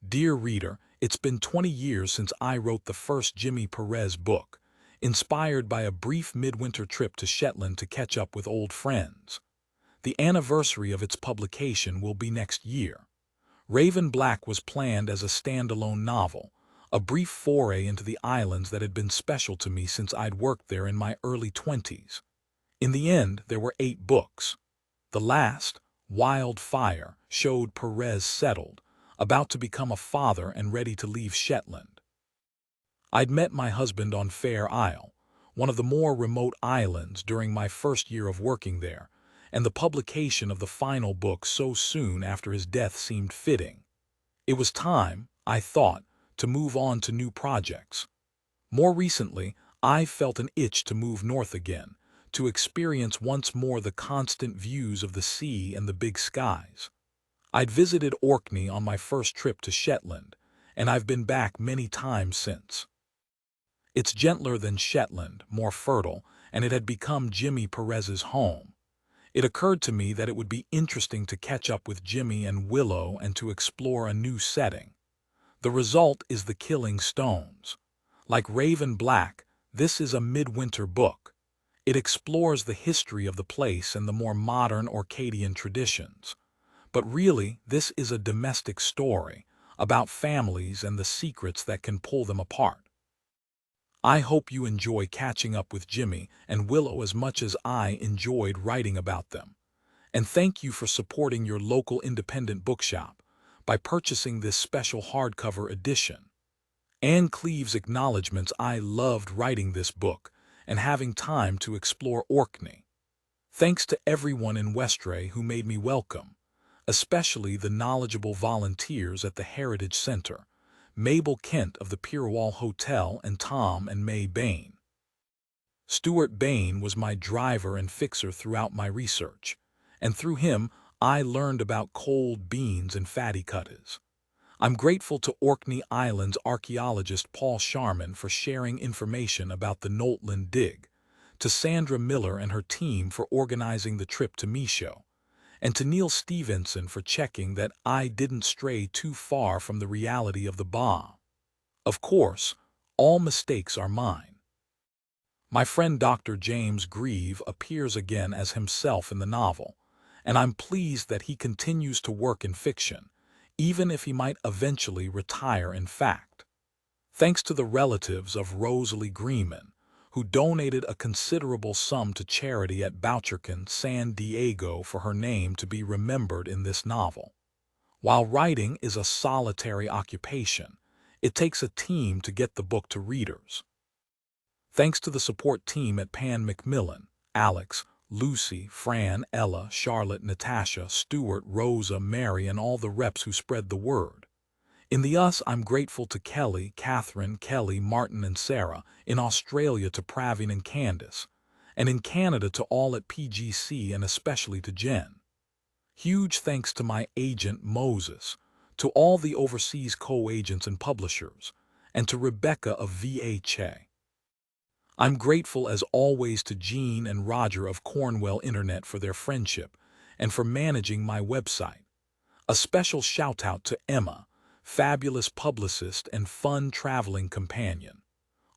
Dear reader, it's been 20 years since I wrote the first Jimmy Perez book, inspired by a brief midwinter trip to Shetland to catch up with old friends. The anniversary of its publication will be next year. Raven Black was planned as a standalone novel, a brief foray into the islands that had been special to me since I'd worked there in my early 20s. In the end, there were 8 books. The last, Wild Fire, showed Perez settled, about to become a father and ready to leave Shetland. I'd met my husband on Fair Isle, one of the more remote islands, during my first year of working there, and the publication of the final book so soon after his death seemed fitting. It was time, I thought, to move on to new projects. More recently, I felt an itch to move north again, to experience once more the constant views of the sea and the big skies. I'd visited Orkney on my first trip to Shetland, and I've been back many times since. It's gentler than Shetland, more fertile, and it had become Jimmy Perez's home. It occurred to me that it would be interesting to catch up with Jimmy and Willow and to explore a new setting. The result is The Killing Stones. Like Raven Black, this is a midwinter book. It explores the history of the place and the more modern Orcadian traditions. But really, this is a domestic story about families and the secrets that can pull them apart. I hope you enjoy catching up with Jimmy and Willow as much as I enjoyed writing about them. And thank you for supporting your local independent bookshop by purchasing this special hardcover edition. And Cleeves acknowledgements: I loved writing this book and having time to explore Orkney. Thanks to everyone in Westray who made me welcome, especially the knowledgeable volunteers at the Heritage Center, Mabel Kent of the Pierwall Hotel and Tom and May Bain. Stuart Bain was my driver and fixer throughout my research, and through him I learned about cold beans and fatty cutters. I'm grateful to Orkney Island's archaeologist Paul Sharman for sharing information about the Knowltland dig, to Sandra Miller and her team for organizing the trip to Micho, and to Neil Stevenson for checking that I didn't stray too far from the reality of the bomb. Of course, all mistakes are mine. My friend Dr. James Grieve appears again as himself in the novel, and I'm pleased that he continues to work in fiction, even if he might eventually retire in fact. Thanks to the relatives of Rosalie Greenman, who donated a considerable sum to charity at Boucherkin, San Diego for her name to be remembered in this novel. While writing is a solitary occupation, it takes a team to get the book to readers. Thanks to the support team at Pan Macmillan, Alex, Lucy, Fran, Ella, Charlotte, Natasha, Stuart, Rosa, Mary, and all the reps who spread the word. In the US, I'm grateful to Kelly, Catherine, Kelly, Martin, and Sarah, in Australia to Praveen and Candace, and in Canada to all at PGC and especially to Jen. Huge thanks to my agent Moses, to all the overseas co-agents and publishers, and to Rebecca of VHA. I'm grateful as always to Jean and Roger of Cornwell Internet for their friendship and for managing my website. A special shout out to Emma, fabulous publicist and fun traveling companion.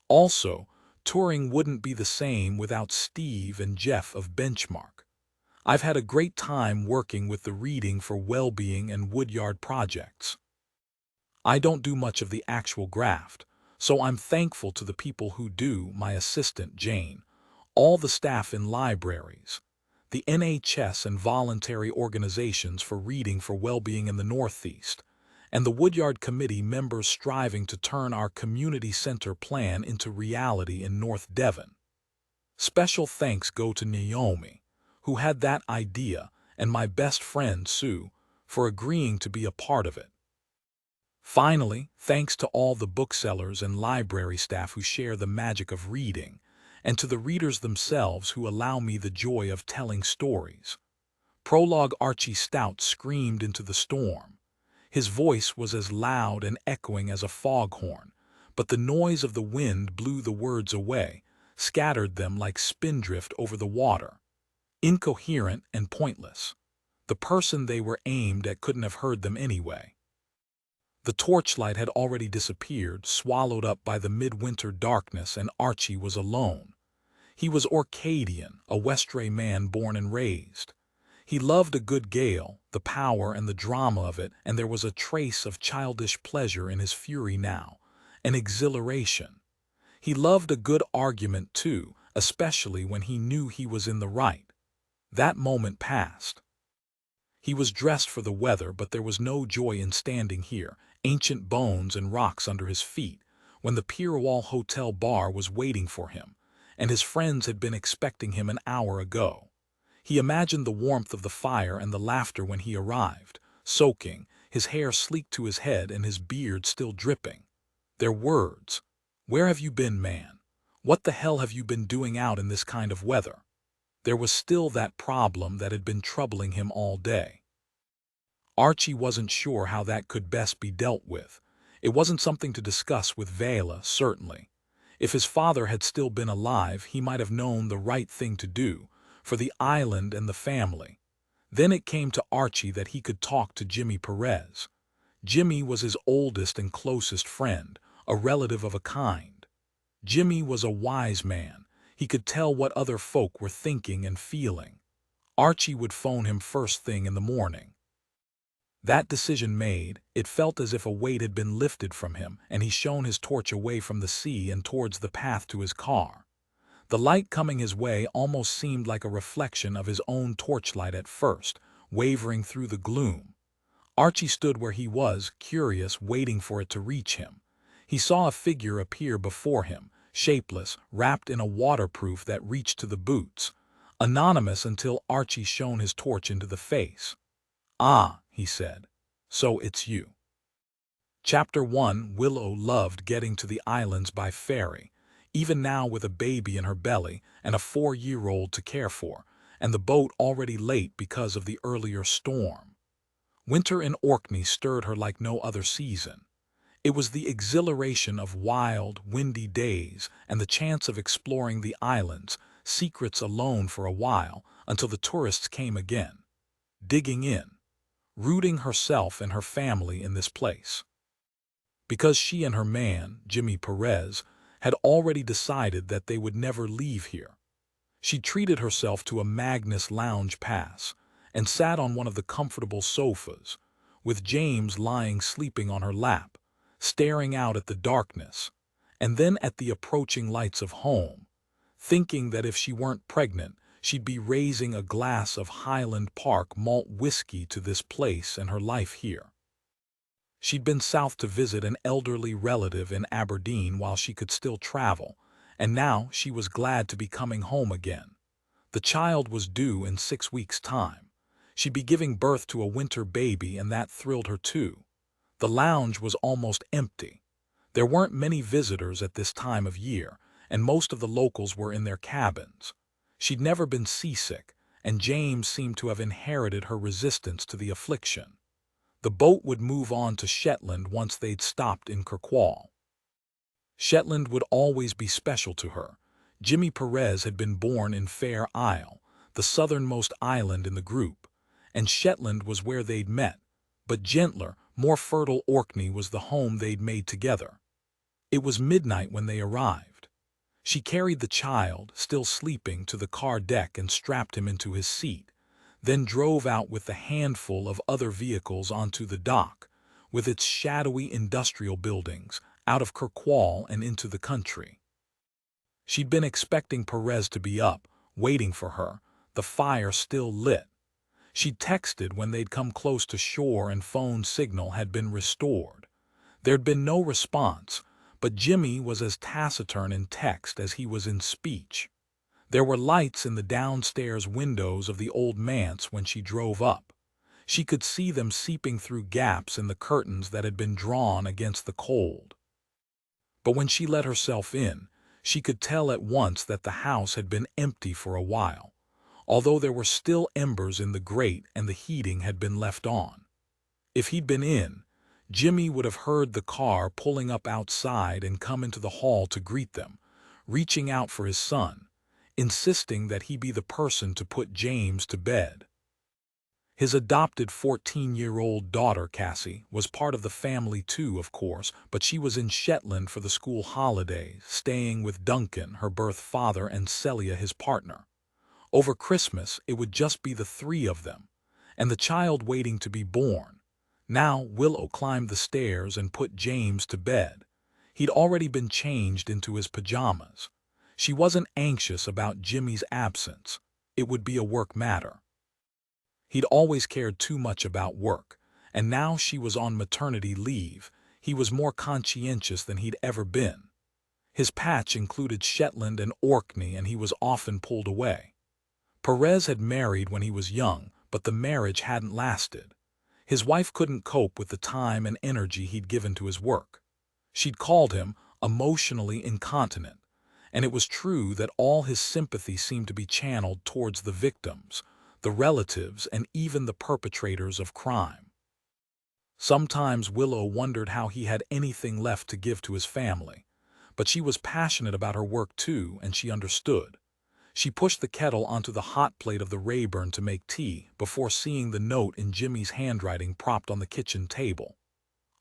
Also, touring wouldn't be the same without Steve and Jeff of Benchmark. I've had a great time working with the Reading for Wellbeing and Woodyard projects. I don't do much of the actual graft, so I'm thankful to the people who do, my assistant Jane, all the staff in libraries, the NHS and voluntary organizations for Reading for Wellbeing in the Northeast, and the Woodyard Committee members striving to turn our community center plan into reality in North Devon. Special thanks go to Naomi, who had that idea, and my best friend Sue, for agreeing to be a part of it. Finally, thanks to all the booksellers and library staff who share the magic of reading, and to the readers themselves who allow me the joy of telling stories. Prologue: Archie Stout screamed into the storm. His voice was as loud and echoing as a foghorn, but the noise of the wind blew the words away, scattered them like spindrift over the water. Incoherent and pointless. The person they were aimed at couldn't have heard them anyway. The torchlight had already disappeared, swallowed up by the midwinter darkness, and Archie was alone. He was Orcadian, a Westray man born and raised. He loved a good gale, the power and the drama of it, and there was a trace of childish pleasure in his fury now, an exhilaration. He loved a good argument too, especially when he knew he was in the right. That moment passed. He was dressed for the weather, but there was no joy in standing here, ancient bones and rocks under his feet, when the Pier Wall Hotel bar was waiting for him, and his friends had been expecting him an hour ago. He imagined the warmth of the fire and the laughter when he arrived, soaking, his hair sleek to his head and his beard still dripping. Their words, "Where have you been, man? What the hell have you been doing out in this kind of weather?" There was still that problem that had been troubling him all day. Archie wasn't sure how that could best be dealt with. It wasn't something to discuss with Vela, certainly. If his father had still been alive, he might have known the right thing to do, for the island and the family. Then it came to Archie that he could talk to Jimmy Perez. Jimmy was his oldest and closest friend, a relative of a kind. Jimmy was a wise man. He could tell what other folk were thinking and feeling. Archie would phone him first thing in the morning. That decision made, it felt as if a weight had been lifted from him, and he shone his torch away from the sea and towards the path to his car. The light coming his way almost seemed like a reflection of his own torchlight at first, wavering through the gloom. Archie stood where he was, curious, waiting for it to reach him. He saw a figure appear before him, shapeless, wrapped in a waterproof that reached to the boots, anonymous until Archie shone his torch into the face. "Ah," he said, "so it's you." Chapter 1. Willow loved getting to the islands by ferry, even now with a baby in her belly and a 4-year-old to care for, and the boat already late because of the earlier storm. Winter in Orkney stirred her like no other season. It was the exhilaration of wild, windy days and the chance of exploring the islands, secrets alone for a while, until the tourists came again. Digging in. Rooting herself and her family in this place. Because she and her man, Jimmy Perez, had already decided that they would never leave here. She treated herself to a Magnus lounge pass and sat on one of the comfortable sofas, with James lying sleeping on her lap, staring out at the darkness, and then at the approaching lights of home, thinking that if she weren't pregnant, she'd be raising a glass of Highland Park malt whiskey to this place and her life here. She'd been south to visit an elderly relative in Aberdeen while she could still travel, and now she was glad to be coming home again. The child was due in 6 weeks' time. She'd be giving birth to a winter baby, and that thrilled her too. The lounge was almost empty. There weren't many visitors at this time of year, and most of the locals were in their cabins. She'd never been seasick, and James seemed to have inherited her resistance to the affliction. The boat would move on to Shetland once they'd stopped in Kirkwall. Shetland would always be special to her. Jimmy Perez had been born in Fair Isle, the southernmost island in the group, and Shetland was where they'd met, but gentler, more fertile Orkney was the home they'd made together. It was midnight when they arrived. She carried the child, still sleeping, to the car deck and strapped him into his seat, then drove out with the handful of other vehicles onto the dock, with its shadowy industrial buildings, out of Kirkwall and into the country. She'd been expecting Perez to be up, waiting for her, the fire still lit. She'd texted when they'd come close to shore and phone signal had been restored. There'd been no response, but Jimmy was as taciturn in text as he was in speech. There were lights in the downstairs windows of the old manse when she drove up. She could see them seeping through gaps in the curtains that had been drawn against the cold. But when she let herself in, she could tell at once that the house had been empty for a while, although there were still embers in the grate and the heating had been left on. If he'd been in, Jimmy would have heard the car pulling up outside and come into the hall to greet them, reaching out for his son, insisting that he be the person to put James to bed. His adopted 14-year-old daughter, Cassie, was part of the family too, of course, but she was in Shetland for the school holidays, staying with Duncan, her birth father, and Celia, his partner. Over Christmas, it would just be the three of them, and the child waiting to be born. Now Willow climbed the stairs and put James to bed. He'd already been changed into his pajamas. She wasn't anxious about Jimmy's absence. It would be a work matter. He'd always cared too much about work, and now she was on maternity leave. He was more conscientious than he'd ever been. His patch included Shetland and Orkney, and he was often pulled away. Perez had married when he was young, but the marriage hadn't lasted. His wife couldn't cope with the time and energy he'd given to his work. She'd called him emotionally incontinent, and it was true that all his sympathy seemed to be channeled towards the victims, the relatives, and even the perpetrators of crime. Sometimes Willow wondered how he had anything left to give to his family, but she was passionate about her work too, and she understood. She pushed the kettle onto the hot plate of the Rayburn to make tea before seeing the note in Jimmy's handwriting propped on the kitchen table.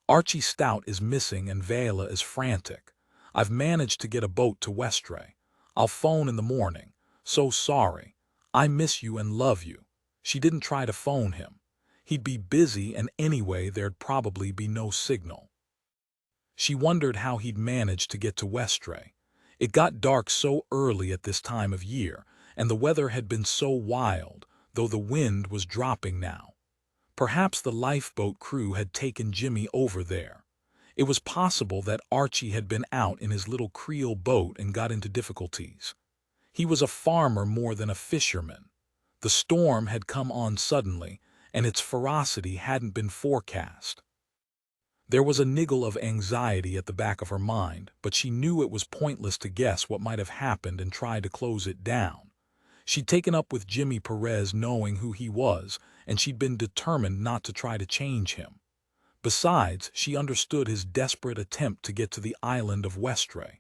Archie Stout is missing and Vela is frantic. I've managed to get a boat to Westray. I'll phone in the morning. So sorry. I miss you and love you. She didn't try to phone him. He'd be busy, and anyway there'd probably be no signal. She wondered how he'd managed to get to Westray. It got dark so early at this time of year, and the weather had been so wild, though the wind was dropping now. Perhaps the lifeboat crew had taken Jimmy over there. It was possible that Archie had been out in his little Creole boat and got into difficulties. He was a farmer more than a fisherman. The storm had come on suddenly, and its ferocity hadn't been forecast. There was a niggle of anxiety at the back of her mind, but she knew it was pointless to guess what might have happened and try to close it down. She'd taken up with Jimmy Perez knowing who he was, and she'd been determined not to try to change him. Besides, she understood his desperate attempt to get to the island of Westray.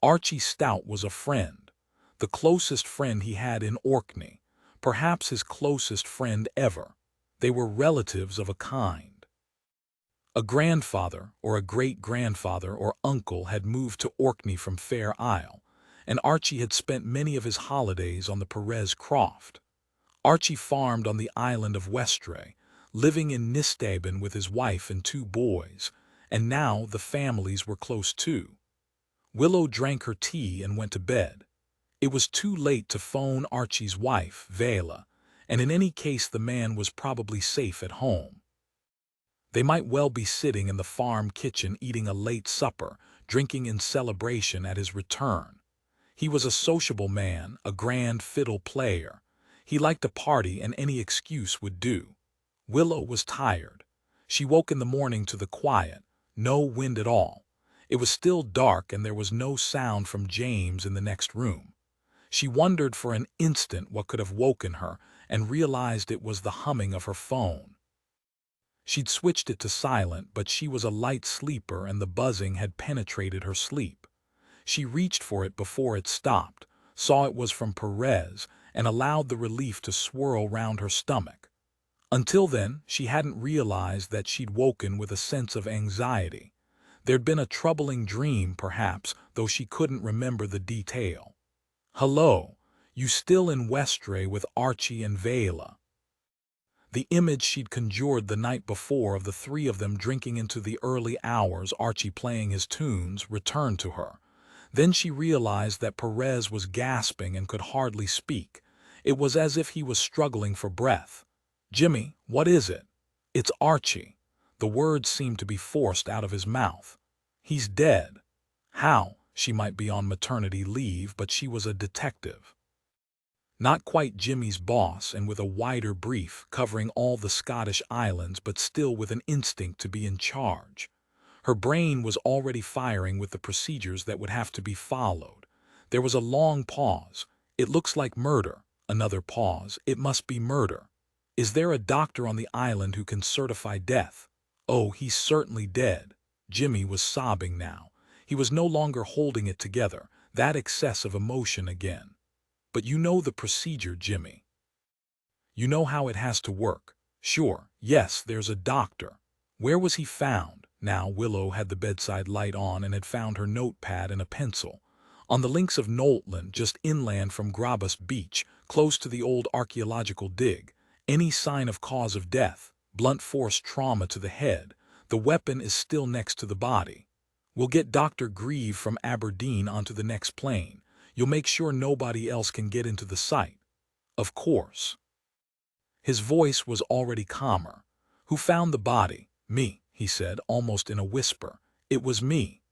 Archie Stout was a friend, the closest friend he had in Orkney, perhaps his closest friend ever. They were relatives of a kind. A grandfather or a great-grandfather or uncle had moved to Orkney from Fair Isle, and Archie had spent many of his holidays on the Perez croft. Archie farmed on the island of Westray, living in Nisteben with his wife and two boys, and now the families were close too. Willow drank her tea and went to bed. It was too late to phone Archie's wife, Vela, and in any case the man was probably safe at home. They might well be sitting in the farm kitchen eating a late supper, drinking in celebration at his return. He was a sociable man, a grand fiddle player. He liked to party, and any excuse would do. Willow was tired. She woke in the morning to the quiet, no wind at all. It was still dark, and there was no sound from James in the next room. She wondered for an instant what could have woken her, and realized it was the humming of her phone. She'd switched it to silent, but she was a light sleeper and the buzzing had penetrated her sleep. She reached for it before it stopped, saw it was from Perez, and allowed the relief to swirl round her stomach. Until then, she hadn't realized that she'd woken with a sense of anxiety. There'd been a troubling dream, perhaps, though she couldn't remember the detail. "Hello, you still in Westray with Archie and Vela?" The image she'd conjured the night before of the three of them drinking into the early hours, Archie playing his tunes, returned to her. Then she realized that Perez was gasping and could hardly speak. It was as if he was struggling for breath. "Jimmy, what is it?" "It's Archie." The words seemed to be forced out of his mouth. "He's dead." How? She might be on maternity leave, but she was a detective. Not quite Jimmy's boss, and with a wider brief covering all the Scottish islands, but still with an instinct to be in charge. Her brain was already firing with the procedures that would have to be followed. There was a long pause. "It looks like murder." Another pause. "It must be murder." "Is there a doctor on the island who can certify death?" "Oh, he's certainly dead." Jimmy was sobbing now. He was no longer holding it together, that excess of emotion again. "But you know the procedure, Jimmy. You know how it has to work. Sure, yes, there's a doctor. Where was he found? Now Willow had the bedside light on and had found her notepad and a pencil. On the links of Knowlton, just inland from Grabus Beach, close to the old archaeological dig. Any sign of cause of death, blunt force trauma to the head. The weapon is still next to the body. We'll get Dr. Grieve from Aberdeen onto the next plane. You'll make sure nobody else can get into the site. Of course. His voice was already calmer. Who found the body? Me, he said, almost in a whisper. It was me.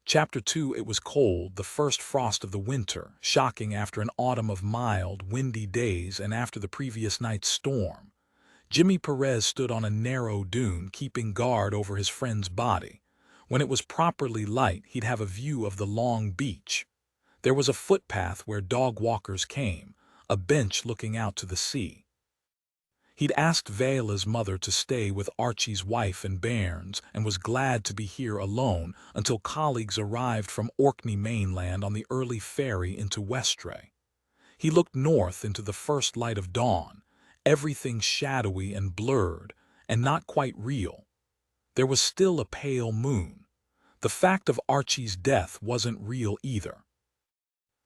Chapter 2. It was cold, the first frost of the winter, shocking after an autumn of mild, windy days and after the previous night's storm. Jimmy Perez stood on a narrow dune, keeping guard over his friend's body. When it was properly light, he'd have a view of the long beach. There was a footpath where dog walkers came, a bench looking out to the sea. He'd asked Vala's mother to stay with Archie's wife and bairns and was glad to be here alone until colleagues arrived from Orkney mainland on the early ferry into Westray. He looked north into the first light of dawn, everything shadowy and blurred and not quite real. There was still a pale moon. The fact of Archie's death wasn't real either.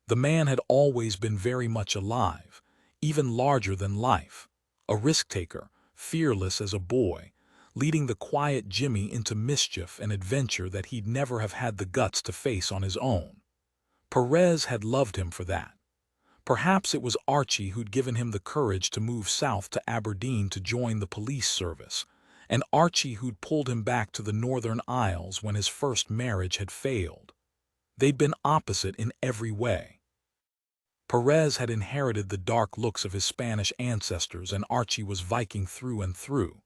The man had always been very much alive, even larger than life. A risk-taker, fearless as a boy, leading the quiet Jimmy into mischief and adventure that he'd never have had the guts to face on his own. Perez had loved him for that. Perhaps it was Archie who'd given him the courage to move south to Aberdeen to join the police service, and Archie who'd pulled him back to the Northern Isles when his first marriage had failed. They'd been opposite in every way. Perez had inherited the dark looks of his Spanish ancestors, and Archie was Viking through and through.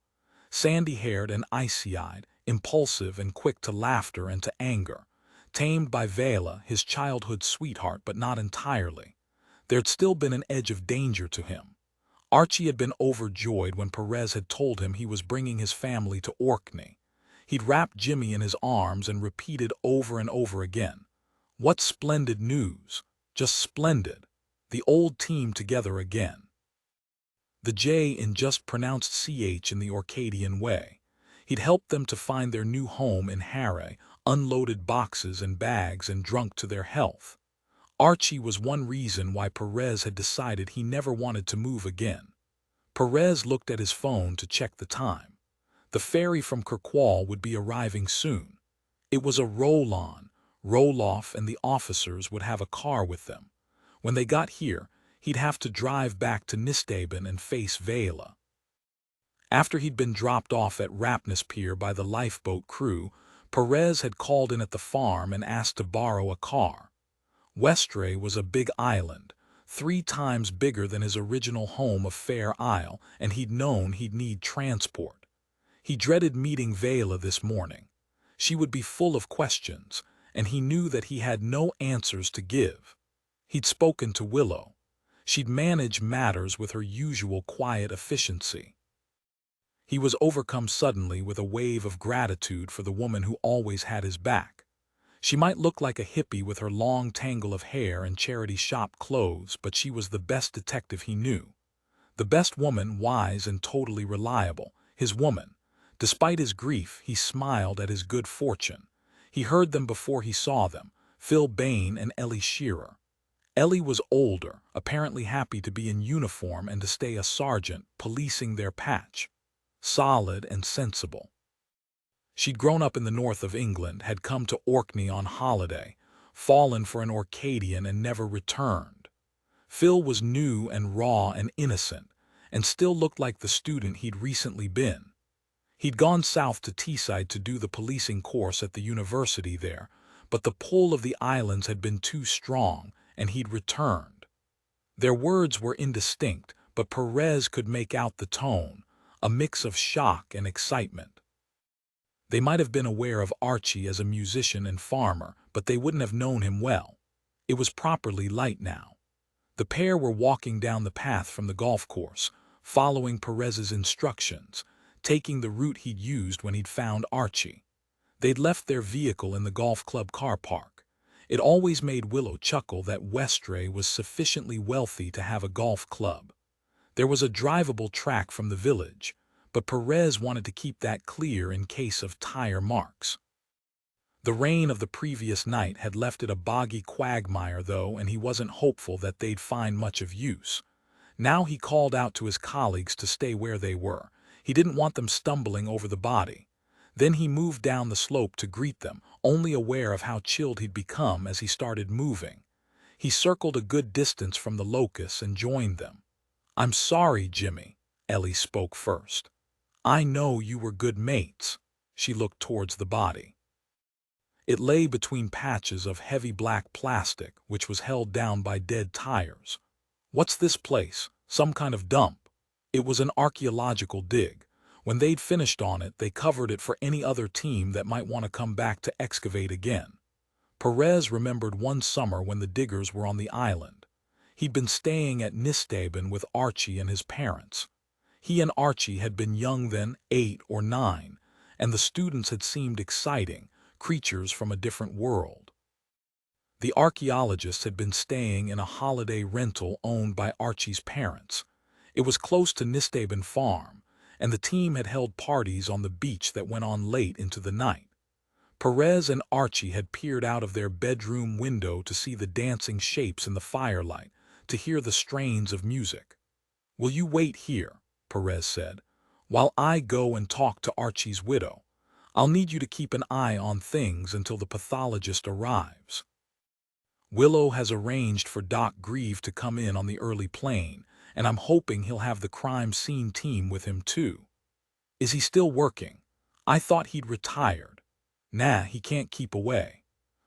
Sandy-haired and icy-eyed, impulsive and quick to laughter and to anger. Tamed by Vala, his childhood sweetheart, but not entirely. There'd still been an edge of danger to him. Archie had been overjoyed when Perez had told him he was bringing his family to Orkney. He'd wrapped Jimmy in his arms and repeated over and over again, "What splendid news! Just splendid! The old team together again." The J in just pronounced CH in the Orcadian way. He'd helped them to find their new home in Harray, unloaded boxes and bags and drunk to their health. Archie was one reason why Perez had decided he never wanted to move again. Perez looked at his phone to check the time. The ferry from Kirkwall would be arriving soon. It was a roll-on, roll-off, and the officers would have a car with them. When they got here, he'd have to drive back to Nisteben and face Vala. After he'd been dropped off at Rapness Pier by the lifeboat crew, Perez had called in at the farm and asked to borrow a car. Westray was a big island, 3 times bigger than his original home of Fair Isle, and he'd known he'd need transport. He dreaded meeting Vala this morning. She would be full of questions, and he knew that he had no answers to give. He'd spoken to Willow. She'd manage matters with her usual quiet efficiency. He was overcome suddenly with a wave of gratitude for the woman who always had his back. She might look like a hippie with her long tangle of hair and charity shop clothes, but she was the best detective he knew. The best woman, wise and totally reliable, his woman. Despite his grief, he smiled at his good fortune. He heard them before he saw them, Phil Bain and Ellie Shearer. Ellie was older, apparently happy to be in uniform and to stay a sergeant, policing their patch. Solid and sensible. She'd grown up in the north of England, had come to Orkney on holiday, fallen for an Orcadian and never returned. Phil was new and raw and innocent, and still looked like the student he'd recently been. He'd gone south to Teesside to do the policing course at the university there, but the pull of the islands had been too strong, and he'd returned. Their words were indistinct, but Perez could make out the tone, a mix of shock and excitement. They might have been aware of Archie as a musician and farmer, but they wouldn't have known him well. It was properly light now. The pair were walking down the path from the golf course, following Perez's instructions, taking the route he'd used when he'd found Archie. They'd left their vehicle in the golf club car park. It always made Willow chuckle that Westray was sufficiently wealthy to have a golf club. There was a drivable track from the village, but Perez wanted to keep that clear in case of tire marks. The rain of the previous night had left it a boggy quagmire, though, and he wasn't hopeful that they'd find much of use. Now he called out to his colleagues to stay where they were. He didn't want them stumbling over the body. Then he moved down the slope to greet them, only aware of how chilled he'd become as he started moving. He circled a good distance from the locusts and joined them. "I'm sorry, Jimmy," Ellie spoke first. "I know you were good mates." She looked towards the body. It lay between patches of heavy black plastic, which was held down by dead tires. "What's this place? Some kind of dump?" It was an archaeological dig. When they'd finished on it, they covered it for any other team that might want to come back to excavate again. Perez remembered one summer when the diggers were on the island. He'd been staying at Nisteben with Archie and his parents. He and Archie had been young then, 8 or 9, and the students had seemed exciting, creatures from a different world. The archaeologists had been staying in a holiday rental owned by Archie's parents. It was close to Nisteben Farm, and the team had held parties on the beach that went on late into the night. Perez and Archie had peered out of their bedroom window to see the dancing shapes in the firelight, to hear the strains of music. "Will you wait here," Perez said, "while I go and talk to Archie's widow? I'll need you to keep an eye on things until the pathologist arrives. Willow has arranged for Doc Grieve to come in on the early plane, and I'm hoping he'll have the crime scene team with him too." "Is he still working? I thought he'd retired." "Nah, he can't keep away."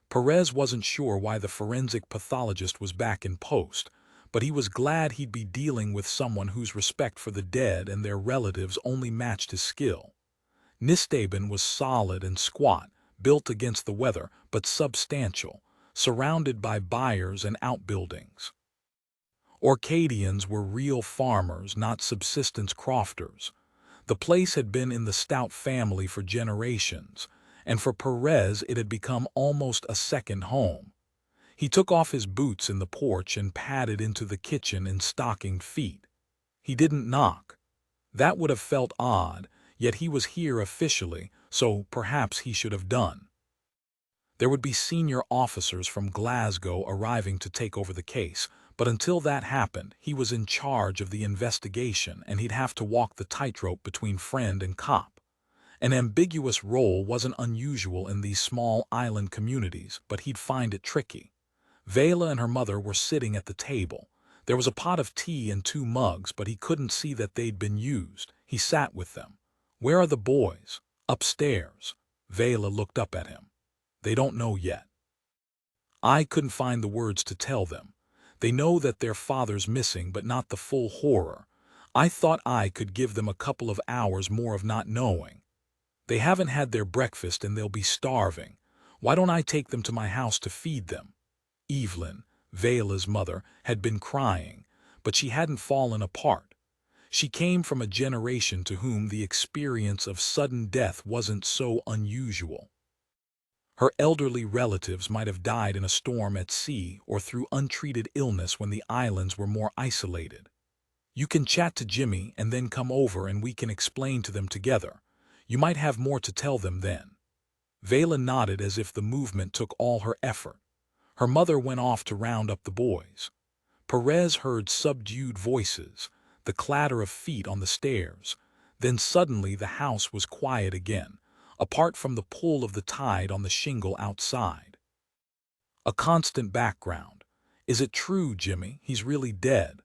Perez wasn't sure why the forensic pathologist was back in post, but he was glad he'd be dealing with someone whose respect for the dead and their relatives only matched his skill. Nisteben was solid and squat, built against the weather, but substantial, surrounded by byres and outbuildings. Orcadians were real farmers, not subsistence crofters. The place had been in the Stout family for generations, and for Perez it had become almost a second home. He took off his boots in the porch and padded into the kitchen in stockinged feet. He didn't knock. That would have felt odd, yet he was here officially, so perhaps he should have done. There would be senior officers from Glasgow arriving to take over the case, but until that happened, he was in charge of the investigation and he'd have to walk the tightrope between friend and cop. An ambiguous role wasn't unusual in these small island communities, but he'd find it tricky. Vela and her mother were sitting at the table. There was a pot of tea and 2 mugs, but he couldn't see that they'd been used. He sat with them. "Where are the boys?" "Upstairs." Vela looked up at him. "They don't know yet." I couldn't find the words to tell them. They know that their father's missing, but not the full horror. I thought I could give them a couple of hours more of not knowing. They haven't had their breakfast and they'll be starving. Why don't I take them to my house to feed them? Evelyn, Vela's mother, had been crying, but she hadn't fallen apart. She came from a generation to whom the experience of sudden death wasn't so unusual. Her elderly relatives might have died in a storm at sea or through untreated illness when the islands were more isolated. "You can chat to Jimmy and then come over and we can explain to them together. You might have more to tell them then." Vela nodded as if the movement took all her effort. Her mother went off to round up the boys. Perez heard subdued voices, the clatter of feet on the stairs. Then suddenly the house was quiet again, apart from the pull of the tide on the shingle outside. A constant background. "Is it true, Jimmy? He's really dead?"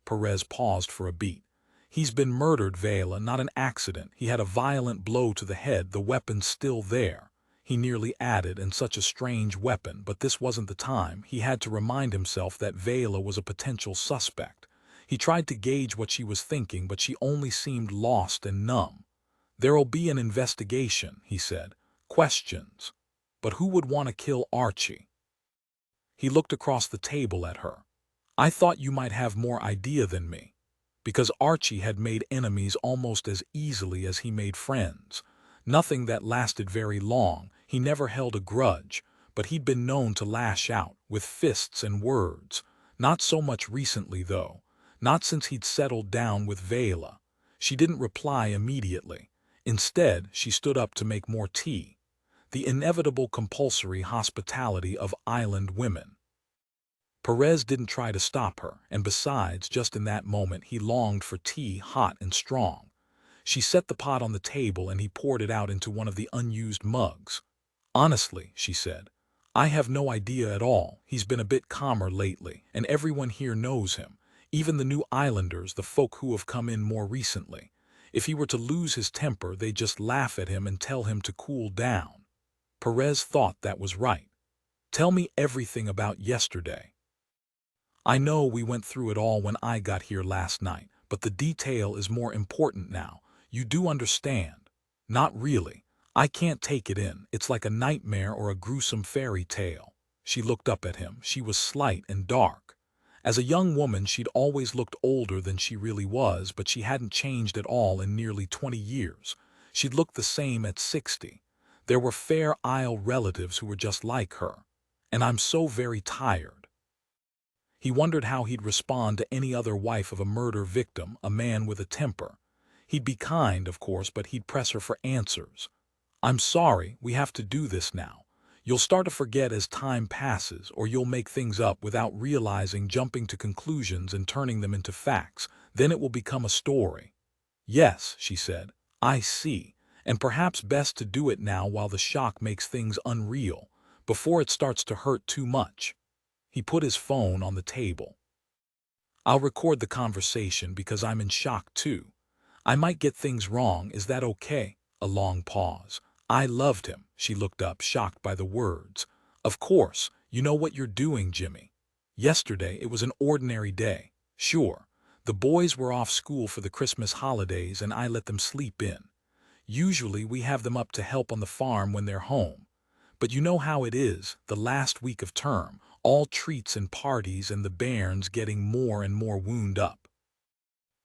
Perez paused for a beat. "He's been murdered, Vela, not an accident. He had a violent blow to the head, the weapon's still there." He nearly added, "and such a strange weapon," but this wasn't the time. He had to remind himself that Vela was a potential suspect. He tried to gauge what she was thinking, but she only seemed lost and numb. "There'll be an investigation," he said. "Questions. But who would want to kill Archie?" He looked across the table at her. "I thought you might have more idea than me." Because Archie had made enemies almost as easily as he made friends. Nothing that lasted very long. He never held a grudge, but he'd been known to lash out, with fists and words. Not so much recently, though. Not since he'd settled down with Vela. She didn't reply immediately. Instead, she stood up to make more tea. The inevitable compulsory hospitality of island women. Perez didn't try to stop her, and besides, just in that moment he longed for tea hot and strong. She set the pot on the table and he poured it out into one of the unused mugs. "Honestly," she said, "I have no idea at all. He's been a bit calmer lately, and everyone here knows him. Even the new islanders, the folk who have come in more recently. If he were to lose his temper, they'd just laugh at him and tell him to cool down." Perez thought that was right. "Tell me everything about yesterday." "I know we went through it all when I got here last night, but the detail is more important now. You do understand?" "Not really. I can't take it in. It's like a nightmare or a gruesome fairy tale." She looked up at him. She was slight and dark. As a young woman, she'd always looked older than she really was, but she hadn't changed at all in nearly 20 years. She'd looked the same at 60. There were Fair Isle relatives who were just like her. "And I'm so very tired." He wondered how he'd respond to any other wife of a murder victim, a man with a temper. He'd be kind, of course, but he'd press her for answers. "I'm sorry, we have to do this now. You'll start to forget as time passes, or you'll make things up without realizing, jumping to conclusions and turning them into facts. Then it will become a story." "Yes," she said, "I see. And perhaps best to do it now while the shock makes things unreal, before it starts to hurt too much." He put his phone on the table. "I'll record the conversation because I'm in shock too. I might get things wrong. Is that okay?" A long pause. "I loved him." She looked up, shocked by the words. "Of course, you know what you're doing, Jimmy. Yesterday it was an ordinary day. Sure, the boys were off school for the Christmas holidays and I let them sleep in. Usually we have them up to help on the farm when they're home. But you know how it is, the last week of term, all treats and parties and the bairns getting more and more wound up.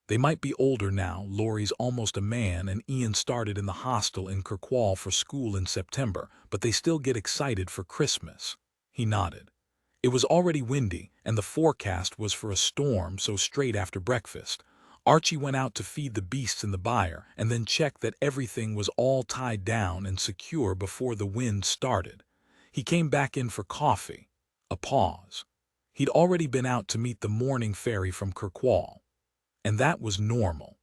They might be older now, Laurie's almost a man, and Ian started in the hostel in Kirkwall for school in September, but they still get excited for Christmas." He nodded. It was already windy, and the forecast was for a storm, so straight after breakfast, Archie went out to feed the beasts in the byre and then checked that everything was all tied down and secure before the wind started. He came back in for coffee. A pause. He'd already been out to meet the morning ferry from Kirkwall. And that was normal.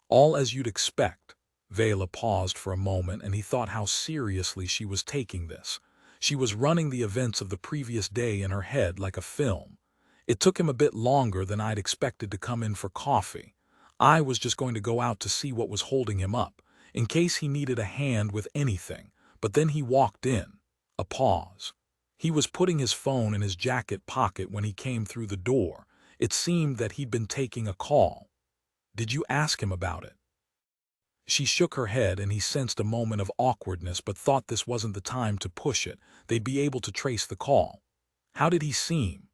"All as you'd expect." Vela paused for a moment, and he thought how seriously she was taking this. She was running the events of the previous day in her head like a film. "It took him a bit longer than I'd expected to come in for coffee. I was just going to go out to see what was holding him up, in case he needed a hand with anything, but then he walked in." A pause. He was putting his phone in his jacket pocket when he came through the door. It seemed that he'd been taking a call. "Did you ask him about it?" She shook her head, and he sensed a moment of awkwardness but thought this wasn't the time to push it. They'd be able to trace the call. "How did he seem?"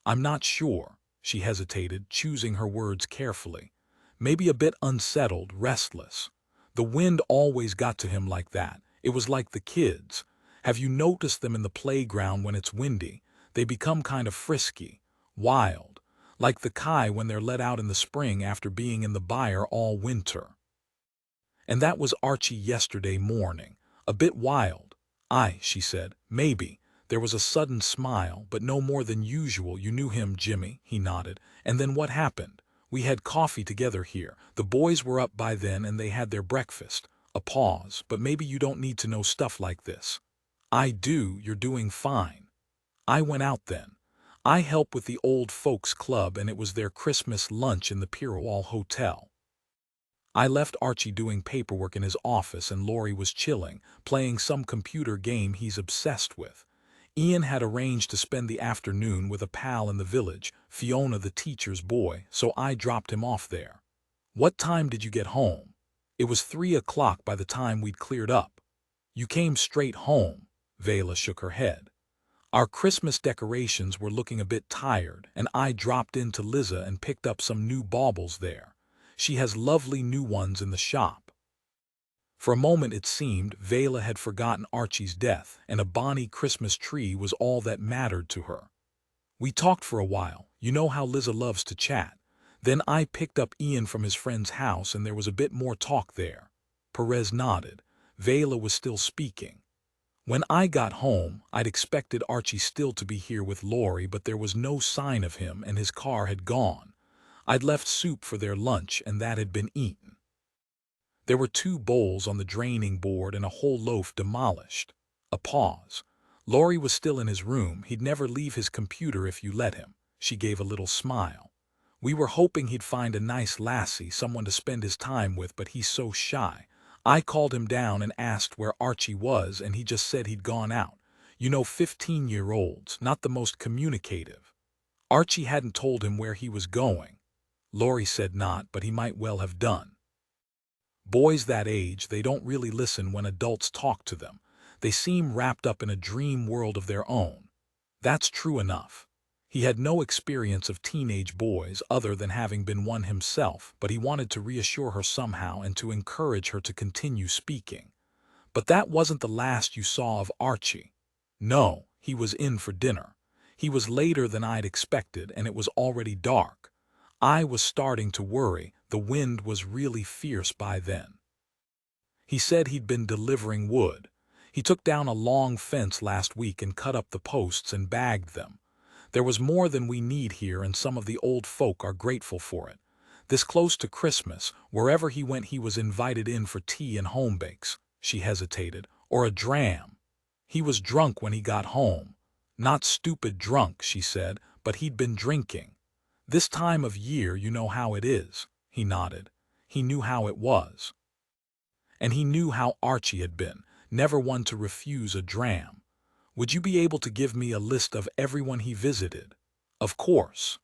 "I'm not sure." She hesitated, choosing her words carefully. "Maybe a bit unsettled, restless. The wind always got to him like that. It was like the kids. Have you noticed them in the playground when it's windy? They become kind of frisky, wild. Like the Kai when they're let out in the spring after being in the byre all winter. And that was Archie yesterday morning. A bit wild." "Aye," she said, "maybe." There was a sudden smile, "but no more than usual. You knew him, Jimmy." He nodded. "And then what happened?" "We had coffee together here. The boys were up by then and they had their breakfast." A pause. "But maybe you don't need to know stuff like this." "I do. You're doing fine." "I went out then. I help with the old folks club, and it was their Christmas lunch in the Pirwall Hotel. I left Archie doing paperwork in his office, and Laurie was chilling, playing some computer game he's obsessed with. Ian had arranged to spend the afternoon with a pal in the village, Fiona the teacher's boy, so I dropped him off there." "What time did you get home?" "It was 3 o'clock by the time we'd cleared up." "You came straight home?" Vela shook her head. "Our Christmas decorations were looking a bit tired, and I dropped in to Liza and picked up some new baubles there. She has lovely new ones in the shop." For a moment it seemed Vela had forgotten Archie's death, and a bonny Christmas tree was all that mattered to her. "We talked for a while. You know how Liza loves to chat. Then I picked up Ian from his friend's house and there was a bit more talk there. Perez nodded. Vela was still speaking. When I got home, I'd expected Archie still to be here with Laurie, but there was no sign of him and his car had gone. I'd left soup for their lunch and that had been eaten. There were 2 bowls on the draining board and a whole loaf demolished. A pause. Laurie was still in his room. He'd never leave his computer if you let him. She gave a little smile. We were hoping he'd find a nice lassie, someone to spend his time with, but he's so shy. I called him down and asked where Archie was, and he just said he'd gone out. You know, 15-year-olds, not the most communicative. Archie hadn't told him where he was going. Laurie said not, but he might well have done. Boys that age, they don't really listen when adults talk to them. They seem wrapped up in a dream world of their own. That's true enough. He had no experience of teenage boys other than having been one himself, but he wanted to reassure her somehow and to encourage her to continue speaking. But that wasn't the last you saw of Archie. No, he was in for dinner. He was later than I'd expected, and it was already dark. I was starting to worry. The wind was really fierce by then. He said he'd been delivering wood. He took down a long fence last week and cut up the posts and bagged them. There was more than we need here, and some of the old folk are grateful for it. This close to Christmas, wherever he went he was invited in for tea and home bakes. She hesitated. Or a dram. He was drunk when he got home. Not stupid drunk, she said, but he'd been drinking. This time of year, you know how it is. He nodded. He knew how it was. And he knew how Archie had been, never one to refuse a dram. Would you be able to give me a list of everyone he visited? Of course.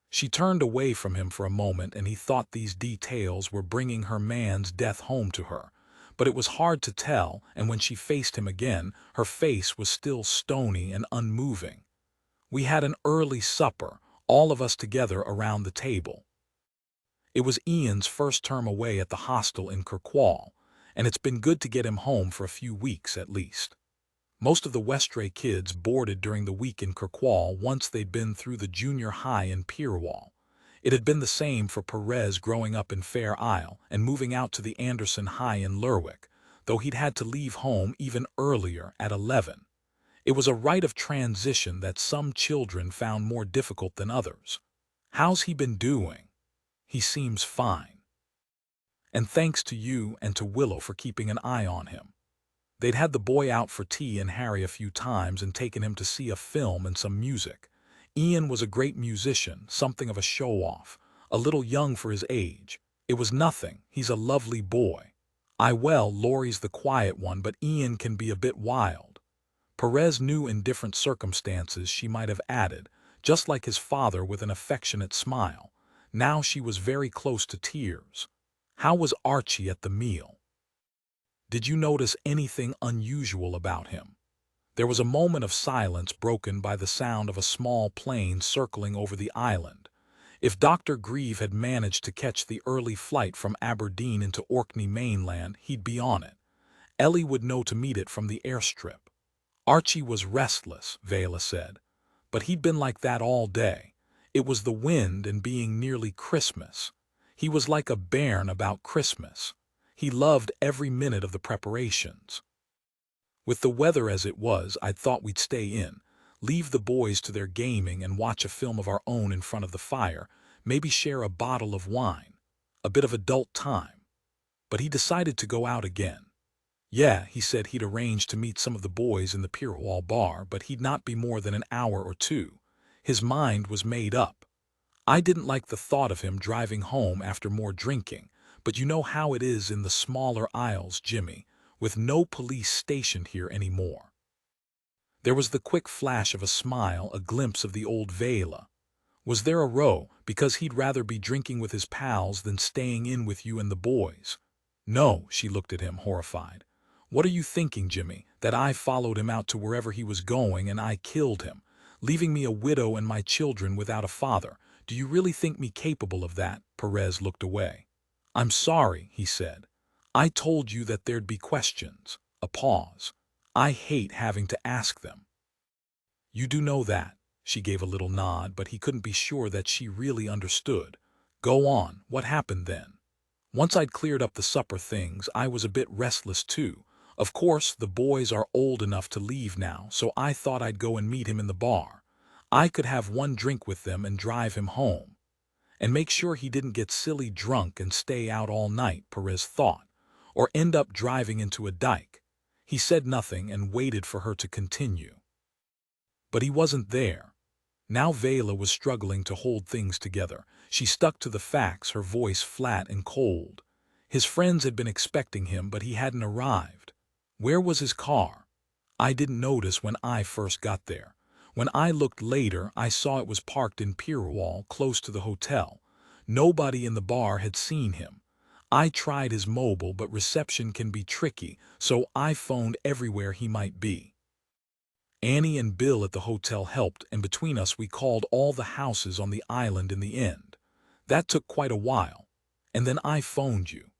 She turned away from him for a moment, and he thought these details were bringing her man's death home to her. But it was hard to tell, and when she faced him again, her face was still stony and unmoving. We had an early supper, all of us together around the table. It was Ian's first term away at the hostel in Kirkwall, and it's been good to get him home for a few weeks at least. Most of the Westray kids boarded during the week in Kirkwall once they'd been through the junior high in Pierwall. It had been the same for Perez growing up in Fair Isle and moving out to the Anderson High in Lerwick, though he'd had to leave home even earlier at 11. It was a rite of transition that some children found more difficult than others. How's he been doing? He seems fine. And thanks to you and to Willow for keeping an eye on him. They'd had the boy out for tea and Harry a few times and taken him to see a film and some music. Ian was a great musician, something of a show-off, a little young for his age. It was nothing. He's a lovely boy. Laurie's the quiet one, but Ian can be a bit wild. Perez knew in different circumstances she might have added, just like his father, with an affectionate smile. Now she was very close to tears. How was Archie at the meal? Did you notice anything unusual about him? There was a moment of silence broken by the sound of a small plane circling over the island. If Dr. Grieve had managed to catch the early flight from Aberdeen into Orkney mainland, he'd be on it. Ellie would know to meet it from the airstrip. Archie was restless, Vela said, but he'd been like that all day. It was the wind and being nearly Christmas. He was like a bairn about Christmas. He loved every minute of the preparations. With the weather as it was, I'd thought we'd stay in, leave the boys to their gaming and watch a film of our own in front of the fire, maybe share a bottle of wine, a bit of adult time. But he decided to go out again. Yeah, he said he'd arranged to meet some of the boys in the Pierwall bar, but he'd not be more than an hour or two. His mind was made up. I didn't like the thought of him driving home after more drinking, but you know how it is in the smaller isles, Jimmy, with no police stationed here anymore. There was the quick flash of a smile, a glimpse of the old Vela. Was there a row, because he'd rather be drinking with his pals than staying in with you and the boys? No, she looked at him, horrified. What are you thinking, Jimmy, that I followed him out to wherever he was going and I killed him, leaving me a widow and my children without a father? Do you really think me capable of that? Perez looked away. I'm sorry, he said. I told you that there'd be questions. A pause. I hate having to ask them. You do know that. She gave a little nod, but he couldn't be sure that she really understood. Go on, what happened then? Once I'd cleared up the supper things, I was a bit restless too. Of course, the boys are old enough to leave now, so I thought I'd go and meet him in the bar. I could have one drink with them and drive him home. And make sure he didn't get silly drunk and stay out all night, Perez thought, or end up driving into a dike. He said nothing and waited for her to continue. But he wasn't there. Now Vela was struggling to hold things together. She stuck to the facts, her voice flat and cold. His friends had been expecting him, but he hadn't arrived. Where was his car? I didn't notice when I first got there. When I looked later, I saw it was parked in Pierwall, close to the hotel. Nobody in the bar had seen him. I tried his mobile, but reception can be tricky, so I phoned everywhere he might be. Annie and Bill at the hotel helped, and between us we called all the houses on the island in the end. That took quite a while. And then I phoned you.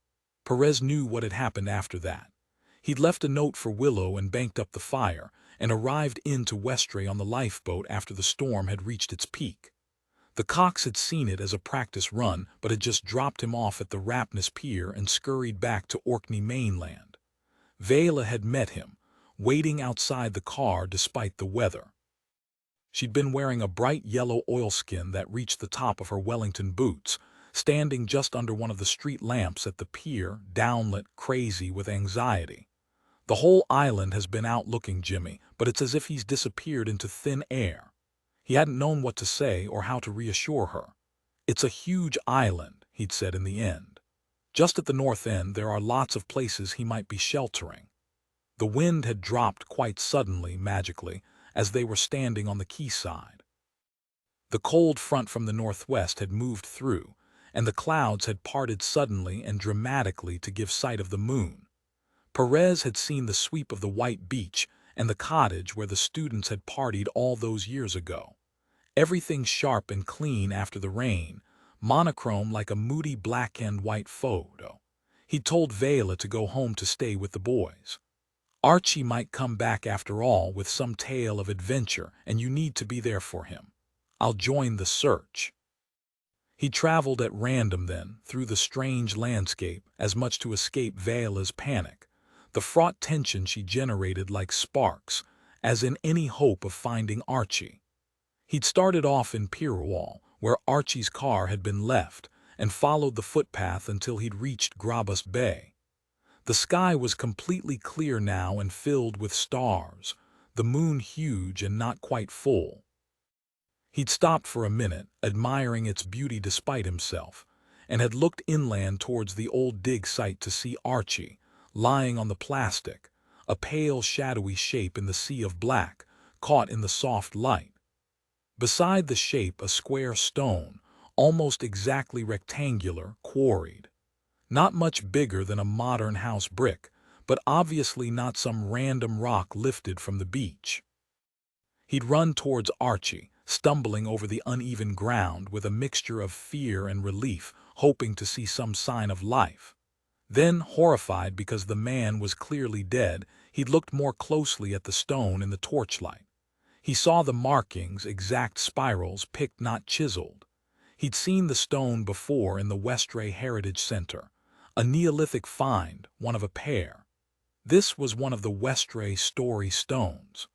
Perez knew what had happened after that. He'd left a note for Willow and banked up the fire, and arrived into Westray on the lifeboat after the storm had reached its peak. The Cox had seen it as a practice run, but had just dropped him off at the Rapness Pier and scurried back to Orkney mainland. Vela had met him, waiting outside the car despite the weather. She'd been wearing a bright yellow oilskin that reached the top of her Wellington boots, standing just under one of the street lamps at the pier, downlit, crazy with anxiety. The whole island has been out looking, Jimmy, but it's as if he's disappeared into thin air. He hadn't known what to say or how to reassure her. It's a huge island, he'd said in the end. Just at the north end there are lots of places he might be sheltering. The wind had dropped quite suddenly, magically, as they were standing on the quayside. The cold front from the northwest had moved through, and the clouds had parted suddenly and dramatically to give sight of the moon. Perez had seen the sweep of the white beach and the cottage where the students had partied all those years ago. Everything sharp and clean after the rain, monochrome like a moody black-and-white photo. He'd told Vela to go home to stay with the boys. Archie might come back after all with some tale of adventure, and you need to be there for him. I'll join the search. He traveled at random then, through the strange landscape, as much to escape Vela's panic, the fraught tension she generated like sparks, as in any hope of finding Archie. He'd started off in Pierwall, where Archie's car had been left, and followed the footpath until he'd reached Grabus Bay. The sky was completely clear now and filled with stars, the moon huge and not quite full. He'd stopped for a minute, admiring its beauty despite himself, and had looked inland towards the old dig site to see Archie, lying on the plastic, a pale shadowy shape in the sea of black, caught in the soft light. Beside the shape a square stone, almost exactly rectangular, quarried. Not much bigger than a modern house brick, but obviously not some random rock lifted from the beach. He'd run towards Archie, stumbling over the uneven ground with a mixture of fear and relief, hoping to see some sign of life. Then, horrified because the man was clearly dead, he'd looked more closely at the stone in the torchlight. He saw the markings, exact spirals, picked not chiseled. He'd seen the stone before in the Westray Heritage Center, a Neolithic find, one of a pair. This was one of the Westray story stones.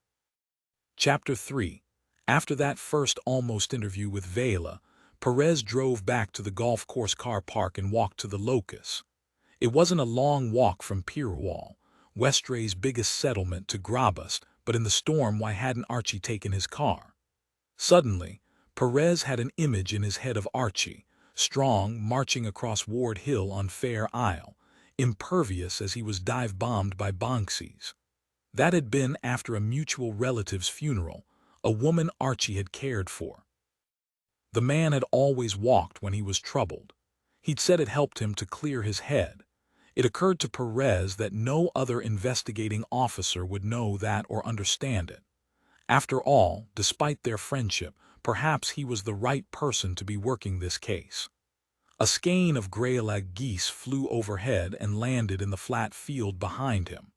Chapter 3. After that first almost interview with Vela, Perez drove back to the golf course car park and walked to the locus. It wasn't a long walk from Pierwall, Westray's biggest settlement, to Grabus, but in the storm why hadn't Archie taken his car? Suddenly, Perez had an image in his head of Archie, strong, marching across Ward Hill on Fair Isle, impervious as he was dive-bombed by Bonxies. That had been after a mutual relative's funeral, a woman Archie had cared for. The man had always walked when he was troubled. He'd said it helped him to clear his head. It occurred to Perez that no other investigating officer would know that or understand it. After all, despite their friendship, perhaps he was the right person to be working this case. A skein of greylag geese flew overhead and landed in the flat field behind him.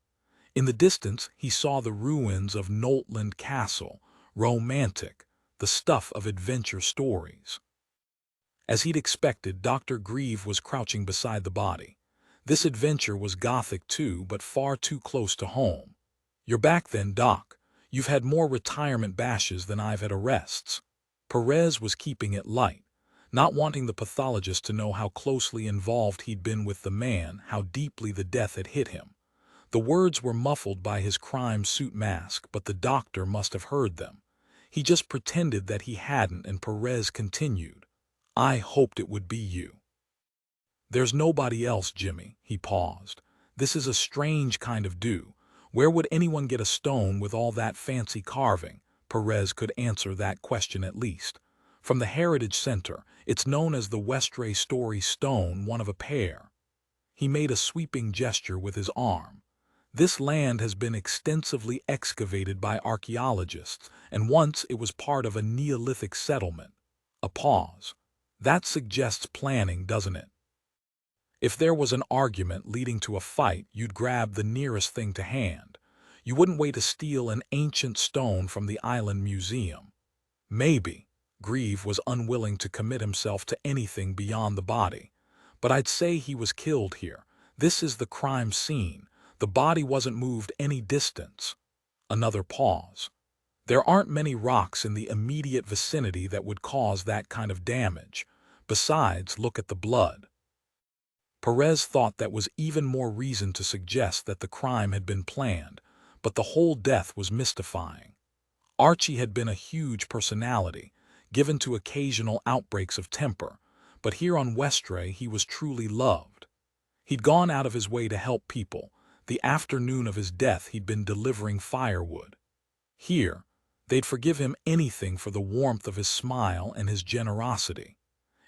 In the distance he saw the ruins of Knowltland Castle, romantic, the stuff of adventure stories. As he'd expected, Dr. Grieve was crouching beside the body. This adventure was gothic too, but far too close to home. "You're back then, Doc. You've had more retirement bashes than I've had arrests." Perez was keeping it light, not wanting the pathologist to know how closely involved he'd been with the man, how deeply the death had hit him. The words were muffled by his crime suit mask, but the doctor must have heard them. He just pretended that he hadn't, and Perez continued, "I hoped it would be you." "There's nobody else, Jimmy." He paused. "This is a strange kind of do. Where would anyone get a stone with all that fancy carving?" Perez could answer that question at least. "From the Heritage Center. It's known as the Westray Story Stone, one of a pair." He made a sweeping gesture with his arm. "This land has been extensively excavated by archaeologists, and once it was part of a Neolithic settlement." A pause. "That suggests planning, doesn't it? If there was an argument leading to a fight, you'd grab the nearest thing to hand. You wouldn't wait to steal an ancient stone from the island museum." "Maybe." Grieve was unwilling to commit himself to anything beyond the body. "But I'd say he was killed here. This is the crime scene. The body wasn't moved any distance." Another pause. "There aren't many rocks in the immediate vicinity that would cause that kind of damage. Besides, look at the blood." Perez thought that was even more reason to suggest that the crime had been planned, but the whole death was mystifying. Archie had been a huge personality, given to occasional outbreaks of temper, but here on Westray he was truly loved. He'd gone out of his way to help people. The afternoon of his death he'd been delivering firewood. Here, they'd forgive him anything for the warmth of his smile and his generosity.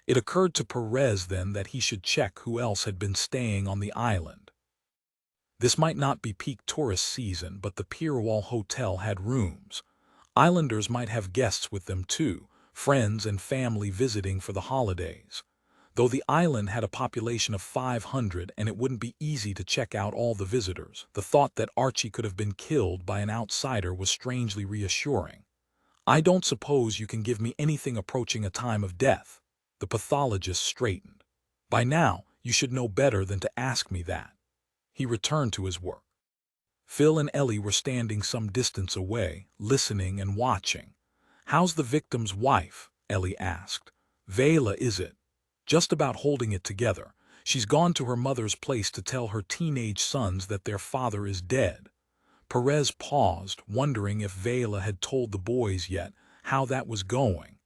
It occurred to Perez then that he should check who else had been staying on the island. This might not be peak tourist season, but the Pier Wall Hotel had rooms. Islanders might have guests with them too, friends and family visiting for the holidays. Though the island had a population of 500 and it wouldn't be easy to check out all the visitors, the thought that Archie could have been killed by an outsider was strangely reassuring. "I don't suppose you can give me anything approaching a time of death." The pathologist straightened. "By now, you should know better than to ask me that." He returned to his work. Phil and Ellie were standing some distance away, listening and watching. "How's the victim's wife?" Ellie asked. "Vela, is it?" "Just about holding it together. She's gone to her mother's place to tell her teenage sons that their father is dead." Perez paused, wondering if Vela had told the boys yet how that was going.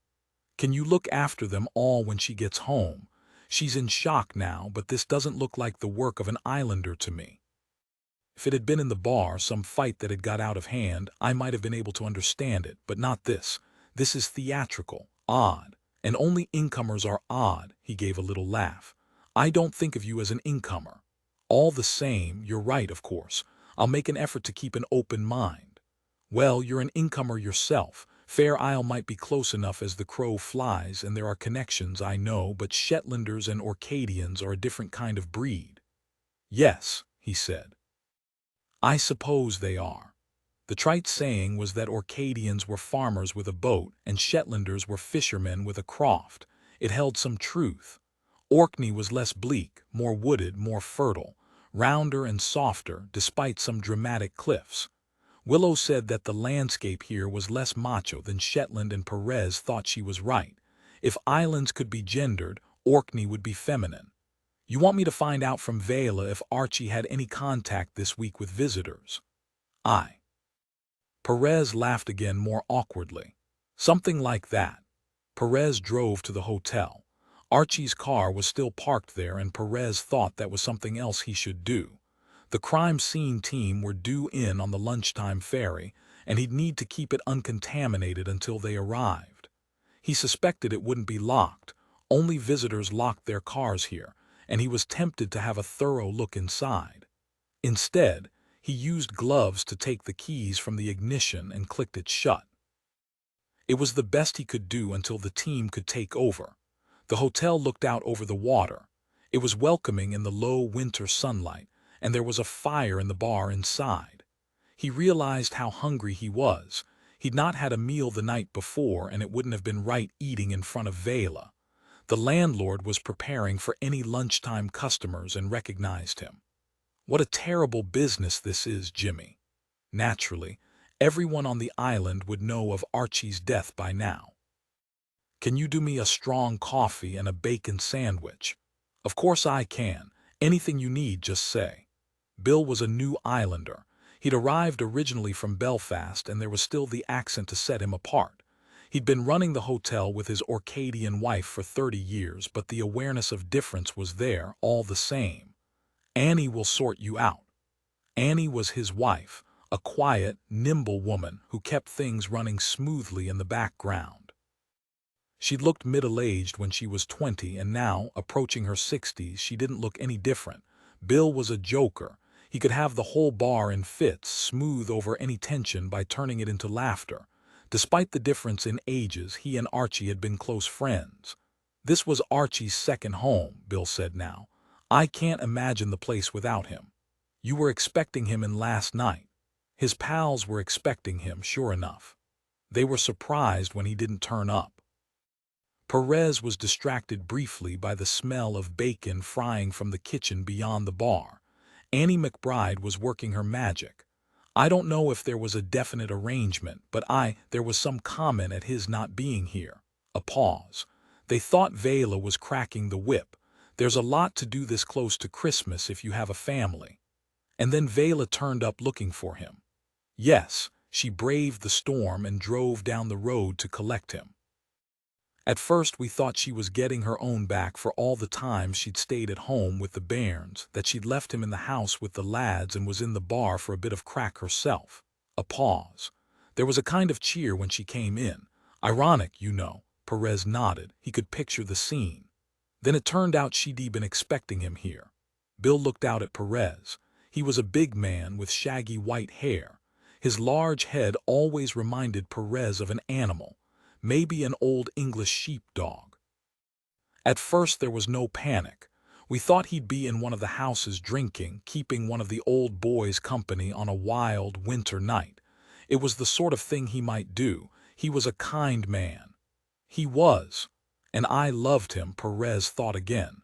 "Can you look after them all when she gets home? She's in shock now, but this doesn't look like the work of an islander to me." If it had been in the bar, some fight that had got out of hand, I might have been able to understand it, but not this. This is theatrical, odd, and only incomers are odd. He gave a little laugh. "I don't think of you as an incomer." "All the same, you're right, of course. I'll make an effort to keep an open mind." "Well, you're an incomer yourself. Fair Isle might be close enough as the crow flies, and there are connections, I know, but Shetlanders and Orcadians are a different kind of breed." "Yes," he said. "I suppose they are." The trite saying was that Orcadians were farmers with a boat and Shetlanders were fishermen with a croft. It held some truth. Orkney was less bleak, more wooded, more fertile, rounder and softer, despite some dramatic cliffs. Willow said that the landscape here was less macho than Shetland, and Perez thought she was right. If islands could be gendered, Orkney would be feminine. "You want me to find out from Vela if Archie had any contact this week with visitors?" "I." Perez laughed again, more awkwardly. "Something like that." Perez drove to the hotel. Archie's car was still parked there, and Perez thought that was something else he should do. The crime scene team were due in on the lunchtime ferry, and he'd need to keep it uncontaminated until they arrived. He suspected it wouldn't be locked. Only visitors locked their cars here, and he was tempted to have a thorough look inside. Instead, he used gloves to take the keys from the ignition and clicked it shut. It was the best he could do until the team could take over. The hotel looked out over the water. It was welcoming in the low winter sunlight, and there was a fire in the bar inside. He realized how hungry he was. He'd not had a meal the night before, and it wouldn't have been right eating in front of Vela. The landlord was preparing for any lunchtime customers and recognized him. "What a terrible business this is, Jimmy." Naturally, everyone on the island would know of Archie's death by now. "Can you do me a strong coffee and a bacon sandwich?" "Of course I can. Anything you need, just say." Bill was a new islander. He'd arrived originally from Belfast, and there was still the accent to set him apart. He'd been running the hotel with his Orcadian wife for 30 years, but the awareness of difference was there all the same. "Annie will sort you out." Annie was his wife, a quiet, nimble woman who kept things running smoothly in the background. She'd looked middle-aged when she was 20, and now, approaching her 60s, she didn't look any different. Bill was a joker. He could have the whole bar in fits, smooth over any tension by turning it into laughter. Despite the difference in ages, he and Archie had been close friends. "This was Archie's second home," Bill said now. "I can't imagine the place without him." "You were expecting him in last night." His pals were expecting him, sure enough. They were surprised when he didn't turn up. Perez was distracted briefly by the smell of bacon frying from the kitchen beyond the bar. Annie McBride was working her magic. "I don't know if there was a definite arrangement, but there was some comment at his not being here." A pause. "They thought Vela was cracking the whip. There's a lot to do this close to Christmas if you have a family." And then Vela turned up looking for him. Yes, she braved the storm and drove down the road to collect him. "At first we thought she was getting her own back for all the time she'd stayed at home with the bairns, that she'd left him in the house with the lads and was in the bar for a bit of crack herself." A pause. "There was a kind of cheer when she came in. Ironic, you know." Perez nodded. He could picture the scene. "Then it turned out she'd been expecting him here." Bill looked out at Perez. He was a big man with shaggy white hair. His large head always reminded Perez of an animal, maybe an old English sheepdog. "At first there was no panic. We thought he'd be in one of the houses drinking, keeping one of the old boys company on a wild winter night. It was the sort of thing he might do. He was a kind man." "He was. And I loved him," Perez thought again.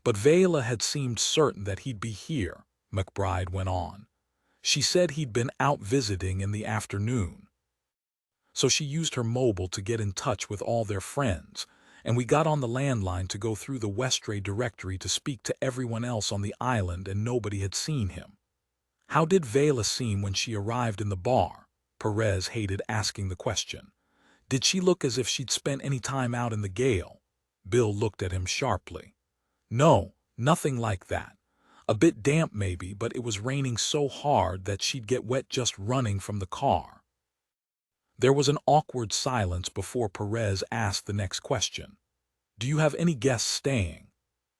"But Vela had seemed certain that he'd be here," McBride went on. "She said he'd been out visiting in the afternoon. So she used her mobile to get in touch with all their friends, and we got on the landline to go through the Westray directory to speak to everyone else on the island, and nobody had seen him." "How did Vela seem when she arrived in the bar?" Perez hated asking the question. "Did she look as if she'd spent any time out in the gale?" Bill looked at him sharply. "No, nothing like that. A bit damp maybe, but it was raining so hard that she'd get wet just running from the car." There was an awkward silence before Perez asked the next question. "Do you have any guests staying?"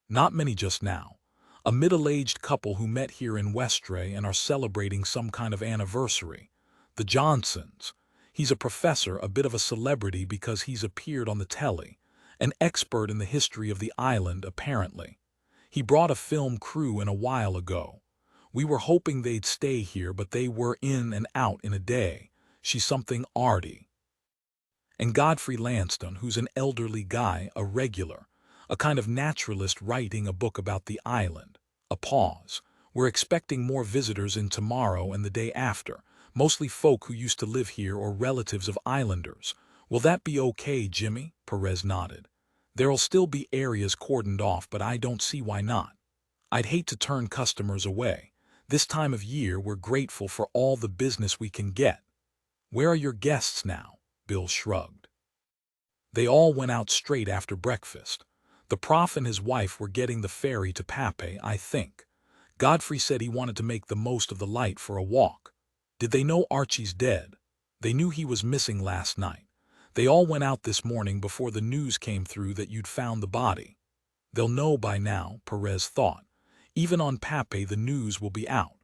"Not many just now. A middle-aged couple who met here in Westray and are celebrating some kind of anniversary. The Johnsons. He's a professor, a bit of a celebrity because he's appeared on the telly. An expert in the history of the island, apparently. He brought a film crew in a while ago. We were hoping they'd stay here, but they were in and out in a day. She's something arty. And Godfrey Lanston, who's an elderly guy, a regular, a kind of naturalist writing a book about the island." A pause. "We're expecting more visitors in tomorrow and the day after, mostly folk who used to live here or relatives of islanders. Will that be okay, Jimmy?" Perez nodded. "There'll still be areas cordoned off, but I don't see why not. I'd hate to turn customers away. This time of year we're grateful for all the business we can get." "Where are your guests now?" Bill shrugged. "They all went out straight after breakfast. The prof and his wife were getting the ferry to Pape, I think. Godfrey said he wanted to make the most of the light for a walk." "Did they know Archie's dead?" "They knew he was missing last night. They all went out this morning before the news came through that you'd found the body." "They'll know by now," Perez thought. "Even on Pape the news will be out."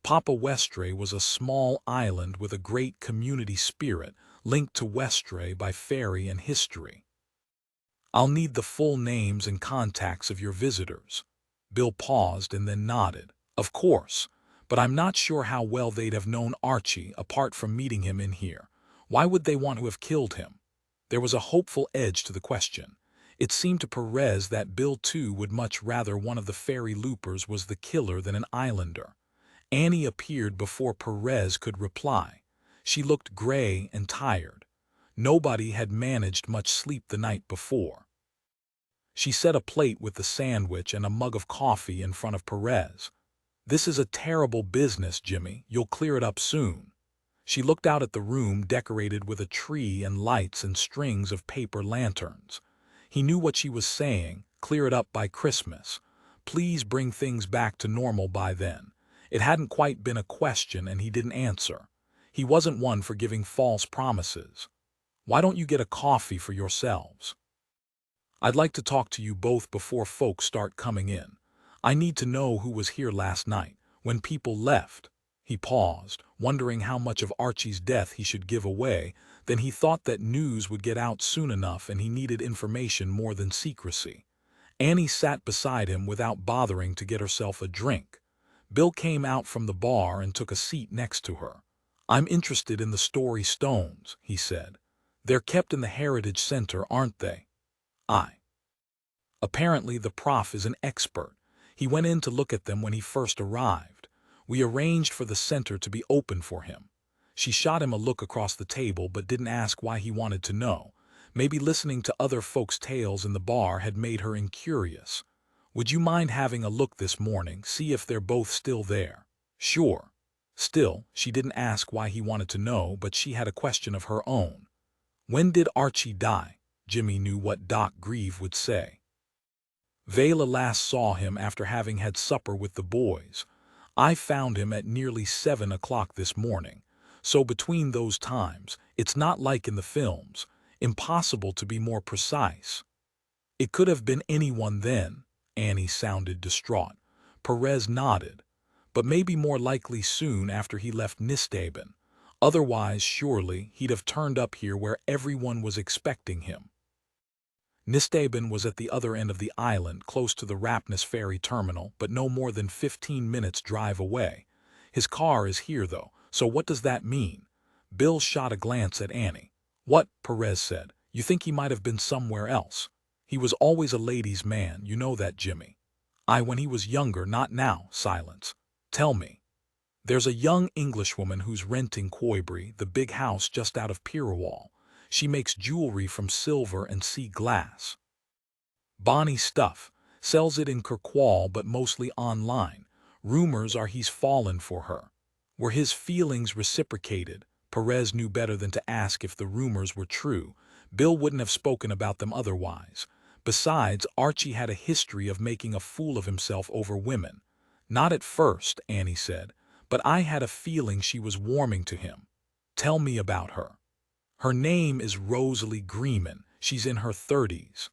Papa Westray was a small island with a great community spirit linked to Westray by ferry and history. "I'll need the full names and contacts of your visitors." Bill paused and then nodded. "Of course, but I'm not sure how well they'd have known Archie apart from meeting him in here. Why would they want to have killed him?" There was a hopeful edge to the question. It seemed to Perez that Bill too would much rather one of the ferry loopers was the killer than an islander. Annie appeared before Perez could reply. She looked gray and tired. Nobody had managed much sleep the night before. She set a plate with the sandwich and a mug of coffee in front of Perez. "This is a terrible business, Jimmy. You'll clear it up soon." She looked out at the room decorated with a tree and lights and strings of paper lanterns. He knew what she was saying, clear it up by Christmas. Please bring things back to normal by then. It hadn't quite been a question and he didn't answer. He wasn't one for giving false promises. "Why don't you get a coffee for yourselves? I'd like to talk to you both before folks start coming in. I need to know who was here last night, when people left." He paused, wondering how much of Archie's death he should give away. Then he thought that news would get out soon enough and he needed information more than secrecy. Annie sat beside him without bothering to get herself a drink. Bill came out from the bar and took a seat next to her. "I'm interested in the story stones," he said. "They're kept in the Heritage Center, aren't they?" Apparently the prof is an expert. He went in to look at them when he first arrived. We arranged for the center to be open for him. She shot him a look across the table but didn't ask why he wanted to know. Maybe listening to other folks' tales in the bar had made her incurious. "Would you mind having a look this morning, see if they're both still there?" "Sure." Still, she didn't ask why he wanted to know, but she had a question of her own. "When did Archie die?" Jimmy knew what Doc Grieve would say. "Vela last saw him after having had supper with the boys. I found him at nearly 7 o'clock this morning. So between those times, it's not like in the films. Impossible to be more precise." "It could have been anyone then." Annie sounded distraught. Perez nodded. "But maybe more likely soon after he left Nisteben. Otherwise, surely, he'd have turned up here where everyone was expecting him." Nisteben was at the other end of the island, close to the Rapness ferry terminal, but no more than 15 minutes drive away. "His car is here, though, so what does that mean?" Bill shot a glance at Annie. "What?" Perez said. "You think he might have been somewhere else? He was always a ladies' man, you know that, Jimmy." When he was younger, not now." Silence. "Tell me." "There's a young Englishwoman who's renting Coimbra, the big house just out of Pirawall. She makes jewelry from silver and sea glass. Bonny stuff. Sells it in Kirkwall but mostly online. Rumors are he's fallen for her." Were his feelings reciprocated? Perez knew better than to ask if the rumors were true. Bill wouldn't have spoken about them otherwise. Besides, Archie had a history of making a fool of himself over women. "Not at first," Annie said, "but I had a feeling she was warming to him." "Tell me about her." "Her name is Rosalie Greenman. She's in her 30s.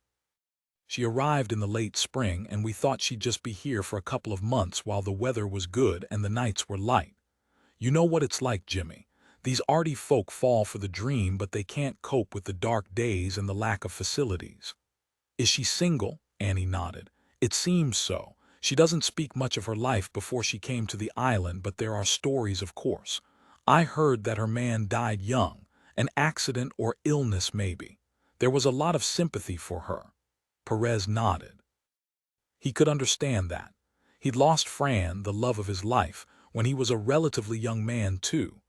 She arrived in the late spring, and we thought she'd just be here for a couple of months while the weather was good and the nights were light. You know what it's like, Jimmy. These arty folk fall for the dream, but they can't cope with the dark days and the lack of facilities." "Is she single?" Annie nodded. "It seems so. She doesn't speak much of her life before she came to the island, but there are stories, of course. I heard that her man died young. An accident or illness, maybe. There was a lot of sympathy for her." Perez nodded. He could understand that. He'd lost Fran, the love of his life, when he was a relatively young man, too.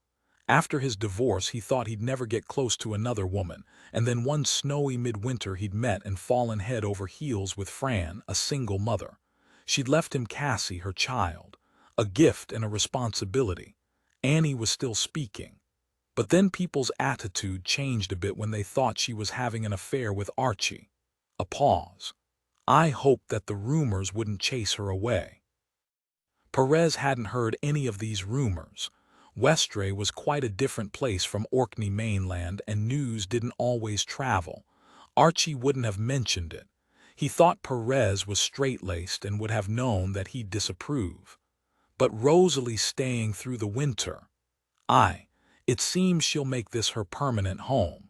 After his divorce, he thought he'd never get close to another woman, and then one snowy midwinter he'd met and fallen head over heels with Fran, a single mother. She'd left him Cassie, her child. A gift and a responsibility. Annie was still speaking. "But then people's attitude changed a bit when they thought she was having an affair with Archie." A pause. "I hoped that the rumors wouldn't chase her away." Perez hadn't heard any of these rumors. Westray was quite a different place from Orkney mainland, and news didn't always travel. Archie wouldn't have mentioned it. He thought Perez was straight-laced and would have known that he'd disapprove. But Rosalie staying through the winter. It seems she'll make this her permanent home.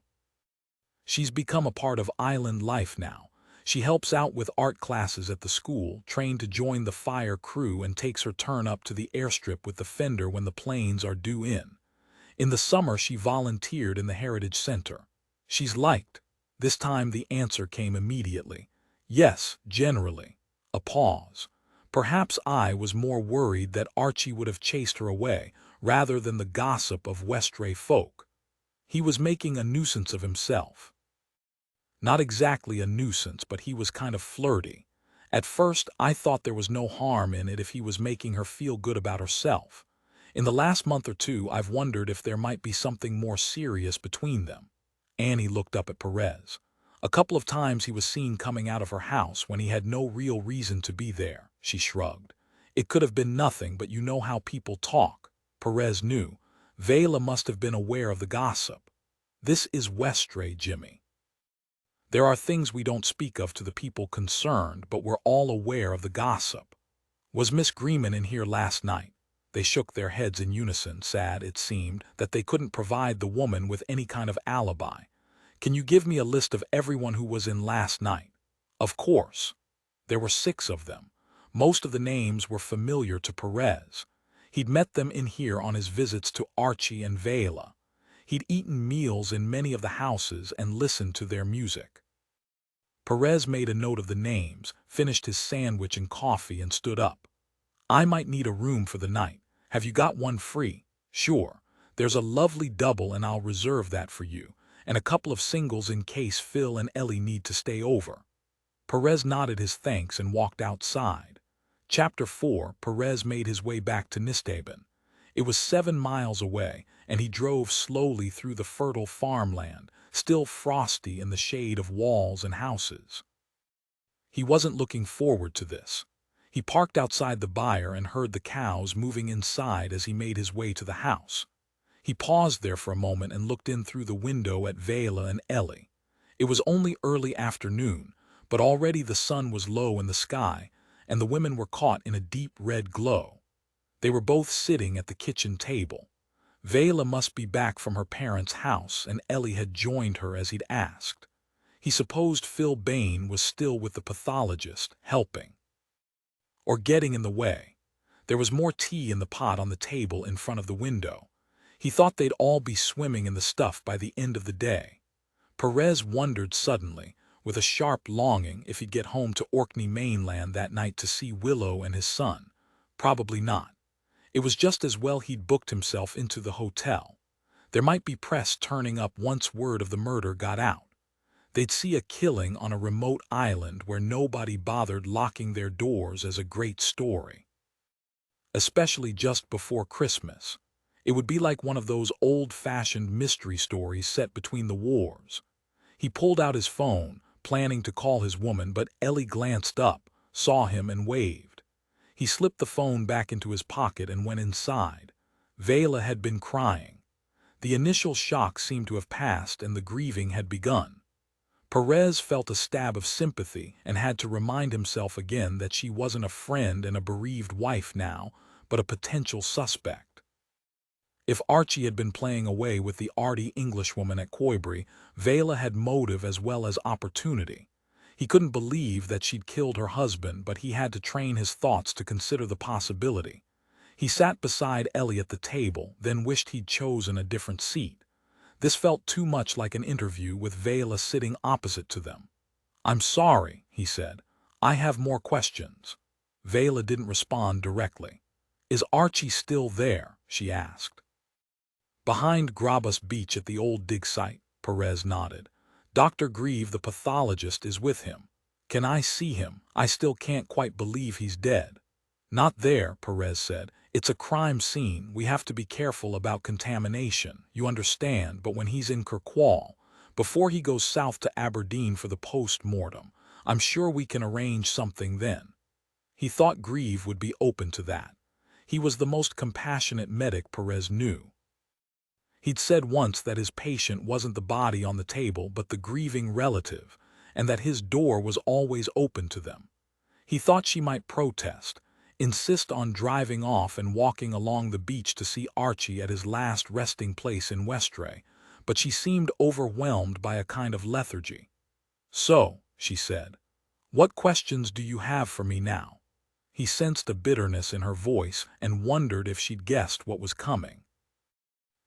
She's become a part of island life now. She helps out with art classes at the school, trained to join the fire crew, and takes her turn up to the airstrip with the fender when the planes are due in. In the summer she volunteered in the Heritage Center. She's liked. This time the answer came immediately. Yes, generally. A pause. Perhaps I was more worried that Archie would have chased her away, rather than the gossip of Westray folk. He was making a nuisance of himself. Not exactly a nuisance, but he was kind of flirty. At first, I thought there was no harm in it if he was making her feel good about herself. In the last month or two, I've wondered if there might be something more serious between them. Annie looked up at Perez. A couple of times he was seen coming out of her house when he had no real reason to be there, she shrugged. It could have been nothing, but you know how people talk. Perez knew. Vela must have been aware of the gossip. This is Westray, Jimmy. There are things we don't speak of to the people concerned, but we're all aware of the gossip. Was Miss Greeman in here last night? They shook their heads in unison, sad, it seemed, that they couldn't provide the woman with any kind of alibi. Can you give me a list of everyone who was in last night? Of course. There were 6 of them. Most of the names were familiar to Perez. He'd met them in here on his visits to Archie and Vela. He'd eaten meals in many of the houses and listened to their music. Perez made a note of the names, finished his sandwich and coffee, and stood up. I might need a room for the night. Have you got one free? Sure. There's a lovely double and I'll reserve that for you, and a couple of singles in case Phil and Ellie need to stay over. Perez nodded his thanks and walked outside. Chapter 4. Perez made his way back to Nisthaven. It was 7 miles away, and he drove slowly through the fertile farmland, still frosty in the shade of walls and houses. He wasn't looking forward to this. He parked outside the byre and heard the cows moving inside as he made his way to the house. He paused there for a moment and looked in through the window at Vela and Ellie. It was only early afternoon, but already the sun was low in the sky, and the women were caught in a deep red glow. They were both sitting at the kitchen table. Vela must be back from her parents' house, and Ellie had joined her as he'd asked. He supposed Phil Bain was still with the pathologist, helping. Or getting in the way. There was more tea in the pot on the table in front of the window. He thought they'd all be swimming in the stuff by the end of the day. Perez wondered suddenly, with a sharp longing, if he'd get home to Orkney mainland that night to see Willow and his son. Probably not. It was just as well he'd booked himself into the hotel. There might be press turning up once word of the murder got out. They'd see a killing on a remote island where nobody bothered locking their doors as a great story. Especially just before Christmas. It would be like one of those old-fashioned mystery stories set between the wars. He pulled out his phone, planning to call his woman, but Ellie glanced up, saw him, and waved. He slipped the phone back into his pocket and went inside. Vela had been crying. The initial shock seemed to have passed and the grieving had begun. Perez felt a stab of sympathy and had to remind himself again that she wasn't a friend and a bereaved wife now, but a potential suspect. If Archie had been playing away with the arty Englishwoman at Coimbra, Vela had motive as well as opportunity. He couldn't believe that she'd killed her husband, but he had to train his thoughts to consider the possibility. He sat beside Ellie at the table, then wished he'd chosen a different seat. This felt too much like an interview with Vela sitting opposite to them. "I'm sorry," he said. "I have more questions." Vela didn't respond directly. "Is Archie still there?" she asked. "Behind Grabus Beach at the old dig site," Perez nodded. "Dr. Grieve, the pathologist, is with him. Can I see him? I still can't quite believe he's dead." "Not there," Perez said. "It's a crime scene. We have to be careful about contamination, you understand, but when he's in Kirkwall, before he goes south to Aberdeen for the post-mortem, I'm sure we can arrange something then." He thought Grieve would be open to that. He was the most compassionate medic Perez knew. He'd said once that his patient wasn't the body on the table but the grieving relative, and that his door was always open to them. He thought she might protest, insist on driving off and walking along the beach to see Archie at his last resting place in Westray, but she seemed overwhelmed by a kind of lethargy. "So," she said, "what questions do you have for me now?" He sensed a bitterness in her voice and wondered if she'd guessed what was coming.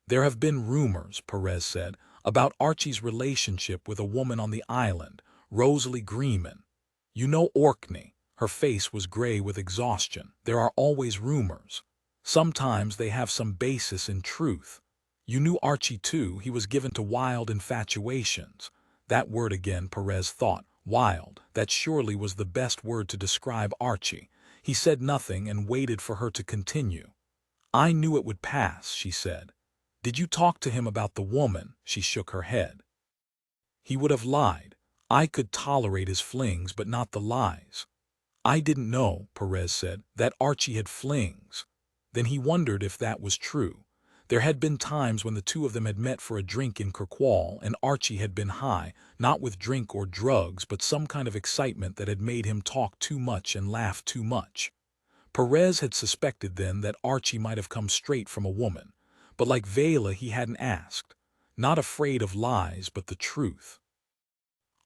"There have been rumors," Perez said. About Archie's relationship with a woman on the island, Rosalie Greenman. You know Orkney. Her face was gray with exhaustion. There are always rumors. Sometimes they have some basis in truth. You knew Archie too. He was given to wild infatuations. That word again, Perez thought. Wild. That surely was the best word to describe Archie. He said nothing and waited for her to continue. I knew it would pass, she said. Did you talk to him about the woman? She shook her head. He would have lied. I could tolerate his flings, but not the lies. I didn't know, Perez said, that Archie had flings. Then he wondered if that was true. There had been times when the two of them had met for a drink in Kirkwall, and Archie had been high, not with drink or drugs, but some kind of excitement that had made him talk too much and laugh too much. Perez had suspected then that Archie might have come straight from a woman, but like Vela he hadn't asked, not afraid of lies but the truth.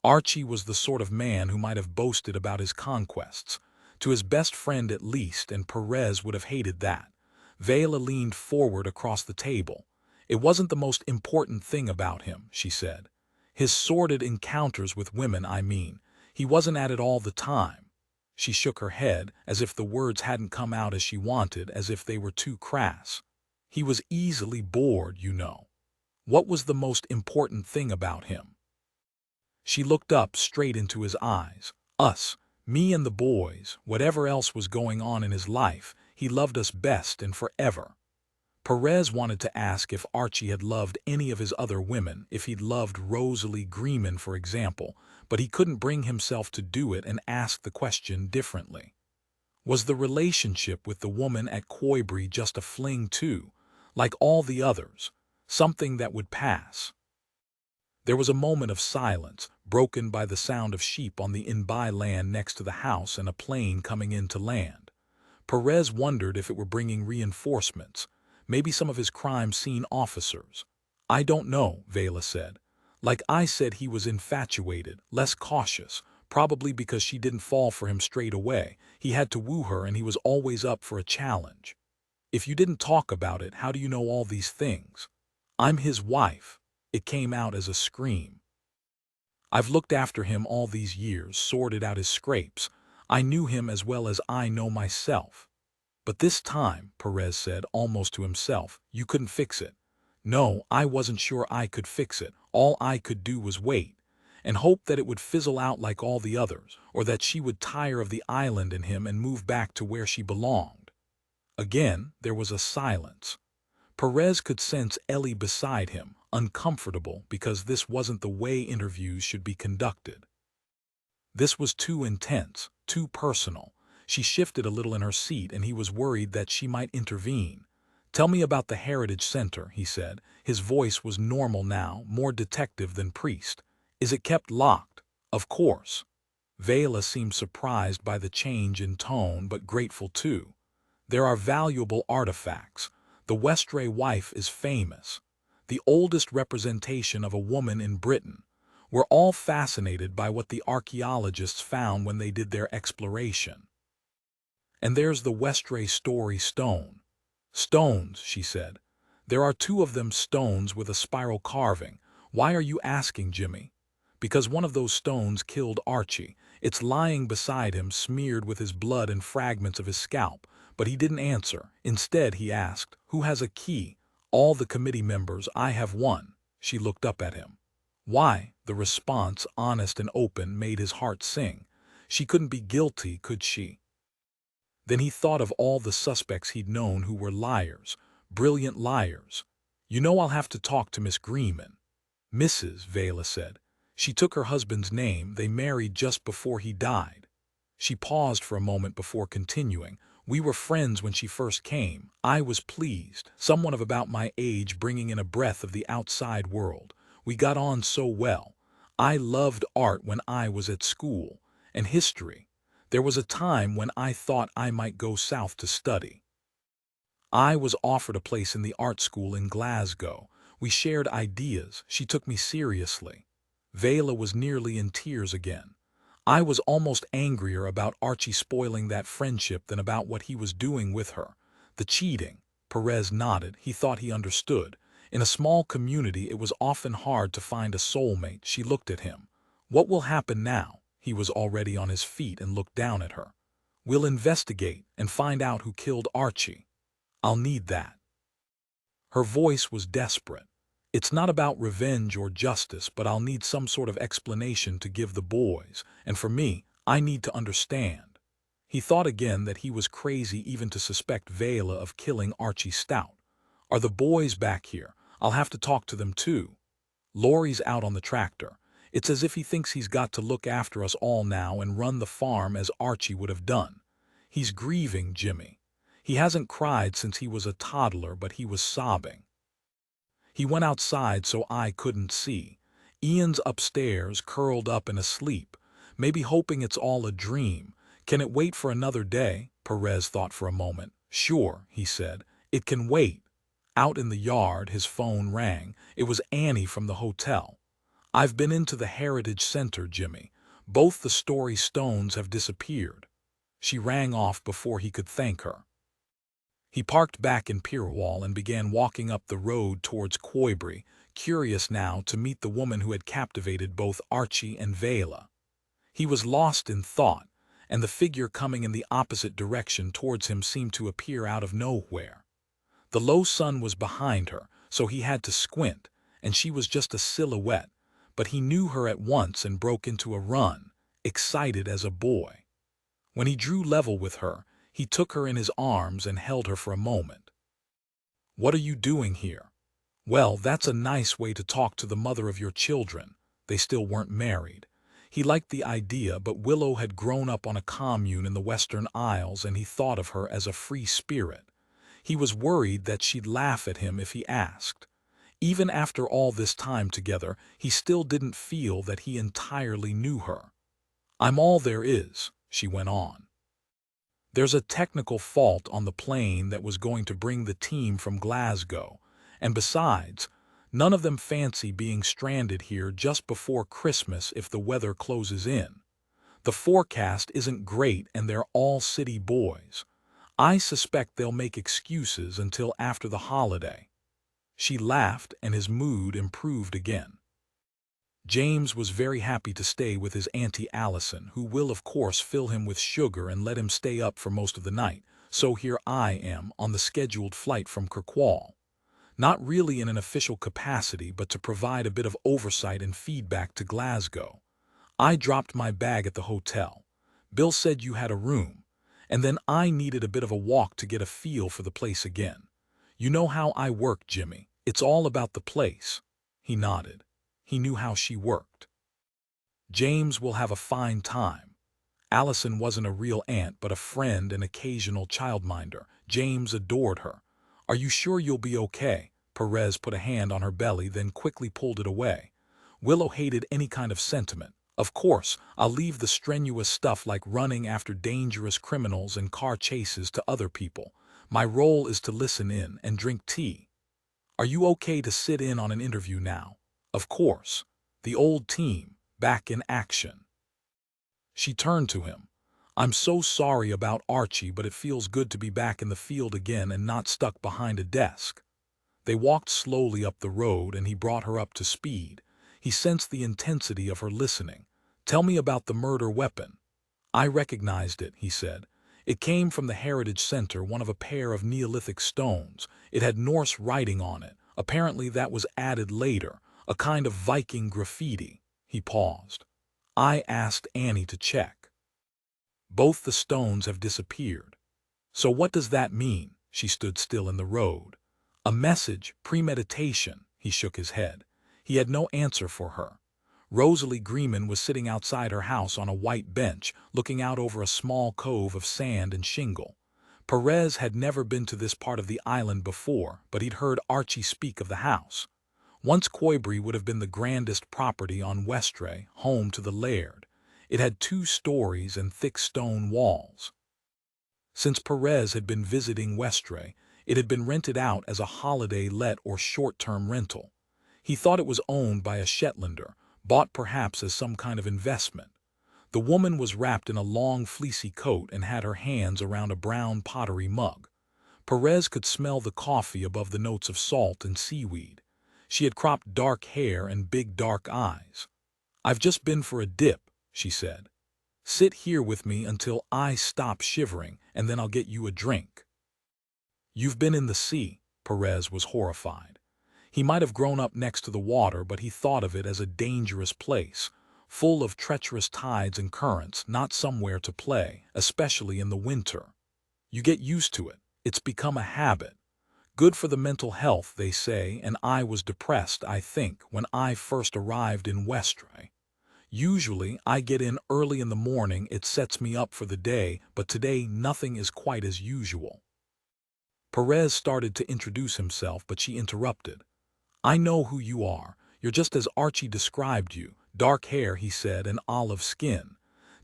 Archie was the sort of man who might have boasted about his conquests, to his best friend at least, and Perez would have hated that. Vela leaned forward across the table. It wasn't the most important thing about him, she said. His sordid encounters with women, I mean. He wasn't at it all the time. She shook her head, as if the words hadn't come out as she wanted, as if they were too crass. He was easily bored, you know. What was the most important thing about him? She looked up straight into his eyes. Us, me and the boys, whatever else was going on in his life, he loved us best and forever. Perez wanted to ask if Archie had loved any of his other women, if he'd loved Rosalie Greenman, for example, but he couldn't bring himself to do it and ask the question differently. Was the relationship with the woman at Coibrey just a fling too, like all the others, something that would pass? There was a moment of silence, broken by the sound of sheep on the in-by land next to the house and a plane coming in to land. Perez wondered if it were bringing reinforcements, maybe some of his crime scene officers. I don't know, Vela said. Like I said, he was infatuated, less cautious, probably because she didn't fall for him straight away. He had to woo her and he was always up for a challenge. If you didn't talk about it, how do you know all these things? I'm his wife. It came out as a scream. I've looked after him all these years, sorted out his scrapes. I knew him as well as I know myself. But this time, Perez said, almost to himself, you couldn't fix it. No, I wasn't sure I could fix it. All I could do was wait, and hope that it would fizzle out like all the others, or that she would tire of the island and him and move back to where she belonged. Again, there was a silence. Perez could sense Ellie beside him, uncomfortable because this wasn't the way interviews should be conducted. This was too intense, too personal. She shifted a little in her seat and he was worried that she might intervene. Tell me about the Heritage Center, he said. His voice was normal now, more detective than priest. Is it kept locked? Of course. Vela seemed surprised by the change in tone, but grateful too. There are valuable artifacts. The Westray wife is famous. The oldest representation of a woman in Britain. We're all fascinated by what the archaeologists found when they did their exploration. And there's the Westray story stone. Stones, she said. There are two of them, stones with a spiral carving. Why are you asking, Jimmy? Because one of those stones killed Archie. It's lying beside him, smeared with his blood and fragments of his scalp. But he didn't answer. Instead, he asked, who has a key? All the committee members. I have one. She looked up at him. Why? The response, honest and open, made his heart sing. She couldn't be guilty, could she? Then he thought of all the suspects he'd known who were liars, brilliant liars. You know, I'll have to talk to Miss Greenman. Mrs. Vela said. She took her husband's name. They married just before he died. She paused for a moment before continuing. We were friends when she first came. I was pleased, someone of about my age bringing in a breath of the outside world. We got on so well. I loved art when I was at school, and history. There was a time when I thought I might go south to study. I was offered a place in the art school in Glasgow. We shared ideas. She took me seriously. Vela was nearly in tears again. I was almost angrier about Archie spoiling that friendship than about what he was doing with her. The cheating. Perez nodded. He thought he understood. In a small community, it was often hard to find a soulmate. She looked at him. What will happen now? He was already on his feet and looked down at her. We'll investigate and find out who killed Archie. I'll need that. Her voice was desperate. It's not about revenge or justice, but I'll need some sort of explanation to give the boys, and for me, I need to understand. He thought again that he was crazy even to suspect Vela of killing Archie Stout. Are the boys back here? I'll have to talk to them too. Laurie's out on the tractor. It's as if he thinks he's got to look after us all now and run the farm as Archie would have done. He's grieving Jimmy. He hasn't cried since he was a toddler, but he was sobbing. He went outside so I couldn't see. Ian's upstairs, curled up and asleep, maybe hoping it's all a dream. Can it wait for another day? Perez thought for a moment. Sure, he said. It can wait. Out in the yard, his phone rang. It was Annie from the hotel. I've been into the Heritage Center, Jimmy. Both the Story stones have disappeared. She rang off before he could thank her. He parked back in Pirwall and began walking up the road towards Coimbra, curious now to meet the woman who had captivated both Archie and Vela. He was lost in thought, and the figure coming in the opposite direction towards him seemed to appear out of nowhere. The low sun was behind her, so he had to squint, and she was just a silhouette, but he knew her at once and broke into a run, excited as a boy. When he drew level with her, he took her in his arms and held her for a moment. What are you doing here? Well, that's a nice way to talk to the mother of your children. They still weren't married. He liked the idea, but Willow had grown up on a commune in the Western Isles, and he thought of her as a free spirit. He was worried that she'd laugh at him if he asked. Even after all this time together, he still didn't feel that he entirely knew her. I'm all there is, she went on. There's a technical fault on the plane that was going to bring the team from Glasgow, and besides, none of them fancy being stranded here just before Christmas if the weather closes in. The forecast isn't great and they're all city boys. I suspect they'll make excuses until after the holiday. She laughed and his mood improved again. James was very happy to stay with his Auntie Allison, who will of course fill him with sugar and let him stay up for most of the night, so here I am on the scheduled flight from Kirkwall. Not really in an official capacity, but to provide a bit of oversight and feedback to Glasgow. I dropped my bag at the hotel. Bill said you had a room, and then I needed a bit of a walk to get a feel for the place again. You know how I work, Jimmy. It's all about the place. He nodded. He knew how she worked. James will have a fine time. Allison wasn't a real aunt, but a friend and occasional childminder. James adored her. Are you sure you'll be okay? Perez put a hand on her belly, then quickly pulled it away. Willow hated any kind of sentiment. Of course, I'll leave the strenuous stuff like running after dangerous criminals and car chases to other people. My role is to listen in and drink tea. Are you okay to sit in on an interview now? Of course. The old team, back in action. She turned to him. I'm so sorry about Archie, but it feels good to be back in the field again and not stuck behind a desk. They walked slowly up the road and he brought her up to speed. He sensed the intensity of her listening. Tell me about the murder weapon. I recognized it, he said. It came from the Heritage Center, one of a pair of Neolithic stones. It had Norse writing on it. Apparently that was added later, a kind of Viking graffiti. He paused. I asked Annie to check. Both the stones have disappeared. So what does that mean? She stood still in the road. A message, premeditation. He shook his head. He had no answer for her. Rosalie Greeman was sitting outside her house on a white bench, looking out over a small cove of sand and shingle. Perez had never been to this part of the island before, but he'd heard Archie speak of the house. Once Coimbra would have been the grandest property on Westray, home to the laird. It had 2 stories and thick stone walls. Since Perez had been visiting Westray, it had been rented out as a holiday let or short-term rental. He thought it was owned by a Shetlander, bought perhaps as some kind of investment. The woman was wrapped in a long fleecy coat and had her hands around a brown pottery mug. Perez could smell the coffee above the notes of salt and seaweed. She had cropped dark hair and big dark eyes. "I've just been for a dip," she said. "Sit here with me until I stop shivering, and then I'll get you a drink." "You've been in the sea." Perez was horrified. He might have grown up next to the water, but he thought of it as a dangerous place, full of treacherous tides and currents, not somewhere to play, especially in the winter. "You get used to it. It's become a habit. Good for the mental health, they say, and I was depressed, I think, when I first arrived in Westray. Usually, I get in early in the morning, it sets me up for the day, but today nothing is quite as usual." Perez started to introduce himself, but she interrupted. "I know who you are. You're just as Archie described you. Dark hair," he said, "and olive skin.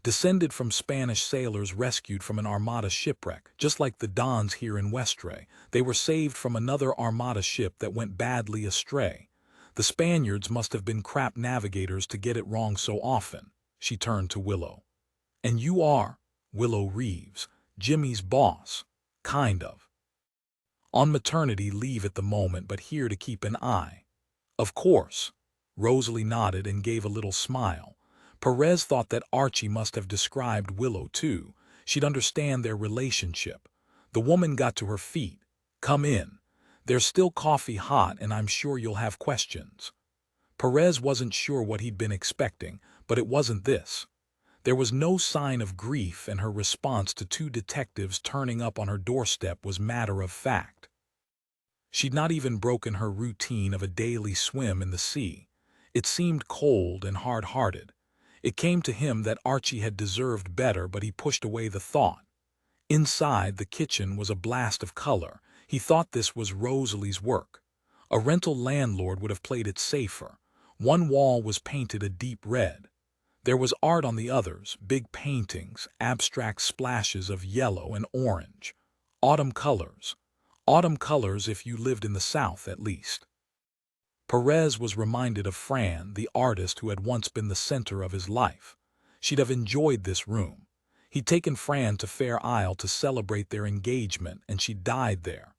Descended from Spanish sailors rescued from an Armada shipwreck, just like the Dons here in Westray. They were saved from another Armada ship that went badly astray. The Spaniards must have been crap navigators to get it wrong so often." She turned to Willow. "And you are Willow Reeves, Jimmy's boss, kind of. On maternity leave at the moment, but here to keep an eye." "Of course." Rosalie nodded and gave a little smile. Perez thought that Archie must have described Willow too. She'd understand their relationship. The woman got to her feet. "Come in. There's still coffee hot, and I'm sure you'll have questions." Perez wasn't sure what he'd been expecting, but it wasn't this. There was no sign of grief, and her response to two detectives turning up on her doorstep was matter of fact. She'd not even broken her routine of a daily swim in the sea. It seemed cold and hard-hearted. It came to him that Archie had deserved better, but he pushed away the thought. Inside, the kitchen was a blast of color. He thought this was Rosalie's work. A rental landlord would have played it safer. One wall was painted a deep red. There was art on the others, big paintings, abstract splashes of yellow and orange. Autumn colors. Autumn colors if you lived in the South, at least. Perez was reminded of Fran, the artist who had once been the center of his life. She'd have enjoyed this room. He'd taken Fran to Fair Isle to celebrate their engagement, and she died there.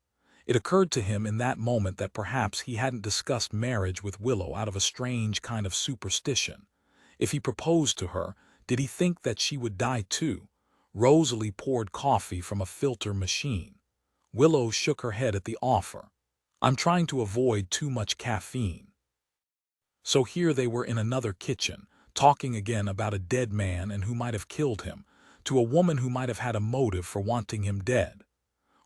It occurred to him in that moment that perhaps he hadn't discussed marriage with Willow out of a strange kind of superstition. If he proposed to her, did he think that she would die too? Rosalie poured coffee from a filter machine. Willow shook her head at the offer. "I'm trying to avoid too much caffeine." So here they were in another kitchen, talking again about a dead man and who might have killed him, to a woman who might have had a motive for wanting him dead.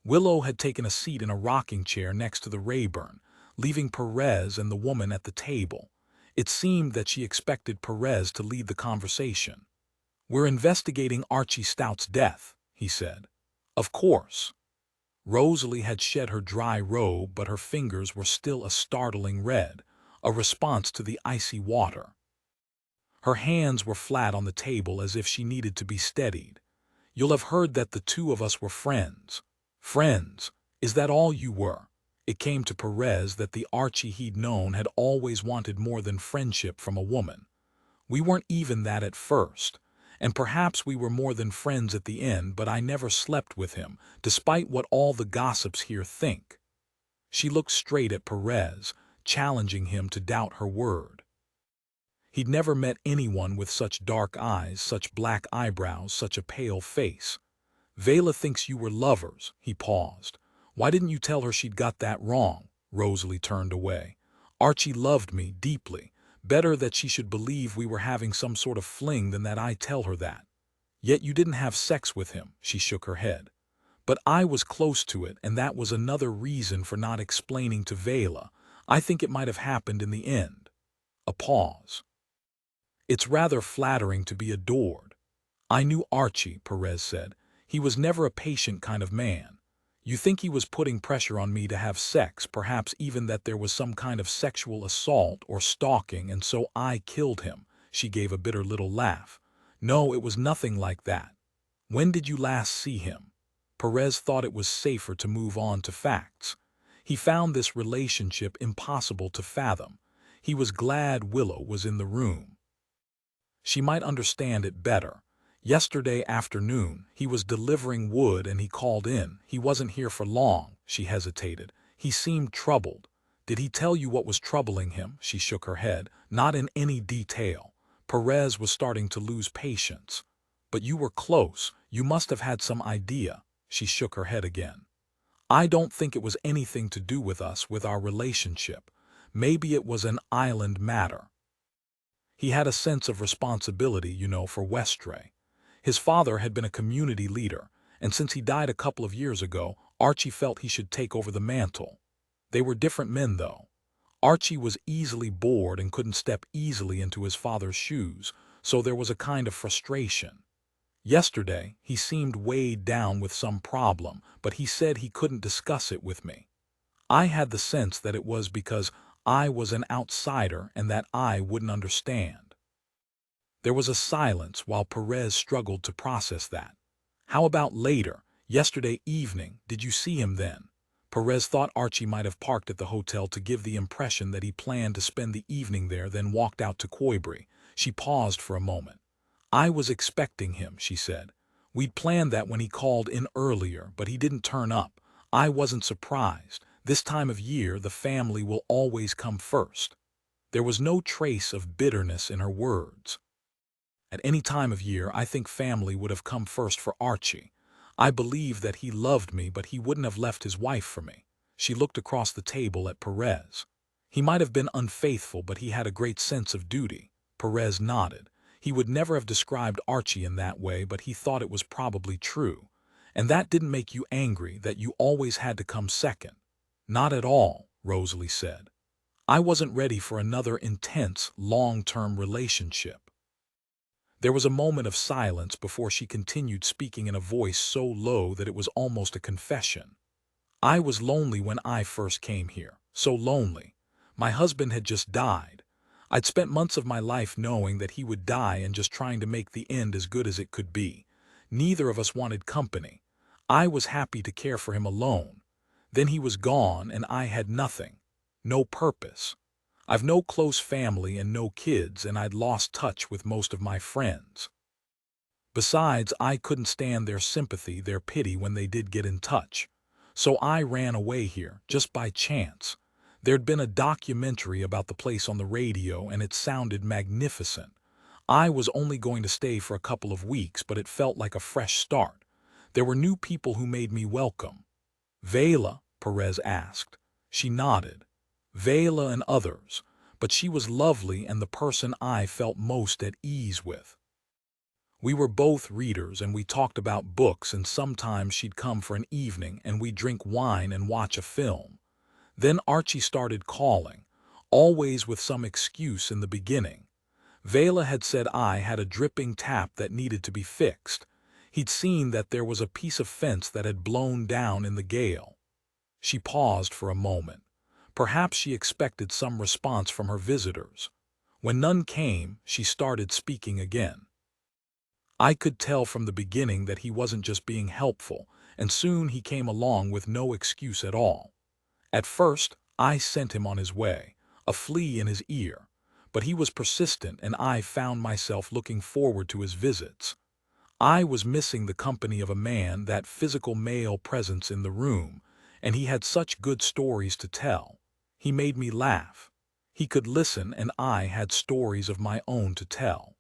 Willow had taken a seat in a rocking chair next to the Rayburn, leaving Perez and the woman at the table. It seemed that she expected Perez to lead the conversation. "We're investigating Archie Stout's death," he said. "Of course." Rosalie had shed her dry robe, but her fingers were still a startling red, a response to the icy water. Her hands were flat on the table as if she needed to be steadied. "You'll have heard that the two of us were friends." "Friends? Is that all you were?" It came to Perez that the Archie he'd known had always wanted more than friendship from a woman. "We weren't even that at first. And perhaps we were more than friends at the end, but I never slept with him, despite what all the gossips here think." She looked straight at Perez, challenging him to doubt her word. He'd never met anyone with such dark eyes, such black eyebrows, such a pale face. "Vela thinks you were lovers." He paused. "Why didn't you tell her she'd got that wrong?" Rosalie turned away. "Archie loved me deeply. Better that she should believe we were having some sort of fling than that I tell her that." "Yet you didn't have sex with him." She shook her head. "But I was close to it, and that was another reason for not explaining to Vela. I think it might have happened in the end." A pause. "It's rather flattering to be adored." "I knew Archie," Perez said. "He was never a patient kind of man. You think he was putting pressure on me to have sex, perhaps even that there was some kind of sexual assault or stalking, and so I killed him." She gave a bitter little laugh. "No, it was nothing like that." "When did you last see him?" Perez thought it was safer to move on to facts. He found this relationship impossible to fathom. He was glad Willow was in the room. She might understand it better. Yesterday afternoon, he was delivering wood and he called in. He wasn't here for long. She hesitated. He seemed troubled. Did he tell you what was troubling him? She shook her head. Not in any detail. Perez was starting to lose patience. But you were close. You must have had some idea. She shook her head again. I don't think it was anything to do with us, with our relationship. Maybe it was an island matter. He had a sense of responsibility, for Westray. His father had been a community leader, and since he died a couple of years ago, Archie felt he should take over the mantle. They were different men, though. Archie was easily bored and couldn't step easily into his father's shoes, so there was a kind of frustration. Yesterday, he seemed weighed down with some problem, but he said he couldn't discuss it with me. I had the sense that it was because I was an outsider and that I wouldn't understand. There was a silence while Perez struggled to process that. How about later, yesterday evening, did you see him then? Perez thought Archie might have parked at the hotel to give the impression that he planned to spend the evening there, then walked out to Coimbra. She paused for a moment. I was expecting him, she said. We'd planned that when he called in earlier, but he didn't turn up. I wasn't surprised. This time of year, the family will always come first. There was no trace of bitterness in her words. At any time of year, I think family would have come first for Archie. I believe that he loved me, but he wouldn't have left his wife for me. She looked across the table at Perez. He might have been unfaithful, but he had a great sense of duty. Perez nodded. He would never have described Archie in that way, but he thought it was probably true. And that didn't make you angry, that you always had to come second? Not at all, Rosalie said. I wasn't ready for another intense, long-term relationship. There was a moment of silence before she continued, speaking in a voice so low that it was almost a confession. I was lonely when I first came here, so lonely. My husband had just died. I'd spent months of my life knowing that he would die and just trying to make the end as good as it could be. Neither of us wanted company. I was happy to care for him alone. Then he was gone and I had nothing. No purpose. I've no close family and no kids, and I'd lost touch with most of my friends. Besides, I couldn't stand their sympathy, their pity when they did get in touch. So I ran away here, just by chance. There'd been a documentary about the place on the radio and it sounded magnificent. I was only going to stay for a couple of weeks, but it felt like a fresh start. There were new people who made me welcome. Vela, Perez asked. She nodded. Vela and others, but she was lovely and the person I felt most at ease with. We were both readers and we talked about books, and sometimes she'd come for an evening and we'd drink wine and watch a film. Then Archie started calling, always with some excuse in the beginning. Vela had said I had a dripping tap that needed to be fixed. He'd seen that there was a piece of fence that had blown down in the gale. She paused for a moment. Perhaps she expected some response from her visitors. When none came, she started speaking again. I could tell from the beginning that he wasn't just being helpful, and soon he came along with no excuse at all. At first, I sent him on his way, a flea in his ear, but he was persistent and I found myself looking forward to his visits. I was missing the company of a man, that physical male presence in the room, and he had such good stories to tell. He made me laugh. He could listen, and I had stories of my own to tell.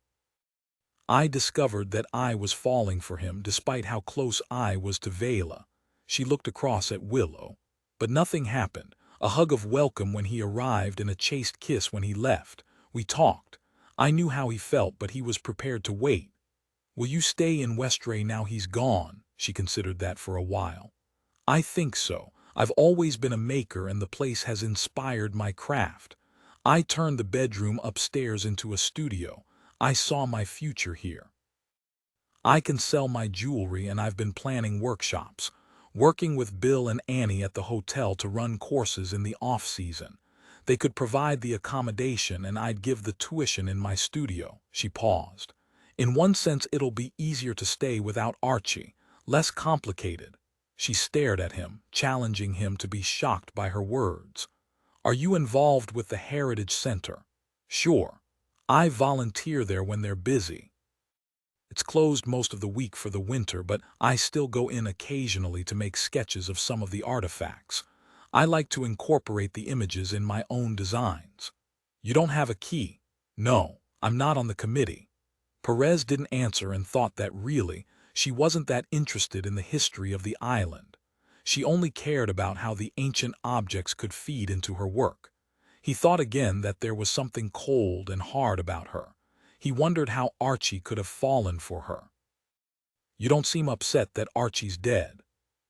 I discovered that I was falling for him despite how close I was to Vela. She looked across at Willow. But nothing happened. A hug of welcome when he arrived and a chaste kiss when he left. We talked. I knew how he felt, but he was prepared to wait. Will you stay in Westray now he's gone? She considered that for a while. I think so. I've always been a maker and the place has inspired my craft. I turned the bedroom upstairs into a studio. I saw my future here. I can sell my jewelry and I've been planning workshops, working with Bill and Annie at the hotel to run courses in the off-season. They could provide the accommodation and I'd give the tuition in my studio. She paused. In one sense, it'll be easier to stay without Archie, less complicated. She stared at him, challenging him to be shocked by her words. Are you involved with the Heritage Center? Sure. I volunteer there when they're busy. It's closed most of the week for the winter, but I still go in occasionally to make sketches of some of the artifacts. I like to incorporate the images in my own designs. You don't have a key? No, I'm not on the committee. Perez didn't answer and thought that really, she wasn't that interested in the history of the island. She only cared about how the ancient objects could feed into her work. He thought again that there was something cold and hard about her. He wondered how Archie could have fallen for her. You don't seem upset that Archie's dead.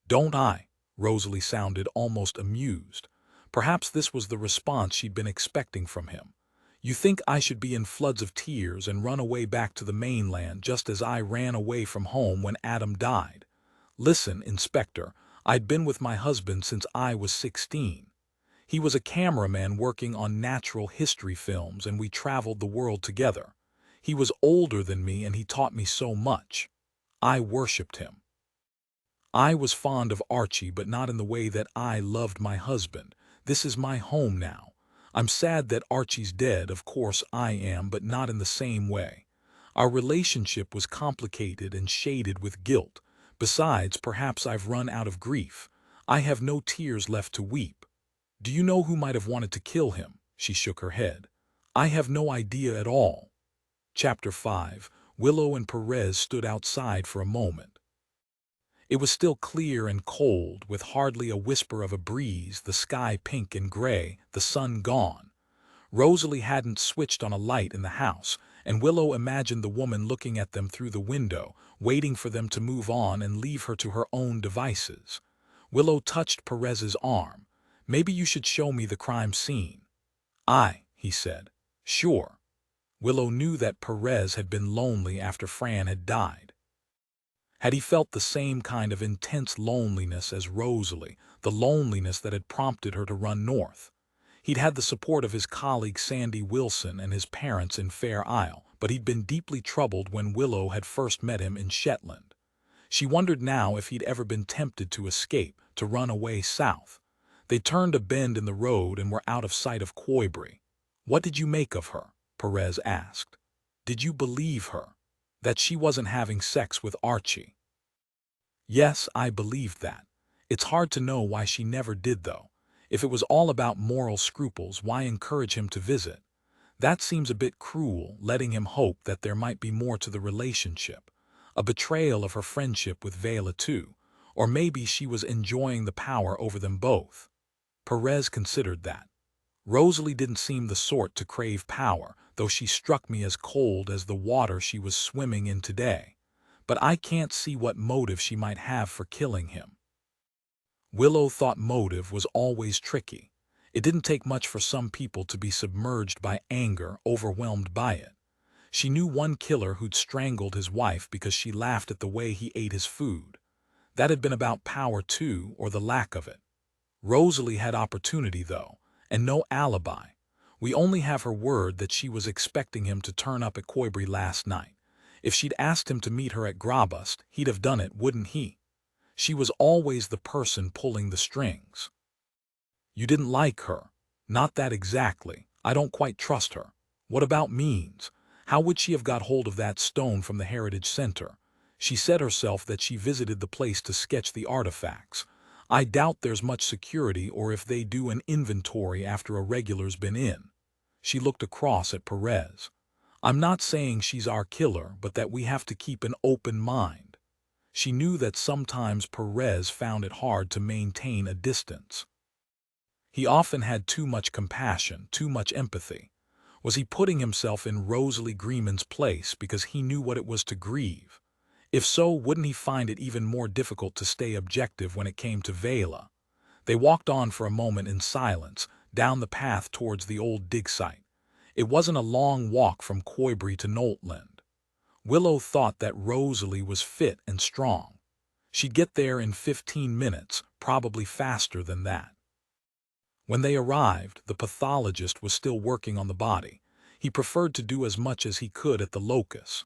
Don't I? Rosalie sounded almost amused. Perhaps this was the response she'd been expecting from him. You think I should be in floods of tears and run away back to the mainland just as I ran away from home when Adam died? Listen, Inspector, I'd been with my husband since I was 16. He was a cameraman working on natural history films, and we traveled the world together. He was older than me and he taught me so much. I worshipped him. I was fond of Archie, but not in the way that I loved my husband. This is my home now. I'm sad that Archie's dead, of course I am, but not in the same way. Our relationship was complicated and shaded with guilt. Besides, perhaps I've run out of grief. I have no tears left to weep. Do you know who might have wanted to kill him? She shook her head. I have no idea at all. Chapter 5. Willow and Perez stood outside for a moment. It was still clear and cold, with hardly a whisper of a breeze, the sky pink and gray, the sun gone. Rosalie hadn't switched on a light in the house, and Willow imagined the woman looking at them through the window, waiting for them to move on and leave her to her own devices. Willow touched Perez's arm. Maybe you should show me the crime scene. He said. Sure. Willow knew that Perez had been lonely after Fran had died. Had he felt the same kind of intense loneliness as Rosalie, the loneliness that had prompted her to run north? He'd had the support of his colleague Sandy Wilson and his parents in Fair Isle, but he'd been deeply troubled when Willow had first met him in Shetland. She wondered now if he'd ever been tempted to escape, to run away south. They turned a bend in the road and were out of sight of Coimbra. What did you make of her? Perez asked. Did you believe her? That she wasn't having sex with Archie? Yes, I believed that. It's hard to know why she never did, though. If it was all about moral scruples, why encourage him to visit? That seems a bit cruel, letting him hope that there might be more to the relationship. A betrayal of her friendship with Vela too. Or maybe she was enjoying the power over them both. Perez considered that. Rosalie didn't seem the sort to crave power, though she struck me as cold as the water she was swimming in today. But I can't see what motive she might have for killing him. Willow thought motive was always tricky. It didn't take much for some people to be submerged by anger, overwhelmed by it. She knew one killer who'd strangled his wife because she laughed at the way he ate his food. That had been about power too, or the lack of it. Rosalie had opportunity, though, and no alibi. We only have her word that she was expecting him to turn up at Coimbra last night. If she'd asked him to meet her at Grabust, he'd have done it, wouldn't he? She was always the person pulling the strings. You didn't like her. Not that exactly. I don't quite trust her. What about means? How would she have got hold of that stone from the Heritage Center? She said herself that she visited the place to sketch the artifacts. I doubt there's much security, or if they do an inventory after a regular's been in. She looked across at Perez. I'm not saying she's our killer, but that we have to keep an open mind. She knew that sometimes Perez found it hard to maintain a distance. He often had too much compassion, too much empathy. Was he putting himself in Rosalie Greenman's place because he knew what it was to grieve? If so, wouldn't he find it even more difficult to stay objective when it came to Vela? They walked on for a moment in silence, down the path towards the old dig site. It wasn't a long walk from Coimbra to Knowltland. Willow thought that Rosalie was fit and strong. She'd get there in 15 minutes, probably faster than that. When they arrived, the pathologist was still working on the body. He preferred to do as much as he could at the locus.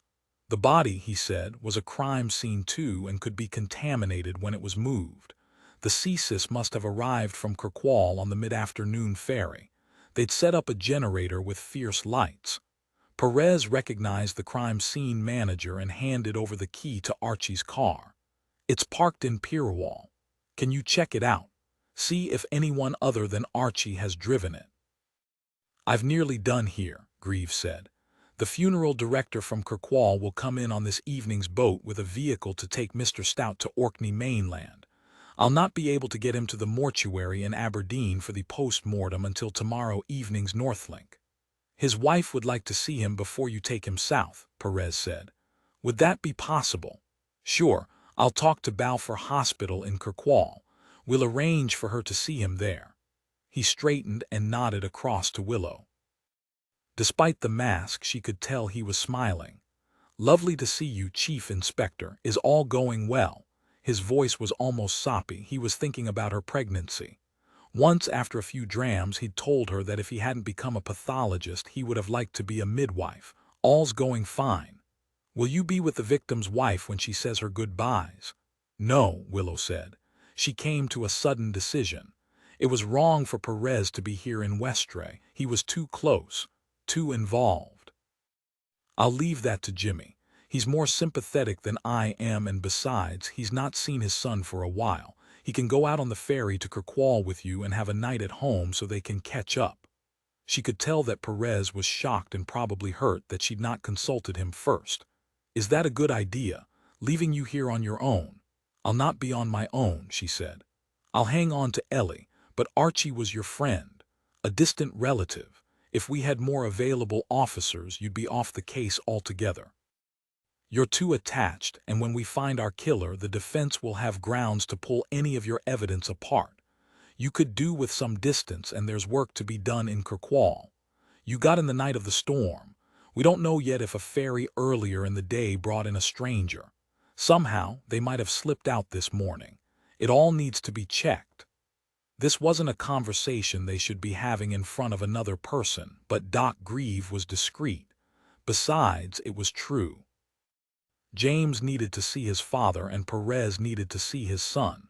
The body, he said, was a crime scene too and could be contaminated when it was moved. The ceases must have arrived from Kirkwall on the mid-afternoon ferry. They'd set up a generator with fierce lights. Perez recognized the crime scene manager and handed over the key to Archie's car. "It's parked in Pierwall. Can you check it out? See if anyone other than Archie has driven it." "I've nearly done here," Cleeves said. "The funeral director from Kirkwall will come in on this evening's boat with a vehicle to take Mr. Stout to Orkney mainland. I'll not be able to get him to the mortuary in Aberdeen for the post-mortem until tomorrow evening's Northlink. His wife would like to see him before you take him south," Perez said. "Would that be possible?" "Sure, I'll talk to Balfour Hospital in Kirkwall. We'll arrange for her to see him there." He straightened and nodded across to Willow. Despite the mask, she could tell he was smiling. "Lovely to see you, Chief Inspector. Is all going well?" His voice was almost soppy. He was thinking about her pregnancy. Once, after a few drams, he'd told her that if he hadn't become a pathologist, he would have liked to be a midwife. "All's going fine. Will you be with the victim's wife when she says her goodbyes?" "No," Willow said. She came to a sudden decision. It was wrong for Perez to be here in Westray. He was too close, too involved. "I'll leave that to Jimmy. He's more sympathetic than I am, and besides, he's not seen his son for a while. He can go out on the ferry to Kirkwall with you and have a night at home so they can catch up." She could tell that Perez was shocked and probably hurt that she'd not consulted him first. "Is that a good idea, leaving you here on your own?" "I'll not be on my own," she said. "I'll hang on to Ellie, but Archie was your friend, a distant relative. If we had more available officers, you'd be off the case altogether. You're too attached, and when we find our killer, the defense will have grounds to pull any of your evidence apart. You could do with some distance, and there's work to be done in Kirkwall. You got in the night of the storm. We don't know yet if a ferry earlier in the day brought in a stranger. Somehow, they might have slipped out this morning. It all needs to be checked." This wasn't a conversation they should be having in front of another person, but Doc Cleeves was discreet. Besides, it was true. James needed to see his father, and Perez needed to see his son.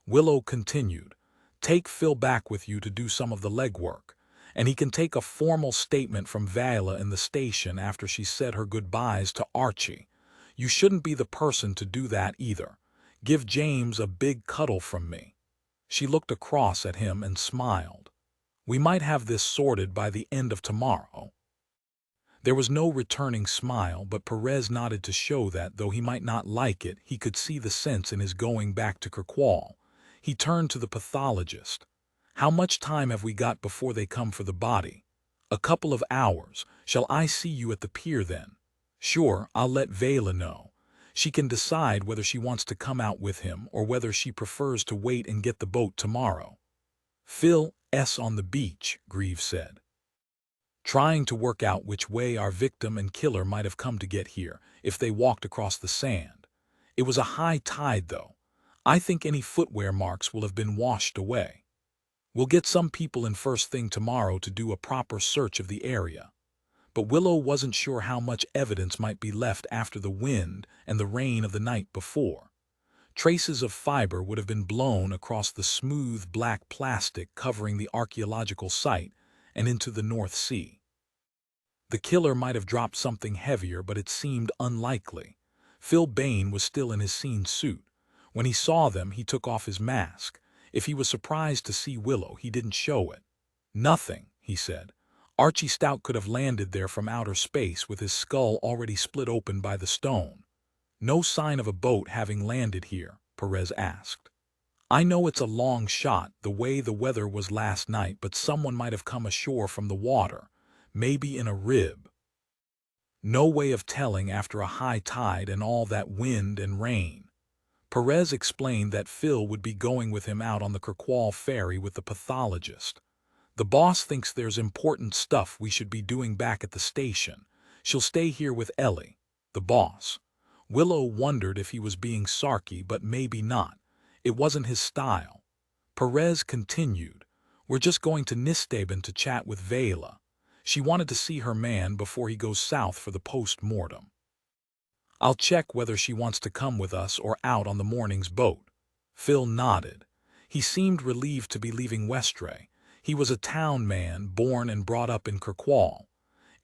Willow continued, "Take Phil back with you to do some of the legwork, and he can take a formal statement from Viola in the station after she said her goodbyes to Archie. You shouldn't be the person to do that either. Give James a big cuddle from me." She looked across at him and smiled. "We might have this sorted by the end of tomorrow." There was no returning smile, but Perez nodded to show that, though he might not like it, he could see the sense in his going back to Kirkwall. He turned to the pathologist. "How much time have we got before they come for the body?" "A couple of hours. Shall I see you at the pier then?" "Sure, I'll let Viola know. She can decide whether she wants to come out with him or whether she prefers to wait and get the boat tomorrow." "Phil's on the beach," Cleeves said, "trying to work out which way our victim and killer might have come to get here, if they walked across the sand. It was a high tide, though. I think any footwear marks will have been washed away. We'll get some people in first thing tomorrow to do a proper search of the area." But Willow wasn't sure how much evidence might be left after the wind and the rain of the night before. Traces of fiber would have been blown across the smooth black plastic covering the archaeological site and into the North Sea. The killer might have dropped something heavier, but it seemed unlikely. Phil Bain was still in his scene suit. When he saw them, he took off his mask. If he was surprised to see Willow, he didn't show it. "Nothing," he said. "Archie Stout could have landed there from outer space with his skull already split open by the stone." "No sign of a boat having landed here?" Perez asked. "I know it's a long shot, the way the weather was last night, but someone might have come ashore from the water, maybe in a rib. No way of telling after a high tide and all that wind and rain." Perez explained that Phil would be going with him out on the Kirkwall ferry with the pathologist. "The boss thinks there's important stuff we should be doing back at the station. She'll stay here with Ellie." The boss. Willow wondered if he was being sarky, but maybe not. It wasn't his style. Perez continued, "We're just going to Nisteben to chat with Viola. She wanted to see her man before he goes south for the post-mortem. I'll check whether she wants to come with us or out on the morning's boat." Phil nodded. He seemed relieved to be leaving Westray. He was a town man, born and brought up in Kirkwall.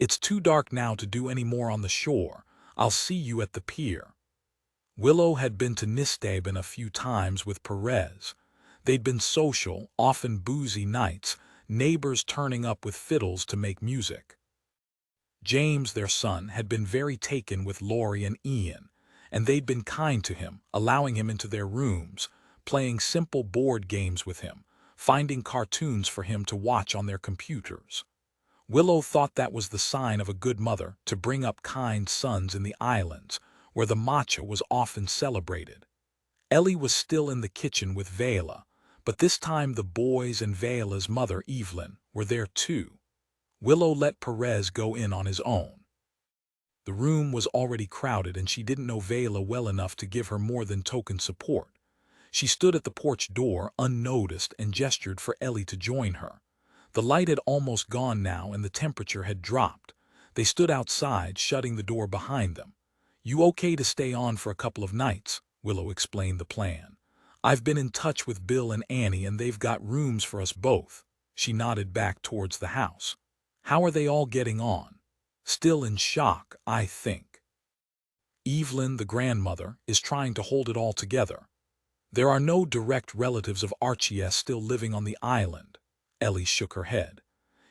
It's too dark now to do any more on the shore. I'll see you at the pier. Willow had been to Nisteben a few times with Perez. They'd been social, often boozy nights, neighbors turning up with fiddles to make music. James, their son, had been very taken with Laurie and Ian, and they'd been kind to him, allowing him into their rooms, playing simple board games with him, finding cartoons for him to watch on their computers. Willow thought that was the sign of a good mother, to bring up kind sons in the islands, where the matcha was often celebrated. Ellie was still in the kitchen with Vela, but this time the boys and Vela's mother, Evelyn, were there too. Willow let Perez go in on his own. The room was already crowded and she didn't know Vela well enough to give her more than token support. She stood at the porch door unnoticed and gestured for Ellie to join her. The light had almost gone now and the temperature had dropped. They stood outside, shutting the door behind them. "You okay to stay on for a couple of nights?" Willow explained the plan. "I've been in touch with Bill and Annie and they've got rooms for us both." She nodded back towards the house. "How are they all getting on?" "Still in shock, I think. Evelyn, the grandmother, is trying to hold it all together. There are no direct relatives of Archie still living on the island." Ellie shook her head.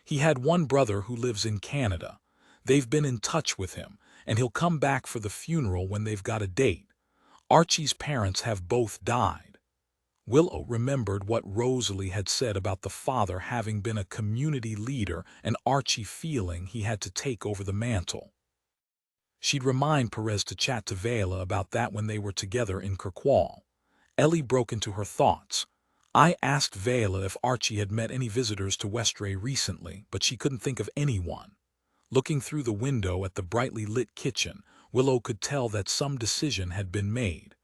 "He had one brother who lives in Canada. They've been in touch with him, and he'll come back for the funeral when they've got a date. Archie's parents have both died." Willow remembered what Rosalie had said about the father having been a community leader and Archie feeling he had to take over the mantle. She'd remind Perez to chat to Vela about that when they were together in Kirkwall. Ellie broke into her thoughts. "I asked Vela if Archie had met any visitors to Westray recently, but she couldn't think of anyone." Looking through the window at the brightly lit kitchen, Willow could tell that some decision had been made.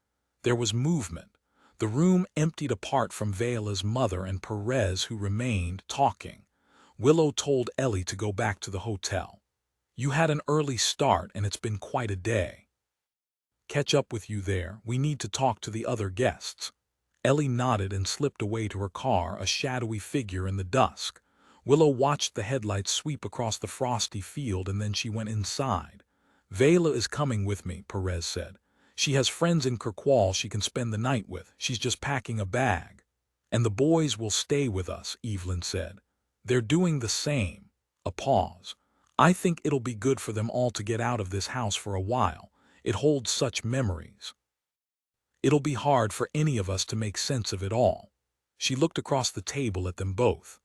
There was movement. The room emptied apart from Vela's mother and Perez, who remained, talking. Willow told Ellie to go back to the hotel. "You had an early start and it's been quite a day. Catch up with you there. We need to talk to the other guests." Ellie nodded and slipped away to her car, a shadowy figure in the dusk. Willow watched the headlights sweep across the frosty field and then she went inside. "Vela is coming with me," Perez said. "She has friends in Kirkwall she can spend the night with. She's just packing a bag." "And the boys will stay with us," Evelyn said. "They're doing the same." A pause. "I think it'll be good for them all to get out of this house for a while. It holds such memories. It'll be hard for any of us to make sense of it all." She looked across the table at them both.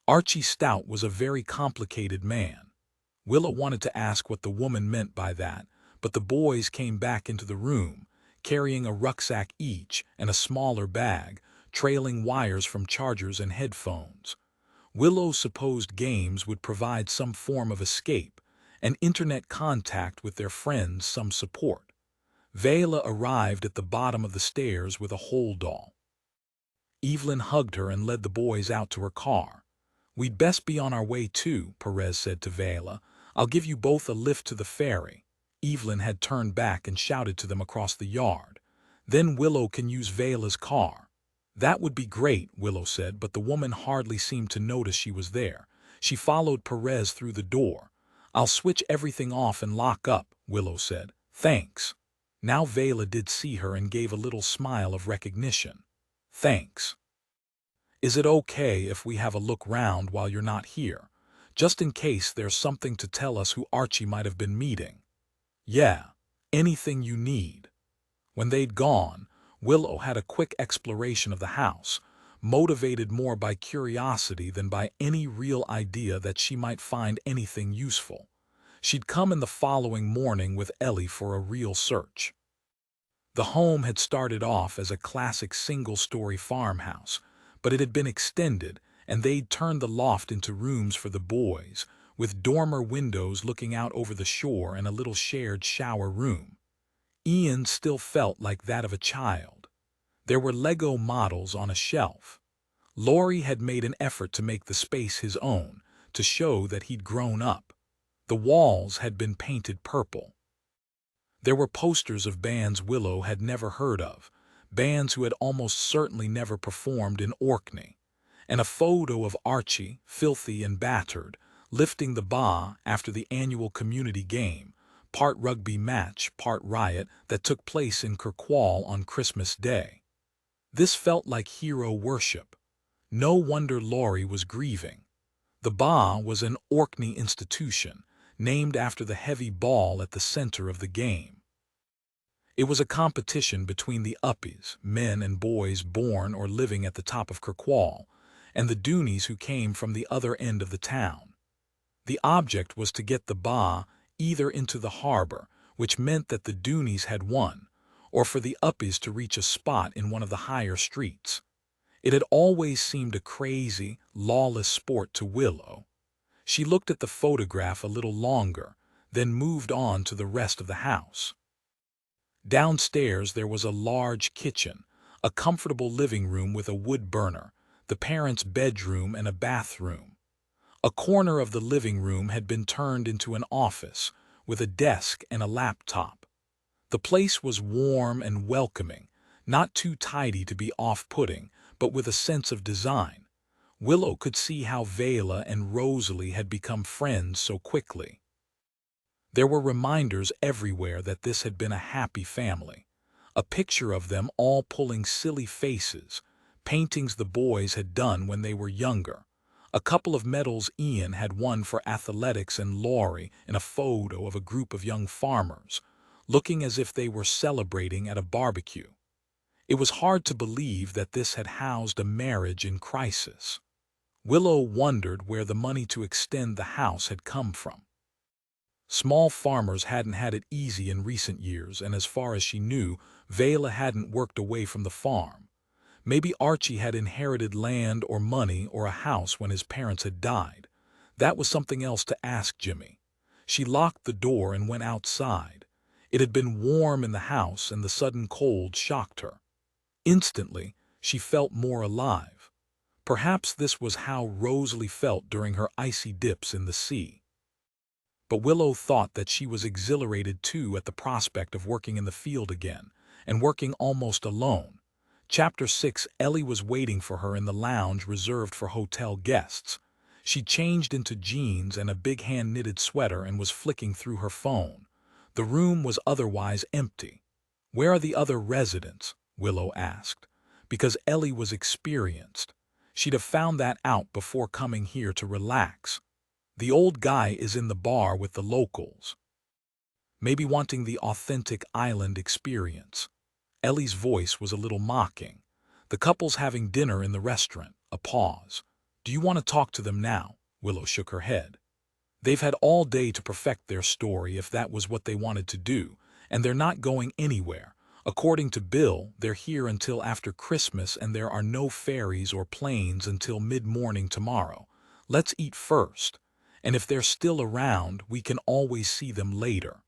Archie Stout was a very complicated man. Willow wanted to ask what the woman meant by that, but the boys came back into the room, carrying a rucksack each and a smaller bag, trailing wires from chargers and headphones. Willow supposed games would provide some form of escape, and internet contact with their friends some support. Vela arrived at the bottom of the stairs with a hold doll. Evelyn hugged her and led the boys out to her car. "We'd best be on our way too," Perez said to Vela. "I'll give you both a lift to the ferry." Evelyn had turned back and shouted to them across the yard. "Then Willow can use Vela's car." "That would be great," Willow said, but the woman hardly seemed to notice she was there. She followed Perez through the door. "I'll switch everything off and lock up," Willow said. "Thanks." Now Vela did see her and gave a little smile of recognition. "Thanks. Is it okay if we have a look round while you're not here? Just in case there's something to tell us who Archie might have been meeting." "Yeah, anything you need." When they'd gone, Willow had a quick exploration of the house, motivated more by curiosity than by any real idea that she might find anything useful. She'd come in the following morning with Ellie for a real search. The home had started off as a classic single-story farmhouse, but it had been extended, and they'd turned the loft into rooms for the boys, with dormer windows looking out over the shore and a little shared shower room. Ian still felt like that of a child. There were Lego models on a shelf. Laurie had made an effort to make the space his own, to show that he'd grown up. The walls had been painted purple. There were posters of bands Willow had never heard of, bands who had almost certainly never performed in Orkney, and a photo of Archie, filthy and battered, lifting the ba after the annual community game, part rugby match, part riot that took place in Kirkwall on Christmas Day. This felt like hero worship. No wonder Laurie was grieving. The ba was an Orkney institution, named after the heavy ball at the center of the game. It was a competition between the uppies, men and boys born or living at the top of Kirkwall, and the Doonies who came from the other end of the town. The object was to get the ba either into the harbor, which meant that the Doonies had won, or for the uppies to reach a spot in one of the higher streets. It had always seemed a crazy, lawless sport to Willow. She looked at the photograph a little longer, then moved on to the rest of the house. Downstairs there was a large kitchen, a comfortable living room with a wood burner, the parents' bedroom and a bathroom. A corner of the living room had been turned into an office, with a desk and a laptop. The place was warm and welcoming, not too tidy to be off-putting, but with a sense of design. Willow could see how Vela and Rosalie had become friends so quickly. There were reminders everywhere that this had been a happy family. A picture of them all pulling silly faces, paintings the boys had done when they were younger. A couple of medals Ian had won for athletics and Laurie in a photo of a group of young farmers, looking as if they were celebrating at a barbecue. It was hard to believe that this had housed a marriage in crisis. Willow wondered where the money to extend the house had come from. Small farmers hadn't had it easy in recent years, and as far as she knew, Vela hadn't worked away from the farm. Maybe Archie had inherited land or money or a house when his parents had died. That was something else to ask Jimmy. She locked the door and went outside. It had been warm in the house, and the sudden cold shocked her. Instantly, she felt more alive. Perhaps this was how Rosalie felt during her icy dips in the sea. But Willow thought that she was exhilarated too at the prospect of working in the field again, and working almost alone. Chapter 6. Ellie was waiting for her in the lounge reserved for hotel guests. She changed into jeans and a big hand-knitted sweater and was flicking through her phone. The room was otherwise empty. "Where are the other residents?" Willow asked. Because Ellie was experienced. She'd have found that out before coming here to relax. "The old guy is in the bar with the locals. Maybe wanting the authentic island experience." Ellie's voice was a little mocking. "The couple's having dinner in the restaurant." A pause. "Do you want to talk to them now?" Willow shook her head. "They've had all day to perfect their story if that was what they wanted to do, and they're not going anywhere. According to Bill, they're here until after Christmas and there are no ferries or planes until mid-morning tomorrow. Let's eat first. And if they're still around, we can always see them later."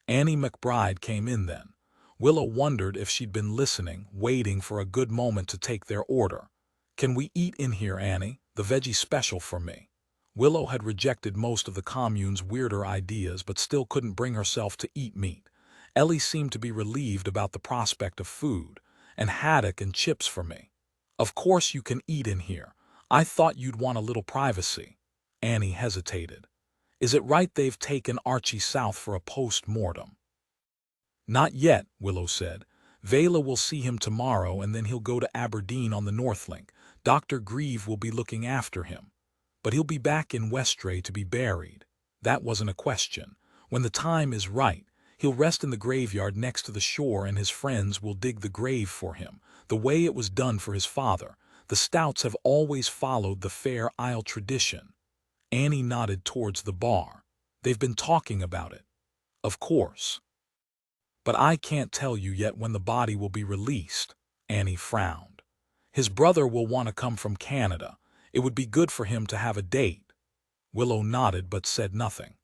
Annie McBride came in then. Willow wondered if she'd been listening, waiting for a good moment to take their order. "Can we eat in here, Annie? The veggie special for me." Willow had rejected most of the commune's weirder ideas but still couldn't bring herself to eat meat. Ellie seemed to be relieved about the prospect of food. "And haddock and chips for me." "Of course you can eat in here. I thought you'd want a little privacy." Annie hesitated. "Is it right they've taken Archie south for a post-mortem?" "Not yet," Willow said. "Vela will see him tomorrow and then he'll go to Aberdeen on the Northlink. Dr. Grieve will be looking after him. But he'll be back in Westray to be buried." That wasn't a question. "When the time is right, he'll rest in the graveyard next to the shore and his friends will dig the grave for him, the way it was done for his father. The Stouts have always followed the Fair Isle tradition." Annie nodded towards the bar. "They've been talking about it." "Of course. But I can't tell you yet when the body will be released." Annie frowned. "His brother will want to come from Canada. It would be good for him to have a date." Willow nodded but said nothing.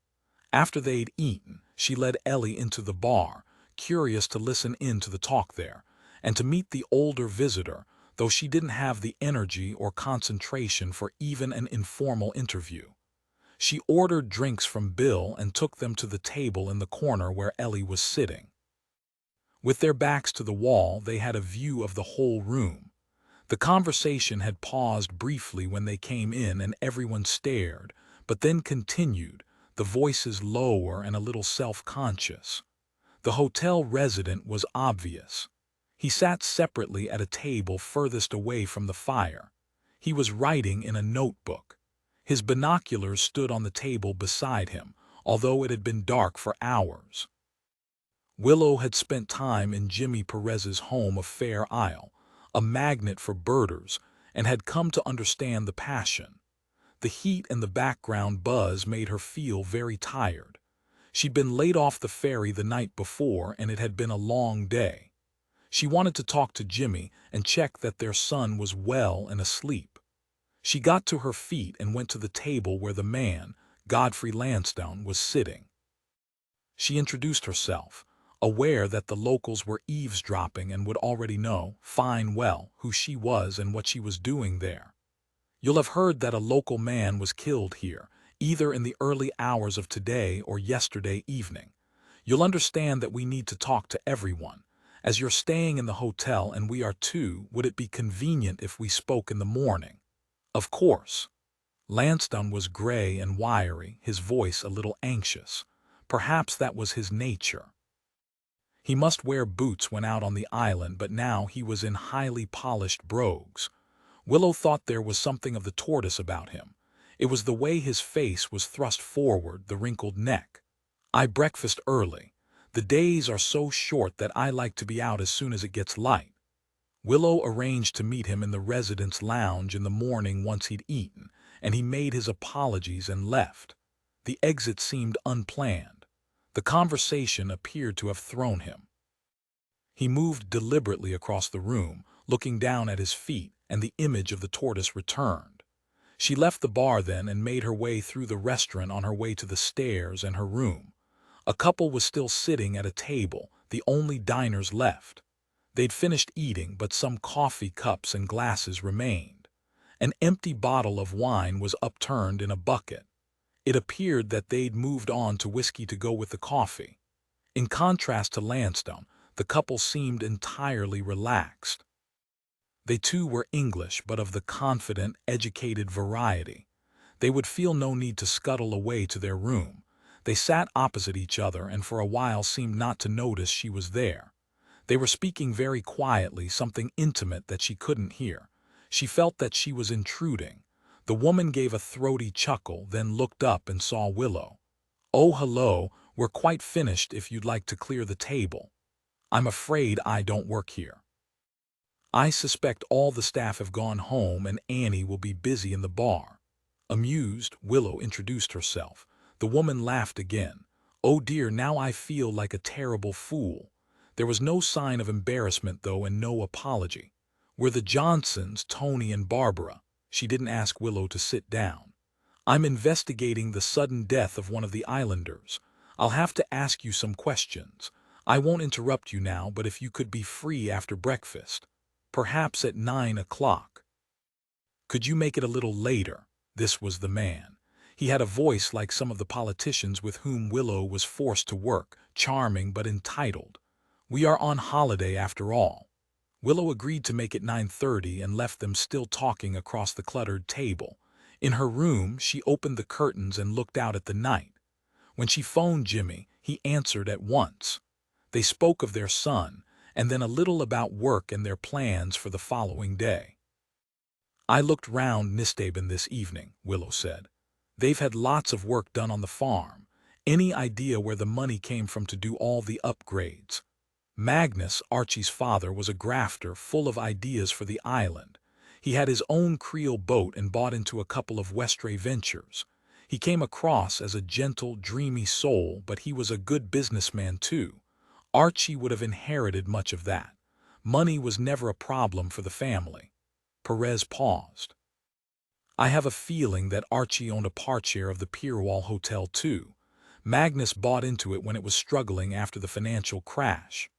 After they'd eaten, she led Ellie into the bar, curious to listen in to the talk there, and to meet the older visitor, though she didn't have the energy or concentration for even an informal interview. She ordered drinks from Bill and took them to the table in the corner where Ellie was sitting. With their backs to the wall, they had a view of the whole room. The conversation had paused briefly when they came in and everyone stared, but then continued, the voices lower and a little self-conscious. The hotel resident was obvious. He sat separately at a table furthest away from the fire. He was writing in a notebook. His binoculars stood on the table beside him, although it had been dark for hours. Willow had spent time in Jimmy Perez's home of Fair Isle, a magnet for birders, and had come to understand the passion. The heat and the background buzz made her feel very tired. She'd been laid off the ferry the night before, and it had been a long day. She wanted to talk to Jimmy and check that their son was well and asleep. She got to her feet and went to the table where the man, Godfrey Lansdowne, was sitting. She introduced herself, aware that the locals were eavesdropping and would already know, fine well, who she was and what she was doing there. You'll have heard that a local man was killed here, either in the early hours of today or yesterday evening. You'll understand that we need to talk to everyone. As you're staying in the hotel and we are too, would it be convenient if we spoke in the morning? Of course. Lansdowne was gray and wiry, his voice a little anxious. Perhaps that was his nature. He must wear boots when out on the island, but now he was in highly polished brogues. Willow thought there was something of the tortoise about him. It was the way his face was thrust forward, the wrinkled neck. I breakfast early. The days are so short that I like to be out as soon as it gets light. Willow arranged to meet him in the residence lounge in the morning once he'd eaten, and he made his apologies and left. The exit seemed unplanned. The conversation appeared to have thrown him. He moved deliberately across the room, looking down at his feet, and the image of the tortoise returned. She left the bar then and made her way through the restaurant on her way to the stairs and her room. A couple was still sitting at a table, the only diners left. They'd finished eating, but some coffee cups and glasses remained. An empty bottle of wine was upturned in a bucket. It appeared that they'd moved on to whiskey to go with the coffee. In contrast to Lansdowne, the couple seemed entirely relaxed. They too were English, but of the confident, educated variety. They would feel no need to scuttle away to their room. They sat opposite each other and for a while seemed not to notice she was there. They were speaking very quietly, something intimate that she couldn't hear. She felt that she was intruding. The woman gave a throaty chuckle, then looked up and saw Willow. "Oh, hello, we're quite finished if you'd like to clear the table. I'm afraid I don't work here. I suspect all the staff have gone home and Annie will be busy in the bar." Amused, Willow introduced herself. The woman laughed again. "Oh dear, now I feel like a terrible fool." There was no sign of embarrassment, though, and no apology. "We're the Johnsons, Tony and Barbara." She didn't ask Willow to sit down. "I'm investigating the sudden death of one of the islanders. I'll have to ask you some questions. I won't interrupt you now, but if you could be free after breakfast. Perhaps at 9 o'clock. Could you make it a little later?" This was the man. He had a voice like some of the politicians with whom Willow was forced to work, charming but entitled. "We are on holiday after all." Willow agreed to make it 9:30 and left them still talking across the cluttered table. In her room, she opened the curtains and looked out at the night. When she phoned Jimmy, he answered at once. They spoke of their son, and then a little about work and their plans for the following day. "I looked round Nisthaven this evening," Willow said. "They've had lots of work done on the farm. Any idea where the money came from to do all the upgrades?" Magnus, Archie's father, was a grafter full of ideas for the island. He had his own Creole boat and bought into a couple of Westray ventures. He came across as a gentle, dreamy soul, but he was a good businessman too. Archie would have inherited much of that. Money was never a problem for the family. Perez paused. "I have a feeling that Archie owned a part share of the Pierwall Hotel too. Magnus bought into it when it was struggling after the financial crash.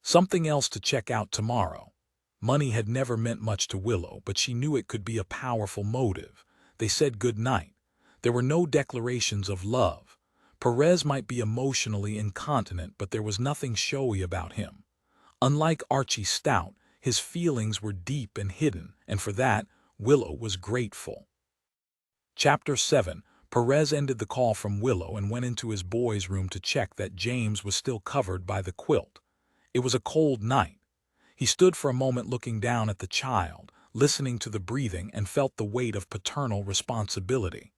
Something else to check out tomorrow." Money had never meant much to Willow, but she knew it could be a powerful motive. They said good night. There were no declarations of love. Perez might be emotionally incontinent, but there was nothing showy about him. Unlike Archie Stout, his feelings were deep and hidden, and for that, Willow was grateful. Chapter 7. Perez ended the call from Willow and went into his boys' room to check that James was still covered by the quilt. It was a cold night. He stood for a moment looking down at the child, listening to the breathing, and felt the weight of paternal responsibility.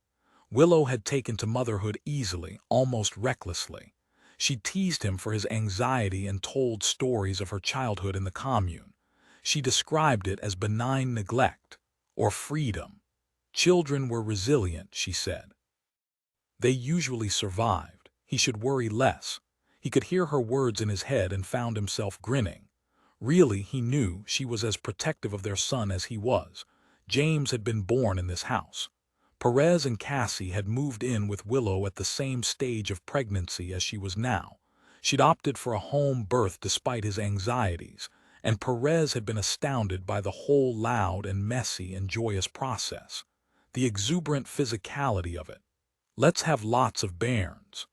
Willow had taken to motherhood easily, almost recklessly. She teased him for his anxiety and told stories of her childhood in the commune. She described it as benign neglect, or freedom. Children were resilient, she said. They usually survived. He should worry less. He could hear her words in his head and found himself grinning. Really, he knew she was as protective of their son as he was. James had been born in this house. Perez and Cassie had moved in with Willow at the same stage of pregnancy as she was now. She'd opted for a home birth despite his anxieties, and Perez had been astounded by the whole loud and messy and joyous process. The exuberant physicality of it. "Let's have lots of bairns,"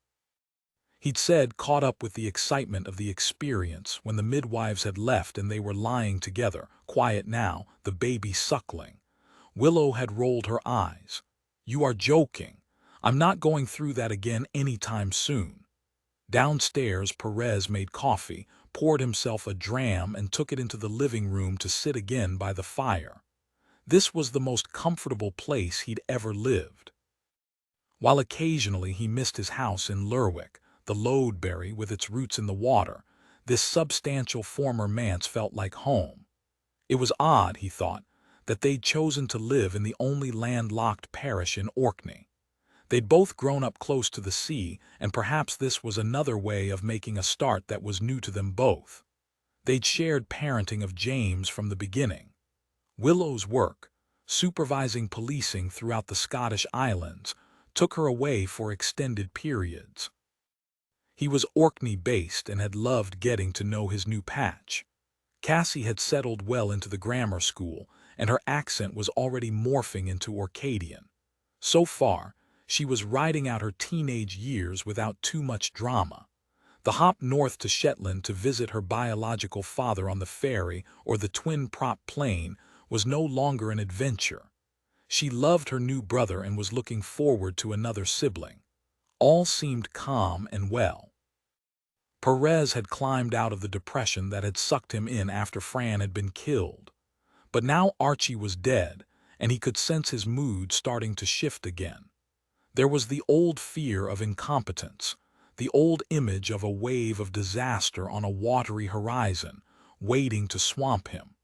he'd said, caught up with the excitement of the experience when the midwives had left and they were lying together, quiet now, the baby suckling. Willow had rolled her eyes. "You are joking. I'm not going through that again anytime soon." Downstairs, Perez made coffee, poured himself a dram, and took it into the living room to sit again by the fire. This was the most comfortable place he'd ever lived. While occasionally he missed his house in Lerwick, the Lodeberry with its roots in the water, this substantial former manse felt like home. It was odd, he thought, that they'd chosen to live in the only landlocked parish in Orkney. They'd both grown up close to the sea, and perhaps this was another way of making a start that was new to them both. They'd shared parenting of James from the beginning. Willow's work, supervising policing throughout the Scottish Islands, took her away for extended periods. He was Orkney-based and had loved getting to know his new patch. Cassie had settled well into the grammar school, and her accent was already morphing into Orcadian. So far, she was riding out her teenage years without too much drama. The hop north to Shetland to visit her biological father on the ferry or the twin-prop plane was no longer an adventure. She loved her new brother and was looking forward to another sibling. All seemed calm and well. Perez had climbed out of the depression that had sucked him in after Fran had been killed. But now Archie was dead, and he could sense his mood starting to shift again. There was the old fear of incompetence, the old image of a wave of disaster on a watery horizon, waiting to swamp him.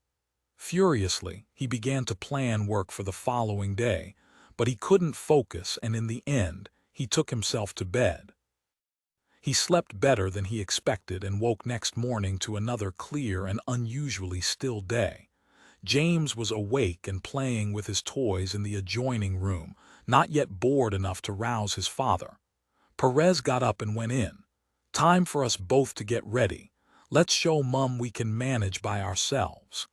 Furiously, he began to plan work for the following day, but he couldn't focus, and in the end, he took himself to bed. He slept better than he expected and woke next morning to another clear and unusually still day. James was awake and playing with his toys in the adjoining room, not yet bored enough to rouse his father. Perez got up and went in. "Time for us both to get ready. Let's show Mum we can manage by ourselves."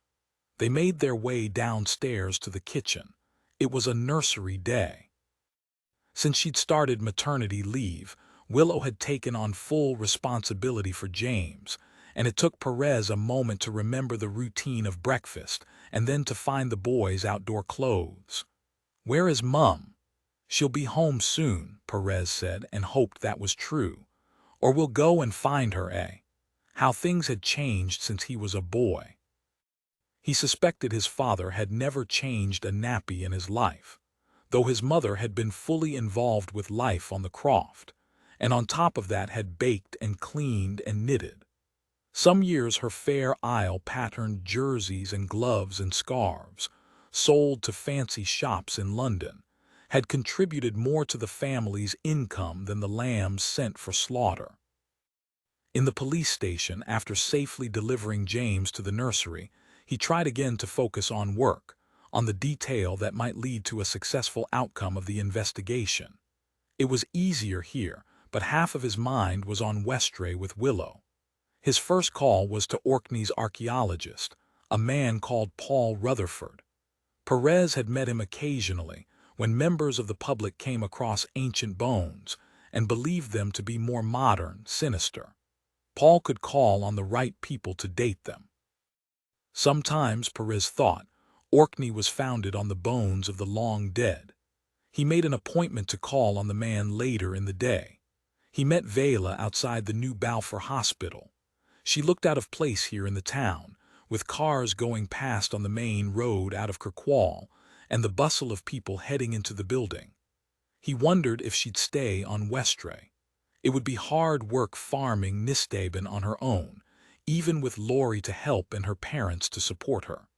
They made their way downstairs to the kitchen. It was a nursery day. Since she'd started maternity leave, Willow had taken on full responsibility for James, and it took Perez a moment to remember the routine of breakfast and then to find the boys' outdoor clothes. "Where is Mum?" "She'll be home soon," Perez said, and hoped that was true. "Or we'll go and find her, eh?" How things had changed since he was a boy. He suspected his father had never changed a nappy in his life, though his mother had been fully involved with life on the croft, and on top of that had baked and cleaned and knitted. Some years her fair isle-patterned jerseys and gloves and scarves, sold to fancy shops in London, had contributed more to the family's income than the lambs sent for slaughter. In the police station, after safely delivering James to the nursery, he tried again to focus on work, on the detail that might lead to a successful outcome of the investigation. It was easier here, but half of his mind was on Westray with Willow. His first call was to Orkney's archaeologist, a man called Paul Rutherford. Perez had met him occasionally when members of the public came across ancient bones and believed them to be more modern, sinister. Paul could call on the right people to date them. Sometimes, Perez thought, Orkney was founded on the bones of the long dead. He made an appointment to call on the man later in the day. He met Vela outside the new Balfour Hospital. She looked out of place here in the town, with cars going past on the main road out of Kirkwall and the bustle of people heading into the building. He wondered if she'd stay on Westray. It would be hard work farming Nisteben on her own, even with Laurie to help and her parents to support her.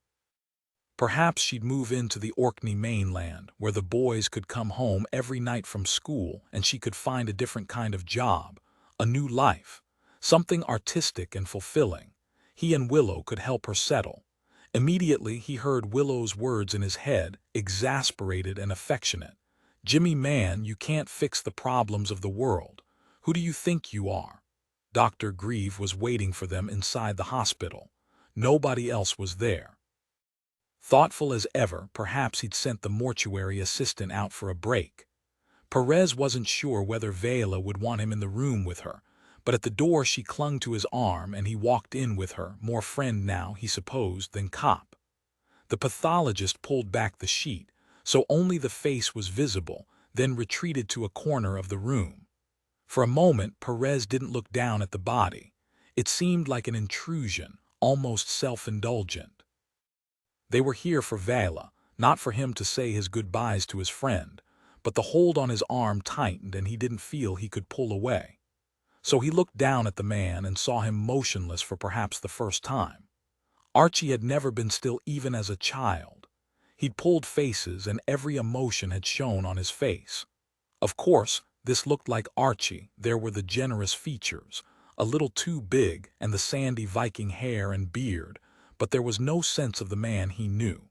Perhaps she'd move into the Orkney mainland, where the boys could come home every night from school and she could find a different kind of job, a new life, something artistic and fulfilling. He and Willow could help her settle. Immediately he heard Willow's words in his head, exasperated and affectionate. "Jimmy, man, you can't fix the problems of the world. Who do you think you are?" Dr. Cleeves was waiting for them inside the hospital. Nobody else was there. Thoughtful as ever, perhaps he'd sent the mortuary assistant out for a break. Perez wasn't sure whether Vela would want him in the room with her, but at the door she clung to his arm and he walked in with her, more friend now, he supposed, than cop. The pathologist pulled back the sheet, so only the face was visible, then retreated to a corner of the room. For a moment, Perez didn't look down at the body. It seemed like an intrusion, almost self-indulgent. They were here for Vela, not for him to say his goodbyes to his friend, but the hold on his arm tightened and he didn't feel he could pull away. So he looked down at the man and saw him motionless for perhaps the first time. Archie had never been still even as a child. He'd pulled faces and every emotion had shown on his face. Of course, this looked like Archie. There were the generous features, a little too big, and the sandy Viking hair and beard, but there was no sense of the man he knew.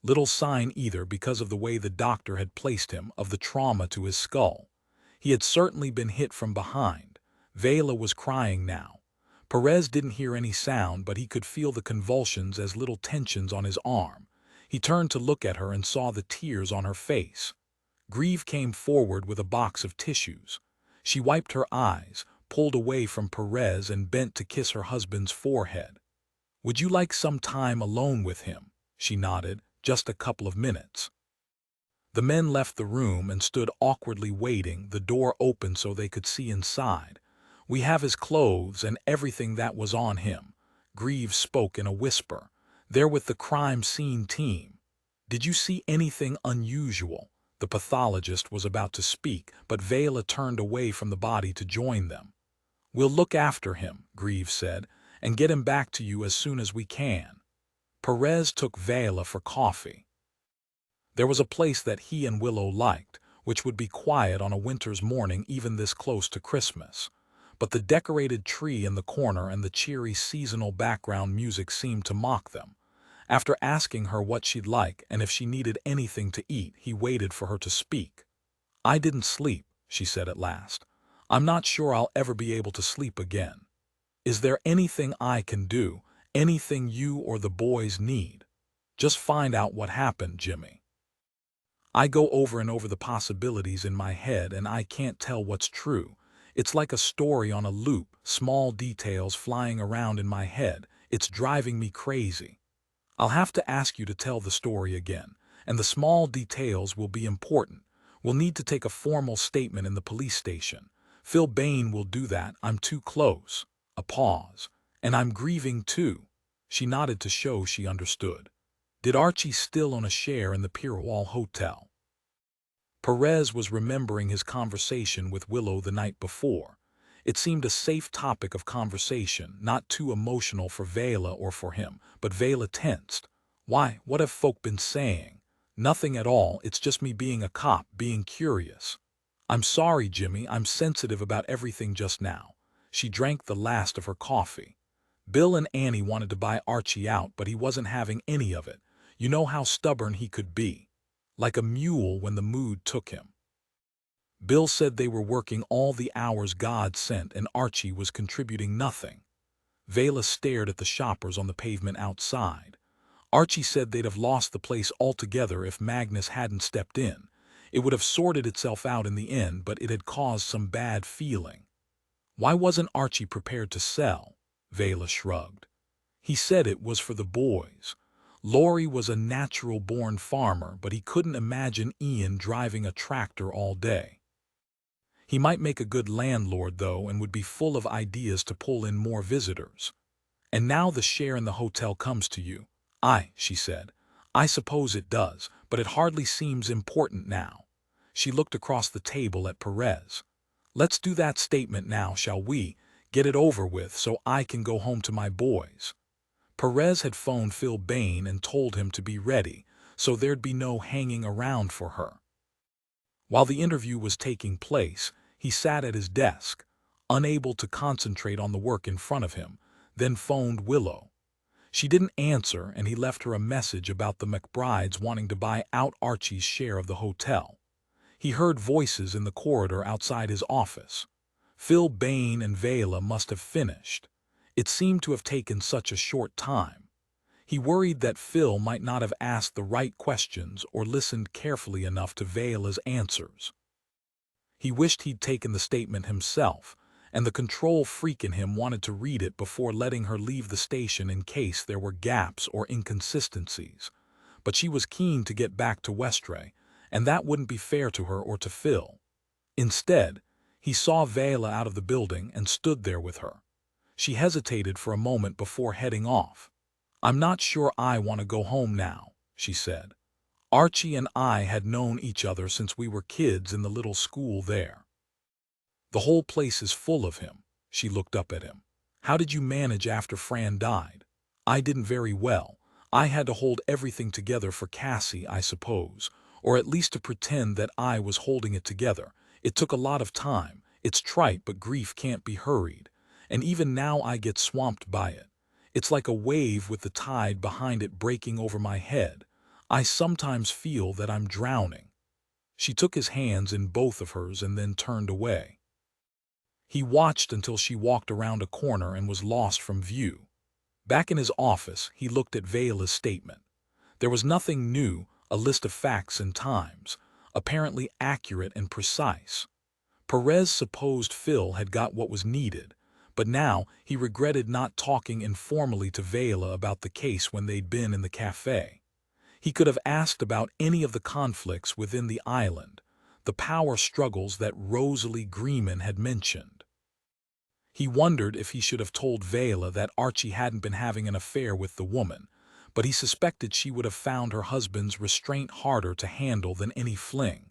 Little sign either, because of the way the doctor had placed him, of the trauma to his skull. He had certainly been hit from behind. Vela was crying now. Perez didn't hear any sound, but he could feel the convulsions as little tensions on his arm. He turned to look at her and saw the tears on her face. Cleeves came forward with a box of tissues. She wiped her eyes, pulled away from Perez and bent to kiss her husband's forehead. "Would you like some time alone with him?" She nodded. "Just a couple of minutes." The men left the room and stood awkwardly waiting, the door open so they could see inside. "We have his clothes and everything that was on him." Cleeves spoke in a whisper. "They're with the crime scene team." "Did you see anything unusual?" The pathologist was about to speak, but Vela turned away from the body to join them. "We'll look after him," Cleeves said, "and get him back to you as soon as we can." Perez took Vela for coffee. There was a place that he and Willow liked, which would be quiet on a winter's morning even this close to Christmas. But the decorated tree in the corner and the cheery seasonal background music seemed to mock them. After asking her what she'd like and if she needed anything to eat, he waited for her to speak. "I didn't sleep," she said at last. "I'm not sure I'll ever be able to sleep again. Is there anything I can do, anything you or the boys need? Just find out what happened, Jimmy. I go over and over the possibilities in my head and I can't tell what's true. It's like a story on a loop, small details flying around in my head. It's driving me crazy. I'll have to ask you to tell the story again, and the small details will be important. We'll need to take a formal statement in the police station. Phil Bain will do that. I'm too close." A pause. "And I'm grieving too." She nodded to show she understood. Did Archie still own a share in the Pirwall Hotel? Perez was remembering his conversation with Willow the night before. It seemed a safe topic of conversation, not too emotional for Vela or for him, but Vela tensed. "Why, what have folk been saying?" "Nothing at all, it's just me being a cop, being curious." "I'm sorry, Jimmy, I'm sensitive about everything just now." She drank the last of her coffee. "Bill and Annie wanted to buy Archie out, but he wasn't having any of it. You know how stubborn he could be. Like a mule when the mood took him. Bill said they were working all the hours God sent and Archie was contributing nothing." Vela stared at the shoppers on the pavement outside. "Archie said they'd have lost the place altogether if Magnus hadn't stepped in. It would have sorted itself out in the end, but it had caused some bad feeling." "Why wasn't Archie prepared to sell?" Vela shrugged. "He said it was for the boys. Laurie was a natural-born farmer, but he couldn't imagine Ian driving a tractor all day. He might make a good landlord, though, and would be full of ideas to pull in more visitors. And now the share in the hotel comes to you. She said. I suppose it does, but it hardly seems important now. She looked across the table at Perez. Let's do that statement now, shall we? Get it over with so I can go home to my boys. Perez had phoned Phil Bain and told him to be ready, so there'd be no hanging around for her. While the interview was taking place, he sat at his desk, unable to concentrate on the work in front of him, then phoned Willow. She didn't answer, and he left her a message about the McBrides wanting to buy out Archie's share of the hotel. He heard voices in the corridor outside his office. Phil Bain and Vela must have finished. It seemed to have taken such a short time. He worried that Phil might not have asked the right questions or listened carefully enough to Vela's answers. He wished he'd taken the statement himself, and the control freak in him wanted to read it before letting her leave the station in case there were gaps or inconsistencies. But she was keen to get back to Westray, and that wouldn't be fair to her or to Phil. Instead, he saw Vela out of the building and stood there with her. She hesitated for a moment before heading off. I'm not sure I want to go home now, she said. Archie and I had known each other since we were kids in the little school there. The whole place is full of him. She looked up at him. How did you manage after Fran died? I didn't very well. I had to hold everything together for Cassie, I suppose, or at least to pretend that I was holding it together. It took a lot of time. It's trite, but grief can't be hurried. And even now I get swamped by it. It's like a wave with the tide behind it breaking over my head. I sometimes feel that I'm drowning. She took his hands in both of hers and then turned away. He watched until she walked around a corner and was lost from view. Back in his office, he looked at Vela's statement. There was nothing new, a list of facts and times, apparently accurate and precise. Perez supposed Phil had got what was needed, but now he regretted not talking informally to Vela about the case when they'd been in the cafe. He could have asked about any of the conflicts within the island, the power struggles that Rosalie Greeman had mentioned. He wondered if he should have told Vela that Archie hadn't been having an affair with the woman, but he suspected she would have found her husband's restraint harder to handle than any fling.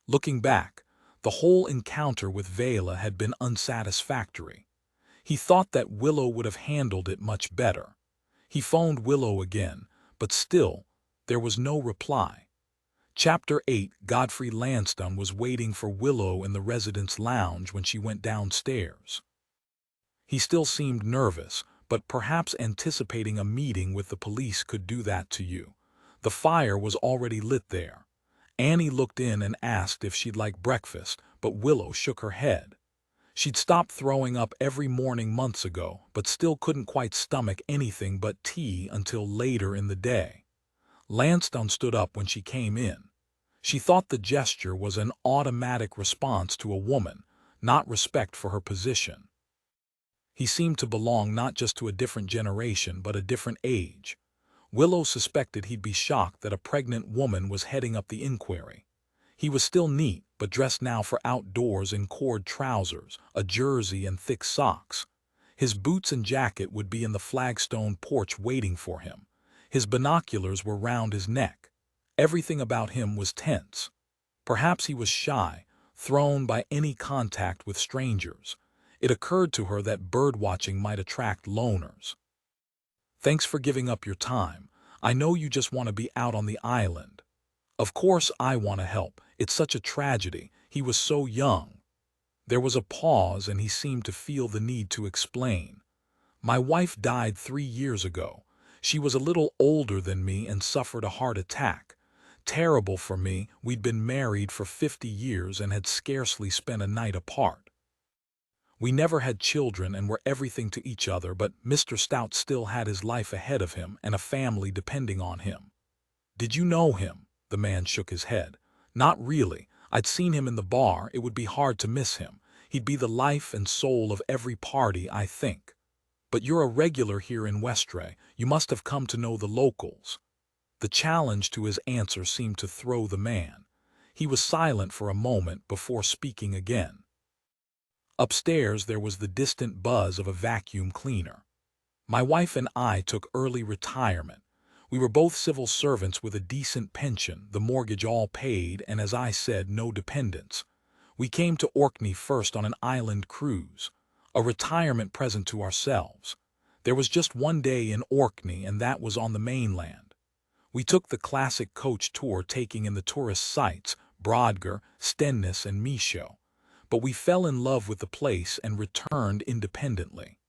Looking back, the whole encounter with Vela had been unsatisfactory. He thought that Willow would have handled it much better. He phoned Willow again, but still, there was no reply. Chapter 8. Godfrey Lansdowne was waiting for Willow in the residence lounge when she went downstairs. He still seemed nervous, but perhaps anticipating a meeting with the police could do that to you. The fire was already lit there. Annie looked in and asked if she'd like breakfast, but Willow shook her head. She'd stopped throwing up every morning months ago, but still couldn't quite stomach anything but tea until later in the day. Lansdowne stood up when she came in. She thought the gesture was an automatic response to a woman, not respect for her position. He seemed to belong not just to a different generation but a different age. Willow suspected he'd be shocked that a pregnant woman was heading up the inquiry. He was still neat, but dressed now for outdoors in cord trousers, a jersey, and thick socks. His boots and jacket would be in the flagstone porch waiting for him. His binoculars were round his neck. Everything about him was tense. Perhaps he was shy, thrown by any contact with strangers. It occurred to her that birdwatching might attract loners. Thanks for giving up your time. I know you just want to be out on the island. Of course I want to help. It's such a tragedy. He was so young. There was a pause and he seemed to feel the need to explain. My wife died 3 years ago. She was a little older than me and suffered a heart attack. Terrible for me. We'd been married for 50 years and had scarcely spent a night apart. We never had children and were everything to each other, but Mr. Stout still had his life ahead of him and a family depending on him. Did you know him? The man shook his head. Not really. I'd seen him in the bar. It would be hard to miss him. He'd be the life and soul of every party, I think. But you're a regular here in Westray. You must have come to know the locals. The challenge to his answer seemed to throw the man. He was silent for a moment before speaking again. Upstairs there was the distant buzz of a vacuum cleaner. My wife and I took early retirement. We were both civil servants with a decent pension, the mortgage all paid, and as I said, no dependents. We came to Orkney first on an island cruise, a retirement present to ourselves. There was just one day in Orkney, and that was on the mainland. We took the classic coach tour, taking in the tourist sites, Brodgar, Stenness, and Misho. But we fell in love with the place and returned independently.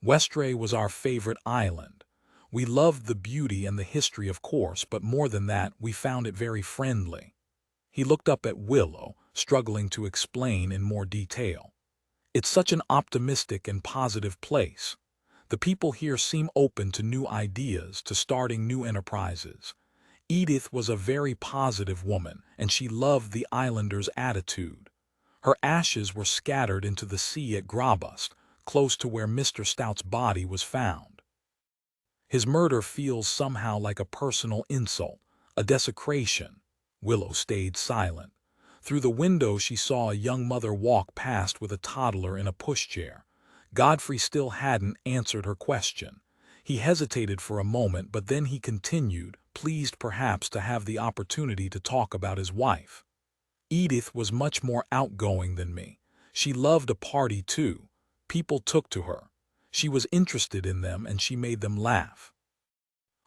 Westray was our favorite island. We loved the beauty and the history, of course, but more than that, we found it very friendly. He looked up at Willow, struggling to explain in more detail. It's such an optimistic and positive place. The people here seem open to new ideas, to starting new enterprises. Edith was a very positive woman, and she loved the islanders' attitude. Her ashes were scattered into the sea at Grabust, close to where Mr. Stout's body was found. His murder feels somehow like a personal insult, a desecration. Willow stayed silent. Through the window she saw a young mother walk past with a toddler in a pushchair. Godfrey still hadn't answered her question. He hesitated for a moment, but then he continued, pleased perhaps to have the opportunity to talk about his wife. Edith was much more outgoing than me. She loved a party too. People took to her. She was interested in them and she made them laugh.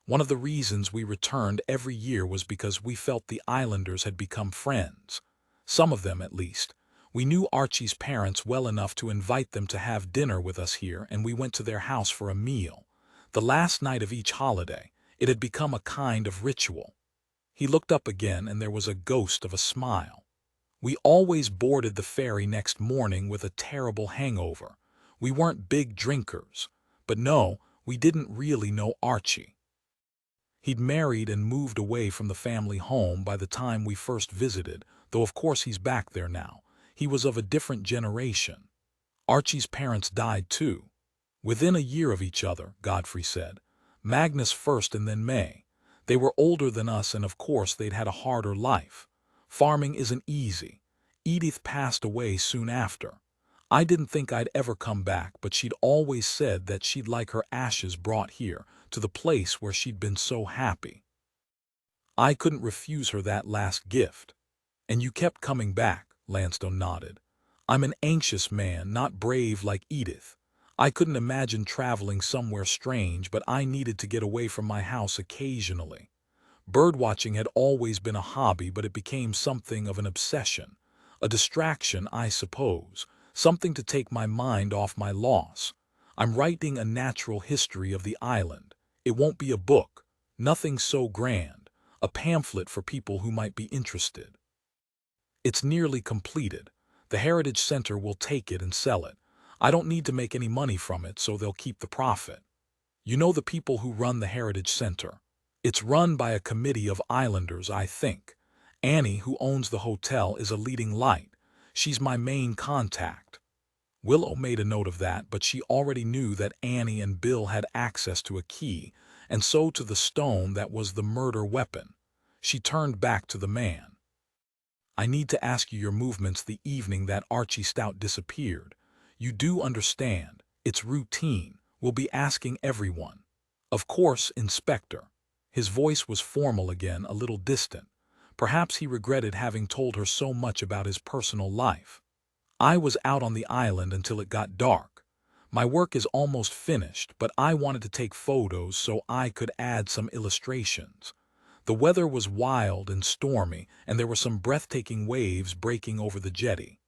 One of the reasons we returned every year was because we felt the islanders had become friends. Some of them, at least. We knew Archie's parents well enough to invite them to have dinner with us here, and we went to their house for a meal. The last night of each holiday, it had become a kind of ritual. He looked up again and there was a ghost of a smile. We always boarded the ferry next morning with a terrible hangover. We weren't big drinkers. But no, we didn't really know Archie. He'd married and moved away from the family home by the time we first visited, though of course he's back there now. He was of a different generation. Archie's parents died too. Within a year of each other, Godfrey said. Magnus first and then May. They were older than us and of course they'd had a harder life. Farming isn't easy. Edith passed away soon after. I didn't think I'd ever come back, but she'd always said that she'd like her ashes brought here, to the place where she'd been so happy. I couldn't refuse her that last gift. And you kept coming back, Lansdowne nodded. I'm an anxious man, not brave like Edith. I couldn't imagine traveling somewhere strange, but I needed to get away from my house occasionally. Birdwatching had always been a hobby, but it became something of an obsession. A distraction, I suppose. Something to take my mind off my loss. I'm writing a natural history of the island. It won't be a book. Nothing so grand. A pamphlet for people who might be interested. It's nearly completed. The Heritage Center will take it and sell it. I don't need to make any money from it, so they'll keep the profit. You know the people who run the Heritage Center? It's run by a committee of islanders, I think. Annie, who owns the hotel, is a leading light. She's my main contact. Willow made a note of that, but she already knew that Annie and Bill had access to a key, and so to the stone that was the murder weapon. She turned back to the man. I need to ask you your movements the evening that Archie Stout disappeared. You do understand. It's routine. We'll be asking everyone. Of course, Inspector. His voice was formal again, a little distant. Perhaps he regretted having told her so much about his personal life. I was out on the island until it got dark. My work is almost finished, but I wanted to take photos so I could add some illustrations. The weather was wild and stormy, and there were some breathtaking waves breaking over the jetty.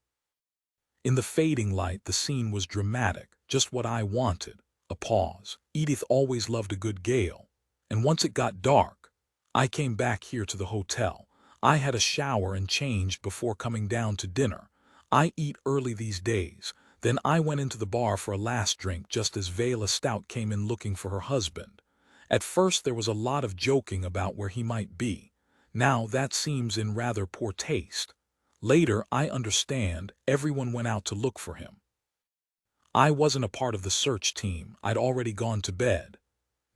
In the fading light, the scene was dramatic, just what I wanted. A pause. Edith always loved a good gale. And once it got dark, I came back here to the hotel. I had a shower and changed before coming down to dinner. I eat early these days. Then I went into the bar for a last drink just as Vela Stout came in looking for her husband. At first there was a lot of joking about where he might be. Now that seems in rather poor taste. Later, I understand, everyone went out to look for him. I wasn't a part of the search team. I'd already gone to bed.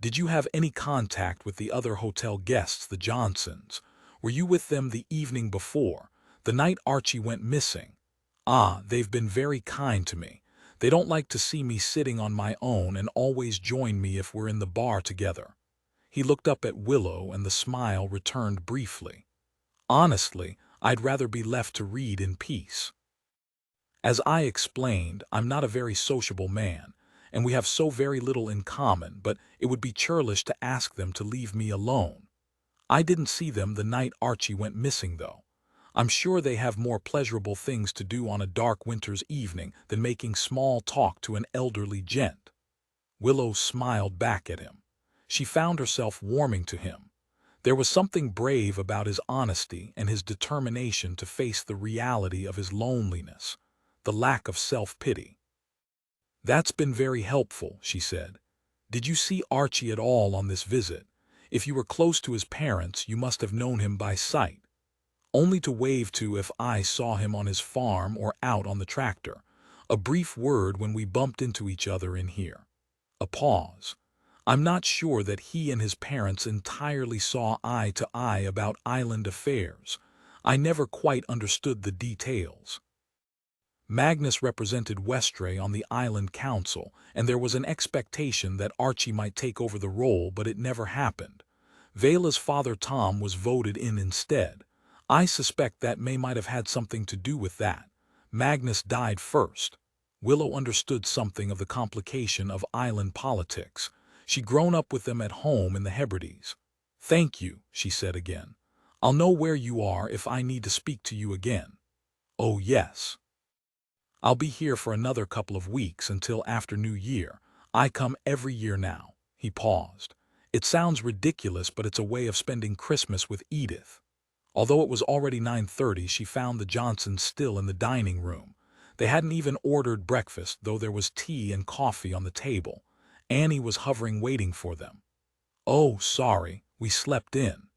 Did you have any contact with the other hotel guests, the Johnsons? Were you with them the evening before, the night Archie went missing? Ah, they've been very kind to me. They don't like to see me sitting on my own and always join me if we're in the bar together." He looked up at Willow and the smile returned briefly. "Honestly, I'd rather be left to read in peace. As I explained, I'm not a very sociable man, and we have so very little in common, but it would be churlish to ask them to leave me alone. I didn't see them the night Archie went missing, though. I'm sure they have more pleasurable things to do on a dark winter's evening than making small talk to an elderly gent." Willow smiled back at him. She found herself warming to him. There was something brave about his honesty and his determination to face the reality of his loneliness, the lack of self-pity. "That's been very helpful," she said. "Did you see Archie at all on this visit? If you were close to his parents, you must have known him by sight." "Only to wave to if I saw him on his farm or out on the tractor. A brief word when we bumped into each other in here." A pause. "I'm not sure that he and his parents entirely saw eye to eye about island affairs. I never quite understood the details." Magnus represented Westray on the island council, and there was an expectation that Archie might take over the role, but it never happened. Vela's father Tom was voted in instead. I suspect that might have had something to do with that. Magnus died first. Willow understood something of the complication of island politics. She'd grown up with them at home in the Hebrides. "Thank you," she said again. "I'll know where you are if I need to speak to you again." "Oh, yes. I'll be here for another couple of weeks until after New Year. I come every year now." He paused. "It sounds ridiculous, but it's a way of spending Christmas with Edith." Although it was already 9:30, she found the Johnsons still in the dining room. They hadn't even ordered breakfast, though there was tea and coffee on the table. Annie was hovering waiting for them. "Oh, sorry, we slept in.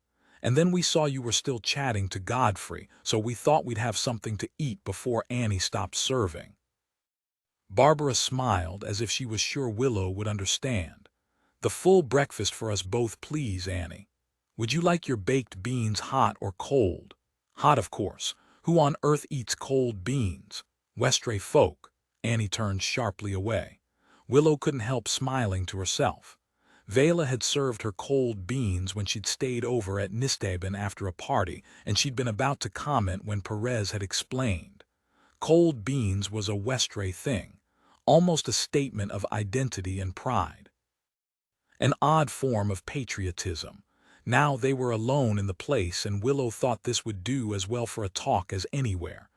And then we saw you were still chatting to Godfrey, so we thought we'd have something to eat before Annie stopped serving." Barbara smiled as if she was sure Willow would understand. "The full breakfast for us both, please, Annie. Would you like your baked beans hot or cold?" "Hot, of course. Who on earth eats cold beans?" "Westray folk." Annie turned sharply away. Willow couldn't help smiling to herself. Vela had served her cold beans when she'd stayed over at Nisteben after a party, and she'd been about to comment when Perez had explained. Cold beans was a Westray thing, almost a statement of identity and pride. An odd form of patriotism. Now they were alone in the place, and Willow thought this would do as well for a talk as anywhere.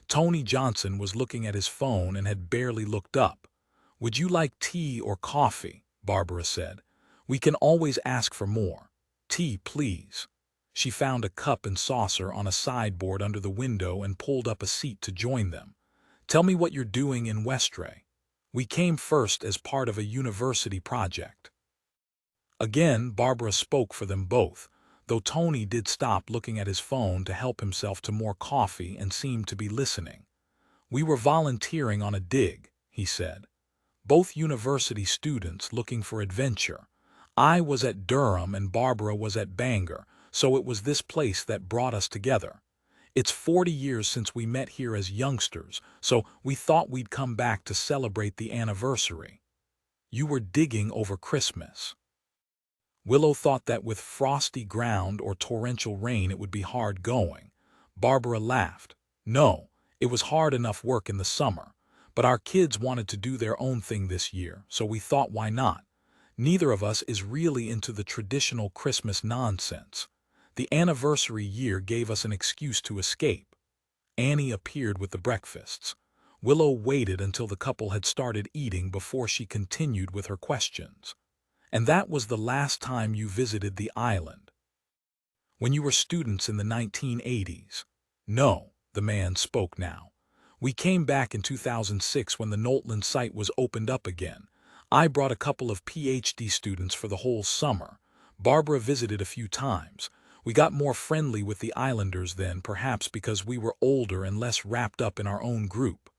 Tony Johnson was looking at his phone and had barely looked up. "Would you like tea or coffee?" Barbara said. "We can always ask for more." "Tea, please." She found a cup and saucer on a sideboard under the window and pulled up a seat to join them. "Tell me what you're doing in Westray." "We came first as part of a university project." Again, Barbara spoke for them both, though Tony did stop looking at his phone to help himself to more coffee and seemed to be listening. "We were volunteering on a dig," he said. "Both university students looking for adventure. I was at Durham and Barbara was at Bangor, so it was this place that brought us together. It's 40 years since we met here as youngsters, so we thought we'd come back to celebrate the anniversary." "You were digging over Christmas." Willow thought that with frosty ground or torrential rain it would be hard going. Barbara laughed. "No, it was hard enough work in the summer, but our kids wanted to do their own thing this year, so we thought why not. Neither of us is really into the traditional Christmas nonsense. The anniversary year gave us an excuse to escape." Annie appeared with the breakfasts. Willow waited until the couple had started eating before she continued with her questions. "And that was the last time you visited the island?" "When you were students in the 1980s. "No," the man spoke now. "We came back in 2006 when the Noltland site was opened up again. I brought a couple of PhD students for the whole summer. Barbara visited a few times. We got more friendly with the islanders then, perhaps because we were older and less wrapped up in our own group."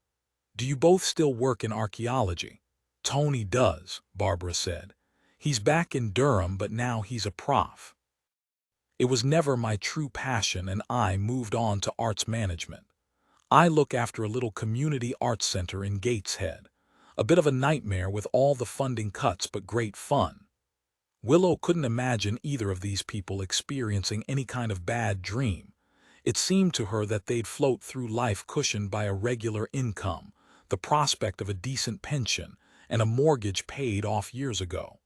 "Do you both still work in archaeology?" "Tony does," Barbara said. He's back in Durham, but now he's a prof. It was never my true passion, and I moved on to arts management. I look after a little community arts center in Gateshead. A bit of a nightmare with all the funding cuts, but great fun. Willow couldn't imagine either of these people experiencing any kind of bad dream. It seemed to her that they'd float through life cushioned by a regular income, the prospect of a decent pension, and a mortgage paid off years ago.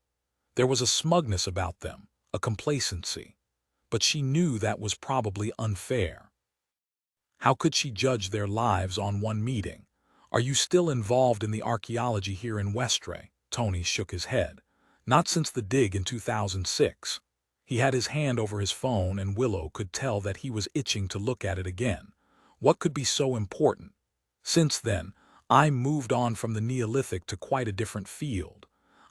There was a smugness about them, a complacency. But she knew that was probably unfair. How could she judge their lives on one meeting? "Are you still involved in the archaeology here in Westray?" Tony shook his head. "Not since the dig in 2006. He had his hand over his phone, and Willow could tell that he was itching to look at it again. What could be so important? "Since then, I moved on from the Neolithic to quite a different field.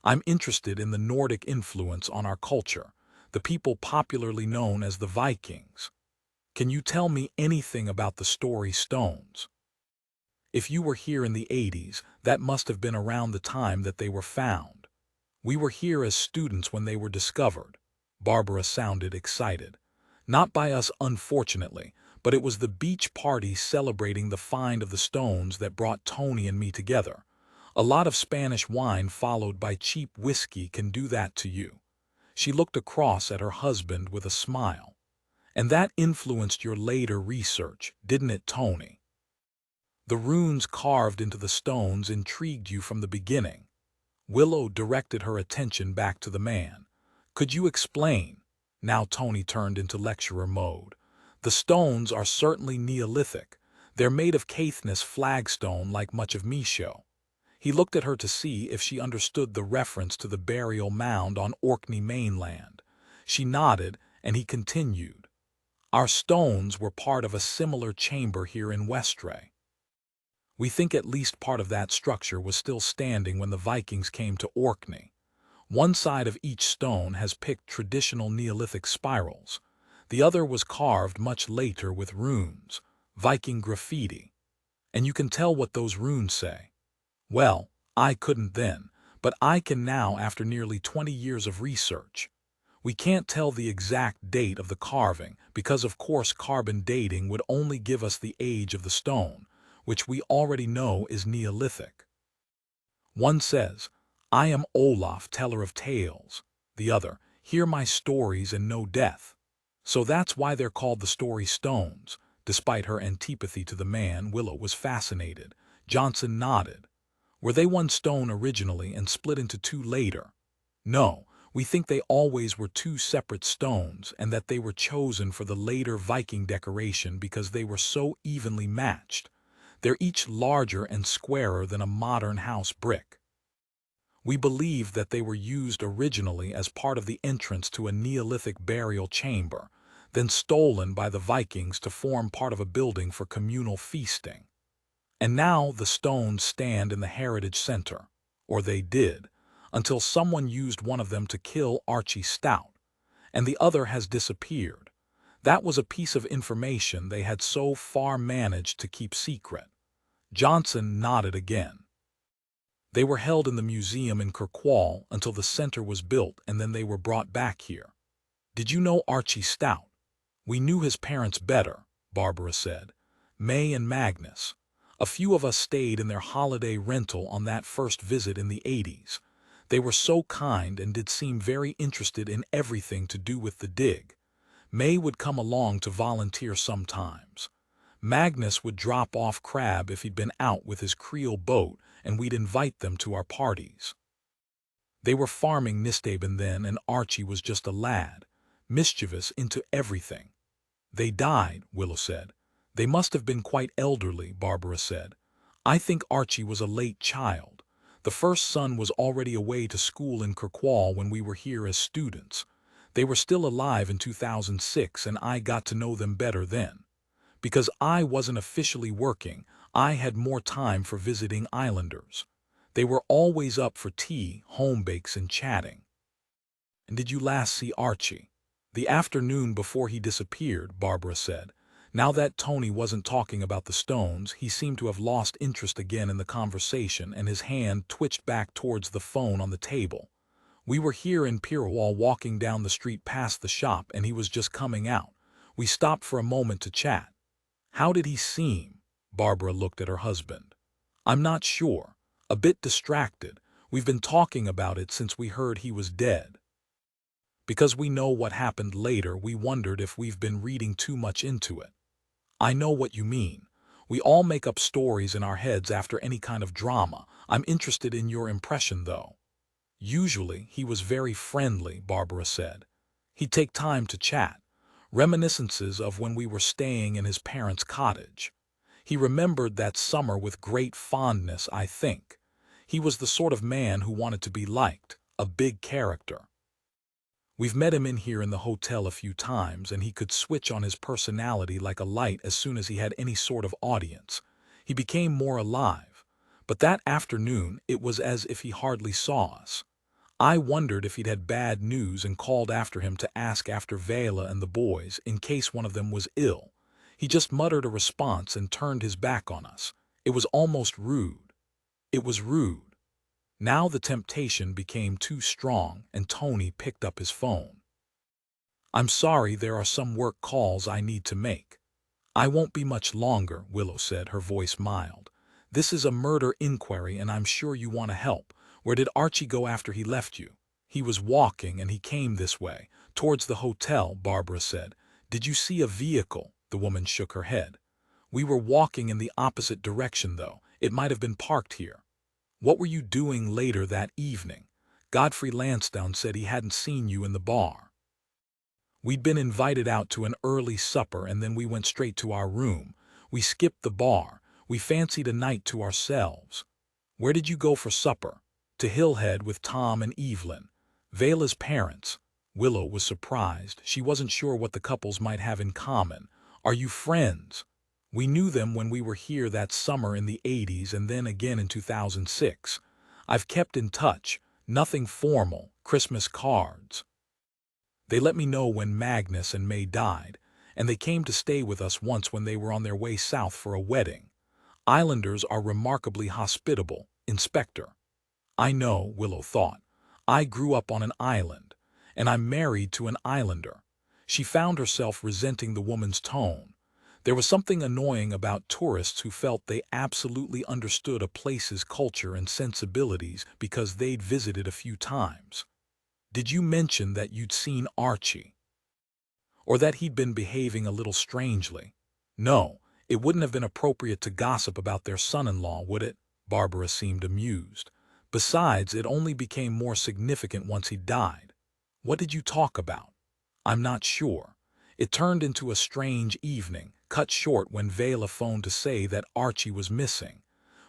I'm interested in the Nordic influence on our culture, the people popularly known as the Vikings. Can you tell me anything about the story stones? If you were here in the 80s, that must have been around the time that they were found. We were here as students when they were discovered." Barbara sounded excited. "Not by us, unfortunately, but it was the beach party celebrating the find of the stones that brought Tony and me together. A lot of Spanish wine followed by cheap whiskey can do that to you." She looked across at her husband with a smile. "And that influenced your later research, didn't it, Tony? The runes carved into the stones intrigued you from the beginning." Willow directed her attention back to the man. "Could you explain?" Now Tony turned into lecturer mode. "The stones are certainly Neolithic. They're made of Caithness flagstone like much of Micho." He looked at her to see if she understood the reference to the burial mound on Orkney mainland. She nodded, and he continued. "Our stones were part of a similar chamber here in Westray. We think at least part of that structure was still standing when the Vikings came to Orkney. One side of each stone has picked traditional Neolithic spirals. The other was carved much later with runes, Viking graffiti. And you can tell what those runes say. Well, I couldn't then, but I can now after nearly 20 years of research. We can't tell the exact date of the carving because, of course, carbon dating would only give us the age of the stone, which we already know is Neolithic. One says, 'I am Olaf, teller of tales.' The other, 'Hear my stories and know death.' So that's why they're called the story stones." Despite her antipathy to the man, Willow was fascinated. Johnson nodded. "Were they one stone originally and split into two later?" "No, we think they always were two separate stones and that they were chosen for the later Viking decoration because they were so evenly matched. They're each larger and squarer than a modern house brick. We believe that they were used originally as part of the entrance to a Neolithic burial chamber, then stolen by the Vikings to form part of a building for communal feasting. And now the stones stand in the Heritage Center, or they did, until someone used one of them to kill Archie Stout, and the other has disappeared. That was a piece of information they had so far managed to keep secret." Johnson nodded again. "They were held in the museum in Kirkwall until the center was built, and then they were brought back here. Did you know Archie Stout?" "We knew his parents better," Barbara said. "May and Magnus. A few of us stayed in their holiday rental on that first visit in the 80s. They were so kind and did seem very interested in everything to do with the dig. May would come along to volunteer sometimes. Magnus would drop off Crab if he'd been out with his Creel boat, and we'd invite them to our parties. They were farming Nisthaven then, and Archie was just a lad, mischievous, into everything." "They died," Willow said. "They must have been quite elderly," Barbara said. "I think Archie was a late child. The first son was already away to school in Kirkwall when we were here as students. They were still alive in 2006, and I got to know them better then. Because I wasn't officially working, I had more time for visiting islanders. They were always up for tea, home bakes, and chatting." "And did you last see Archie?" "The afternoon before he disappeared," Barbara said. Now that Tony wasn't talking about the stones, he seemed to have lost interest again in the conversation, and his hand twitched back towards the phone on the table. We were here in Pirwall walking down the street past the shop and he was just coming out. We stopped for a moment to chat. How did he seem? Barbara looked at her husband. I'm not sure. A bit distracted. We've been talking about it since we heard he was dead. Because we know what happened later, we wondered if we've been reading too much into it. I know what you mean. We all make up stories in our heads after any kind of drama. I'm interested in your impression, though. Usually, he was very friendly, Barbara said. He'd take time to chat, reminiscences of when we were staying in his parents' cottage. He remembered that summer with great fondness, I think. He was the sort of man who wanted to be liked, a big character. We've met him in here in the hotel a few times, and he could switch on his personality like a light as soon as he had any sort of audience. He became more alive. But that afternoon, it was as if he hardly saw us. I wondered if he'd had bad news and called after him to ask after Vela and the boys in case one of them was ill. He just muttered a response and turned his back on us. It was almost rude. It was rude. Now the temptation became too strong, and Tony picked up his phone. I'm sorry, there are some work calls I need to make. I won't be much longer, Willow said, her voice mild. This is a murder inquiry and I'm sure you want to help. Where did Archie go after he left you? He was walking and he came this way, towards the hotel, Barbara said. Did you see a vehicle? The woman shook her head. We were walking in the opposite direction, though. It might have been parked here. What were you doing later that evening? Godfrey Lansdowne said he hadn't seen you in the bar. We'd been invited out to an early supper and then we went straight to our room. We skipped the bar. We fancied a night to ourselves. Where did you go for supper? To Hillhead with Tom and Evelyn. Vela's parents. Willow was surprised. She wasn't sure what the couples might have in common. Are you friends? We knew them when we were here that summer in the 80s and then again in 2006. I've kept in touch. Nothing formal. Christmas cards. They let me know when Magnus and May died, and they came to stay with us once when they were on their way south for a wedding. Islanders are remarkably hospitable, Inspector. I know, Willow thought. I grew up on an island, and I'm married to an islander. She found herself resenting the woman's tone. There was something annoying about tourists who felt they absolutely understood a place's culture and sensibilities because they'd visited a few times. Did you mention that you'd seen Archie? Or that he'd been behaving a little strangely? No, it wouldn't have been appropriate to gossip about their son-in-law, would it? Barbara seemed amused. Besides, it only became more significant once he died. What did you talk about? I'm not sure. It turned into a strange evening, cut short when Vela phoned to say that Archie was missing.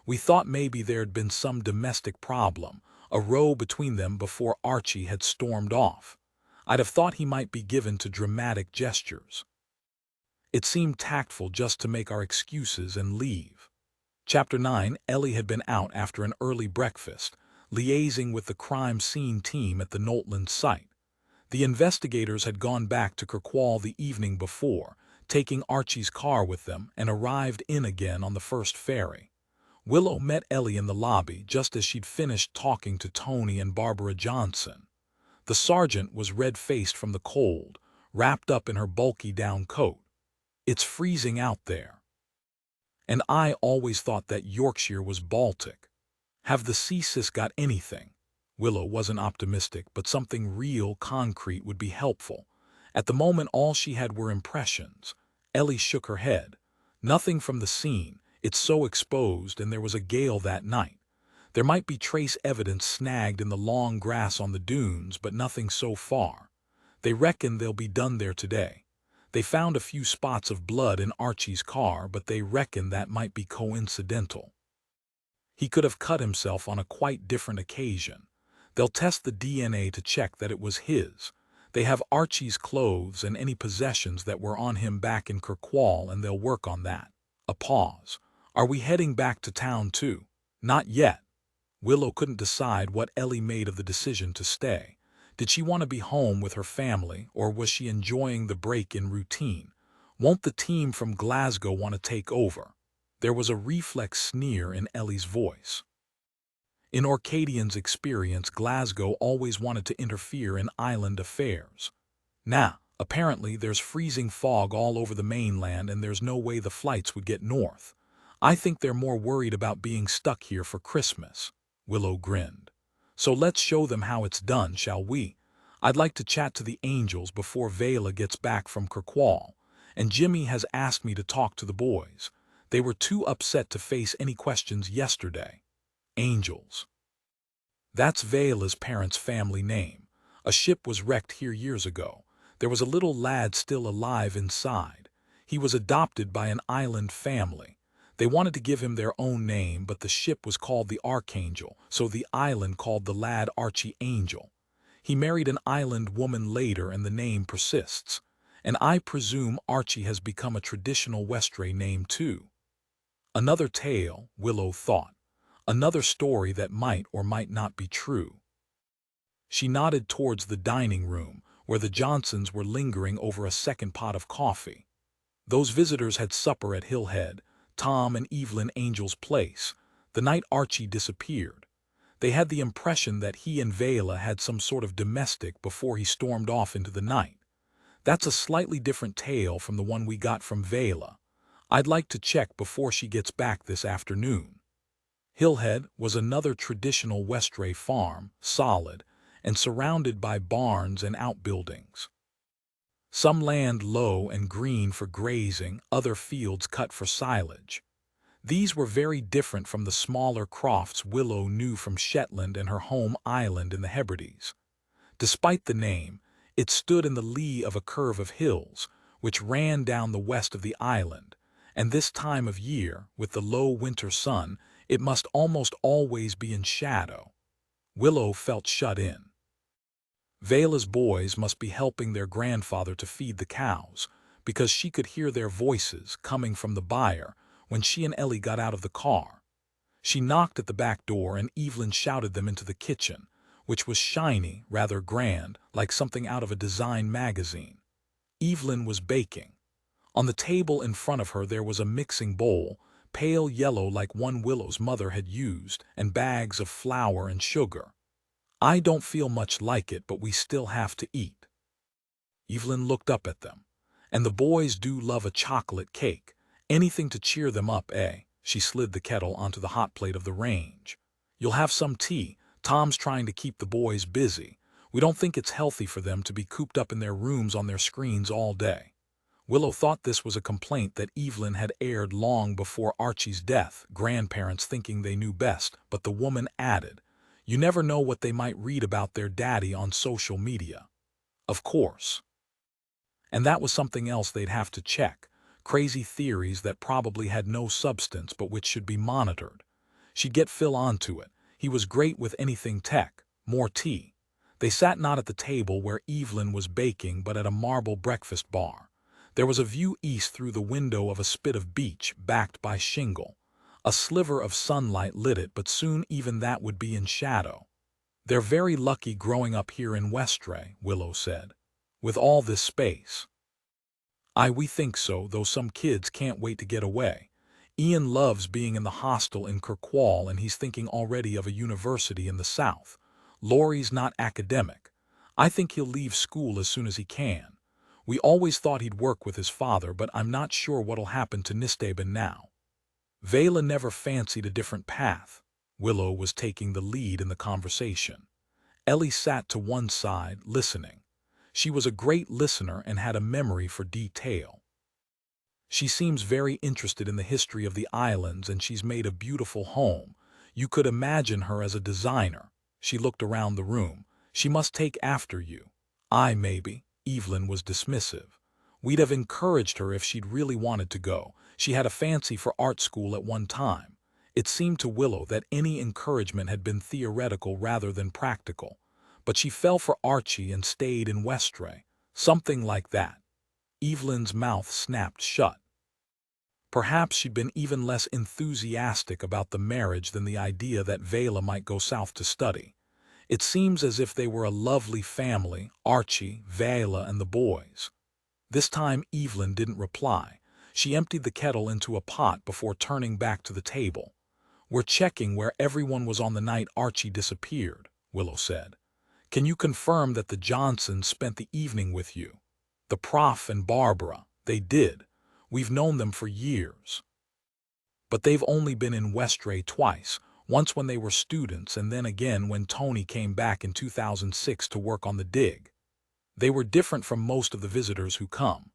We thought maybe there'd been some domestic problem, a row between them before Archie had stormed off. I'd have thought he might be given to dramatic gestures. It seemed tactful just to make our excuses and leave. Chapter 9. Ellie had been out after an early breakfast, liaising with the crime scene team at the Knowlton site. The investigators had gone back to Kirkwall the evening before, taking Archie's car with them, and arrived in again on the first ferry. Willow met Ellie in the lobby just as she'd finished talking to Tony and Barbara Johnson. The sergeant was red-faced from the cold, wrapped up in her bulky down coat. It's freezing out there. And I always thought that Yorkshire was Baltic. Have the Seasis got anything? Willow wasn't optimistic, but something real, concrete would be helpful. At the moment, all she had were impressions. Ellie shook her head. Nothing from the scene. It's so exposed, and there was a gale that night. There might be trace evidence snagged in the long grass on the dunes, but nothing so far. They reckon they'll be done there today. They found a few spots of blood in Archie's car, but they reckon that might be coincidental. He could have cut himself on a quite different occasion. They'll test the DNA to check that it was his. They have Archie's clothes and any possessions that were on him back in Kirkwall, and they'll work on that. A pause. Are we heading back to town too? Not yet. Willow couldn't decide what Ellie made of the decision to stay. Did she want to be home with her family, or was she enjoying the break in routine? Won't the team from Glasgow want to take over? There was a reflex sneer in Ellie's voice. In Orcadian's experience, Glasgow always wanted to interfere in island affairs. Now, apparently there's freezing fog all over the mainland and there's no way the flights would get north. I think they're more worried about being stuck here for Christmas. Willow grinned. So let's show them how it's done, shall we? I'd like to chat to the angels before Vela gets back from Kirkwall, and Jimmy has asked me to talk to the boys. They were too upset to face any questions yesterday. Angels. That's Vela's parents' family name. A ship was wrecked here years ago. There was a little lad still alive inside. He was adopted by an island family. They wanted to give him their own name, but the ship was called the Archangel, so the island called the lad Archie Angel. He married an island woman later and the name persists. And I presume Archie has become a traditional Westray name too. Another tale, Willow thought. Another story that might or might not be true. She nodded towards the dining room, where the Johnsons were lingering over a second pot of coffee. Those visitors had supper at Hillhead, Tom and Evelyn Angel's place, the night Archie disappeared. They had the impression that he and Vela had some sort of domestic before he stormed off into the night. That's a slightly different tale from the one we got from Vela. I'd like to check before she gets back this afternoon. Hillhead was another traditional Westray farm, solid, and surrounded by barns and outbuildings. Some land low and green for grazing, other fields cut for silage. These were very different from the smaller crofts Willow knew from Shetland and her home island in the Hebrides. Despite the name, it stood in the lee of a curve of hills, which ran down the west of the island, and this time of year, with the low winter sun, it must almost always be in shadow. Willow felt shut in. Vela's boys must be helping their grandfather to feed the cows, because she could hear their voices coming from the byre when she and Ellie got out of the car. She knocked at the back door and Evelyn shouted them into the kitchen, which was shiny, rather grand, like something out of a design magazine. Evelyn was baking. On the table in front of her there was a mixing bowl, pale yellow like one Willow's mother had used, and bags of flour and sugar. I don't feel much like it, but we still have to eat. Evelyn looked up at them. And the boys do love a chocolate cake. Anything to cheer them up, eh? She slid the kettle onto the hot plate of the range. You'll have some tea. Tom's trying to keep the boys busy. We don't think it's healthy for them to be cooped up in their rooms on their screens all day. Willow thought this was a complaint that Evelyn had aired long before Archie's death, grandparents thinking they knew best, but the woman added, "You never know what they might read about their daddy on social media." Of course. And that was something else they'd have to check, crazy theories that probably had no substance but which should be monitored. She'd get Phil onto it. He was great with anything tech. More tea. They sat not at the table where Evelyn was baking but at a marble breakfast bar. There was a view east through the window of a spit of beach backed by shingle. A sliver of sunlight lit it, but soon even that would be in shadow. They're very lucky growing up here in Westray, Willow said, with all this space. We think so, though some kids can't wait to get away. Ian loves being in the hostel in Kirkwall and he's thinking already of a university in the south. Laurie's not academic. I think he'll leave school as soon as he can. We always thought he'd work with his father, but I'm not sure what'll happen to Nisteben now. Vela never fancied a different path. Willow was taking the lead in the conversation. Ellie sat to one side, listening. She was a great listener and had a memory for detail. She seems very interested in the history of the islands and she's made a beautiful home. You could imagine her as a designer. She looked around the room. She must take after you. Maybe. Evelyn was dismissive. We'd have encouraged her if she'd really wanted to go. She had a fancy for art school at one time. It seemed to Willow that any encouragement had been theoretical rather than practical. But she fell for Archie and stayed in Westray. Something like that. Evelyn's mouth snapped shut. Perhaps she'd been even less enthusiastic about the marriage than the idea that Vela might go south to study. It seems as if they were a lovely family, Archie, Vela, and the boys. This time Evelyn didn't reply. She emptied the kettle into a pot before turning back to the table. We're checking where everyone was on the night Archie disappeared, Willow said. Can you confirm that the Johnsons spent the evening with you? The Prof and Barbara, they did. We've known them for years. But they've only been in Westray twice, once when they were students and then again when Tony came back in 2006 to work on the dig. They were different from most of the visitors who come.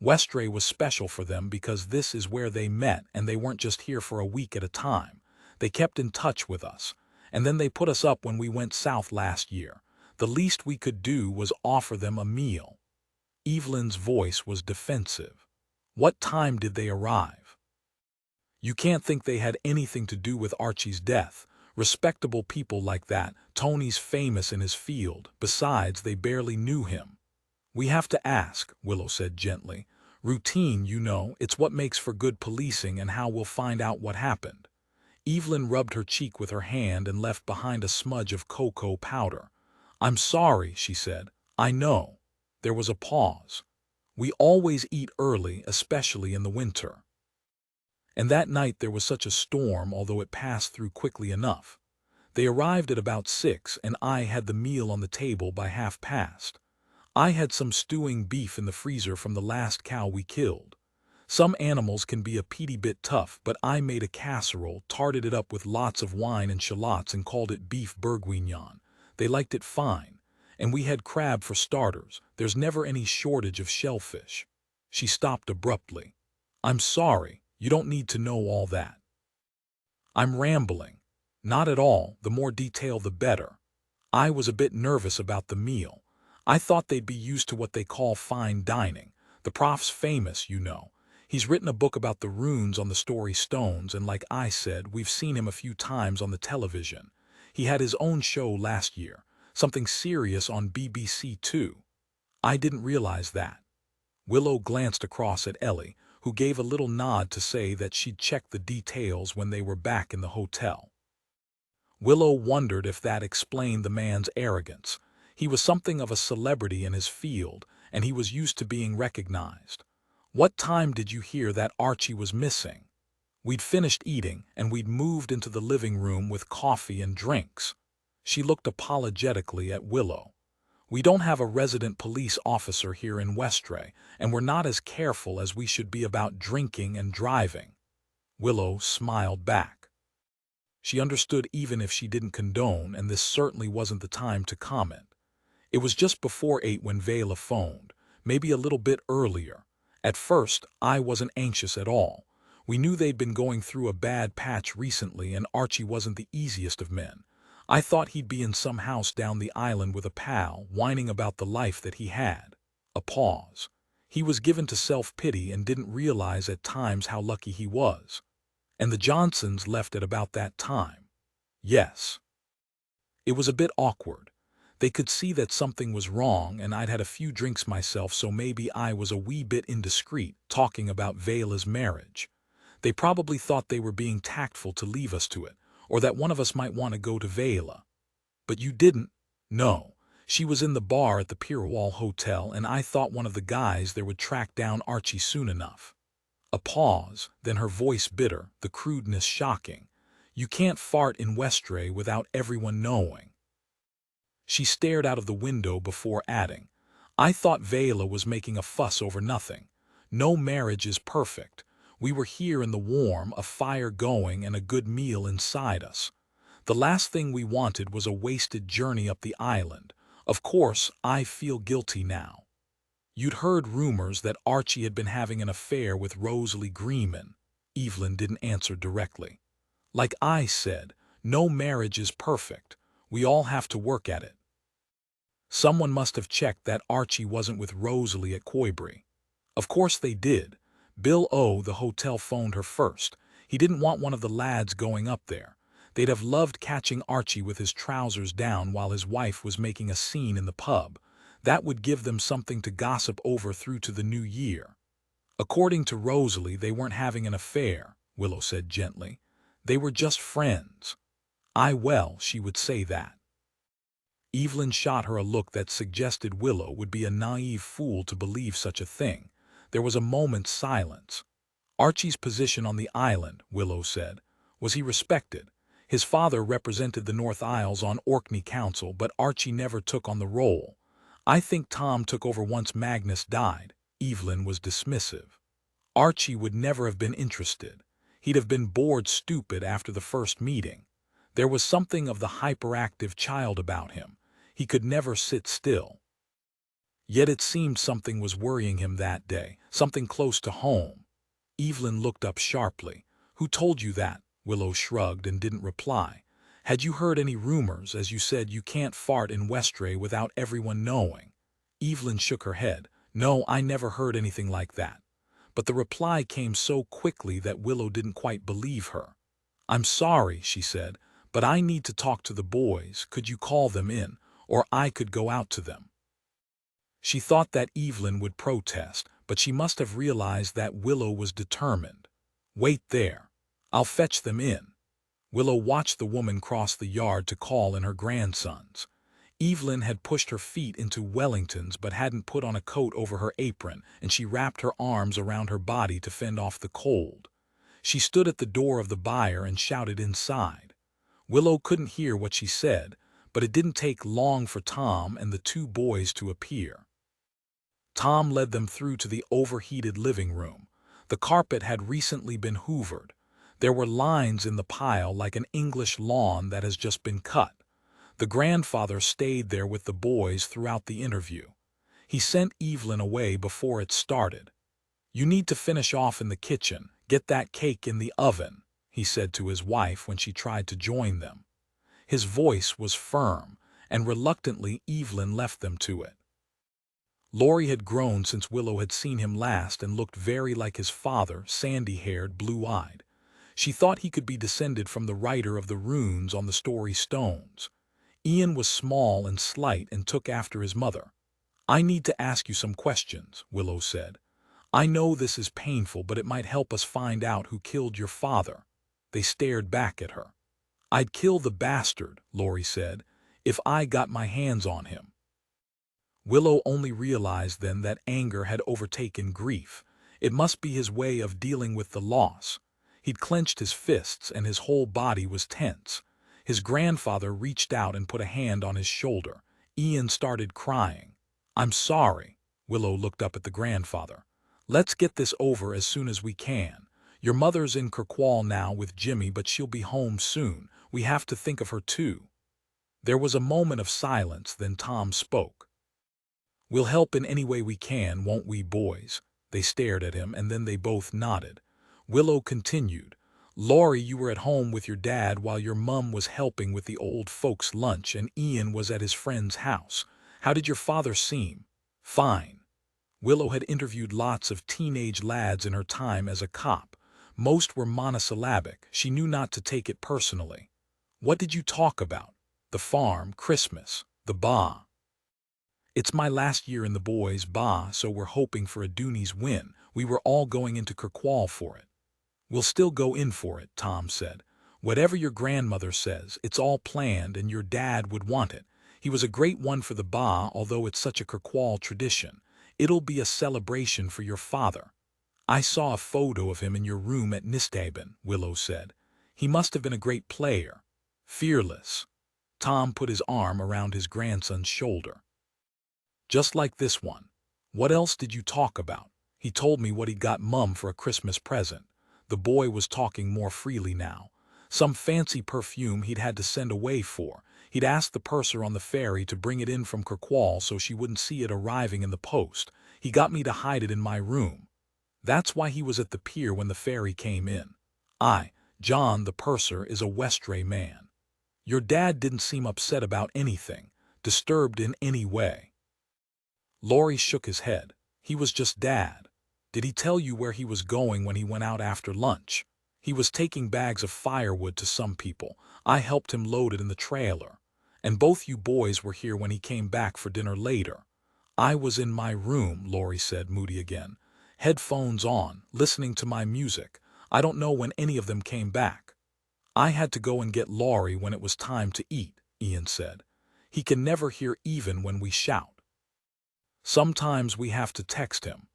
Westray was special for them because this is where they met and they weren't just here for a week at a time. They kept in touch with us, and then they put us up when we went south last year. The least we could do was offer them a meal. Evelyn's voice was defensive. What time did they arrive? You can't think they had anything to do with Archie's death. Respectable people like that. Tony's famous in his field. Besides, they barely knew him. We have to ask, Willow said gently. Routine, you know, it's what makes for good policing and how we'll find out what happened. Evelyn rubbed her cheek with her hand and left behind a smudge of cocoa powder. I'm sorry, she said. I know. There was a pause. We always eat early, especially in the winter. And that night there was such a storm, although it passed through quickly enough. They arrived at about 6, and I had the meal on the table by past. I had some stewing beef in the freezer from the last cow we killed. Some animals can be a peaty bit tough, but I made a casserole, tarted it up with lots of wine and shallots and called it beef bourguignon. They liked it fine. And we had crab for starters. There's never any shortage of shellfish. She stopped abruptly. I'm sorry, you don't need to know all that. I'm rambling. Not at all, the more detail the better. I was a bit nervous about the meal. I thought they'd be used to what they call fine dining. The Prof's famous, you know. He's written a book about the runes on the story stones, and like I said, we've seen him a few times on the television. He had his own show last year, something serious on BBC too. I didn't realize that. Willow glanced across at Ellie, who gave a little nod to say that she'd check the details when they were back in the hotel. Willow wondered if that explained the man's arrogance. He was something of a celebrity in his field, and he was used to being recognized. What time did you hear that Archie was missing? We'd finished eating, and we'd moved into the living room with coffee and drinks. She looked apologetically at Willow. We don't have a resident police officer here in Westray, and we're not as careful as we should be about drinking and driving. Willow smiled back. She understood even if she didn't condone, and this certainly wasn't the time to comment. It was just before 8 when Vela phoned, maybe a little bit earlier. At first, I wasn't anxious at all. We knew they'd been going through a bad patch recently, and Archie wasn't the easiest of men. I thought he'd be in some house down the island with a pal, whining about the life that he had. A pause. He was given to self-pity and didn't realize at times how lucky he was. And the Johnsons left at about that time. Yes. It was a bit awkward. They could see that something was wrong, and I'd had a few drinks myself, so maybe I was a wee bit indiscreet, talking about Vela's marriage. They probably thought they were being tactful to leave us to it, or that one of us might want to go to Vela. But you didn't? No. She was in the bar at the Pierwall Hotel, and I thought one of the guys there would track down Archie soon enough. A pause, then her voice bitter, the crudeness shocking. You can't fart in Westray without everyone knowing. She stared out of the window before adding, I thought Vela was making a fuss over nothing. No marriage is perfect. We were here in the warm, a fire going, and a good meal inside us. The last thing we wanted was a wasted journey up the island. Of course, I feel guilty now. You'd heard rumors that Archie had been having an affair with Rosalie Greenman. Evelyn didn't answer directly. Like I said, no marriage is perfect. We all have to work at it. Someone must have checked that Archie wasn't with Rosalie at Coimbra. Of course they did. Bill O, the hotel, phoned her first. He didn't want one of the lads going up there. They'd have loved catching Archie with his trousers down while his wife was making a scene in the pub. That would give them something to gossip over through to the new year. According to Rosalie, they weren't having an affair, Willow said gently. They were just friends. Well, she would say that. Evelyn shot her a look that suggested Willow would be a naive fool to believe such a thing. There was a moment's silence. Archie's position on the island, Willow said. Was he respected? His father represented the North Isles on Orkney Council, but Archie never took on the role. I think Tom took over once Magnus died. Evelyn was dismissive. Archie would never have been interested. He'd have been bored stupid after the first meeting. There was something of the hyperactive child about him. He could never sit still. Yet it seemed something was worrying him that day, something close to home. Evelyn looked up sharply. "Who told you that?" Willow shrugged and didn't reply. "Had you heard any rumors, as you said you can't fart in Westray without everyone knowing?" Evelyn shook her head. "No, I never heard anything like that." But the reply came so quickly that Willow didn't quite believe her. "I'm sorry," she said, "but I need to talk to the boys. Could you call them in? Or I could go out to them." She thought that Evelyn would protest, but she must have realized that Willow was determined. "Wait there. I'll fetch them in." Willow watched the woman cross the yard to call in her grandsons. Evelyn had pushed her feet into Wellingtons but hadn't put on a coat over her apron, and she wrapped her arms around her body to fend off the cold. She stood at the door of the byre and shouted inside. Willow couldn't hear what she said, but it didn't take long for Tom and the two boys to appear. Tom led them through to the overheated living room. The carpet had recently been hoovered. There were lines in the pile like an English lawn that has just been cut. The grandfather stayed there with the boys throughout the interview. He sent Evelyn away before it started. "You need to finish off in the kitchen. Get that cake in the oven," he said to his wife when she tried to join them. His voice was firm, and reluctantly Evelyn left them to it. Laurie had grown since Willow had seen him last and looked very like his father, sandy-haired, blue-eyed. She thought he could be descended from the writer of the runes on the story stones. Ian was small and slight and took after his mother. "I need to ask you some questions," Willow said. "I know this is painful, but it might help us find out who killed your father." They stared back at her. "I'd kill the bastard," Laurie said, "if I got my hands on him." Willow only realized then that anger had overtaken grief. It must be his way of dealing with the loss. He'd clenched his fists and his whole body was tense. His grandfather reached out and put a hand on his shoulder. Ian started crying. "I'm sorry." Willow looked up at the grandfather. "Let's get this over as soon as we can. Your mother's in Kirkwall now with Jimmy, but she'll be home soon. We have to think of her too." There was a moment of silence, then Tom spoke. "We'll help in any way we can, won't we, boys?" They stared at him, and then they both nodded. Willow continued. "Laurie, you were at home with your dad while your mum was helping with the old folks' lunch, and Ian was at his friend's house. How did your father seem?" "Fine." Willow had interviewed lots of teenage lads in her time as a cop. Most were monosyllabic. She knew not to take it personally. "What did you talk about?" "The farm, Christmas, the ba." "It's my last year in the boys' ba, so we're hoping for a Dooney's win. We were all going into Kirkwall for it." "We'll still go in for it," Tom said. "Whatever your grandmother says, it's all planned and your dad would want it. He was a great one for the ba, although it's such a Kirkwall tradition. It'll be a celebration for your father." "I saw a photo of him in your room at Nisthaben," Willow said. "He must have been a great player. Fearless." Tom put his arm around his grandson's shoulder. "Just like this one." "What else did you talk about?" "He told me what he'd got Mum for a Christmas present." The boy was talking more freely now. "Some fancy perfume he'd had to send away for. He'd asked the purser on the ferry to bring it in from Kirkwall so she wouldn't see it arriving in the post. He got me to hide it in my room. That's why he was at the pier when the ferry came in. John, the purser, is a Westray man." "Your dad didn't seem upset about anything, disturbed in any way." Laurie shook his head. "He was just Dad." "Did he tell you where he was going when he went out after lunch?" "He was taking bags of firewood to some people. I helped him load it in the trailer. And both you boys were here when he came back for dinner later." "I was in my room," Laurie said, moody again. "Headphones on, listening to my music. I don't know when any of them came back." "I had to go and get Laurie when it was time to eat," Ian said. "He can never hear even when we shout. Sometimes we have to text him.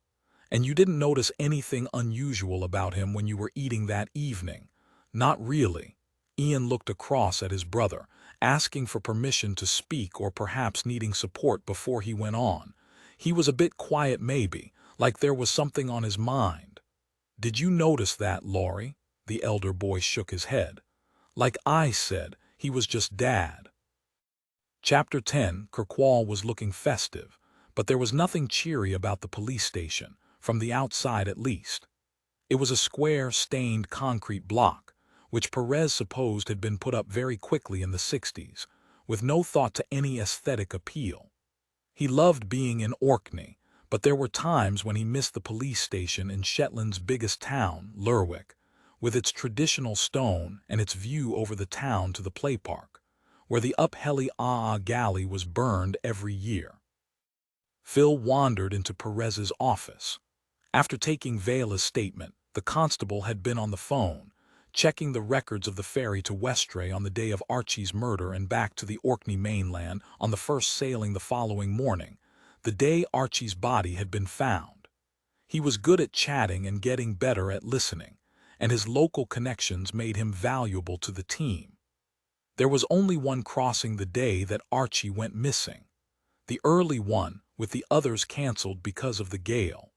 And you didn't notice anything unusual about him when you were eating that evening?" Not really. Ian looked across at his brother, asking for permission to speak or perhaps needing support before he went on. He was a bit quiet maybe, like there was something on his mind. "Did you notice that, Laurie?" The elder boy shook his head. "Like I said, he was just Dad." Chapter 10. Kirkwall was looking festive, but there was nothing cheery about the police station, from the outside at least. It was a square, stained concrete block, which Perez supposed had been put up very quickly in the 60s, with no thought to any aesthetic appeal. He loved being in Orkney, but there were times when he missed the police station in Shetland's biggest town, Lerwick, with its traditional stone and its view over the town to the play park, where the Uphelly galley was burned every year. Phil wandered into Perez's office. After taking Vela's statement, the constable had been on the phone, checking the records of the ferry to Westray on the day of Archie's murder and back to the Orkney mainland on the first sailing the following morning, the day Archie's body had been found. He was good at chatting and getting better at listening, and his local connections made him valuable to the team. There was only one crossing the day that Archie went missing, the early one, with the others cancelled because of the gale.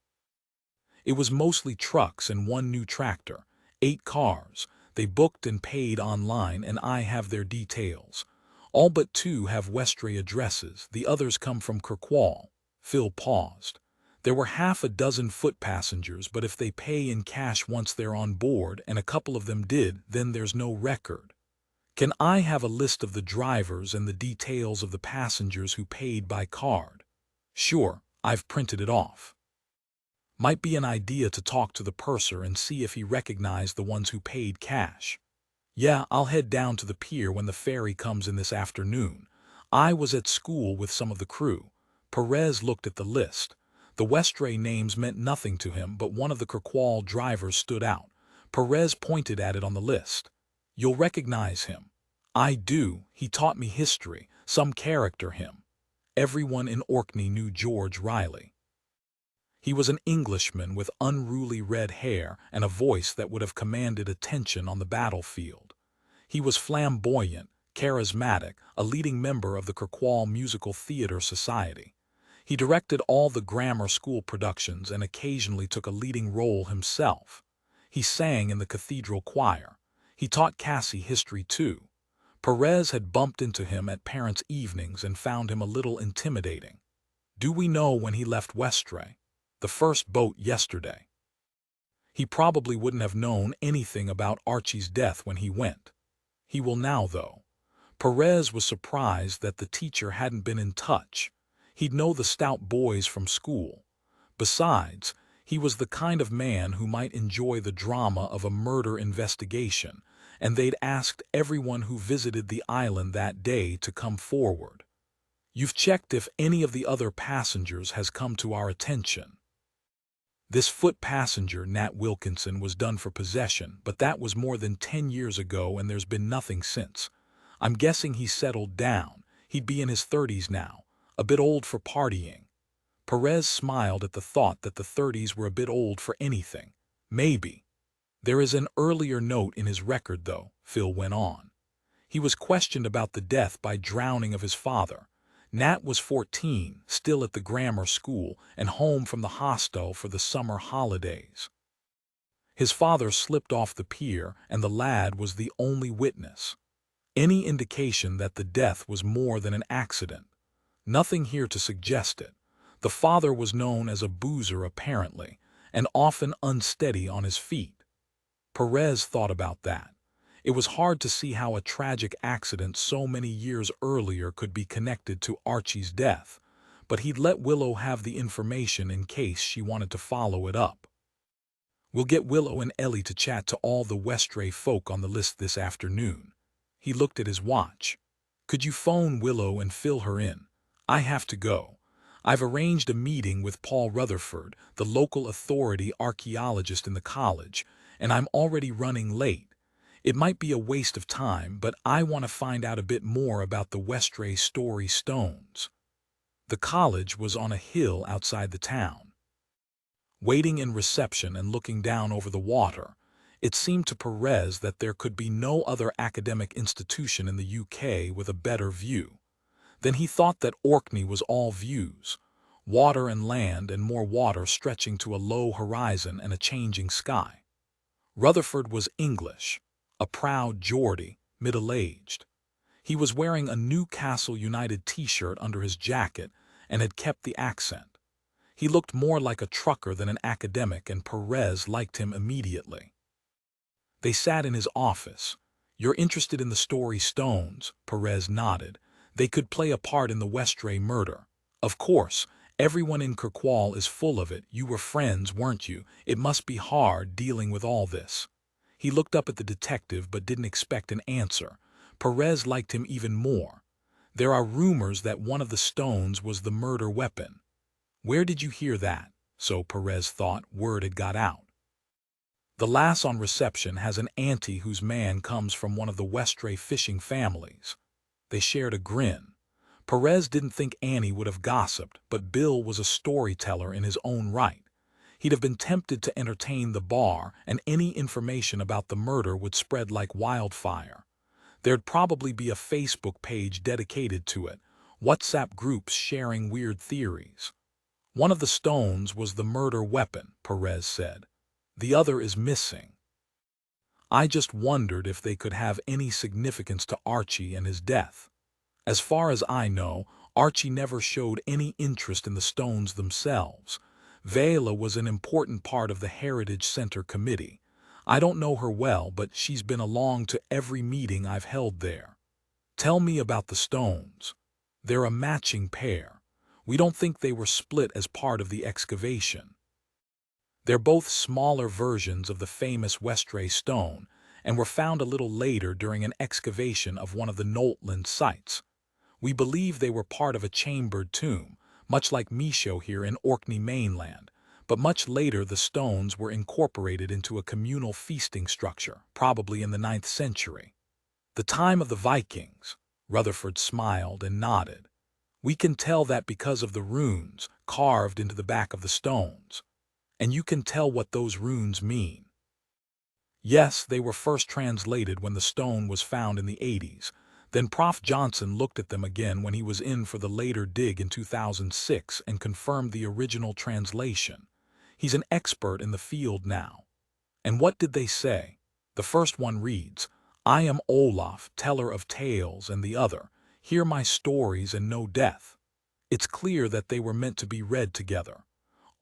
It was mostly trucks and one new tractor, 8 cars. They booked and paid online, and I have their details. All but 2 have Westray addresses, the others come from Kirkwall. Phil paused. There were half a dozen foot passengers, but if they pay in cash once they're on board, and a couple of them did, then there's no record. Can I have a list of the drivers and the details of the passengers who paid by card? Sure, I've printed it off. Might be an idea to talk to the purser and see if he recognized the ones who paid cash. Yeah, I'll head down to the pier when the ferry comes in this afternoon. I was at school with some of the crew. Perez looked at the list. The Westray names meant nothing to him, but one of the Kirkwall drivers stood out. Perez pointed at it on the list. "You'll recognize him." "I do. He taught me history. Some character him." Everyone in Orkney knew George Riley. He was an Englishman with unruly red hair and a voice that would have commanded attention on the battlefield. He was flamboyant, charismatic, a leading member of the Kirkwall Musical Theatre Society. He directed all the grammar school productions and occasionally took a leading role himself. He sang in the cathedral choir. He taught Cassie history too. Perez had bumped into him at parents' evenings and found him a little intimidating. "Do we know when he left Westray?" "The first boat yesterday." He probably wouldn't have known anything about Archie's death when he went. He will now, though. Perez was surprised that the teacher hadn't been in touch. He'd know the Stout boys from school. Besides, he was the kind of man who might enjoy the drama of a murder investigation, and they'd asked everyone who visited the island that day to come forward. "You've checked if any of the other passengers has come to our attention?" This foot passenger, Nat Wilkinson, was done for possession, but that was more than 10 years ago and there's been nothing since. I'm guessing he's settled down. He'd be in his 30s now, a bit old for partying. Perez smiled at the thought that the 30s were a bit old for anything. Maybe. "There is an earlier note in his record, though," Phil went on. "He was questioned about the death by drowning of his father. Nat was 14, still at the grammar school, and home from the hostel for the summer holidays. His father slipped off the pier, and the lad was the only witness. Any indication that the death was more than an accident? Nothing here to suggest it. The father was known as a boozer apparently, and often unsteady on his feet." Perez thought about that. It was hard to see how a tragic accident so many years earlier could be connected to Archie's death, but he'd let Willow have the information in case she wanted to follow it up. "We'll get Willow and Ellie to chat to all the Westray folk on the list this afternoon." He looked at his watch. "Could you phone Willow and fill her in? I have to go. I've arranged a meeting with Paul Rutherford, the local authority archaeologist in the college, and I'm already running late. It might be a waste of time, but I want to find out a bit more about the Westray story stones." The college was on a hill outside the town. Waiting in reception and looking down over the water, It seemed to Perez that there could be no other academic institution in the UK with a better view. Then he thought that Orkney was all views, water and land and more water stretching to a low horizon and a changing sky. Rutherford was English, a proud Geordie, middle-aged. He was wearing a Newcastle United t-shirt under his jacket and had kept the accent. He looked more like a trucker than an academic, and Perez liked him immediately. They sat in his office. "You're interested in the story Stones?" Perez nodded. "They could play a part in the Westray murder. Of course, everyone in Kirkwall is full of it. You were friends, weren't you? It must be hard dealing with all this." He looked up at the detective but didn't expect an answer. Perez liked him even more. "There are rumors that one of the stones was the murder weapon." "Where did you hear that?" So Perez thought word had got out. "The lass on reception has an auntie whose man comes from one of the Westray fishing families." They shared a grin. Perez didn't think Annie would have gossiped, but Bill was a storyteller in his own right. He'd have been tempted to entertain the bar, and any information about the murder would spread like wildfire. There'd probably be a Facebook page dedicated to it, WhatsApp groups sharing weird theories. "One of the stones was the murder weapon," Perez said. "The other is missing. I just wondered if they could have any significance to Archie and his death. As far as I know, Archie never showed any interest in the stones themselves. Vela was an important part of the Heritage Center committee. I don't know her well, but she's been along to every meeting I've held there. Tell me about the stones." "They're a matching pair. We don't think they were split as part of the excavation. They're both smaller versions of the famous Westray stone and were found a little later during an excavation of one of the Knowltland sites. We believe they were part of a chambered tomb, much like Micho here in Orkney mainland, but much later the stones were incorporated into a communal feasting structure, probably in the 9th century. The time of the Vikings." Rutherford smiled and nodded. "We can tell that because of the runes carved into the back of the stones. And you can tell what those runes mean." "Yes, they were first translated when the stone was found in the 80s. Then Prof. Johnson looked at them again when he was in for the later dig in 2006 and confirmed the original translation. He's an expert in the field now." "And what did they say?" "The first one reads, 'I am Olaf, teller of tales,' and the other, 'Hear my stories and know death.' It's clear that they were meant to be read together.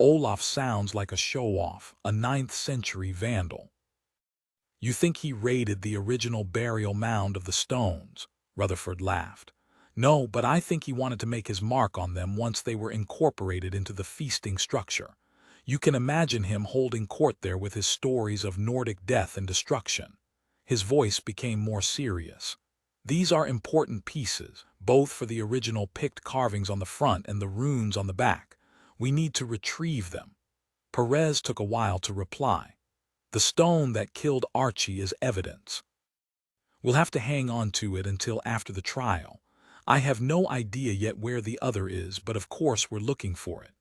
Olaf sounds like a show-off, a 9th century vandal." "You think he raided the original burial mound of the stones?" Rutherford laughed. "No, but I think he wanted to make his mark on them once they were incorporated into the feasting structure. You can imagine him holding court there with his stories of Nordic death and destruction." His voice became more serious. "These are important pieces, both for the original Pict carvings on the front and the runes on the back. We need to retrieve them." Perez took a while to reply. "The stone that killed Archie is evidence. We'll have to hang on to it until after the trial. I have no idea yet where the other is, but of course we're looking for it.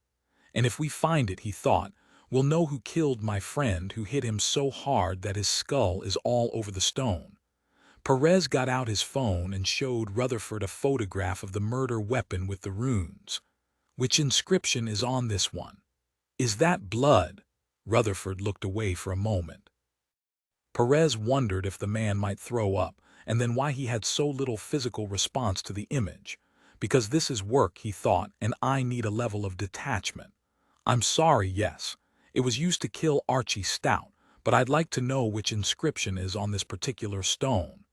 And if we find it," he thought, "we'll know who killed my friend who hit him so hard that his skull is all over the stone." Perez got out his phone and showed Rutherford a photograph of the murder weapon with the runes. "Which inscription is on this one?" "Is that blood?" Rutherford looked away for a moment. Perez wondered if the man might throw up, and then why he had so little physical response to the image. "Because this is work," he thought, "and I need a level of detachment. I'm sorry, yes. It was used to kill Archie Stout, but I'd like to know which inscription is on this particular stone.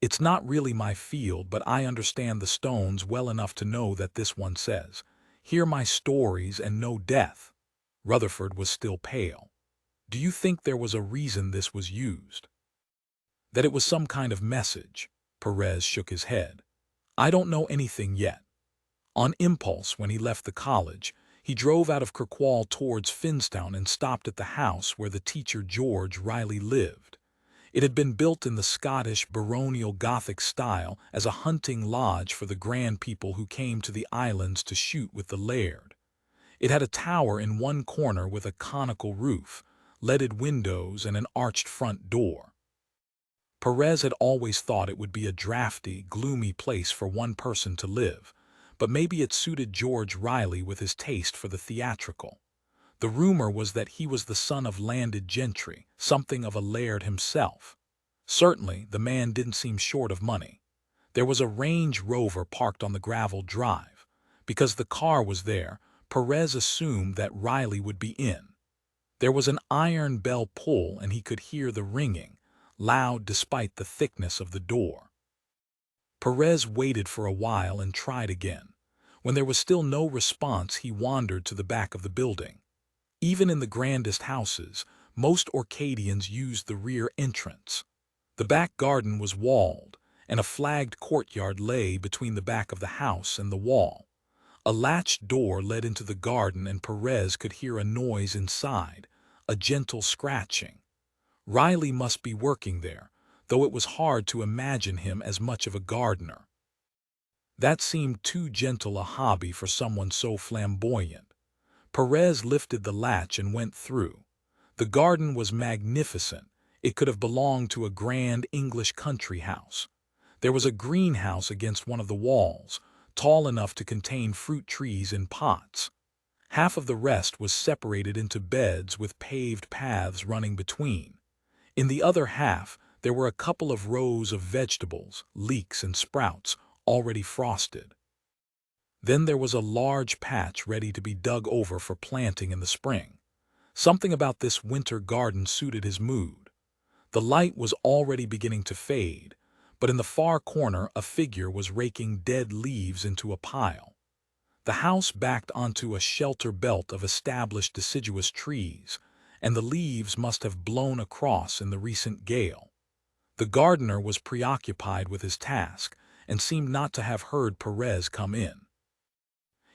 It's not really my field, but I understand the stones well enough to know that this one says, 'Hear my stories and know death.'" Rutherford was still pale. "Do you think there was a reason this was used? That it was some kind of message?" Perez shook his head. "I don't know anything yet. On impulse, when he left the college, he drove out of Kirkwall towards Finstown and stopped at the house where the teacher George Riley lived. It had been built in the Scottish baronial Gothic style as a hunting lodge for the grand people who came to the islands to shoot with the laird. It had a tower in one corner with a conical roof, leaded windows, and an arched front door. Perez had always thought it would be a drafty, gloomy place for one person to live, but maybe it suited George Riley with his taste for the theatrical. The rumor was that he was the son of landed gentry, something of a laird himself. Certainly, the man didn't seem short of money. There was a Range Rover parked on the gravel drive. Because the car was there, Perez assumed that Riley would be in. There was an iron bell pull, and he could hear the ringing, loud despite the thickness of the door. Perez waited for a while and tried again. When there was still no response, he wandered to the back of the building. Even in the grandest houses, most Orcadians used the rear entrance. The back garden was walled, and a flagged courtyard lay between the back of the house and the wall. A latched door led into the garden, and Perez could hear a noise inside, a gentle scratching. Riley must be working there, though it was hard to imagine him as much of a gardener. That seemed too gentle a hobby for someone so flamboyant. Perez lifted the latch and went through. The garden was magnificent. It could have belonged to a grand English country house. There was a greenhouse against one of the walls, tall enough to contain fruit trees in pots. Half of the rest was separated into beds with paved paths running between. In the other half, there were a couple of rows of vegetables, leeks and sprouts, already frosted. Then there was a large patch ready to be dug over for planting in the spring. Something about this winter garden suited his mood. The light was already beginning to fade, but in the far corner a figure was raking dead leaves into a pile. The house backed onto a shelter belt of established deciduous trees, and the leaves must have blown across in the recent gale. The gardener was preoccupied with his task and seemed not to have heard Perez come in.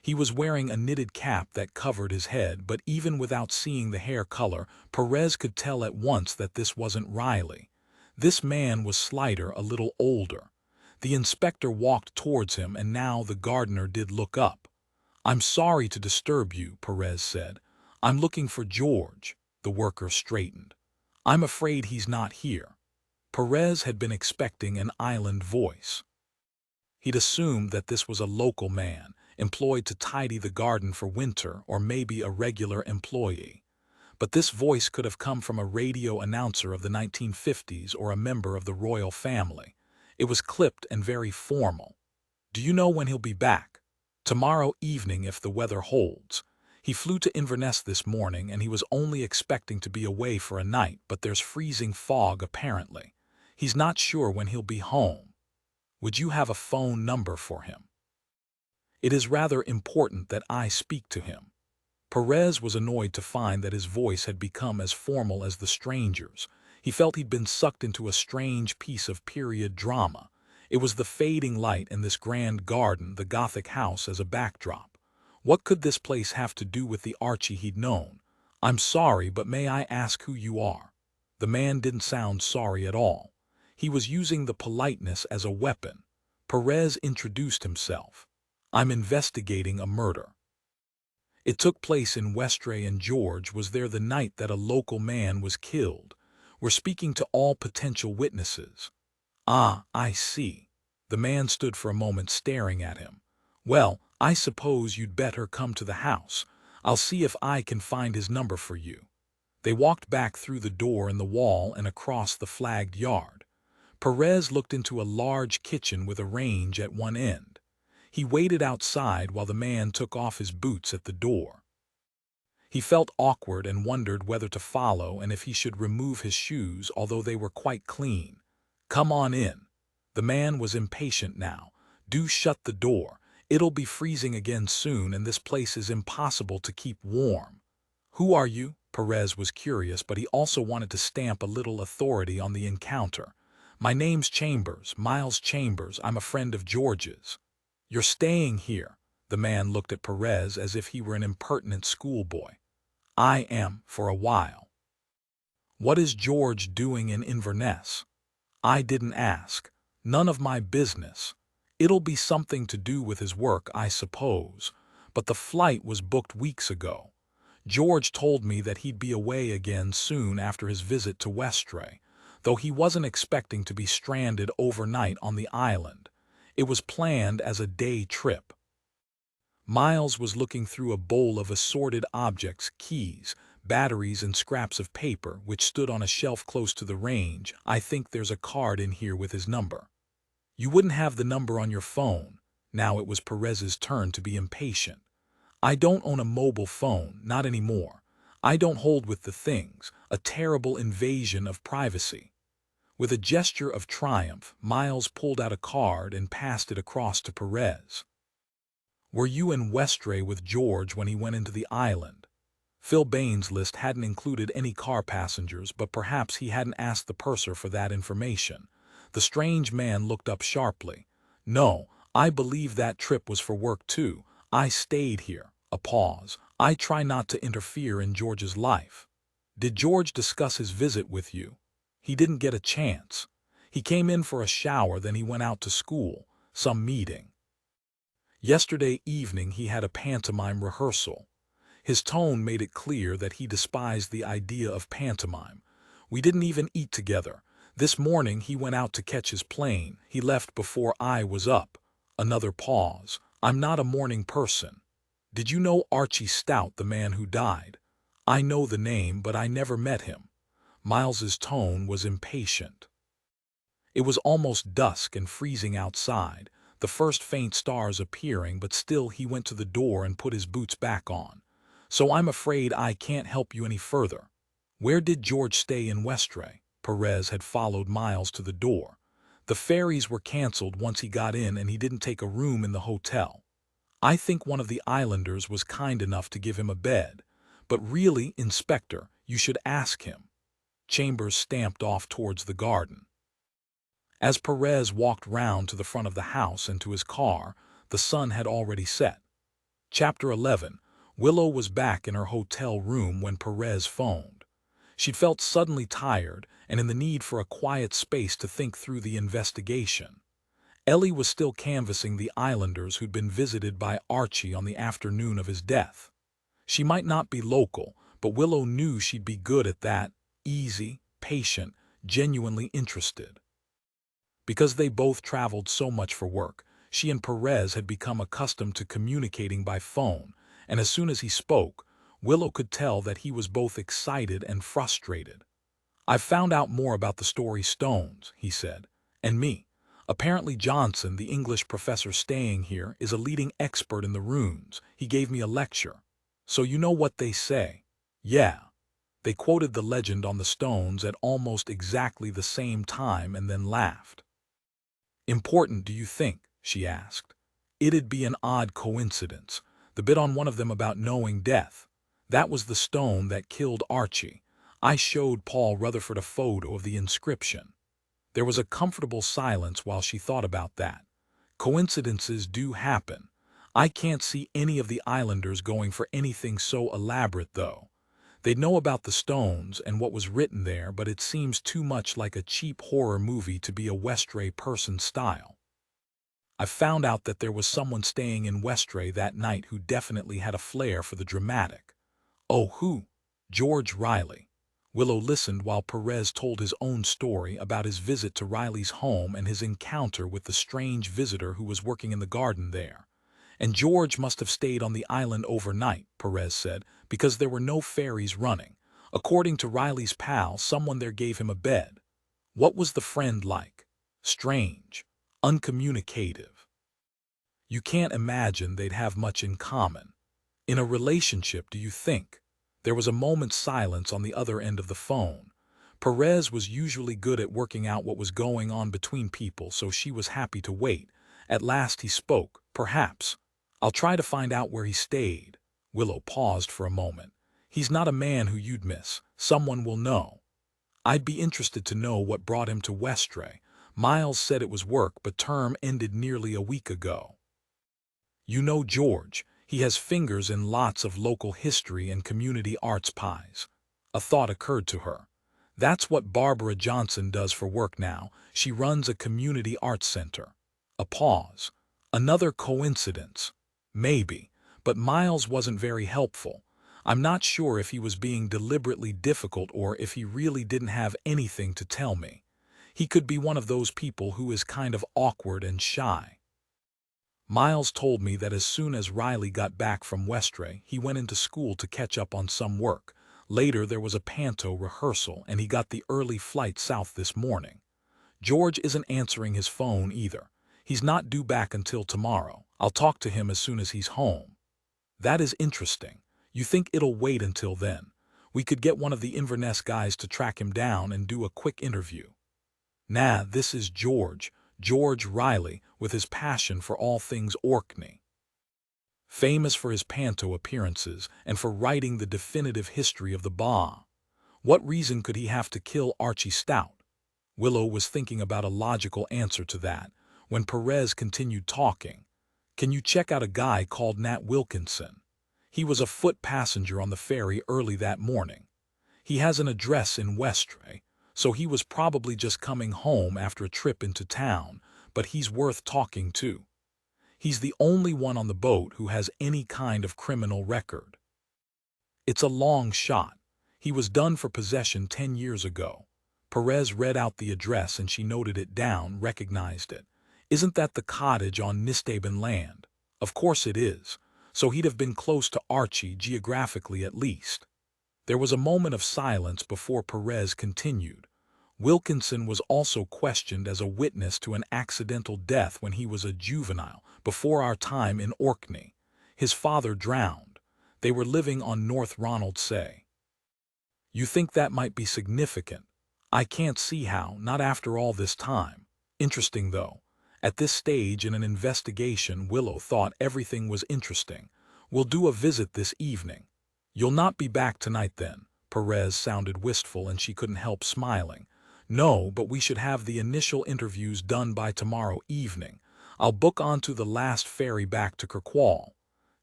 He was wearing a knitted cap that covered his head, but even without seeing the hair color, Perez could tell at once that this wasn't Riley. This man was slighter, a little older. The inspector walked towards him, and now the gardener did look up. "I'm sorry to disturb you," Perez said. "I'm looking for George." The worker straightened. "I'm afraid he's not here." Perez had been expecting an island voice. He'd assumed that this was a local man, employed to tidy the garden for winter, or maybe a regular employee. But this voice could have come from a radio announcer of the 1950s or a member of the royal family. It was clipped and very formal. "Do you know when he'll be back?" "Tomorrow evening if the weather holds. He flew to Inverness this morning, and he was only expecting to be away for a night, but there's freezing fog apparently. He's not sure when he'll be home. Would you have a phone number for him? It is rather important that I speak to him." Perez was annoyed to find that his voice had become as formal as the stranger's. He felt he'd been sucked into a strange piece of period drama. It was the fading light and this grand garden, the Gothic house as a backdrop. What could this place have to do with the Archie he'd known? "I'm sorry, but may I ask who you are?" The man didn't sound sorry at all. He was using the politeness as a weapon. Perez introduced himself. "I'm investigating a murder. It took place in Westray, and George was there the night that a local man was killed. We're speaking to all potential witnesses." "Ah, I see." The man stood for a moment staring at him. "Well, I suppose you'd better come to the house. I'll see if I can find his number for you." They walked back through the door in the wall and across the flagged yard. Perez looked into a large kitchen with a range at one end. He waited outside while the man took off his boots at the door. He felt awkward and wondered whether to follow and if he should remove his shoes, although they were quite clean. "Come on in." The man was impatient now. "Do shut the door. It'll be freezing again soon, and this place is impossible to keep warm." "Who are you?" Perez was curious, but he also wanted to stamp a little authority on the encounter. "My name's Chambers, Miles Chambers. I'm a friend of George's." "You're staying here?" The man looked at Perez as if he were an impertinent schoolboy. "I am, for a while." "What is George doing in Inverness?" "I didn't ask. None of my business. It'll be something to do with his work, I suppose, but the flight was booked weeks ago. George told me that he'd be away again soon after his visit to Westray, though he wasn't expecting to be stranded overnight on the island. It was planned as a day trip. Miles was looking through a bowl of assorted objects, keys, batteries, and scraps of paper, which stood on a shelf close to the range. "I think there's a card in here with his number." "You wouldn't have the number on your phone." Now it was Perez's turn to be impatient. "I don't own a mobile phone, not anymore. I don't hold with the things, a terrible invasion of privacy." With a gesture of triumph, Miles pulled out a card and passed it across to Perez. "Were you in Westray with George when he went into the island?" Phil Bain's list hadn't included any car passengers, but perhaps he hadn't asked the purser for that information. The strange man looked up sharply. "No, I believe that trip was for work too. I stayed here." A pause. "I try not to interfere in George's life." "Did George discuss his visit with you?" "He didn't get a chance. He came in for a shower, then he went out to school, some meeting. Yesterday evening he had a pantomime rehearsal." His tone made it clear that he despised the idea of pantomime. "We didn't even eat together. This morning he went out to catch his plane. He left before I was up." Another pause. "I'm not a morning person." "Did you know Archie Stout, the man who died?" "I know the name, but I never met him." Miles's tone was impatient. It was almost dusk and freezing outside, the first faint stars appearing, but still he went to the door and put his boots back on. "So I'm afraid I can't help you any further." "Where did George stay in Westray?" Perez had followed Miles to the door. "The ferries were canceled once he got in, and he didn't take a room in the hotel. I think one of the islanders was kind enough to give him a bed. But really, Inspector, you should ask him." Chambers stamped off towards the garden. As Perez walked round to the front of the house and to his car, the sun had already set. Chapter 11. Willow was back in her hotel room when Perez phoned. She'd felt suddenly tired and in the need for a quiet space to think through the investigation. Ellie was still canvassing the islanders who'd been visited by Archie on the afternoon of his death. She might not be local, but Willow knew she'd be good at that, easy, patient, genuinely interested. Because they both traveled so much for work, she and Perez had become accustomed to communicating by phone, and as soon as he spoke, Willow could tell that he was both excited and frustrated. "I've found out more about the story stones," he said. "And me. Apparently Johnson, the English professor staying here, is a leading expert in the runes. He gave me a lecture." "So you know what they say?" "Yeah." They quoted the legend on the stones at almost exactly the same time and then laughed. "Important, do you think?" she asked. "It'd be an odd coincidence. The bit on one of them about knowing death. That was the stone that killed Archie. I showed Paul Rutherford a photo of the inscription." There was a comfortable silence while she thought about that. Coincidences do happen. I can't see any of the islanders going for anything so elaborate, though. They'd know about the stones and what was written there, but it seems too much like a cheap horror movie to be a Westray person style. I found out that there was someone staying in Westray that night who definitely had a flair for the dramatic." "Oh, who?" "George Riley." Willow listened while Perez told his own story about his visit to Riley's home and his encounter with the strange visitor who was working in the garden there. "And George must have stayed on the island overnight," Perez said, "because there were no ferries running. According to Riley's pal, someone there gave him a bed." "What was the friend like?" "Strange. Uncommunicative. You can't imagine they'd have much in common." "In a relationship, do you think?" There was a moment's silence on the other end of the phone. Perez was usually good at working out what was going on between people, so she was happy to wait. At last he spoke. "Perhaps. I'll try to find out where he stayed." Willow paused for a moment. "He's not a man who you'd miss. Someone will know." "I'd be interested to know what brought him to Westray. Miles said it was work, but term ended nearly a week ago." "You know George. He has fingers in lots of local history and community arts pies." A thought occurred to her. "That's what Barbara Johnson does for work now. She runs a community arts center." A pause. "Another coincidence." "Maybe, but Miles wasn't very helpful. I'm not sure if he was being deliberately difficult or if he really didn't have anything to tell me. He could be one of those people who is kind of awkward and shy. Miles told me that as soon as Riley got back from Westray, he went into school to catch up on some work. Later there was a panto rehearsal and he got the early flight south this morning. George isn't answering his phone either. He's not due back until tomorrow. I'll talk to him as soon as he's home. That is interesting. You think it'll wait until then? We could get one of the Inverness guys to track him down and do a quick interview. Nah, this is George Riley, with his passion for all things Orkney. Famous for his panto appearances and for writing the definitive history of the Ba. What reason could he have to kill Archie Stout? Willow was thinking about a logical answer to that when Perez continued talking. Can you check out a guy called Nat Wilkinson? He was a foot passenger on the ferry early that morning. He has an address in Westray, so he was probably just coming home after a trip into town, but he's worth talking to. He's the only one on the boat who has any kind of criminal record. It's a long shot. He was done for possession 10 years ago. Perez read out the address and she noted it down, recognized it. Isn't that the cottage on Nistaben land? Of course it is. So he'd have been close to Archie geographically at least. There was a moment of silence before Perez continued. Wilkinson was also questioned as a witness to an accidental death when he was a juvenile, before our time in Orkney. His father drowned. They were living on North Ronaldsay. You think that might be significant? I can't see how, not after all this time. Interesting though. At this stage in an investigation, Willow thought everything was interesting. We'll do a visit this evening. You'll not be back tonight then? Perez sounded wistful and she couldn't help smiling. No, but we should have the initial interviews done by tomorrow evening. I'll book onto the last ferry back to Kirkwall.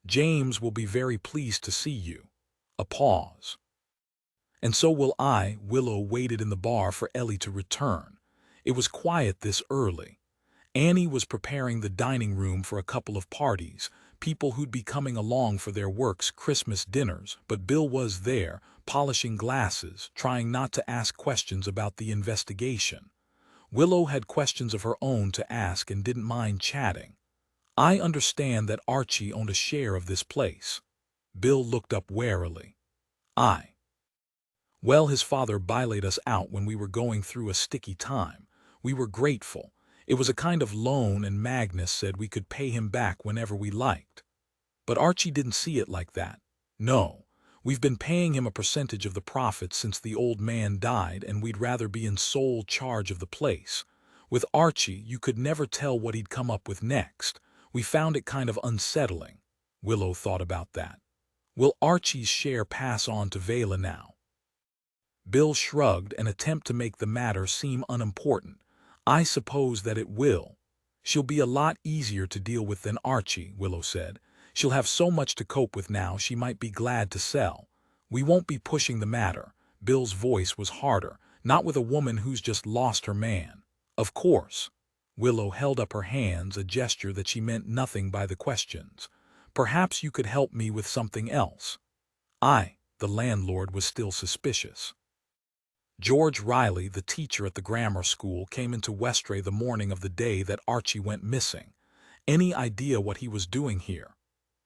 James will be very pleased to see you. A pause. And so will I. Willow waited in the bar for Ellie to return. It was quiet this early. Annie was preparing the dining room for a couple of parties, people who'd be coming along for their work's Christmas dinners, but Bill was there, polishing glasses, trying not to ask questions about the investigation. Willow had questions of her own to ask and didn't mind chatting. I understand that Archie owned a share of this place. Bill looked up warily. Well, his father bailaid us out when we were going through a sticky time. We were grateful. It was a kind of loan and Magnus said we could pay him back whenever we liked. But Archie didn't see it like that. No, we've been paying him a percentage of the profits since the old man died and we'd rather be in sole charge of the place. With Archie, you could never tell what he'd come up with next. We found it kind of unsettling. Willow thought about that. Will Archie's share pass on to Vela now? Bill shrugged, an attempt to make the matter seem unimportant. I suppose that it will. She'll be a lot easier to deal with than Archie, Willow said. She'll have so much to cope with now she might be glad to sell. We won't be pushing the matter. Bill's voice was harder, not with a woman who's just lost her man. Of course. Willow held up her hands, a gesture that she meant nothing by the questions. Perhaps you could help me with something else. The landlord was still suspicious. George Riley, the teacher at the grammar school, came into Westray the morning of the day that Archie went missing. Any idea what he was doing here?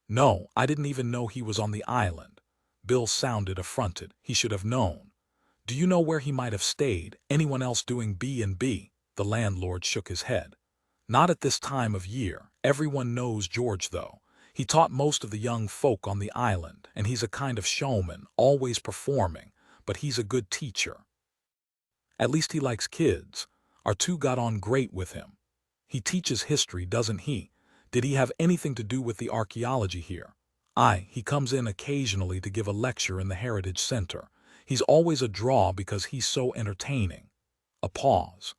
No, I didn't even know he was on the island. Bill sounded affronted. He should have known. Do you know where he might have stayed? Anyone else doing B&B? The landlord shook his head. Not at this time of year. Everyone knows George, though. He taught most of the young folk on the island, and he's a kind of showman, always performing, but he's a good teacher. At least he likes kids. Our two got on great with him. He teaches history, doesn't he? Did he have anything to do with the archaeology here? He comes in occasionally to give a lecture in the Heritage Center. He's always a draw because he's so entertaining. A pause.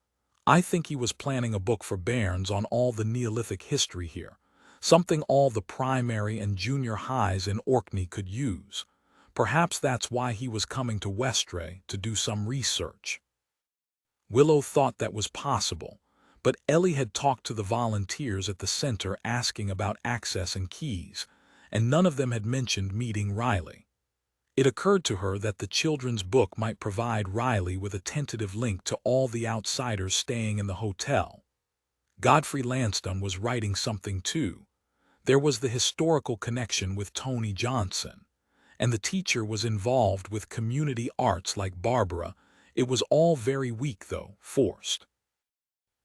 I think he was planning a book for bairns on all the Neolithic history here. Something all the primary and junior highs in Orkney could use. Perhaps that's why he was coming to Westray to do some research. Willow thought that was possible, but Ellie had talked to the volunteers at the center asking about access and keys, and none of them had mentioned meeting Riley. It occurred to her that the children's book might provide Riley with a tentative link to all the outsiders staying in the hotel. Godfrey Lansdowne was writing something too. There was the historical connection with Tony Johnson, and the teacher was involved with community arts like Barbara. It was all very weak, though, forced.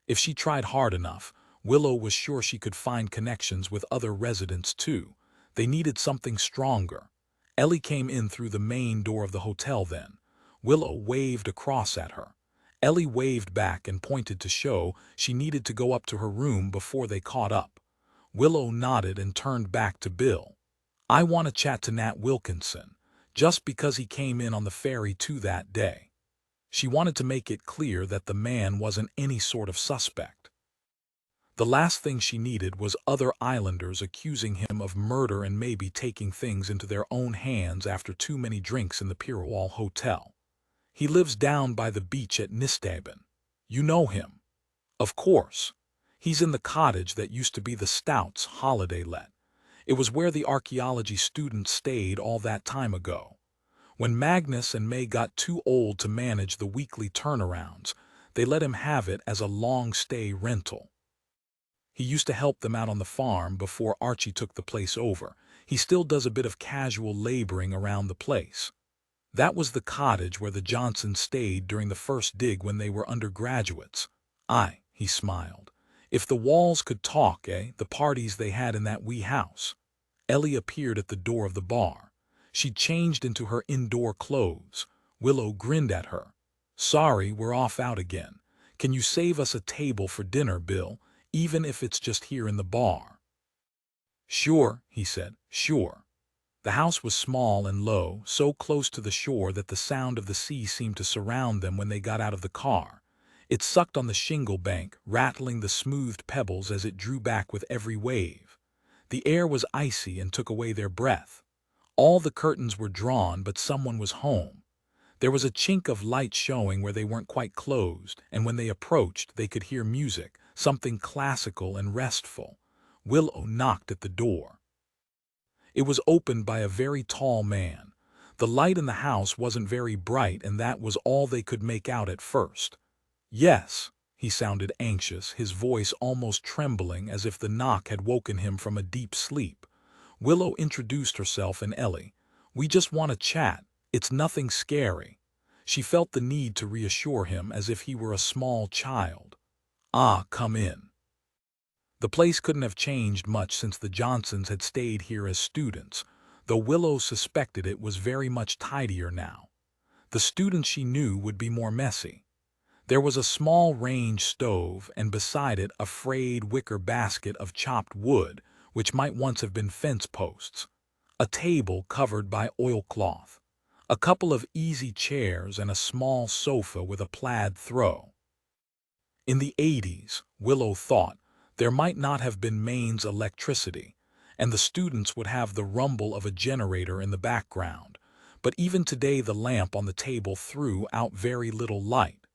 If she tried hard enough, Willow was sure she could find connections with other residents too. They needed something stronger. Ellie came in through the main door of the hotel then. Willow waved across at her. Ellie waved back and pointed to show she needed to go up to her room before they caught up. Willow nodded and turned back to Bill. I want to chat to Nat Wilkinson, just because he came in on the ferry too that day. She wanted to make it clear that the man wasn't any sort of suspect. The last thing she needed was other islanders accusing him of murder and maybe taking things into their own hands after too many drinks in the Pirwall Hotel. He lives down by the beach at Nisteben. You know him. Of course. He's in the cottage that used to be the Stouts' holiday let. It was where the archaeology students stayed all that time ago. When Magnus and May got too old to manage the weekly turnarounds, they let him have it as a long-stay rental. He used to help them out on the farm before Archie took the place over. He still does a bit of casual laboring around the place. That was the cottage where the Johnsons stayed during the first dig when they were undergraduates. He smiled. If the walls could talk, the parties they had in that wee house. Ellie appeared at the door of the bar. She'd changed into her indoor clothes. Willow grinned at her. Sorry, we're off out again. Can you save us a table for dinner, Bill, even if it's just here in the bar? Sure, he said, sure. The house was small and low, so close to the shore that the sound of the sea seemed to surround them when they got out of the car. It sucked on the shingle bank, rattling the smoothed pebbles as it drew back with every wave. The air was icy and took away their breath. All the curtains were drawn, but someone was home. There was a chink of light showing where they weren't quite closed, and when they approached, they could hear music, something classical and restful. Willow knocked at the door. It was opened by a very tall man. The light in the house wasn't very bright, and that was all they could make out at first. Yes, he sounded anxious, his voice almost trembling as if the knock had woken him from a deep sleep. Willow introduced herself and Ellie. We just want to chat. It's nothing scary. She felt the need to reassure him as if he were a small child. Come in. The place couldn't have changed much since the Johnsons had stayed here as students, though Willow suspected it was very much tidier now. The students she knew would be more messy. There was a small range stove, and beside it a frayed wicker basket of chopped wood, which might once have been fence posts. A table covered by oilcloth. A couple of easy chairs and a small sofa with a plaid throw. In the 80s, Willow thought, there might not have been mains electricity, and the students would have the rumble of a generator in the background, but even today the lamp on the table threw out very little light.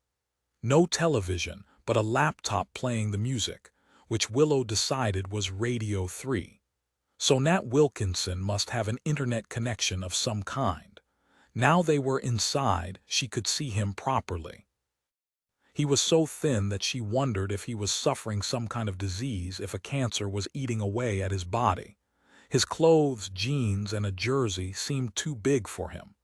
No television, but a laptop playing the music, which Willow decided was Radio 3. So Nat Wilkinson must have an internet connection of some kind. Now they were inside, she could see him properly. He was so thin that she wondered if he was suffering some kind of disease, if a cancer was eating away at his body. His clothes, jeans, and a jersey seemed too big for him.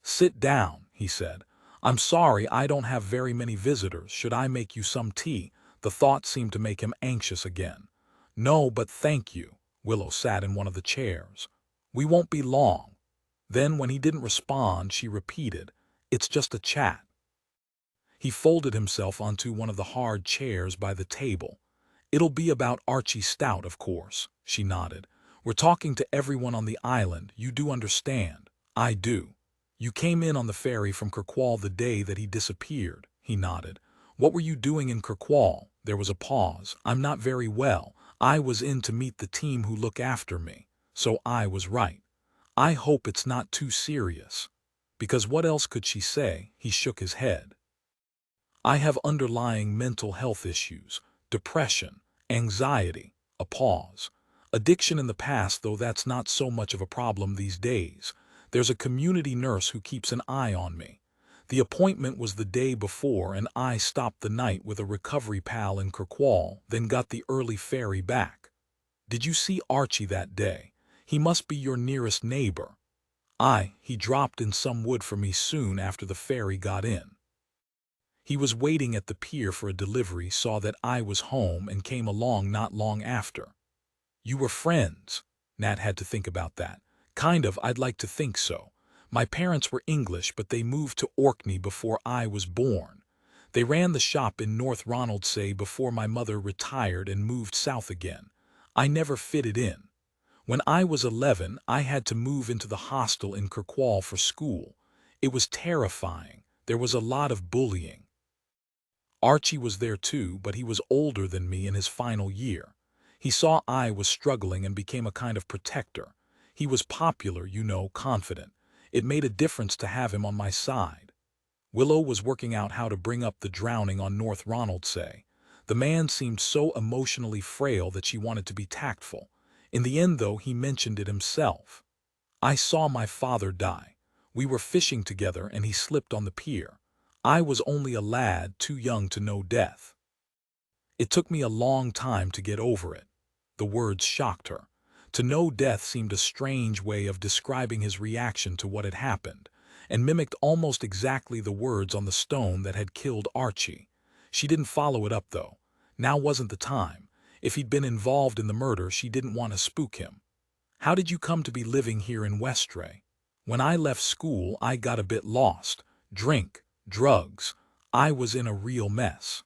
Sit down, he said. I'm sorry I don't have very many visitors. Should I make you some tea? The thought seemed to make him anxious again. No, but thank you. Willow sat in one of the chairs. We won't be long. Then, when he didn't respond, she repeated, It's just a chat. He folded himself onto one of the hard chairs by the table. It'll be about Archie Stout, of course, she nodded. We're talking to everyone on the island, you do understand. I do. You came in on the ferry from Kirkwall the day that he disappeared, he nodded. What were you doing in Kirkwall? There was a pause. I'm not very well. I was in to meet the team who look after me. So I was right. I hope it's not too serious. Because what else could she say? He shook his head. I have underlying mental health issues, depression, anxiety, a pause. Addiction in the past, though that's not so much of a problem these days. There's a community nurse who keeps an eye on me. The appointment was the day before, and I stopped the night with a recovery pal in Kirkwall, then got the early ferry back. Did you see Archie that day? He must be your nearest neighbor. He dropped in some wood for me soon after the ferry got in. He was waiting at the pier for a delivery, saw that I was home, and came along not long after. You were friends? Nat had to think about that. Kind of, I'd like to think so. My parents were English, but they moved to Orkney before I was born. They ran the shop in North Ronaldsay before my mother retired and moved south again. I never fitted in. When I was 11, I had to move into the hostel in Kirkwall for school. It was terrifying. There was a lot of bullying. Archie was there too, but he was older than me in his final year. He saw I was struggling and became a kind of protector. He was popular, confident. It made a difference to have him on my side. Willow was working out how to bring up the drowning on North Ronaldsay. The man seemed so emotionally frail that she wanted to be tactful. In the end, though, he mentioned it himself. I saw my father die. We were fishing together and he slipped on the pier. I was only a lad, too young to know death. It took me a long time to get over it. The words shocked her. To know death seemed a strange way of describing his reaction to what had happened, and mimicked almost exactly the words on the stone that had killed Archie. She didn't follow it up, though. Now wasn't the time. If he'd been involved in the murder, she didn't want to spook him. How did you come to be living here in Westray? When I left school, I got a bit lost. Drink, drugs. I was in a real mess.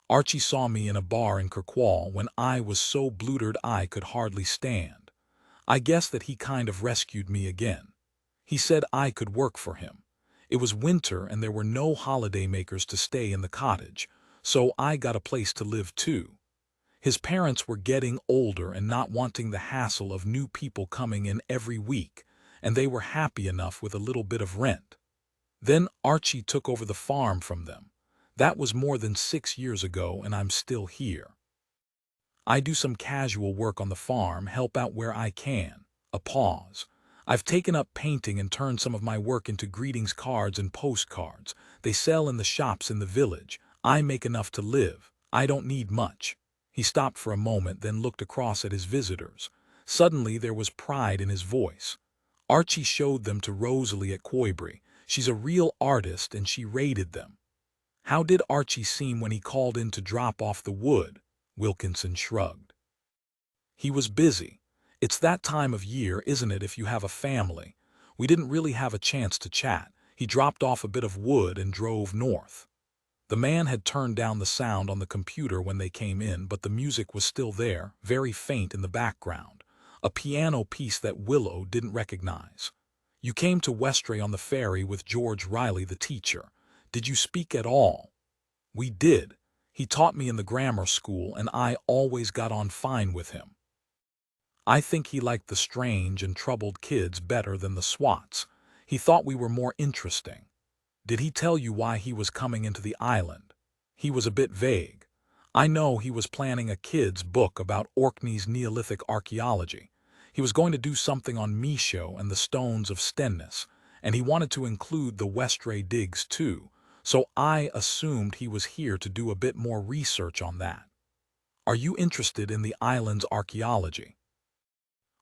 Archie saw me in a bar in Kirkwall when I was so bloated I could hardly stand. I guess that he kind of rescued me again. He said I could work for him. It was winter and there were no holidaymakers to stay in the cottage, so I got a place to live too. His parents were getting older and not wanting the hassle of new people coming in every week, and they were happy enough with a little bit of rent. Then Archie took over the farm from them. That was more than 6 years ago, and I'm still here. I do some casual work on the farm, help out where I can. A pause. I've taken up painting and turned some of my work into greetings cards and postcards. They sell in the shops in the village. I make enough to live. I don't need much. He stopped for a moment, then looked across at his visitors. Suddenly there was pride in his voice. Archie showed them to Rosalie at Coibury. She's a real artist, and she rated them. How did Archie seem when he called in to drop off the wood? Wilkinson shrugged. He was busy. It's that time of year, isn't it, if you have a family? We didn't really have a chance to chat. He dropped off a bit of wood and drove north. The man had turned down the sound on the computer when they came in, but the music was still there, very faint in the background. A piano piece that Willow didn't recognize. You came to Westray on the ferry with George Riley, the teacher. Did you speak at all? We did. He taught me in the grammar school, and I always got on fine with him. I think he liked the strange and troubled kids better than the swats. He thought we were more interesting. Did he tell you why he was coming into the island? He was a bit vague. I know he was planning a kid's book about Orkney's Neolithic archaeology. He was going to do something on Micho and the stones of Stenness, and he wanted to include the Westray digs too. So I assumed he was here to do a bit more research on that. Are you interested in the island's archaeology?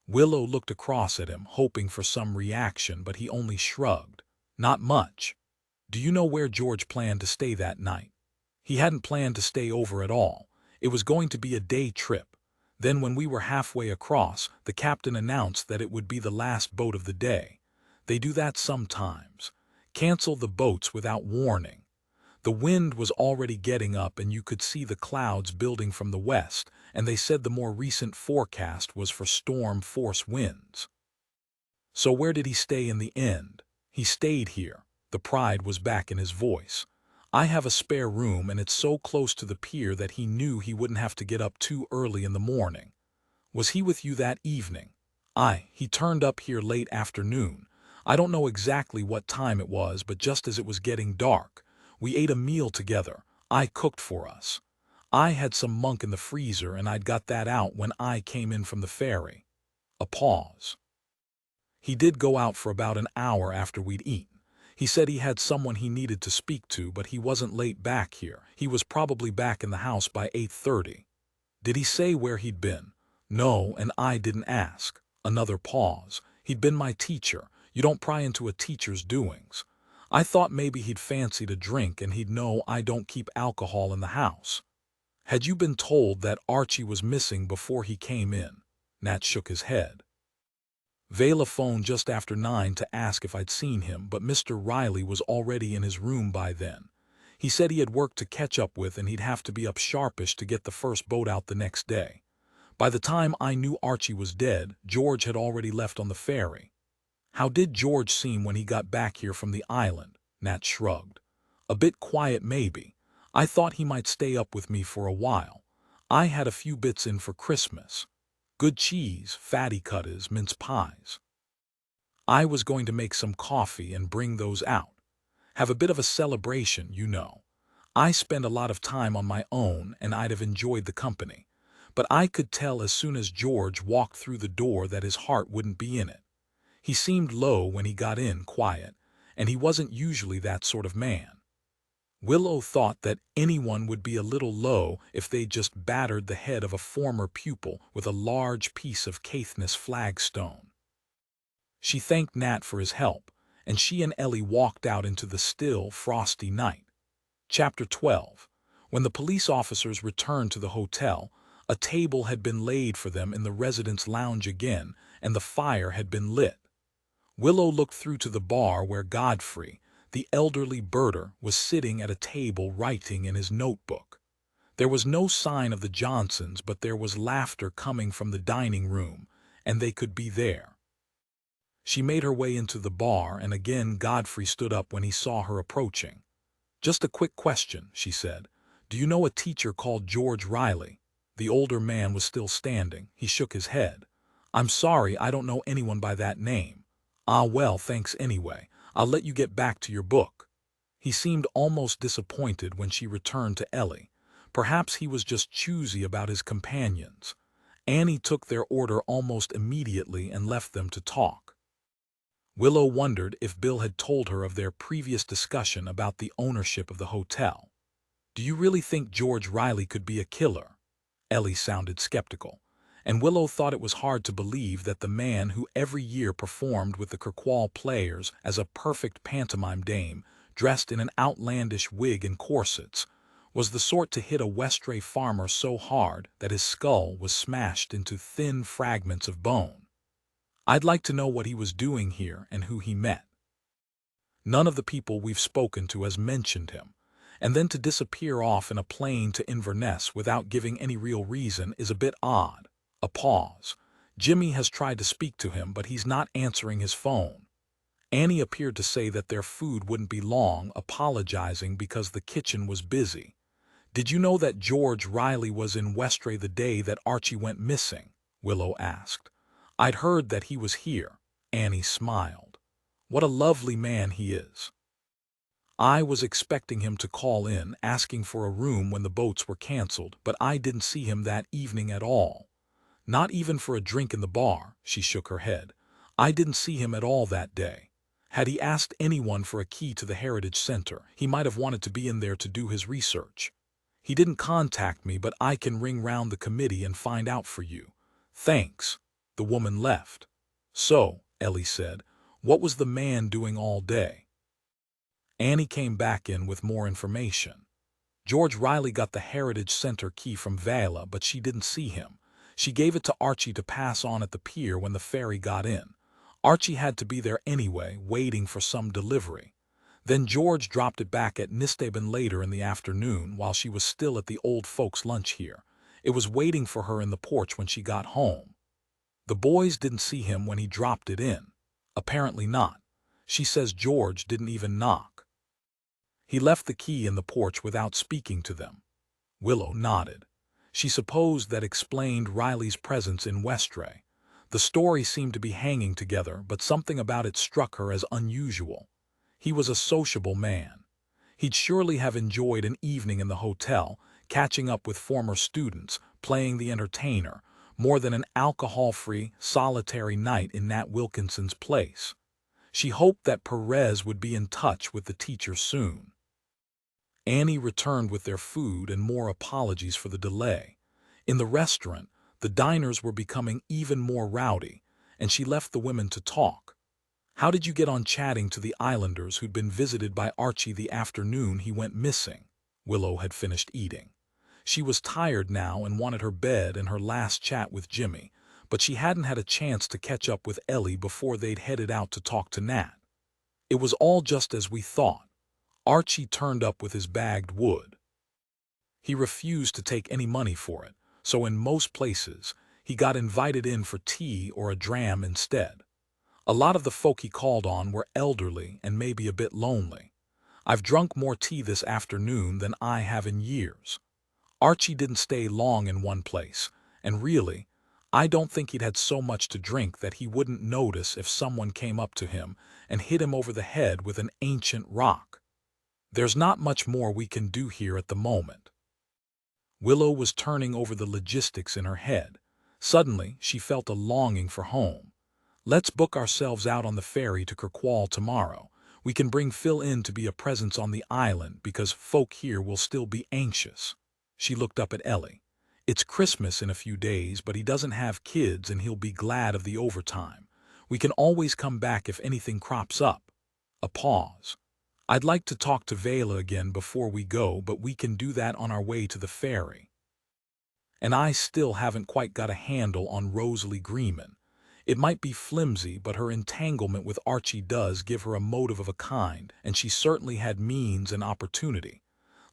Willow looked across at him, hoping for some reaction, but he only shrugged. Not much. Do you know where George planned to stay that night? He hadn't planned to stay over at all. It was going to be a day trip. Then when we were halfway across, the captain announced that it would be the last boat of the day. They do that sometimes. Cancel the boats without warning. The wind was already getting up and you could see the clouds building from the west, and they said the more recent forecast was for storm force winds. So where did he stay in the end? He stayed here. The pride was back in his voice. I have a spare room, and it's so close to the pier that he knew he wouldn't have to get up too early in the morning. Was he with you that evening? He turned up here late afternoon. I don't know exactly what time it was, but just as it was getting dark. We ate a meal together. I cooked for us. I had some monk in the freezer, and I'd got that out when I came in from the ferry. A pause. He did go out for about an hour after we'd eaten. He said he had someone he needed to speak to, but he wasn't late back here. He was probably back in the house by 8:30. Did he say where he'd been? No, and I didn't ask. Another pause. He'd been my teacher. You don't pry into a teacher's doings. I thought maybe he'd fancied a drink and he'd know I don't keep alcohol in the house. Had you been told that Archie was missing before he came in? Nat shook his head. Vela phoned just after 9 to ask if I'd seen him, but Mr. Riley was already in his room by then. He said he had work to catch up with and he'd have to be up sharpish to get the first boat out the next day. By the time I knew Archie was dead, George had already left on the ferry. How did George seem when he got back here from the island? Nat shrugged. A bit quiet maybe. I thought he might stay up with me for a while. I had a few bits in for Christmas. Good cheese, fatty cutters, mince pies. I was going to make some coffee and bring those out. Have a bit of a celebration, you know. I spend a lot of time on my own and I'd have enjoyed the company. But I could tell as soon as George walked through the door that his heart wouldn't be in it. He seemed low when he got in, quiet, and he wasn't usually that sort of man. Willow thought that anyone would be a little low if they just battered the head of a former pupil with a large piece of Caithness flagstone. She thanked Nat for his help, and she and Ellie walked out into the still, frosty night. Chapter 12. When the police officers returned to the hotel, a table had been laid for them in the residence lounge again, and the fire had been lit. Willow looked through to the bar where Godfrey, the elderly birder, was sitting at a table writing in his notebook. There was no sign of the Johnsons, but there was laughter coming from the dining room, and they could be there. She made her way into the bar, and again Godfrey stood up when he saw her approaching. "Just a quick question," she said. "Do you know a teacher called George Riley?" The older man was still standing. He shook his head. "I'm sorry, I don't know anyone by that name." "Ah, well, thanks anyway. I'll let you get back to your book." He seemed almost disappointed when she returned to Ellie. Perhaps he was just choosy about his companions. Annie took their order almost immediately and left them to talk. Willow wondered if Bill had told her of their previous discussion about the ownership of the hotel. "Do you really think George Riley could be a killer?" Ellie sounded skeptical, and Willow thought it was hard to believe that the man who every year performed with the Kirkwall Players as a perfect pantomime dame, dressed in an outlandish wig and corsets, was the sort to hit a Westray farmer so hard that his skull was smashed into thin fragments of bone. "I'd like to know what he was doing here and who he met. None of the people we've spoken to has mentioned him. And then to disappear off in a plane to Inverness without giving any real reason is a bit odd." A pause. "Jimmy has tried to speak to him, but he's not answering his phone." Annie appeared to say that their food wouldn't be long, apologizing because the kitchen was busy. "Did you know that George Riley was in Westray the day that Archie went missing?" Willow asked. "I'd heard that he was here." Annie smiled. "What a lovely man he is. I was expecting him to call in, asking for a room when the boats were canceled, but I didn't see him that evening at all. Not even for a drink in the bar." She shook her head. "I didn't see him at all that day. Had he asked anyone for a key to the Heritage Center, he might have wanted to be in there to do his research. He didn't contact me, but I can ring round the committee and find out for you." "Thanks." The woman left. "So," Ellie said, "what was the man doing all day?" Annie came back in with more information. George Riley got the Heritage Center key from Vela, but she didn't see him. She gave it to Archie to pass on at the pier when the ferry got in. Archie had to be there anyway, waiting for some delivery. Then George dropped it back at Nisteben later in the afternoon while she was still at the old folks' lunch here. It was waiting for her in the porch when she got home. The boys didn't see him when he dropped it in. Apparently not. She says George didn't even knock. He left the key in the porch without speaking to them. Willow nodded. She supposed that explained Riley's presence in Westray. The story seemed to be hanging together, but something about it struck her as unusual. He was a sociable man. He'd surely have enjoyed an evening in the hotel, catching up with former students, playing the entertainer, more than an alcohol-free, solitary night in Nat Wilkinson's place. She hoped that Perez would be in touch with the teacher soon. Annie returned with their food and more apologies for the delay. In the restaurant, the diners were becoming even more rowdy, and she left the women to talk. How did you get on chatting to the islanders who'd been visited by Archie the afternoon he went missing? Willow had finished eating. She was tired now and wanted her bed and her last chat with Jimmy, but she hadn't had a chance to catch up with Ellie before they'd headed out to talk to Nat. It was all just as we thought. Archie turned up with his bagged wood. He refused to take any money for it, so in most places, he got invited in for tea or a dram instead. A lot of the folk he called on were elderly and maybe a bit lonely. I've drunk more tea this afternoon than I have in years. Archie didn't stay long in one place, and really, I don't think he'd had so much to drink that he wouldn't notice if someone came up to him and hit him over the head with an ancient rock. There's not much more we can do here at the moment. Willow was turning over the logistics in her head. Suddenly, she felt a longing for home. Let's book ourselves out on the ferry to Kirkwall tomorrow. We can bring Phil in to be a presence on the island because folk here will still be anxious. She looked up at Ellie. It's Christmas in a few days, but he doesn't have kids and he'll be glad of the overtime. We can always come back if anything crops up. A pause. I'd like to talk to Vela again before we go, but we can do that on our way to the ferry. And I still haven't quite got a handle on Rosalie Greenman. It might be flimsy, but her entanglement with Archie does give her a motive of a kind, and she certainly had means and opportunity.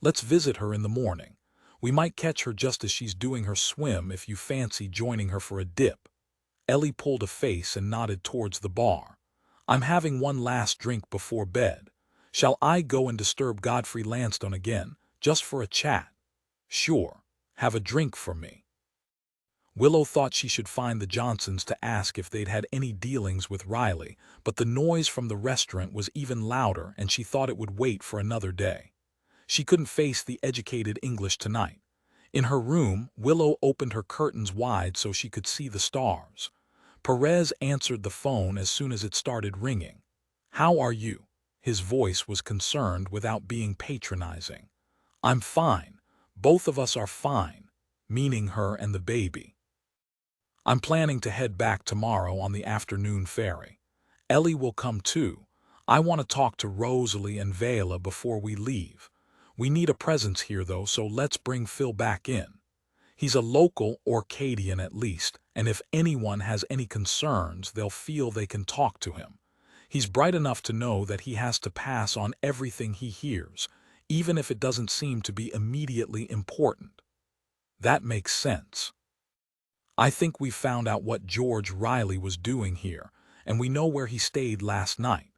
Let's visit her in the morning. We might catch her just as she's doing her swim if you fancy joining her for a dip. Ellie pulled a face and nodded towards the bar. I'm having one last drink before bed. Shall I go and disturb Godfrey Lansdowne again, just for a chat? Sure. Have a drink for me. Willow thought she should find the Johnsons to ask if they'd had any dealings with Riley, but the noise from the restaurant was even louder and she thought it would wait for another day. She couldn't face the educated English tonight. In her room, Willow opened her curtains wide so she could see the stars. Perez answered the phone as soon as it started ringing. How are you? His voice was concerned without being patronizing. I'm fine. Both of us are fine, meaning her and the baby. I'm planning to head back tomorrow on the afternoon ferry. Ellie will come too. I want to talk to Rosalie and Vela before we leave. We need a presence here though, so let's bring Phil back in. He's a local Orcadian at least, and if anyone has any concerns, they'll feel they can talk to him. He's bright enough to know that he has to pass on everything he hears, even if it doesn't seem to be immediately important. That makes sense. I think we found out what George Riley was doing here, and we know where he stayed last night.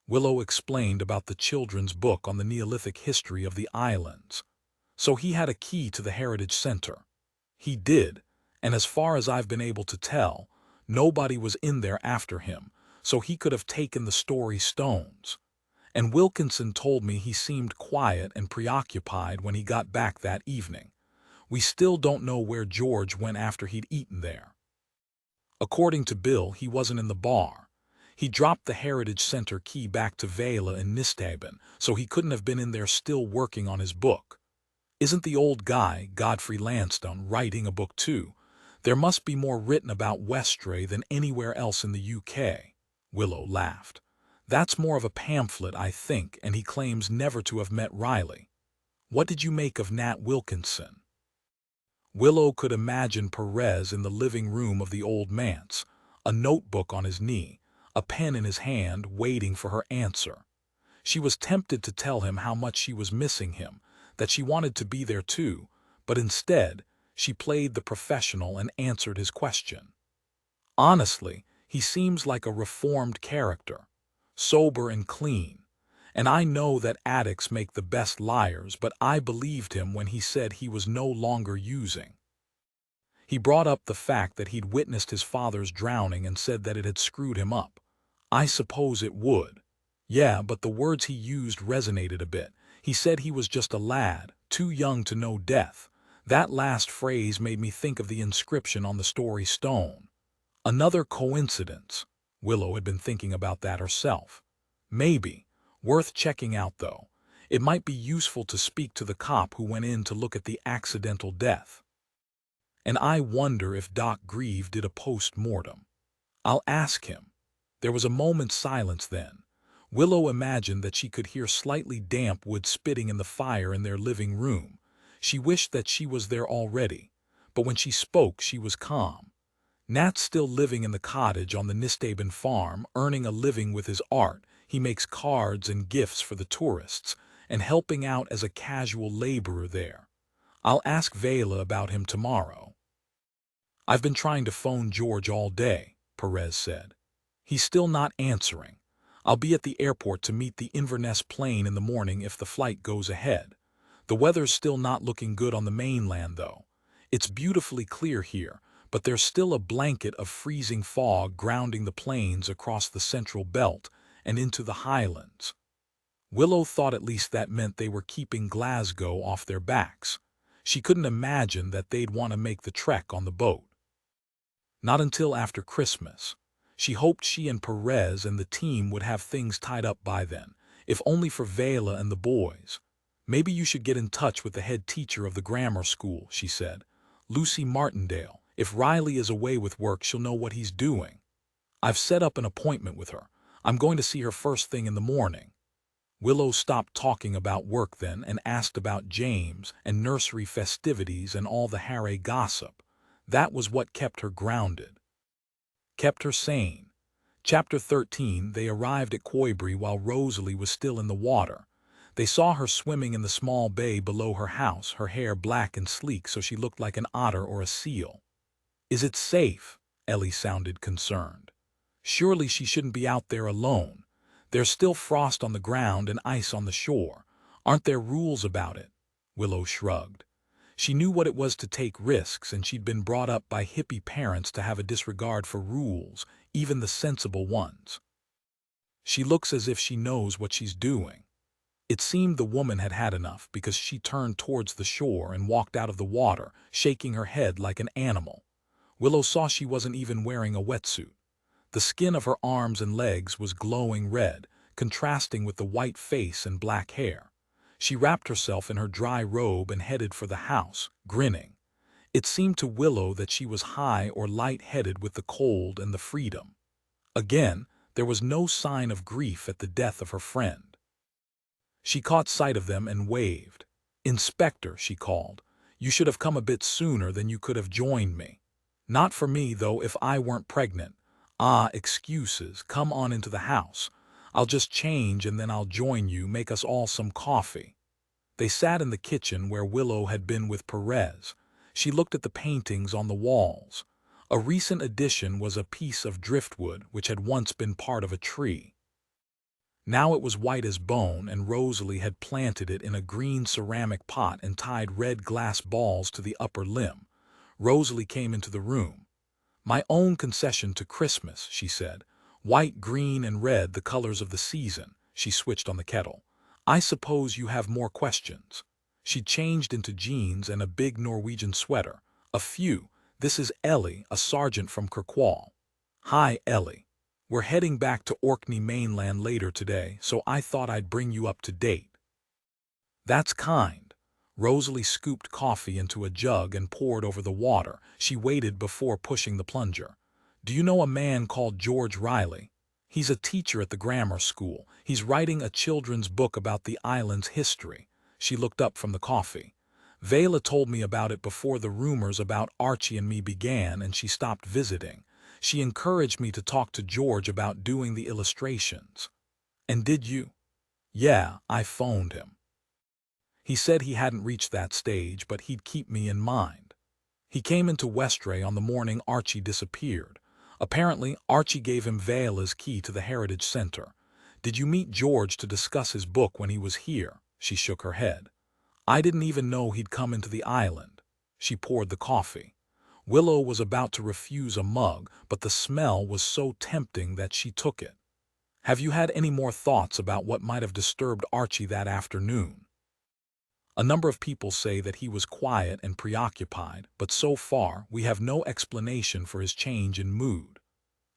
Willow explained about the children's book on the Neolithic history of the islands. So he had a key to the Heritage Center. He did, and as far as I've been able to tell, nobody was in there after him, so he could have taken the story stones. And Wilkinson told me he seemed quiet and preoccupied when he got back that evening. We still don't know where George went after he'd eaten there. According to Bill, he wasn't in the bar. He dropped the Heritage Center key back to Vela in Nisthaben, so he couldn't have been in there still working on his book. Isn't the old guy, Godfrey Lansdowne, writing a book too? There must be more written about Westray than anywhere else in the UK. Willow laughed. That's more of a pamphlet, I think, and he claims never to have met Riley. What did you make of Nat Wilkinson? Willow could imagine Perez in the living room of the old manse, a notebook on his knee, a pen in his hand, waiting for her answer. She was tempted to tell him how much she was missing him, that she wanted to be there too, but instead, she played the professional and answered his question. Honestly, he seems like a reformed character, sober and clean, and I know that addicts make the best liars, but I believed him when he said he was no longer using. He brought up the fact that he'd witnessed his father's drowning and said that it had screwed him up. I suppose it would. Yeah, but the words he used resonated a bit. He said he was just a lad, too young to know death. That last phrase made me think of the inscription on the story stone. Another coincidence. Willow had been thinking about that herself. Maybe. Worth checking out, though. It might be useful to speak to the cop who went in to look at the accidental death. And I wonder if Doc Grieve did a post-mortem. I'll ask him. There was a moment's silence then. Willow imagined that she could hear slightly damp wood spitting in the fire in their living room. She wished that she was there already, but when she spoke she was calm. Nat's still living in the cottage on the Nisthaven farm, earning a living with his art. He makes cards and gifts for the tourists, and helping out as a casual laborer there. I'll ask Vela about him tomorrow. I've been trying to phone George all day, Perez said. He's still not answering. I'll be at the airport to meet the Inverness plane in the morning if the flight goes ahead. The weather's still not looking good on the mainland, though. It's beautifully clear here, but there's still a blanket of freezing fog grounding the plains across the central belt and into the highlands. Willow thought at least that meant they were keeping Glasgow off their backs. She couldn't imagine that they'd want to make the trek on the boat. Not until after Christmas. She hoped she and Perez and the team would have things tied up by then, if only for Vela and the boys. Maybe you should get in touch with the head teacher of the grammar school, she said. Lucy Martindale. If Riley is away with work, she'll know what he's doing. I've set up an appointment with her. I'm going to see her first thing in the morning. Willow stopped talking about work then and asked about James and nursery festivities and all the Harry gossip. That was what kept her grounded. Kept her sane. Chapter 13. They arrived at Coibrey while Rosalie was still in the water. They saw her swimming in the small bay below her house, her hair black and sleek so she looked like an otter or a seal. Is it safe? Ellie sounded concerned. Surely she shouldn't be out there alone. There's still frost on the ground and ice on the shore. Aren't there rules about it? Willow shrugged. She knew what it was to take risks, and she'd been brought up by hippie parents to have a disregard for rules, even the sensible ones. She looks as if she knows what she's doing. It seemed the woman had had enough because she turned towards the shore and walked out of the water, shaking her head like an animal. Willow saw she wasn't even wearing a wetsuit. The skin of her arms and legs was glowing red, contrasting with the white face and black hair. She wrapped herself in her dry robe and headed for the house, grinning. It seemed to Willow that she was high or light-headed with the cold and the freedom. Again, there was no sign of grief at the death of her friend. She caught sight of them and waved. "Inspector," she called, "you should have come a bit sooner than you could have joined me. Not for me, though, if I weren't pregnant. Ah, excuses. Come on into the house. I'll just change and then I'll join you, make us all some coffee." They sat in the kitchen where Willow had been with Perez. She looked at the paintings on the walls. A recent addition was a piece of driftwood which had once been part of a tree. Now it was white as bone, and Rosalie had planted it in a green ceramic pot and tied red glass balls to the upper limb. Rosalie came into the room. "My own concession to Christmas," she said. "White, green, and red, the colors of the season." She switched on the kettle. "I suppose you have more questions." She changed into jeans and a big Norwegian sweater. "A few. This is Ellie, a sergeant from Kirkwall." "Hi, Ellie. We're heading back to Orkney mainland later today, so I thought I'd bring you up to date." "That's kind." Rosalie scooped coffee into a jug and poured over the water. She waited before pushing the plunger. "Do you know a man called George Riley? He's a teacher at the grammar school. He's writing a children's book about the island's history." She looked up from the coffee. "Vela told me about it before the rumors about Archie and me began, and she stopped visiting. She encouraged me to talk to George about doing the illustrations." "And did you?" "Yeah, I phoned him. He said he hadn't reached that stage, but he'd keep me in mind. He came into Westray on the morning Archie disappeared. Apparently, Archie gave him Vela's key to the Heritage Center. Did you meet George to discuss his book when he was here?" She shook her head. "I didn't even know he'd come into the island." She poured the coffee. Willow was about to refuse a mug, but the smell was so tempting that she took it. "Have you had any more thoughts about what might have disturbed Archie that afternoon?" A number of people say that he was quiet and preoccupied, but so far we have no explanation for his change in mood.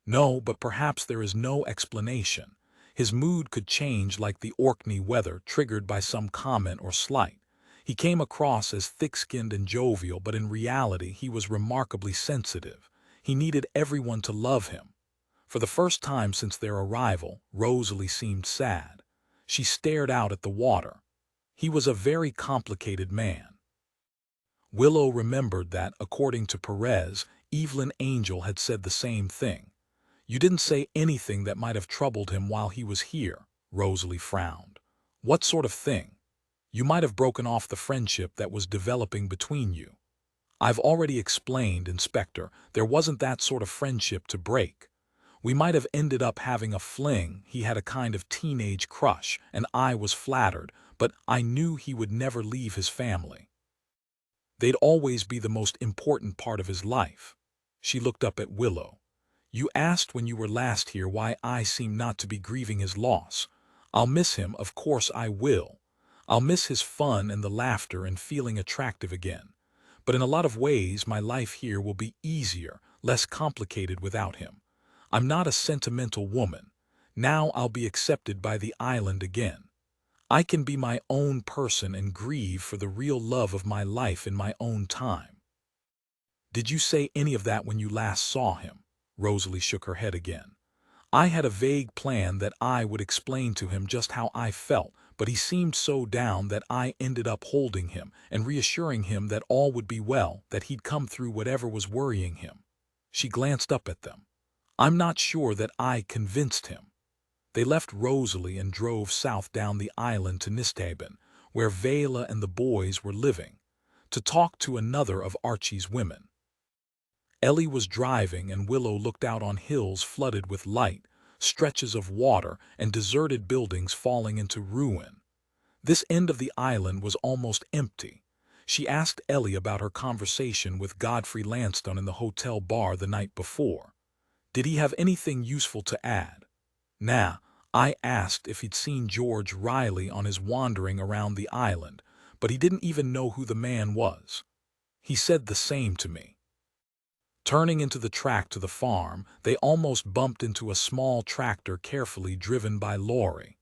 No, but perhaps there is no explanation. His mood could change like the Orkney weather, triggered by some comment or slight. He came across as thick-skinned and jovial, but in reality he was remarkably sensitive. He needed everyone to love him. For the first time since their arrival, Rosalie seemed sad. She stared out at the water. He was a very complicated man. Willow remembered that, according to Perez, Evelyn Angel had said the same thing. "You didn't say anything that might have troubled him while he was here," Rosalie frowned. "What sort of thing? You might have broken off the friendship that was developing between you." "I've already explained, Inspector, there wasn't that sort of friendship to break. We might have ended up having a fling. He had a kind of teenage crush, and I was flattered, but I knew he would never leave his family. They'd always be the most important part of his life." She looked up at Willow. "You asked when you were last here why I seem not to be grieving his loss. I'll miss him, of course I will. I'll miss his fun and the laughter and feeling attractive again. But in a lot of ways my life here will be easier, less complicated without him. I'm not a sentimental woman. Now I'll be accepted by the island again. I can be my own person and grieve for the real love of my life in my own time." "Did you say any of that when you last saw him?" Rosalie shook her head again. "I had a vague plan that I would explain to him just how I felt, but he seemed so down that I ended up holding him and reassuring him that all would be well, that he'd come through whatever was worrying him." She glanced up at them. "I'm not sure that I convinced him." They left Rosalie and drove south down the island to Nisthaben, where Vela and the boys were living, to talk to another of Archie's women. Ellie was driving, and Willow looked out on hills flooded with light, stretches of water, and deserted buildings falling into ruin. This end of the island was almost empty. She asked Ellie about her conversation with Godfrey Lansdowne in the hotel bar the night before. Did he have anything useful to add? "Nah, I asked if he'd seen George Riley on his wandering around the island, but he didn't even know who the man was. He said the same to me." Turning into the track to the farm, they almost bumped into a small tractor carefully driven by Laurie.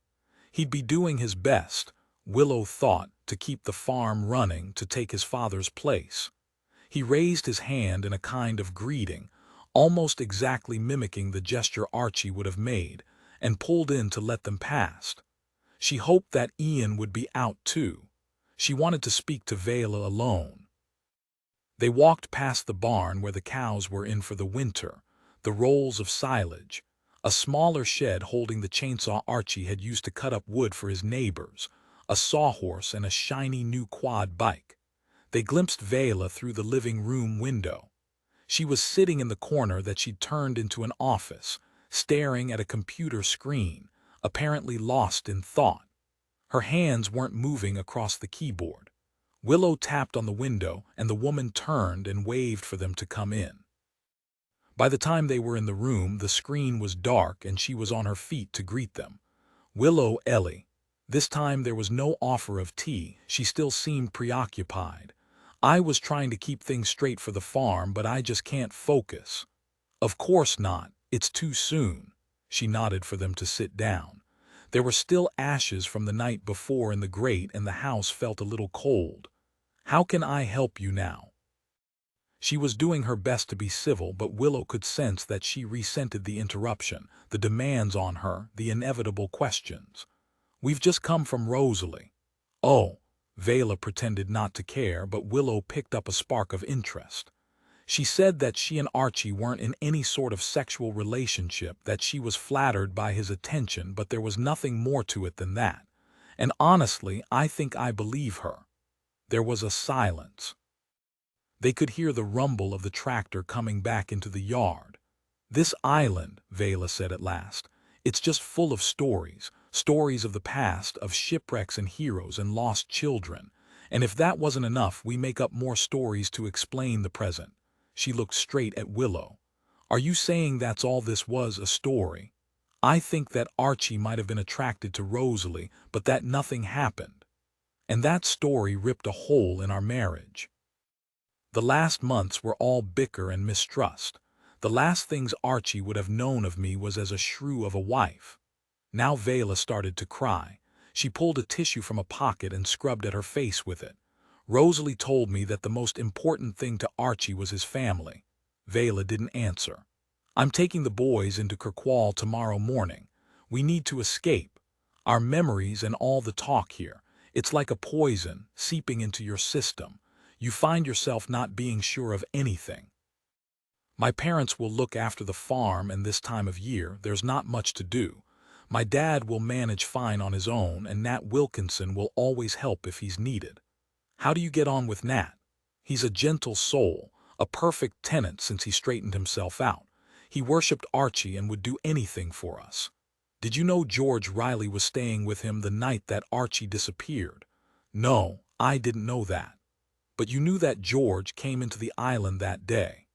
He'd be doing his best, Willow thought, to keep the farm running, to take his father's place. He raised his hand in a kind of greeting, almost exactly mimicking the gesture Archie would have made, and pulled in to let them past. She hoped that Ian would be out too. She wanted to speak to Vela alone. They walked past the barn where the cows were in for the winter, the rolls of silage, a smaller shed holding the chainsaw Archie had used to cut up wood for his neighbors, a sawhorse, and a shiny new quad bike. They glimpsed Vela through the living room window. She was sitting in the corner that she'd turned into an office, staring at a computer screen, apparently lost in thought. Her hands weren't moving across the keyboard. Willow tapped on the window, and the woman turned and waved for them to come in. By the time they were in the room, the screen was dark and she was on her feet to greet them. "Willow, Ellie." This time there was no offer of tea. She still seemed preoccupied. "I was trying to keep things straight for the farm, but I just can't focus." "Of course not. It's too soon." She nodded for them to sit down. There were still ashes from the night before in the grate, and the house felt a little cold. "How can I help you now?" She was doing her best to be civil, but Willow could sense that she resented the interruption, the demands on her, the inevitable questions. "We've just come from Rosalie." "Oh." Vela pretended not to care, but Willow picked up a spark of interest. "She said that she and Archie weren't in any sort of sexual relationship, that she was flattered by his attention, but there was nothing more to it than that. And honestly, I think I believe her." There was a silence. They could hear the rumble of the tractor coming back into the yard. "This island," Vela said at last, "it's just full of stories, stories of the past, of shipwrecks and heroes and lost children. And if that wasn't enough, we make up more stories to explain the present." She looked straight at Willow. "Are you saying that's all this was, a story? I think that Archie might have been attracted to Rosalie, but that nothing happened." And that story ripped a hole in our marriage. The last months were all bicker and mistrust. The last things Archie would have known of me was as a shrew of a wife. Now Vela started to cry. She pulled a tissue from a pocket and scrubbed at her face with it. Rosalie told me that the most important thing to Archie was his family. Vela didn't answer. I'm taking the boys into Kirkwall tomorrow morning. We need to escape. Our memories and all the talk here, it's like a poison seeping into your system. You find yourself not being sure of anything. My parents will look after the farm, and this time of year there's not much to do. My dad will manage fine on his own, and Nat Wilkinson will always help if he's needed. How do you get on with Nat? He's a gentle soul, a perfect tenant since he straightened himself out. He worshipped Archie and would do anything for us. Did you know George Riley was staying with him the night that Archie disappeared? No, I didn't know that. But you knew that George came into the island that day.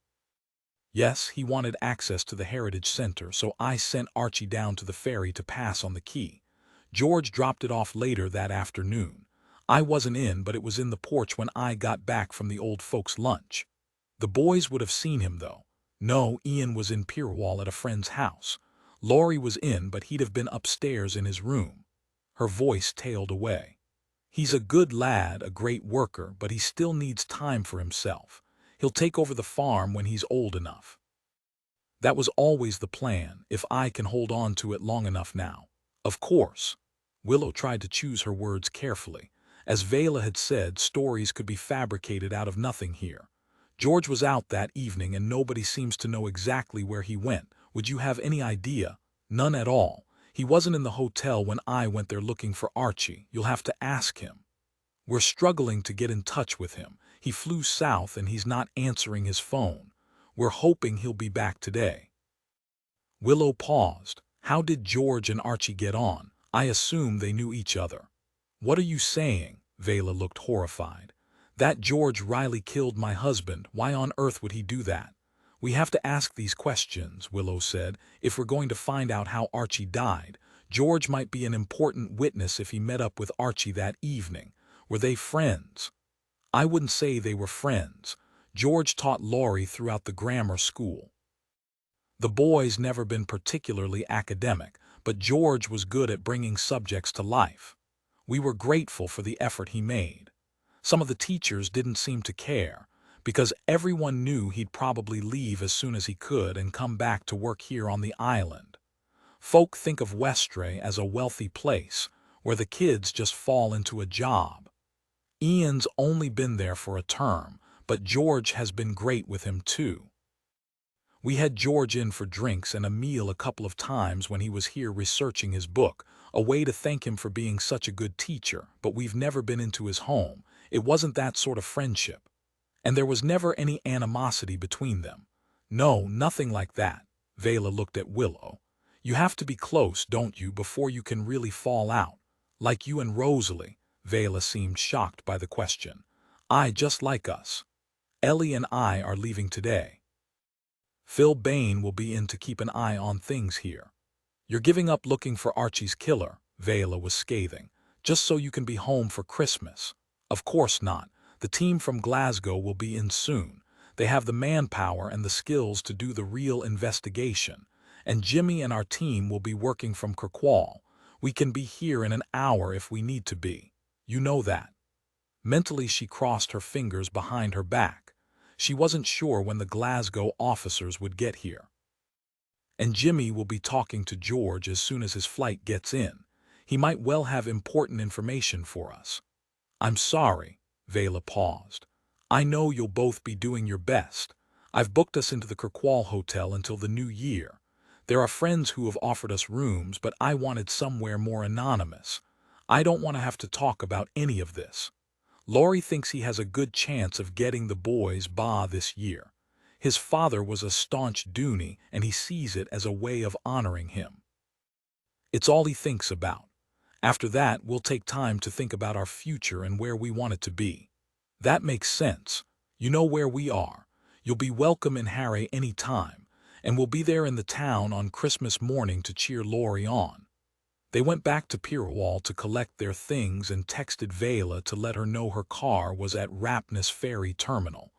Yes, he wanted access to the Heritage Center, so I sent Archie down to the ferry to pass on the key. George dropped it off later that afternoon. I wasn't in, but it was in the porch when I got back from the old folks' lunch. The boys would have seen him, though. No, Ian was in Pierwall at a friend's house. Laurie was in, but he'd have been upstairs in his room. Her voice tailed away. He's a good lad, a great worker, but he still needs time for himself. He'll take over the farm when he's old enough. That was always the plan, if I can hold on to it long enough now. Of course. Willow tried to choose her words carefully. As Vela had said, stories could be fabricated out of nothing here. George was out that evening and nobody seems to know exactly where he went. Would you have any idea? None at all. He wasn't in the hotel when I went there looking for Archie. You'll have to ask him. We're struggling to get in touch with him. He flew south and he's not answering his phone. We're hoping he'll be back today. Willow paused. How did George and Archie get on? I assume they knew each other. What are you saying? Vela looked horrified. That George Riley killed my husband. Why on earth would he do that? We have to ask these questions, Willow said, if we're going to find out how Archie died. George might be an important witness if he met up with Archie that evening. Were they friends? I wouldn't say they were friends. George taught Laurie throughout the grammar school. The boys never been particularly academic, but George was good at bringing subjects to life. We were grateful for the effort he made. Some of the teachers didn't seem to care, because everyone knew he'd probably leave as soon as he could and come back to work here on the island. Folk think of Westray as a wealthy place, where the kids just fall into a job. Ian's only been there for a term, but George has been great with him too. We had George in for drinks and a meal a couple of times when he was here researching his book, a way to thank him for being such a good teacher, but we've never been into his home. It wasn't that sort of friendship. And there was never any animosity between them. No, nothing like that. Vela looked at Willow. You have to be close, don't you, before you can really fall out. Like you and Rosalie. Vela seemed shocked by the question. Just like us. Ellie and I are leaving today. Phil Bain will be in to keep an eye on things here. You're giving up looking for Archie's killer, Vela was scathing, just so you can be home for Christmas. Of course not. The team from Glasgow will be in soon. They have the manpower and the skills to do the real investigation. And Jimmy and our team will be working from Kirkwall. We can be here in an hour if we need to be. You know that. Mentally she crossed her fingers behind her back. She wasn't sure when the Glasgow officers would get here. And Jimmy will be talking to George as soon as his flight gets in. He might well have important information for us. I'm sorry. Vela paused. I know you'll both be doing your best. I've booked us into the Kirkwall Hotel until the new year. There are friends who have offered us rooms, but I wanted somewhere more anonymous. I don't want to have to talk about any of this. Laurie thinks he has a good chance of getting the boys this year. His father was a staunch Dooney, and he sees it as a way of honoring him. It's all he thinks about. After that, we'll take time to think about our future and where we want it to be. That makes sense. You know where we are. You'll be welcome in Harry any time, and we'll be there in the town on Christmas morning to cheer Laurie on. They went back to Pirrawall to collect their things and texted Vela to let her know her car was at Rapness Ferry Terminal.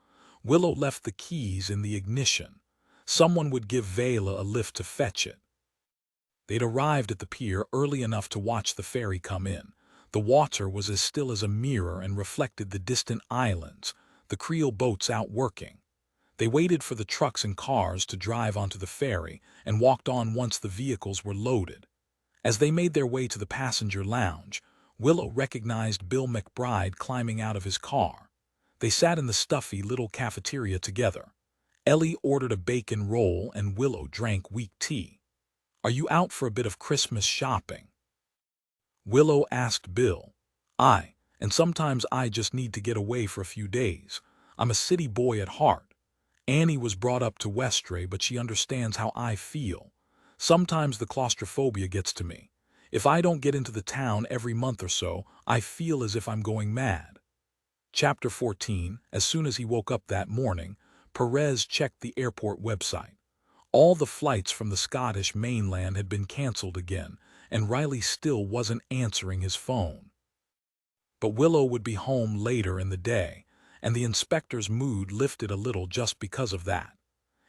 Willow left the keys in the ignition. Someone would give Vela a lift to fetch it. They'd arrived at the pier early enough to watch the ferry come in. The water was as still as a mirror and reflected the distant islands, the Creole boats out working. They waited for the trucks and cars to drive onto the ferry and walked on once the vehicles were loaded. As they made their way to the passenger lounge, Willow recognized Bill McBride climbing out of his car. They sat in the stuffy little cafeteria together. Ellie ordered a bacon roll and Willow drank weak tea. "Are you out for a bit of Christmas shopping?" Willow asked Bill. "Aye, and sometimes I just need to get away for a few days. I'm a city boy at heart. Annie was brought up to Westray, but she understands how I feel. Sometimes the claustrophobia gets to me. If I don't get into the town every month or so, I feel as if I'm going mad." Chapter 14. As soon as he woke up that morning, Perez checked the airport website. All the flights from the Scottish mainland had been cancelled again, and Riley still wasn't answering his phone. But Willow would be home later in the day, and the inspector's mood lifted a little just because of that.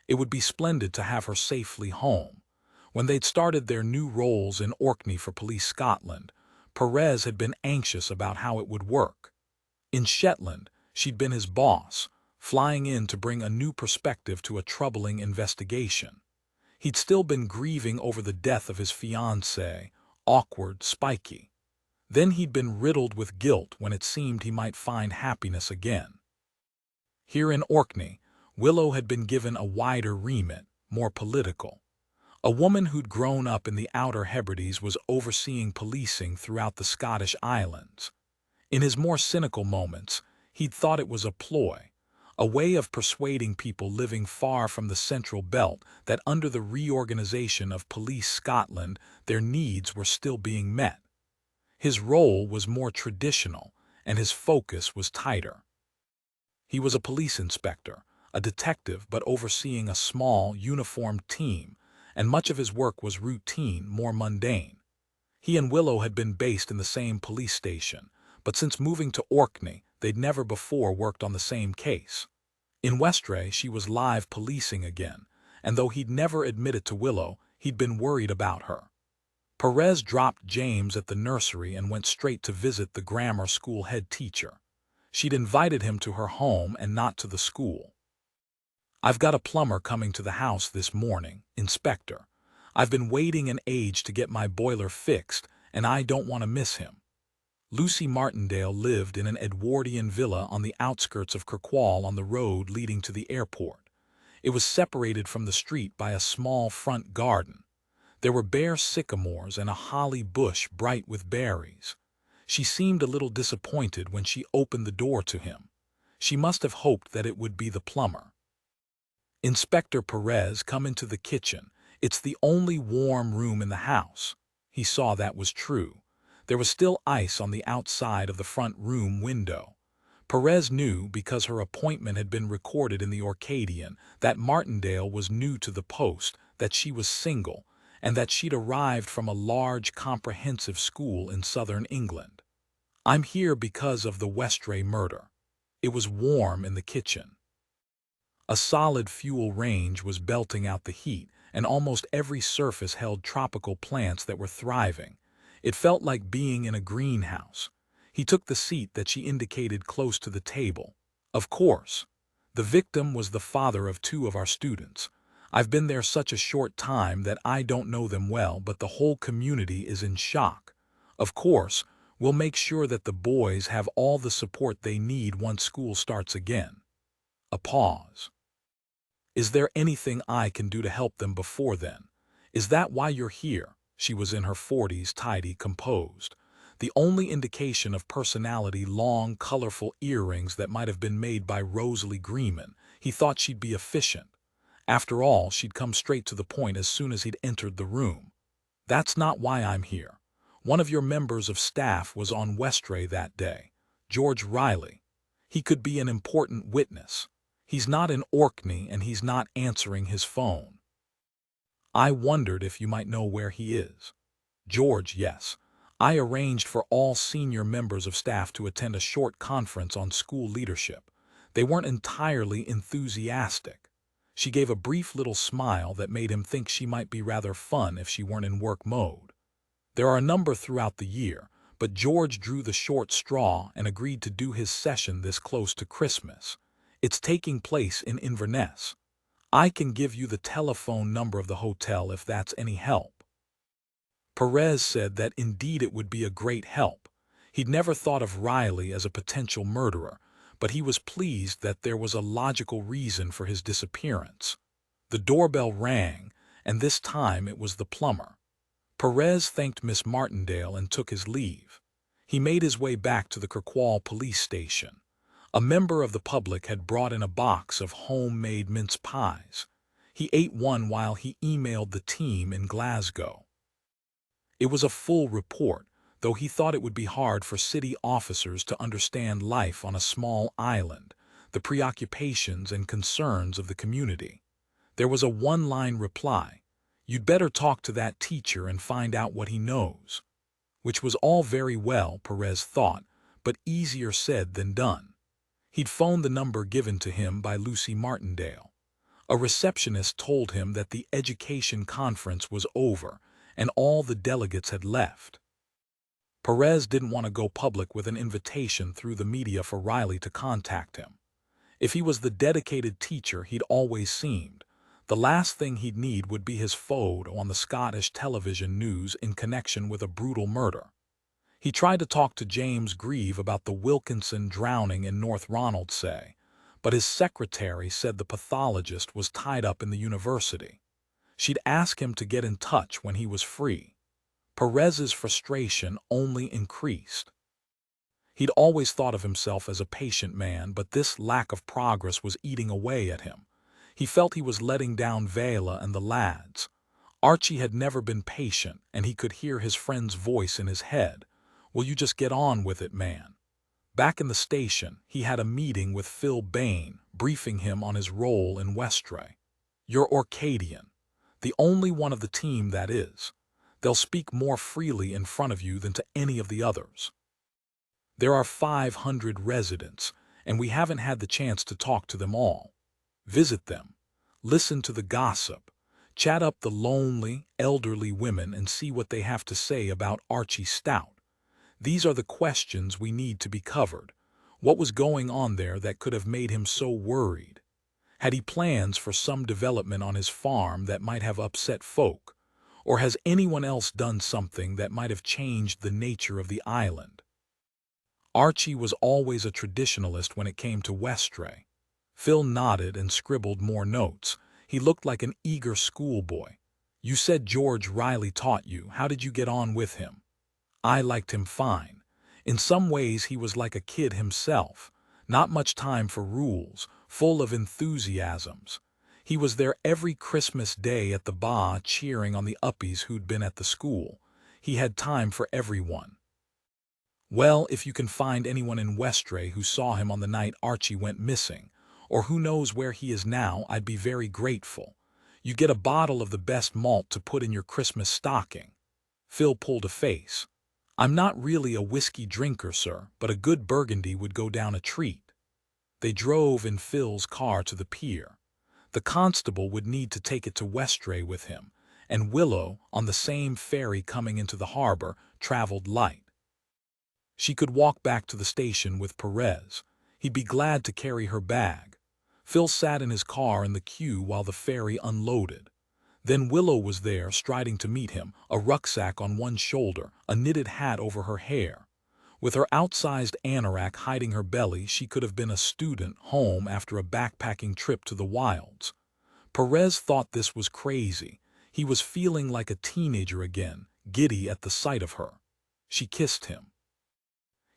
It would be splendid to have her safely home. When they'd started their new roles in Orkney for Police Scotland, Perez had been anxious about how it would work. In Shetland, she'd been his boss, flying in to bring a new perspective to a troubling investigation. He'd still been grieving over the death of his fiancée, awkward, spiky. Then he'd been riddled with guilt when it seemed he might find happiness again. Here in Orkney, Willow had been given a wider remit, more political. A woman who'd grown up in the Outer Hebrides was overseeing policing throughout the Scottish Islands. In his more cynical moments, he'd thought it was a ploy, a way of persuading people living far from the Central Belt that under the reorganization of Police Scotland, their needs were still being met. His role was more traditional, and his focus was tighter. He was a police inspector, a detective, but overseeing a small, uniformed team, and much of his work was routine, more mundane. He and Willow had been based in the same police station, but since moving to Orkney, they'd never before worked on the same case. In Westray, she was live policing again, and though he'd never admitted to Willow, he'd been worried about her. Perez dropped James at the nursery and went straight to visit the grammar school head teacher. She'd invited him to her home and not to the school. "I've got a plumber coming to the house this morning, Inspector. I've been waiting an age to get my boiler fixed, and I don't want to miss him." Lucy Martindale lived in an Edwardian villa on the outskirts of Kirkwall on the road leading to the airport. It was separated from the street by a small front garden. There were bare sycamores and a holly bush bright with berries. She seemed a little disappointed when she opened the door to him. She must have hoped that it would be the plumber. "Inspector Perez, come into the kitchen. It's the only warm room in the house." He saw that was true. There was still ice on the outside of the front room window. Perez knew, because her appointment had been recorded in the Orcadian, that Martindale was new to the post, that she was single, and that she'd arrived from a large comprehensive school in southern England. "I'm here because of the Westray murder." It was warm in the kitchen. A solid fuel range was belting out the heat, and almost every surface held tropical plants that were thriving. It felt like being in a greenhouse. He took the seat that she indicated close to the table. "Of course. The victim was the father of 2 of our students. I've been there such a short time that I don't know them well, but the whole community is in shock. Of course, we'll make sure that the boys have all the support they need once school starts again." A pause. "Is there anything I can do to help them before then? Is that why you're here?" She was in her 40s, tidy, composed. The only indication of personality, long, colorful earrings that might have been made by Rosalie Greenman. He thought she'd be efficient. After all, she'd come straight to the point as soon as he'd entered the room. "That's not why I'm here. One of your members of staff was on Westray that day, George Riley. He could be an important witness. He's not in Orkney and he's not answering his phone. I wondered if you might know where he is." George, yes. I arranged for all senior members of staff to attend a short conference on school leadership. They weren't entirely enthusiastic. She gave a brief little smile that made him think she might be rather fun if she weren't in work mode. There are a number throughout the year, but George drew the short straw and agreed to do his session this close to Christmas. It's taking place in Inverness. I can give you the telephone number of the hotel if that's any help. Perez said that indeed it would be a great help. He'd never thought of Riley as a potential murderer, but he was pleased that there was a logical reason for his disappearance. The doorbell rang, and this time it was the plumber. Perez thanked Miss Martindale and took his leave. He made his way back to the Kirkwall police station. A member of the public had brought in a box of homemade mince pies. He ate one while he emailed the team in Glasgow. It was a full report, though he thought it would be hard for city officers to understand life on a small island, the preoccupations and concerns of the community. There was a one-line reply: "You'd better talk to that teacher and find out what he knows." Which was all very well, Perez thought, but easier said than done. He'd phoned the number given to him by Lucy Martindale. A receptionist told him that the education conference was over and all the delegates had left. Perez didn't want to go public with an invitation through the media for Riley to contact him. If he was the dedicated teacher he'd always seemed, the last thing he'd need would be his photo on the Scottish television news in connection with a brutal murder. He tried to talk to James Grieve about the Wilkinson drowning in North Ronaldsay, but his secretary said the pathologist was tied up in the university. She'd ask him to get in touch when he was free. Perez's frustration only increased. He'd always thought of himself as a patient man, but this lack of progress was eating away at him. He felt he was letting down Vela and the lads. Archie had never been patient, and he could hear his friend's voice in his head. "Will you just get on with it, man?" Back in the station, he had a meeting with Phil Bain, briefing him on his role in Westray. "You're Orcadian. The only one of the team that is. They'll speak more freely in front of you than to any of the others. There are 500 residents, and we haven't had the chance to talk to them all. Visit them, listen to the gossip, chat up the lonely, elderly women and see what they have to say about Archie Stout. These are the questions we need to be covered. What was going on there that could have made him so worried? Had he plans for some development on his farm that might have upset folk? Or has anyone else done something that might have changed the nature of the island?" Archie was always a traditionalist when it came to Westray. Phil nodded and scribbled more notes. He looked like an eager schoolboy. "You said George Riley taught you. How did you get on with him?" "I liked him fine. In some ways he was like a kid himself. Not much time for rules, full of enthusiasms. He was there every Christmas Day at the bar cheering on the uppies who'd been at the school. He had time for everyone." "Well, if you can find anyone in Westray who saw him on the night Archie went missing, or who knows where he is now, I'd be very grateful. You get a bottle of the best malt to put in your Christmas stocking." Phil pulled a face. "I'm not really a whiskey drinker, sir, but a good Burgundy would go down a treat." They drove in Phil's car to the pier. The constable would need to take it to Westray with him, and Willow, on the same ferry coming into the harbor, traveled light. She could walk back to the station with Perez. He'd be glad to carry her bag. Phil sat in his car in the queue while the ferry unloaded. Then Willow was there, striding to meet him, a rucksack on one shoulder, a knitted hat over her hair. With her outsized anorak hiding her belly, she could have been a student home after a backpacking trip to the wilds. Perez thought this was crazy. He was feeling like a teenager again, giddy at the sight of her. She kissed him.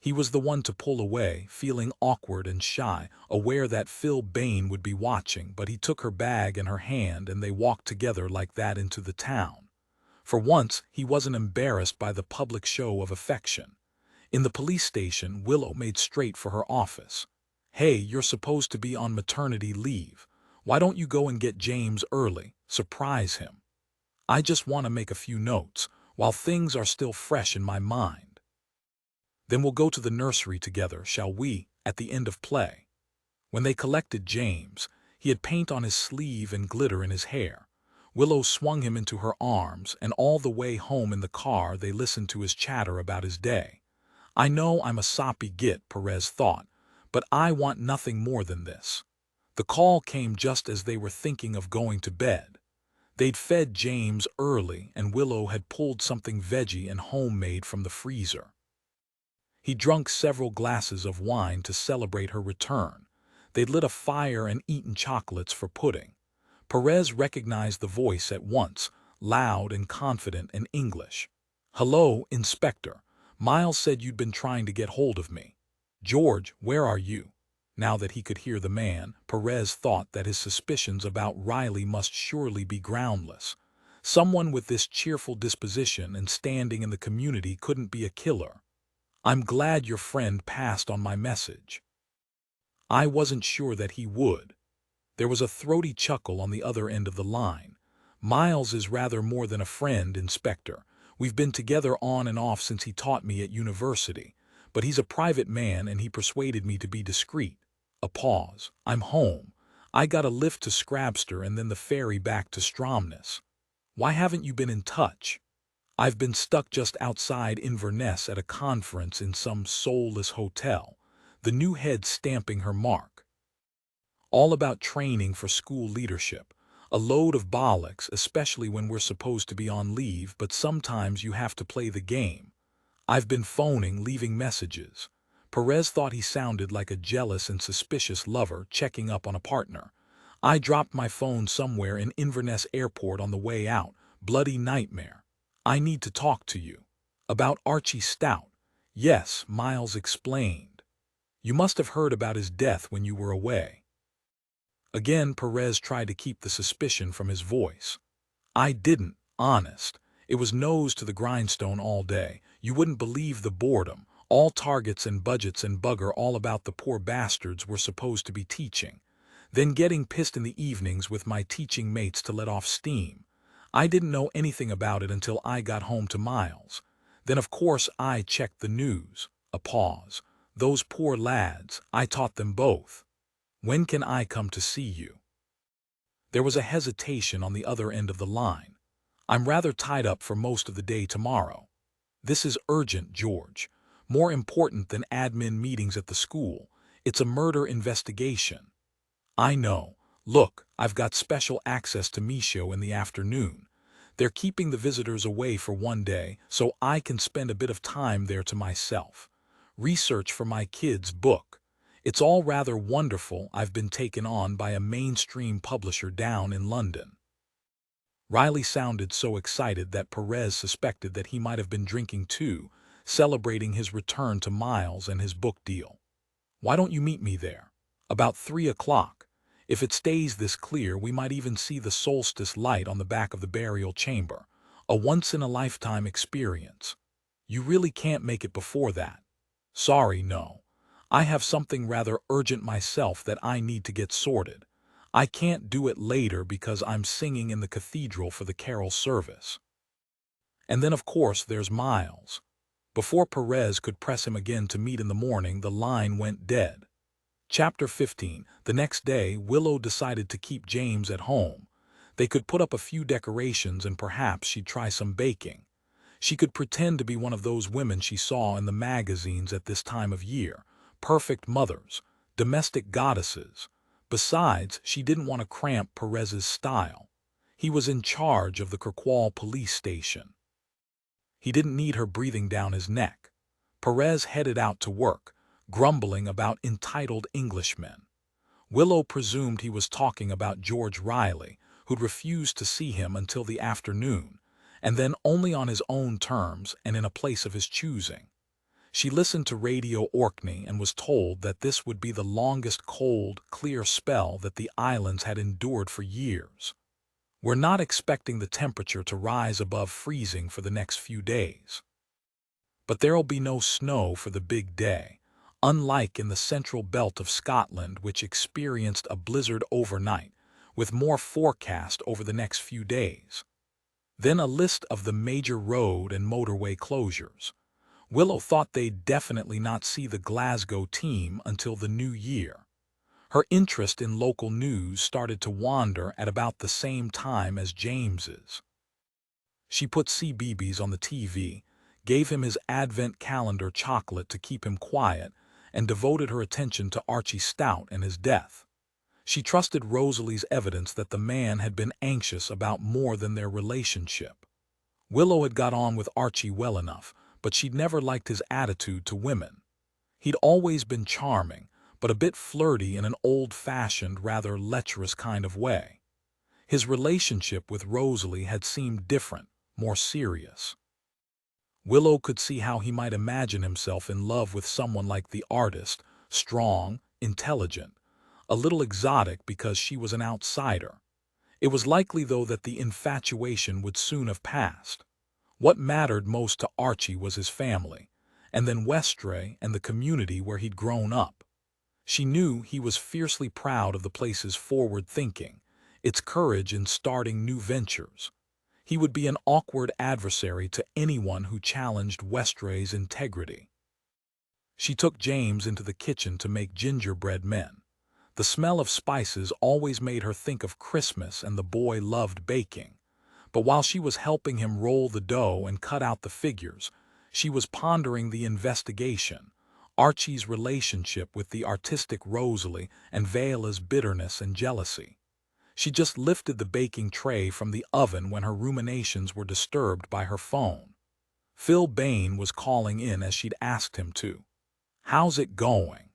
He was the one to pull away, feeling awkward and shy, aware that Phil Bain would be watching, but he took her bag in her hand and they walked together like that into the town. For once, he wasn't embarrassed by the public show of affection. In the police station, Willow made straight for her office. "Hey, you're supposed to be on maternity leave. Why don't you go and get James early? Surprise him." "I just want to make a few notes. while things are still fresh in my mind. Then we'll go to the nursery together, shall we, at the end of play? When they collected James, he had paint on his sleeve and glitter in his hair. Willow swung him into her arms, and all the way home in the car they listened to his chatter about his day. I know I'm a soppy git, Perez thought, but I want nothing more than this. The call came just as they were thinking of going to bed. They'd fed James early, and Willow had pulled something veggie and homemade from the freezer. He drunk several glasses of wine to celebrate her return. They'd lit a fire and eaten chocolates for pudding. Perez recognized the voice at once, loud and confident in English. "Hello, Inspector. Miles said you'd been trying to get hold of me. George, where are you?" Now that he could hear the man, Perez thought that his suspicions about Riley must surely be groundless. Someone with this cheerful disposition and standing in the community couldn't be a killer. "I'm glad your friend passed on my message." "I wasn't sure that he would." There was a throaty chuckle on the other end of the line. "Miles is rather more than a friend, Inspector. We've been together on and off since he taught me at university. But he's a private man and he persuaded me to be discreet." A pause. "I'm home. I got a lift to Scrabster and then the ferry back to Stromness. Why haven't you been in touch?" "I've been stuck just outside Inverness at a conference in some soulless hotel," the new head stamping her mark. "All about training for school leadership. A load of bollocks, especially when we're supposed to be on leave, but sometimes you have to play the game. I've been phoning, leaving messages." Perez thought he sounded like a jealous and suspicious lover checking up on a partner. "I dropped my phone somewhere in Inverness Airport on the way out. Bloody nightmare. I need to talk to you." "About Archie Stout?" "Yes," Miles explained. "You must have heard about his death when you were away." Again Perez tried to keep the suspicion from his voice. "I didn't, honest. It was nose to the grindstone all day. You wouldn't believe the boredom. All targets and budgets and bugger all about the poor bastards we're supposed to be teaching. Then getting pissed in the evenings with my teaching mates to let off steam. I didn't know anything about it until I got home to Miles. Then of course I checked the news." A pause. "Those poor lads, I taught them both. When can I come to see you?" There was a hesitation on the other end of the line. "I'm rather tied up for most of the day tomorrow." "This is urgent, George. More important than admin meetings at the school. It's a murder investigation." "I know. Look, I've got special access to Michaud in the afternoon. They're keeping the visitors away for one day, so I can spend a bit of time there to myself. Research for my kid's book. It's all rather wonderful. I've been taken on by a mainstream publisher down in London." Riley sounded so excited that Perez suspected that he might have been drinking too, celebrating his return to Miles and his book deal. "Why don't you meet me there? About 3 o'clock. If it stays this clear, we might even see the solstice light on the back of the burial chamber. A once-in-a-lifetime experience. You really can't make it before that?" "Sorry, no. I have something rather urgent myself that I need to get sorted. I can't do it later because I'm singing in the cathedral for the carol service." And then of course there's Miles. Before Perez could press him again to meet in the morning, the line went dead. Chapter 15. The next day, Willow decided to keep James at home. They could put up a few decorations and perhaps she'd try some baking. She could pretend to be one of those women she saw in the magazines at this time of year. Perfect mothers, domestic goddesses. Besides, she didn't want to cramp Perez's style. He was in charge of the Kirkwall police station. He didn't need her breathing down his neck. Perez headed out to work, grumbling about entitled Englishmen. Willow presumed he was talking about George Riley, who'd refused to see him until the afternoon, and then only on his own terms and in a place of his choosing. She listened to Radio Orkney and was told that this would be the longest cold, clear spell that the islands had endured for years. "We're not expecting the temperature to rise above freezing for the next few days. But there'll be no snow for the big day, unlike in the central belt of Scotland, which experienced a blizzard overnight, with more forecast over the next few days." Then a list of the major road and motorway closures. Willow thought they'd definitely not see the Glasgow team until the new year. Her interest in local news started to wander at about the same time as James's. She put CBeebies on the TV, gave him his advent calendar chocolate to keep him quiet, and devoted her attention to Archie Stout and his death. She trusted Rosalie's evidence that the man had been anxious about more than their relationship. Willow had got on with Archie well enough, but she'd never liked his attitude to women. He'd always been charming, but a bit flirty in an old-fashioned, rather lecherous kind of way. His relationship with Rosalie had seemed different, more serious. Willow could see how he might imagine himself in love with someone like the artist, strong, intelligent, a little exotic because she was an outsider. It was likely, though, that the infatuation would soon have passed. What mattered most to Archie was his family, and then Westray and the community where he'd grown up. She knew he was fiercely proud of the place's forward thinking, its courage in starting new ventures. He would be an awkward adversary to anyone who challenged Westray's integrity. She took James into the kitchen to make gingerbread men. The smell of spices always made her think of Christmas, and the boy loved baking. But while she was helping him roll the dough and cut out the figures, she was pondering the investigation, Archie's relationship with the artistic Rosalie, and Vela's bitterness and jealousy. She just lifted the baking tray from the oven when her ruminations were disturbed by her phone. Phil Bain was calling in as she'd asked him to. "How's it going?"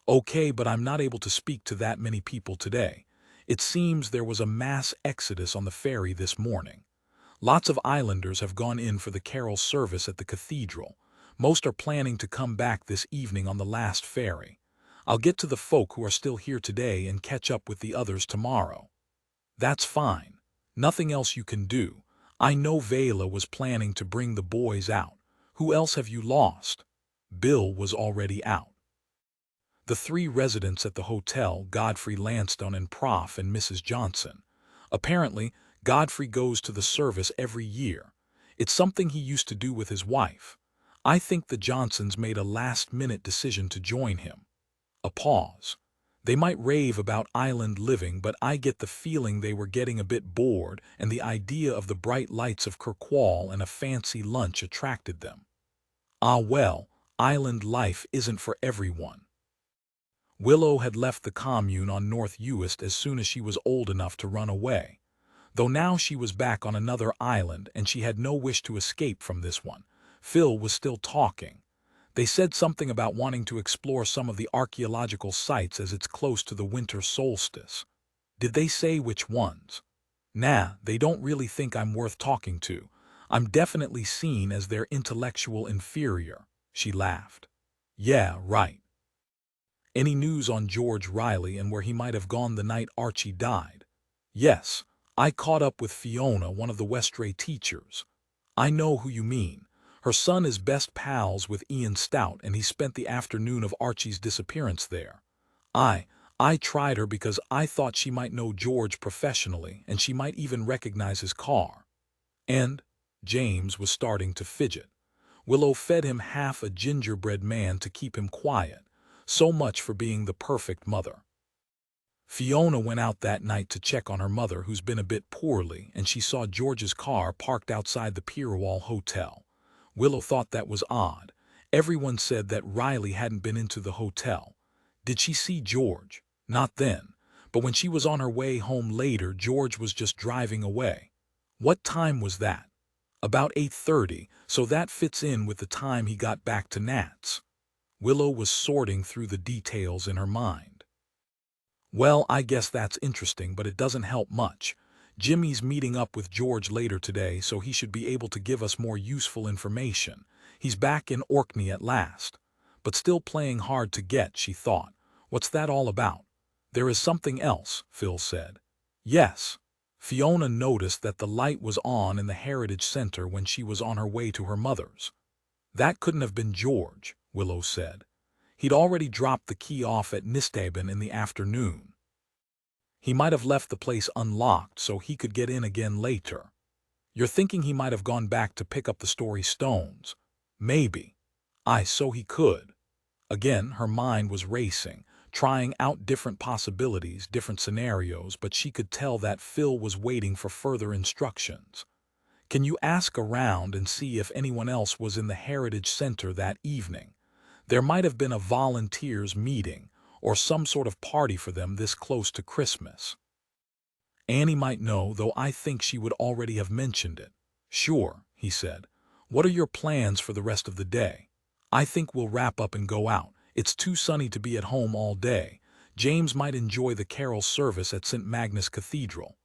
"Okay, but I'm not able to speak to that many people today. It seems there was a mass exodus on the ferry this morning. Lots of islanders have gone in for the carol service at the cathedral. Most are planning to come back this evening on the last ferry. I'll get to the folk who are still here today and catch up with the others tomorrow." "That's fine. Nothing else you can do. I know Vela was planning to bring the boys out. Who else have you lost?" Bill was already out. The three residents at the hotel, Godfrey, Lansdowne, and Prof. and Mrs. Johnson. Apparently, Godfrey goes to the service every year. It's something he used to do with his wife. I think the Johnsons made a last-minute decision to join him. A pause. They might rave about island living, but I get the feeling they were getting a bit bored, and the idea of the bright lights of Kirkwall and a fancy lunch attracted them. Ah well, island life isn't for everyone. Willow had left the commune on North Uist as soon as she was old enough to run away. Though now she was back on another island and she had no wish to escape from this one, Phil was still talking. They said something about wanting to explore some of the archaeological sites as it's close to the winter solstice. Did they say which ones? Nah, they don't really think I'm worth talking to. I'm definitely seen as their intellectual inferior, she laughed. Yeah, right. Any news on George Riley and where he might have gone the night Archie died? Yes, I caught up with Fiona, one of the Westray teachers. I know who you mean. Her son is best pals with Ian Stout, and he spent the afternoon of Archie's disappearance there. I tried her because I thought she might know George professionally, and she might even recognize his car. And James was starting to fidget. Willow fed him half a gingerbread man to keep him quiet. So much for being the perfect mother. Fiona went out that night to check on her mother, who's been a bit poorly, and she saw George's car parked outside the Pierwall Hotel. Willow thought that was odd. Everyone said that Riley hadn't been into the hotel. Did she see George? Not then. But when she was on her way home later, George was just driving away. What time was that? About 8:30, so that fits in with the time he got back to Nat's. Willow was sorting through the details in her mind. Well, I guess that's interesting, but it doesn't help much. Jimmy's meeting up with George later today, so he should be able to give us more useful information. He's back in Orkney at last. But still playing hard to get, she thought. What's that all about? There is something else, Phil said. Yes. Fiona noticed that the light was on in the Heritage Center when she was on her way to her mother's. That couldn't have been George, Willow said. He'd already dropped the key off at Nisthaben in the afternoon. He might have left the place unlocked so he could get in again later. You're thinking he might have gone back to pick up the story stones. Maybe. So he could. Again, her mind was racing, trying out different possibilities, different scenarios, but she could tell that Phil was waiting for further instructions. Can you ask around and see if anyone else was in the Heritage Center that evening? There might have been a volunteers meeting or some sort of party for them this close to Christmas. Annie might know, though I think she would already have mentioned it. Sure, he said. What are your plans for the rest of the day? I think we'll wrap up and go out. It's too sunny to be at home all day. James might enjoy the carol service at St. Magnus Cathedral.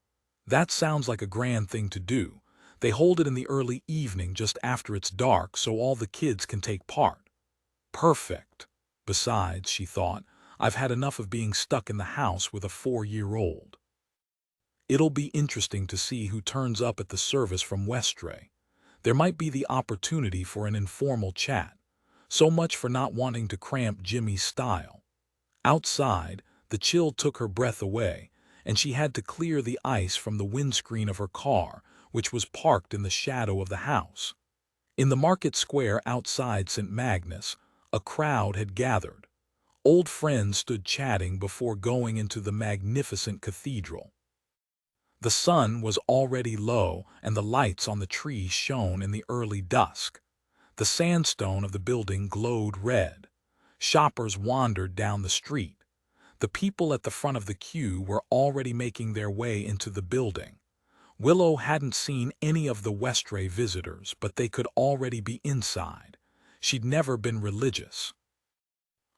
That sounds like a grand thing to do. They hold it in the early evening just after it's dark so all the kids can take part. Perfect. Besides, she thought, I've had enough of being stuck in the house with a 4-year-old. It'll be interesting to see who turns up at the service from Westray. There might be the opportunity for an informal chat. So much for not wanting to cramp Jimmy's style. Outside, the chill took her breath away, and she had to clear the ice from the windscreen of her car, which was parked in the shadow of the house. In the market square outside St. Magnus, a crowd had gathered. Old friends stood chatting before going into the magnificent cathedral. The sun was already low, and the lights on the trees shone in the early dusk. The sandstone of the building glowed red. Shoppers wandered down the street. The people at the front of the queue were already making their way into the building. Willow hadn't seen any of the Westray visitors, but they could already be inside. She'd never been religious.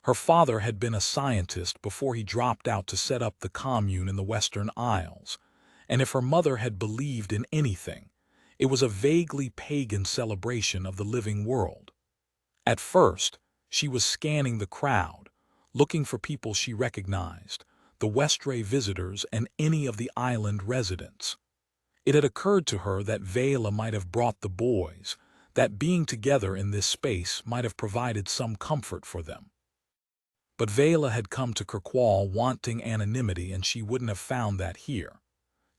Her father had been a scientist before he dropped out to set up the commune in the Western Isles, and if her mother had believed in anything, it was a vaguely pagan celebration of the living world. At first, she was scanning the crowd, looking for people she recognized, the Westray visitors and any of the island residents. It had occurred to her that Vela might have brought the boys, that being together in this space might have provided some comfort for them. But Vela had come to Kirkwall wanting anonymity, and she wouldn't have found that here.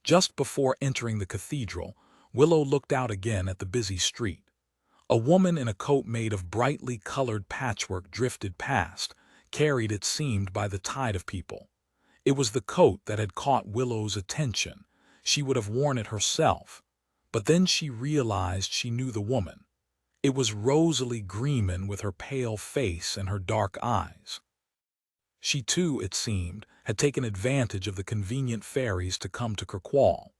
Just before entering the cathedral, Willow looked out again at the busy street. A woman in a coat made of brightly colored patchwork drifted past, carried, it seemed, by the tide of people. It was the coat that had caught Willow's attention. She would have worn it herself. But then she realized she knew the woman. It was Rosalie Greeman, with her pale face and her dark eyes. She too, it seemed, had taken advantage of the convenient ferries to come to Kirkwall.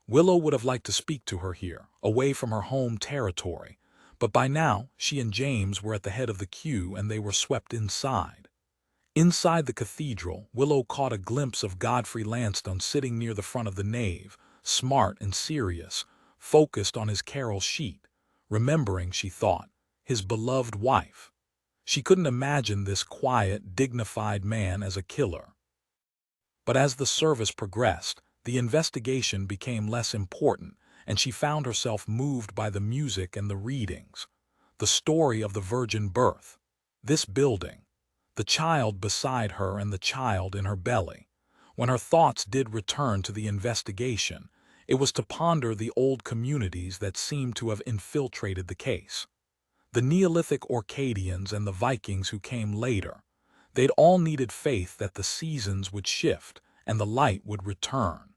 Willow would have liked to speak to her here, away from her home territory, but by now she and James were at the head of the queue and they were swept inside. Inside the cathedral, Willow caught a glimpse of Godfrey Lansdowne sitting near the front of the nave, smart and serious, focused on his carol sheet, remembering, she thought, his beloved wife. She couldn't imagine this quiet, dignified man as a killer. But as the service progressed, the investigation became less important, and she found herself moved by the music and the readings. The story of the virgin birth, this building, the child beside her and the child in her belly. When her thoughts did return to the investigation, it was to ponder the old communities that seemed to have infiltrated the case. The Neolithic Orcadians and the Vikings who came later. They'd all needed faith that the seasons would shift and the light would return.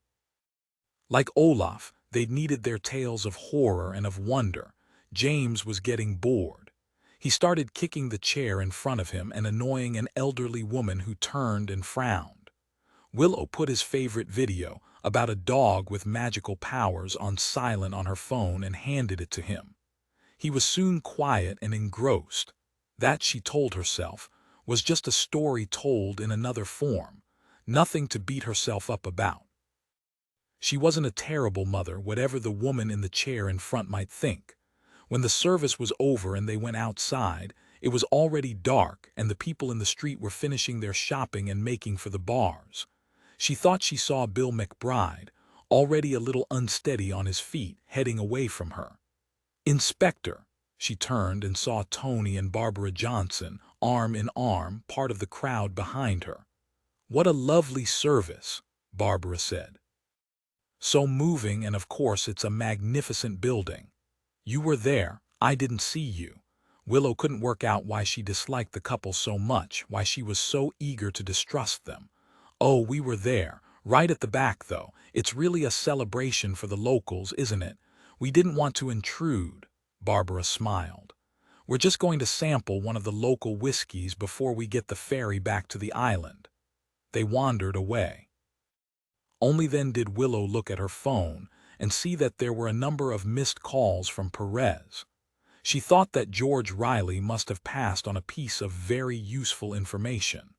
Like Olaf, they'd needed their tales of horror and of wonder. James was getting bored. He started kicking the chair in front of him and annoying an elderly woman who turned and frowned. Willow put his favorite video about a dog with magical powers on silent on her phone and handed it to him. He was soon quiet and engrossed. That, she told herself, was just a story told in another form, nothing to beat herself up about. She wasn't a terrible mother, whatever the woman in the chair in front might think. When the service was over and they went outside, it was already dark and the people in the street were finishing their shopping and making for the bars. She thought she saw Bill McBride, already a little unsteady on his feet, heading away from her. "Inspector," she turned and saw Tony and Barbara Johnson, arm in arm, part of the crowd behind her. "What a lovely service," Barbara said. So moving, and of course it's a magnificent building. You were there, I didn't see you. Willow couldn't work out why she disliked the couple so much, why she was so eager to distrust them. Oh, we were there, right at the back though. It's really a celebration for the locals, isn't it? We didn't want to intrude. Barbara smiled. We're just going to sample one of the local whiskeys before we get the ferry back to the island. They wandered away. Only then did Willow look at her phone and see that there were a number of missed calls from Perez. She thought that George Riley must have passed on a piece of very useful information.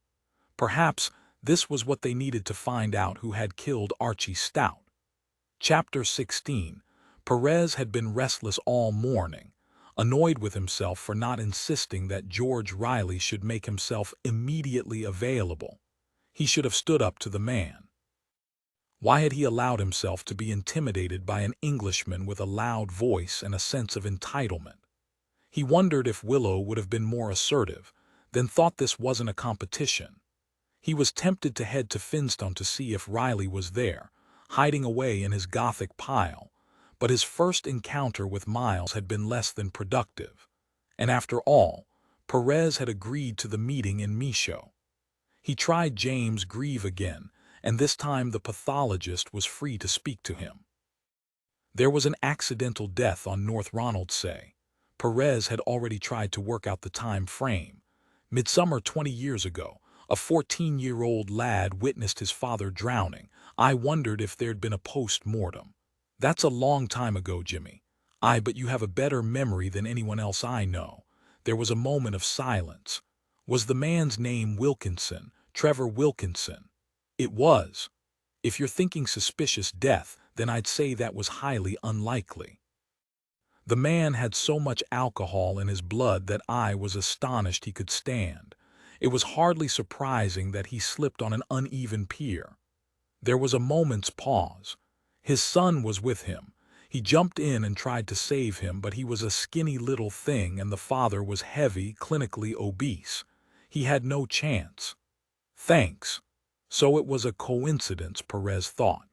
Perhaps this was what they needed to find out who had killed Archie Stout. Chapter 16. Perez had been restless all morning, annoyed with himself for not insisting that George Riley should make himself immediately available. He should have stood up to the man. Why had he allowed himself to be intimidated by an Englishman with a loud voice and a sense of entitlement? He wondered if Willow would have been more assertive, then thought this wasn't a competition. He was tempted to head to Finstone to see if Riley was there, hiding away in his Gothic pile, but his first encounter with Miles had been less than productive. And after all, Perez had agreed to the meeting in Michaud. He tried James Grieve again, and this time the pathologist was free to speak to him. There was an accidental death on North Ronaldsay. Perez had already tried to work out the time frame. Midsummer 20 years ago, a 14-year-old lad witnessed his father drowning. I wondered if there'd been a post-mortem. That's a long time ago, Jimmy. But you have a better memory than anyone else I know. There was a moment of silence. Was the man's name Wilkinson, Trevor Wilkinson? It was. If you're thinking suspicious death, then I'd say that was highly unlikely. The man had so much alcohol in his blood that I was astonished he could stand. It was hardly surprising that he slipped on an uneven pier. There was a moment's pause. His son was with him. He jumped in and tried to save him, but he was a skinny little thing and the father was heavy, clinically obese. He had no chance. Thanks. So it was a coincidence, Perez thought.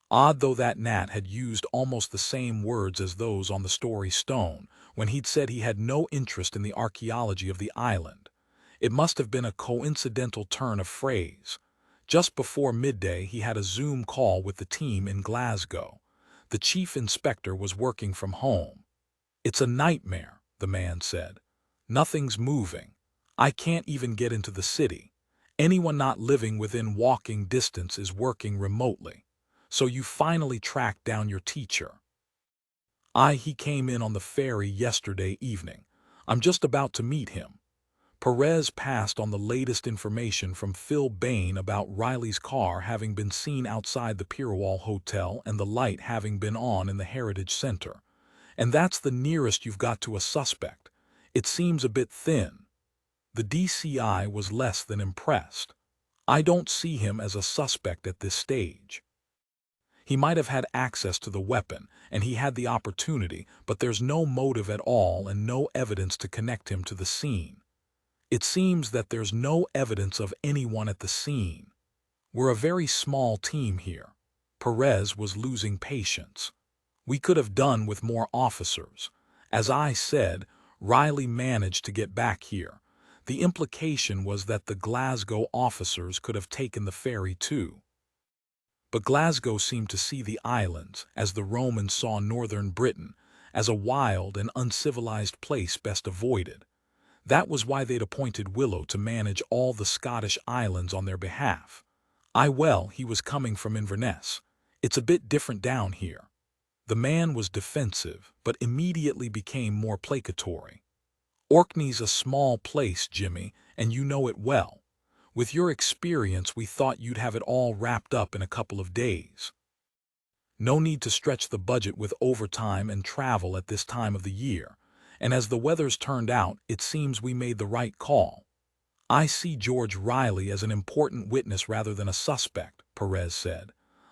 Odd though that Nat had used almost the same words as those on the story stone when he'd said he had no interest in the archaeology of the island. It must have been a coincidental turn of phrase. Just before midday he had a Zoom call with the team in Glasgow. The chief inspector was working from home. It's a nightmare, the man said. Nothing's moving. I can't even get into the city. Anyone not living within walking distance is working remotely. So you finally tracked down your teacher. He came in on the ferry yesterday evening. I'm just about to meet him. Perez passed on the latest information from Phil Bain about Riley's car having been seen outside the Pierwall Hotel and the light having been on in the Heritage Center. And that's the nearest you've got to a suspect. It seems a bit thin. The DCI was less than impressed. I don't see him as a suspect at this stage. He might have had access to the weapon, and he had the opportunity, but there's no motive at all and no evidence to connect him to the scene. It seems that there's no evidence of anyone at the scene. We're a very small team here. Perez was losing patience. We could have done with more officers. As I said, Riley managed to get back here. The implication was that the Glasgow officers could have taken the ferry too. But Glasgow seemed to see the islands, as the Romans saw northern Britain, as a wild and uncivilized place best avoided. That was why they'd appointed Willow to manage all the Scottish islands on their behalf. Well, he was coming from Inverness. It's a bit different down here. The man was defensive, but immediately became more placatory. Orkney's a small place, Jimmy, and you know it well. With your experience, we thought you'd have it all wrapped up in a couple of days. No need to stretch the budget with overtime and travel at this time of the year, and as the weather's turned out, it seems we made the right call. I see George Riley as an important witness rather than a suspect, Perez said.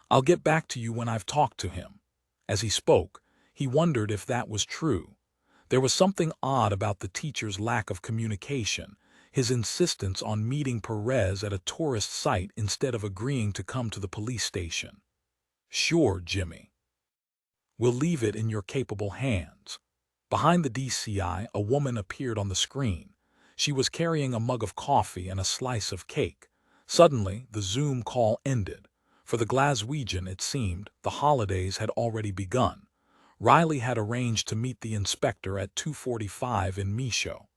I'll get back to you when I've talked to him. As he spoke, he wondered if that was true. There was something odd about the teacher's lack of communication, his insistence on meeting Perez at a tourist site instead of agreeing to come to the police station. "Sure, Jimmy. We'll leave it in your capable hands." Behind the DCI, a woman appeared on the screen. She was carrying a mug of coffee and a slice of cake. Suddenly, the Zoom call ended. For the Glaswegian, it seemed, the holidays had already begun. Riley had arranged to meet the inspector at 2:45 in Micho.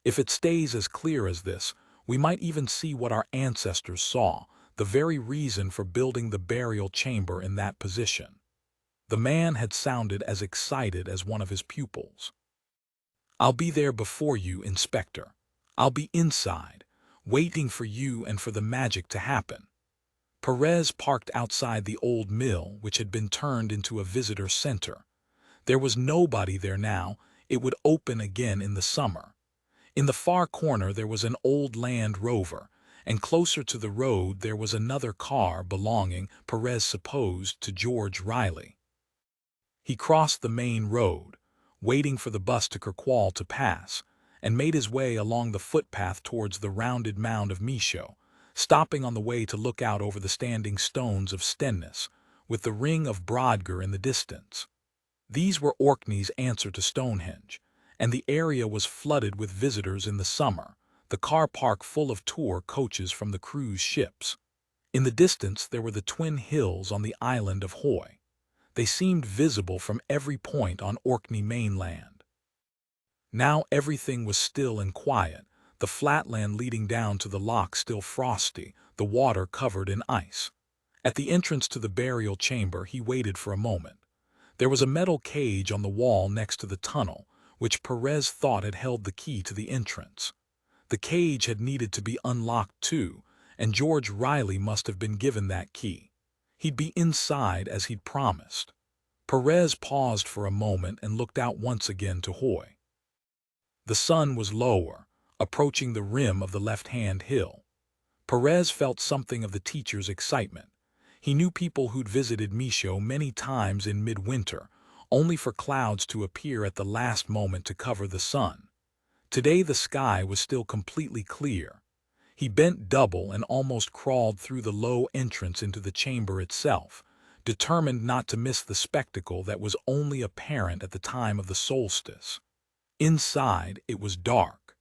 If it stays as clear as this, we might even see what our ancestors saw, the very reason for building the burial chamber in that position. The man had sounded as excited as one of his pupils. "I'll be there before you, Inspector. I'll be inside, waiting for you and for the magic to happen." Perez parked outside the old mill, which had been turned into a visitor center. There was nobody there now. It would open again in the summer. In the far corner there was an old Land Rover, and closer to the road there was another car belonging, Perez supposed, to George Riley. He crossed the main road, waiting for the bus to Kirkwall to pass, and made his way along the footpath towards the rounded mound of Micho, stopping on the way to look out over the standing stones of Stenness, with the ring of Brodgar in the distance. These were Orkney's answer to Stonehenge, and the area was flooded with visitors in the summer, the car park full of tour coaches from the cruise ships. In the distance there were the twin hills on the island of Hoy. They seemed visible from every point on Orkney mainland. Now everything was still and quiet, the flatland leading down to the loch still frosty, the water covered in ice. At the entrance to the burial chamber he waited for a moment. There was a metal cage on the wall next to the tunnel, which Perez thought had held the key to the entrance. The cage had needed to be unlocked too, and George Riley must have been given that key. He'd be inside as he'd promised. Perez paused for a moment and looked out once again to Hoy. The sun was lower, approaching the rim of the left-hand hill. Perez felt something of the teacher's excitement. He knew people who'd visited Micho many times in midwinter, only for clouds to appear at the last moment to cover the sun. Today the sky was still completely clear. He bent double and almost crawled through the low entrance into the chamber itself, determined not to miss the spectacle that was only apparent at the time of the solstice. Inside, it was dark.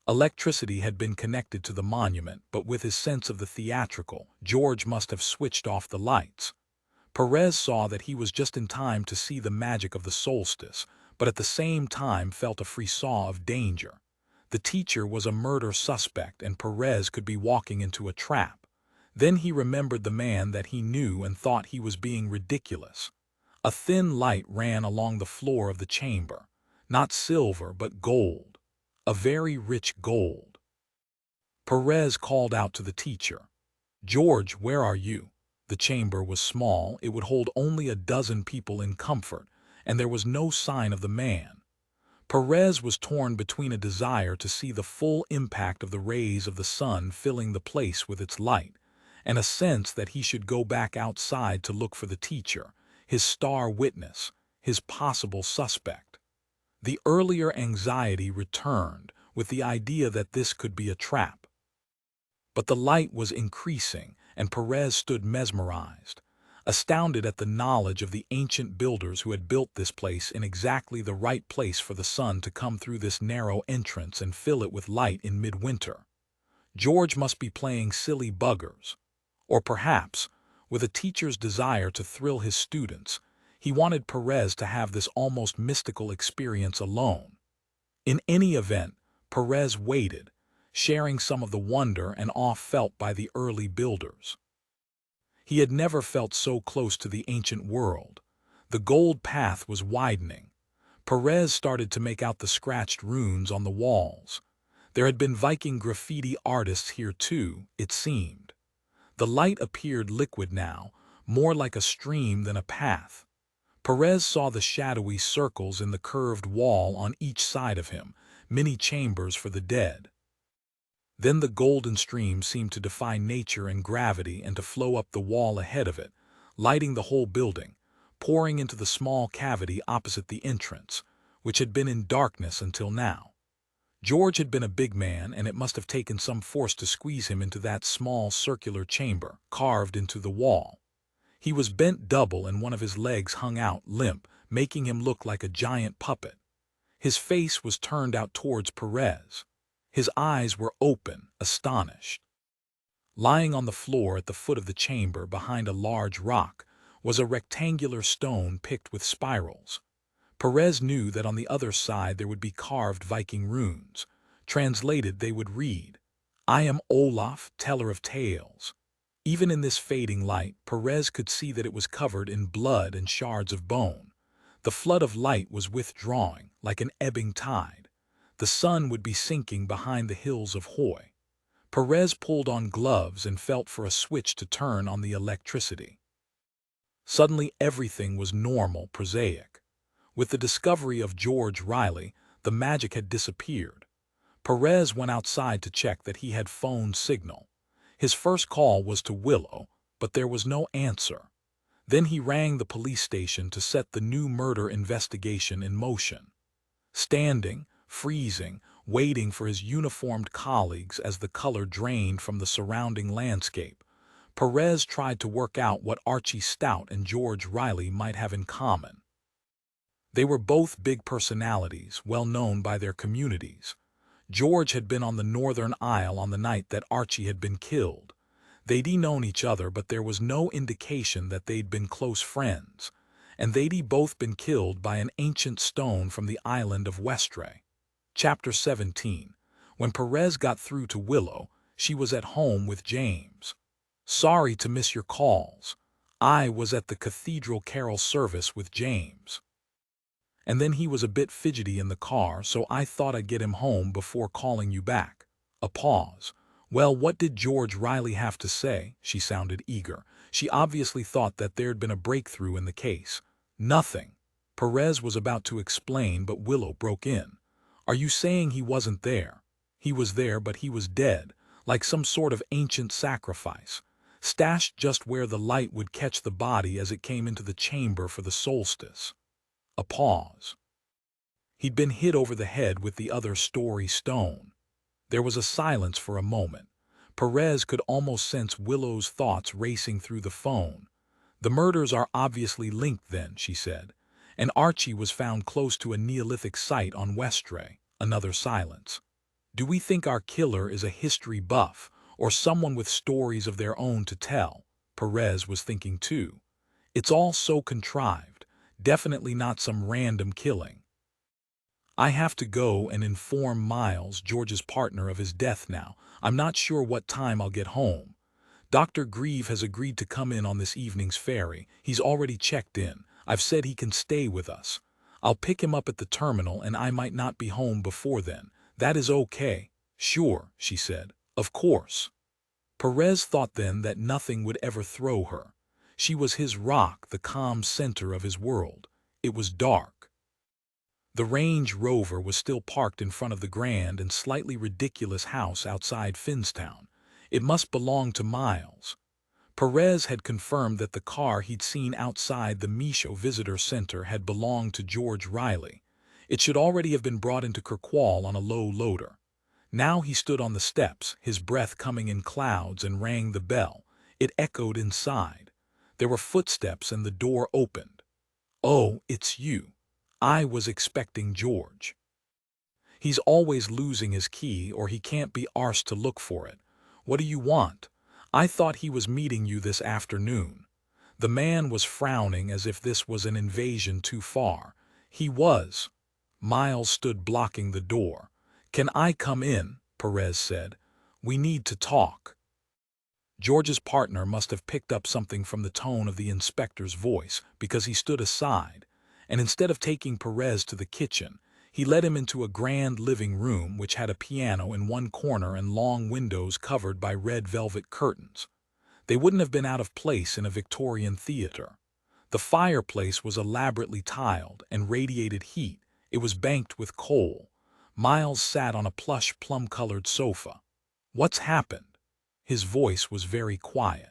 Electricity had been connected to the monument, but with his sense of the theatrical, George must have switched off the lights. Perez saw that he was just in time to see the magic of the solstice, but at the same time felt a frisson of danger. The teacher was a murder suspect, and Perez could be walking into a trap. Then he remembered the man that he knew and thought he was being ridiculous. A thin light ran along the floor of the chamber, not silver but gold, a very rich gold. Perez called out to the teacher, "George, where are you?" The chamber was small, it would hold only a dozen people in comfort, and there was no sign of the man. Perez was torn between a desire to see the full impact of the rays of the sun filling the place with its light, and a sense that he should go back outside to look for the teacher, his star witness, his possible suspect. The earlier anxiety returned with the idea that this could be a trap. But the light was increasing, and Perez stood mesmerized, astounded at the knowledge of the ancient builders who had built this place in exactly the right place for the sun to come through this narrow entrance and fill it with light in midwinter. George must be playing silly buggers. Or perhaps, with a teacher's desire to thrill his students, he wanted Perez to have this almost mystical experience alone. In any event, Perez waited, sharing some of the wonder and awe felt by the early builders. He had never felt so close to the ancient world. The gold path was widening. Perez started to make out the scratched runes on the walls. There had been Viking graffiti artists here too, it seemed. The light appeared liquid now, more like a stream than a path. Perez saw the shadowy circles in the curved wall on each side of him, many chambers for the dead. Then the golden stream seemed to defy nature and gravity and to flow up the wall ahead of it, lighting the whole building, pouring into the small cavity opposite the entrance, which had been in darkness until now. George had been a big man, and it must have taken some force to squeeze him into that small circular chamber, carved into the wall. He was bent double and one of his legs hung out limp, making him look like a giant puppet. His face was turned out towards Perez. His eyes were open, astonished. Lying on the floor at the foot of the chamber behind a large rock was a rectangular stone picked with spirals. Perez knew that on the other side there would be carved Viking runes. Translated, they would read, "I am Olaf, teller of tales." Even in this fading light, Perez could see that it was covered in blood and shards of bone. The flood of light was withdrawing, like an ebbing tide. The sun would be sinking behind the hills of Hoy. Perez pulled on gloves and felt for a switch to turn on the electricity. Suddenly everything was normal, prosaic. With the discovery of George Riley, the magic had disappeared. Perez went outside to check that he had phone signal. His first call was to Willow, but there was no answer. Then he rang the police station to set the new murder investigation in motion. Standing, freezing, waiting for his uniformed colleagues as the color drained from the surrounding landscape, Perez tried to work out what Archie Stout and George Riley might have in common. They were both big personalities, well known by their communities. George had been on the Northern Isle on the night that Archie had been killed. They'd known each other, but there was no indication that they'd been close friends. And they'd both been killed by an ancient stone from the island of Westray. Chapter 17. When Perez got through to Willow, she was at home with James. "Sorry to miss your calls. I was at the cathedral carol service with James. And then he was a bit fidgety in the car, so I thought I'd get him home before calling you back." A pause. "Well, what did George Riley have to say?" She sounded eager. She obviously thought that there'd been a breakthrough in the case. "Nothing." Perez was about to explain, but Willow broke in. "Are you saying he wasn't there?" "He was there, but he was dead, like some sort of ancient sacrifice, stashed just where the light would catch the body as it came into the chamber for the solstice." A pause. "He'd been hit over the head with the other story stone." There was a silence for a moment. Perez could almost sense Willow's thoughts racing through the phone. "The murders are obviously linked then," she said. "And Archie was found close to a Neolithic site on Westray." Another silence. "Do we think our killer is a history buff, or someone with stories of their own to tell?" Perez was thinking too. "It's all so contrived. Definitely not some random killing." "I have to go and inform Miles, George's partner, of his death now. I'm not sure what time I'll get home. Dr. Grieve has agreed to come in on this evening's ferry. He's already checked in. I've said he can stay with us. I'll pick him up at the terminal and I might not be home before then. That is okay." "Sure," she said. "Of course." Perez thought then that nothing would ever throw her. She was his rock, the calm center of his world. It was dark. The Range Rover was still parked in front of the grand and slightly ridiculous house outside Finstown. It must belong to Miles. Perez had confirmed that the car he'd seen outside the Michaud Visitor Center had belonged to George Riley. It should already have been brought into Kirkwall on a low loader. Now he stood on the steps, his breath coming in clouds, and rang the bell. It echoed inside. There were footsteps and the door opened. "Oh, it's you. I was expecting George. He's always losing his key, or he can't be arsed to look for it. What do you want? I thought he was meeting you this afternoon." The man was frowning as if this was an invasion too far. "He was." Miles stood blocking the door. "Can I come in?" Perez said. "We need to talk." George's partner must have picked up something from the tone of the inspector's voice, because he stood aside, and instead of taking Perez to the kitchen, he led him into a grand living room which had a piano in one corner and long windows covered by red velvet curtains. They wouldn't have been out of place in a Victorian theater. The fireplace was elaborately tiled and radiated heat. It was banked with coal. Miles sat on a plush plum-colored sofa. "What's happened?" His voice was very quiet.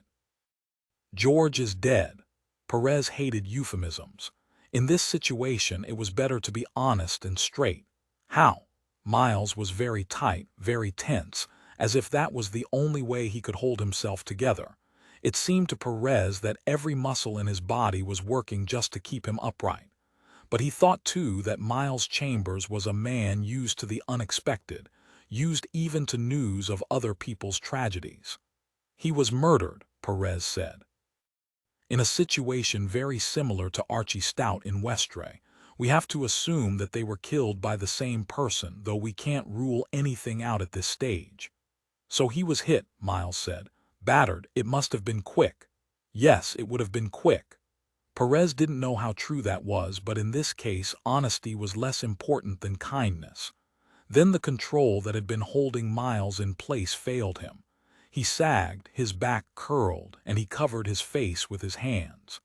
"George is dead." Perez hated euphemisms. In this situation, it was better to be honest and straight. "How?" Miles was very tight, very tense, as if that was the only way he could hold himself together. It seemed to Perez that every muscle in his body was working just to keep him upright. But he thought too that Miles Chambers was a man used to the unexpected, used even to news of other people's tragedies. He was murdered, Perez said. In a situation very similar to Archie Stout in Westray, we have to assume that they were killed by the same person, though we can't rule anything out at this stage. So he was hit, Miles said. Battered, it must have been quick. Yes, it would have been quick. Perez didn't know how true that was, but in this case, honesty was less important than kindness. Then the control that had been holding Miles in place failed him. He sagged, his back curled, and he covered his face with his hands.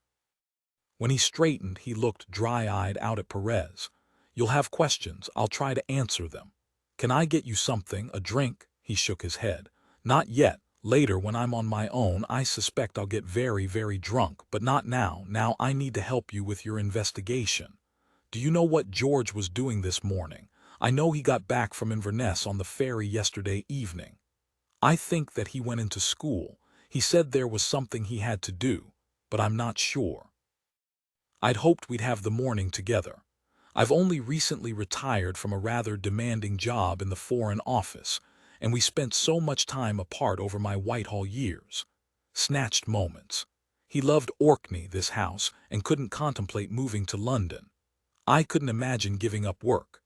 When he straightened, he looked dry-eyed out at Perez. "You'll have questions. I'll try to answer them. Can I get you something, a drink?" He shook his head. "Not yet. Later, when I'm on my own, I suspect I'll get very, very drunk, but not now. Now I need to help you with your investigation. Do you know what George was doing this morning? I know he got back from Inverness on the ferry yesterday evening. I think that he went into school. He said there was something he had to do, but I'm not sure. I'd hoped we'd have the morning together. I've only recently retired from a rather demanding job in the Foreign Office, and we spent so much time apart over my Whitehall years. Snatched moments. He loved Orkney, this house, and couldn't contemplate moving to London. I couldn't imagine giving up work.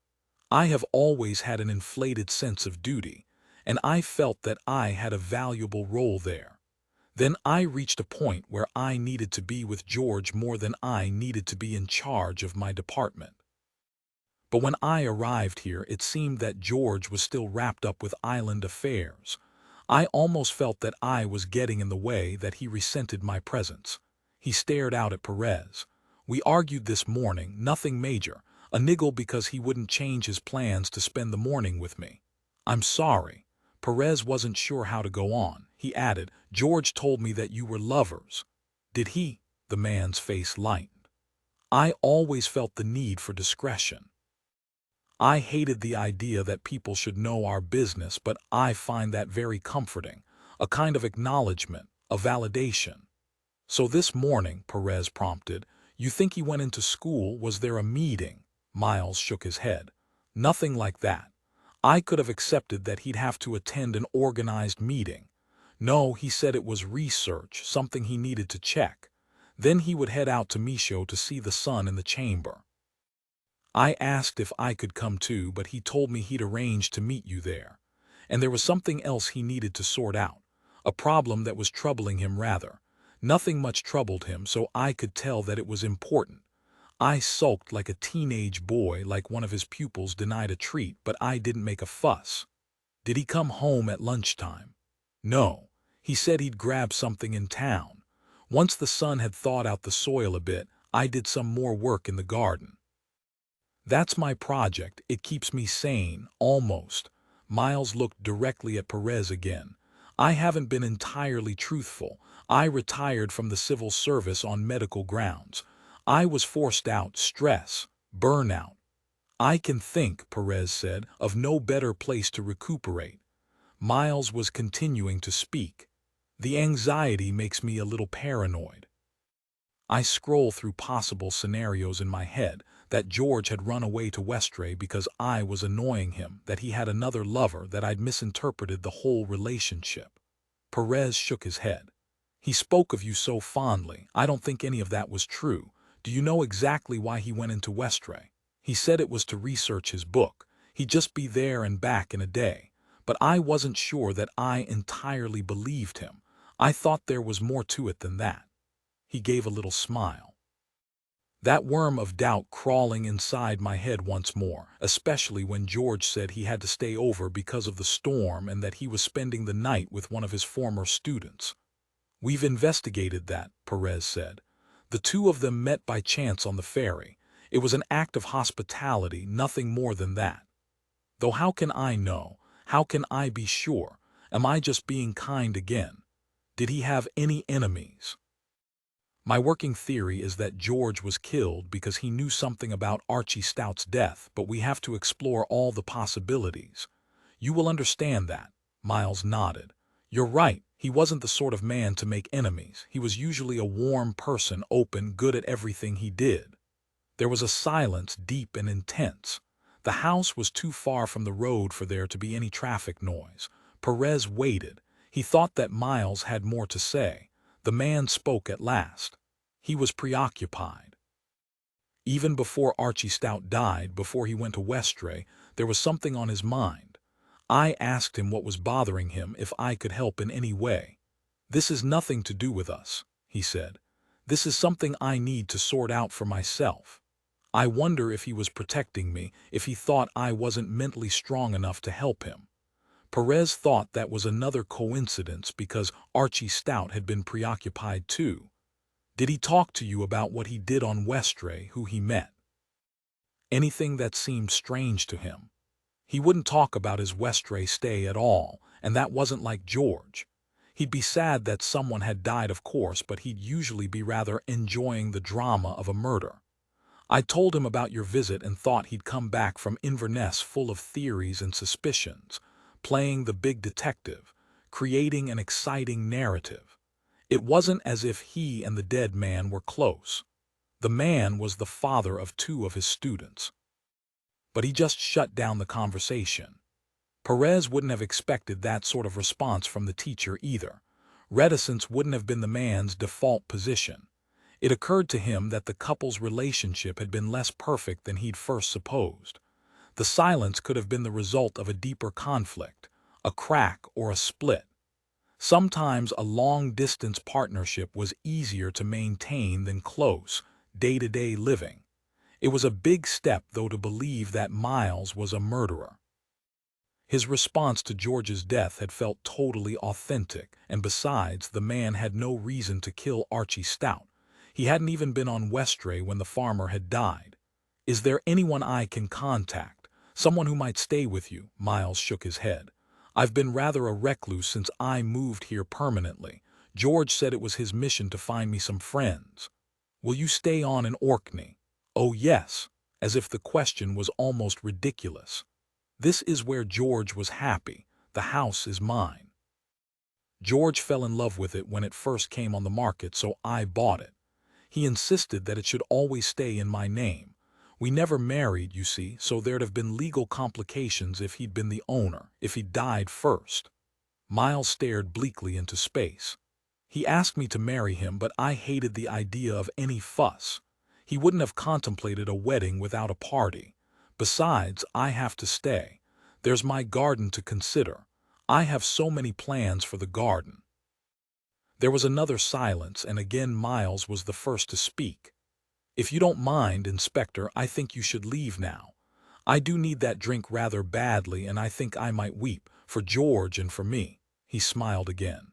I have always had an inflated sense of duty, and I felt that I had a valuable role there. Then I reached a point where I needed to be with George more than I needed to be in charge of my department. But when I arrived here, it seemed that George was still wrapped up with island affairs. I almost felt that I was getting in the way, that he resented my presence. He stared out at Perez. We argued this morning, nothing major, a niggle because he wouldn't change his plans to spend the morning with me. I'm sorry. Perez wasn't sure how to go on. He added, "George told me that you were lovers." "Did he?" The man's face lightened. I always felt the need for discretion. I hated the idea that people should know our business, but I find that very comforting, a kind of acknowledgement, a validation. "So this morning," Perez prompted, "you think he went into school? Was there a meeting?" Miles shook his head. "Nothing like that. I could have accepted that he'd have to attend an organized meeting. No, he said it was research, something he needed to check. Then he would head out to Michaud to see the son in the chamber. I asked if I could come too, but he told me he'd arranged to meet you there. And there was something else he needed to sort out, a problem that was troubling him rather. Nothing much troubled him, so I could tell that it was important. I sulked like a teenage boy, like one of his pupils denied a treat, but I didn't make a fuss." "Did he come home at lunchtime?" "No. He said he'd grab something in town. Once the son had thawed out the soil a bit, I did some more work in the garden. That's my project. It keeps me sane, almost." Miles looked directly at Perez again. "I haven't been entirely truthful. I retired from the civil service on medical grounds. I was forced out, stress, burnout. I can think," Perez said, "of no better place to recuperate." Miles was continuing to speak. "The anxiety makes me a little paranoid. I scroll through possible scenarios in my head, that George had run away to Westray because I was annoying him, that he had another lover, that I'd misinterpreted the whole relationship." Perez shook his head. "He spoke of you so fondly. I don't think any of that was true. Do you know exactly why he went into Westray?" "He said it was to research his book. He'd just be there and back in a day. But I wasn't sure that I entirely believed him. I thought there was more to it than that." He gave a little smile. "That worm of doubt crawling inside my head once more, especially when George said he had to stay over because of the storm and that he was spending the night with one of his former students." "We've investigated that," Perez said. "The two of them met by chance on the ferry. It was an act of hospitality, nothing more than that. Though how can I know? How can I be sure? Am I just being kind again? Did he have any enemies?" "My working theory is that George was killed because he knew something about Archie Stout's death, but we have to explore all the possibilities. You will understand that." Miles nodded. "You're right. He wasn't the sort of man to make enemies. He was usually a warm person, open, good at everything he did. There was a silence, deep and intense. The house was too far from the road for there to be any traffic noise. Perez waited. He thought that Miles had more to say. The man spoke at last. He was preoccupied. Even before Archie Stout died, before he went to Westray, there was something on his mind. I asked him what was bothering him, if I could help in any way. "This is nothing to do with us," he said. "This is something I need to sort out for myself." I wonder if he was protecting me, if he thought I wasn't mentally strong enough to help him. Perez thought that was another coincidence because Archie Stout had been preoccupied too. "Did he talk to you about what he did on Westray, who he met? Anything that seemed strange to him?" "He wouldn't talk about his Westray stay at all, and that wasn't like George. He'd be sad that someone had died, of course, but he'd usually be rather enjoying the drama of a murder. I told him about your visit and thought he'd come back from Inverness full of theories and suspicions, playing the big detective, creating an exciting narrative. It wasn't as if he and the dead man were close. The man was the father of 2 of his students." But he just shut down the conversation. Perez wouldn't have expected that sort of response from the teacher either. Reticence wouldn't have been the man's default position. It occurred to him that the couple's relationship had been less perfect than he'd first supposed. The silence could have been the result of a deeper conflict, a crack or a split. Sometimes a long-distance partnership was easier to maintain than close, day-to-day living. It was a big step, though, to believe that Miles was a murderer. His response to George's death had felt totally authentic, and besides, the man had no reason to kill Archie Stout. He hadn't even been on Westray when the farmer had died. "Is there anyone I can contact? Someone who might stay with you?" Miles shook his head. "I've been rather a recluse since I moved here permanently. George said it was his mission to find me some friends." "Will you stay on in Orkney?" "Oh yes," as if the question was almost ridiculous. "This is where George was happy. The house is mine. George fell in love with it when it first came on the market, so I bought it. He insisted that it should always stay in my name. We never married, you see, so there'd have been legal complications if he'd been the owner, if he'd died first." Miles stared bleakly into space. "He asked me to marry him, but I hated the idea of any fuss. He wouldn't have contemplated a wedding without a party. Besides, I have to stay. There's my garden to consider. I have so many plans for the garden." There was another silence, and again Miles was the first to speak. "If you don't mind, Inspector, I think you should leave now. I do need that drink rather badly, and I think I might weep, for George and for me." He smiled again.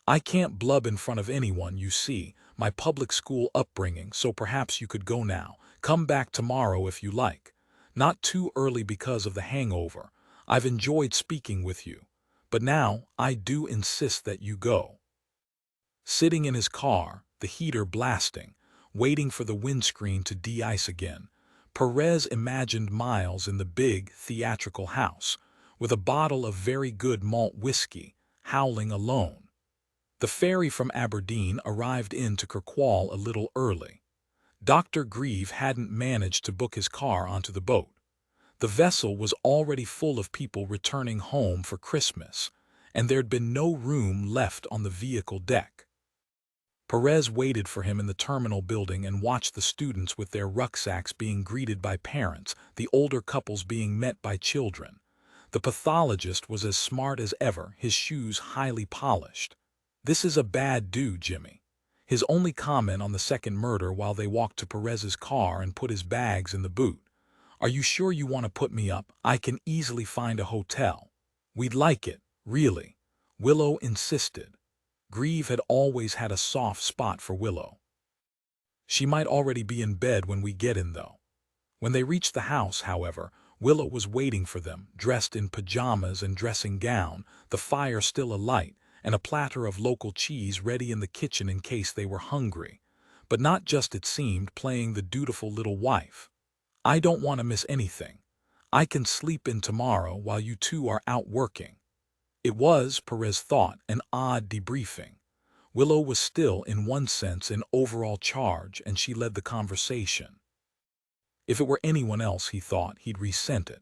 "I can't blub in front of anyone, you see, my public school upbringing, so perhaps you could go now. Come back tomorrow if you like. Not too early because of the hangover. I've enjoyed speaking with you. But now, I do insist that you go." Sitting in his car, the heater blasting, waiting for the windscreen to de-ice again, Perez imagined Miles in the big, theatrical house, with a bottle of very good malt whiskey, howling alone. The ferry from Aberdeen arrived into Kirkwall a little early. Dr. Cleeves hadn't managed to book his car onto the boat. The vessel was already full of people returning home for Christmas, and there'd been no room left on the vehicle deck. Perez waited for him in the terminal building and watched the students with their rucksacks being greeted by parents, the older couples being met by children. The pathologist was as smart as ever, his shoes highly polished. "This is a bad do, Jimmy." His only comment on the second murder while they walked to Perez's car and put his bags in the boot. "Are you sure you want to put me up? I can easily find a hotel." "We'd like it, really," Willow insisted. Cleeves had always had a soft spot for Willow. "She might already be in bed when we get in, though." When they reached the house, however, Willow was waiting for them, dressed in pajamas and dressing gown, the fire still alight, and a platter of local cheese ready in the kitchen in case they were hungry. But not just, it seemed, playing the dutiful little wife. "I don't want to miss anything. I can sleep in tomorrow while you two are out working." It was, Perez thought, an odd debriefing. Willow was still, in one sense, in overall charge, and she led the conversation. If it were anyone else, he thought, he'd resent it.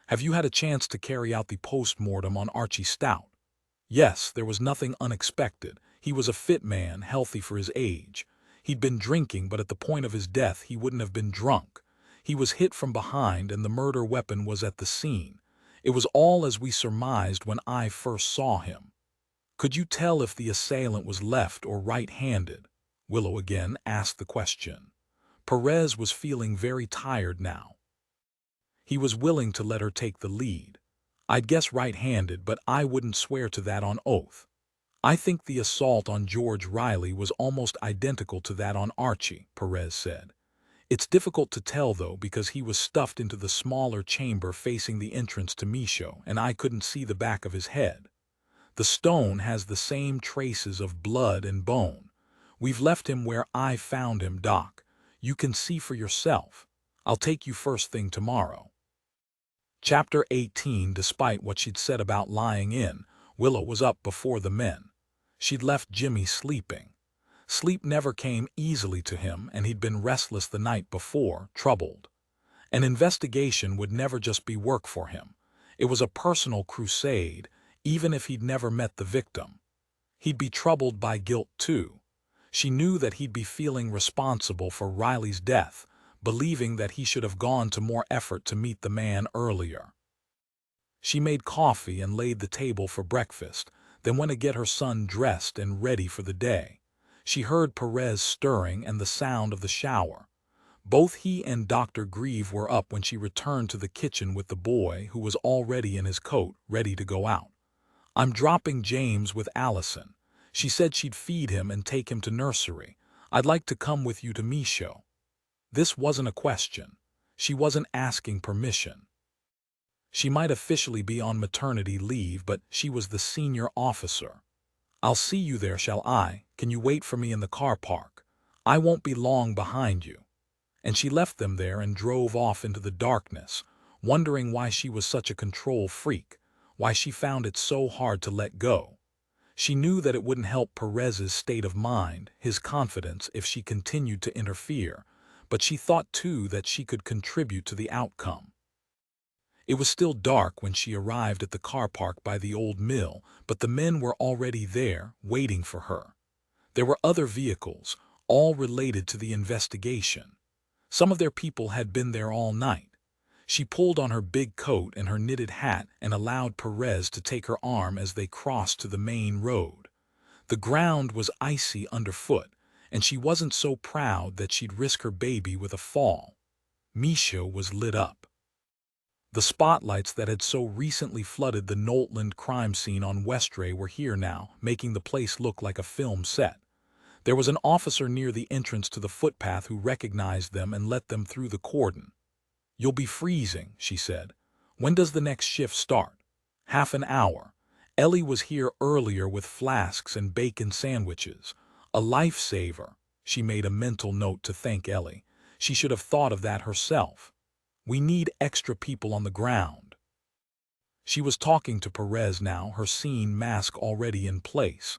Have you had a chance to carry out the post-mortem on Archie Stout? Yes, there was nothing unexpected. He was a fit man, healthy for his age. He'd been drinking, but at the point of his death he wouldn't have been drunk. He was hit from behind and the murder weapon was at the scene. It was all as we surmised when I first saw him. Could you tell if the assailant was left or right-handed? Willow again asked the question. Perez was feeling very tired now. He was willing to let her take the lead. I'd guess right-handed, but I wouldn't swear to that on oath. I think the assault on George Riley was almost identical to that on Archie, Perez said. It's difficult to tell, though, because he was stuffed into the smaller chamber facing the entrance to Michaud, and I couldn't see the back of his head. The stone has the same traces of blood and bone. We've left him where I found him, Doc. You can see for yourself. I'll take you first thing tomorrow. Chapter 18. Despite what she'd said about lying in, Willow was up before the men. She'd left Jimmy sleeping. Sleep never came easily to him, and he'd been restless the night before, troubled. An investigation would never just be work for him. It was a personal crusade, even if he'd never met the victim. He'd be troubled by guilt, too. She knew that he'd be feeling responsible for Riley's death, believing that he should have gone to more effort to meet the man earlier. She made coffee and laid the table for breakfast, then went to get her son dressed and ready for the day. She heard Perez stirring and the sound of the shower. Both he and Dr. Grieve were up when she returned to the kitchen with the boy, who was already in his coat, ready to go out. I'm dropping James with Allison. She said she'd feed him and take him to nursery. I'd like to come with you to Michaud. This wasn't a question. She wasn't asking permission. She might officially be on maternity leave, but she was the senior officer. I'll see you there, shall I? Can you wait for me in the car park? I won't be long behind you. And she left them there and drove off into the darkness, wondering why she was such a control freak, why she found it so hard to let go. She knew that it wouldn't help Perez's state of mind, his confidence, if she continued to interfere, but she thought too that she could contribute to the outcome. It was still dark when she arrived at the car park by the old mill, but the men were already there, waiting for her. There were other vehicles, all related to the investigation. Some of their people had been there all night. She pulled on her big coat and her knitted hat and allowed Perez to take her arm as they crossed to the main road. The ground was icy underfoot, and she wasn't so proud that she'd risk her baby with a fall. Michaud was lit up. The spotlights that had so recently flooded the Noltland crime scene on Westray were here now, making the place look like a film set. There was an officer near the entrance to the footpath who recognized them and let them through the cordon. You'll be freezing, she said. When does the next shift start? Half an hour. Ellie was here earlier with flasks and bacon sandwiches. A lifesaver. She made a mental note to thank Ellie. She should have thought of that herself. We need extra people on the ground. She was talking to Perez now, her scene mask already in place.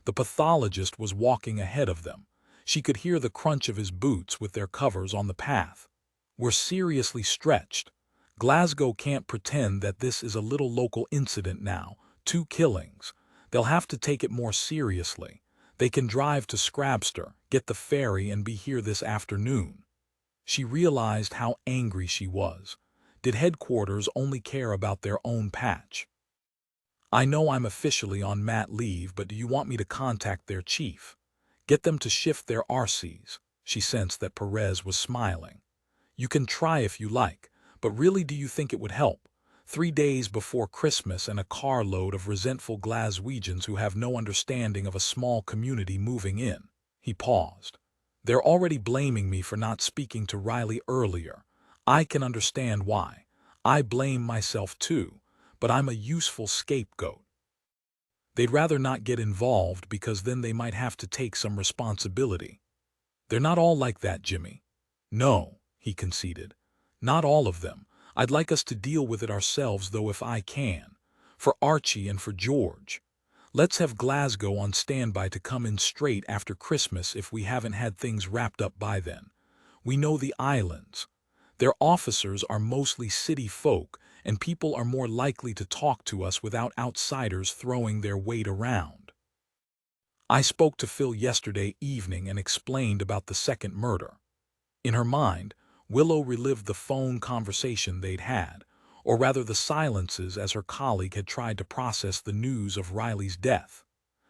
The pathologist was walking ahead of them. She could hear the crunch of his boots with their covers on the path. We're seriously stretched. Glasgow can't pretend that this is a little local incident now. 2 killings. They'll have to take it more seriously. They can drive to Scrabster, get the ferry, and be here this afternoon. She realized how angry she was. Did headquarters only care about their own patch? I know I'm officially on mat leave, but do you want me to contact their chief? Get them to shift their RCs. She sensed that Perez was smiling. You can try if you like, but really, do you think it would help? 3 days before Christmas and a carload of resentful Glaswegians who have no understanding of a small community moving in. He paused. They're already blaming me for not speaking to Riley earlier. I can understand why. I blame myself too, but I'm a useful scapegoat. They'd rather not get involved because then they might have to take some responsibility. They're not all like that, Jimmy. No, he conceded. Not all of them. I'd like us to deal with it ourselves, though, if I can. For Archie and for George. Let's have Glasgow on standby to come in straight after Christmas if we haven't had things wrapped up by then. We know the islands. Their officers are mostly city folk, and people are more likely to talk to us without outsiders throwing their weight around. I spoke to Phil yesterday evening and explained about the second murder. In her mind, Willow relived the phone conversation they'd had, or rather the silences as her colleague had tried to process the news of Riley's death.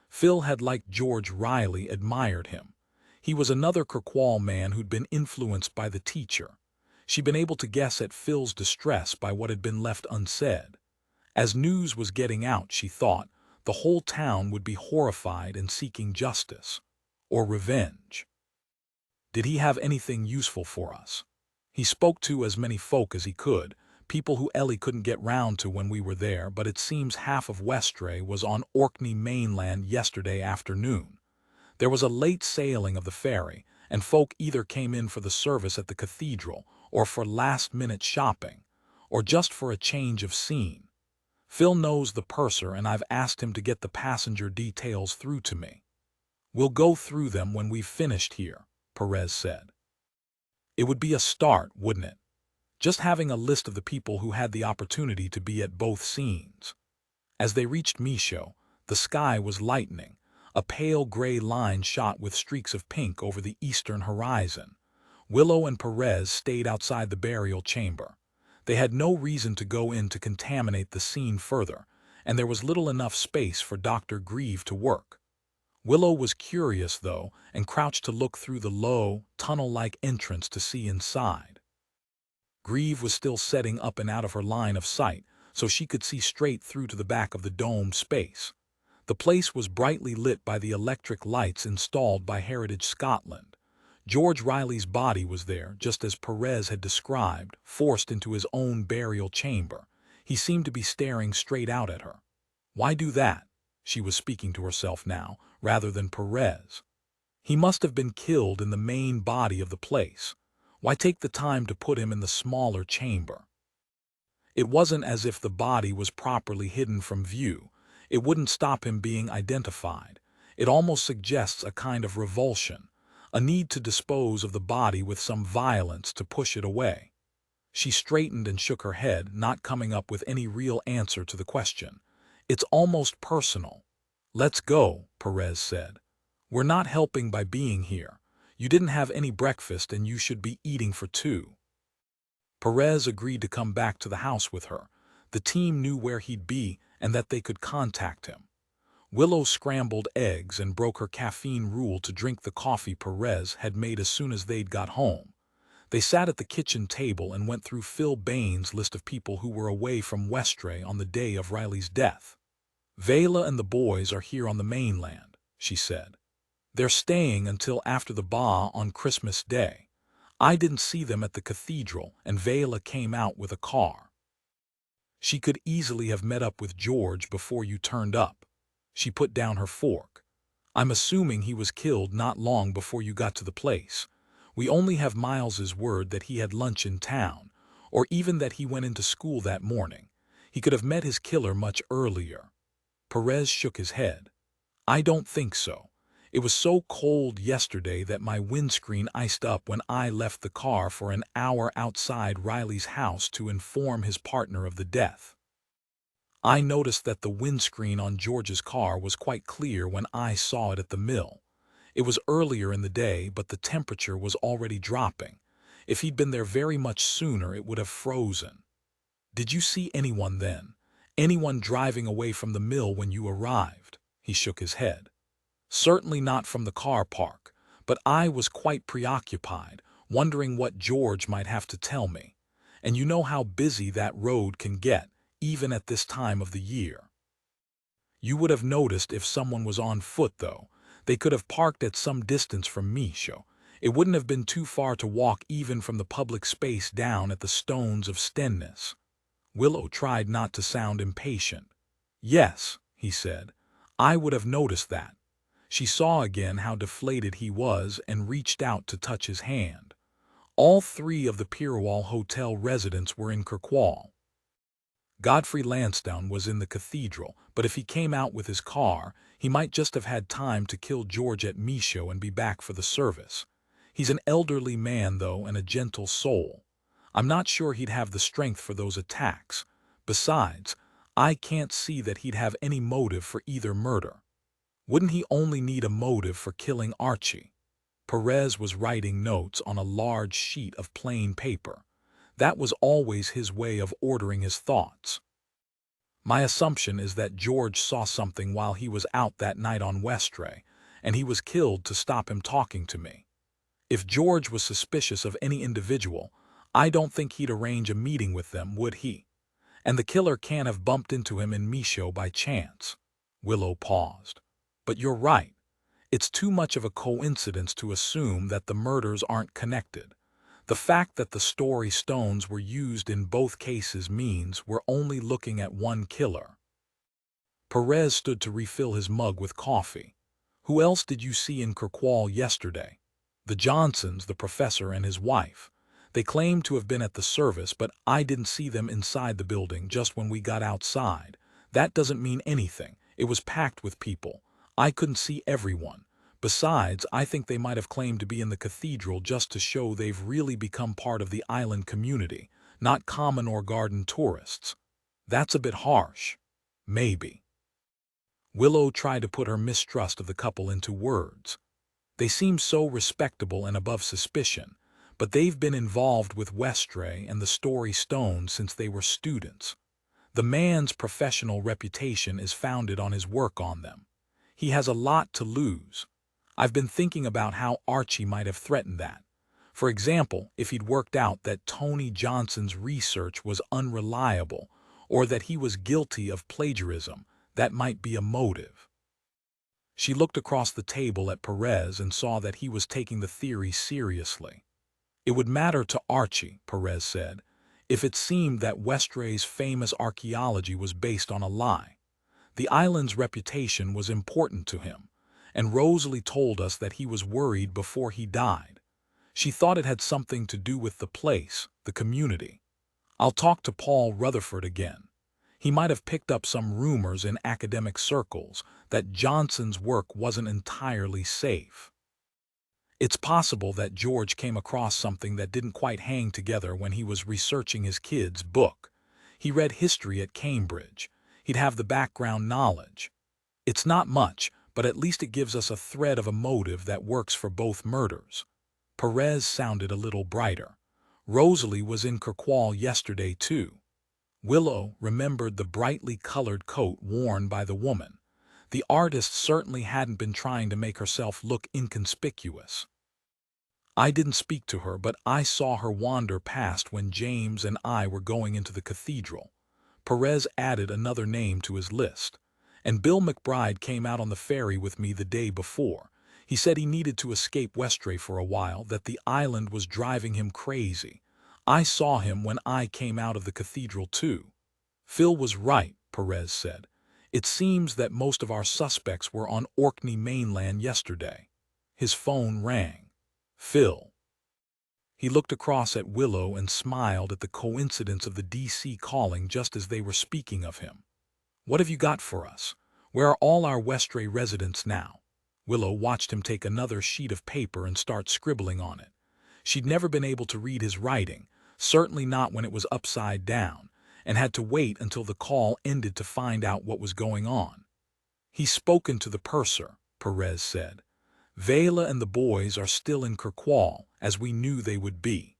Phil had, like George Riley, admired him. He was another Kirkwall man who'd been influenced by the teacher. She'd been able to guess at Phil's distress by what had been left unsaid. As news was getting out, she thought, the whole town would be horrified and seeking justice. Or revenge. Did he have anything useful for us? He spoke to as many folk as he could, people who Ellie couldn't get round to when we were there, but it seems half of Westray was on Orkney mainland yesterday afternoon. There was a late sailing of the ferry, and folk either came in for the service at the cathedral, or for last-minute shopping, or just for a change of scene. Phil knows the purser, and I've asked him to get the passenger details through to me. We'll go through them when we've finished here, Perez said. It would be a start, wouldn't it? Just having a list of the people who had the opportunity to be at both scenes. As they reached Micho, the sky was lightening, a pale gray line shot with streaks of pink over the eastern horizon. Willow and Perez stayed outside the burial chamber. They had no reason to go in to contaminate the scene further, and there was little enough space for Dr. Grieve to work. Willow was curious, though, and crouched to look through the low, tunnel-like entrance to see inside. Grieve was still setting up and out of her line of sight, so she could see straight through to the back of the domed space. The place was brightly lit by the electric lights installed by Heritage Scotland. George Riley's body was there, just as Perez had described, forced into his own burial chamber. He seemed to be staring straight out at her. Why do that? She was speaking to herself now, rather than Perez. He must have been killed in the main body of the place. Why take the time to put him in the smaller chamber? It wasn't as if the body was properly hidden from view. It wouldn't stop him being identified. It almost suggests a kind of revulsion, a need to dispose of the body with some violence to push it away. She straightened and shook her head, not coming up with any real answer to the question. It's almost personal. Let's go, Perez said. We're not helping by being here. You didn't have any breakfast and you should be eating for two. Perez agreed to come back to the house with her. The team knew where he'd be and that they could contact him. Willow scrambled eggs and broke her caffeine rule to drink the coffee Perez had made as soon as they'd got home. They sat at the kitchen table and went through Phil Bain's list of people who were away from Westray on the day of Riley's death. Vela and the boys are here on the mainland, she said. They're staying until after the Ba on Christmas Day. I didn't see them at the cathedral, and Vela came out with a car. She could easily have met up with George before you turned up. She put down her fork. I'm assuming he was killed not long before you got to the place. We only have Miles's word that he had lunch in town, or even that he went into school that morning. He could have met his killer much earlier. Perez shook his head. I don't think so. It was so cold yesterday that my windscreen iced up when I left the car for an hour outside Riley's house to inform his partner of the death. I noticed that the windscreen on George's car was quite clear when I saw it at the mill. It was earlier in the day, but the temperature was already dropping. If he'd been there very much sooner, it would have frozen. Did you see anyone then? Anyone driving away from the mill when you arrived? He shook his head. Certainly not from the car park, but I was quite preoccupied, wondering what George might have to tell me. And you know how busy that road can get, even at this time of the year. You would have noticed if someone was on foot, though. They could have parked at some distance from Micho. It wouldn't have been too far to walk even from the public space down at the Stones of Stenness. Willow tried not to sound impatient. Yes, he said, I would have noticed that. She saw again how deflated he was and reached out to touch his hand. All three of the Pierwall Hotel residents were in Kirkwall. Godfrey Lansdowne was in the cathedral, but if he came out with his car, he might just have had time to kill George at Michaud and be back for the service. He's an elderly man, though, and a gentle soul. I'm not sure he'd have the strength for those attacks. Besides, I can't see that he'd have any motive for either murder. Wouldn't he only need a motive for killing Archie? Perez was writing notes on a large sheet of plain paper. That was always his way of ordering his thoughts. My assumption is that George saw something while he was out that night on Westray, and he was killed to stop him talking to me. If George was suspicious of any individual, I don't think he'd arrange a meeting with them, would he? And the killer can't have bumped into him in Michaud by chance. Willow paused. But you're right. It's too much of a coincidence to assume that the murders aren't connected. The fact that the story stones were used in both cases means we're only looking at one killer. Perez stood to refill his mug with coffee. Who else did you see in Kirkwall yesterday? The Johnsons, the professor and his wife. They claimed to have been at the service, but I didn't see them inside the building just when we got outside. That doesn't mean anything. It was packed with people. I couldn't see everyone. Besides, I think they might have claimed to be in the cathedral just to show they've really become part of the island community, not common or garden tourists. That's a bit harsh. Maybe. Willow tried to put her mistrust of the couple into words. They seem so respectable and above suspicion, but they've been involved with Westray and the Story Stone since they were students. The man's professional reputation is founded on his work on them. He has a lot to lose. I've been thinking about how Archie might have threatened that. For example, if he'd worked out that Tony Johnson's research was unreliable or that he was guilty of plagiarism, that might be a motive. She looked across the table at Perez and saw that he was taking the theory seriously. It would matter to Archie, Perez said, if it seemed that Westray's famous archaeology was based on a lie. The island's reputation was important to him, and Rosalie told us that he was worried before he died. She thought it had something to do with the place, the community. I'll talk to Paul Rutherford again. He might have picked up some rumors in academic circles that Johnson's work wasn't entirely safe. It's possible that George came across something that didn't quite hang together when he was researching his kid's book. He read history at Cambridge. He'd have the background knowledge. It's not much, but at least it gives us a thread of a motive that works for both murders. Perez sounded a little brighter. Rosalie was in Kirkwall yesterday, too. Willow remembered the brightly colored coat worn by the woman. The artist certainly hadn't been trying to make herself look inconspicuous. I didn't speak to her, but I saw her wander past when James and I were going into the cathedral. Perez added another name to his list. And Bill McBride came out on the ferry with me the day before. He said he needed to escape Westray for a while, that the island was driving him crazy. I saw him when I came out of the cathedral too. Phil was right, Perez said. It seems that most of our suspects were on Orkney mainland yesterday. His phone rang. Phil. He looked across at Willow and smiled at the coincidence of the DC calling just as they were speaking of him. What have you got for us? Where are all our Westray residents now? Willow watched him take another sheet of paper and start scribbling on it. She'd never been able to read his writing, certainly not when it was upside down, and had to wait until the call ended to find out what was going on. He's spoken to the purser, Perez said. Vela and the boys are still in Kirkwall, as we knew they would be.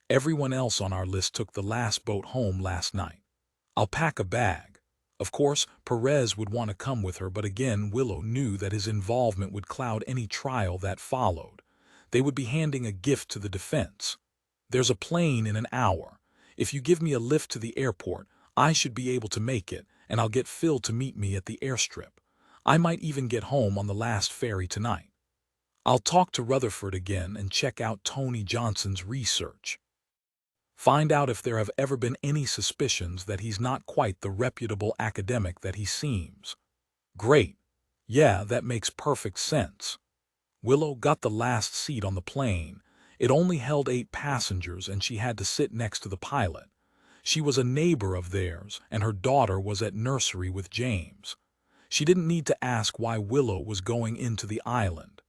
Everyone else on our list took the last boat home last night. I'll pack a bag. Of course, Perez would want to come with her, but again, Willow knew that his involvement would cloud any trial that followed. They would be handing a gift to the defense. There's a plane in an hour. If you give me a lift to the airport, I should be able to make it, and I'll get Phil to meet me at the airstrip. I might even get home on the last ferry tonight. I'll talk to Rutherford again and check out Tony Johnson's research. Find out if there have ever been any suspicions that he's not quite the reputable academic that he seems. Great. Yeah, that makes perfect sense. Willow got the last seat on the plane. It only held 8 passengers and she had to sit next to the pilot. She was a neighbor of theirs, and her daughter was at nursery with James. She didn't need to ask why Willow was going into the island.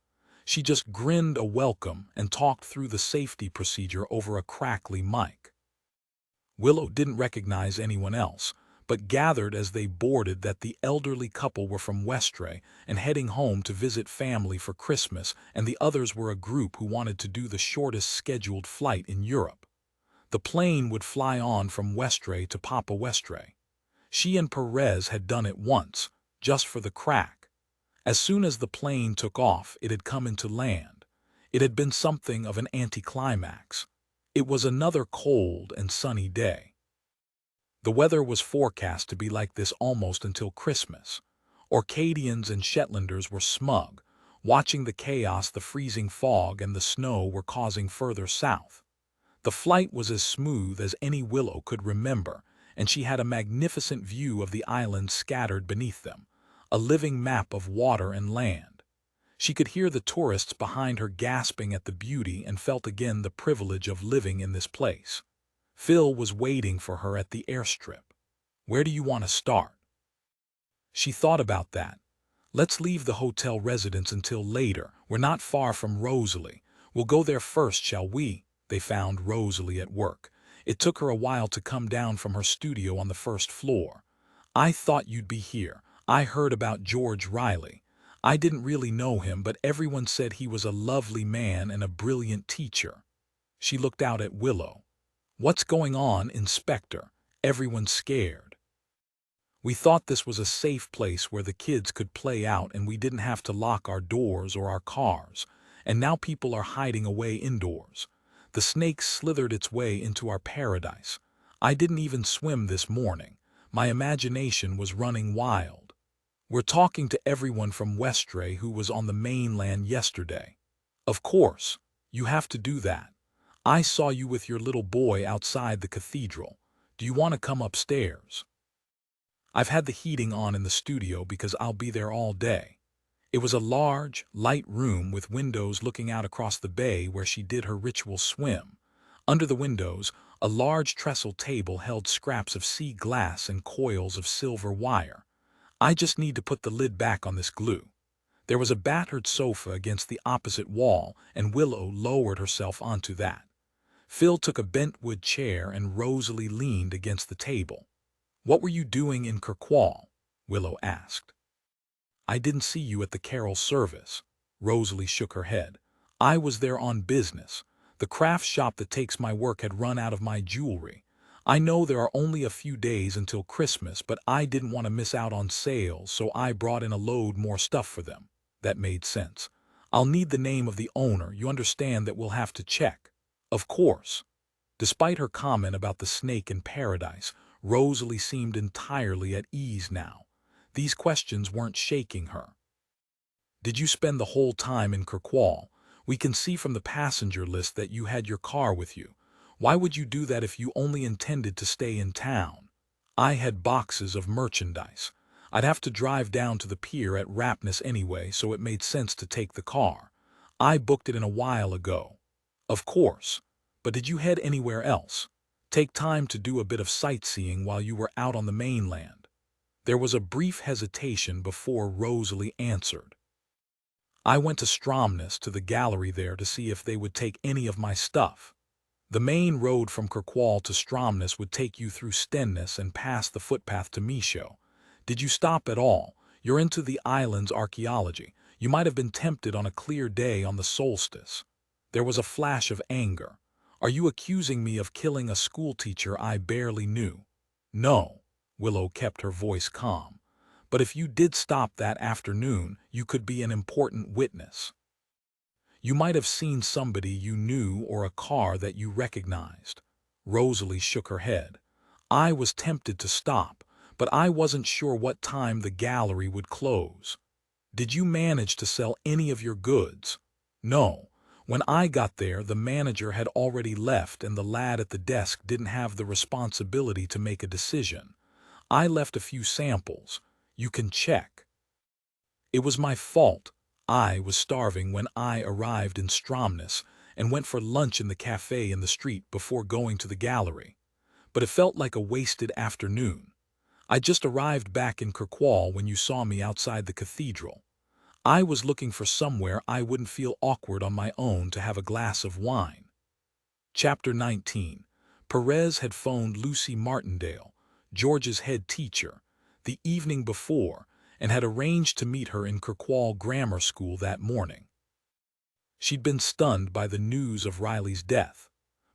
She just grinned a welcome and talked through the safety procedure over a crackly mic. Willow didn't recognize anyone else, but gathered as they boarded that the elderly couple were from Westray and heading home to visit family for Christmas, and the others were a group who wanted to do the shortest scheduled flight in Europe. The plane would fly on from Westray to Papa Westray. She and Perez had done it once, just for the crack. As soon as the plane took off, it had come into land. It had been something of an anticlimax. It was another cold and sunny day. The weather was forecast to be like this almost until Christmas. Orcadians and Shetlanders were smug, watching the chaos the freezing fog and the snow were causing further south. The flight was as smooth as any Willow could remember, and she had a magnificent view of the islands scattered beneath them, a living map of water and land. She could hear the tourists behind her gasping at the beauty and felt again the privilege of living in this place. Phil was waiting for her at the airstrip. "Where do you want to start?" She thought about that. "Let's leave the hotel residence until later. We're not far from Rosalie. We'll go there first, shall we?" They found Rosalie at work. It took her a while to come down from her studio on the first floor. "I thought you'd be here. I heard about George Riley. I didn't really know him, but everyone said he was a lovely man and a brilliant teacher." She looked out at Willow. "What's going on, Inspector? Everyone's scared." "We thought this was a safe place where the kids could play out and we didn't have to lock our doors or our cars. And now people are hiding away indoors. The snake slithered its way into our paradise. I didn't even swim this morning. My imagination was running wild. We're talking to everyone from Westray who was on the mainland yesterday." "Of course. You have to do that. I saw you with your little boy outside the cathedral. Do you want to come upstairs?" "I've had the heating on in the studio because I'll be there all day." It was a large, light room with windows looking out across the bay where she did her ritual swim. Under the windows, a large trestle table held scraps of sea glass and coils of silver wire. "I just need to put the lid back on this glue." There was a battered sofa against the opposite wall, and Willow lowered herself onto that. Phil took a bentwood chair and Rosalie leaned against the table. "What were you doing in Kirkwall?" Willow asked. "I didn't see you at the carol service." Rosalie shook her head. "I was there on business. The craft shop that takes my work had run out of my jewelry. I know there are only a few days until Christmas, but I didn't want to miss out on sales, so I brought in a load more stuff for them." That made sense. "I'll need the name of the owner. You understand that we'll have to check." "Of course." Despite her comment about the snake in paradise, Rosalie seemed entirely at ease now. These questions weren't shaking her. "Did you spend the whole time in Kirkwall? We can see from the passenger list that you had your car with you. Why would you do that if you only intended to stay in town?" "I had boxes of merchandise. I'd have to drive down to the pier at Rapness anyway, so it made sense to take the car. I booked it in a while ago." "Of course. But did you head anywhere else? Take time to do a bit of sightseeing while you were out on the mainland?" There was a brief hesitation before Rosalie answered. "I went to Stromness, to the gallery there, to see if they would take any of my stuff. The main road from Kirkwall to Stromness would take you through Stenness and past the footpath to Misho. Did you stop at all? You're into the island's archaeology. You might have been tempted on a clear day on the solstice." There was a flash of anger. "Are you accusing me of killing a schoolteacher I barely knew?" "No." Willow kept her voice calm. "But if you did stop that afternoon, you could be an important witness. You might have seen somebody you knew or a car that you recognized." Rosalie shook her head. "I was tempted to stop, but I wasn't sure what time the gallery would close." "Did you manage to sell any of your goods?" "No. When I got there, the manager had already left and the lad at the desk didn't have the responsibility to make a decision. I left a few samples. You can check." "It was my fault. I was starving when I arrived in Stromness and went for lunch in the cafe in the street before going to the gallery. but it felt like a wasted afternoon. I just arrived back in Kirkwall when you saw me outside the cathedral. I was looking for somewhere I wouldn't feel awkward on my own to have a glass of wine. Chapter 19. Perez had phoned Lucy Martindale, George's head teacher, the evening before and had arranged to meet her in Kirkwall Grammar School that morning. She'd been stunned by the news of Riley's death.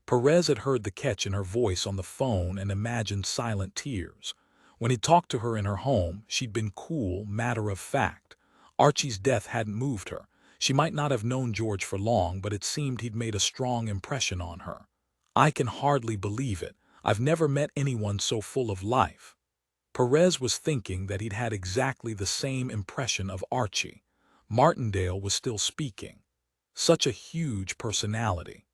Perez had heard the catch in her voice on the phone and imagined silent tears. When he talked to her in her home, she'd been cool, matter-of-fact. Archie's death hadn't moved her. She might not have known George for long, but it seemed he'd made a strong impression on her. I can hardly believe it. I've never met anyone so full of life. Perez was thinking that he'd had exactly the same impression of Archie. Martindale was still speaking. Such a huge personality.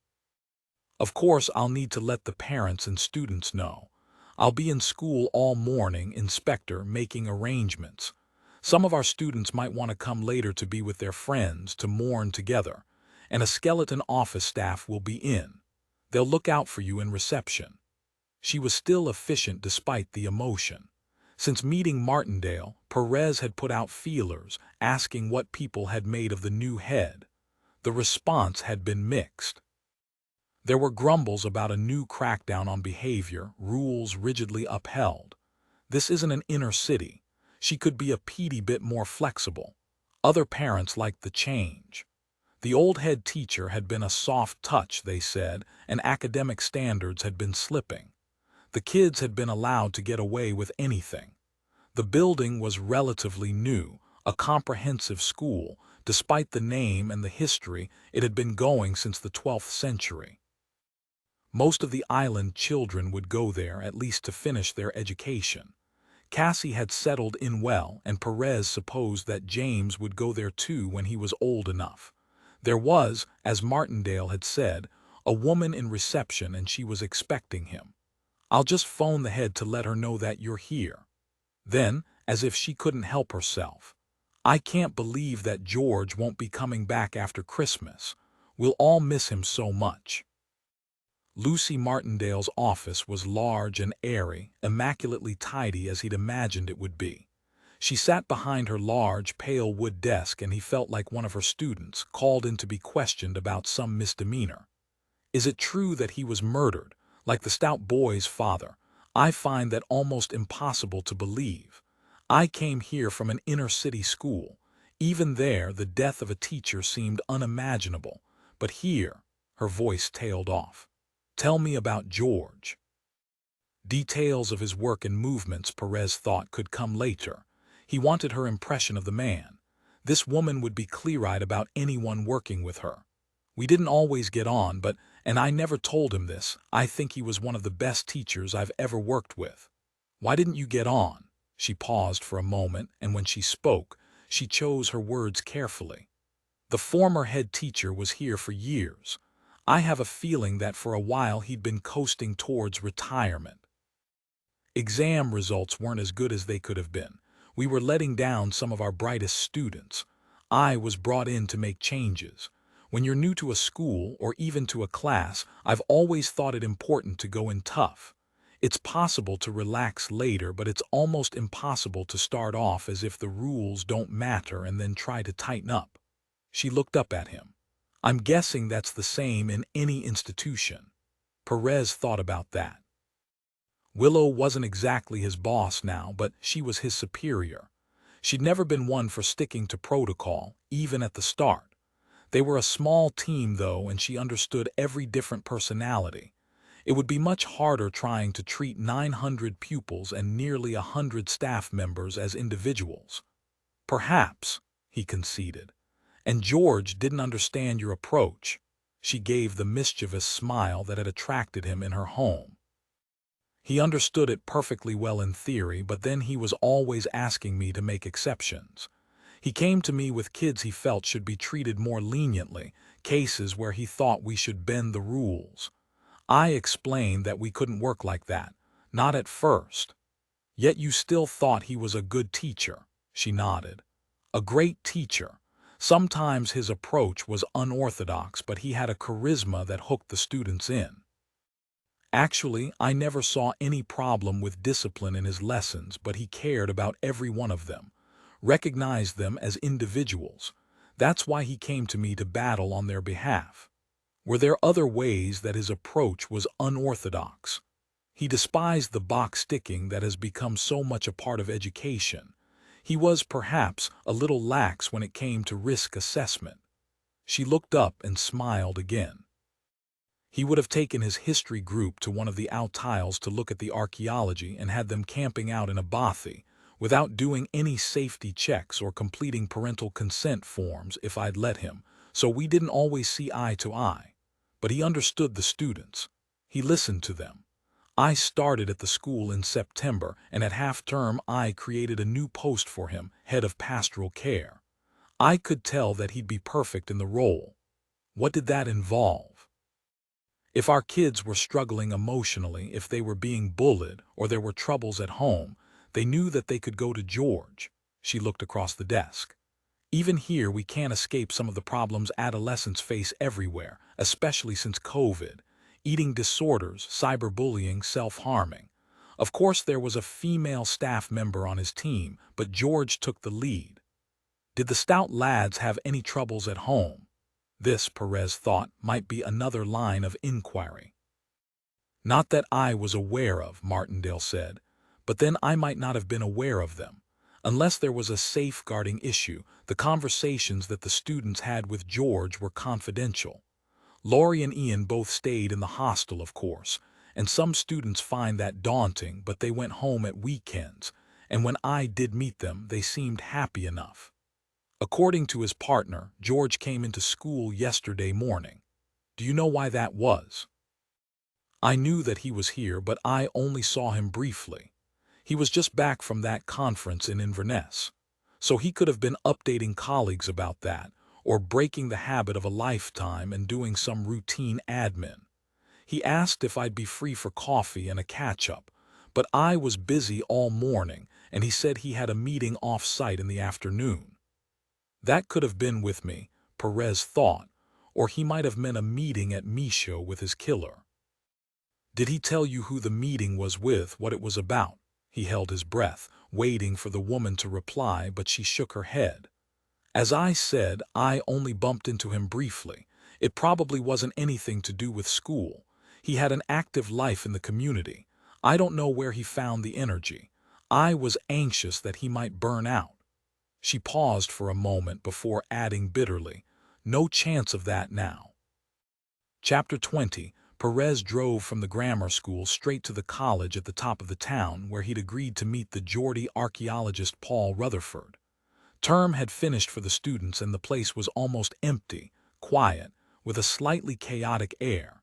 Of course, I'll need to let the parents and students know. I'll be in school all morning, Inspector, making arrangements. Some of our students might want to come later to be with their friends, to mourn together. And a skeleton office staff will be in. They'll look out for you in reception. She was still efficient despite the emotion. Since meeting Martindale, Perez had put out feelers, asking what people had made of the new head. The response had been mixed. There were grumbles about a new crackdown on behavior, rules rigidly upheld. This isn't an inner city. She could be a peedy bit more flexible. Other parents liked the change. The old head teacher had been a soft touch, they said, and academic standards had been slipping. The kids had been allowed to get away with anything. The building was relatively new, a comprehensive school. Despite the name and the history, it had been going since the 12th century. Most of the island children would go there at least to finish their education. Cassie had settled in well, and Perez supposed that James would go there too when he was old enough. There was, as Martindale had said, a woman in reception and she was expecting him. I'll just phone the head to let her know that you're here. Then, as if she couldn't help herself, I can't believe that George won't be coming back after Christmas. We'll all miss him so much. Lucy Martindale's office was large and airy, immaculately tidy as he'd imagined it would be. She sat behind her large, pale wood desk and he felt like one of her students, called in to be questioned about some misdemeanor. Is it true that he was murdered, like the Stout boy's father? I find that almost impossible to believe. I came here from an inner-city school. Even there, the death of a teacher seemed unimaginable. But here, her voice tailed off. Tell me about George. Details of his work and movements, Perez thought, could come later. He wanted her impression of the man. This woman would be clear-eyed about anyone working with her. We didn't always get on, and I never told him this, I think he was one of the best teachers I've ever worked with. Why didn't you get on? She paused for a moment, and when she spoke, she chose her words carefully. The former head teacher was here for years. I have a feeling that for a while he'd been coasting towards retirement. Exam results weren't as good as they could have been. We were letting down some of our brightest students. I was brought in to make changes. When you're new to a school or even to a class, I've always thought it important to go in tough. It's possible to relax later, but it's almost impossible to start off as if the rules don't matter and then try to tighten up. She looked up at him. I'm guessing that's the same in any institution. Perez thought about that. Willow wasn't exactly his boss now, but she was his superior. She'd never been one for sticking to protocol, even at the start. They were a small team, though, and she understood every different personality. It would be much harder trying to treat 900 pupils and nearly 100 staff members as individuals. Perhaps, he conceded. And George didn't understand your approach. She gave the mischievous smile that had attracted him in her home. He understood it perfectly well in theory, but then he was always asking me to make exceptions. He came to me with kids he felt should be treated more leniently, cases where he thought we should bend the rules. I explained that we couldn't work like that, not at first. Yet you still thought he was a good teacher, she nodded. A great teacher. Sometimes his approach was unorthodox, but he had a charisma that hooked the students in. Actually, I never saw any problem with discipline in his lessons, but he cared about every one of them, recognized them as individuals. That's why he came to me to battle on their behalf. Were there other ways that his approach was unorthodox? He despised the box ticking that has become so much a part of education. He was, perhaps, a little lax when it came to risk assessment. She looked up and smiled again. He would have taken his history group to one of the outtiles to look at the archaeology and had them camping out in a bothy, without doing any safety checks or completing parental consent forms if I'd let him, so we didn't always see eye to eye. But he understood the students. He listened to them. I started at the school in September, and at half-term I created a new post for him, head of pastoral care. I could tell that he'd be perfect in the role. What did that involve? If our kids were struggling emotionally, if they were being bullied, or there were troubles at home, they knew that they could go to George. She looked across the desk. Even here, we can't escape some of the problems adolescents face everywhere, especially since COVID. Eating disorders, cyberbullying, self-harming. Of course, there was a female staff member on his team, but George took the lead. Did the Stout lads have any troubles at home? This, Perez thought, might be another line of inquiry. Not that I was aware of, Martindale said, but then I might not have been aware of them. Unless there was a safeguarding issue, the conversations that the students had with George were confidential. Laurie and Ian both stayed in the hostel, of course, and some students find that daunting, but they went home at weekends, and when I did meet them, they seemed happy enough. According to his partner, George came into school yesterday morning. Do you know why that was? I knew that he was here, but I only saw him briefly. He was just back from that conference in Inverness, so he could have been updating colleagues about that, or breaking the habit of a lifetime and doing some routine admin. He asked if I'd be free for coffee and a catch-up, but I was busy all morning, and he said he had a meeting off-site in the afternoon. That could have been with me, Perez thought, or he might have meant a meeting at Micho with his killer. Did he tell you who the meeting was with, what it was about? He held his breath, waiting for the woman to reply, but she shook her head. As I said, I only bumped into him briefly. It probably wasn't anything to do with school. He had an active life in the community. I don't know where he found the energy. I was anxious that he might burn out. She paused for a moment before adding bitterly, "No chance of that now." Chapter 20. Perez drove from the grammar school straight to the college at the top of the town, where he'd agreed to meet the Geordie archaeologist Paul Rutherford. Term had finished for the students and the place was almost empty, quiet, with a slightly chaotic air.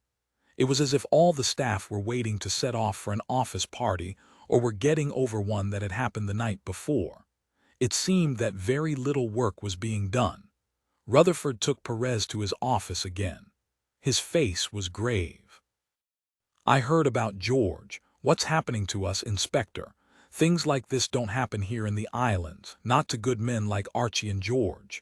It was as if all the staff were waiting to set off for an office party or were getting over one that had happened the night before. It seemed that very little work was being done. Rutherford took Perez to his office again. His face was grave. "I heard about George. What's happening to us, Inspector? Things like this don't happen here in the islands, not to good men like Archie and George."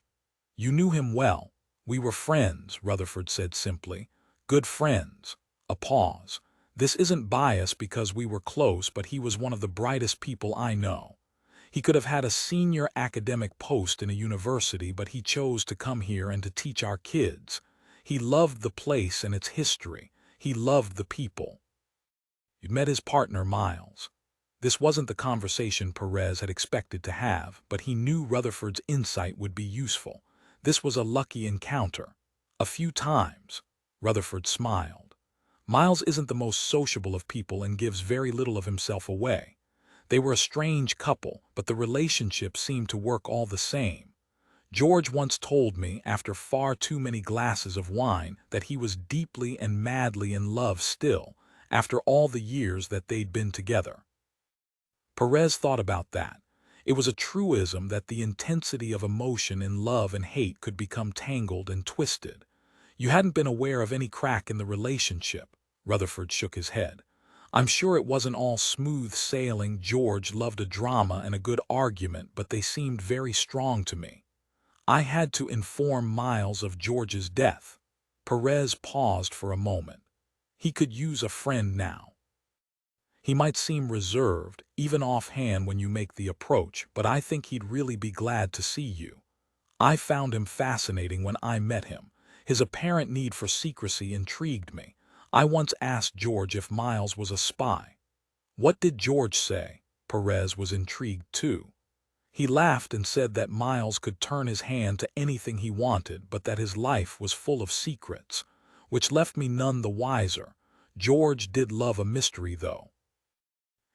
"You knew him well." "We were friends," Rutherford said simply. "Good friends." A pause. "This isn't bias because we were close, but he was one of the brightest people I know. He could have had a senior academic post in a university, but he chose to come here and to teach our kids. He loved the place and its history. He loved the people." "You'd met his partner, Miles." This wasn't the conversation Perez had expected to have, but he knew Rutherford's insight would be useful. This was a lucky encounter. "A few times." Rutherford smiled. "Miles isn't the most sociable of people and gives very little of himself away. They were a strange couple, but the relationship seemed to work all the same. George once told me, after far too many glasses of wine, that he was deeply and madly in love still, after all the years that they'd been together." Perez thought about that. It was a truism that the intensity of emotion in love and hate could become tangled and twisted. "You hadn't been aware of any crack in the relationship?" Rutherford shook his head. "I'm sure it wasn't all smooth sailing. George loved a drama and a good argument, but they seemed very strong to me. I had to inform Miles of George's death." Perez paused for a moment. He could use a friend now. He might seem reserved, even offhand when you make the approach, but I think he'd really be glad to see you. I found him fascinating when I met him. His apparent need for secrecy intrigued me. I once asked George if Miles was a spy. What did George say? Perez was intrigued too. He laughed and said that Miles could turn his hand to anything he wanted, but that his life was full of secrets, which left me none the wiser. George did love a mystery, though.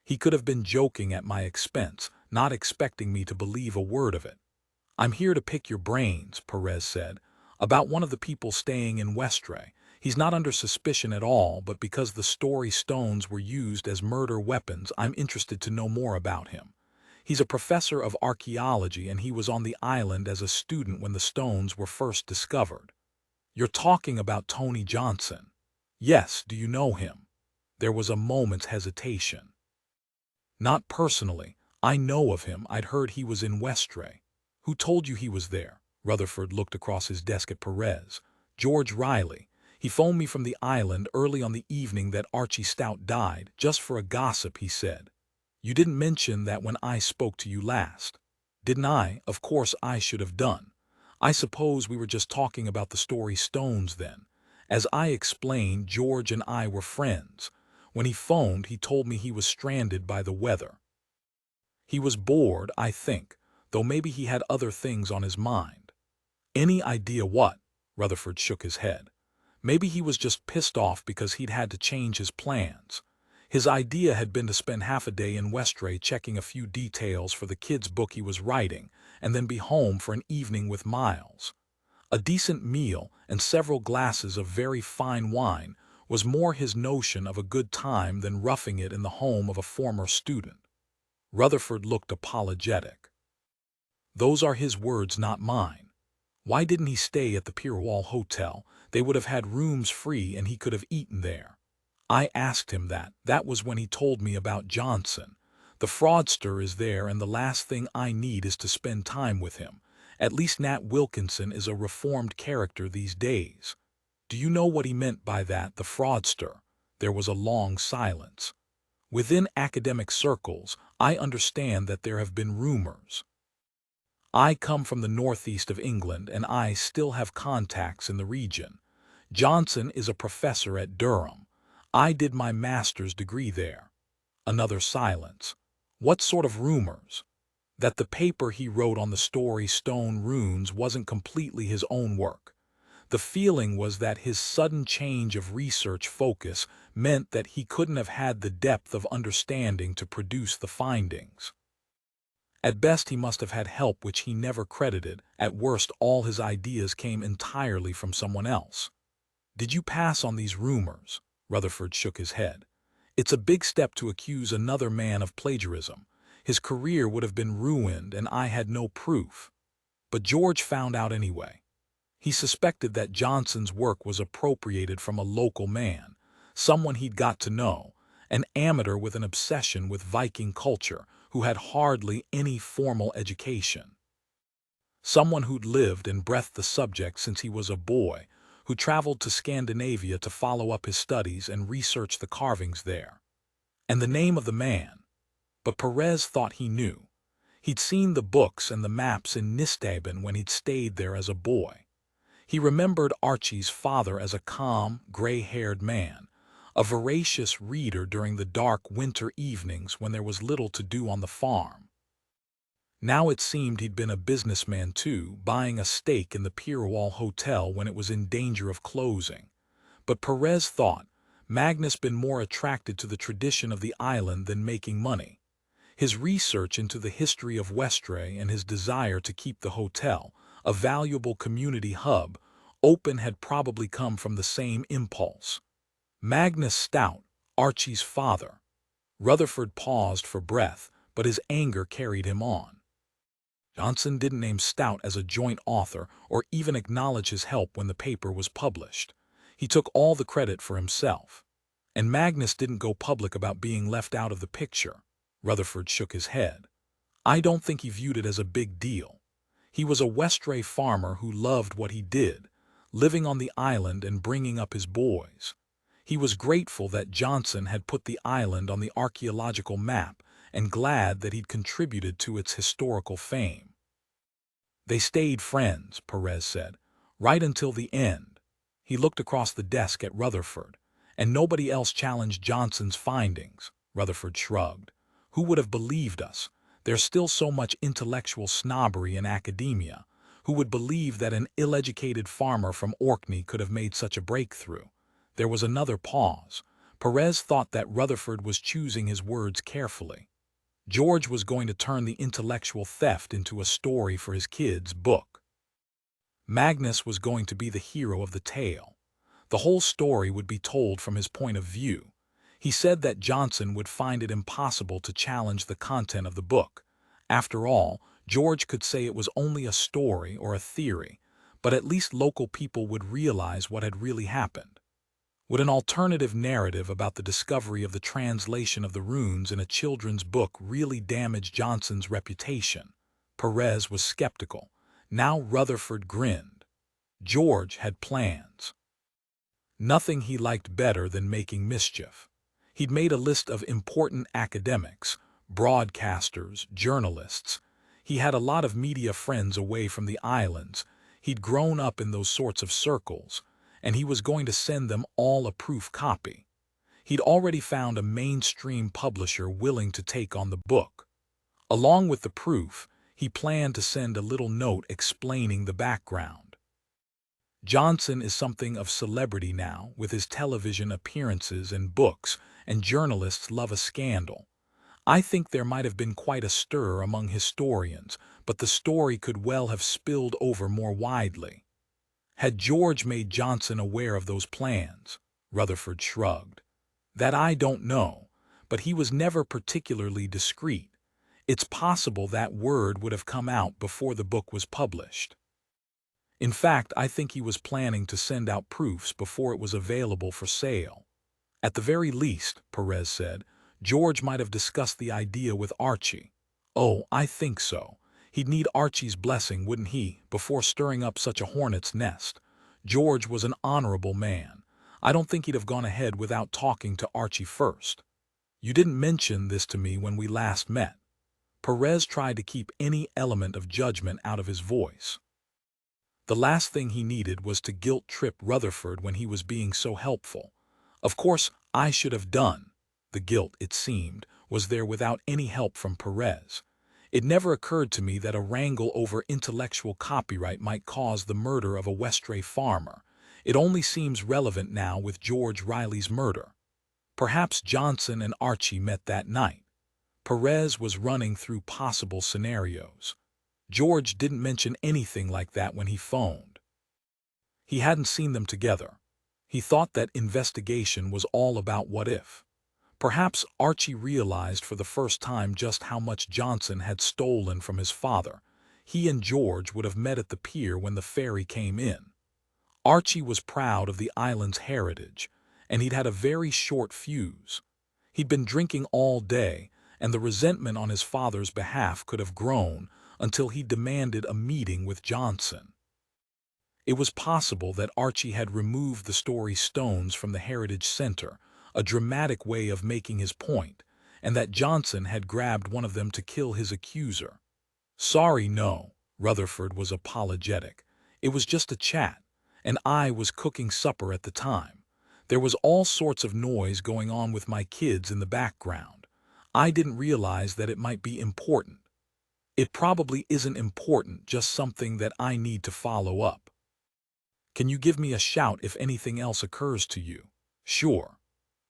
He could have been joking at my expense, not expecting me to believe a word of it. "I'm here to pick your brains," Perez said, "about one of the people staying in Westray. He's not under suspicion at all, but because the story stones were used as murder weapons, I'm interested to know more about him. He's a professor of archaeology, and he was on the island as a student when the stones were first discovered." "You're talking about Tony Johnson?" "Yes, do you know him?" There was a moment's hesitation. "Not personally. I know of him. I'd heard he was in Westray." "Who told you he was there?" Rutherford looked across his desk at Perez. "George Riley. He phoned me from the island early on the evening that Archie Stout died, just for a gossip," he said. "You didn't mention that when I spoke to you last." "Didn't I? Of course I should have done. I suppose we were just talking about the story stones then. As I explained, George and I were friends. When he phoned, he told me he was stranded by the weather. He was bored, I think, though maybe he had other things on his mind." "Any idea what?" Rutherford shook his head. "Maybe he was just pissed off because he'd had to change his plans. His idea had been to spend half a day in Westray checking a few details for the kid's book he was writing, and then be home for an evening with Miles. A decent meal and several glasses of very fine wine was more his notion of a good time than roughing it in the home of a former student." Rutherford looked apologetic. "Those are his words, not mine. Why didn't he stay at the Pierwall Hotel? They would have had rooms free and he could have eaten there." "I asked him that. That was when he told me about Johnson. The fraudster is there, and the last thing I need is to spend time with him. At least Nat Wilkinson is a reformed character these days." "Do you know what he meant by that, the fraudster?" There was a long silence. "Within academic circles, I understand that there have been rumors. I come from the northeast of England, and I still have contacts in the region. Johnson is a professor at Durham. I did my master's degree there." Another silence. "What sort of rumors?" "That the paper he wrote on the story stone runes wasn't completely his own work. The feeling was that his sudden change of research focus meant that he couldn't have had the depth of understanding to produce the findings. At best he must have had help which he never credited. At worst all his ideas came entirely from someone else." "Did you pass on these rumors?" Rutherford shook his head. "It's a big step to accuse another man of plagiarism. His career would have been ruined, and I had no proof. But George found out anyway. He suspected that Johnson's work was appropriated from a local man, someone he'd got to know, an amateur with an obsession with Viking culture who had hardly any formal education. Someone who'd lived and breathed the subject since he was a boy, who traveled to Scandinavia to follow up his studies and research the carvings there. And the name of the man? But Perez thought he knew. He'd seen the books and the maps in Nisteben when he'd stayed there as a boy. He remembered Archie's father as a calm, gray-haired man, a voracious reader during the dark winter evenings when there was little to do on the farm. Now it seemed he'd been a businessman too, buying a stake in the Pierwall Hotel when it was in danger of closing. But Perez thought Magnus been more attracted to the tradition of the island than making money. His research into the history of Westray and his desire to keep the hotel, a valuable community hub, open had probably come from the same impulse. Magnus Stout, Archie's father. Rutherford paused for breath, but his anger carried him on. Johnson didn't name Stout as a joint author or even acknowledge his help when the paper was published. He took all the credit for himself. And Magnus didn't go public about being left out of the picture. Rutherford shook his head. "I don't think he viewed it as a big deal. He was a Westray farmer who loved what he did, living on the island and bringing up his boys. He was grateful that Johnson had put the island on the archaeological map and glad that he'd contributed to its historical fame. They stayed friends, Perez said, right until the end. He looked across the desk at Rutherford, and nobody else challenged Johnson's findings. Rutherford shrugged. Who would have believed us? There's still so much intellectual snobbery in academia. Who would believe that an ill-educated farmer from Orkney could have made such a breakthrough? There was another pause. Perez thought that Rutherford was choosing his words carefully. George was going to turn the intellectual theft into a story for his kids' book. Magnus was going to be the hero of the tale. The whole story would be told from his point of view. He said that Johnson would find it impossible to challenge the content of the book. After all, George could say it was only a story or a theory, but at least local people would realize what had really happened. Would an alternative narrative about the discovery of the translation of the runes in a children's book really damage Johnson's reputation? Perez was skeptical. Now Rutherford grinned. George had plans. Nothing he liked better than making mischief. He'd made a list of important academics, broadcasters, journalists. He had a lot of media friends away from the islands. He'd grown up in those sorts of circles, and he was going to send them all a proof copy. He'd already found a mainstream publisher willing to take on the book. Along with the proof, he planned to send a little note explaining the background. Johnson is something of celebrity now, with his television appearances and books, and journalists love a scandal. I think there might have been quite a stir among historians, but the story could well have spilled over more widely. Had George made Johnson aware of those plans? Rutherford shrugged. That I don't know, but he was never particularly discreet. It's possible that word would have come out before the book was published. In fact, I think he was planning to send out proofs before it was available for sale. At the very least, Perez said, George might have discussed the idea with Archie. Oh, I think so. He'd need Archie's blessing, wouldn't he, before stirring up such a hornet's nest? George was an honorable man. I don't think he'd have gone ahead without talking to Archie first. You didn't mention this to me when we last met. Perez tried to keep any element of judgment out of his voice. The last thing he needed was to guilt-trip Rutherford when he was being so helpful. Of course, I should have done. The guilt, it seemed, was there without any help from Perez. It never occurred to me that a wrangle over intellectual copyright might cause the murder of a Westray farmer. It only seems relevant now with George Riley's murder. Perhaps Johnson and Archie met that night. Perez was running through possible scenarios. George didn't mention anything like that when he phoned. He hadn't seen them together. He thought that investigation was all about what if. Perhaps Archie realized for the first time just how much Johnson had stolen from his father. He and George would have met at the pier when the ferry came in. Archie was proud of the island's heritage, and he'd had a very short fuse. He'd been drinking all day, and the resentment on his father's behalf could have grown until he demanded a meeting with Johnson. It was possible that Archie had removed the story stones from the Heritage Center, a dramatic way of making his point, and that Johnson had grabbed one of them to kill his accuser. Sorry, no, Rutherford was apologetic. It was just a chat, and I was cooking supper at the time. There was all sorts of noise going on with my kids in the background. I didn't realize that it might be important. It probably isn't important, just something that I need to follow up. Can you give me a shout if anything else occurs to you? Sure.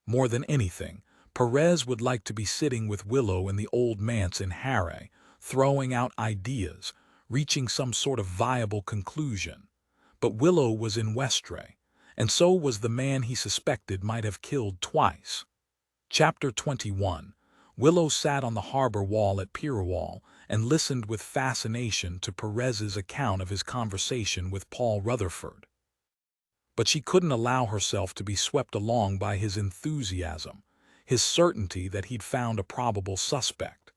More than anything, Perez would like to be sitting with Willow in the old manse in Harry, throwing out ideas, reaching some sort of viable conclusion. But Willow was in Westray, and so was the man he suspected might have killed twice. Chapter 21. Willow sat on the harbor wall at Pirrawall and listened with fascination to Perez's account of his conversation with Paul Rutherford. But she couldn't allow herself to be swept along by his enthusiasm, his certainty that he'd found a probable suspect.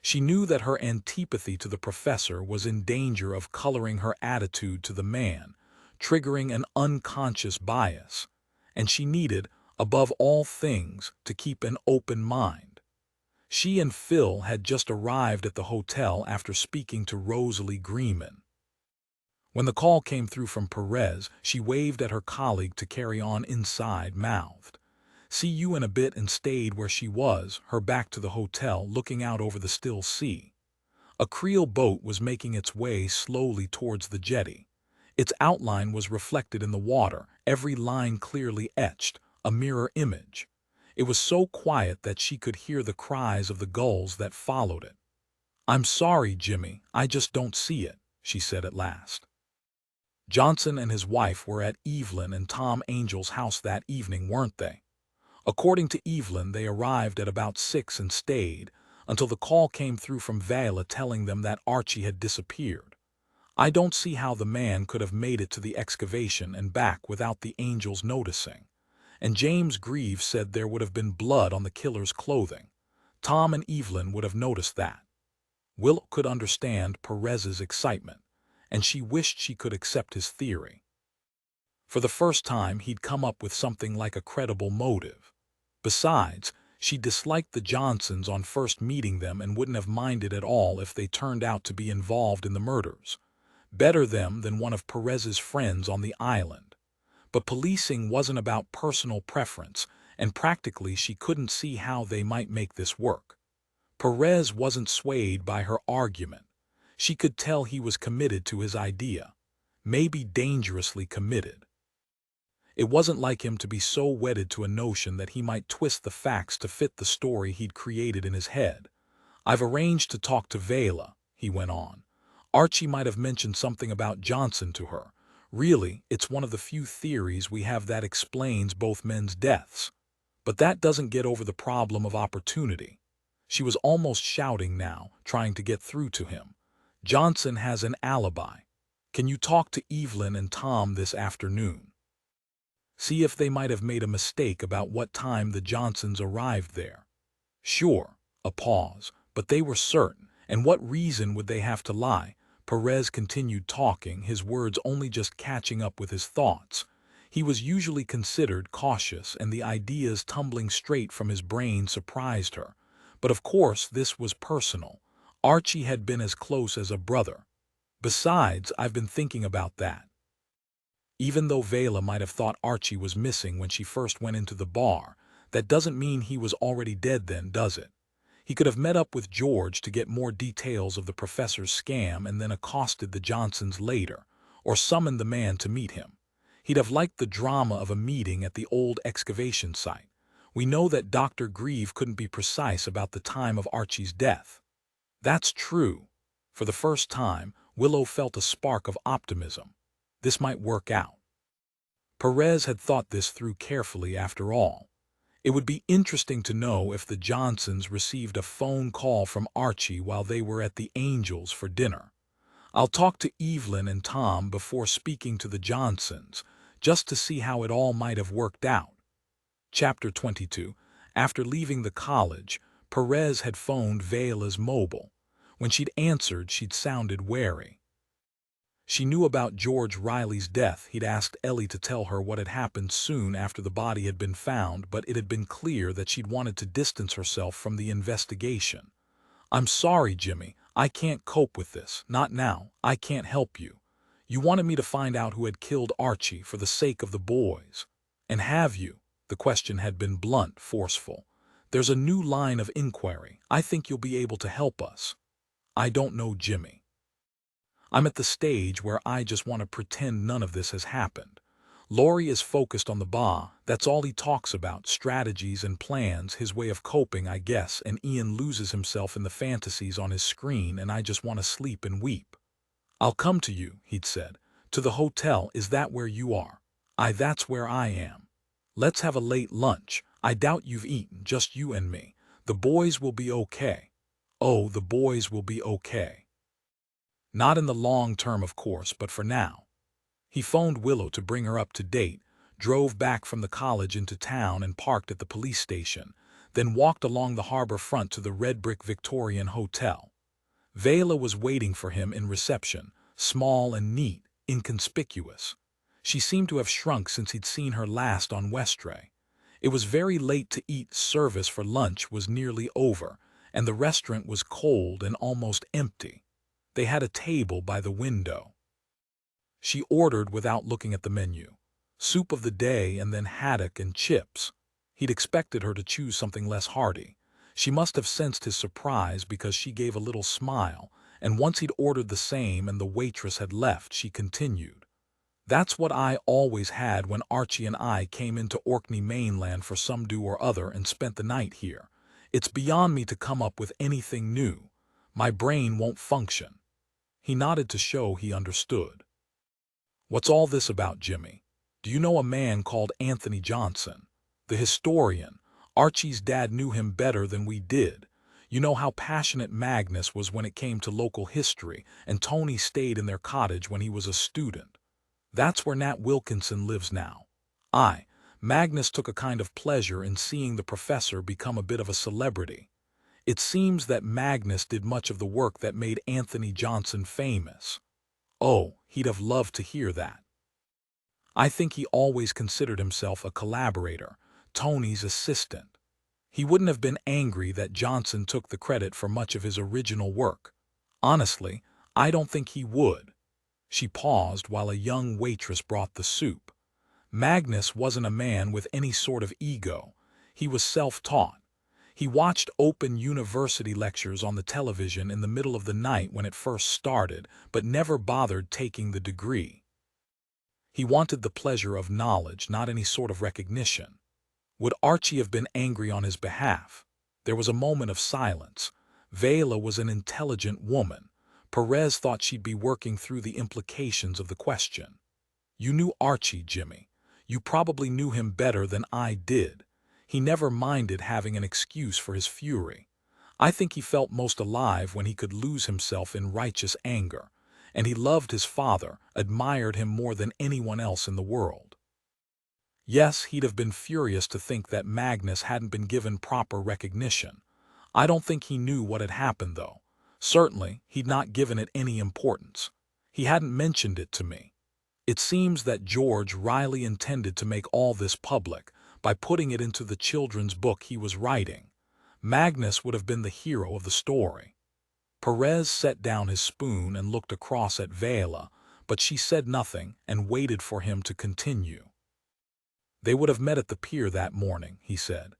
She knew that her antipathy to the professor was in danger of coloring her attitude to the man, triggering an unconscious bias, and she needed Above all things, to keep an open mind. She and Phil had just arrived at the hotel after speaking to Rosalie Greenman. When the call came through from Perez, she waved at her colleague to carry on inside, mouthed, "See you in a bit," and stayed where she was, her back to the hotel, looking out over the still sea. A Creole boat was making its way slowly towards the jetty. Its outline was reflected in the water, every line clearly etched, a mirror image. It was so quiet that she could hear the cries of the gulls that followed it. "I'm sorry, Jimmy, I just don't see it," she said at last. Johnson and his wife were at Evelyn and Tom Angel's house that evening, weren't they? According to Evelyn, they arrived at about 6 and stayed until the call came through from Vela telling them that Archie had disappeared. I don't see how the man could have made it to the excavation and back without the Angels noticing. And James Greaves said there would have been blood on the killer's clothing. Tom and Evelyn would have noticed that. Willow could understand Perez's excitement, and she wished she could accept his theory. For the first time, he'd come up with something like a credible motive. Besides, she disliked the Johnsons on first meeting them and wouldn't have minded at all if they turned out to be involved in the murders. Better them than one of Perez's friends on the island. But policing wasn't about personal preference, and practically she couldn't see how they might make this work. Perez wasn't swayed by her argument. She could tell he was committed to his idea, maybe dangerously committed. It wasn't like him to be so wedded to a notion that he might twist the facts to fit the story he'd created in his head. "I've arranged to talk to Vela," he went on. "Archie might have mentioned something about Johnson to her. Really, it's one of the few theories we have that explains both men's deaths. But that doesn't get over the problem of opportunity." She was almost shouting now, trying to get through to him. "Johnson has an alibi. Can you talk to Evelyn and Tom this afternoon? See if they might have made a mistake about what time the Johnsons arrived there." "Sure." A pause. "But they were certain, and what reason would they have to lie?" Perez continued talking, his words only just catching up with his thoughts. He was usually considered cautious, and the ideas tumbling straight from his brain surprised her. But of course this was personal. Archie had been as close as a brother. "Besides, I've been thinking about that. Even though Vela might have thought Archie was missing when she first went into the bar, that doesn't mean he was already dead then, does it? He could have met up with George to get more details of the professor's scam and then accosted the Johnsons later, or summoned the man to meet him. He'd have liked the drama of a meeting at the old excavation site. We know that Dr. Grieve couldn't be precise about the time of Archie's death." "That's true." For the first time, Willow felt a spark of optimism. This might work out. Perez had thought this through carefully after all. It would be interesting to know if the Johnsons received a phone call from Archie while they were at the Angels for dinner. "I'll talk to Evelyn and Tom before speaking to the Johnsons, just to see how it all might have worked out." Chapter 22. After leaving the college, Perez had phoned Vela's mobile. When she'd answered, she'd sounded wary. She knew about George Riley's death. He'd asked Ellie to tell her what had happened soon after the body had been found, but it had been clear that she'd wanted to distance herself from the investigation. "I'm sorry, Jimmy. I can't cope with this. Not now. I can't help you. You wanted me to find out who had killed Archie for the sake of the boys. And have you?" The question had been blunt, forceful. "There's a new line of inquiry. I think you'll be able to help us." "I don't know, Jimmy. I'm at the stage where I just want to pretend none of this has happened. Laurie is focused on the bar. That's all he talks about, strategies and plans, his way of coping, I guess, and Ian loses himself in the fantasies on his screen, and I just want to sleep and weep." "I'll come to you," he'd said. "To the hotel. Is that where you are?" That's where I am. Let's have a late lunch. I doubt you've eaten, just you and me. The boys will be okay." "Oh, the boys will be okay." Not in the long term, of course, but for now. He phoned Willow to bring her up to date, drove back from the college into town and parked at the police station, then walked along the harbor front to the red brick Victorian Hotel. Vela was waiting for him in reception, small and neat, inconspicuous. She seemed to have shrunk since he'd seen her last on Westray. It was very late to eat. Service for lunch was nearly over, and the restaurant was cold and almost empty. They had a table by the window. She ordered without looking at the menu. Soup of the day and then haddock and chips. He'd expected her to choose something less hearty. She must have sensed his surprise because she gave a little smile, and once he'd ordered the same and the waitress had left, she continued. That's what I always had when Archie and I came into Orkney mainland for some do or other and spent the night here. It's beyond me to come up with anything new. My brain won't function. He nodded to show he understood. What's all this about, Jimmy? Do you know a man called Anthony Johnson? The historian. Archie's dad knew him better than we did. You know how passionate Magnus was when it came to local history, and Tony stayed in their cottage when he was a student. That's where Nat Wilkinson lives now. Magnus took a kind of pleasure in seeing the professor become a bit of a celebrity. It seems that Magnus did much of the work that made Anthony Johnson famous. Oh, he'd have loved to hear that. I think he always considered himself a collaborator, Tony's assistant. He wouldn't have been angry that Johnson took the credit for much of his original work. Honestly, I don't think he would. She paused while a young waitress brought the soup. Magnus wasn't a man with any sort of ego. He was self-taught. He watched open university lectures on the television in the middle of the night when it first started, but never bothered taking the degree. He wanted the pleasure of knowledge, not any sort of recognition. Would Archie have been angry on his behalf? There was a moment of silence. Vela was an intelligent woman. Perez thought she'd be working through the implications of the question. You knew Archie, Jimmy. You probably knew him better than I did. He never minded having an excuse for his fury. I think he felt most alive when he could lose himself in righteous anger. And he loved his father, admired him more than anyone else in the world. Yes, he'd have been furious to think that Magnus hadn't been given proper recognition. I don't think he knew what had happened, though. Certainly, he'd not given it any importance. He hadn't mentioned it to me. It seems that George Riley intended to make all this public by putting it into the children's book he was writing. Magnus would have been the hero of the story. Perez set down his spoon and looked across at Vela, but she said nothing and waited for him to continue. They would have met at the pier that morning, he said.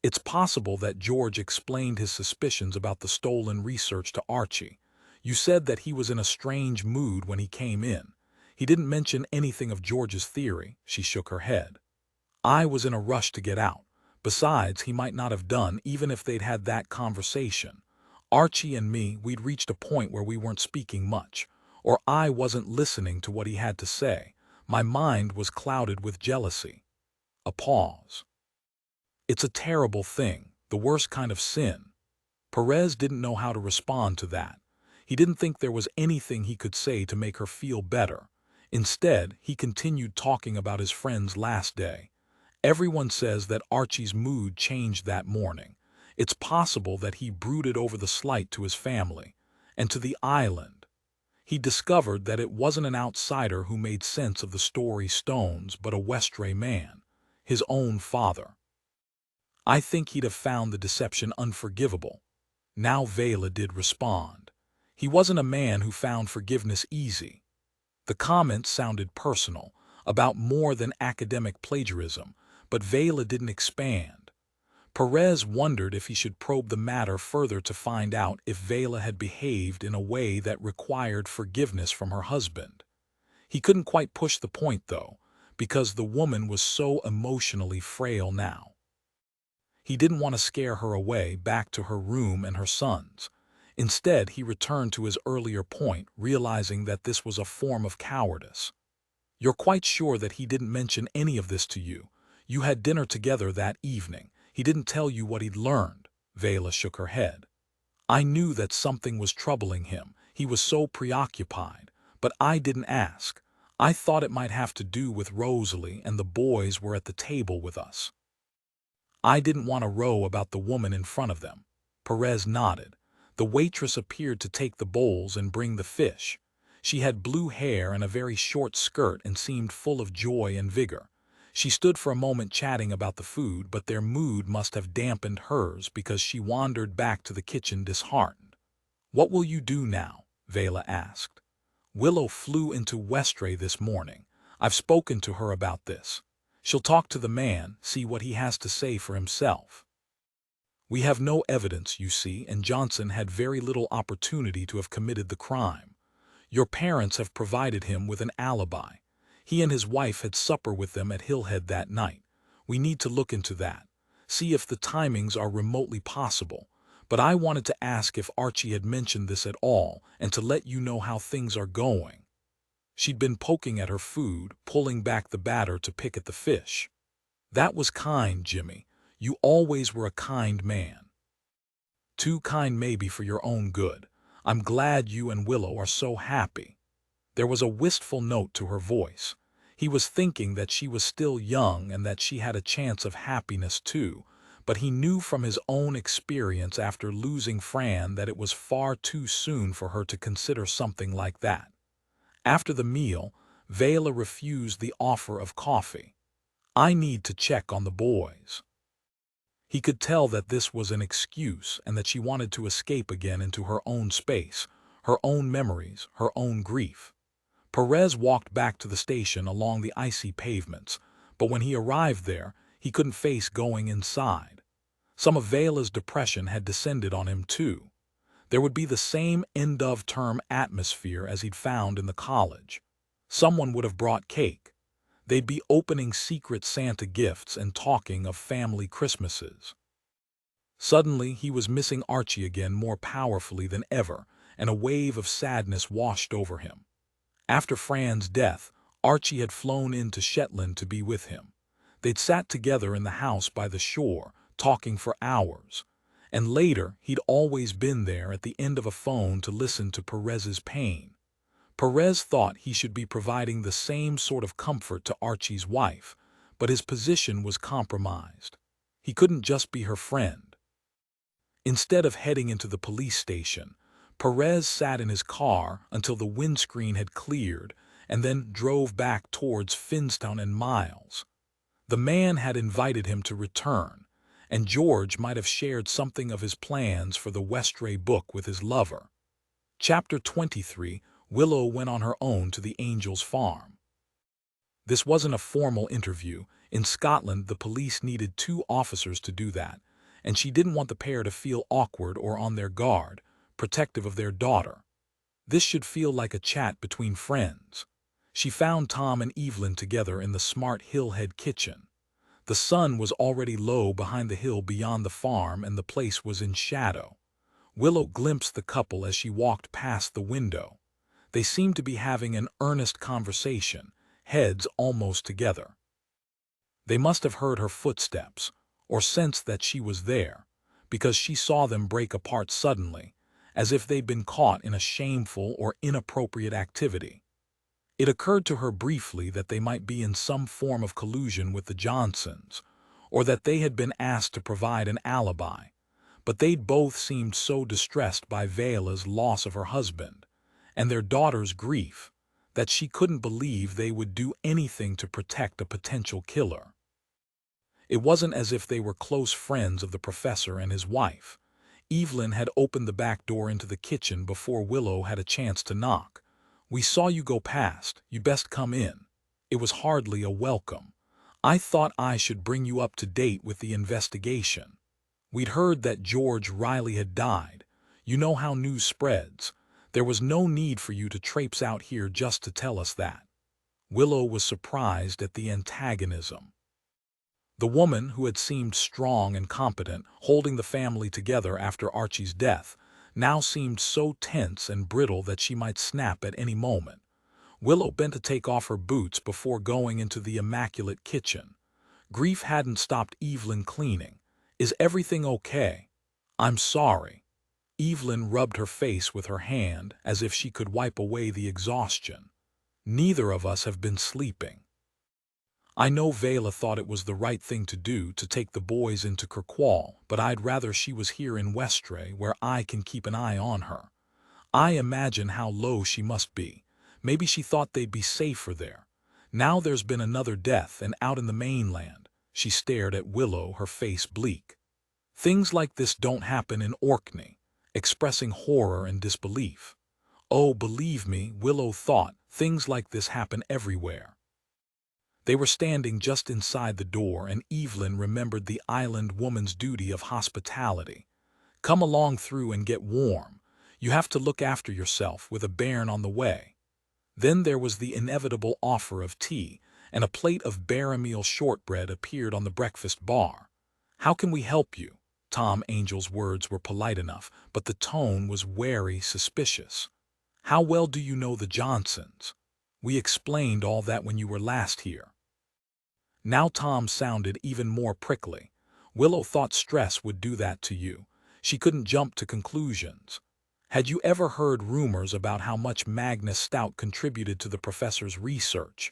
It's possible that George explained his suspicions about the stolen research to Archie. You said that he was in a strange mood when he came in. He didn't mention anything of George's theory. She shook her head. I was in a rush to get out. Besides, he might not have done even if they'd had that conversation. Archie and me, we'd reached a point where we weren't speaking much, or I wasn't listening to what he had to say. My mind was clouded with jealousy. A pause. It's a terrible thing, the worst kind of sin. Perez didn't know how to respond to that. He didn't think there was anything he could say to make her feel better. Instead, he continued talking about his friend's last day. Everyone says that Archie's mood changed that morning. It's possible that he brooded over the slight to his family and to the island. He discovered that it wasn't an outsider who made sense of the story stones, but a Westray man, his own father. I think he'd have found the deception unforgivable. Now Vela did respond. He wasn't a man who found forgiveness easy. The comments sounded personal, about more than academic plagiarism, but Vela didn't expand. Perez wondered if he should probe the matter further to find out if Vela had behaved in a way that required forgiveness from her husband. He couldn't quite push the point, though, because the woman was so emotionally frail now. He didn't want to scare her away back to her room and her sons. Instead, he returned to his earlier point, realizing that this was a form of cowardice. You're quite sure that he didn't mention any of this to you? You had dinner together that evening. He didn't tell you what he'd learned. Vela shook her head. I knew that something was troubling him. He was so preoccupied. But I didn't ask. I thought it might have to do with Rosalie and the boys were at the table with us. I didn't want to row about the woman in front of them. Perez nodded. The waitress appeared to take the bowls and bring the fish. She had blue hair and a very short skirt and seemed full of joy and vigor. She stood for a moment chatting about the food, but their mood must have dampened hers because she wandered back to the kitchen disheartened. "What will you do now?" Vela asked. "Willow flew into Westray this morning. I've spoken to her about this. She'll talk to the man, see what he has to say for himself. We have no evidence, you see, and Johnson had very little opportunity to have committed the crime. Your parents have provided him with an alibi. He and his wife had supper with them at Hillhead that night. We need to look into that, see if the timings are remotely possible. But I wanted to ask if Archie had mentioned this at all, and to let you know how things are going." She'd been poking at her food, pulling back the batter to pick at the fish. "That was kind, Jimmy. You always were a kind man. Too kind maybe for your own good. I'm glad you and Willow are so happy." There was a wistful note to her voice. He was thinking that she was still young and that she had a chance of happiness too, but he knew from his own experience after losing Fran that it was far too soon for her to consider something like that. After the meal, Vela refused the offer of coffee. "I need to check on the boys." He could tell that this was an excuse and that she wanted to escape again into her own space, her own memories, her own grief. Perez walked back to the station along the icy pavements, but when he arrived there, he couldn't face going inside. Some of Vela's depression had descended on him too. There would be the same end-of-term atmosphere as he'd found in the college. Someone would have brought cake. They'd be opening secret Santa gifts and talking of family Christmases. Suddenly, he was missing Archie again more powerfully than ever, and a wave of sadness washed over him. After Fran's death, Archie had flown into Shetland to be with him. They'd sat together in the house by the shore, talking for hours. And later, he'd always been there at the end of a phone to listen to Perez's pain. Perez thought he should be providing the same sort of comfort to Archie's wife, but his position was compromised. He couldn't just be her friend. Instead of heading into the police station, Perez sat in his car until the windscreen had cleared and then drove back towards Finstown and Miles. The man had invited him to return, and George might have shared something of his plans for the Westray book with his lover. Chapter 23. Willow went on her own to the Angels' farm. This wasn't a formal interview. In Scotland, the police needed 2 officers to do that, and she didn't want the pair to feel awkward or on their guard, protective of their daughter. This should feel like a chat between friends. She found Tom and Evelyn together in the smart Hillhead kitchen. The sun was already low behind the hill beyond the farm, and the place was in shadow. Willow glimpsed the couple as she walked past the window. They seemed to be having an earnest conversation, heads almost together. They must have heard her footsteps, or sensed that she was there, because she saw them break apart suddenly, as if they'd been caught in a shameful or inappropriate activity. It occurred to her briefly that they might be in some form of collusion with the Johnsons, or that they had been asked to provide an alibi, but they'd both seemed so distressed by Vela's loss of her husband and their daughter's grief that she couldn't believe they would do anything to protect a potential killer. It wasn't as if they were close friends of the professor and his wife. Evelyn had opened the back door into the kitchen before Willow had a chance to knock. "We saw you go past. You'd best come in." It was hardly a welcome. "I thought I should bring you up to date with the investigation. We'd heard that George Riley had died. You know how news spreads. There was no need for you to traipse out here just to tell us that." Willow was surprised at the antagonism. The woman, who had seemed strong and competent, holding the family together after Archie's death, now seemed so tense and brittle that she might snap at any moment. Willow bent to take off her boots before going into the immaculate kitchen. Grief hadn't stopped Evelyn cleaning. "Is everything okay?" "I'm sorry." Evelyn rubbed her face with her hand as if she could wipe away the exhaustion. "Neither of us have been sleeping. I know Vela thought it was the right thing to do to take the boys into Kirkwall, but I'd rather she was here in Westray where I can keep an eye on her. I imagine how low she must be. Maybe she thought they'd be safer there. Now there's been another death, and out in the mainland. She stared at Willow, her face bleak. Things like this don't happen in Orkney, expressing horror and disbelief. Oh, believe me, Willow thought, things like this happen everywhere. They were standing just inside the door, and Evelyn remembered the island woman's duty of hospitality. Come along through and get warm. You have to look after yourself with a bairn on the way. Then there was the inevitable offer of tea, and a plate of barrameal shortbread appeared on the breakfast bar. How can we help you? Tom Angel's words were polite enough, but the tone was wary, suspicious. How well do you know the Johnsons? We explained all that when you were last here. Now Tom sounded even more prickly. Willow thought stress would do that to you. She couldn't jump to conclusions. Had you ever heard rumors about how much Magnus Stout contributed to the professor's research?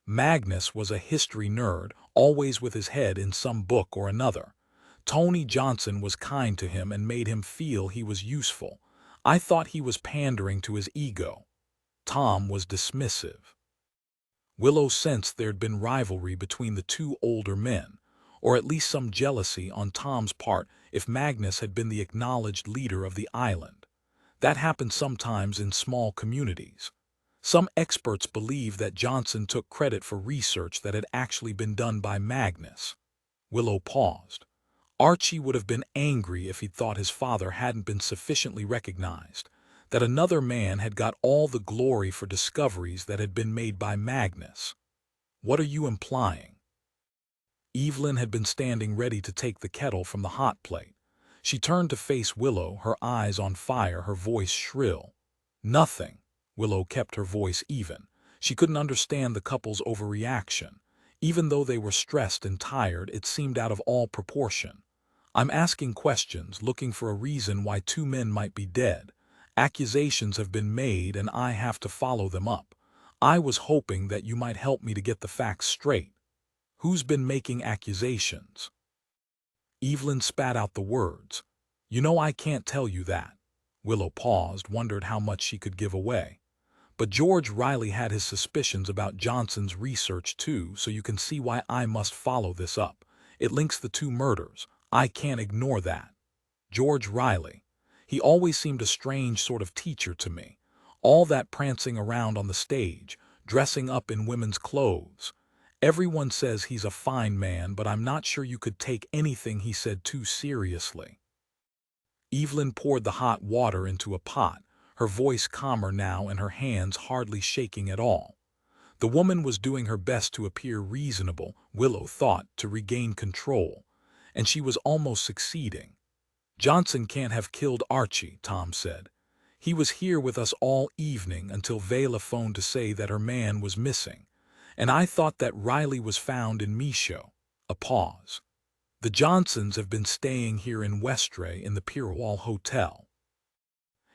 Magnus was a history nerd, always with his head in some book or another. Tony Johnson was kind to him and made him feel he was useful. I thought he was pandering to his ego. Tom was dismissive. Willow sensed there'd been rivalry between the two older men, or at least some jealousy on Tom's part if Magnus had been the acknowledged leader of the island. That happened sometimes in small communities. Some experts believe that Johnson took credit for research that had actually been done by Magnus. Willow paused. Archie would have been angry if he'd thought his father hadn't been sufficiently recognized, that another man had got all the glory for discoveries that had been made by Magnus. What are you implying? Evelyn had been standing ready to take the kettle from the hot plate. She turned to face Willow, her eyes on fire, her voice shrill. Nothing. Willow kept her voice even. She couldn't understand the couple's overreaction. Even though they were stressed and tired, it seemed out of all proportion. I'm asking questions, looking for a reason why two men might be dead. Accusations have been made, and I have to follow them up. I was hoping that you might help me to get the facts straight. Who's been making accusations? Evelyn spat out the words. You know I can't tell you that. Willow paused, wondered how much she could give away. But George Riley had his suspicions about Johnson's research too, so you can see why I must follow this up. It links the two murders. I can't ignore that. George Riley. He always seemed a strange sort of teacher to me. All that prancing around on the stage, dressing up in women's clothes. Everyone says he's a fine man, but I'm not sure you could take anything he said too seriously. Evelyn poured the hot water into a pot, her voice calmer now and her hands hardly shaking at all. The woman was doing her best to appear reasonable, Willow thought, to regain control, and she was almost succeeding. Johnson can't have killed Archie, Tom said. He was here with us all evening until Vela phoned to say that her man was missing, and I thought that Riley was found in Michaud. A pause. The Johnsons have been staying here in Westray in the Pierwall Hotel.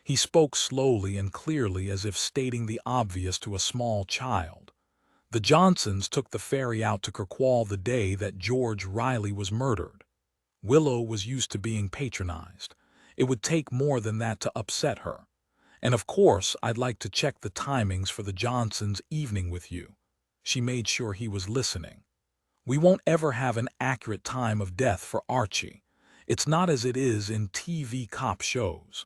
He spoke slowly and clearly as if stating the obvious to a small child. The Johnsons took the ferry out to Kirkwall the day that George Riley was murdered. Willow was used to being patronized. It would take more than that to upset her. And of course, I'd like to check the timings for the Johnsons' evening with you. She made sure he was listening. We won't ever have an accurate time of death for Archie. It's not as it is in TV cop shows.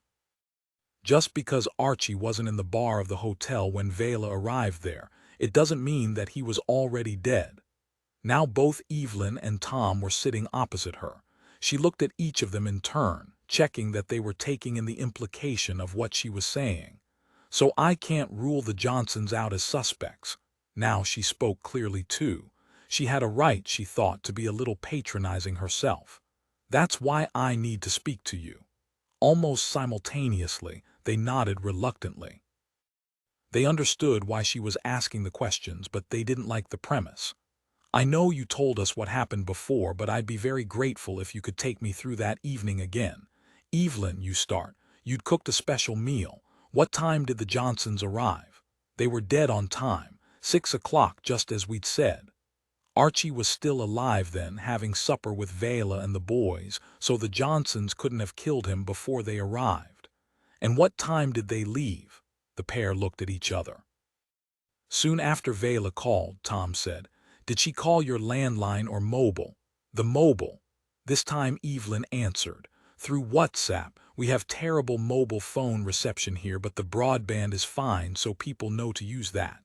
Just because Archie wasn't in the bar of the hotel when Vela arrived there, it doesn't mean that he was already dead. Now both Evelyn and Tom were sitting opposite her. She looked at each of them in turn, checking that they were taking in the implication of what she was saying. So I can't rule the Johnsons out as suspects. Now she spoke clearly too. She had a right, she thought, to be a little patronizing herself. That's why I need to speak to you. Almost simultaneously, they nodded reluctantly. They understood why she was asking the questions, but they didn't like the premise. I know you told us what happened before, but I'd be very grateful if you could take me through that evening again. Evelyn, you start. You'd cooked a special meal. What time did the Johnsons arrive? They were dead on time, 6 o'clock, just as we'd said. Archie was still alive then, having supper with Vela and the boys, so the Johnsons couldn't have killed him before they arrived. And what time did they leave? The pair looked at each other. Soon after Vela called, Tom said. Did she call your landline or mobile? The mobile. This time Evelyn answered. Through WhatsApp. We have terrible mobile phone reception here, but the broadband is fine, so people know to use that.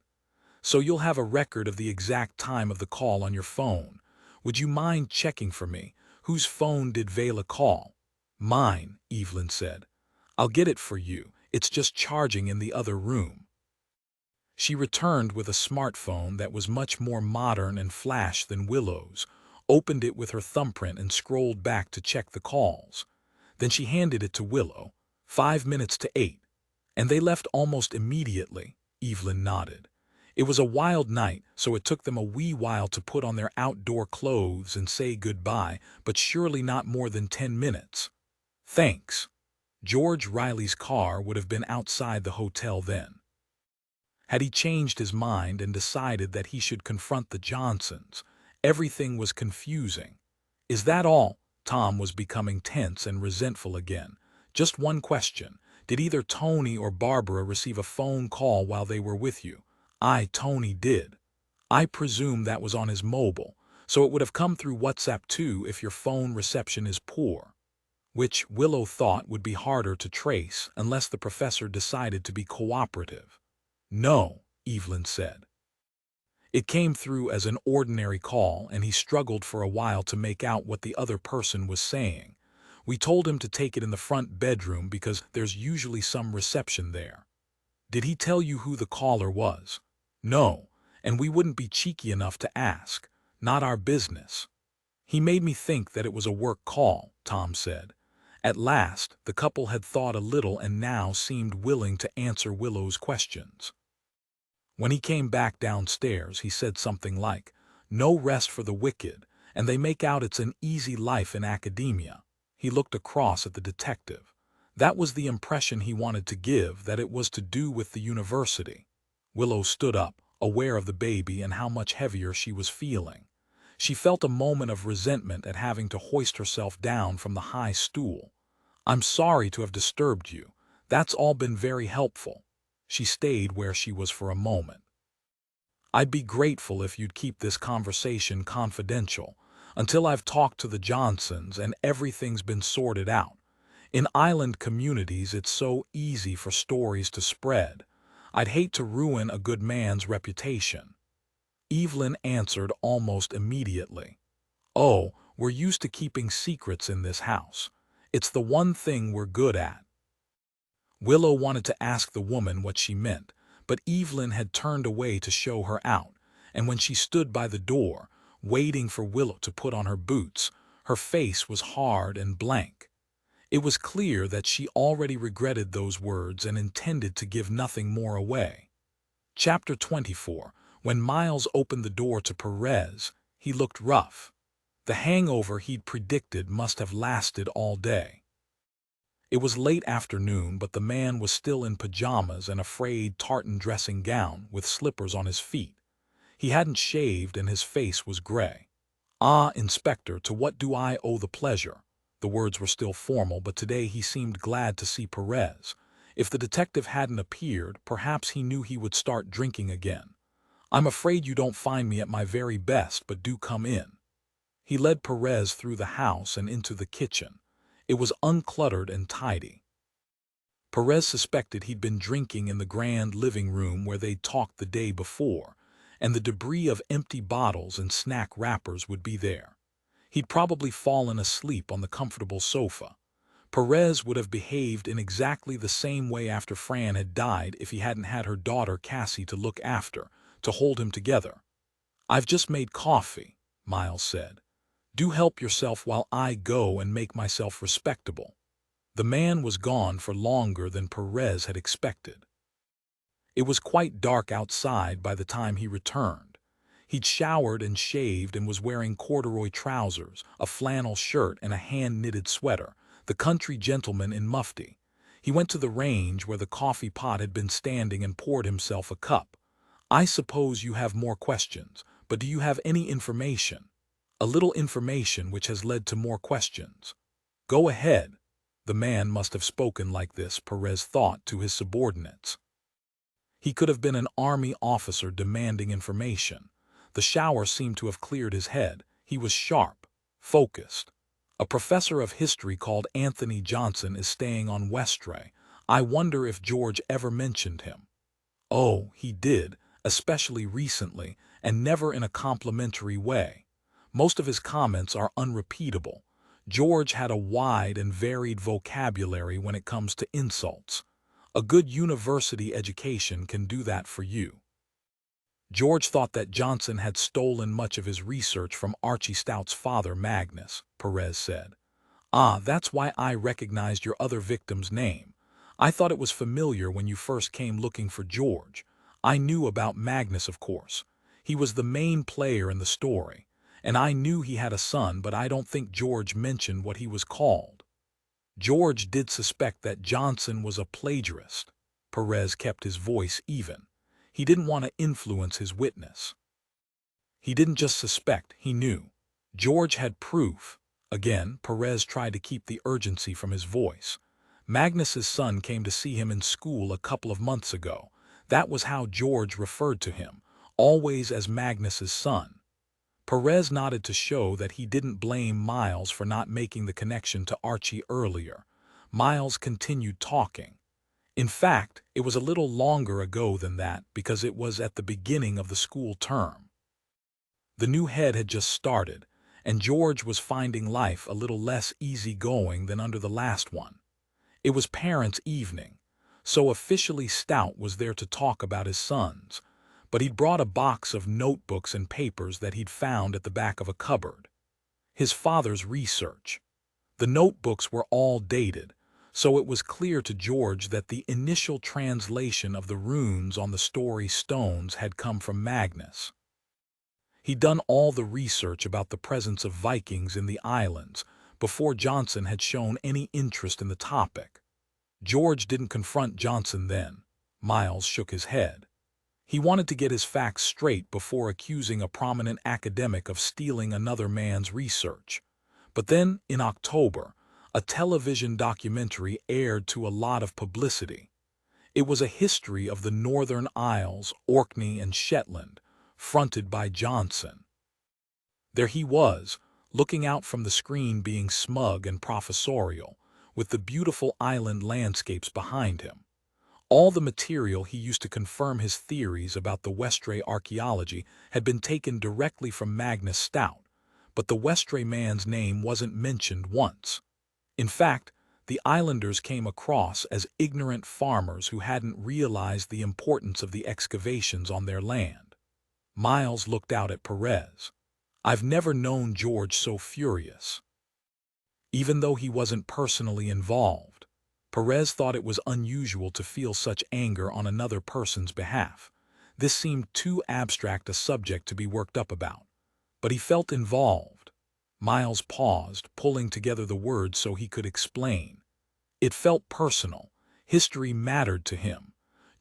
So you'll have a record of the exact time of the call on your phone. Would you mind checking for me? Whose phone did Vela call? Mine, Evelyn said. I'll get it for you. It's just charging in the other room. She returned with a smartphone that was much more modern and flash than Willow's, opened it with her thumbprint and scrolled back to check the calls. Then she handed it to Willow. 5 minutes to 8. And they left almost immediately, Evelyn nodded. It was a wild night, so it took them a wee while to put on their outdoor clothes and say goodbye, but surely not more than 10 minutes. Thanks. George Riley's car would have been outside the hotel then. Had he changed his mind and decided that he should confront the Johnsons? Everything was confusing. Is that all? Tom was becoming tense and resentful again. Just one question. Did either Tony or Barbara receive a phone call while they were with you? Tony did. I presume that was on his mobile, so it would have come through WhatsApp too if your phone reception is poor. Which Willow thought would be harder to trace unless the professor decided to be cooperative. No, Evelyn said. It came through as an ordinary call, and he struggled for a while to make out what the other person was saying. We told him to take it in the front bedroom because there's usually some reception there. Did he tell you who the caller was? No, and we wouldn't be cheeky enough to ask. Not our business. He made me think that it was a work call, Tom said. At last, the couple had thought a little and now seemed willing to answer Willow's questions. When he came back downstairs, he said something like, "No rest for the wicked, and they make out it's an easy life in academia." He looked across at the detective. That was the impression he wanted to give, that it was to do with the university. Willow stood up, aware of the baby and how much heavier she was feeling. She felt a moment of resentment at having to hoist herself down from the high stool. "I'm sorry to have disturbed you. That's all been very helpful." She stayed where she was for a moment. "I'd be grateful if you'd keep this conversation confidential until I've talked to the Johnsons and everything's been sorted out. In island communities, it's so easy for stories to spread. I'd hate to ruin a good man's reputation." Evelyn answered almost immediately. "Oh, we're used to keeping secrets in this house. It's the one thing we're good at." Willow wanted to ask the woman what she meant, but Evelyn had turned away to show her out, and when she stood by the door, waiting for Willow to put on her boots, her face was hard and blank. It was clear that she already regretted those words and intended to give nothing more away. Chapter 24. When Miles opened the door to Perez, he looked rough. The hangover he'd predicted must have lasted all day. It was late afternoon, but the man was still in pajamas and a frayed tartan dressing gown with slippers on his feet. He hadn't shaved and his face was gray. "Ah, Inspector, to what do I owe the pleasure?" The words were still formal, but today he seemed glad to see Perez. If the detective hadn't appeared, perhaps he knew he would start drinking again. "I'm afraid you don't find me at my very best, but do come in." He led Perez through the house and into the kitchen. It was uncluttered and tidy. Perez suspected he'd been drinking in the grand living room where they'd talked the day before, and the debris of empty bottles and snack wrappers would be there. He'd probably fallen asleep on the comfortable sofa. Perez would have behaved in exactly the same way after Fran had died if he hadn't had her daughter Cassie to look after, to hold him together. "I've just made coffee," Miles said. "Do help yourself while I go and make myself respectable." The man was gone for longer than Perez had expected. It was quite dark outside by the time he returned. He'd showered and shaved and was wearing corduroy trousers, a flannel shirt, and a hand-knitted sweater, the country gentleman in mufti. He went to the range where the coffee pot had been standing and poured himself a cup. "I suppose you have more questions, but do you have any information?" "A little information which has led to more questions." "Go ahead." The man must have spoken like this, Perez thought, to his subordinates. He could have been an army officer demanding information. The shower seemed to have cleared his head. He was sharp, focused. A professor of history called Anthony Johnson is staying on Westray. I wonder if George ever mentioned him. Oh, he did, especially recently, and never in a complimentary way. Most of his comments are unrepeatable. George had a wide and varied vocabulary when it comes to insults. A good university education can do that for you. George thought that Johnson had stolen much of his research from Archie Stout's father, Magnus, Perez said. Ah, that's why I recognized your other victim's name. I thought it was familiar when you first came looking for George. I knew about Magnus, of course. He was the main player in the story, and I knew he had a son, but I don't think George mentioned what he was called. George did suspect that Johnson was a plagiarist. Perez kept his voice even. He didn't want to influence his witness. He didn't just suspect, he knew. George had proof. Again, Perez tried to keep the urgency from his voice. Magnus's son came to see him in school a couple of months ago. That was how George referred to him, always as Magnus's son. Perez nodded to show that he didn't blame Miles for not making the connection to Archie earlier. Miles continued talking. In fact, it was a little longer ago than that because it was at the beginning of the school term. The new head had just started, and George was finding life a little less easygoing than under the last one. It was parents' evening, so officially Stout was there to talk about his sons, but he'd brought a box of notebooks and papers that he'd found at the back of a cupboard. His father's research. The notebooks were all dated, so it was clear to George that the initial translation of the runes on the story stones had come from Magnus. He'd done all the research about the presence of Vikings in the islands before Johnson had shown any interest in the topic. George didn't confront Johnson then. Miles shook his head. He wanted to get his facts straight before accusing a prominent academic of stealing another man's research. But then, in October, a television documentary aired to a lot of publicity. It was a history of the Northern Isles, Orkney and Shetland, fronted by Johnson. There he was, looking out from the screen being smug and professorial, with the beautiful island landscapes behind him. All the material he used to confirm his theories about the Westray archaeology had been taken directly from Magnus Stout, but the Westray man's name wasn't mentioned once. In fact, the islanders came across as ignorant farmers who hadn't realized the importance of the excavations on their land. Miles looked out at Perez. I've never known George so furious. Even though he wasn't personally involved, Perez thought it was unusual to feel such anger on another person's behalf. This seemed too abstract a subject to be worked up about. But he felt involved. Miles paused, pulling together the words so he could explain. It felt personal. History mattered to him.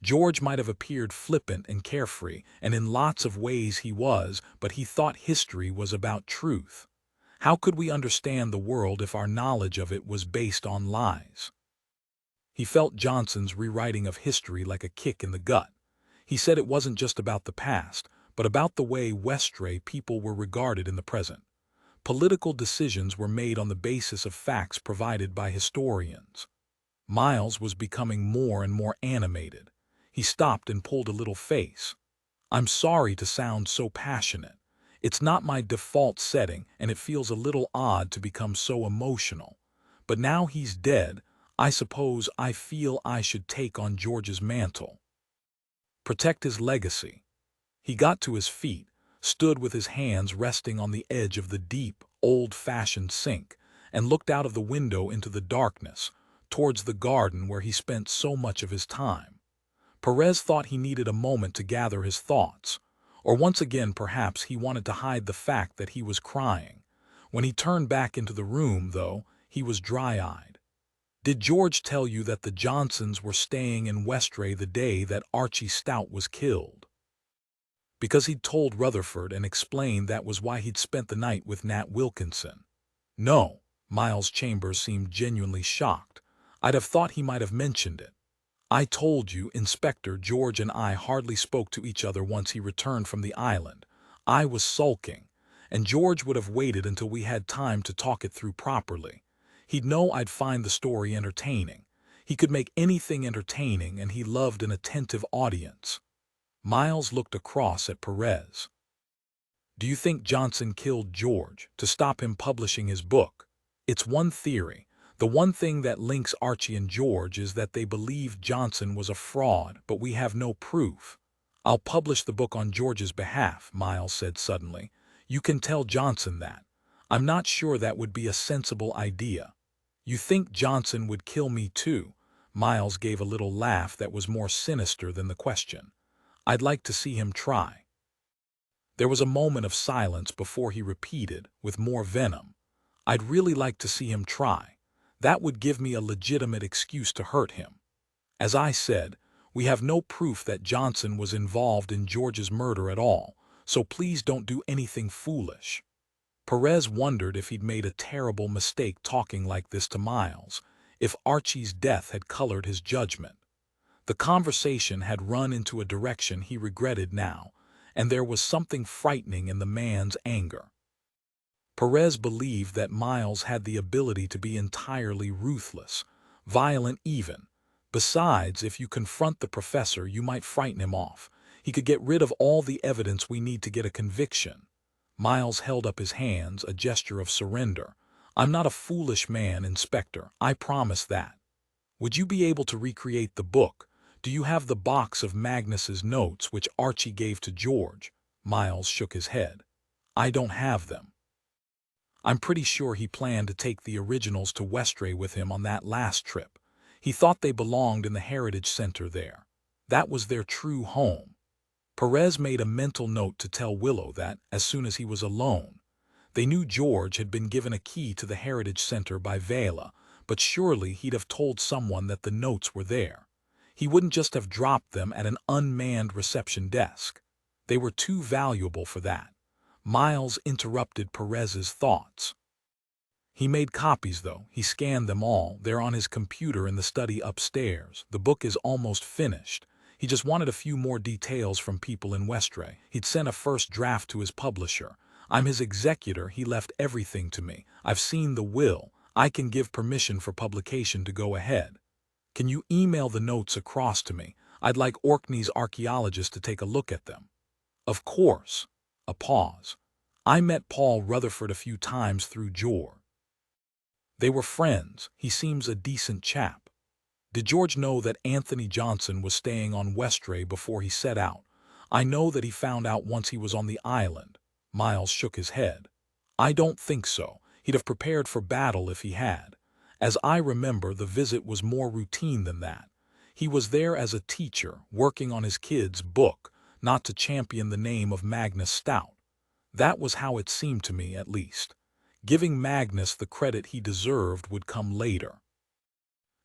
George might have appeared flippant and carefree, and in lots of ways he was, but he thought history was about truth. How could we understand the world if our knowledge of it was based on lies? He felt Johnson's rewriting of history like a kick in the gut. He said it wasn't just about the past, but about the way Westray people were regarded in the present. Political decisions were made on the basis of facts provided by historians. Miles was becoming more and more animated. He stopped and pulled a little face. I'm sorry to sound so passionate. It's not my default setting, and it feels a little odd to become so emotional. But now he's dead, I suppose I feel I should take on George's mantle. Protect his legacy. He got to his feet, stood with his hands resting on the edge of the deep, old-fashioned sink, and looked out of the window into the darkness, towards the garden where he spent so much of his time. Perez thought he needed a moment to gather his thoughts, or once again perhaps he wanted to hide the fact that he was crying. When he turned back into the room, though, he was dry-eyed. Did George tell you that the Johnsons were staying in Westray the day that Archie Stout was killed? Because he'd told Rutherford and explained that was why he'd spent the night with Nat Wilkinson. No, Miles Chambers seemed genuinely shocked. I'd have thought he might have mentioned it. I told you, Inspector. George and I hardly spoke to each other once he returned from the island. I was sulking, and George would have waited until we had time to talk it through properly. He'd know I'd find the story entertaining. He could make anything entertaining, and he loved an attentive audience. Miles looked across at Perez. Do you think Johnson killed George to stop him publishing his book? It's one theory. The one thing that links Archie and George is that they believe Johnson was a fraud, but we have no proof. I'll publish the book on George's behalf, Miles said suddenly. You can tell Johnson that. I'm not sure that would be a sensible idea. You think Johnson would kill me too? Miles gave a little laugh that was more sinister than the question. I'd like to see him try. There was a moment of silence before he repeated, with more venom. I'd really like to see him try. That would give me a legitimate excuse to hurt him. As I said, we have no proof that Johnson was involved in George's murder at all, so please don't do anything foolish. Perez wondered if he'd made a terrible mistake talking like this to Miles, if Archie's death had colored his judgment. The conversation had run into a direction he regretted now, and there was something frightening in the man's anger. Perez believed that Miles had the ability to be entirely ruthless, violent even. Besides, if you confront the professor, you might frighten him off. He could get rid of all the evidence we need to get a conviction. Miles held up his hands, a gesture of surrender. I'm not a foolish man, Inspector, I promise that. Would you be able to recreate the book? Do you have the box of Magnus's notes which Archie gave to George? Miles shook his head. I don't have them. I'm pretty sure he planned to take the originals to Westray with him on that last trip. He thought they belonged in the Heritage Center there. That was their true home. Perez made a mental note to tell Willow that, as soon as he was alone, they knew George had been given a key to the Heritage Center by Vela, but surely he'd have told someone that the notes were there. He wouldn't just have dropped them at an unmanned reception desk. They were too valuable for that. Miles interrupted Perez's thoughts. He made copies, though. He scanned them all. They're on his computer in the study upstairs. The book is almost finished. He just wanted a few more details from people in Westray. He'd sent a first draft to his publisher. I'm his executor. He left everything to me. I've seen the will. I can give permission for publication to go ahead. Can you email the notes across to me? I'd like Orkney's archaeologist to take a look at them. Of course. A pause. I met Paul Rutherford a few times through George. They were friends. He seems a decent chap. Did George know that Anthony Johnson was staying on Westray before he set out? I know that he found out once he was on the island. Miles shook his head. I don't think so. He'd have prepared for battle if he had. As I remember, the visit was more routine than that. He was there as a teacher, working on his kid's book, not to champion the name of Magnus Stout. That was how it seemed to me, at least. Giving Magnus the credit he deserved would come later.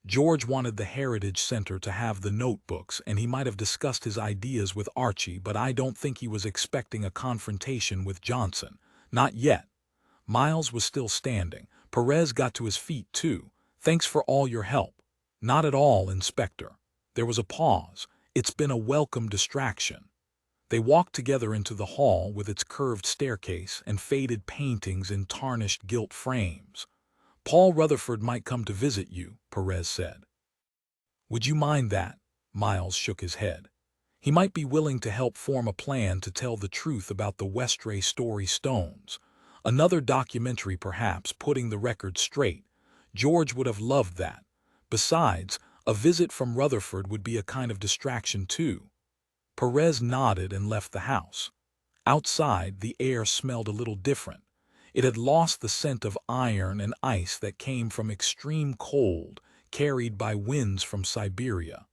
George wanted the Heritage Center to have the notebooks, and he might have discussed his ideas with Archie, but I don't think he was expecting a confrontation with Johnson. Not yet. Miles was still standing. Perez got to his feet, too. Thanks for all your help. Not at all, Inspector. There was a pause. It's been a welcome distraction. They walked together into the hall with its curved staircase and faded paintings in tarnished gilt frames. Paul Rutherford might come to visit you, Perez said. Would you mind that? Miles shook his head. He might be willing to help form a plan to tell the truth about the Westray story stones. Another documentary, perhaps, putting the record straight. George would have loved that. Besides, a visit from Rutherford would be a kind of distraction, too. Perez nodded and left the house. Outside, the air smelled a little different. It had lost the scent of iron and ice that came from extreme cold, carried by winds from Siberia.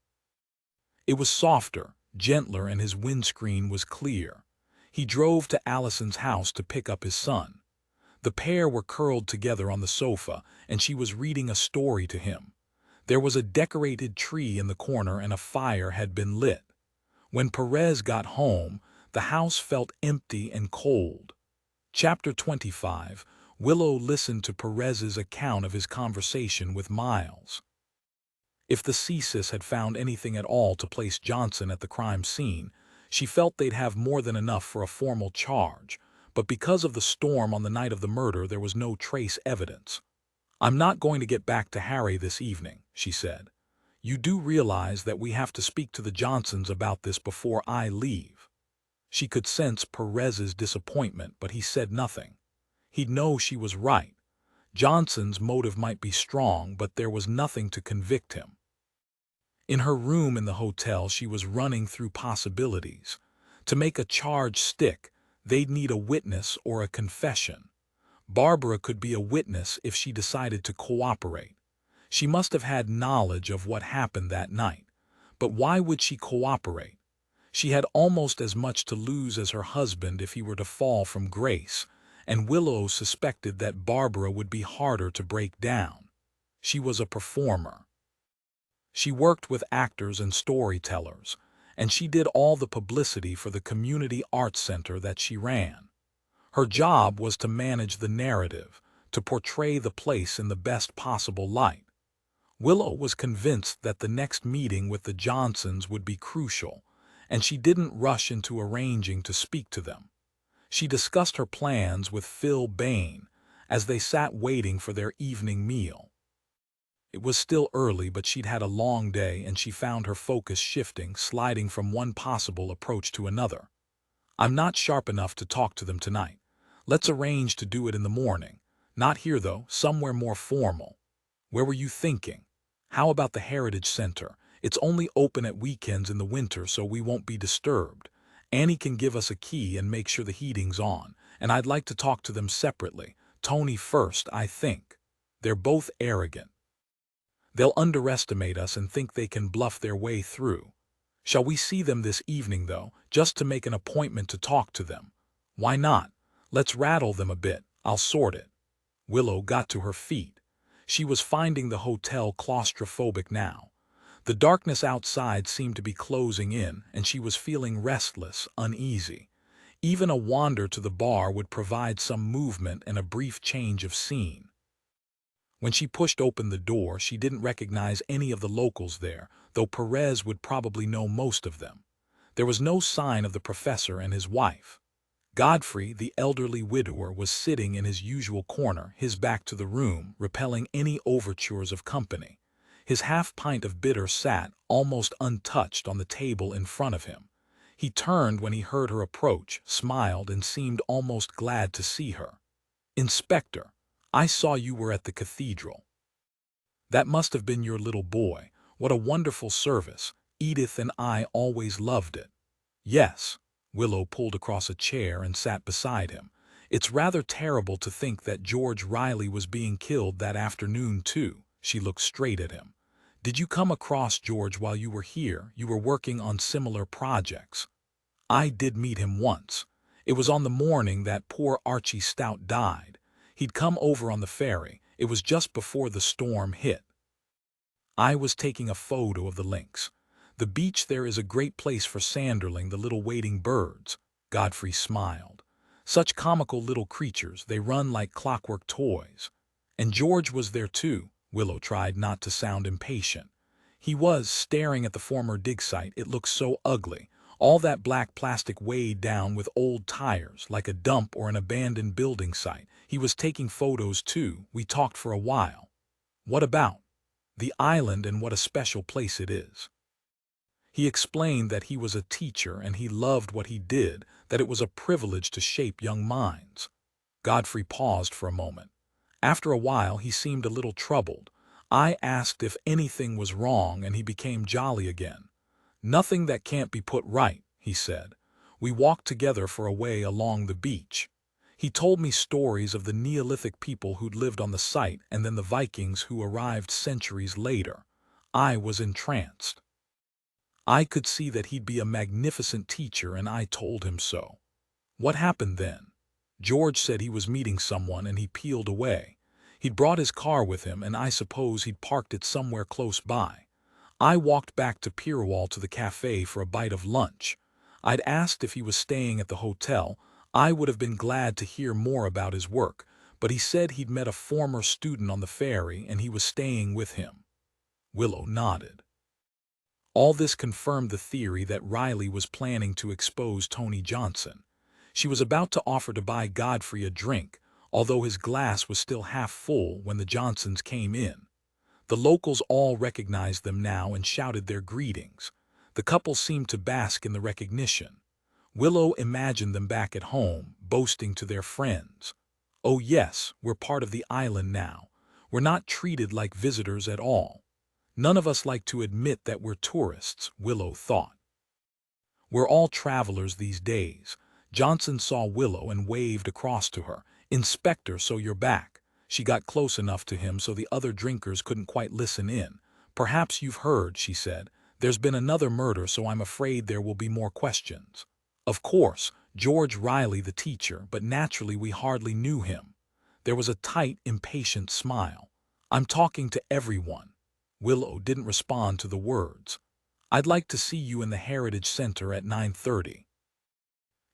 It was softer, gentler, and his windscreen was clear. He drove to Allison's house to pick up his son. The pair were curled together on the sofa, and she was reading a story to him. There was a decorated tree in the corner, and a fire had been lit. When Perez got home, the house felt empty and cold. Chapter 25. Willow listened to Perez's account of his conversation with Miles. If the CSIS had found anything at all to place Johnson at the crime scene, she felt they'd have more than enough for a formal charge, but because of the storm on the night of the murder there was no trace evidence. "I'm not going to get back to Harry this evening," she said. "You do realize that we have to speak to the Johnsons about this before I leave." She could sense Perez's disappointment, but he said nothing. He'd know she was right. Johnson's motive might be strong, but there was nothing to convict him. In her room in the hotel, she was running through possibilities. To make a charge stick, they'd need a witness or a confession. Barbara could be a witness if she decided to cooperate. She must have had knowledge of what happened that night. But why would she cooperate? She had almost as much to lose as her husband if he were to fall from grace, and Willow suspected that Barbara would be harder to break down. She was a performer. She worked with actors and storytellers, and she did all the publicity for the community arts center that she ran. Her job was to manage the narrative, to portray the place in the best possible light. Willow was convinced that the next meeting with the Johnsons would be crucial, and she didn't rush into arranging to speak to them. She discussed her plans with Phil Bain as they sat waiting for their evening meal. It was still early, but she'd had a long day, and she found her focus shifting, sliding from one possible approach to another. "I'm not sharp enough to talk to them tonight. Let's arrange to do it in the morning. Not here, though, somewhere more formal." "Where were you thinking?" "How about the Heritage Center? It's only open at weekends in the winter, so we won't be disturbed. Annie can give us a key and make sure the heating's on, and I'd like to talk to them separately. Tony first, I think. They're both arrogant. They'll underestimate us and think they can bluff their way through. Shall we see them this evening, though, just to make an appointment to talk to them?" "Why not? Let's rattle them a bit. I'll sort it." Willow got to her feet. She was finding the hotel claustrophobic now. The darkness outside seemed to be closing in, and she was feeling restless, uneasy. Even a wander to the bar would provide some movement and a brief change of scene. When she pushed open the door, she didn't recognize any of the locals there, though Perez would probably know most of them. There was no sign of the professor and his wife. Godfrey, the elderly widower, was sitting in his usual corner, his back to the room, repelling any overtures of company. His half-pint of bitter sat, almost untouched, on the table in front of him. He turned when he heard her approach, smiled, and seemed almost glad to see her. "Inspector, I saw you were at the cathedral. That must have been your little boy. What a wonderful service. Edith and I always loved it." "Yes." Willow pulled across a chair and sat beside him. "It's rather terrible to think that George Riley was being killed that afternoon, too." She looked straight at him. "Did you come across George while you were here? You were working on similar projects." "I did meet him once. It was on the morning that poor Archie Stout died. He'd come over on the ferry. It was just before the storm hit. I was taking a photo of the links. The beach there is a great place for sanderling the little wading birds." Godfrey smiled. "Such comical little creatures, they run like clockwork toys." "And George was there too." Willow tried not to sound impatient. "He was, staring at the former dig site. It looks so ugly. All that black plastic weighed down with old tires, like a dump or an abandoned building site. He was taking photos too. We talked for a while." "What about?" "The island and what a special place it is." He explained that he was a teacher and he loved what he did, that it was a privilege to shape young minds. Godfrey paused for a moment. After a while he seemed a little troubled. I asked if anything was wrong and he became jolly again. "Nothing that can't be put right," he said. We walked together for a way along the beach. He told me stories of the Neolithic people who'd lived on the site and then the Vikings who arrived centuries later. I was entranced. I could see that he'd be a magnificent teacher, and I told him so. "What happened then?" "George said he was meeting someone and he peeled away. He'd brought his car with him, and I suppose he'd parked it somewhere close by. I walked back to Pierwall to the cafe for a bite of lunch. I'd asked if he was staying at the hotel. I would have been glad to hear more about his work, but he said he'd met a former student on the ferry and he was staying with him." Willow nodded. All this confirmed the theory that Riley was planning to expose Tony Johnson. She was about to offer to buy Godfrey a drink, although his glass was still half full when the Johnsons came in. The locals all recognized them now and shouted their greetings. The couple seemed to bask in the recognition. Willow imagined them back at home, boasting to their friends. "Oh yes, we're part of the island now. We're not treated like visitors at all. None of us like to admit that we're tourists," Willow thought. "We're all travelers these days." Johnson saw Willow and waved across to her. "Inspector, so you're back." She got close enough to him so the other drinkers couldn't quite listen in. "Perhaps you've heard," she said. "There's been another murder, so I'm afraid there will be more questions." "Of course, George Riley, the teacher, but naturally we hardly knew him." There was a tight, impatient smile. "I'm talking to everyone." Willow didn't respond to the words. "I'd like to see you in the Heritage Center at 9:30.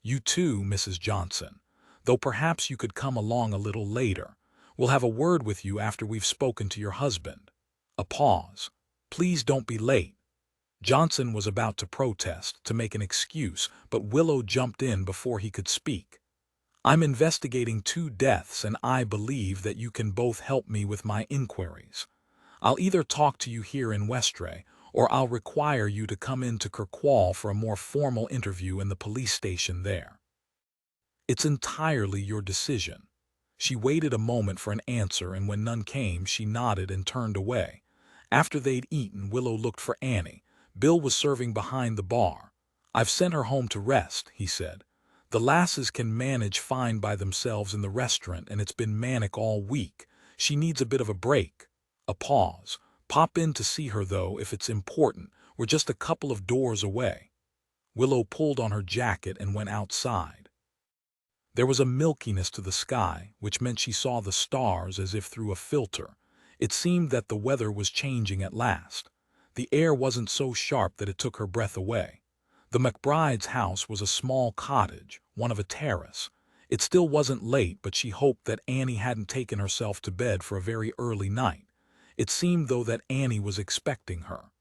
You too, Mrs. Johnson, though perhaps you could come along a little later. We'll have a word with you after we've spoken to your husband." A pause. "Please don't be late." Johnson was about to protest, to make an excuse, but Willow jumped in before he could speak. "I'm investigating 2 deaths and I believe that you can both help me with my inquiries. I'll either talk to you here in Westray, or I'll require you to come into Kirkwall for a more formal interview in the police station there. It's entirely your decision." She waited a moment for an answer, and when none came, she nodded and turned away. After they'd eaten, Willow looked for Annie. Bill was serving behind the bar. "I've sent her home to rest," he said. "The lasses can manage fine by themselves in the restaurant, and it's been manic all week. She needs a bit of a break." A pause. "Pop in to see her, though, if it's important. We're just a couple of doors away." Willow pulled on her jacket and went outside. There was a milkiness to the sky, which meant she saw the stars as if through a filter. It seemed that the weather was changing at last. The air wasn't so sharp that it took her breath away. The McBride's house was a small cottage, one of a terrace. It still wasn't late, but she hoped that Annie hadn't taken herself to bed for a very early night. It seemed, though, that Annie was expecting her.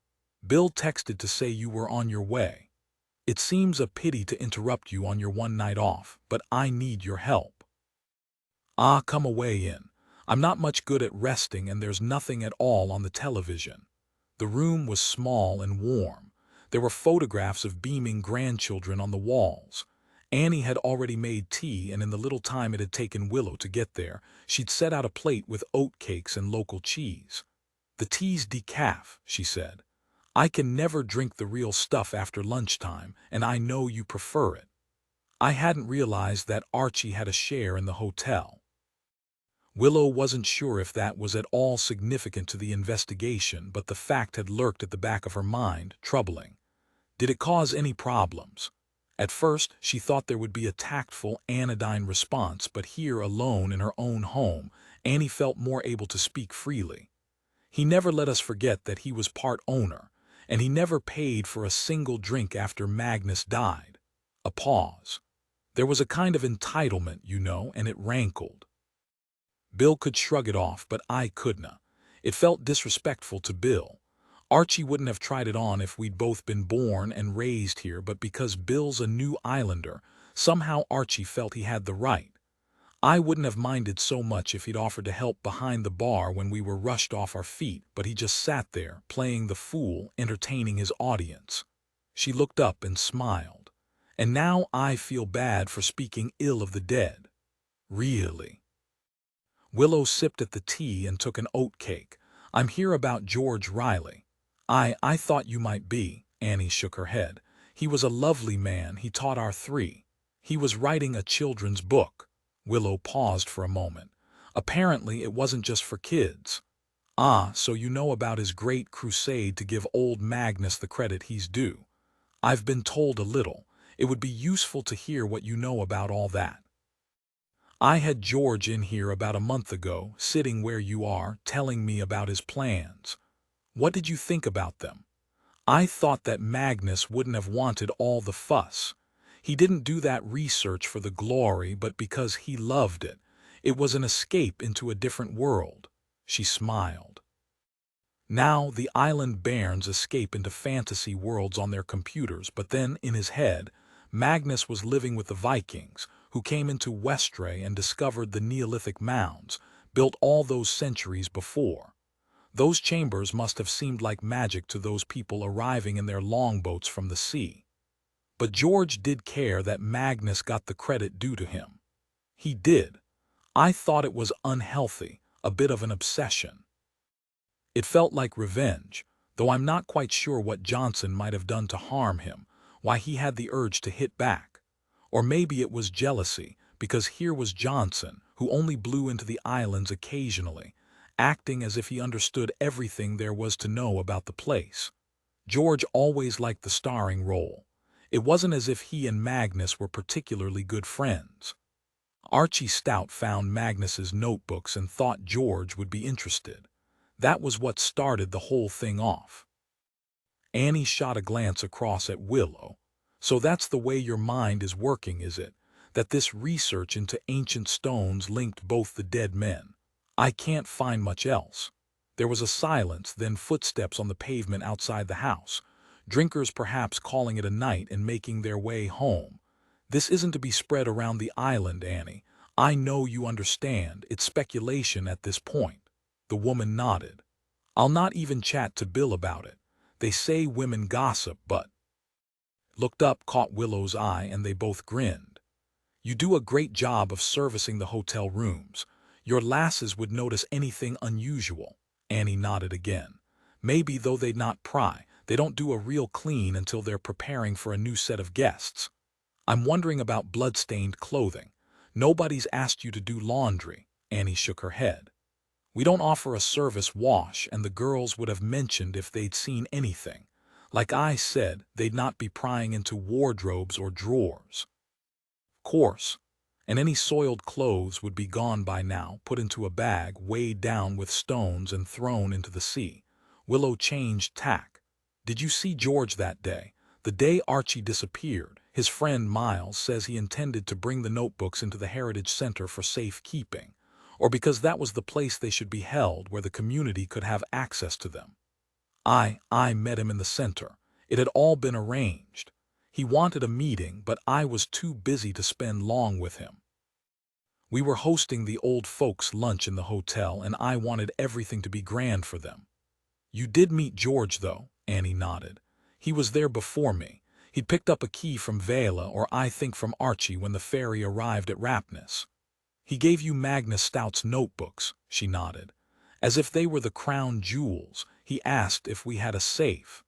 "Bill texted to say you were on your way. It seems a pity to interrupt you on your one night off, but I need your help." "Ah, come away in. I'm not much good at resting, and there's nothing at all on the television." The room was small and warm. There were photographs of beaming grandchildren on the walls. Annie had already made tea, and in the little time it had taken Willow to get there, she'd set out a plate with oat cakes and local cheese. "The tea's decaf," she said. "I can never drink the real stuff after lunchtime, and I know you prefer it." I hadn't realized that Archie had a share in the hotel. Willow wasn't sure if that was at all significant to the investigation, but the fact had lurked at the back of her mind, troubling. Did it cause any problems? At first, she thought there would be a tactful, anodyne response, but here, alone in her own home, Annie felt more able to speak freely. "He never let us forget that he was part owner, and he never paid for a single drink after Magnus died." A pause. "There was a kind of entitlement, you know, and it rankled. Bill could shrug it off, but I couldn't. It felt disrespectful to Bill. Archie wouldn't have tried it on if we'd both been born and raised here, but because Bill's a New Islander, somehow Archie felt he had the right. I wouldn't have minded so much if he'd offered to help behind the bar when we were rushed off our feet, but he just sat there, playing the fool, entertaining his audience." She looked up and smiled. "And now I feel bad for speaking ill of the dead." "Really?" Willow sipped at the tea and took an oat cake. "I'm here about George Riley." I thought you might be." Annie shook her head. "He was a lovely man. He taught our 3. He was writing a children's book." Willow paused for a moment. "Apparently it wasn't just for kids." "Ah, so you know about his great crusade to give old Magnus the credit he's due." "I've been told a little. It would be useful to hear what you know about all that." "I had George in here about a month ago, sitting where you are, telling me about his plans. What did you think about them?" "I thought that Magnus wouldn't have wanted all the fuss. He didn't do that research for the glory, but because he loved it. It was an escape into a different world." She smiled. Now the island bairns escape into fantasy worlds on their computers, but then, in his head, Magnus was living with the Vikings, who came into Westray and discovered the Neolithic mounds, built all those centuries before. Those chambers must have seemed like magic to those people arriving in their longboats from the sea. But George did care that Magnus got the credit due to him. He did. I thought it was unhealthy, a bit of an obsession. It felt like revenge, though I'm not quite sure what Johnson might have done to harm him, why he had the urge to hit back. Or maybe it was jealousy, because here was Johnson, who only blew into the islands occasionally, acting as if he understood everything there was to know about the place. George always liked the starring role. It wasn't as if he and Magnus were particularly good friends. Archie Stout found Magnus's notebooks and thought George would be interested. That was what started the whole thing off. Annie shot a glance across at Willow. So that's the way your mind is working, is it? That this research into ancient stones linked both the dead men? I can't find much else. There was a silence, then footsteps on the pavement outside the house. Drinkers perhaps calling it a night and making their way home. This isn't to be spread around the island, Annie. I know you understand. It's speculation at this point. The woman nodded. I'll not even chat to Bill about it. They say women gossip, but... Looked up, caught Willow's eye, and they both grinned. You do a great job of servicing the hotel rooms. Your lasses would notice anything unusual. Annie nodded again. Maybe, though they'd not pry. They don't do a real clean until they're preparing for a new set of guests. I'm wondering about blood-stained clothing. Nobody's asked you to do laundry. Annie shook her head. We don't offer a service wash, and the girls would have mentioned if they'd seen anything. Like I said, they'd not be prying into wardrobes or drawers. Course. And any soiled clothes would be gone by now, put into a bag, weighed down with stones and thrown into the sea. Willow changed tack. Did you see George that day? The day Archie disappeared. His friend Miles says he intended to bring the notebooks into the Heritage Center for safekeeping, or because that was the place they should be held where the community could have access to them. I met him in the center. It had all been arranged. He wanted a meeting, but I was too busy to spend long with him. We were hosting the old folks' lunch in the hotel, and I wanted everything to be grand for them. You did meet George, though, Annie nodded. He was there before me. He'd picked up a key from Vela, or I think from Archie, when the ferry arrived at Rapness. He gave you Magnus Stout's notebooks, she nodded. As if they were the crown jewels, he asked if we had a safe.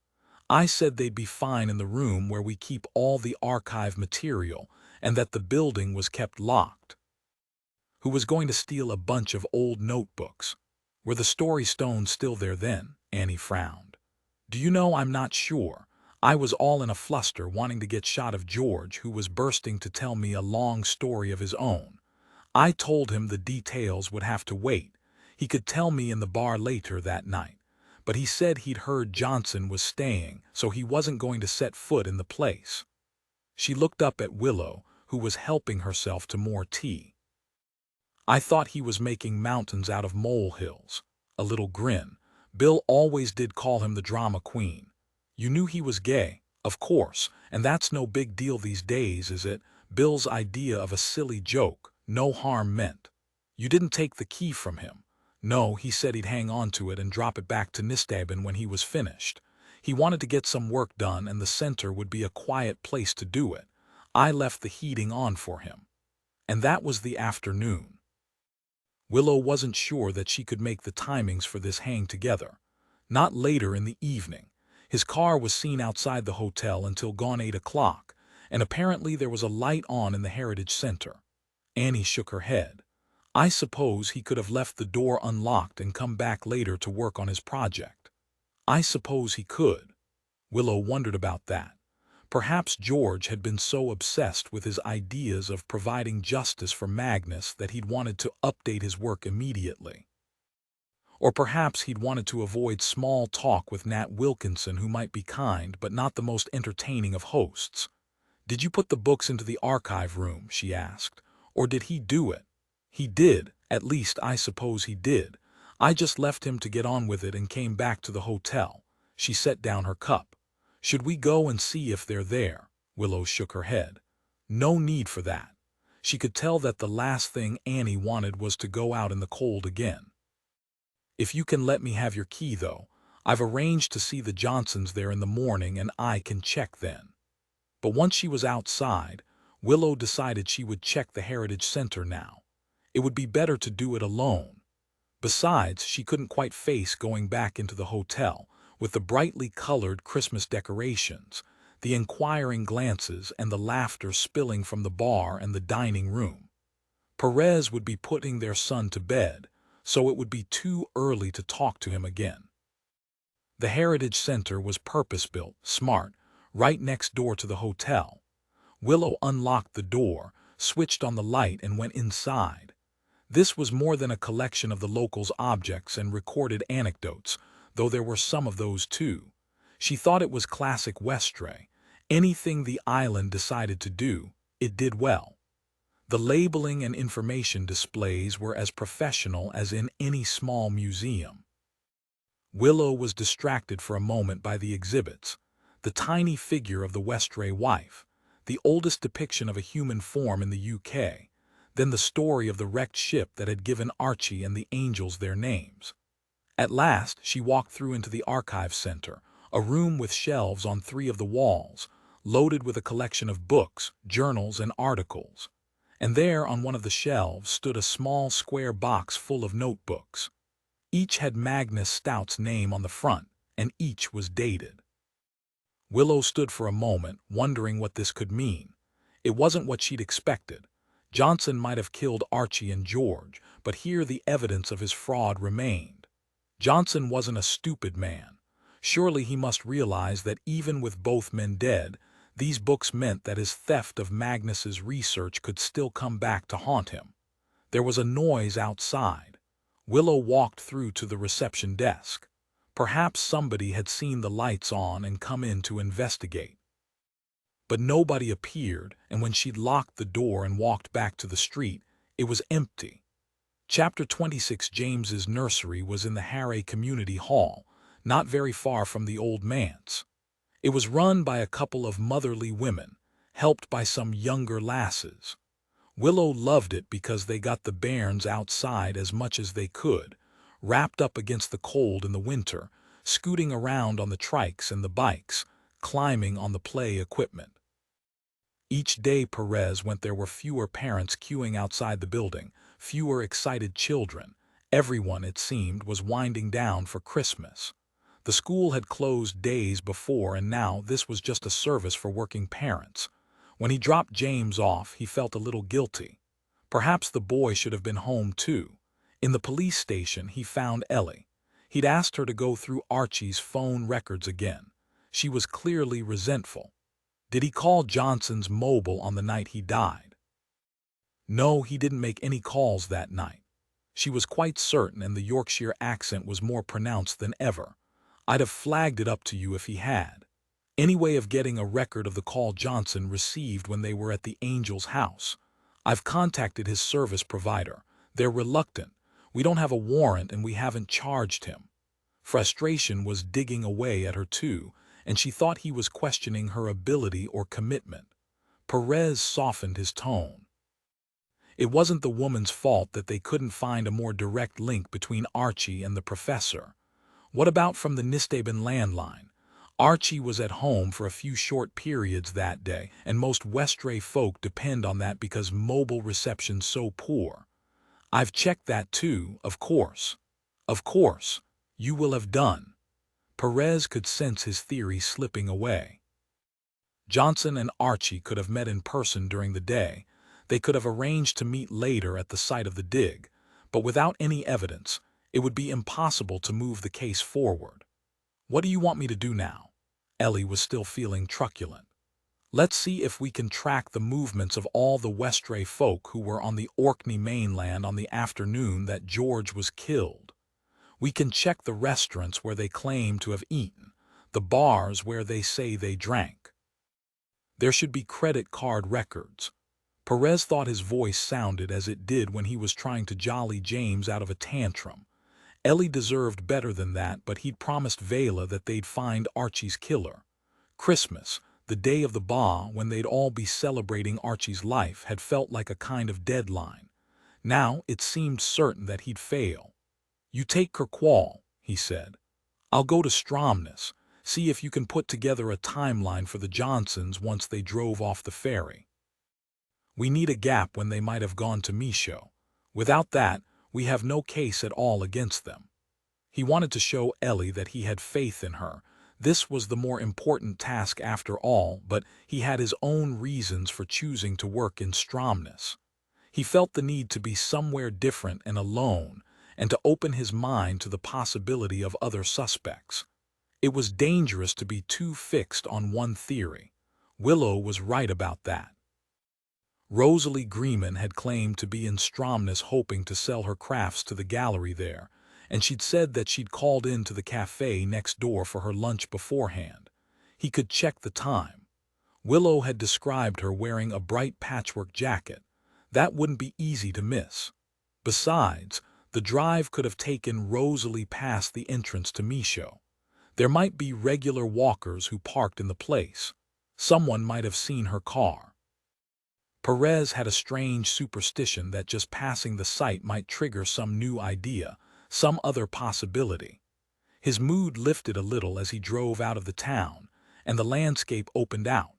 I said they'd be fine in the room where we keep all the archive material, and that the building was kept locked. Who was going to steal a bunch of old notebooks? Were the story stones still there then? Annie frowned. Do you know, I'm not sure. I was all in a fluster, wanting to get shot of George, who was bursting to tell me a long story of his own. I told him the details would have to wait. He could tell me in the bar later that night. But he said he'd heard Johnson was staying, so he wasn't going to set foot in the place. She looked up at Willow, who was helping herself to more tea. I thought he was making mountains out of molehills. A little grin. Bill always did call him the drama queen. You knew he was gay, of course, and that's no big deal these days, is it? Bill's idea of a silly joke, no harm meant. You didn't take the key from him. No, he said he'd hang on to it and drop it back to Nistaben when he was finished. He wanted to get some work done, and the center would be a quiet place to do it. I left the heating on for him. And that was the afternoon. Willow wasn't sure that she could make the timings for this hang together. Not later in the evening. His car was seen outside the hotel until gone 8 o'clock, and apparently there was a light on in the Heritage Center. Annie shook her head. I suppose he could have left the door unlocked and come back later to work on his project. I suppose he could. Willow wondered about that. Perhaps George had been so obsessed with his ideas of providing justice for Magnus that he'd wanted to update his work immediately. Or perhaps he'd wanted to avoid small talk with Nat Wilkinson, who might be kind but not the most entertaining of hosts. Did you put the books into the archive room, she asked, or did he do it? He did, at least I suppose he did. I just left him to get on with it and came back to the hotel. She set down her cup. Should we go and see if they're there? Willow shook her head. No need for that. She could tell that the last thing Annie wanted was to go out in the cold again. If you can let me have your key, though, I've arranged to see the Johnsons there in the morning and I can check then. But once she was outside, Willow decided she would check the Heritage Center now. It would be better to do it alone. Besides, she couldn't quite face going back into the hotel with the brightly colored Christmas decorations, the inquiring glances and the laughter spilling from the bar and the dining room. Perez would be putting their son to bed, so it would be too early to talk to him again. The Heritage Center was purpose-built, smart, right next door to the hotel. Willow unlocked the door, switched on the light and went inside. This was more than a collection of the locals' objects and recorded anecdotes, though there were some of those too. She thought it was classic Westray. Anything the island decided to do, it did well. The labeling and information displays were as professional as in any small museum. Willow was distracted for a moment by the exhibits. The tiny figure of the Westray wife, the oldest depiction of a human form in the UK, then the story of the wrecked ship that had given Archie and the angels their names. At last, she walked through into the Archive Center, a room with shelves on 3 of the walls, loaded with a collection of books, journals, and articles. And there, on one of the shelves, stood a small square box full of notebooks. Each had Magnus Stout's name on the front, and each was dated. Willow stood for a moment, wondering what this could mean. It wasn't what she'd expected. Johnson might have killed Archie and George, but here the evidence of his fraud remained. Johnson wasn't a stupid man. Surely he must realize that even with both men dead, these books meant that his theft of Magnus's research could still come back to haunt him. There was a noise outside. Willow walked through to the reception desk. Perhaps somebody had seen the lights on and come in to investigate. But nobody appeared, and when she'd locked the door and walked back to the street, it was empty. Chapter 26 James's nursery was in the Harray Community Hall, not very far from the old manse. It was run by a couple of motherly women, helped by some younger lasses. Willow loved it because they got the bairns outside as much as they could, wrapped up against the cold in the winter, scooting around on the trikes and the bikes, climbing on the play equipment. Each day Perez went there were fewer parents queuing outside the building, fewer excited children. Everyone, it seemed, was winding down for Christmas. The school had closed days before, and now this was just a service for working parents. When he dropped James off, he felt a little guilty. Perhaps the boy should have been home too. In the police station, he found Ellie. He'd asked her to go through Archie's phone records again. She was clearly resentful. Did he call Johnson's mobile on the night he died? No, he didn't make any calls that night. She was quite certain, and the Yorkshire accent was more pronounced than ever. I'd have flagged it up to you if he had. Any way of getting a record of the call Johnson received when they were at the Angel's house? I've contacted his service provider. They're reluctant. We don't have a warrant and we haven't charged him. Frustration was digging away at her too, and she thought he was questioning her ability or commitment. Perez softened his tone. It wasn't the woman's fault that they couldn't find a more direct link between Archie and the professor. What about from the Nisteben landline? Archie was at home for a few short periods that day, and most Westray folk depend on that because mobile reception's so poor. I've checked that too, of course. Of course, you will have done. Perez could sense his theory slipping away. Johnson and Archie could have met in person during the day. They could have arranged to meet later at the site of the dig, but without any evidence, it would be impossible to move the case forward. What do you want me to do now? Ellie was still feeling truculent. Let's see if we can track the movements of all the Westray folk who were on the Orkney mainland on the afternoon that George was killed. We can check the restaurants where they claim to have eaten, the bars where they say they drank. There should be credit card records. Perez thought his voice sounded as it did when he was trying to jolly James out of a tantrum. Ellie deserved better than that, but he'd promised Vela that they'd find Archie's killer. Christmas, the day of the ball when they'd all be celebrating Archie's life, had felt like a kind of deadline. Now it seemed certain that he'd fail. "You take Kirkwall," he said. "I'll go to Stromness, see if you can put together a timeline for the Johnsons once they drove off the ferry. We need a gap when they might have gone to Michaud. Without that, we have no case at all against them." He wanted to show Ellie that he had faith in her. This was the more important task after all, but he had his own reasons for choosing to work in Stromness. He felt the need to be somewhere different and alone, and to open his mind to the possibility of other suspects. It was dangerous to be too fixed on one theory. Willow was right about that. Rosalie Greeman had claimed to be in Stromness hoping to sell her crafts to the gallery there, and she'd said that she'd called in to the cafe next door for her lunch beforehand. He could check the time. Willow had described her wearing a bright patchwork jacket. That wouldn't be easy to miss. Besides, the drive could have taken Rosalie past the entrance to Michaud. There might be regular walkers who parked in the place. Someone might have seen her car. Perez had a strange superstition that just passing the site might trigger some new idea, some other possibility. His mood lifted a little as he drove out of the town, and the landscape opened out.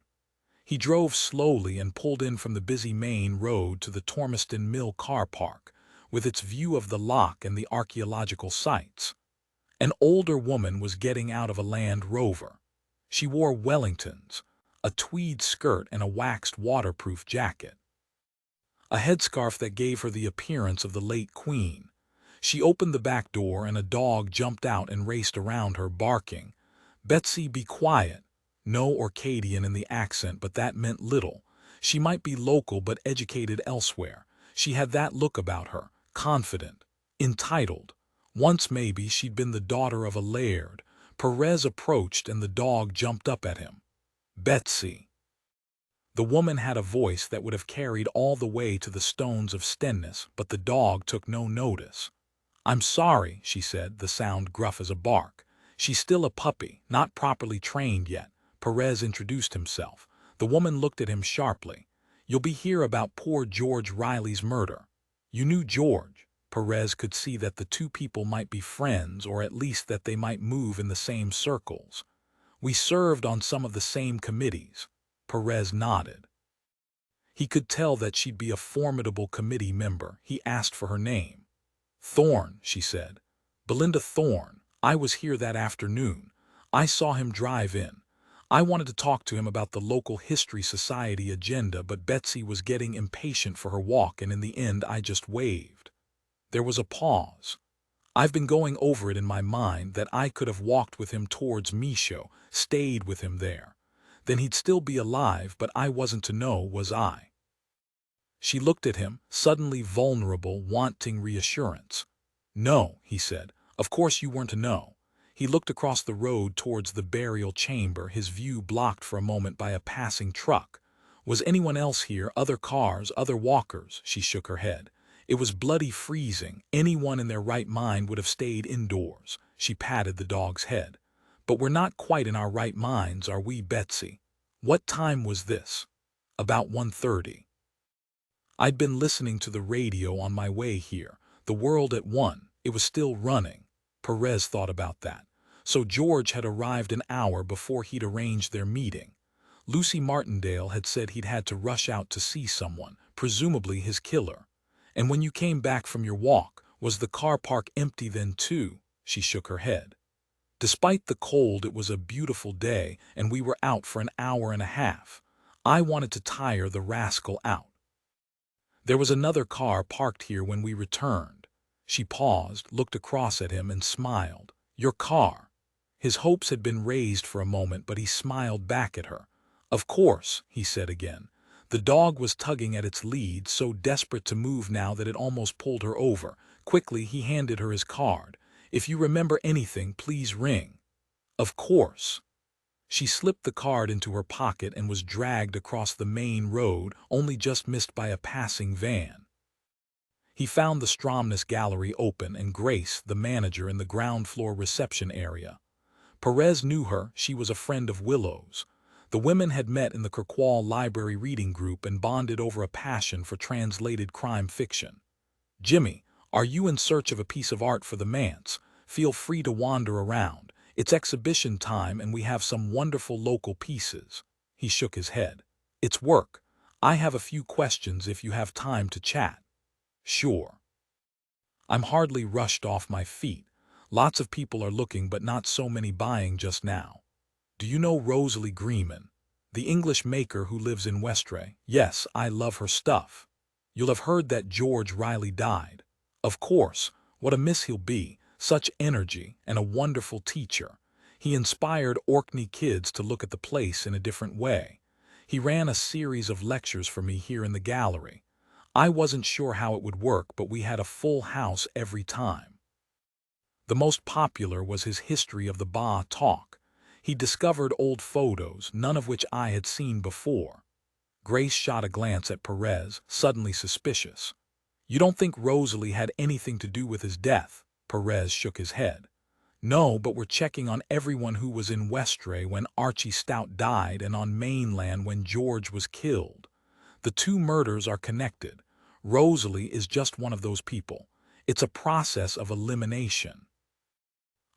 He drove slowly and pulled in from the busy main road to the Tormiston Mill car park, with its view of the lock and the archaeological sites. An older woman was getting out of a Land Rover. She wore Wellingtons, a tweed skirt and a waxed waterproof jacket. A headscarf that gave her the appearance of the late Queen. She opened the back door and a dog jumped out and raced around her, barking. "Betsy, be quiet." No Orcadian in the accent, but that meant little. She might be local but educated elsewhere. She had that look about her, confident, entitled. Once maybe she'd been the daughter of a laird. Perez approached and the dog jumped up at him. "Betsy." The woman had a voice that would have carried all the way to the Stones of Stennis, but the dog took no notice. "I'm sorry," she said, the sound gruff as a bark. "She's still a puppy, not properly trained yet." Perez introduced himself. The woman looked at him sharply. "You'll be here about poor George Riley's murder." "You knew George?" Perez could see that the two people might be friends, or at least that they might move in the same circles. "We served on some of the same committees." Perez nodded. He could tell that she'd be a formidable committee member. He asked for her name. "Thorne," she said. "Belinda Thorne. I was here that afternoon. I saw him drive in. I wanted to talk to him about the local history society agenda, but Betsy was getting impatient for her walk, and in the end I just waved." There was a pause. "I've been going over it in my mind that I could have walked with him towards Michaud, stayed with him there. Then he'd still be alive, but I wasn't to know, was I?" She looked at him, suddenly vulnerable, wanting reassurance. "No," he said. "Of course you weren't to know." He looked across the road towards the burial chamber, his view blocked for a moment by a passing truck. "Was anyone else here? Other cars, other walkers?" She shook her head. "It was bloody freezing. Anyone in their right mind would have stayed indoors." She patted the dog's head. "But we're not quite in our right minds, are we, Betsy? What time was this?" "About 1:30. I'd been listening to the radio on my way here. The World at 1. It was still running." Perez thought about that. So George had arrived an hour before he'd arranged their meeting. Lucy Martindale had said he'd had to rush out to see someone, presumably his killer. "And when you came back from your walk, was the car park empty then too?" She shook her head. "Despite the cold, it was a beautiful day, and we were out for an hour and a half. I wanted to tire the rascal out. There was another car parked here when we returned." She paused, looked across at him, and smiled. "Your car." His hopes had been raised for a moment, but he smiled back at her. "Of course," he said again. The dog was tugging at its lead, so desperate to move now that it almost pulled her over. Quickly, he handed her his card. "If you remember anything, please ring." "Of course." She slipped the card into her pocket and was dragged across the main road, only just missed by a passing van. He found the Stromness gallery open and Grace, the manager, in the ground-floor reception area. Perez knew her. She was a friend of Willow's. The women had met in the Kirkwall Library reading group and bonded over a passion for translated crime fiction. "Jimmy, are you in search of a piece of art for the manse? Feel free to wander around. It's exhibition time and we have some wonderful local pieces." He shook his head. "It's work. I have a few questions if you have time to chat." "Sure." I'm hardly rushed off my feet. Lots of people are looking but not so many buying just now. "Do you know Rosalie Greenman, the English maker who lives in Westray?" "Yes, I love her stuff." "You'll have heard that George Riley died." "Of course. What a miss he'll be. Such energy and a wonderful teacher. He inspired Orkney kids to look at the place in a different way. He ran a series of lectures for me here in the gallery. I wasn't sure how it would work, but we had a full house every time. The most popular was his History of the Ba talk. He discovered old photos, none of which I had seen before." Grace shot a glance at Perez, suddenly suspicious. "You don't think Rosalie had anything to do with his death?" Perez shook his head. "No, but we're checking on everyone who was in Westray when Archie Stout died and on mainland when George was killed. The two murders are connected. Rosalie is just one of those people. It's a process of elimination."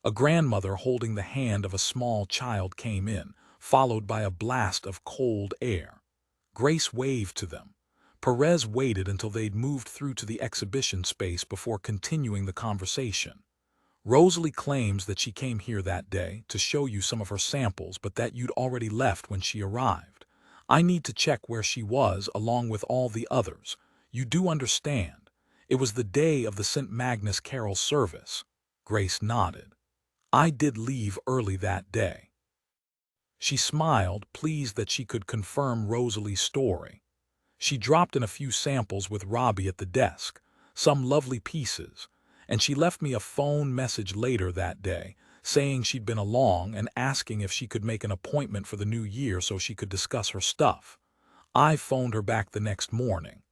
A grandmother holding the hand of a small child came in, followed by a blast of cold air. Grace waved to them. Perez waited until they'd moved through to the exhibition space before continuing the conversation. "Rosalie claims that she came here that day to show you some of her samples, but that you'd already left when she arrived. I need to check where she was along with all the others. You do understand. It was the day of the St. Magnus Carol service." Grace nodded. "I did leave early that day." She smiled, pleased that she could confirm Rosalie's story. She dropped in a few samples with Robbie at the desk, some lovely pieces, and she left me a phone message later that day, saying she'd been along and asking if she could make an appointment for the new year so she could discuss her stuff. I phoned her back the next morning.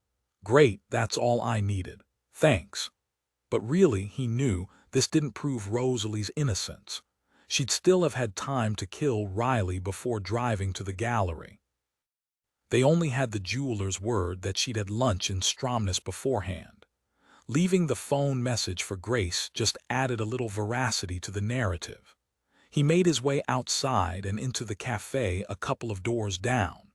"Great, that's all I needed. Thanks." But really, he knew, this didn't prove Rosalie's innocence. She'd still have had time to kill Riley before driving to the gallery. They only had the jeweler's word that she'd had lunch in Stromness beforehand. Leaving the phone message for Grace just added a little veracity to the narrative. He made his way outside and into the cafe a couple of doors down.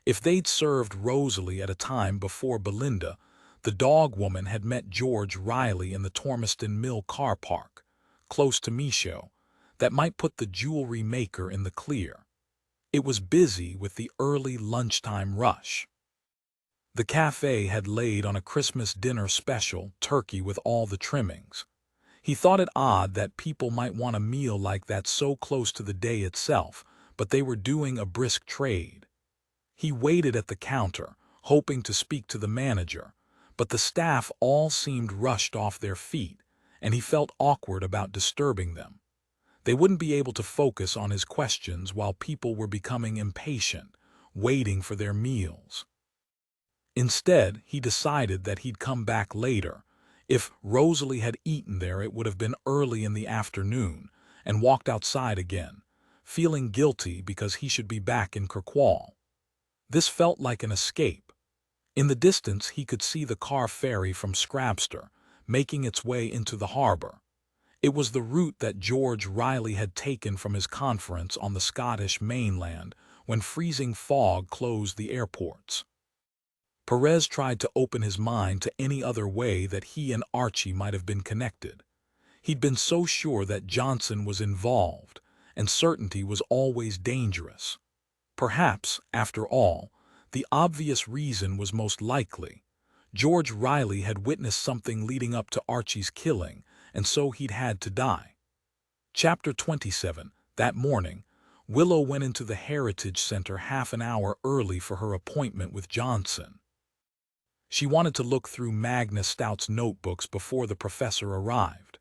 If they'd served Rosalie at a time before Belinda, the dog woman had met George Riley in the Tormiston Mill car park, close to Michaud. That might put the jewelry maker in the clear. It was busy with the early lunchtime rush. The cafe had laid on a Christmas dinner special, turkey with all the trimmings. He thought it odd that people might want a meal like that so close to the day itself, but they were doing a brisk trade. He waited at the counter, hoping to speak to the manager, but the staff all seemed rushed off their feet, and he felt awkward about disturbing them. They wouldn't be able to focus on his questions while people were becoming impatient, waiting for their meals. Instead, he decided that he'd come back later. If Rosalie had eaten there, it would have been early in the afternoon, and walked outside again, feeling guilty because he should be back in Kirkwall. This felt like an escape. In the distance, he could see the car ferry from Scrabster, making its way into the harbor. It was the route that George Riley had taken from his conference on the Scottish mainland when freezing fog closed the airports. Perez tried to open his mind to any other way that he and Archie might have been connected. He'd been so sure that Johnson was involved, and certainty was always dangerous. Perhaps, after all, the obvious reason was most likely. George Riley had witnessed something leading up to Archie's killing, and so he'd had to die. Chapter 27. That morning, Willow went into the Heritage Center half an hour early for her appointment with Johnson. She wanted to look through Magnus Stout's notebooks before the professor arrived.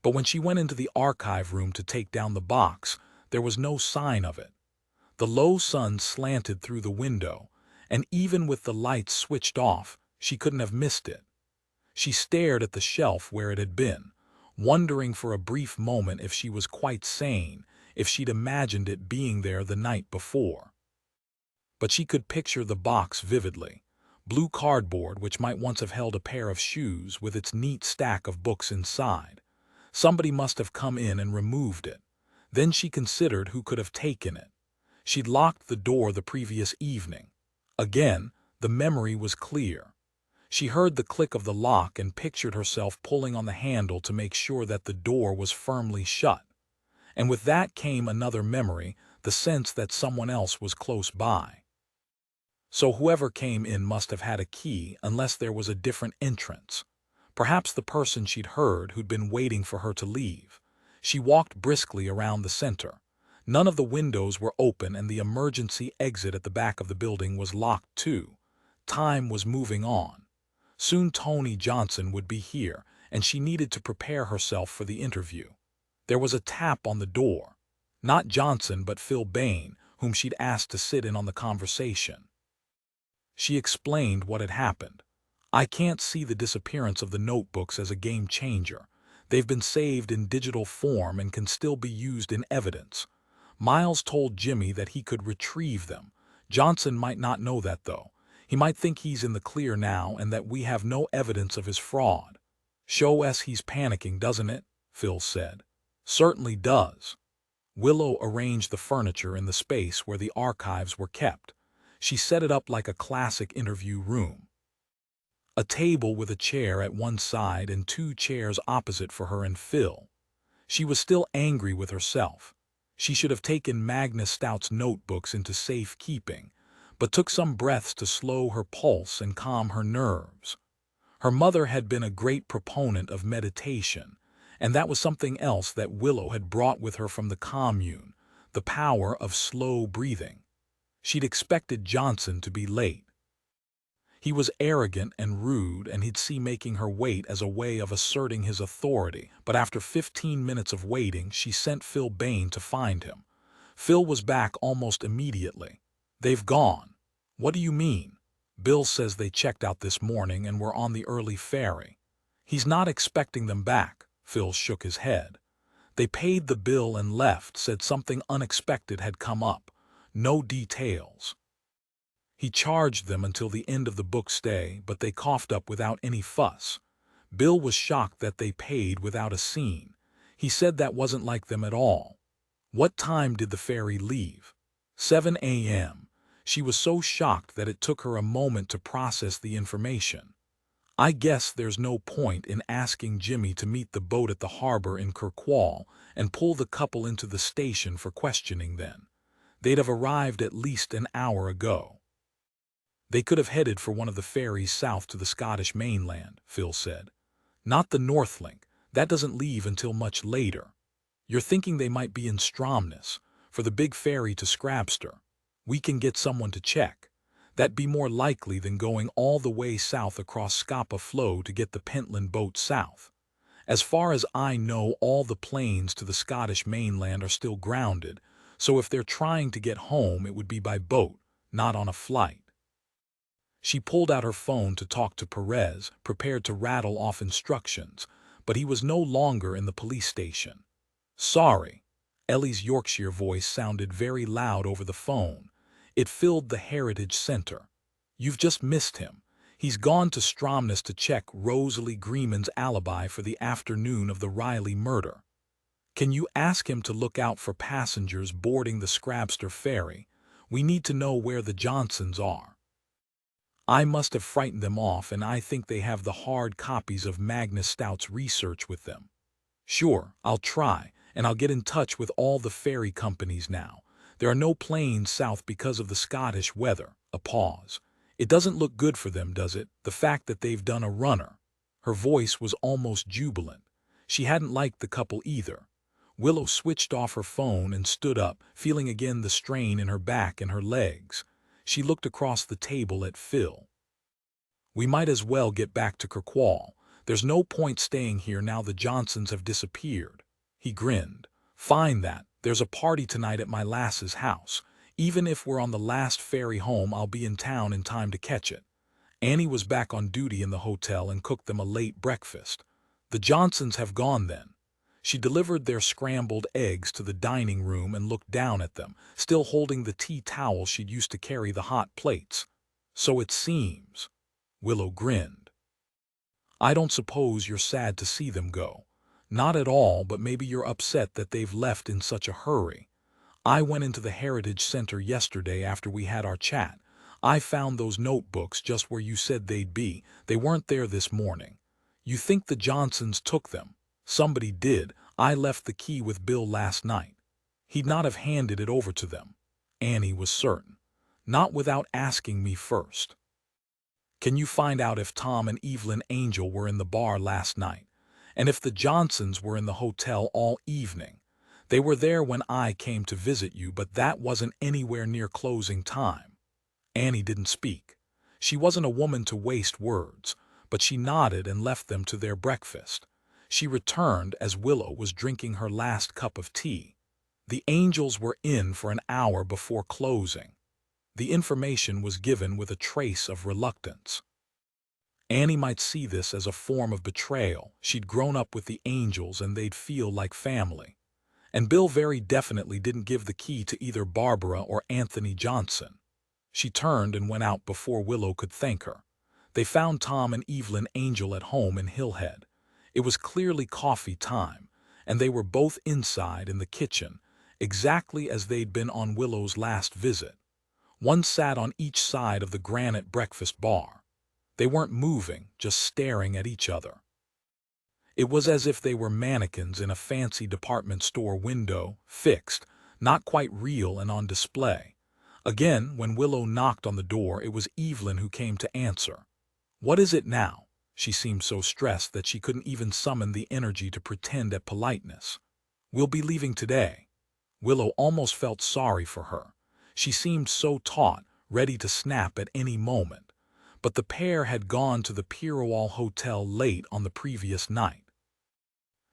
But when she went into the archive room to take down the box, there was no sign of it. The low sun slanted through the window, and even with the lights switched off, she couldn't have missed it. She stared at the shelf where it had been, wondering for a brief moment if she was quite sane, if she'd imagined it being there the night before. But she could picture the box vividly. Blue cardboard which might once have held a pair of shoes with its neat stack of books inside. Somebody must have come in and removed it. Then she considered who could have taken it. She'd locked the door the previous evening. Again, the memory was clear. She heard the click of the lock and pictured herself pulling on the handle to make sure that the door was firmly shut. And with that came another memory, the sense that someone else was close by. So whoever came in must have had a key unless there was a different entrance. Perhaps the person she'd heard who'd been waiting for her to leave. She walked briskly around the center. None of the windows were open and the emergency exit at the back of the building was locked too. Time was moving on. Soon Tony Johnson would be here, and she needed to prepare herself for the interview. There was a tap on the door. Not Johnson, but Phil Bain, whom she'd asked to sit in on the conversation. She explained what had happened. I can't see the disappearance of the notebooks as a game changer. They've been saved in digital form and can still be used in evidence. Miles told Jimmy that he could retrieve them. Johnson might not know that, though. He might think he's in the clear now and that we have no evidence of his fraud. Shows us he's panicking, doesn't it? Phil said. Certainly does. Willow arranged the furniture in the space where the archives were kept. She set it up like a classic interview room. A table with a chair at one side and 2 chairs opposite for her and Phil. She was still angry with herself. She should have taken Magnus Stout's notebooks into safe keeping, but took some breaths to slow her pulse and calm her nerves. Her mother had been a great proponent of meditation, and that was something else that Willow had brought with her from the commune, the power of slow breathing. She'd expected Johnson to be late. He was arrogant and rude, and he'd see making her wait as a way of asserting his authority, but after 15 minutes of waiting, she sent Phil Bain to find him. Phil was back almost immediately. They've gone. What do you mean? Bill says they checked out this morning and were on the early ferry. He's not expecting them back. Phil shook his head. They paid the bill and left, said something unexpected had come up. No details. He charged them until the end of the book stay, but they coughed up without any fuss. Bill was shocked that they paid without a scene. He said that wasn't like them at all. What time did the ferry leave? 7 a.m. She was so shocked that it took her a moment to process the information. I guess there's no point in asking Jimmy to meet the boat at the harbor in Kirkwall and pull the couple into the station for questioning then. They'd have arrived at least an hour ago. They could have headed for one of the ferries south to the Scottish mainland, Phil said. Not the Northlink. That doesn't leave until much later. You're thinking they might be in Stromness, for the big ferry to Scrabster. We can get someone to check. That'd be more likely than going all the way south across Scapa Flow to get the Pentland boat south. As far as I know, all the planes to the Scottish mainland are still grounded, so if they're trying to get home, it would be by boat, not on a flight. She pulled out her phone to talk to Perez, prepared to rattle off instructions, but he was no longer in the police station. Sorry. Ellie's Yorkshire voice sounded very loud over the phone. It filled the Heritage Center. You've just missed him. He's gone to Stromness to check Rosalie Greenman's alibi for the afternoon of the Riley murder. Can you ask him to look out for passengers boarding the Scrabster ferry? We need to know where the Johnsons are. I must have frightened them off, and I think they have the hard copies of Magnus Stout's research with them. Sure, I'll try, and I'll get in touch with all the ferry companies now. There are no planes south because of the Scottish weather. A pause. It doesn't look good for them, does it? The fact that they've done a runner. Her voice was almost jubilant. She hadn't liked the couple either. Willow switched off her phone and stood up, feeling again the strain in her back and her legs. She looked across the table at Phil. We might as well get back to Kirkwall. There's no point staying here now the Johnsons have disappeared. He grinned. Fine that. There's a party tonight at my lass's house. Even if we're on the last ferry home, I'll be in town in time to catch it. Annie was back on duty in the hotel and cooked them a late breakfast. The Johnsons have gone then. She delivered their scrambled eggs to the dining room and looked down at them, still holding the tea towel she'd used to carry the hot plates. So it seems. Willow grinned. I don't suppose you're sad to see them go. Not at all, but maybe you're upset that they've left in such a hurry. I went into the Heritage Center yesterday after we had our chat. I found those notebooks just where you said they'd be. They weren't there this morning. You think the Johnsons took them? Somebody did. I left the key with Bill last night. He'd not have handed it over to them. Annie was certain. Not without asking me first. Can you find out if Tom and Evelyn Angel were in the bar last night? And if the Johnsons were in the hotel all evening? They were there when I came to visit you, but that wasn't anywhere near closing time. Annie didn't speak. She wasn't a woman to waste words, but she nodded and left them to their breakfast. She returned as Willow was drinking her last cup of tea. The Angels were in for an hour before closing. The information was given with a trace of reluctance. Annie might see this as a form of betrayal. She'd grown up with the Angels and they'd feel like family. And Bill very definitely didn't give the key to either Barbara or Anthony Johnson. She turned and went out before Willow could thank her. They found Tom and Evelyn Angel at home in Hillhead. It was clearly coffee time, and they were both inside in the kitchen, exactly as they'd been on Willow's last visit. One sat on each side of the granite breakfast bar. They weren't moving, just staring at each other. It was as if they were mannequins in a fancy department store window, fixed, not quite real and on display. Again, when Willow knocked on the door, it was Evelyn who came to answer. What is it now? She seemed so stressed that she couldn't even summon the energy to pretend at politeness. We'll be leaving today. Willow almost felt sorry for her. She seemed so taut, ready to snap at any moment. But the pair had gone to the Pirowall Hotel late on the previous night.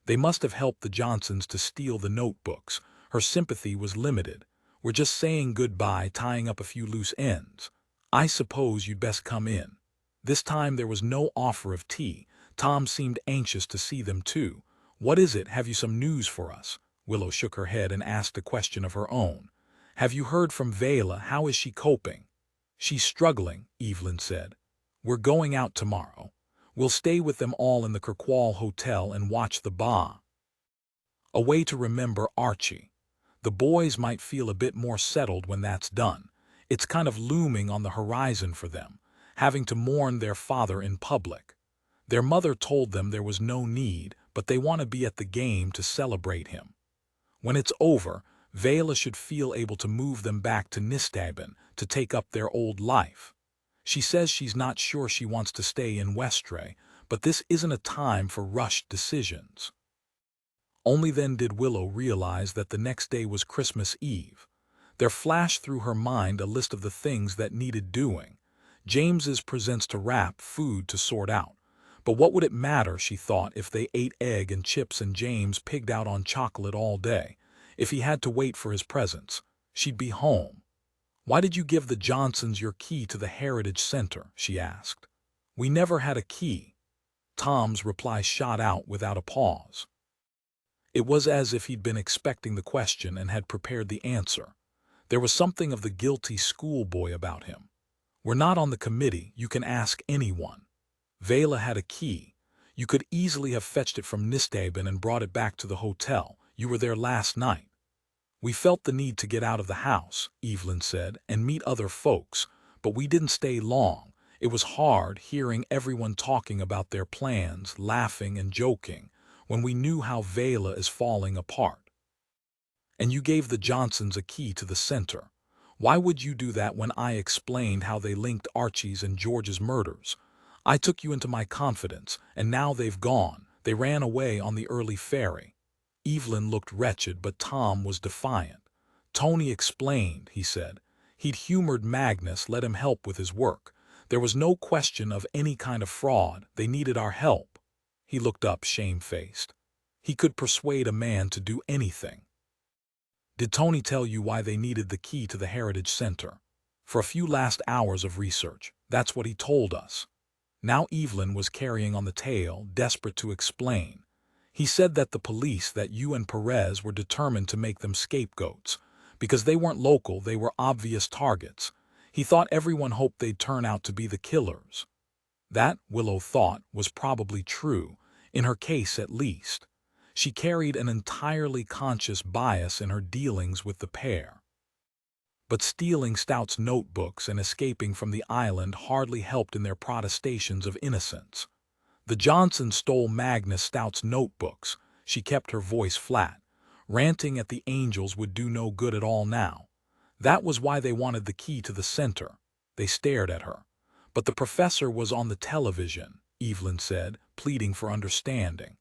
They must have helped the Johnsons to steal the notebooks. Her sympathy was limited. We're just saying goodbye, tying up a few loose ends. I suppose you'd best come in. This time there was no offer of tea. Tom seemed anxious to see them too. What is it? Have you some news for us? Willow shook her head and asked a question of her own. Have you heard from Vela? How is she coping? She's struggling, Evelyn said. We're going out tomorrow. We'll stay with them all in the Kirkwall Hotel and watch the Ba. A way to remember Archie. The boys might feel a bit more settled when that's done. It's kind of looming on the horizon for them, having to mourn their father in public. Their mother told them there was no need, but they want to be at the game to celebrate him. When it's over, Vela should feel able to move them back to Nisthaben to take up their old life. She says she's not sure she wants to stay in Westray, but this isn't a time for rushed decisions. Only then did Willow realize that the next day was Christmas Eve. There flashed through her mind a list of the things that needed doing. James's presents to wrap, food to sort out. But what would it matter, she thought, if they ate egg and chips and James pigged out on chocolate all day? If he had to wait for his presents, she'd be home. Why did you give the Johnsons your key to the Heritage Center? She asked. We never had a key. Tom's reply shot out without a pause. It was as if he'd been expecting the question and had prepared the answer. There was something of the guilty schoolboy about him. We're not on the committee, you can ask anyone. Vela had a key. You could easily have fetched it from Nisthaben and brought it back to the hotel. You were there last night. We felt the need to get out of the house, Evelyn said, and meet other folks, but we didn't stay long. It was hard hearing everyone talking about their plans, laughing and joking, when we knew how Vela is falling apart. And you gave the Johnsons a key to the center. Why would you do that when I explained how they linked Archie's and George's murders? I took you into my confidence, and now they've gone. They ran away on the early ferry. Evelyn looked wretched, but Tom was defiant. Tony explained, he said. He'd humored Magnus, let him help with his work. There was no question of any kind of fraud. They needed our help. He looked up, shamefaced. He could persuade a man to do anything. Did Tony tell you why they needed the key to the Heritage Center? For a few last hours of research, that's what he told us. Now Evelyn was carrying on the tale, desperate to explain. He said that the police, that you and Perez were determined to make them scapegoats. Because they weren't local, they were obvious targets. He thought everyone hoped they'd turn out to be the killers. That, Willow thought, was probably true, in her case at least. She carried an entirely conscious bias in her dealings with the pair. But stealing Stout's notebooks and escaping from the island hardly helped in their protestations of innocence. The Johnsons stole Magnus Stout's notebooks. She kept her voice flat. Ranting at the angels would do no good at all now. That was why they wanted the key to the center. They stared at her. But the professor was on the television, Evelyn said, pleading for understanding.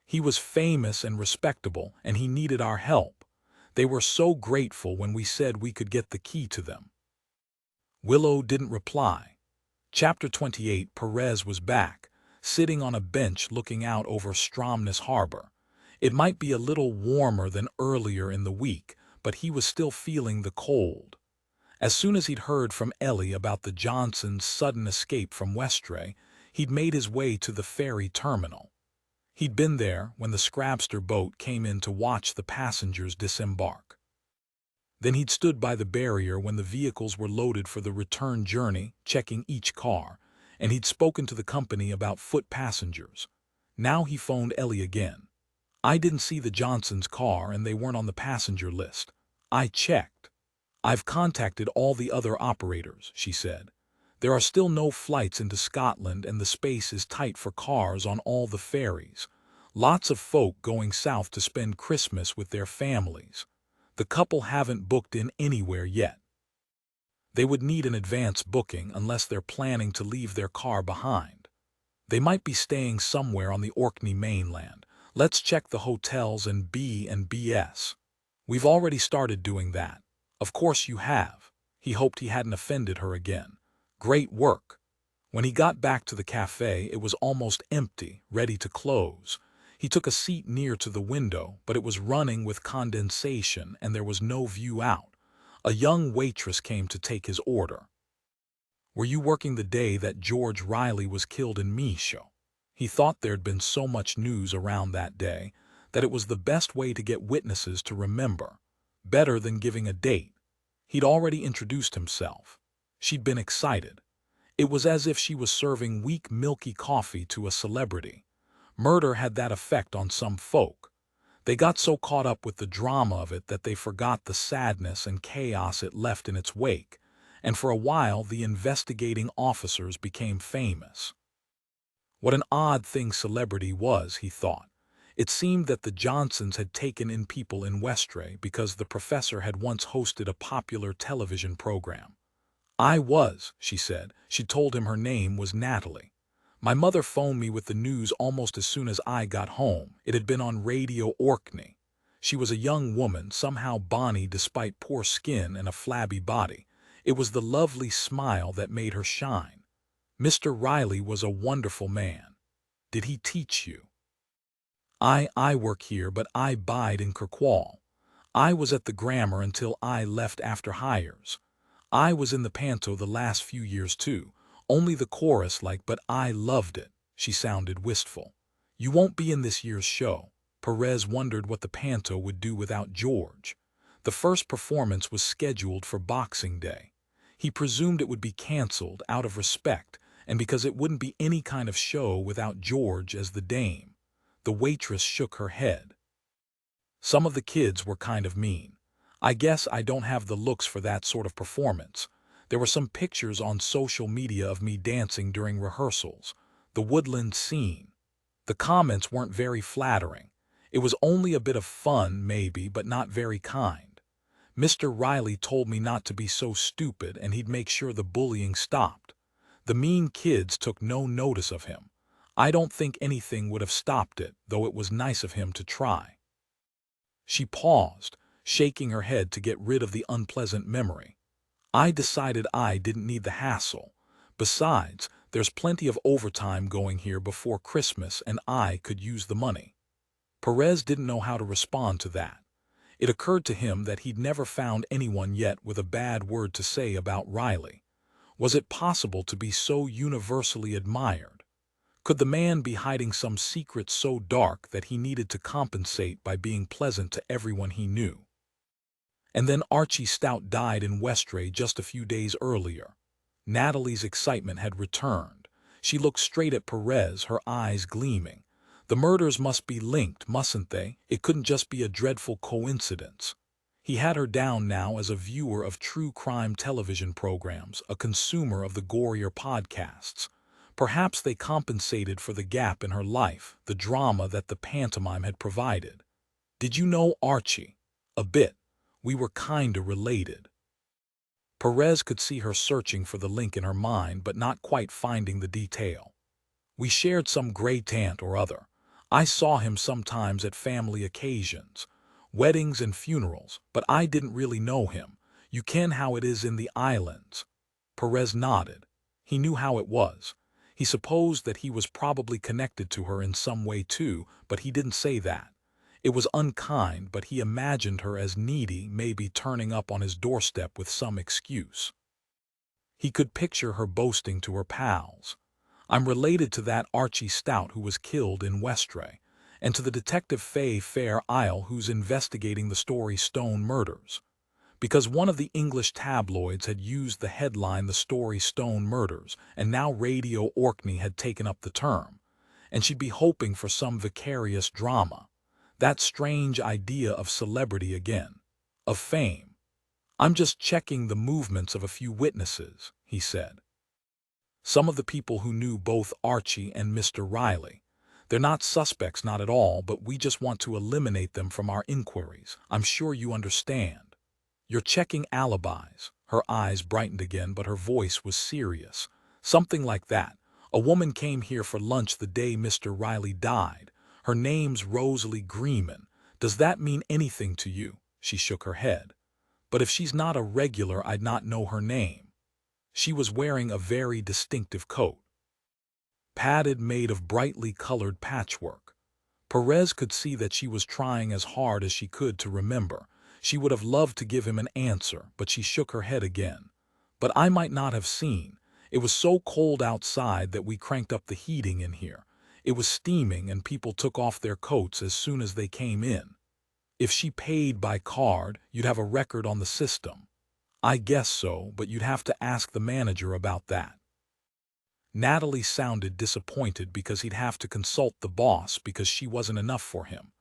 He was famous and respectable, and he needed our help. They were so grateful when we said we could get the key to them. Willow didn't reply. Chapter 28. Perez was back, sitting on a bench looking out over Stromness Harbor. It might be a little warmer than earlier in the week, but he was still feeling the cold. As soon as he'd heard from Ellie about the Johnsons' sudden escape from Westray, he'd made his way to the ferry terminal. He'd been there when the Scrabster boat came in to watch the passengers disembark. Then he'd stood by the barrier when the vehicles were loaded for the return journey, checking each car, and he'd spoken to the company about foot passengers. Now he phoned Ellie again. I didn't see the Johnsons' car and they weren't on the passenger list. I checked. I've contacted all the other operators, she said. There are still no flights into Scotland and the space is tight for cars on all the ferries. Lots of folk going south to spend Christmas with their families. The couple haven't booked in anywhere yet. They would need an advance booking unless they're planning to leave their car behind. They might be staying somewhere on the Orkney mainland. Let's check the hotels and B&Bs. We've already started doing that. Of course you have. He hoped he hadn't offended her again. Great work. When he got back to the cafe, it was almost empty, ready to close. He took a seat near to the window, but it was running with condensation and there was no view out. A young waitress came to take his order. Were you working the day that George Riley was killed in Misho? He thought there'd been so much news around that day that it was the best way to get witnesses to remember. Better than giving a date. He'd already introduced himself. She'd been excited. It was as if she was serving weak, milky coffee to a celebrity. Murder had that effect on some folk. They got so caught up with the drama of it that they forgot the sadness and chaos it left in its wake, and for a while the investigating officers became famous. What an odd thing celebrity was, he thought. It seemed that the Johnsons had taken in people in Westray because the professor had once hosted a popular television program. I was, she said. She told him her name was Natalie. My mother phoned me with the news almost as soon as I got home. It had been on Radio Orkney. She was a young woman, somehow bonny despite poor skin and a flabby body. It was the lovely smile that made her shine. Mr. Riley was a wonderful man. Did he teach you? I work here, but I bide in Kirkwall. I was at the grammar until I left after hires. I was in the panto the last few years too, only the chorus but I loved it. She sounded wistful. You won't be in this year's show. Perez wondered what the panto would do without George. The first performance was scheduled for Boxing Day. He presumed it would be canceled out of respect and because it wouldn't be any kind of show without George as the dame. The waitress shook her head. Some of the kids were kind of mean. I guess I don't have the looks for that sort of performance. There were some pictures on social media of me dancing during rehearsals. The woodland scene. The comments weren't very flattering. It was only a bit of fun, maybe, but not very kind. Mr. Riley told me not to be so stupid and he'd make sure the bullying stopped. The mean kids took no notice of him. I don't think anything would have stopped it, though it was nice of him to try. She paused, shaking her head to get rid of the unpleasant memory. I decided I didn't need the hassle. Besides, there's plenty of overtime going here before Christmas and I could use the money. Perez didn't know how to respond to that. It occurred to him that he'd never found anyone yet with a bad word to say about Riley. Was it possible to be so universally admired? Could the man be hiding some secret so dark that he needed to compensate by being pleasant to everyone he knew? And then Archie Stout died in Westray just a few days earlier. Natalie's excitement had returned. She looked straight at Perez, her eyes gleaming. The murders must be linked, mustn't they? It couldn't just be a dreadful coincidence. He had her down now as a viewer of true crime television programs, a consumer of the gorier podcasts. Perhaps they compensated for the gap in her life, the drama that the pantomime had provided. Did you know Archie? A bit. We were kinda related. Perez could see her searching for the link in her mind but not quite finding the detail. We shared some great aunt or other. I saw him sometimes at family occasions, weddings and funerals, but I didn't really know him. You ken how it is in the islands. Perez nodded. He knew how it was. He supposed that he was probably connected to her in some way too, but he didn't say that. It was unkind, but he imagined her as needy, maybe turning up on his doorstep with some excuse. He could picture her boasting to her pals. I'm related to that Archie Stout who was killed in Westray, and to the detective Fair Isle who's investigating the Story Stone murders. Because one of the English tabloids had used the headline The Story Stone Murders, and now Radio Orkney had taken up the term, and she'd be hoping for some vicarious drama. That strange idea of celebrity again, of fame. I'm just checking the movements of a few witnesses, he said. Some of the people who knew both Archie and Mr. Riley. They're not suspects, not at all, but we just want to eliminate them from our inquiries. I'm sure you understand. You're checking alibis. Her eyes brightened again, but her voice was serious. Something like that. A woman came here for lunch the day Mr. Riley died. Her name's Rosalie Greeman. Does that mean anything to you? She shook her head. But if she's not a regular, I'd not know her name. She was wearing a very distinctive coat, padded, made of brightly colored patchwork. Perez could see that she was trying as hard as she could to remember. She would have loved to give him an answer, but she shook her head again. But I might not have seen. It was so cold outside that we cranked up the heating in here. It was steaming and people took off their coats as soon as they came in. If she paid by card, you'd have a record on the system. I guess so, but you'd have to ask the manager about that. Natalie sounded disappointed because he'd have to consult the boss because she wasn't enough for him.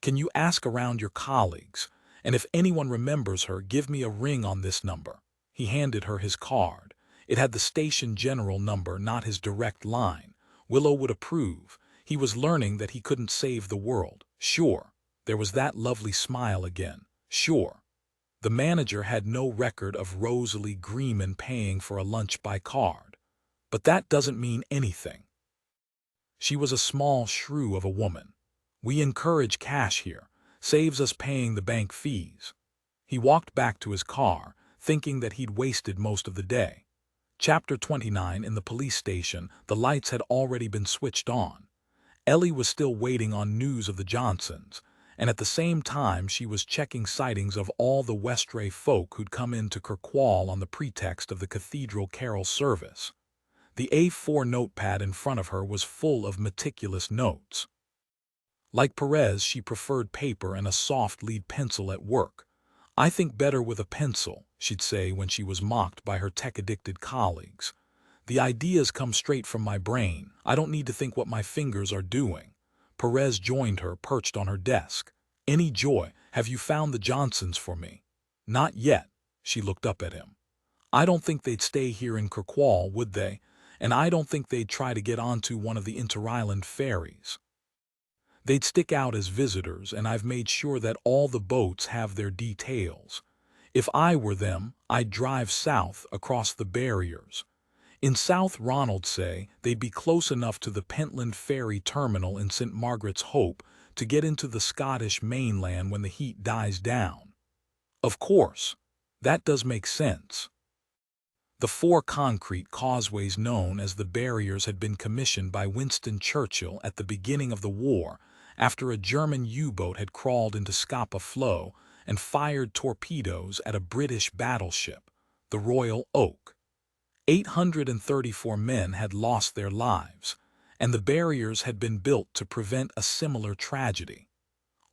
Can you ask around your colleagues? And if anyone remembers her, give me a ring on this number. He handed her his card. It had the station general number, not his direct line. Willow would approve. He was learning that he couldn't save the world. Sure. There was that lovely smile again. Sure. The manager had no record of Rosalie Greeman paying for a lunch by card. But that doesn't mean anything. She was a small shrew of a woman. We encourage cash here. Saves us paying the bank fees. He walked back to his car, thinking that he'd wasted most of the day. Chapter 29. In the police station, the lights had already been switched on. Ellie was still waiting on news of the Johnsons, and at the same time she was checking sightings of all the Westray folk who'd come into Kirkwall on the pretext of the cathedral carol service. The A4 notepad in front of her was full of meticulous notes. Like Perez, she preferred paper and a soft lead pencil at work. I think better with a pencil, she'd say when she was mocked by her tech-addicted colleagues. The ideas come straight from my brain. I don't need to think what my fingers are doing. Perez joined her, perched on her desk. Any joy? Have you found the Johnsons for me? Not yet. She looked up at him. I don't think they'd stay here in Kirkwall, would they? And I don't think they'd try to get onto one of the inter-island ferries. They'd stick out as visitors, and I've made sure that all the boats have their details. If I were them, I'd drive south across the barriers. In South Ronald, say, they'd be close enough to the Pentland Ferry Terminal in St. Margaret's Hope to get into the Scottish mainland when the heat dies down. Of course, that does make sense. The 4 concrete causeways known as the barriers had been commissioned by Winston Churchill at the beginning of the war after a German U-boat had crawled into Scapa Flow and fired torpedoes at a British battleship, the Royal Oak. 834 men had lost their lives, and the barriers had been built to prevent a similar tragedy.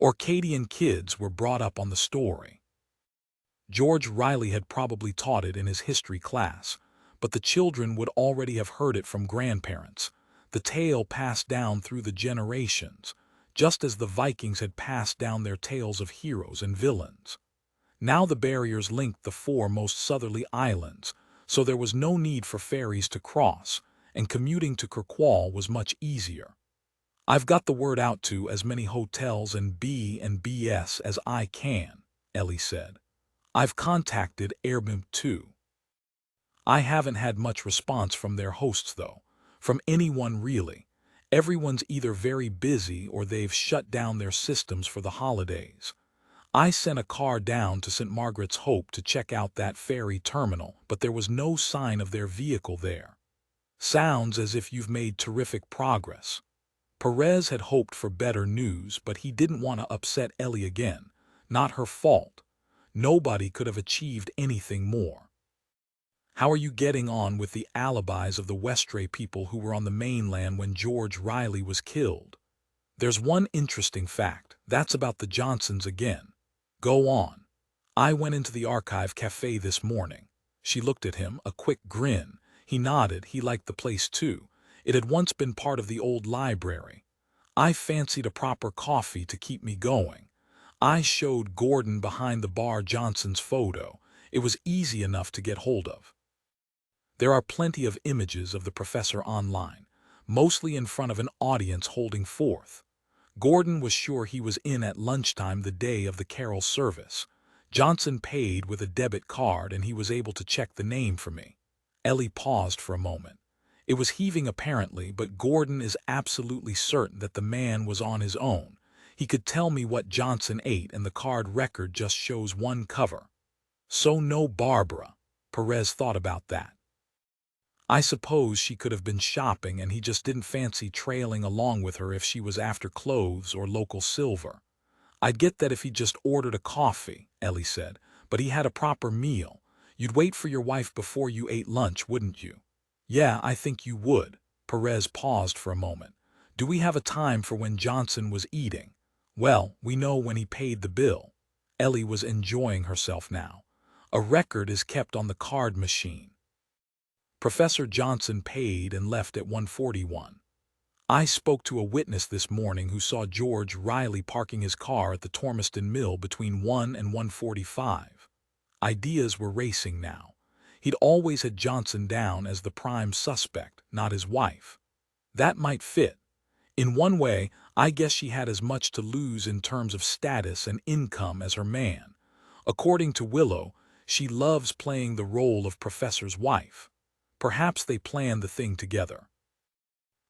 Orcadian kids were brought up on the story. George Riley had probably taught it in his history class, but the children would already have heard it from grandparents, the tale passed down through the generations, just as the Vikings had passed down their tales of heroes and villains. Now the barriers linked the four most southerly islands, so there was no need for ferries to cross, and commuting to Kirkwall was much easier. "I've got the word out to as many hotels and B&Bs as I can," Ellie said. "I've contacted Airbnb too. I haven't had much response from their hosts though, from anyone really. Everyone's either very busy or they've shut down their systems for the holidays. I sent a car down to St. Margaret's Hope to check out that ferry terminal, but there was no sign of their vehicle there. Sounds as if you've made terrific progress." Perez had hoped for better news, but he didn't want to upset Ellie again. Not her fault. Nobody could have achieved anything more. "How are you getting on with the alibis of the Westray people who were on the mainland when George Riley was killed?" "There's one interesting fact. That's about the Johnsons again." "Go on." "I went into the archive cafe this morning." She looked at him, a quick grin. He nodded. He liked the place too. It had once been part of the old library. "I fancied a proper coffee to keep me going. I showed Gordon behind the bar Johnson's photo. It was easy enough to get hold of. There are plenty of images of the professor online, mostly in front of an audience holding forth. Gordon was sure he was in at lunchtime the day of the carol service. Johnson paid with a debit card and he was able to check the name for me." Ellie paused for a moment. It was heaving apparently, but Gordon is absolutely certain that the man was on his own. He could tell me what Johnson ate and the card record just shows one cover. So no Barbara. Perez thought about that. I suppose she could have been shopping and he just didn't fancy trailing along with her if she was after clothes or local silver. "I'd get that if he just ordered a coffee," Ellie said, "but he had a proper meal. You'd wait for your wife before you ate lunch, wouldn't you?" "Yeah, I think you would." Perez paused for a moment. "Do we have a time for when Johnson was eating?" "Well, we know when he paid the bill." Ellie was enjoying herself now. "A record is kept on the card machine. Professor Johnson paid and left at 1:41. I spoke to a witness this morning who saw George Riley parking his car at the Tormiston Mill between 1 and 1:45. Ideas were racing now. He'd always had Johnson down as the prime suspect, not his wife. That might fit. In one way, I guess she had as much to lose in terms of status and income as her man. According to Willow, she loves playing the role of Professor's wife. Perhaps they planned the thing together.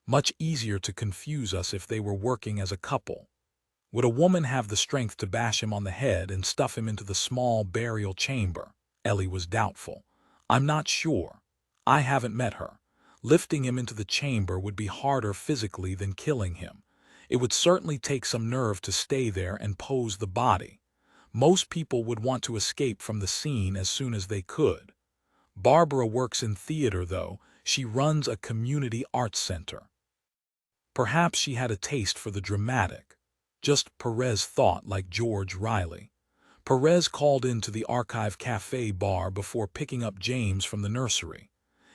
Much easier to confuse us if they were working as a couple. Would a woman have the strength to bash him on the head and stuff him into the small burial chamber? Ellie was doubtful. "I'm not sure. I haven't met her. Lifting him into the chamber would be harder physically than killing him. It would certainly take some nerve to stay there and pose the body. Most people would want to escape from the scene as soon as they could. Barbara works in theater, though. She runs a community arts center. Perhaps she had a taste for the dramatic. Just Perez thought, like George Riley. Perez called into the Archive Cafe bar before picking up James from the nursery.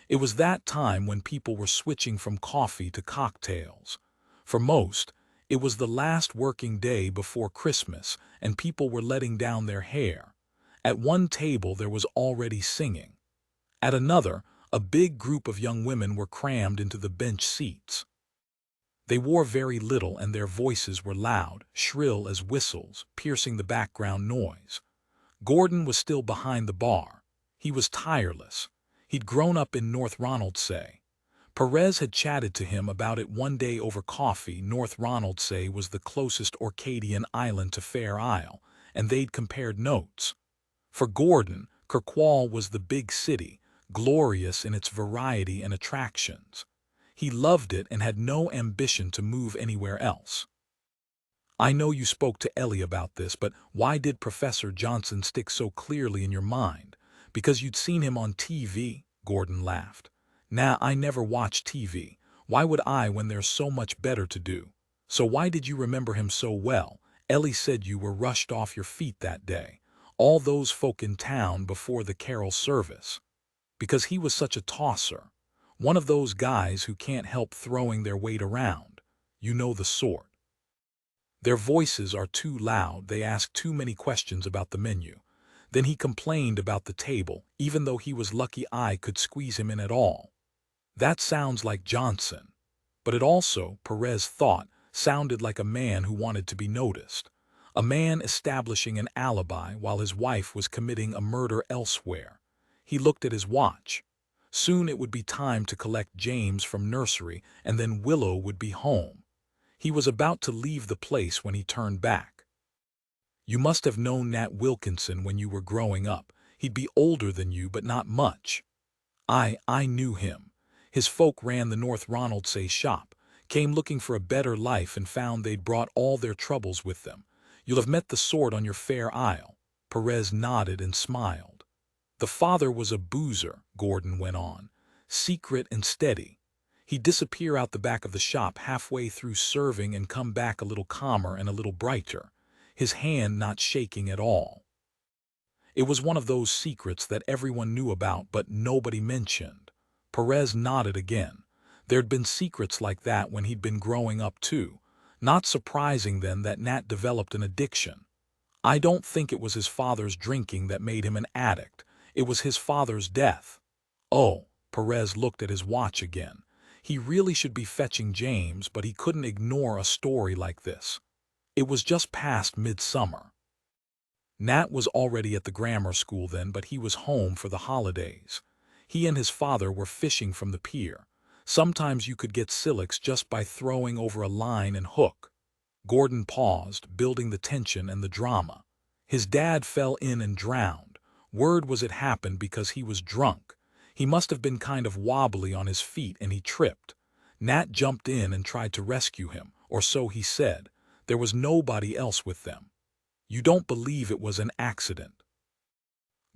It was that time when people were switching from coffee to cocktails. For most, it was the last working day before Christmas, and people were letting down their hair. At one table there was already singing. At another, a big group of young women were crammed into the bench seats. They wore very little and their voices were loud, shrill as whistles, piercing the background noise. Gordon was still behind the bar. He was tireless. He'd grown up in North Ronaldsay. Perez had chatted to him about it one day over coffee. North Ronaldsay was the closest Orcadian island to Fair Isle, and they'd compared notes. For Gordon, Kirkwall was the big city, glorious in its variety and attractions. He loved it and had no ambition to move anywhere else. I know you spoke to Ellie about this, but why did Professor Johnson stick so clearly in your mind? Because you'd seen him on TV, Gordon laughed. Nah, I never watch TV. Why would I when there's so much better to do? So why did you remember him so well? Ellie said you were rushed off your feet that day. All those folk in town before the carol service. Because he was such a tosser. One of those guys who can't help throwing their weight around. You know the sort. Their voices are too loud, they ask too many questions about the menu. Then he complained about the table, even though he was lucky I could squeeze him in at all. That sounds like Johnson. But it also, Perez thought, sounded like a man who wanted to be noticed. A man establishing an alibi while his wife was committing a murder elsewhere. He looked at his watch. Soon it would be time to collect James from nursery, and then Willow would be home. He was about to leave the place when he turned back. You must have known Nat Wilkinson when you were growing up. He'd be older than you, but not much. I knew him. His folk ran the North Ronaldsay shop, came looking for a better life and found they'd brought all their troubles with them. You'll have met the sort on your Fair Isle. Perez nodded and smiled. The father was a boozer, Gordon went on, secret and steady. He'd disappear out the back of the shop halfway through serving and come back a little calmer and a little brighter, his hand not shaking at all. It was one of those secrets that everyone knew about but nobody mentioned. Perez nodded again. There'd been secrets like that when he'd been growing up too. Not surprising then that Nat developed an addiction. I don't think it was his father's drinking that made him an addict. It was his father's death. Oh, Perez looked at his watch again. He really should be fetching James, but he couldn't ignore a story like this. It was just past midsummer. Nat was already at the grammar school then, but he was home for the holidays. He and his father were fishing from the pier. Sometimes you could get silks just by throwing over a line and hook. Gordon paused, building the tension and the drama. His dad fell in and drowned. Word was it happened because he was drunk. He must have been kind of wobbly on his feet and he tripped. Nat jumped in and tried to rescue him, or so he said. There was nobody else with them. You don't believe it was an accident?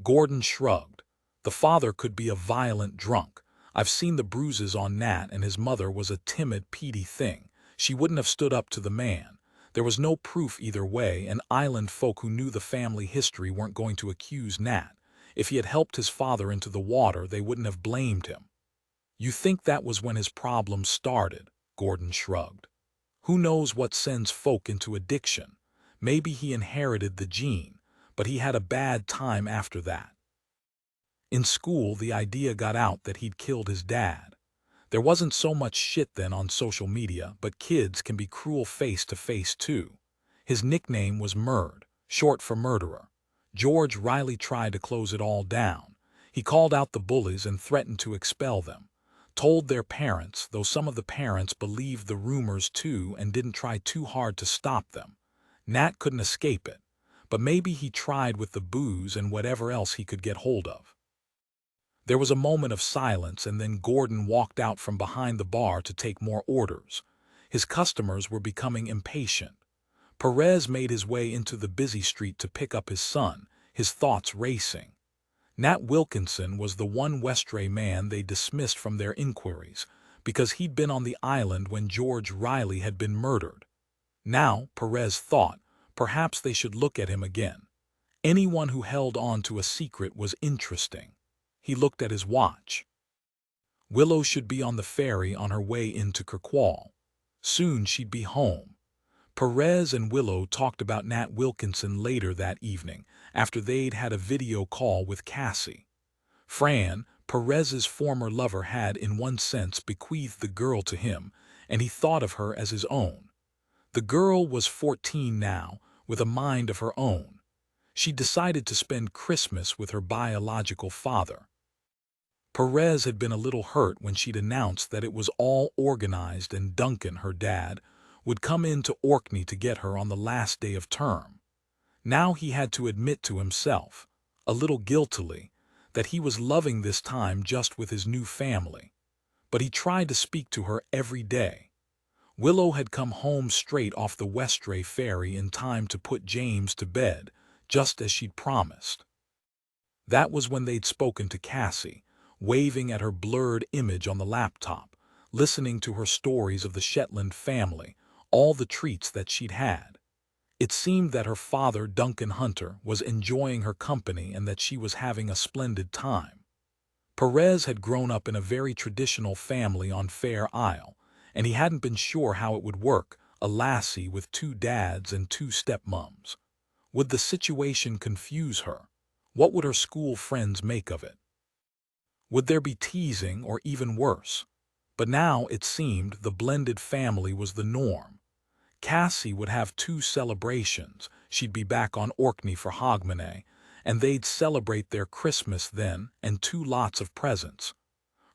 Gordon shrugged. The father could be a violent drunk. I've seen the bruises on Nat, and his mother was a timid, peaty thing. She wouldn't have stood up to the man. There was no proof either way, and island folk who knew the family history weren't going to accuse Nat. If he had helped his father into the water, they wouldn't have blamed him. You think that was when his problems started? Gordon shrugged. Who knows what sends folk into addiction? Maybe he inherited the gene, but he had a bad time after that. In school, the idea got out that he'd killed his dad. There wasn't so much shit then on social media, but kids can be cruel face to face too. His nickname was Murd, short for murderer. George Riley tried to close it all down. He called out the bullies and threatened to expel them. Told their parents, though some of the parents believed the rumors too and didn't try too hard to stop them. Nat couldn't escape it, but maybe he tried with the booze and whatever else he could get hold of. There was a moment of silence, and then Gordon walked out from behind the bar to take more orders. His customers were becoming impatient. Perez made his way into the busy street to pick up his son, his thoughts racing. Nat Wilkinson was the one Westray man they dismissed from their inquiries, because he'd been on the island when George Riley had been murdered. Now, Perez thought, perhaps they should look at him again. Anyone who held on to a secret was interesting. He looked at his watch. Willow should be on the ferry on her way into Kirkwall. Soon she'd be home. Perez and Willow talked about Nat Wilkinson later that evening, after they'd had a video call with Cassie. Fran, Perez's former lover, had in one sense bequeathed the girl to him, and he thought of her as his own. The girl was 14 now, with a mind of her own. She decided to spend Christmas with her biological father. Perez had been a little hurt when she'd announced that it was all organized and Duncan, her dad, would come into Orkney to get her on the last day of term. Now he had to admit to himself, a little guiltily, that he was loving this time just with his new family. But he tried to speak to her every day. Willow had come home straight off the Westray ferry in time to put James to bed, just as she'd promised. That was when they'd spoken to Cassie, waving at her blurred image on the laptop, listening to her stories of the Shetland family, all the treats that she'd had. It seemed that her father, Duncan Hunter, was enjoying her company and that she was having a splendid time. Perez had grown up in a very traditional family on Fair Isle, and he hadn't been sure how it would work, a lassie with 2 dads and 2 stepmoms. Would the situation confuse her? What would her school friends make of it? Would there be teasing or even worse? But now it seemed the blended family was the norm. Cassie would have 2 celebrations. She'd be back on Orkney for Hogmanay, and they'd celebrate their Christmas then, and 2 lots of presents.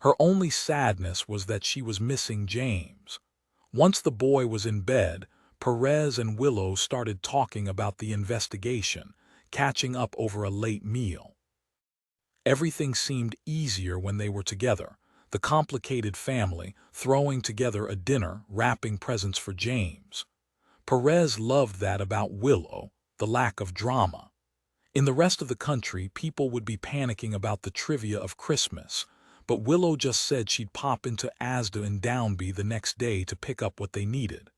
Her only sadness was that she was missing James. Once the boy was in bed, Perez and Willow started talking about the investigation, catching up over a late meal. Everything seemed easier when they were together, the complicated family, throwing together a dinner, wrapping presents for James. Perez loved that about Willow, the lack of drama. In the rest of the country, people would be panicking about the trivia of Christmas, but Willow just said she'd pop into Asda in Downby the next day to pick up what they needed.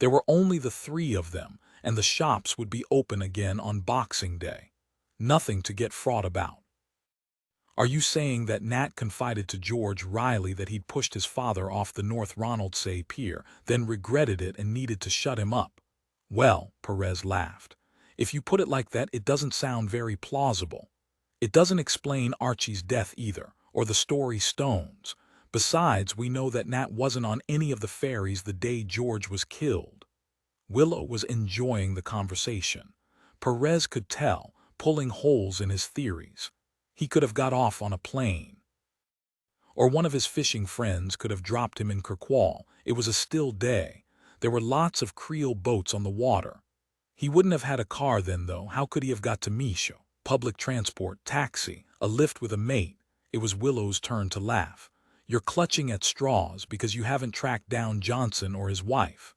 There were only the 3 of them, and the shops would be open again on Boxing Day. Nothing to get fraught about. Are you saying that Nat confided to George Riley that he'd pushed his father off the North Ronaldsay pier, then regretted it and needed to shut him up? Well, Perez laughed. If you put it like that, it doesn't sound very plausible. It doesn't explain Archie's death either, or the story Stones. Besides, we know that Nat wasn't on any of the ferries the day George was killed. Willow was enjoying the conversation. Perez could tell, pulling holes in his theories. He could have got off on a plane. Or one of his fishing friends could have dropped him in Kirkwall. It was a still day. There were lots of Creole boats on the water. He wouldn't have had a car then, though. How could he have got to Misho? Public transport, taxi, a lift with a mate. It was Willow's turn to laugh. You're clutching at straws because you haven't tracked down Johnson or his wife.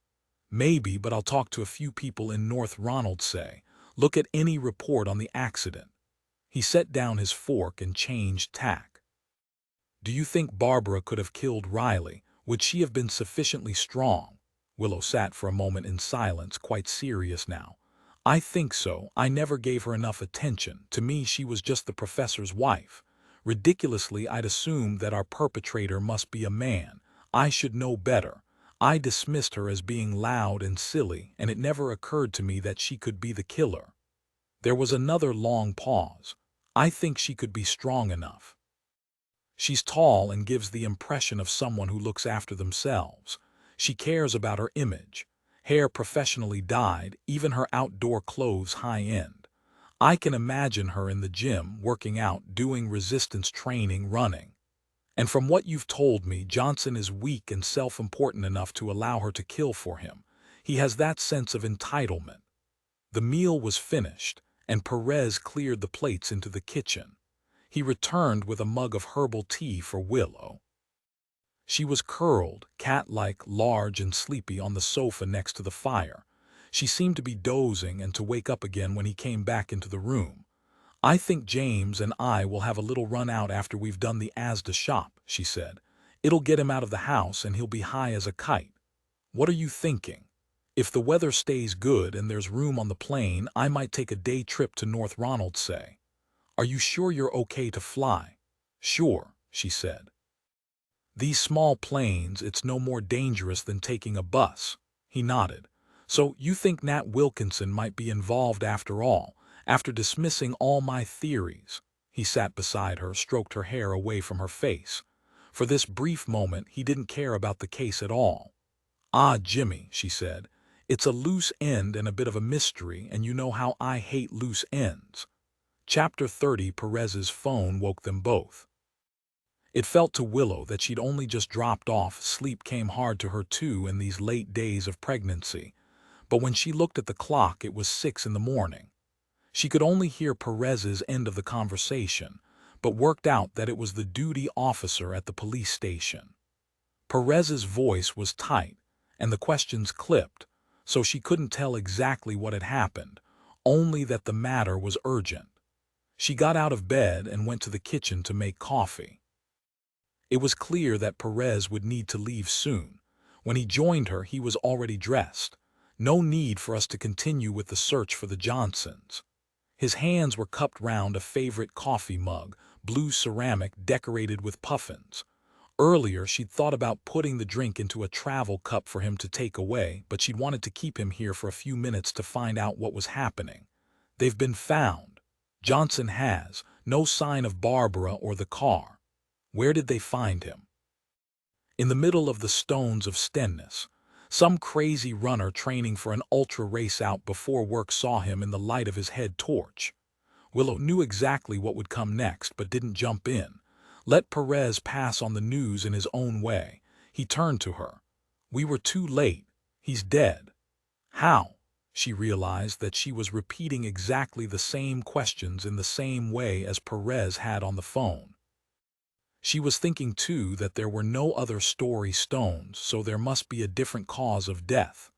Maybe, but I'll talk to a few people in North Ronaldsay. Look at any report on the accident. He set down his fork and changed tack. Do you think Barbara could have killed Riley? Would she have been sufficiently strong? Willow sat for a moment in silence, quite serious now. I think so. I never gave her enough attention. To me, she was just the professor's wife. Ridiculously, I'd assumed that our perpetrator must be a man. I should know better. I dismissed her as being loud and silly, and it never occurred to me that she could be the killer. There was another long pause. I think she could be strong enough. She's tall and gives the impression of someone who looks after themselves. She cares about her image. Hair professionally dyed, even her outdoor clothes high-end. I can imagine her in the gym, working out, doing resistance training, running. And from what you've told me, Johnson is weak and self-important enough to allow her to kill for him. He has that sense of entitlement. The meal was finished, and Perez cleared the plates into the kitchen. He returned with a mug of herbal tea for Willow. She was curled, cat-like, large and sleepy on the sofa next to the fire. She seemed to be dozing and to wake up again when he came back into the room. I think James and I will have a little run out after we've done the Asda shop, she said. It'll get him out of the house and he'll be high as a kite. What are you thinking? If the weather stays good and there's room on the plane, I might take a day trip to North Ronaldsay. Are you sure you're okay to fly? Sure, she said. These small planes, it's no more dangerous than taking a bus. He nodded. So you think Nat Wilkinson might be involved after all, after dismissing all my theories? He sat beside her, stroked her hair away from her face. For this brief moment, he didn't care about the case at all. Ah, Jimmy, she said. It's a loose end and a bit of a mystery, and you know how I hate loose ends. Chapter 30. Perez's phone woke them both. It felt to Willow that she'd only just dropped off. Sleep came hard to her too in these late days of pregnancy. But when she looked at the clock, it was 6 in the morning. She could only hear Perez's end of the conversation, but worked out that it was the duty officer at the police station. Perez's voice was tight, and the questions clipped, so she couldn't tell exactly what had happened, only that the matter was urgent. She got out of bed and went to the kitchen to make coffee. It was clear that Perez would need to leave soon. When he joined her, he was already dressed. No need for us to continue with the search for the Johnsons. His hands were cupped round a favorite coffee mug, blue ceramic decorated with puffins. Earlier, she'd thought about putting the drink into a travel cup for him to take away, but she'd wanted to keep him here for a few minutes to find out what was happening. They've been found. Johnson has. No sign of Barbara or the car. Where did they find him? In the middle of the stones of Stenness. Some crazy runner training for an ultra race out before work saw him in the light of his head torch. Willow knew exactly what would come next, but didn't jump in. Let Perez pass on the news in his own way. He turned to her. We were too late. He's dead. How? She realized that she was repeating exactly the same questions in the same way as Perez had on the phone. She was thinking, too, that there were no other story stones, so there must be a different cause of death.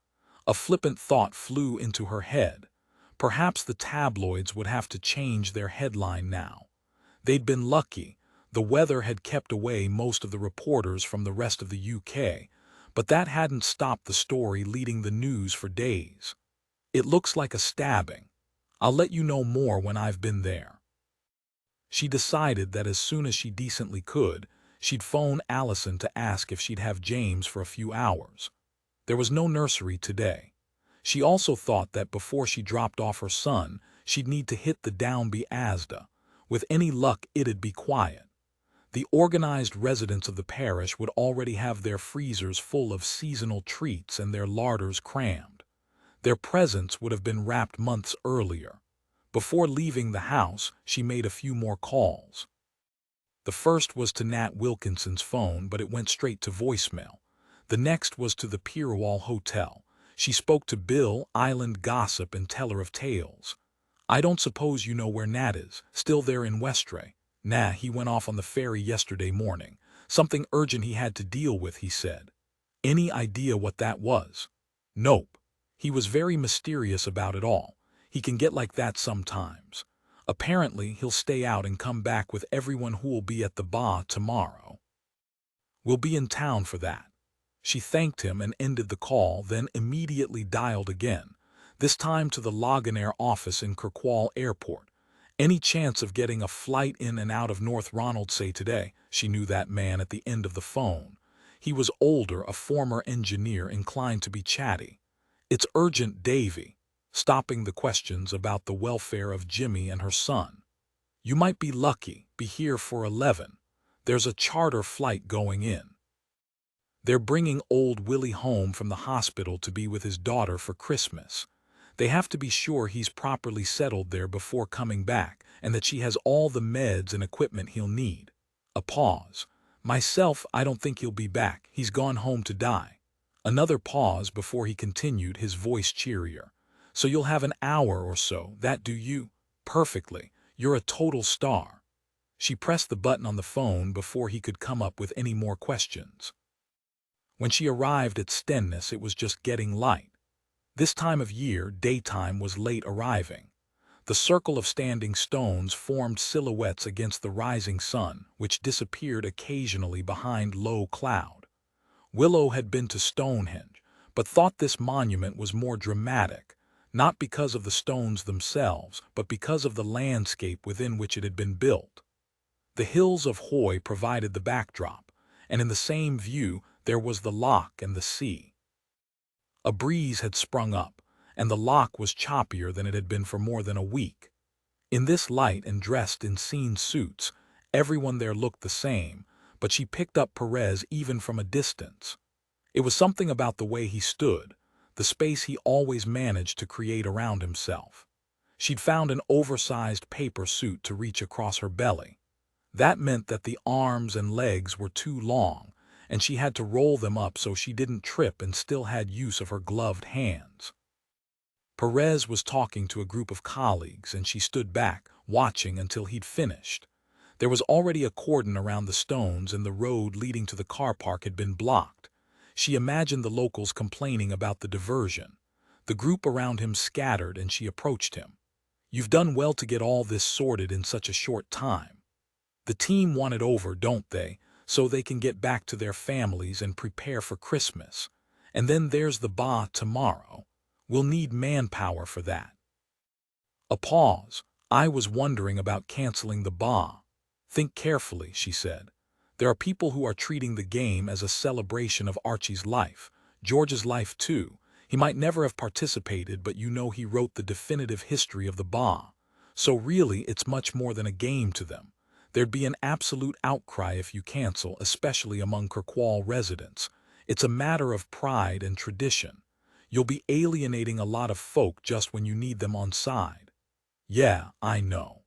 A flippant thought flew into her head. Perhaps the tabloids would have to change their headline now. They'd been lucky. The weather had kept away most of the reporters from the rest of the UK, but that hadn't stopped the story leading the news for days. It looks like a stabbing. I'll let you know more when I've been there. She decided that as soon as she decently could, she'd phone Allison to ask if she'd have James for a few hours. There was no nursery today. She also thought that before she dropped off her son, she'd need to hit the Downby Asda. With any luck, it'd be quiet. The organized residents of the parish would already have their freezers full of seasonal treats and their larders crammed. Their presents would have been wrapped months earlier. Before leaving the house, she made a few more calls. The first was to Nat Wilkinson's phone, but it went straight to voicemail. The next was to the Pierwall Hotel. She spoke to Bill, island gossip and teller of tales. I don't suppose you know where Nat is, still there in Westray. Nah, he went off on the ferry yesterday morning. Something urgent he had to deal with, he said. Any idea what that was? Nope. He was very mysterious about it all. He can get like that sometimes. Apparently, he'll stay out and come back with everyone who'll be at the bar tomorrow. We'll be in town for that. She thanked him and ended the call, then immediately dialed again, this time to the Loganair office in Kirkwall Airport. Any chance of getting a flight in and out of North Ronaldsay today? She knew that man at the end of the phone. He was older, a former engineer, inclined to be chatty. It's urgent, Davy. Stopping the questions about the welfare of Jimmy and her son. You might be lucky, be here for 11. There's a charter flight going in. They're bringing old Willie home from the hospital to be with his daughter for Christmas. They have to be sure he's properly settled there before coming back, and that she has all the meds and equipment he'll need. A pause. Myself, I don't think he'll be back. He's gone home to die. Another pause before he continued, his voice cheerier. So you'll have an hour or so, that do you? Perfectly. You're a total star. She pressed the button on the phone before he could come up with any more questions. When she arrived at Stenness, it was just getting light. This time of year, daytime was late arriving. The circle of standing stones formed silhouettes against the rising sun, which disappeared occasionally behind low cloud. Willow had been to Stonehenge, but thought this monument was more dramatic, not because of the stones themselves, but because of the landscape within which it had been built. The hills of Hoy provided the backdrop, and in the same view there was the loch and the sea. A breeze had sprung up, and the loch was choppier than it had been for more than a week. In this light and dressed in scene suits, everyone there looked the same, but she picked up Perez even from a distance. It was something about the way he stood, the space he always managed to create around himself. She'd found an oversized paper suit to reach across her belly. That meant that the arms and legs were too long, and she had to roll them up so she didn't trip and still had use of her gloved hands. Perez was talking to a group of colleagues, and she stood back, watching until he'd finished. There was already a cordon around the stones, and the road leading to the car park had been blocked. She imagined the locals complaining about the diversion. The group around him scattered and she approached him. "You've done well to get all this sorted in such a short time. The team want it over, don't they, so they can get back to their families and prepare for Christmas. And then there's the ball tomorrow. We'll need manpower for that." A pause. "I was wondering about canceling the ball." "Think carefully," she said. "There are people who are treating the game as a celebration of Archie's life, George's life too. He might never have participated, but you know he wrote the definitive history of the ball. So really it's much more than a game to them. There'd be an absolute outcry if you cancel, especially among Kirkwall residents. It's a matter of pride and tradition. You'll be alienating a lot of folk just when you need them on side." "Yeah, I know.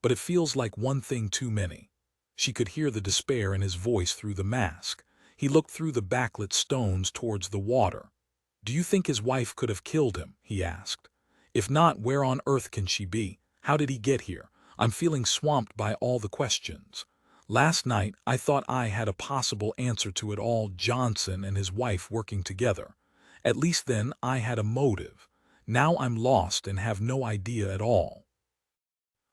But it feels like one thing too many." She could hear the despair in his voice through the mask. He looked through the backlit stones towards the water. "Do you think his wife could have killed him?" he asked. "If not, where on earth can she be? How did he get here? I'm feeling swamped by all the questions. Last night I thought I had a possible answer to it all, Johnson and his wife working together. At least then I had a motive. Now I'm lost and have no idea at all."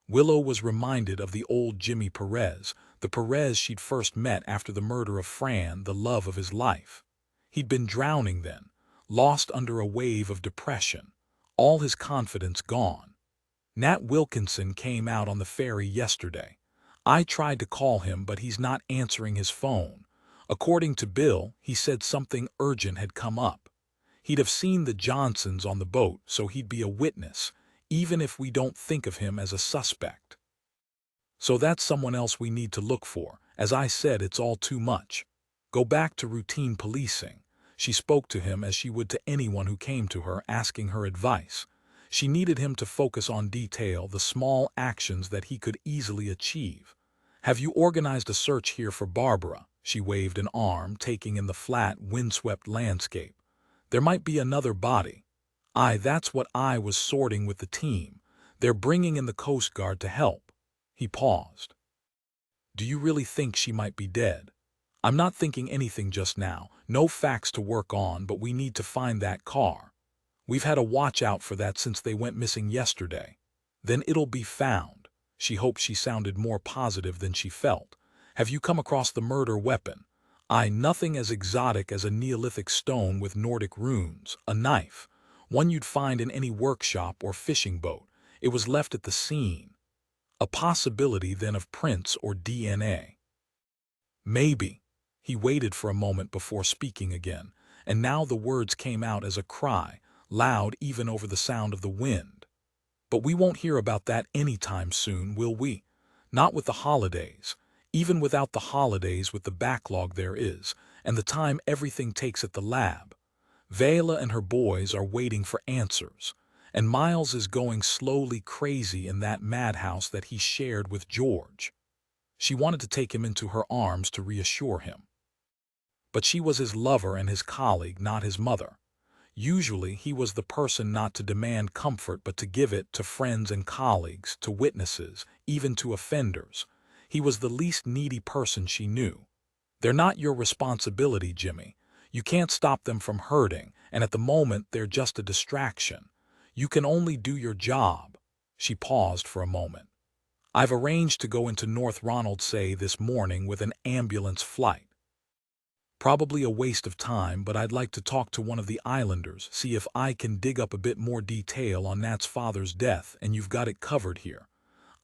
Willow was reminded of the old Jimmy Perez, the Perez she'd first met after the murder of Fran, the love of his life. He'd been drowning then, lost under a wave of depression, all his confidence gone. "Nat Wilkinson came out on the ferry yesterday. I tried to call him, but he's not answering his phone. According to Bill, he said something urgent had come up. He'd have seen the Johnsons on the boat, so he'd be a witness, even if we don't think of him as a suspect. So that's someone else we need to look for. As I said, it's all too much. Go back to routine policing." She spoke to him as she would to anyone who came to her asking her advice. She needed him to focus on detail, the small actions that he could easily achieve. "Have you organized a search here for Barbara?" She waved an arm, taking in the flat, windswept landscape. "There might be another body." "Aye, that's what I was sorting with the team. They're bringing in the Coast Guard to help." He paused. "Do you really think she might be dead?" "I'm not thinking anything just now. No facts to work on, but we need to find that car. We've had a watch out for that since they went missing yesterday. Then it'll be found." She hoped she sounded more positive than she felt. "Have you come across the murder weapon?" "Aye, nothing as exotic as a Neolithic stone with Nordic runes, a knife. One you'd find in any workshop or fishing boat. It was left at the scene." A possibility then of prints or DNA. "Maybe." He waited for a moment before speaking again, and now the words came out as a cry, loud even over the sound of the wind. "But we won't hear about that anytime soon, will we? Not with the holidays. Even without the holidays, with the backlog there is, and the time everything takes at the lab. Vela and her boys are waiting for answers, and Miles is going slowly crazy in that madhouse that he shared with George." She wanted to take him into her arms to reassure him. But she was his lover and his colleague, not his mother. Usually he was the person not to demand comfort but to give it to friends and colleagues, to witnesses, even to offenders. He was the least needy person she knew. "They're not your responsibility, Jimmy. You can't stop them from hurting, and at the moment they're just a distraction. You can only do your job." She paused for a moment. "I've arranged to go into North Ronaldsay this morning with an ambulance flight. Probably a waste of time, but I'd like to talk to one of the islanders, see if I can dig up a bit more detail on Nat's father's death, and you've got it covered here.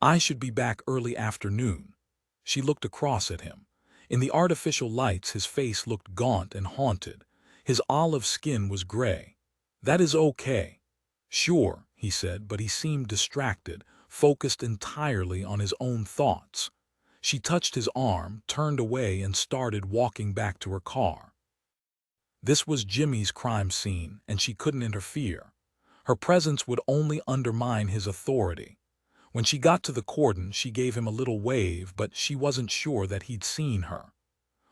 I should be back early afternoon." She looked across at him. In the artificial lights his face looked gaunt and haunted. His olive skin was gray. "That is okay." "Sure," he said, but he seemed distracted, focused entirely on his own thoughts. She touched his arm, turned away, and started walking back to her car. This was Jimmy's crime scene, and she couldn't interfere. Her presence would only undermine his authority. When she got to the cordon, she gave him a little wave, but she wasn't sure that he'd seen her.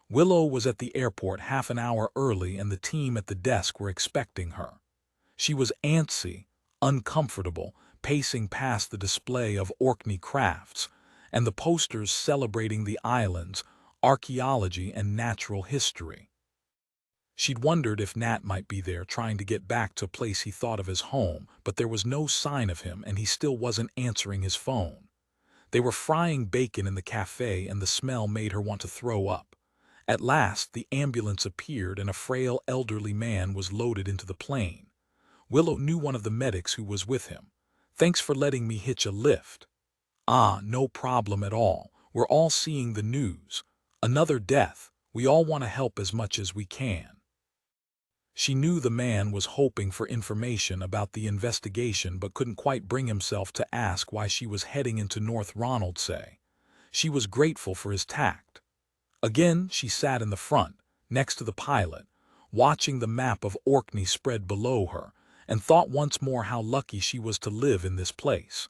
Willow was at the airport half an hour early, and the team at the desk were expecting her. She was antsy, uncomfortable, pacing past the display of Orkney crafts, and the posters celebrating the island's archaeology and natural history. She'd wondered if Nat might be there trying to get back to a place he thought of as home, but there was no sign of him and he still wasn't answering his phone. They were frying bacon in the cafe and the smell made her want to throw up. At last, the ambulance appeared and a frail elderly man was loaded into the plane. Willow knew one of the medics who was with him. "Thanks for letting me hitch a lift." "Ah, no problem at all. We're all seeing the news. Another death. We all want to help as much as we can." She knew the man was hoping for information about the investigation but couldn't quite bring himself to ask why she was heading into North Ronaldsay. She was grateful for his tact. Again, she sat in the front, next to the pilot, watching the map of Orkney spread below her, and thought once more how lucky she was to live in this place.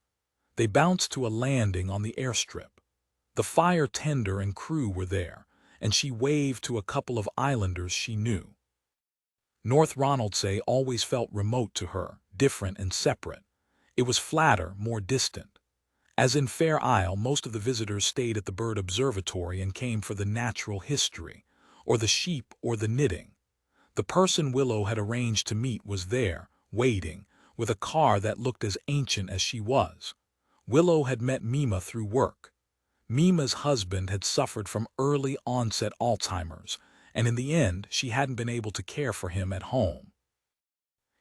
They bounced to a landing on the airstrip. The fire tender and crew were there, and she waved to a couple of islanders she knew. North Ronaldsay always felt remote to her, different and separate. It was flatter, more distant. As in Fair Isle, most of the visitors stayed at the bird observatory and came for the natural history, or the sheep or the knitting. The person Willow had arranged to meet was there, waiting, with a car that looked as ancient as she was. Willow had met Mima through work. Mima's husband had suffered from early onset Alzheimer's, and in the end she hadn't been able to care for him at home.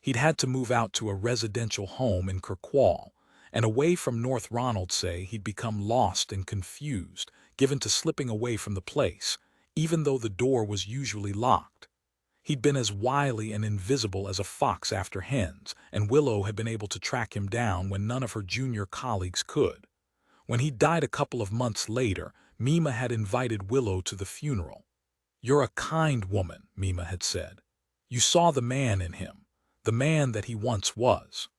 He'd had to move out to a residential home in Kirkwall, and away from North Ronaldsay he'd become lost and confused, given to slipping away from the place, even though the door was usually locked. He'd been as wily and invisible as a fox after hens, and Willow had been able to track him down when none of her junior colleagues could. When he died a couple of months later, Mima had invited Willow to the funeral. "You're a kind woman," Mima had said. "You saw the man in him, the man that he once was."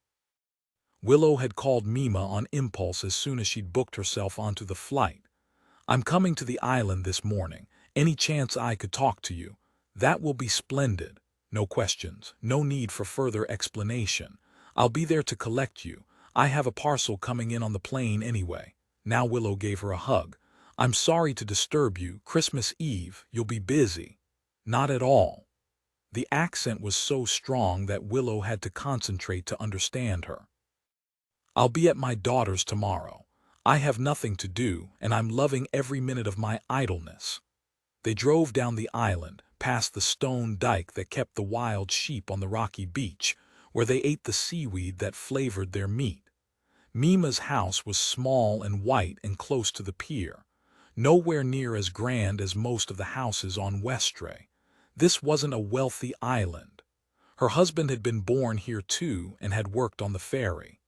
Willow had called Mima on impulse as soon as she'd booked herself onto the flight. "I'm coming to the island this morning. Any chance I could talk to you?" "That will be splendid. No questions, no need for further explanation. I'll be there to collect you. I have a parcel coming in on the plane anyway." Now Willow gave her a hug. "I'm sorry to disturb you. Christmas Eve, you'll be busy." "Not at all." The accent was so strong that Willow had to concentrate to understand her. "I'll be at my daughter's tomorrow. I have nothing to do, and I'm loving every minute of my idleness." They drove down the island, past the stone dike that kept the wild sheep on the rocky beach, where they ate the seaweed that flavored their meat. Mima's house was small and white and close to the pier, nowhere near as grand as most of the houses on Westray. This wasn't a wealthy island. Her husband had been born here too and had worked on the ferry.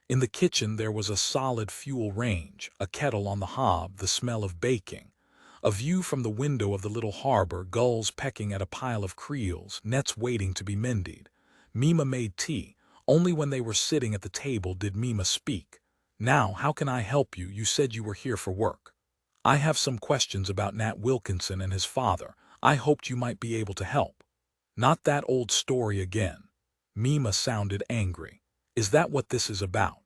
In the kitchen there was a solid fuel range, a kettle on the hob, the smell of baking. A view from the window of the little harbor, gulls pecking at a pile of creels, nets waiting to be mended. Mima made tea. Only when they were sitting at the table did Mima speak. "Now, how can I help you? You said you were here for work." "I have some questions about Nat Wilkinson and his father. I hoped you might be able to help." "Not that old story again." Mima sounded angry. "Is that what this is about?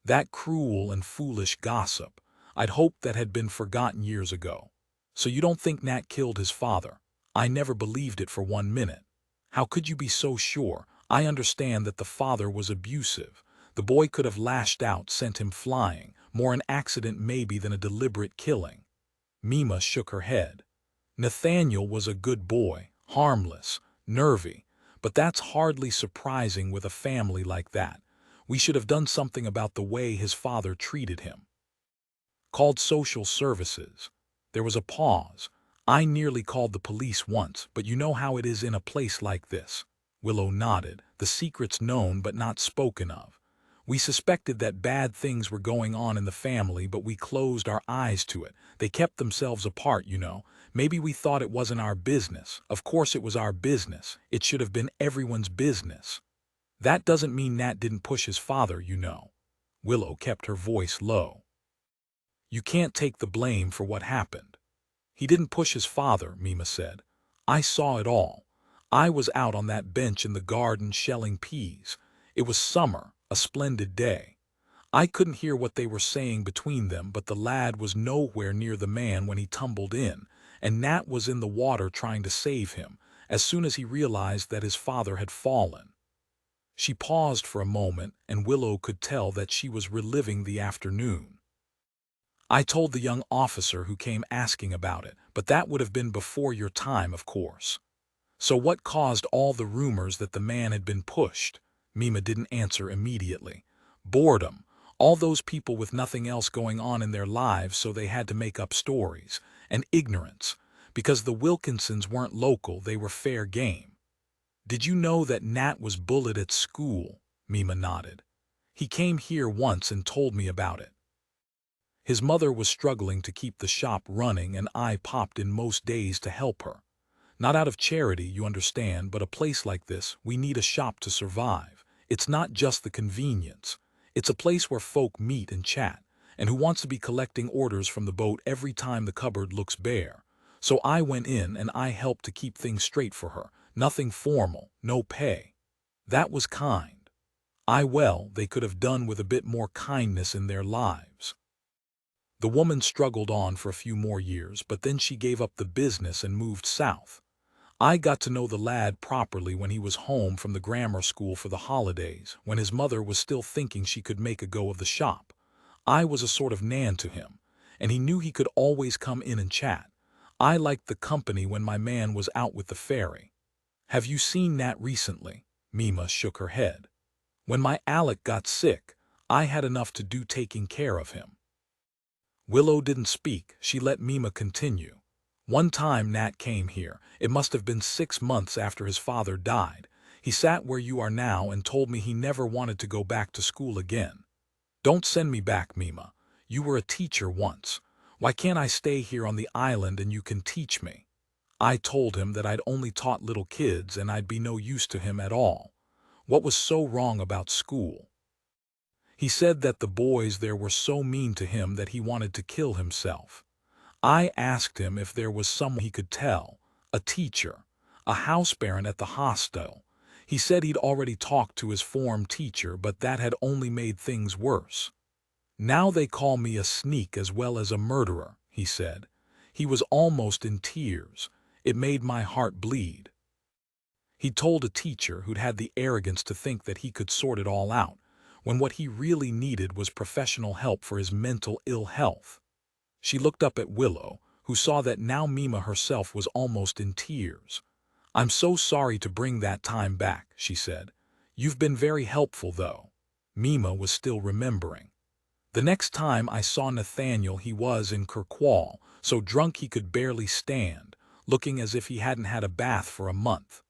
That cruel and foolish gossip? I'd hoped that had been forgotten years ago. So you don't think Nat killed his father?" "I never believed it for 1 minute." "How could you be so sure? I understand that the father was abusive. The boy could have lashed out, sent him flying, more an accident maybe than a deliberate killing." Mima shook her head. "Nathaniel was a good boy, harmless, nervy, but that's hardly surprising with a family like that. We should have done something about the way his father treated him." "Called social services." There was a pause. "I nearly called the police once, but you know how it is in a place like this." Willow nodded. "The secret's known but not spoken of. We suspected that bad things were going on in the family, but we closed our eyes to it. They kept themselves apart, you know. Maybe we thought it wasn't our business. Of course it was our business. It should have been everyone's business. That doesn't mean Nat didn't push his father, you know." Willow kept her voice low. "You can't take the blame for what happened." "He didn't push his father," Mima said. "I saw it all. I was out on that bench in the garden shelling peas. It was summer, a splendid day. I couldn't hear what they were saying between them, but the lad was nowhere near the man when he tumbled in, and Nat was in the water trying to save him as soon as he realized that his father had fallen. She paused for a moment, and Willow could tell that she was reliving the afternoon. I told the young officer who came asking about it, but that would have been before your time, of course. So what caused all the rumors that the man had been pushed? Mima didn't answer immediately. Boredom. All those people with nothing else going on in their lives, so they had to make up stories. And ignorance. Because the Wilkinsons weren't local, they were fair game. Did you know that Nat was bullied at school? Mima nodded. He came here once and told me about it. His mother was struggling to keep the shop running, and I popped in most days to help her. Not out of charity, you understand, but a place like this, we need a shop to survive. It's not just the convenience. It's a place where folk meet and chat, and who wants to be collecting orders from the boat every time the cupboard looks bare. So I went in and I helped to keep things straight for her. Nothing formal, no pay. That was kind. They could have done with a bit more kindness in their lives. The woman struggled on for a few more years, but then she gave up the business and moved south. I got to know the lad properly when he was home from the grammar school for the holidays, when his mother was still thinking she could make a go of the shop. I was a sort of nan to him, and he knew he could always come in and chat. I liked the company when my man was out with the ferry. Have you seen Nat recently? Mima shook her head. When my Alec got sick, I had enough to do taking care of him. Willow didn't speak. She let Mima continue. One time Nat came here. It must have been 6 months after his father died. He sat where you are now and told me he never wanted to go back to school again. Don't send me back, Mima. You were a teacher once. Why can't I stay here on the island and you can teach me? I told him that I'd only taught little kids and I'd be no use to him at all. What was so wrong about school? He said that the boys there were so mean to him that he wanted to kill himself. I asked him if there was someone he could tell, a teacher, a house parent at the hostel. He said he'd already talked to his form teacher, but that had only made things worse. Now they call me a sneak as well as a murderer, he said. He was almost in tears. It made my heart bleed. He told a teacher who'd had the arrogance to think that he could sort it all out, when what he really needed was professional help for his mental ill health. She looked up at Willow, who saw that now Mima herself was almost in tears. I'm so sorry to bring that time back, she said. You've been very helpful, though. Mima was still remembering. The next time I saw Nathaniel, he was in Kirkwall, so drunk he could barely stand, looking as if he hadn't had a bath for a month.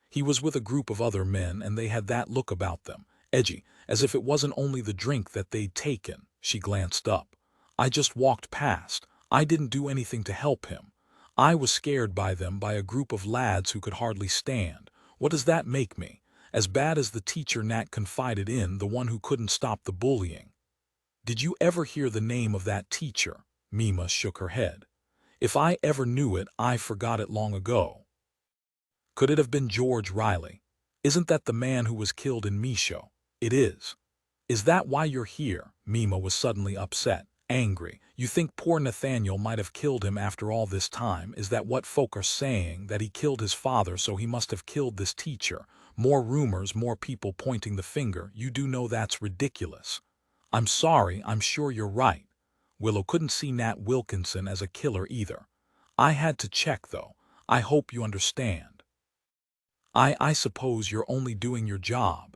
He was with a group of other men, and they had that look about them, edgy, as if it wasn't only the drink that they'd taken. She glanced up. I just walked past. I didn't do anything to help him. I was scared by them, by a group of lads who could hardly stand. What does that make me? As bad as the teacher Nat confided in, the one who couldn't stop the bullying. Did you ever hear the name of that teacher? Mima shook her head. If I ever knew it, I forgot it long ago. Could it have been George Riley? Isn't that the man who was killed in Misho? It is. Is that why you're here? Mima was suddenly upset. Angry. You think poor Nathaniel might have killed him after all this time? Is that what folk are saying, that he killed his father, so he must have killed this teacher? More rumors, more people pointing the finger. You do know that's ridiculous. I'm sorry, I'm sure you're right. Willow couldn't see Nat Wilkinson as a killer either. I had to check, though. I hope you understand. I suppose you're only doing your job.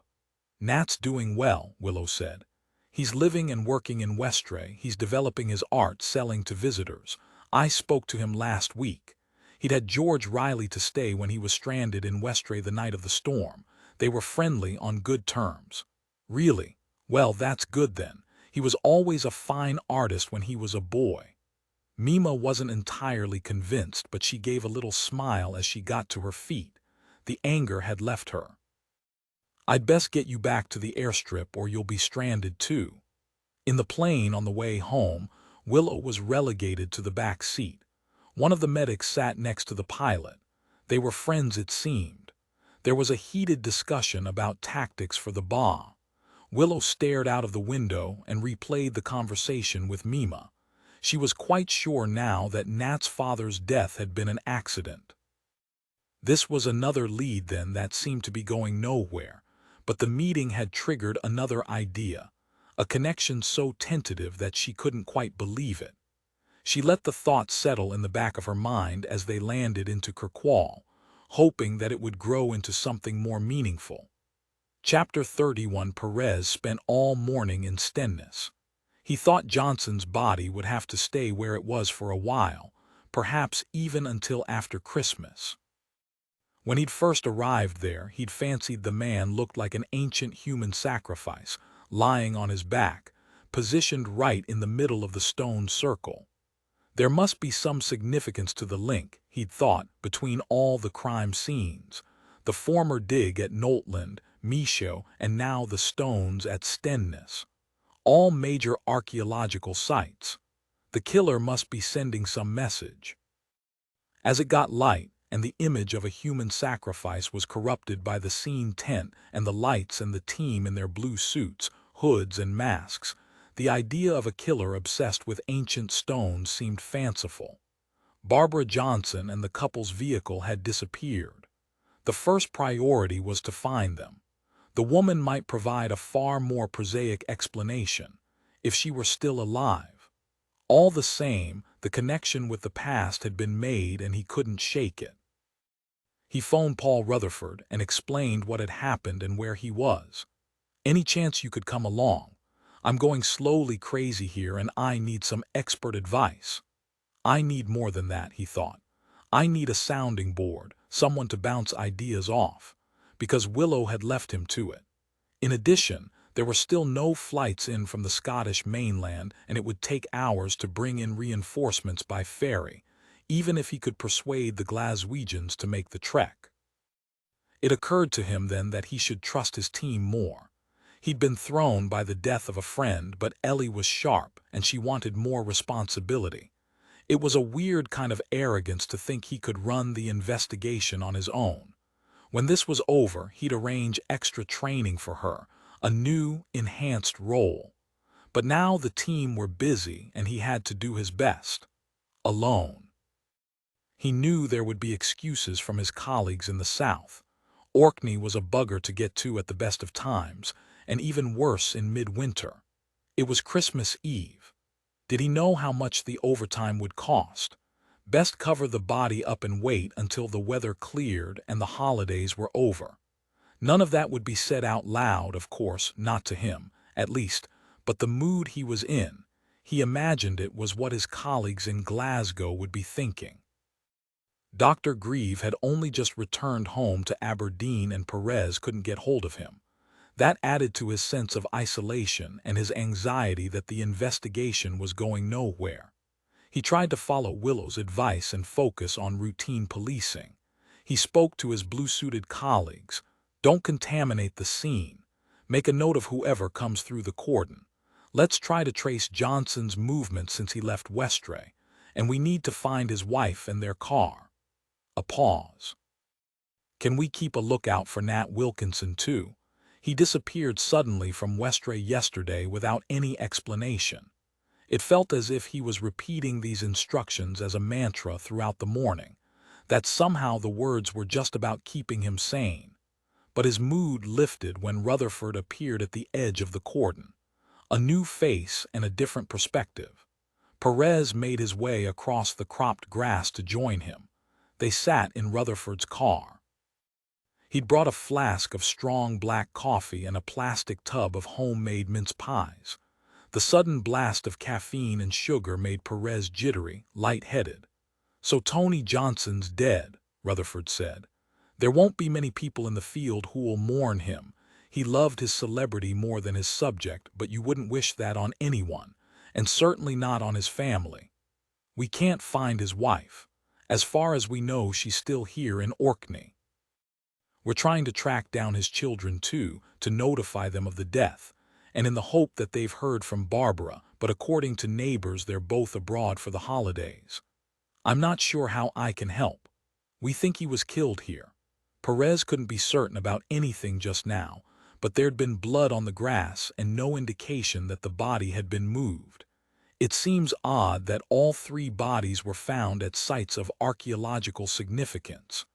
Nat's doing well, Willow said. He's living and working in Westray. He's developing his art, selling to visitors. I spoke to him last week. He'd had George Riley to stay when he was stranded in Westray the night of the storm. They were friendly, on good terms. Really? Well, that's good then. He was always a fine artist when he was a boy. Mima wasn't entirely convinced, but she gave a little smile as she got to her feet. The anger had left her. I'd best get you back to the airstrip or you'll be stranded too. In the plane on the way home, Willow was relegated to the back seat. One of the medics sat next to the pilot. They were friends, it seemed. There was a heated discussion about tactics for the bomb. Willow stared out of the window and replayed the conversation with Mima. She was quite sure now that Nat's father's death had been an accident. This was another lead then that seemed to be going nowhere, but the meeting had triggered another idea, a connection so tentative that she couldn't quite believe it. She let the thought settle in the back of her mind as they landed into Kirkwall, hoping that it would grow into something more meaningful. Chapter 31. Perez spent all morning in Stenness. He thought Johnson's body would have to stay where it was for a while, perhaps even until after Christmas. When he'd first arrived there, he'd fancied the man looked like an ancient human sacrifice, lying on his back, positioned right in the middle of the stone circle. There must be some significance to the link, he'd thought, between all the crime scenes, the former dig at Knowltland, Michaud, and now the stones at Stenness. All major archaeological sites. The killer must be sending some message. As it got light, and the image of a human sacrifice was corrupted by the scene tent and the lights and the team in their blue suits, hoods and masks, the idea of a killer obsessed with ancient stones seemed fanciful. Barbara Johnson and the couple's vehicle had disappeared. The first priority was to find them. The woman might provide a far more prosaic explanation, if she were still alive. All the same, the connection with the past had been made and he couldn't shake it. He phoned Paul Rutherford and explained what had happened and where he was. "Any chance you could come along? I'm going slowly crazy here and I need some expert advice." I need more than that, he thought. I need a sounding board, someone to bounce ideas off, because Willow had left him to it. In addition, there were still no flights in from the Scottish mainland and it would take hours to bring in reinforcements by ferry, even if he could persuade the Glaswegians to make the trek. It occurred to him then that he should trust his team more. He'd been thrown by the death of a friend, but Ellie was sharp and she wanted more responsibility. It was a weird kind of arrogance to think he could run the investigation on his own. When this was over, he'd arrange extra training for her, a new, enhanced role. But now the team were busy and he had to do his best. Alone. He knew there would be excuses from his colleagues in the south. Orkney was a bugger to get to at the best of times, and even worse in midwinter. It was Christmas Eve. Did he know how much the overtime would cost? Best cover the body up and wait until the weather cleared and the holidays were over. None of that would be said out loud, of course, not to him, at least, but the mood he was in, he imagined it was what his colleagues in Glasgow would be thinking. Dr. Grieve had only just returned home to Aberdeen and Perez couldn't get hold of him. That added to his sense of isolation and his anxiety that the investigation was going nowhere. He tried to follow Willow's advice and focus on routine policing. He spoke to his blue-suited colleagues. Don't contaminate the scene. Make a note of whoever comes through the cordon. Let's try to trace Johnson's movement since he left Westray, and we need to find his wife and their car. A pause. Can we keep a lookout for Nat Wilkinson too? He disappeared suddenly from Westray yesterday without any explanation. It felt as if he was repeating these instructions as a mantra throughout the morning, that somehow the words were just about keeping him sane. But his mood lifted when Rutherford appeared at the edge of the cordon. A new face and a different perspective. Perez made his way across the cropped grass to join him. They sat in Rutherford's car. He'd brought a flask of strong black coffee and a plastic tub of homemade mince pies. The sudden blast of caffeine and sugar made Perez jittery, light-headed. "So Tony Johnson's dead," Rutherford said. "There won't be many people in the field who'll mourn him. He loved his celebrity more than his subject, but you wouldn't wish that on anyone, and certainly not on his family. We can't find his wife. As far as we know, she's still here in Orkney. We're trying to track down his children too, to notify them of the death, and in the hope that they've heard from Barbara, but according to neighbors they're both abroad for the holidays. I'm not sure how I can help. We think he was killed here." Perez couldn't be certain about anything just now, but there'd been blood on the grass and no indication that the body had been moved. It seems odd that all three bodies were found at sites of archaeological significance,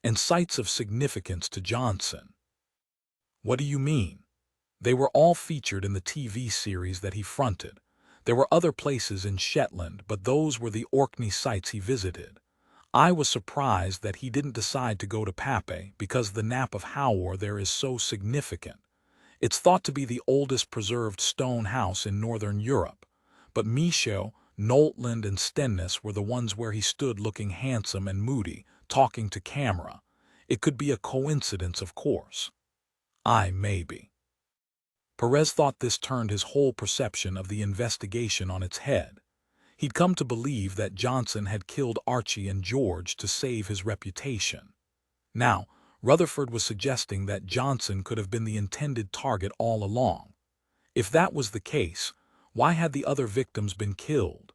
and sites of significance to Johnson. What do you mean? They were all featured in the TV series that he fronted. There were other places in Shetland, but those were the Orkney sites he visited. I was surprised that he didn't decide to go to Pape because the Nap of Howor there is so significant. It's thought to be the oldest preserved stone house in northern Europe. But Michaud, Noltland, and Stennis were the ones where he stood looking handsome and moody, talking to camera. It could be a coincidence, of course. Maybe. Perez thought this turned his whole perception of the investigation on its head. He'd come to believe that Johnson had killed Archie and George to save his reputation. Now, Rutherford was suggesting that Johnson could have been the intended target all along. If that was the case, why had the other victims been killed?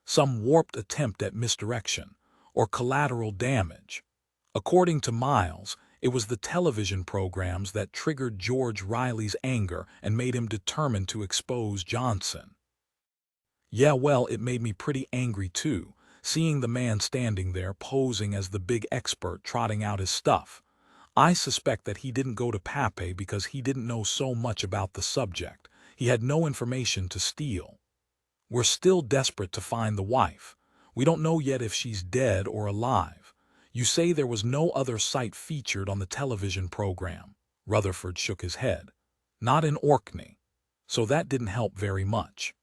Some warped attempt at misdirection, or collateral damage. According to Miles, it was the television programs that triggered George Riley's anger and made him determined to expose Johnson. Yeah, well, it made me pretty angry too, seeing the man standing there posing as the big expert trotting out his stuff. I suspect that he didn't go to Pape because he didn't know so much about the subject. He had no information to steal. We're still desperate to find the wife. We don't know yet if she's dead or alive. You say there was no other site featured on the television program. Rutherford shook his head. Not in Orkney. So that didn't help very much.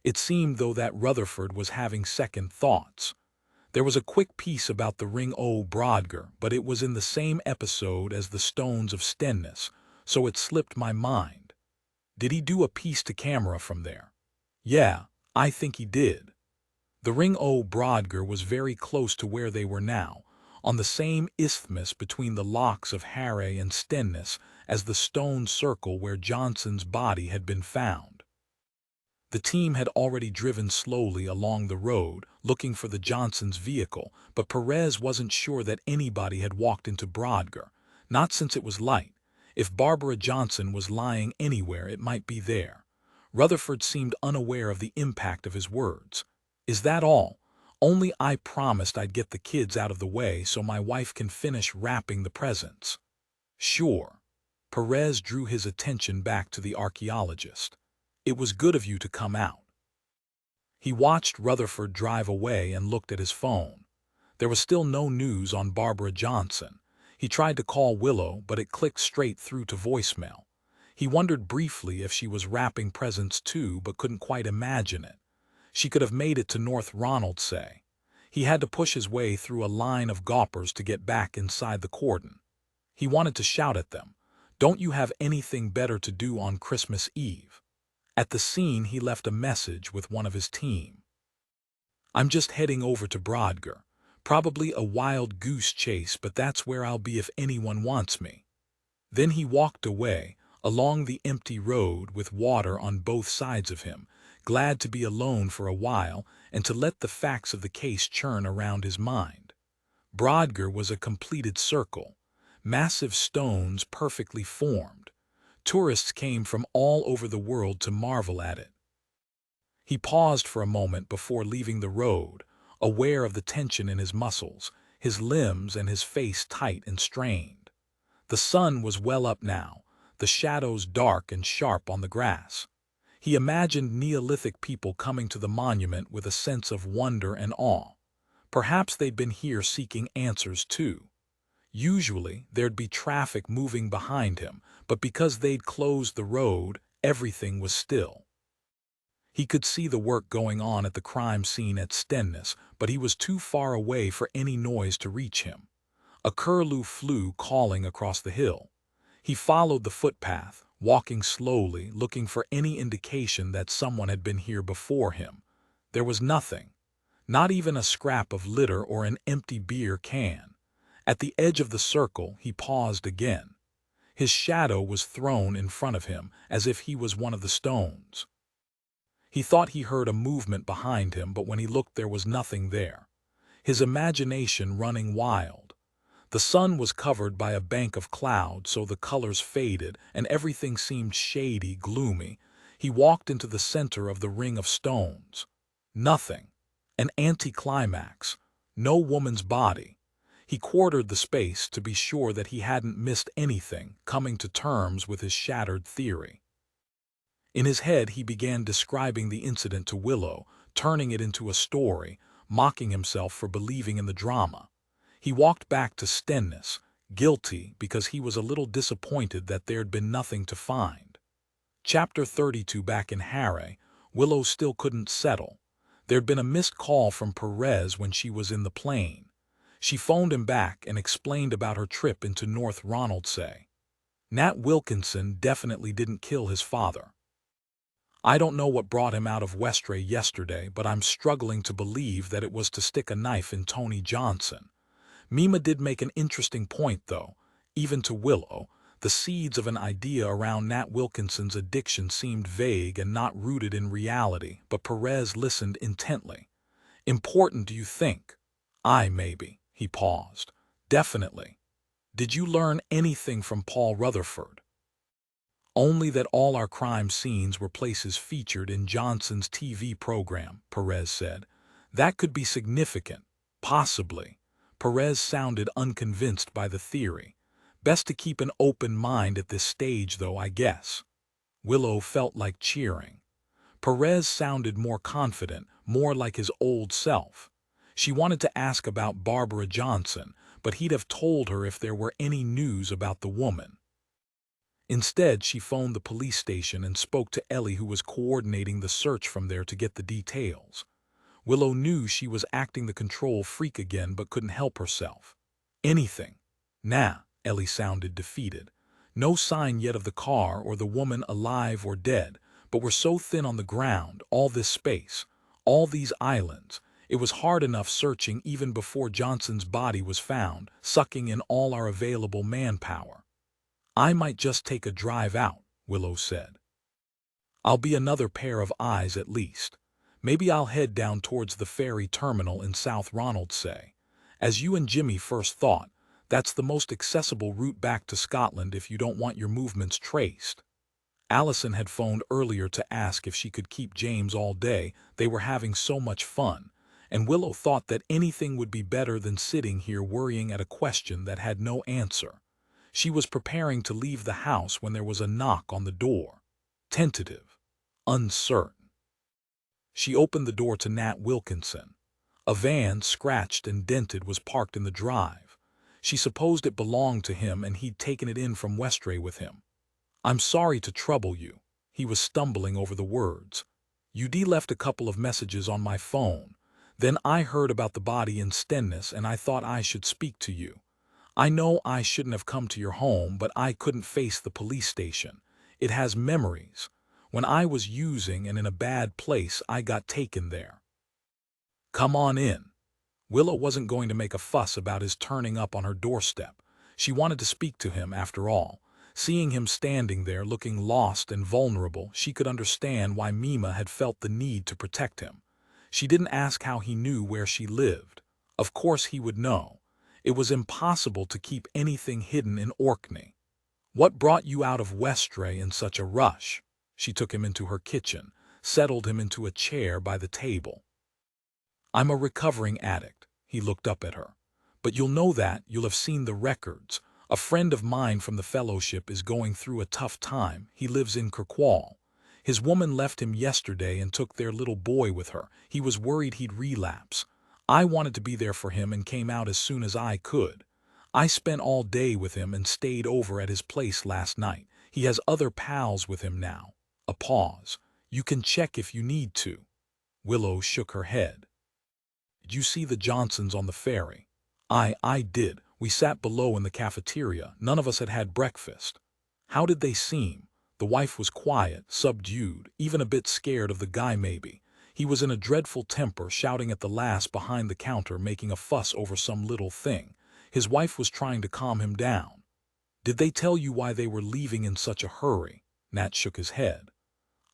It seemed, though, that Rutherford was having second thoughts. There was a quick piece about the Ring o' Brodgar, but it was in the same episode as the Stones of Stennis, so it slipped my mind. Did he do a piece to camera from there? Yeah, I think he did. The Ring o' Brodgar was very close to where they were now, on the same isthmus between the locks of Harray and Stennis as the stone circle where Johnson's body had been found. The team had already driven slowly along the road, looking for the Johnsons' vehicle, but Perez wasn't sure that anybody had walked into Brodgar, not since it was light. If Barbara Johnson was lying anywhere, it might be there. Rutherford seemed unaware of the impact of his words. Is that all? Only I promised I'd get the kids out of the way so my wife can finish wrapping the presents. Sure. Perez drew his attention back to the archaeologist. It was good of you to come out. He watched Rutherford drive away and looked at his phone. There was still no news on Barbara Johnson. He tried to call Willow, but it clicked straight through to voicemail. He wondered briefly if she was wrapping presents too, but couldn't quite imagine it. She could have made it to North Ronald, say. He had to push his way through a line of gawpers to get back inside the cordon. He wanted to shout at them, "Don't you have anything better to do on Christmas Eve?" At the scene, he left a message with one of his team. "I'm just heading over to Brodgar. Probably a wild goose chase, but that's where I'll be if anyone wants me." Then he walked away, along the empty road with water on both sides of him, glad to be alone for a while and to let the facts of the case churn around his mind. Brodgar was a completed circle, massive stones perfectly formed. Tourists came from all over the world to marvel at it. He paused for a moment before leaving the road, aware of the tension in his muscles, his limbs and his face tight and strained. The sun was well up now, the shadows dark and sharp on the grass. He imagined Neolithic people coming to the monument with a sense of wonder and awe. Perhaps they'd been here seeking answers too. Usually, there'd be traffic moving behind him, but because they'd closed the road, everything was still. He could see the work going on at the crime scene at Stennis, but he was too far away for any noise to reach him. A curlew flew calling across the hill. He followed the footpath, walking slowly, looking for any indication that someone had been here before him. There was nothing. Not even a scrap of litter or an empty beer can. At the edge of the circle, he paused again. His shadow was thrown in front of him, as if he was one of the stones. He thought he heard a movement behind him, but when he looked there was nothing there. His imagination running wild. The sun was covered by a bank of cloud, so the colors faded and everything seemed shady, gloomy. He walked into the center of the ring of stones. Nothing. An anticlimax. No woman's body. He quartered the space to be sure that he hadn't missed anything, coming to terms with his shattered theory. In his head, he began describing the incident to Willow, turning it into a story, mocking himself for believing in the drama. He walked back to Stennis, guilty because he was a little disappointed that there'd been nothing to find. Chapter 32. Back in Harry, Willow still couldn't settle. There'd been a missed call from Perez when she was in the plane. She phoned him back and explained about her trip into North Ronaldsay. Nat Wilkinson definitely didn't kill his father. I don't know what brought him out of Westray yesterday, but I'm struggling to believe that it was to stick a knife in Tony Johnson. Mima did make an interesting point, though. Even to Willow, the seeds of an idea around Nat Wilkinson's addiction seemed vague and not rooted in reality, but Perez listened intently. Important, do you think? Maybe. He paused. Definitely. Did you learn anything from Paul Rutherford? Only that all our crime scenes were places featured in Johnson's TV program, Perez said. That could be significant. Possibly. Perez sounded unconvinced by the theory. Best to keep an open mind at this stage, though, I guess. Willow felt like cheering. Perez sounded more confident, more like his old self. She wanted to ask about Barbara Johnson, but he'd have told her if there were any news about the woman. Instead, she phoned the police station and spoke to Ellie, who was coordinating the search from there, to get the details. Willow knew she was acting the control freak again, but couldn't help herself. Anything. Nah, Ellie sounded defeated. No sign yet of the car or the woman, alive or dead, but we're so thin on the ground, all this space, all these islands. It was hard enough searching even before Johnson's body was found, sucking in all our available manpower. I might just take a drive out, Willow said. I'll be another pair of eyes at least. Maybe I'll head down towards the ferry terminal in South Ronaldsay. As you and Jimmy first thought, that's the most accessible route back to Scotland if you don't want your movements traced. Allison had phoned earlier to ask if she could keep James all day. They were having so much fun, and Willow thought that anything would be better than sitting here worrying at a question that had no answer. She was preparing to leave the house when there was a knock on the door. Tentative. Uncertain. She opened the door to Nat Wilkinson. A van, scratched and dented, was parked in the drive. She supposed it belonged to him and he'd taken it in from Westray with him. I'm sorry to trouble you. He was stumbling over the words. UD left a couple of messages on my phone. Then I heard about the body in Stennis and I thought I should speak to you. I know I shouldn't have come to your home, but I couldn't face the police station. It has memories. When I was using and in a bad place, I got taken there. Come on in. Willow wasn't going to make a fuss about his turning up on her doorstep. She wanted to speak to him after all. Seeing him standing there looking lost and vulnerable, she could understand why Mima had felt the need to protect him. She didn't ask how he knew where she lived. Of course he would know. It was impossible to keep anything hidden in Orkney. What brought you out of Westray in such a rush? She took him into her kitchen, settled him into a chair by the table. I'm a recovering addict. He looked up at her. But you'll know that, you'll have seen the records. A friend of mine from the fellowship is going through a tough time. He lives in Kirkwall. His woman left him yesterday and took their little boy with her. He was worried he'd relapse. I wanted to be there for him and came out as soon as I could. I spent all day with him and stayed over at his place last night. He has other pals with him now. A pause. You can check if you need to. Willow shook her head. Did you see the Johnsons on the ferry? I did. We sat below in the cafeteria. None of us had had breakfast. How did they seem? The wife was quiet, subdued, even a bit scared of the guy maybe. He was in a dreadful temper, shouting at the lass behind the counter, making a fuss over some little thing. His wife was trying to calm him down. Did they tell you why they were leaving in such a hurry? Nat shook his head.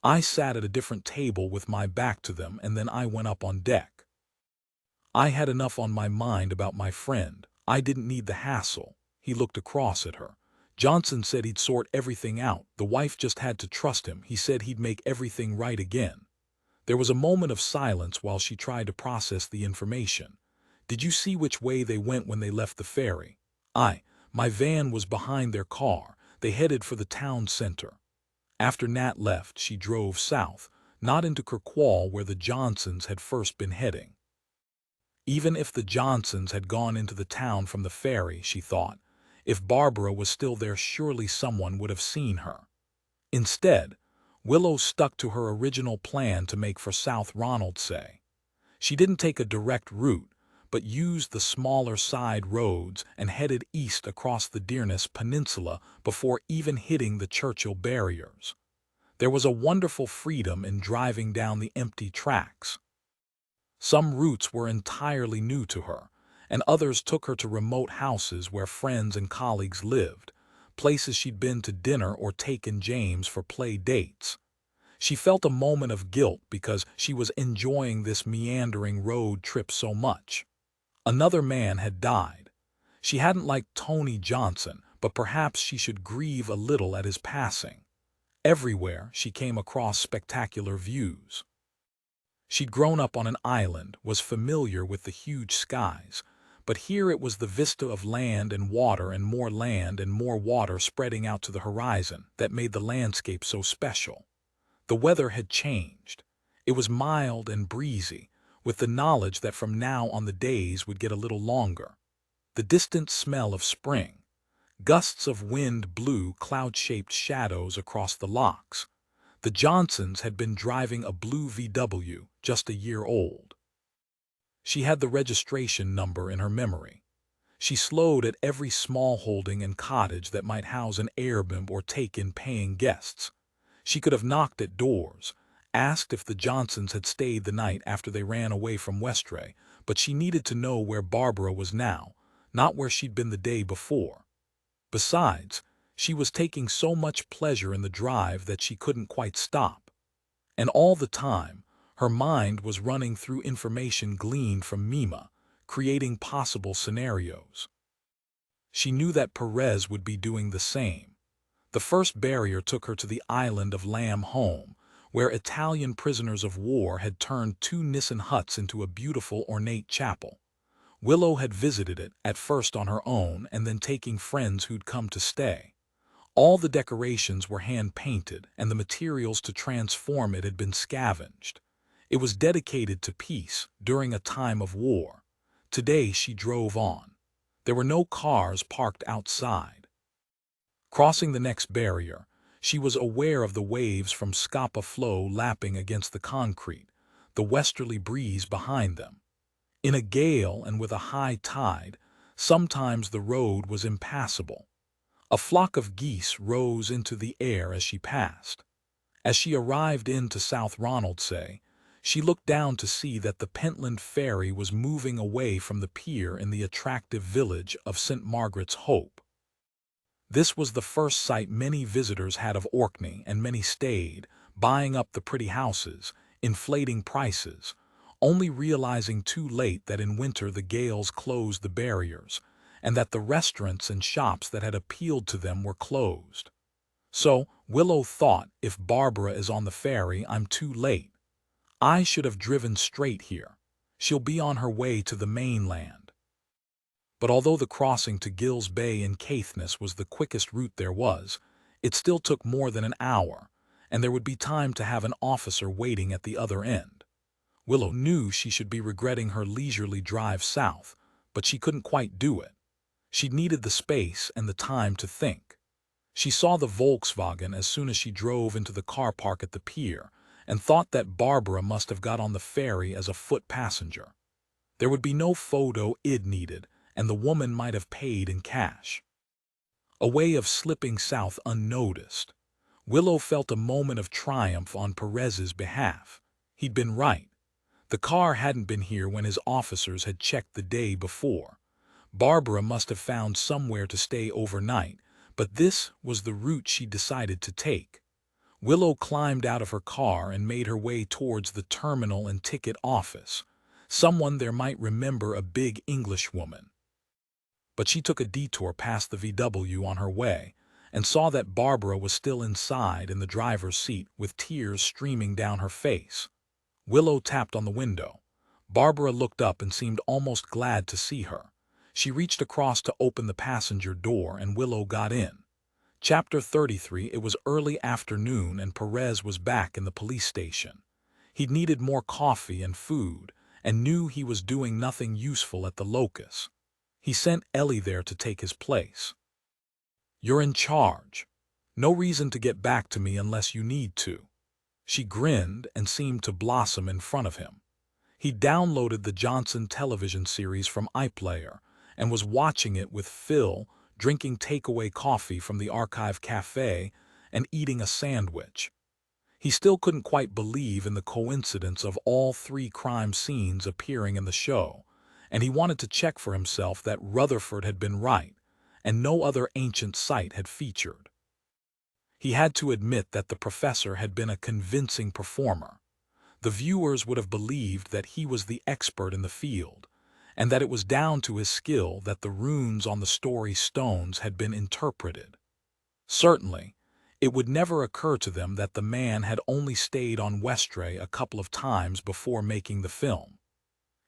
I sat at a different table with my back to them and then I went up on deck. I had enough on my mind about my friend. I didn't need the hassle. He looked across at her. Johnson said he'd sort everything out. The wife just had to trust him. He said he'd make everything right again. There was a moment of silence while she tried to process the information. Did you see which way they went when they left the ferry? My van was behind their car. They headed for the town center. After Nat left, she drove south, not into Kirkwall where the Johnsons had first been heading. Even if the Johnsons had gone into the town from the ferry, she thought, if Barbara was still there, surely someone would have seen her. Instead, Willow stuck to her original plan to make for South Ronaldsay. She didn't take a direct route, but used the smaller side roads and headed east across the Dearness Peninsula before even hitting the Churchill barriers. There was a wonderful freedom in driving down the empty tracks. Some routes were entirely new to her, and others took her to remote houses where friends and colleagues lived, places she'd been to dinner or taken James for play dates. She felt a moment of guilt because she was enjoying this meandering road trip so much. Another man had died. She hadn't liked Tony Johnson, but perhaps she should grieve a little at his passing. Everywhere she came across spectacular views. She'd grown up on an island, was familiar with the huge skies, but here it was the vista of land and more land and more water spreading out to the horizon that made the landscape so special. The weather had changed. It was mild and breezy, with the knowledge that from now on the days would get a little longer. The distant smell of spring. Gusts of wind blew cloud-shaped shadows across the locks. The Johnsons had been driving a blue VW, just a year old. She had the registration number in her memory. She slowed at every small holding and cottage that might house an airbnb or take in paying guests. She could have knocked at doors, asked if the Johnsons had stayed the night after they ran away from Westray, but she needed to know where Barbara was now, not where she'd been the day before. Besides, she was taking so much pleasure in the drive that she couldn't quite stop. And all the time, her mind was running through information gleaned from Mima, creating possible scenarios. She knew that Perez would be doing the same. The first barrier took her to the island of Lamb Home, where Italian prisoners of war had turned 2 Nissen huts into a beautiful ornate chapel. Willow had visited it, at first on her own and then taking friends who'd come to stay. All the decorations were hand-painted, and the materials to transform it had been scavenged. It was dedicated to peace during a time of war. Today she drove on. There were no cars parked outside. Crossing the next barrier, she was aware of the waves from Scapa Flow lapping against the concrete, the westerly breeze behind them. In a gale and with a high tide, sometimes the road was impassable. A flock of geese rose into the air as she passed. As she arrived into South Ronaldsay, she looked down to see that the Pentland ferry was moving away from the pier in the attractive village of St. Margaret's Hope. This was the first sight many visitors had of Orkney, and many stayed, buying up the pretty houses, inflating prices, only realizing too late that in winter the gales closed the barriers, and that the restaurants and shops that had appealed to them were closed. So, Willow thought, if Barbara is on the ferry, I'm too late. I should have driven straight here. She'll be on her way to the mainland. But although the crossing to Gills Bay in Caithness was the quickest route there was, it still took more than an hour, and there would be time to have an officer waiting at the other end. Willow knew she should be regretting her leisurely drive south, but she couldn't quite do it. She needed the space and the time to think. She saw the Volkswagen as soon as she drove into the car park at the pier, and thought that Barbara must have got on the ferry as a foot passenger. There would be no photo ID needed, and the woman might have paid in cash. A way of slipping south unnoticed. Willow felt a moment of triumph on Perez's behalf. He'd been right. The car hadn't been here when his officers had checked the day before. Barbara must have found somewhere to stay overnight, but this was the route she decided to take. Willow climbed out of her car and made her way towards the terminal and ticket office. Someone there might remember a big Englishwoman. But she took a detour past the VW on her way, and saw that Barbara was still inside in the driver's seat with tears streaming down her face. Willow tapped on the window. Barbara looked up and seemed almost glad to see her. She reached across to open the passenger door and Willow got in. Chapter 33. It was early afternoon and Perez was back in the police station. He'd needed more coffee and food and knew he was doing nothing useful at the locus. He sent Ellie there to take his place. "You're in charge. No reason to get back to me unless you need to." She grinned and seemed to blossom in front of him. He downloaded the Johnson television series from iPlayer and was watching it with Phil, drinking takeaway coffee from the Archive Cafe and eating a sandwich. He still couldn't quite believe in the coincidence of all 3 crime scenes appearing in the show, and he wanted to check for himself that Rutherford had been right and no other ancient site had featured. He had to admit that the professor had been a convincing performer. The viewers would have believed that he was the expert in the field, and that it was down to his skill that the runes on the story stones had been interpreted. Certainly, it would never occur to them that the man had only stayed on Westray a couple of times before making the film.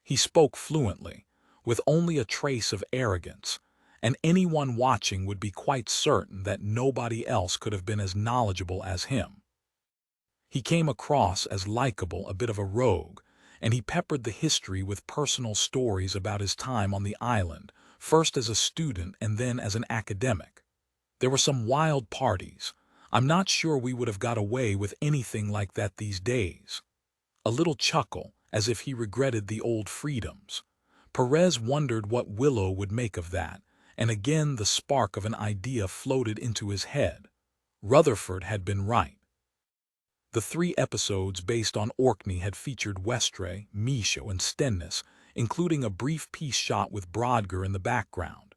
He spoke fluently, with only a trace of arrogance, and anyone watching would be quite certain that nobody else could have been as knowledgeable as him. He came across as likable, a bit of a rogue, and he peppered the history with personal stories about his time on the island, first as a student and then as an academic. There were some wild parties. I'm not sure we would have got away with anything like that these days. A little chuckle, as if he regretted the old freedoms. Perez wondered what Willow would make of that, and again the spark of an idea floated into his head. Rutherford had been right. The 3 episodes based on Orkney had featured Westray, Michaud, and Stennis, including a brief piece shot with Brodger in the background.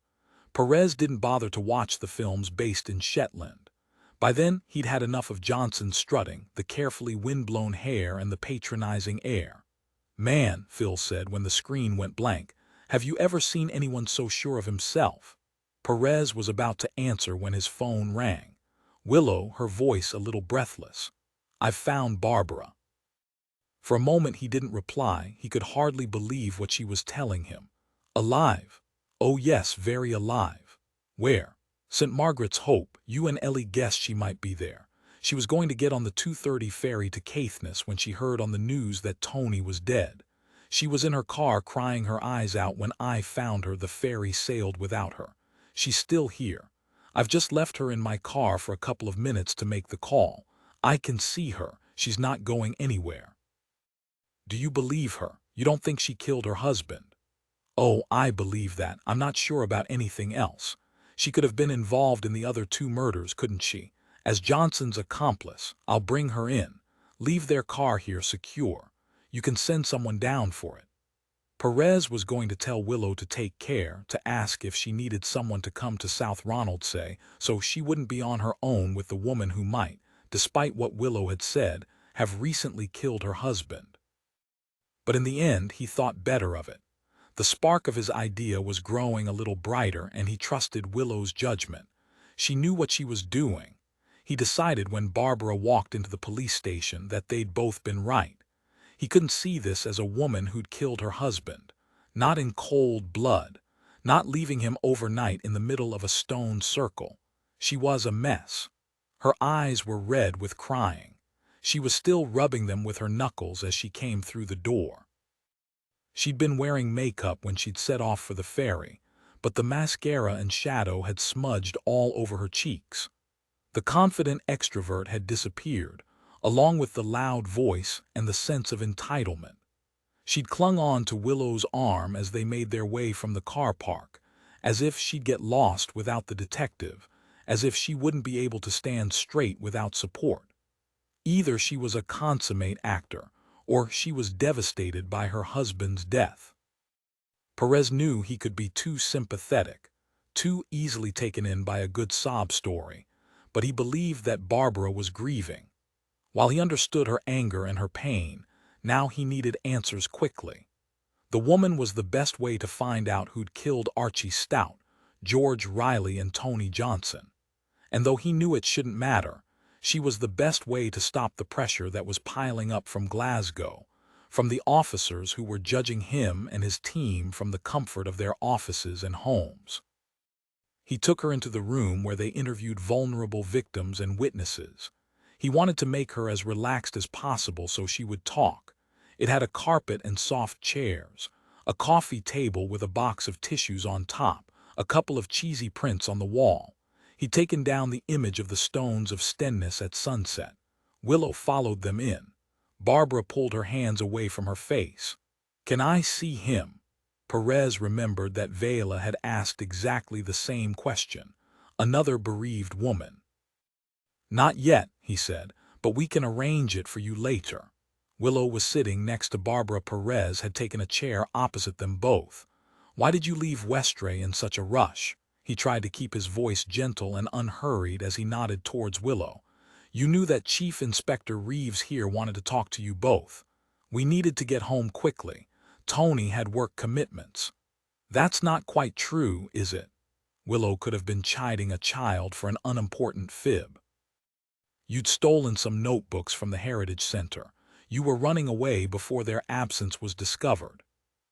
Perez didn't bother to watch the films based in Shetland. By then, he'd had enough of Johnson's strutting, the carefully windblown hair, and the patronizing air. "Man," Phil said when the screen went blank, "have you ever seen anyone so sure of himself?" Perez was about to answer when his phone rang. Willow, her voice a little breathless. "I've found Barbara." For a moment he didn't reply. He could hardly believe what she was telling him. "Alive?" "Oh yes, very alive." "Where?" "St. Margaret's Hope. You and Ellie guessed she might be there. She was going to get on the 2:30 ferry to Caithness when she heard on the news that Tony was dead. She was in her car crying her eyes out when I found her. The ferry sailed without her. She's still here. I've just left her in my car for a couple of minutes to make the call. I can see her. She's not going anywhere." "Do you believe her? You don't think she killed her husband?" "Oh, I believe that. I'm not sure about anything else. She could have been involved in the other 2 murders, couldn't she? As Johnson's accomplice, I'll bring her in. Leave their car here secure. You can send someone down for it." Perez was going to tell Willow to take care, to ask if she needed someone to come to South Ronaldsay so she wouldn't be on her own with the woman who might, despite what Willow had said, have recently killed her husband. But in the end, he thought better of it. The spark of his idea was growing a little brighter, and he trusted Willow's judgment. She knew what she was doing. He decided when Barbara walked into the police station that they'd both been right. He couldn't see this as a woman who'd killed her husband. Not in cold blood. Not leaving him overnight in the middle of a stone circle. She was a mess. Her eyes were red with crying. She was still rubbing them with her knuckles as she came through the door. She'd been wearing makeup when she'd set off for the ferry, but the mascara and shadow had smudged all over her cheeks. The confident extrovert had disappeared, along with the loud voice and the sense of entitlement. She'd clung on to Willow's arm as they made their way from the car park, as if she'd get lost without the detective, as if she wouldn't be able to stand straight without support. Either she was a consummate actor, or she was devastated by her husband's death. Perez knew he could be too sympathetic, too easily taken in by a good sob story, but he believed that Barbara was grieving. While he understood her anger and her pain, now he needed answers quickly. The woman was the best way to find out who'd killed Archie Stout, George Riley, and Tony Johnson. And though he knew it shouldn't matter, she was the best way to stop the pressure that was piling up from Glasgow, from the officers who were judging him and his team from the comfort of their offices and homes. He took her into the room where they interviewed vulnerable victims and witnesses. He wanted to make her as relaxed as possible so she would talk. It had a carpet and soft chairs, a coffee table with a box of tissues on top, a couple of cheesy prints on the wall. He'd taken down the image of the stones of Stenness at sunset. Willow followed them in. Barbara pulled her hands away from her face. "Can I see him?" Perez remembered that Vela had asked exactly the same question. Another bereaved woman. "Not yet," he said, "but we can arrange it for you later." Willow was sitting next to Barbara. Perez had taken a chair opposite them both. "Why did you leave Westray in such a rush?" He tried to keep his voice gentle and unhurried as he nodded towards Willow. "You knew that Chief Inspector Reeves here wanted to talk to you both. We needed to get home quickly. Tony had work commitments." "That's not quite true, is it?" Willow could have been chiding a child for an unimportant fib. "You'd stolen some notebooks from the Heritage Center. You were running away before their absence was discovered."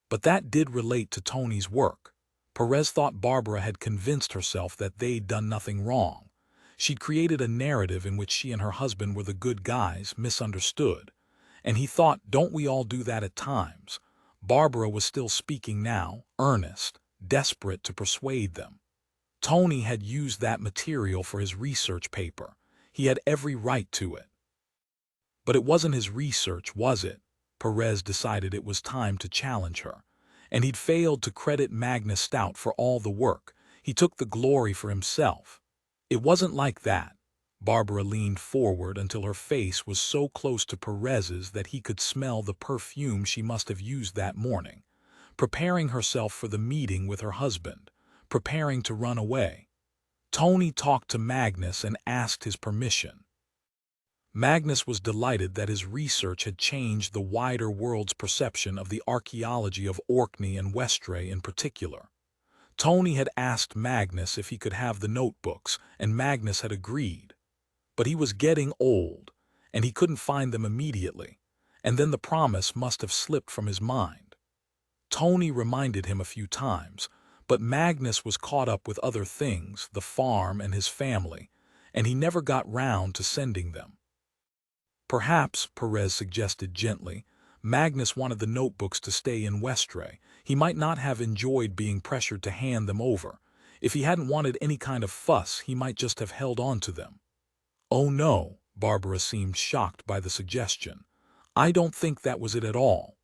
But that did relate to Tony's work. Perez thought Barbara had convinced herself that they'd done nothing wrong. She'd created a narrative in which she and her husband were the good guys, misunderstood. And he thought, don't we all do that at times? Barbara was still speaking now, earnest, desperate to persuade them. Tony had used that material for his research paper. He had every right to it. But it wasn't his research, was it? Perez decided it was time to challenge her. And he'd failed to credit Magnus Stout for all the work. He took the glory for himself. It wasn't like that. Barbara leaned forward until her face was so close to Perez's that he could smell the perfume she must have used that morning, preparing herself for the meeting with her husband, preparing to run away. Tony talked to Magnus and asked his permission. Magnus was delighted that his research had changed the wider world's perception of the archaeology of Orkney and Westray in particular. Tony had asked Magnus if he could have the notebooks, and Magnus had agreed. But he was getting old, and he couldn't find them immediately, and then the promise must have slipped from his mind. Tony reminded him a few times, but Magnus was caught up with other things, the farm and his family, and he never got round to sending them. Perhaps, Perez suggested gently, Magnus wanted the notebooks to stay in Westray. He might not have enjoyed being pressured to hand them over. If he hadn't wanted any kind of fuss, he might just have held on to them. "Oh no," Barbara seemed shocked by the suggestion. "I don't think that was it at all."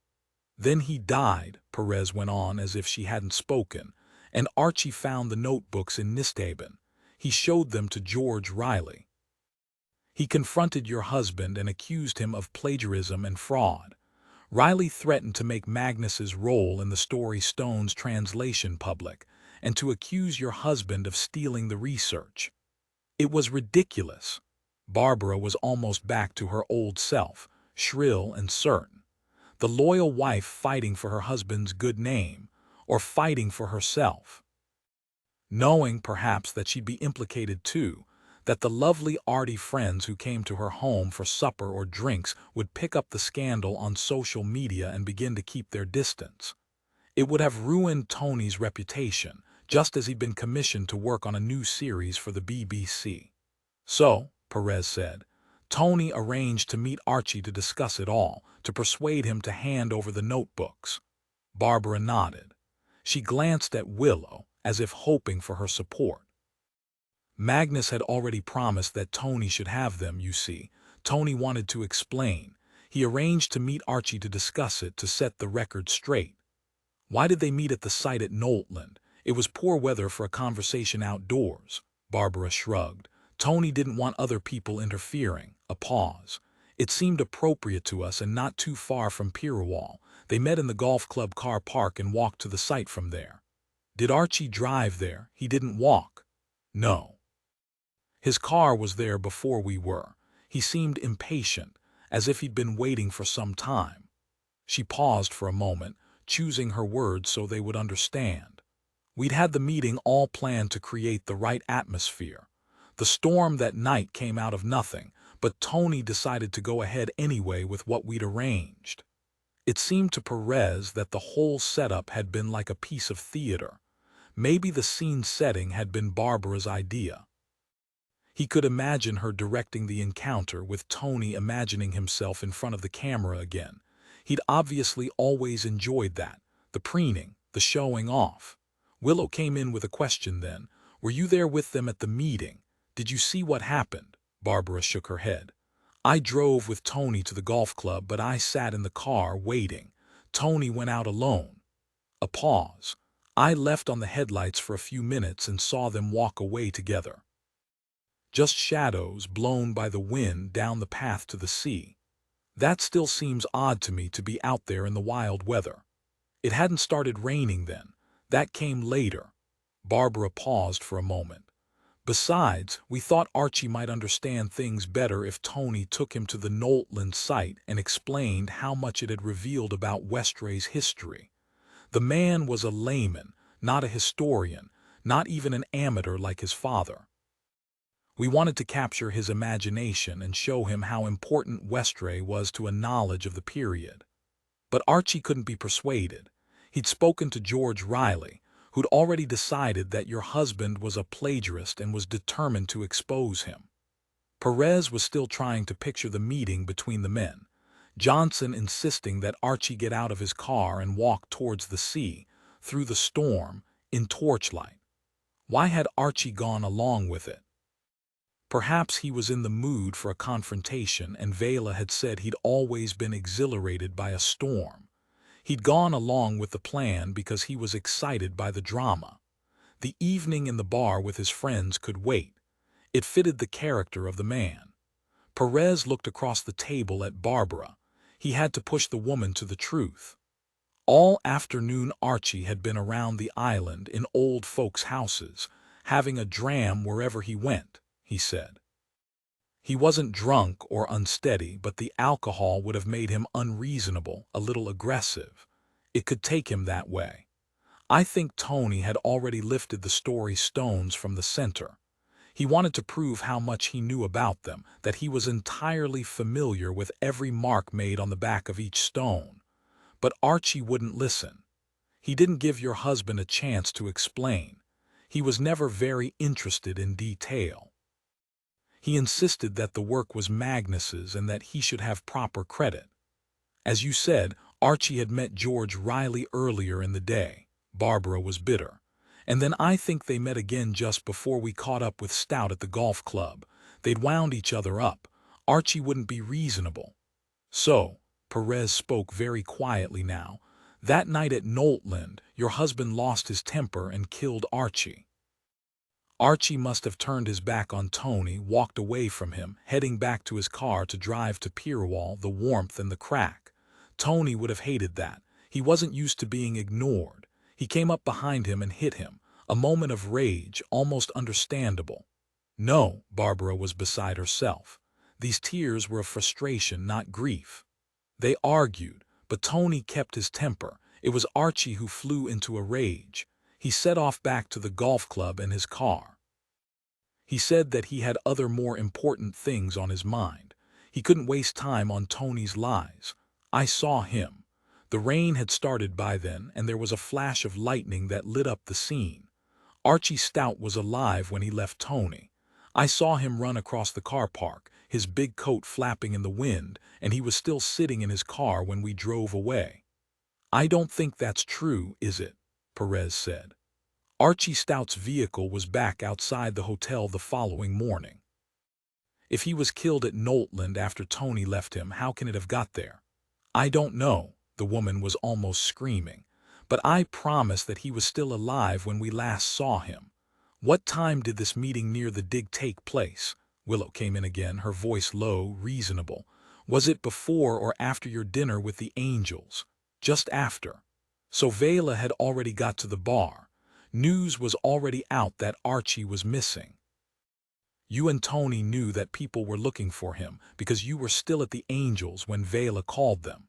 "Then he died," Perez went on as if she hadn't spoken, "and Archie found the notebooks in Nisthaven. He showed them to George Riley. He confronted your husband and accused him of plagiarism and fraud. Riley threatened to make Magnus's role in the story Stone's translation public, and to accuse your husband of stealing the research. It was ridiculous." Barbara was almost back to her old self, shrill and certain. The loyal wife fighting for her husband's good name, or fighting for herself. Knowing, perhaps, that she'd be implicated too, that the lovely arty friends who came to her home for supper or drinks would pick up the scandal on social media and begin to keep their distance. It would have ruined Tony's reputation, just as he'd been commissioned to work on a new series for the BBC. So, Perez said, Tony arranged to meet Archie to discuss it all, to persuade him to hand over the notebooks. Barbara nodded. She glanced at Willow, as if hoping for her support. Magnus had already promised that Tony should have them, you see. Tony wanted to explain. He arranged to meet Archie to discuss it, to set the record straight. Why did they meet at the site at Knowltland? It was poor weather for a conversation outdoors. Barbara shrugged. Tony didn't want other people interfering. A pause. It seemed appropriate to us and not too far from Pirrawall. They met in the golf club car park and walked to the site from there. Did Archie drive there? He didn't walk. No. His car was there before we were. He seemed impatient, as if he'd been waiting for some time. She paused for a moment, choosing her words so they would understand. We'd had the meeting all planned to create the right atmosphere. The storm that night came out of nothing, but Tony decided to go ahead anyway with what we'd arranged. It seemed to Perez that the whole setup had been like a piece of theater. Maybe the scene setting had been Barbara's idea. He could imagine her directing the encounter, with Tony imagining himself in front of the camera again. He'd obviously always enjoyed that, the preening, the showing off. Willow came in with a question then. Were you there with them at the meeting? Did you see what happened? Barbara shook her head. I drove with Tony to the golf club, but I sat in the car waiting. Tony went out alone. A pause. I left on the headlights for a few minutes and saw them walk away together. Just shadows blown by the wind down the path to the sea. That still seems odd to me, to be out there in the wild weather. It hadn't started raining then. That came later. Barbara paused for a moment. Besides, we thought Archie might understand things better if Tony took him to the Knowltland site and explained how much it had revealed about Westray's history. The man was a layman, not a historian, not even an amateur like his father. We wanted to capture his imagination and show him how important Westray was to a knowledge of the period. But Archie couldn't be persuaded. He'd spoken to George Riley, who'd already decided that your husband was a plagiarist and was determined to expose him. Perez was still trying to picture the meeting between the men, Johnson insisting that Archie get out of his car and walk towards the sea, through the storm, in torchlight. Why had Archie gone along with it? Perhaps he was in the mood for a confrontation, and Vela had said he'd always been exhilarated by a storm. He'd gone along with the plan because he was excited by the drama. The evening in the bar with his friends could wait. It fitted the character of the man. Perez looked across the table at Barbara. He had to push the woman to the truth. All afternoon Archie had been around the island in old folks' houses, having a dram wherever he went, he said. He wasn't drunk or unsteady, but the alcohol would have made him unreasonable, a little aggressive. It could take him that way. I think Tony had already lifted the story stones from the center. He wanted to prove how much he knew about them, that he was entirely familiar with every mark made on the back of each stone. But Archie wouldn't listen. He didn't give your husband a chance to explain. He was never very interested in detail. He insisted that the work was Magnus's and that he should have proper credit. As you said, Archie had met George Riley earlier in the day. Barbara was bitter. And then I think they met again just before we caught up with Stout at the golf club. They'd wound each other up. Archie wouldn't be reasonable. So, Perez spoke very quietly now, that night at Knowltland, your husband lost his temper and killed Archie. Archie must have turned his back on Tony, walked away from him, heading back to his car to drive to Pierwall, the warmth and the crack. Tony would have hated that. He wasn't used to being ignored. He came up behind him and hit him, a moment of rage, almost understandable. No, Barbara was beside herself. These tears were of frustration, not grief. They argued, but Tony kept his temper. It was Archie who flew into a rage. He set off back to the golf club in his car. He said that he had other more important things on his mind. He couldn't waste time on Tony's lies. I saw him. The rain had started by then, and there was a flash of lightning that lit up the scene. Archie Stout was alive when he left Tony. I saw him run across the car park, his big coat flapping in the wind, and he was still sitting in his car when we drove away. I don't think that's true, is it? Perez said. Archie Stout's vehicle was back outside the hotel the following morning. If he was killed at Knowltland after Tony left him, how can it have got there? I don't know, the woman was almost screaming, but I promise that he was still alive when we last saw him. What time did this meeting near the dig take place? Willow came in again, her voice low, reasonable. Was it before or after your dinner with the angels? Just after. So Vela had already got to the bar. News was already out that Archie was missing. You and Tony knew that people were looking for him because you were still at the Angels when Vela called them.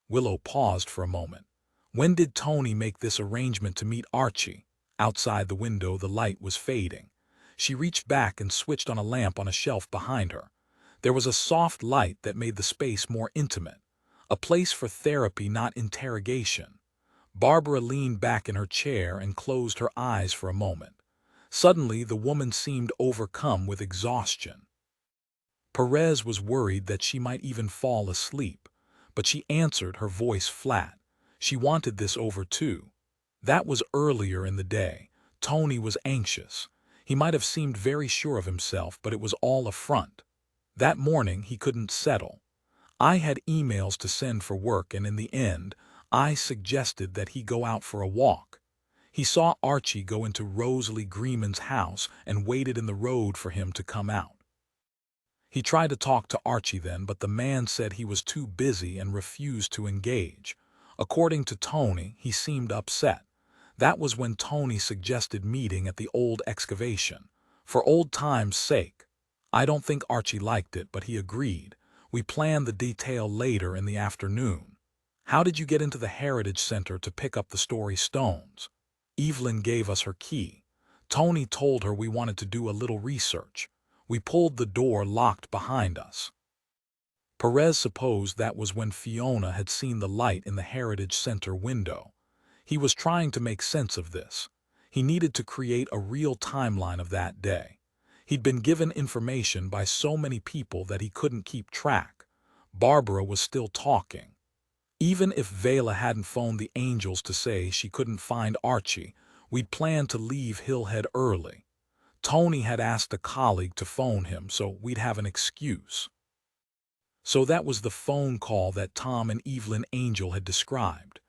Willow paused for a moment. When did Tony make this arrangement to meet Archie? Outside the window the light was fading. She reached back and switched on a lamp on a shelf behind her. There was a soft light that made the space more intimate, a place for therapy, not interrogation. Barbara leaned back in her chair and closed her eyes for a moment. Suddenly, the woman seemed overcome with exhaustion. Perez was worried that she might even fall asleep, but she answered, her voice flat. She wanted this over too. That was earlier in the day. Tony was anxious. He might have seemed very sure of himself, but it was all a front. That morning he couldn't settle. I had emails to send for work, and in the end, I suggested that he go out for a walk. He saw Archie go into Rosalie Greenman's house and waited in the road for him to come out. He tried to talk to Archie then, but the man said he was too busy and refused to engage. According to Tony, he seemed upset. That was when Tony suggested meeting at the old excavation. For old time's sake. I don't think Archie liked it, but he agreed. We planned the detail later in the afternoon. How did you get into the Heritage Center to pick up the story stones? Evelyn gave us her key. Tony told her we wanted to do a little research. We pulled the door locked behind us. Perez supposed that was when Fiona had seen the light in the Heritage Center window. He was trying to make sense of this. He needed to create a real timeline of that day. He'd been given information by so many people that he couldn't keep track. Barbara was still talking. Even if Vela hadn't phoned the Angels to say she couldn't find Archie, we'd planned to leave Hillhead early. Tony had asked a colleague to phone him, so we'd have an excuse. So that was the phone call that Tom and Evelyn Angel had described.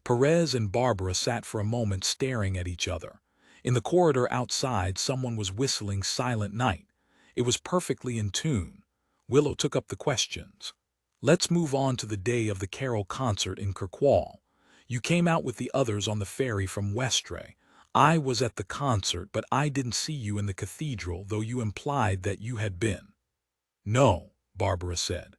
Perez and Barbara sat for a moment staring at each other. In the corridor outside, someone was whistling Silent Night. It was perfectly in tune. Willow took up the questions. Let's move on to the day of the carol concert in Kirkwall. You came out with the others on the ferry from Westray. I was at the concert, but I didn't see you in the cathedral, though you implied that you had been. No, Barbara said.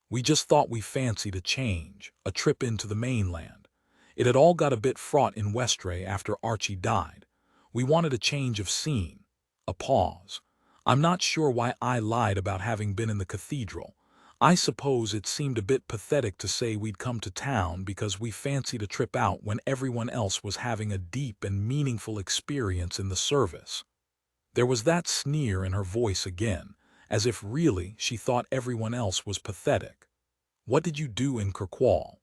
We just thought we fancied a change, a trip into the mainland. It had all got a bit fraught in Westray after Archie died. We wanted a change of scene. A pause. I'm not sure why I lied about having been in the cathedral. I suppose it seemed a bit pathetic to say we'd come to town because we fancied a trip out when everyone else was having a deep and meaningful experience in the service. There was that sneer in her voice again, as if really she thought everyone else was pathetic. What did you do in Kirkwall?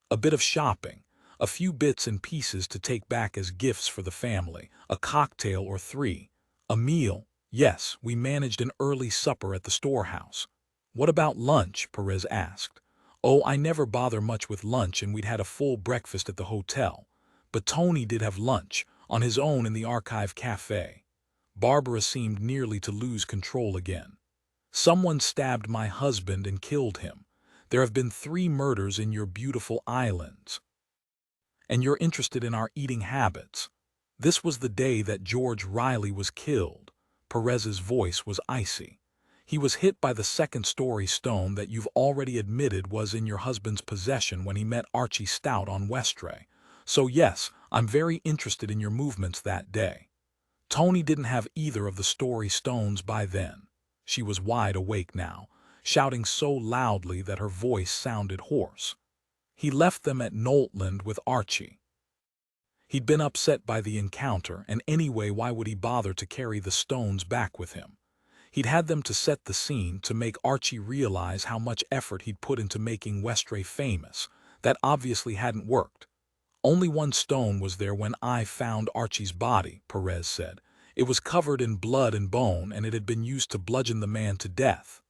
A bit of shopping, a few bits and pieces to take back as gifts for the family, a cocktail or three, a meal. Yes, we managed an early supper at the storehouse. What about lunch? Perez asked. Oh, I never bother much with lunch, and we'd had a full breakfast at the hotel. But Tony did have lunch, on his own in the Archive Cafe. Barbara seemed nearly to lose control again. Someone stabbed my husband and killed him. There have been 3 murders in your beautiful islands. And you're interested in our eating habits. This was the day that George Riley was killed. Perez's voice was icy. He was hit by the second-story stone that you've already admitted was in your husband's possession when he met Archie Stout on Westray. So yes, I'm very interested in your movements that day. Tony didn't have either of the story stones by then. She was wide awake now, shouting so loudly that her voice sounded hoarse. He left them at Knowltland with Archie. He'd been upset by the encounter, and anyway, why would he bother to carry the stones back with him? He'd had them to set the scene, to make Archie realize how much effort he'd put into making Westray famous. That obviously hadn't worked. Only one stone was there when I found Archie's body, Perez said. It was covered in blood and bone, and it had been used to bludgeon the man to death.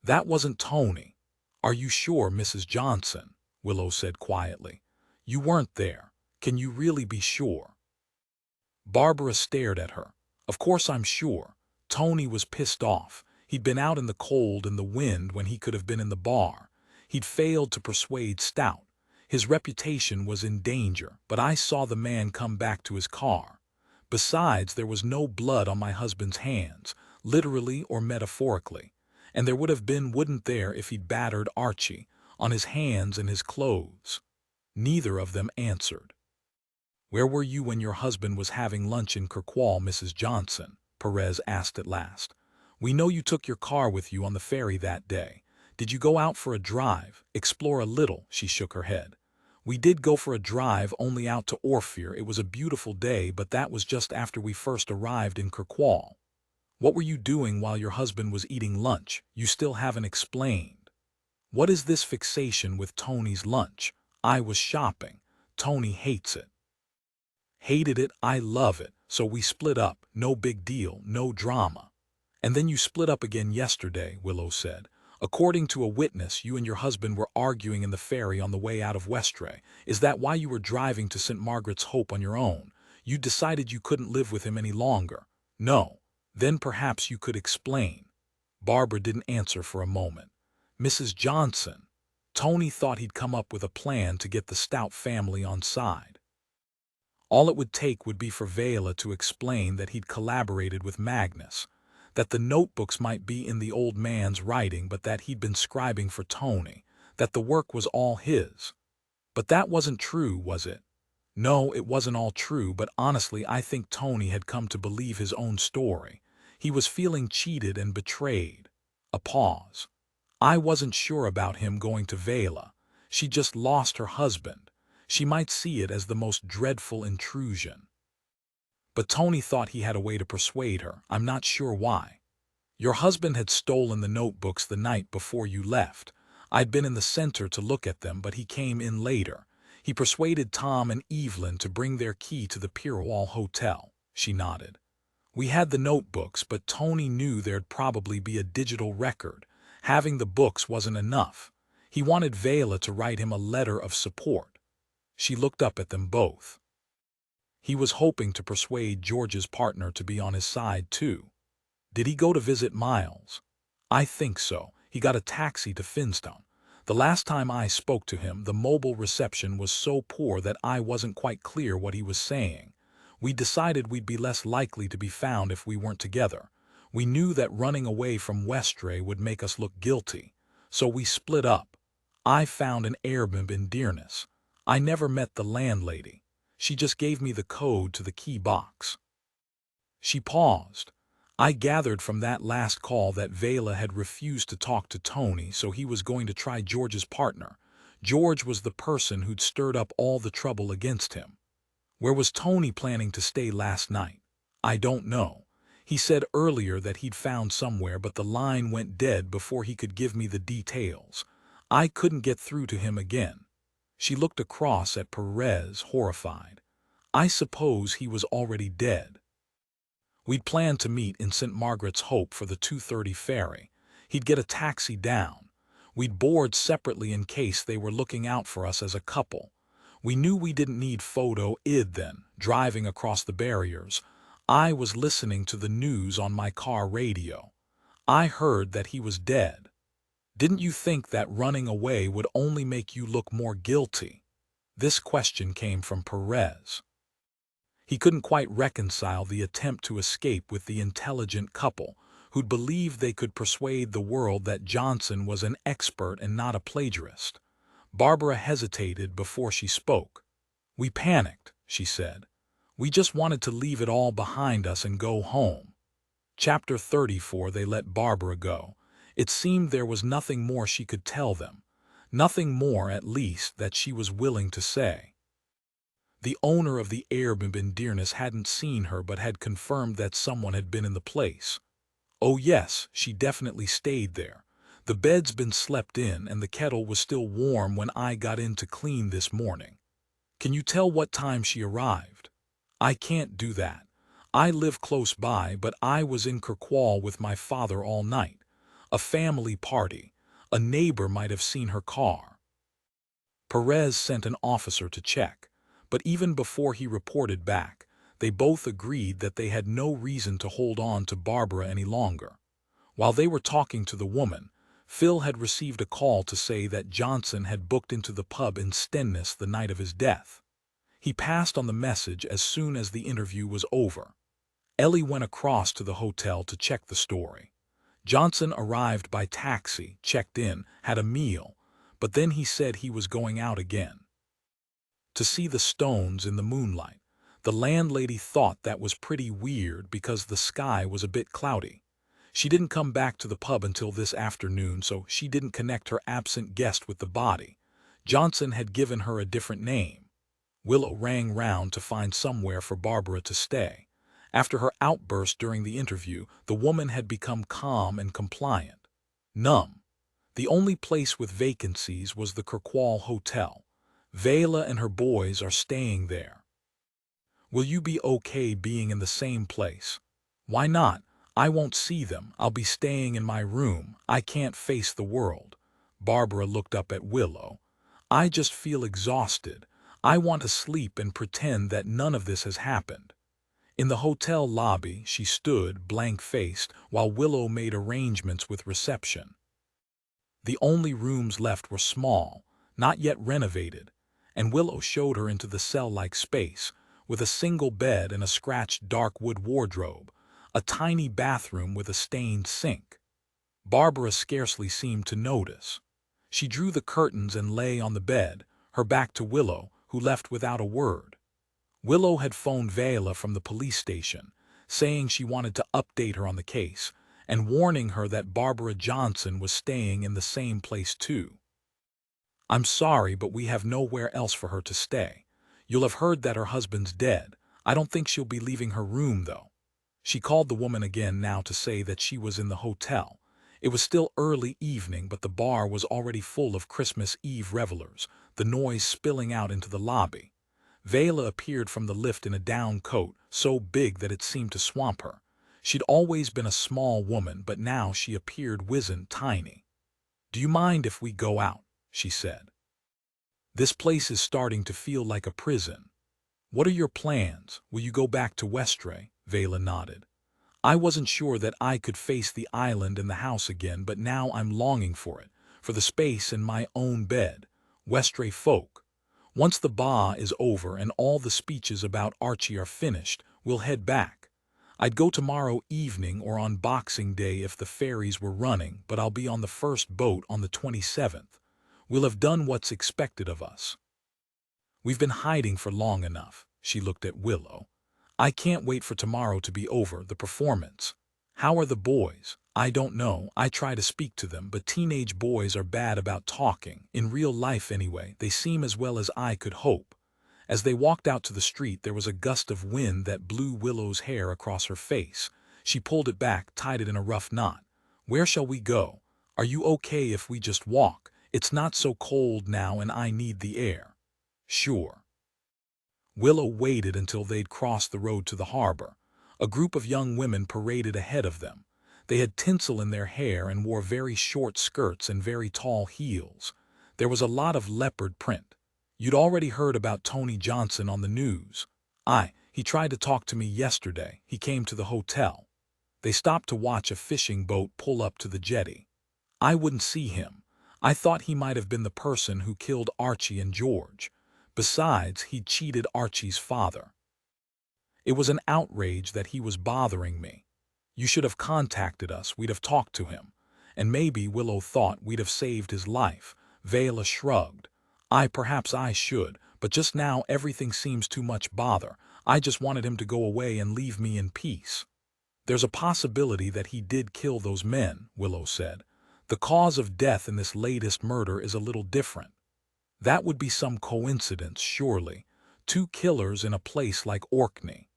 That wasn't Tony. Are you sure, Mrs. Johnson? Willow said quietly. You weren't there. Can you really be sure? Barbara stared at her. Of course I'm sure. Tony was pissed off. He'd been out in the cold and the wind when he could have been in the bar. He'd failed to persuade Stout. His reputation was in danger, but I saw the man come back to his car. Besides, there was no blood on my husband's hands, literally or metaphorically. And there would have been, wouldn't there, if he'd battered Archie, on his hands and his clothes? Neither of them answered. "Where were you when your husband was having lunch in Kirkwall, Mrs. Johnson?" Perez asked at last. "We know you took your car with you on the ferry that day. Did you go out for a drive, explore a little?" She shook her head. "We did go for a drive, only out to Orkney. It was a beautiful day, but that was just after we first arrived in Kirkwall." "What were you doing while your husband was eating lunch? You still haven't explained." "What is this fixation with Tony's lunch?" "I was shopping. Tony hates it." "Hated it? I love it. So we split up. No big deal, no drama." "And then you split up again yesterday," Willow said. "According to a witness, you and your husband were arguing in the ferry on the way out of Westray. Is that why you were driving to St. Margaret's Hope on your own? You decided you couldn't live with him any longer." "No." "Then perhaps you could explain." Barbara didn't answer for a moment. "Mrs. Johnson, Tony thought he'd come up with a plan to get the Stout family on side. All it would take would be for Vela to explain that he'd collaborated with Magnus, that the notebooks might be in the old man's writing but that he'd been scribing for Tony, that the work was all his. But that wasn't true, was it? No, it wasn't all true, but honestly I think Tony had come to believe his own story. He was feeling cheated and betrayed." A pause. "I wasn't sure about him going to Vela. She just lost her husband. She might see it as the most dreadful intrusion. But Tony thought he had a way to persuade her. I'm not sure why. Your husband had stolen the notebooks the night before you left. I'd been in the center to look at them, but he came in later. He persuaded Tom and Evelyn to bring their key to the Pirwall Hotel." She nodded. "We had the notebooks, but Tony knew there'd probably be a digital record. Having the books wasn't enough. He wanted Vela to write him a letter of support." She looked up at them both. "He was hoping to persuade George's partner to be on his side too." "Did he go to visit Miles?" "I think so. He got a taxi to Finstone. The last time I spoke to him, the mobile reception was so poor that I wasn't quite clear what he was saying. We decided we'd be less likely to be found if we weren't together. We knew that running away from Westray would make us look guilty. So we split up. I found an Airbnb in Dearness. I never met the landlady. She just gave me the code to the key box." She paused. "I gathered from that last call that Vela had refused to talk to Tony, so he was going to try George's partner. George was the person who'd stirred up all the trouble against him." "Where was Tony planning to stay last night?" "I don't know. He said earlier that he'd found somewhere, but the line went dead before he could give me the details. I couldn't get through to him again." She looked across at Perez, horrified. "I suppose he was already dead." "We'd planned to meet in St. Margaret's Hope for the 2:30 ferry. He'd get a taxi down. We'd board separately in case they were looking out for us as a couple. We knew we didn't need photo id then, driving across the barriers. I was listening to the news on my car radio. I heard that he was dead. Didn't you think that running away would only make you look more guilty?" This question came from Perez. He couldn't quite reconcile the attempt to escape with the intelligent couple, who'd believed they could persuade the world that Johnson was an expert and not a plagiarist. Barbara hesitated before she spoke. "We panicked," she said. "We just wanted to leave it all behind us and go home." Chapter 34. They let Barbara go. It seemed there was nothing more she could tell them. Nothing more, at least, that she was willing to say. The owner of the Airbnb in Dearness hadn't seen her but had confirmed that someone had been in the place. "Oh yes, she definitely stayed there. The bed's been slept in and the kettle was still warm when I got in to clean this morning." "Can you tell what time she arrived?" "I can't do that. I live close by, but I was in Kirkwall with my father all night. A family party. A neighbor might have seen her car." Perez sent an officer to check, but even before he reported back, they both agreed that they had no reason to hold on to Barbara any longer. While they were talking to the woman, Phil had received a call to say that Johnson had booked into the pub in Stennis the night of his death. He passed on the message as soon as the interview was over. Ellie went across to the hotel to check the story. Johnson arrived by taxi, checked in, had a meal, but then he said he was going out again. To see the stones in the moonlight. The landlady thought that was pretty weird because the sky was a bit cloudy. She didn't come back to the pub until this afternoon, so she didn't connect her absent guest with the body. Johnson had given her a different name. Willow rang round to find somewhere for Barbara to stay. After her outburst during the interview, the woman had become calm and compliant. Numb. The only place with vacancies was the Kirkwall Hotel. Vela and her boys are staying there. Will you be okay being in the same place? Why not? I won't see them. I'll be staying in my room. I can't face the world. Barbara looked up at Willow. I just feel exhausted. I want to sleep and pretend that none of this has happened. In the hotel lobby, she stood, blank-faced, while Willow made arrangements with reception. The only rooms left were small, not yet renovated, and Willow showed her into the cell-like space, with a single bed and a scratched dark wood wardrobe, a tiny bathroom with a stained sink. Barbara scarcely seemed to notice. She drew the curtains and lay on the bed, her back to Willow, who left without a word. Willow had phoned Vela from the police station, saying she wanted to update her on the case, and warning her that Barbara Johnson was staying in the same place too. I'm sorry, but we have nowhere else for her to stay. You'll have heard that her husband's dead. I don't think she'll be leaving her room, though. She called the woman again now to say that she was in the hotel. It was still early evening, but the bar was already full of Christmas Eve revelers, the noise spilling out into the lobby. Vela appeared from the lift in a down coat, so big that it seemed to swamp her. She'd always been a small woman, but now she appeared wizened, tiny. "Do you mind if we go out?" she said. "This place is starting to feel like a prison." "What are your plans? Will you go back to Westray?" Vela nodded. "I wasn't sure that I could face the island and the house again, but now I'm longing for it, for the space in my own bed. Westray folk. Once the bar is over and all the speeches about Archie are finished, we'll head back. I'd go tomorrow evening or on Boxing Day if the ferries were running, but I'll be on the first boat on the 27th. We'll have done what's expected of us. We've been hiding for long enough." She looked at Willow. "I can't wait for tomorrow to be over, the performance. How are the boys?" "I don't know. I try to speak to them, but teenage boys are bad about talking. In real life anyway, they seem as well as I could hope." As they walked out to the street, there was a gust of wind that blew Willow's hair across her face. She pulled it back, tied it in a rough knot. "Where shall we go? Are you okay if we just walk? It's not so cold now and I need the air." "Sure." Willow waited until they'd crossed the road to the harbor. A group of young women paraded ahead of them. They had tinsel in their hair and wore very short skirts and very tall heels. There was a lot of leopard print. "You'd already heard about Tony Johnson on the news." He tried to talk to me yesterday. He came to the hotel." They stopped to watch a fishing boat pull up to the jetty. "I wouldn't see him. I thought he might have been the person who killed Archie and George. Besides, he'd cheated Archie's father. It was an outrage that he was bothering me. You should have contacted us. We'd have talked to him. And maybe Willow thought we'd have saved his life." Vela shrugged. Perhaps I should, but just now everything seems too much bother. I just wanted him to go away and leave me in peace." "There's a possibility that he did kill those men," Willow said. "The cause of death in this latest murder is a little different." "That would be some coincidence, surely. 2 killers in a place like Orkney."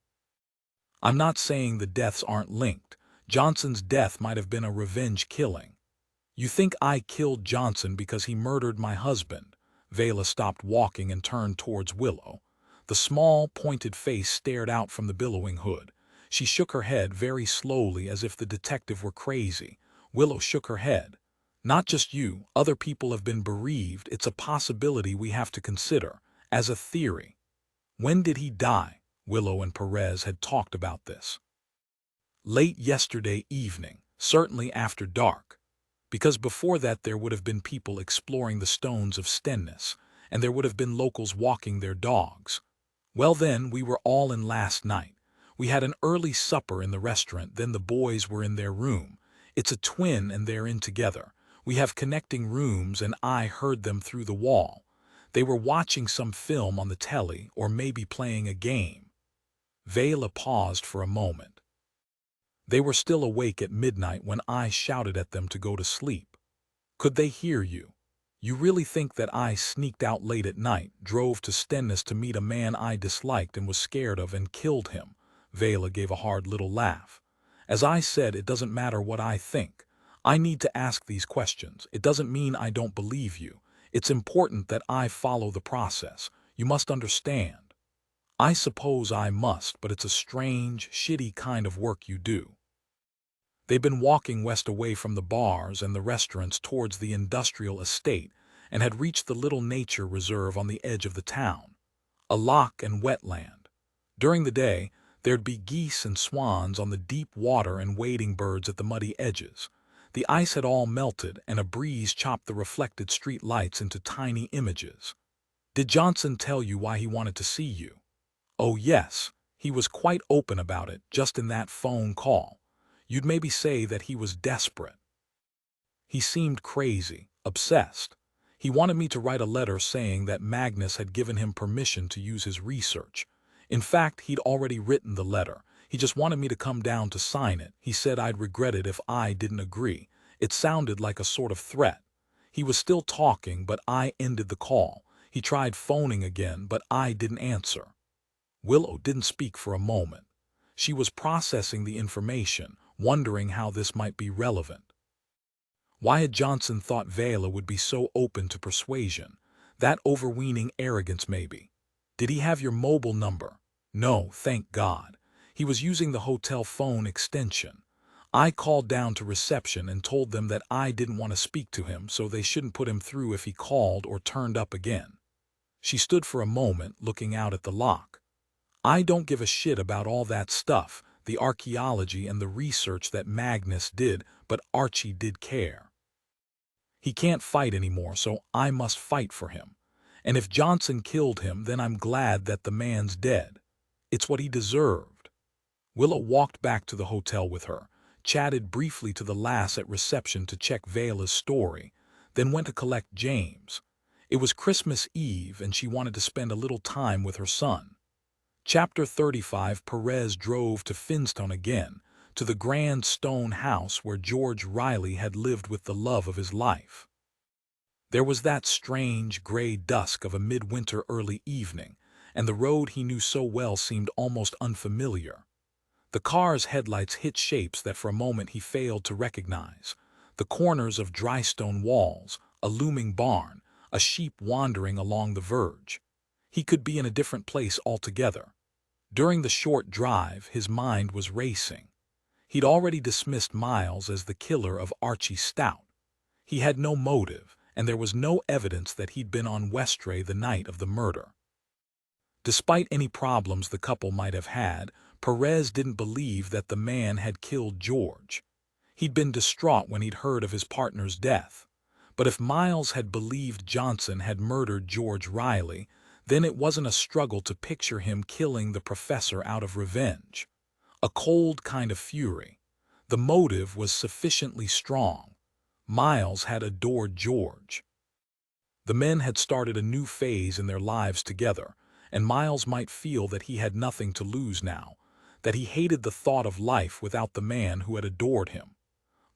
"I'm not saying the deaths aren't linked. Johnson's death might have been a revenge killing." "You think I killed Johnson because he murdered my husband?" Vela stopped walking and turned towards Willow. The small, pointed face stared out from the billowing hood. She shook her head very slowly as if the detective were crazy. Willow shook her head. "Not just you. Other people have been bereaved. It's a possibility we have to consider, as a theory." "When did he die?" Willow and Perez had talked about this. "Late yesterday evening, certainly after dark. Because before that there would have been people exploring the stones of Stennis, and there would have been locals walking their dogs. Well then, we were all in last night. We had an early supper in the restaurant, then the boys were in their room. It's a twin and they're in together. We have connecting rooms and I heard them through the wall. They were watching some film on the telly or maybe playing a game." Vela paused for a moment. They were still awake at midnight when I shouted at them to go to sleep. Could they hear you? You really think that I sneaked out late at night, drove to Stennis to meet a man I disliked and was scared of, and killed him? Vela gave a hard little laugh. As I said, it doesn't matter what I think. I need to ask these questions. It doesn't mean I don't believe you. It's important that I follow the process. You must understand. I suppose I must, but it's a strange, shitty kind of work you do. They'd been walking west away from the bars and the restaurants towards the industrial estate and had reached the little nature reserve on the edge of the town, a loch and wetland. During the day, there'd be geese and swans on the deep water and wading birds at the muddy edges. The ice had all melted and a breeze chopped the reflected street lights into tiny images. Did Johnson tell you why he wanted to see you? Oh yes, he was quite open about it just in that phone call. You'd maybe say that he was desperate. He seemed crazy, obsessed. He wanted me to write a letter saying that Magnus had given him permission to use his research. In fact, he'd already written the letter. He just wanted me to come down to sign it. He said I'd regret it if I didn't agree. It sounded like a sort of threat. He was still talking, but I ended the call. He tried phoning again, but I didn't answer. Willow didn't speak for a moment. She was processing the information, wondering how this might be relevant. Why had Johnson thought Vela would be so open to persuasion? That overweening arrogance, maybe. Did he have your mobile number? No, thank God. He was using the hotel phone extension. I called down to reception and told them that I didn't want to speak to him, so they shouldn't put him through if he called or turned up again. She stood for a moment, looking out at the loch. I don't give a shit about all that stuff, the archaeology and the research that Magnus did, but Archie did care. He can't fight anymore, so I must fight for him. And if Johnson killed him, then I'm glad that the man's dead. It's what he deserved. Willow walked back to the hotel with her, chatted briefly to the lass at reception to check Vela's story, then went to collect James. It was Christmas Eve, and she wanted to spend a little time with her son. Chapter 35. Perez drove to Finstone again, to the grand stone house where George Riley had lived with the love of his life. There was that strange gray dusk of a midwinter early evening, and the road he knew so well seemed almost unfamiliar. The car's headlights hit shapes that for a moment he failed to recognize. The corners of dry stone walls, a looming barn, a sheep wandering along the verge. He could be in a different place altogether. During the short drive, his mind was racing. He'd already dismissed Miles as the killer of Archie Stout. He had no motive, and there was no evidence that he'd been on Westray the night of the murder. Despite any problems the couple might have had, Perez didn't believe that the man had killed George. He'd been distraught when he'd heard of his partner's death. But if Miles had believed Johnson had murdered George Riley, then it wasn't a struggle to picture him killing the professor out of revenge. A cold kind of fury. The motive was sufficiently strong. Miles had adored George. The men had started a new phase in their lives together, and Miles might feel that he had nothing to lose now, that he hated the thought of life without the man who had adored him.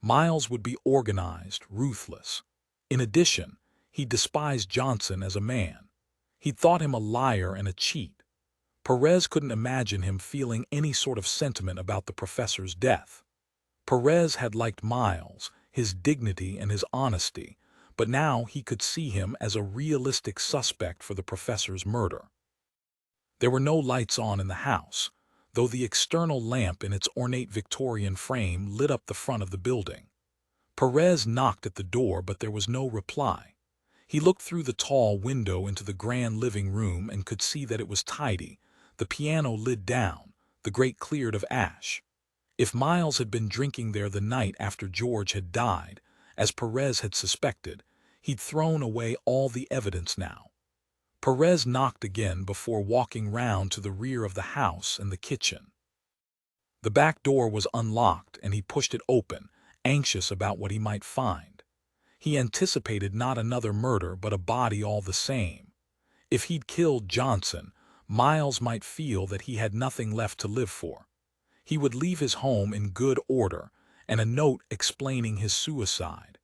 Miles would be organized, ruthless. In addition, he despised Johnson as a man. He thought him a liar and a cheat. Perez couldn't imagine him feeling any sort of sentiment about the professor's death. Perez had liked Miles, his dignity and his honesty, but now he could see him as a realistic suspect for the professor's murder. There were no lights on in the house, though the external lamp in its ornate Victorian frame lit up the front of the building. Perez knocked at the door, but there was no reply. He looked through the tall window into the grand living room and could see that it was tidy, the piano lid down, the grate cleared of ash. If Miles had been drinking there the night after George had died, as Perez had suspected, he'd thrown away all the evidence now. Perez knocked again before walking round to the rear of the house and the kitchen. The back door was unlocked, and he pushed it open, anxious about what he might find. He anticipated not another murder but a body all the same. If he'd killed Johnson, Miles might feel that he had nothing left to live for. He would leave his home in good order, and a note explaining his suicide.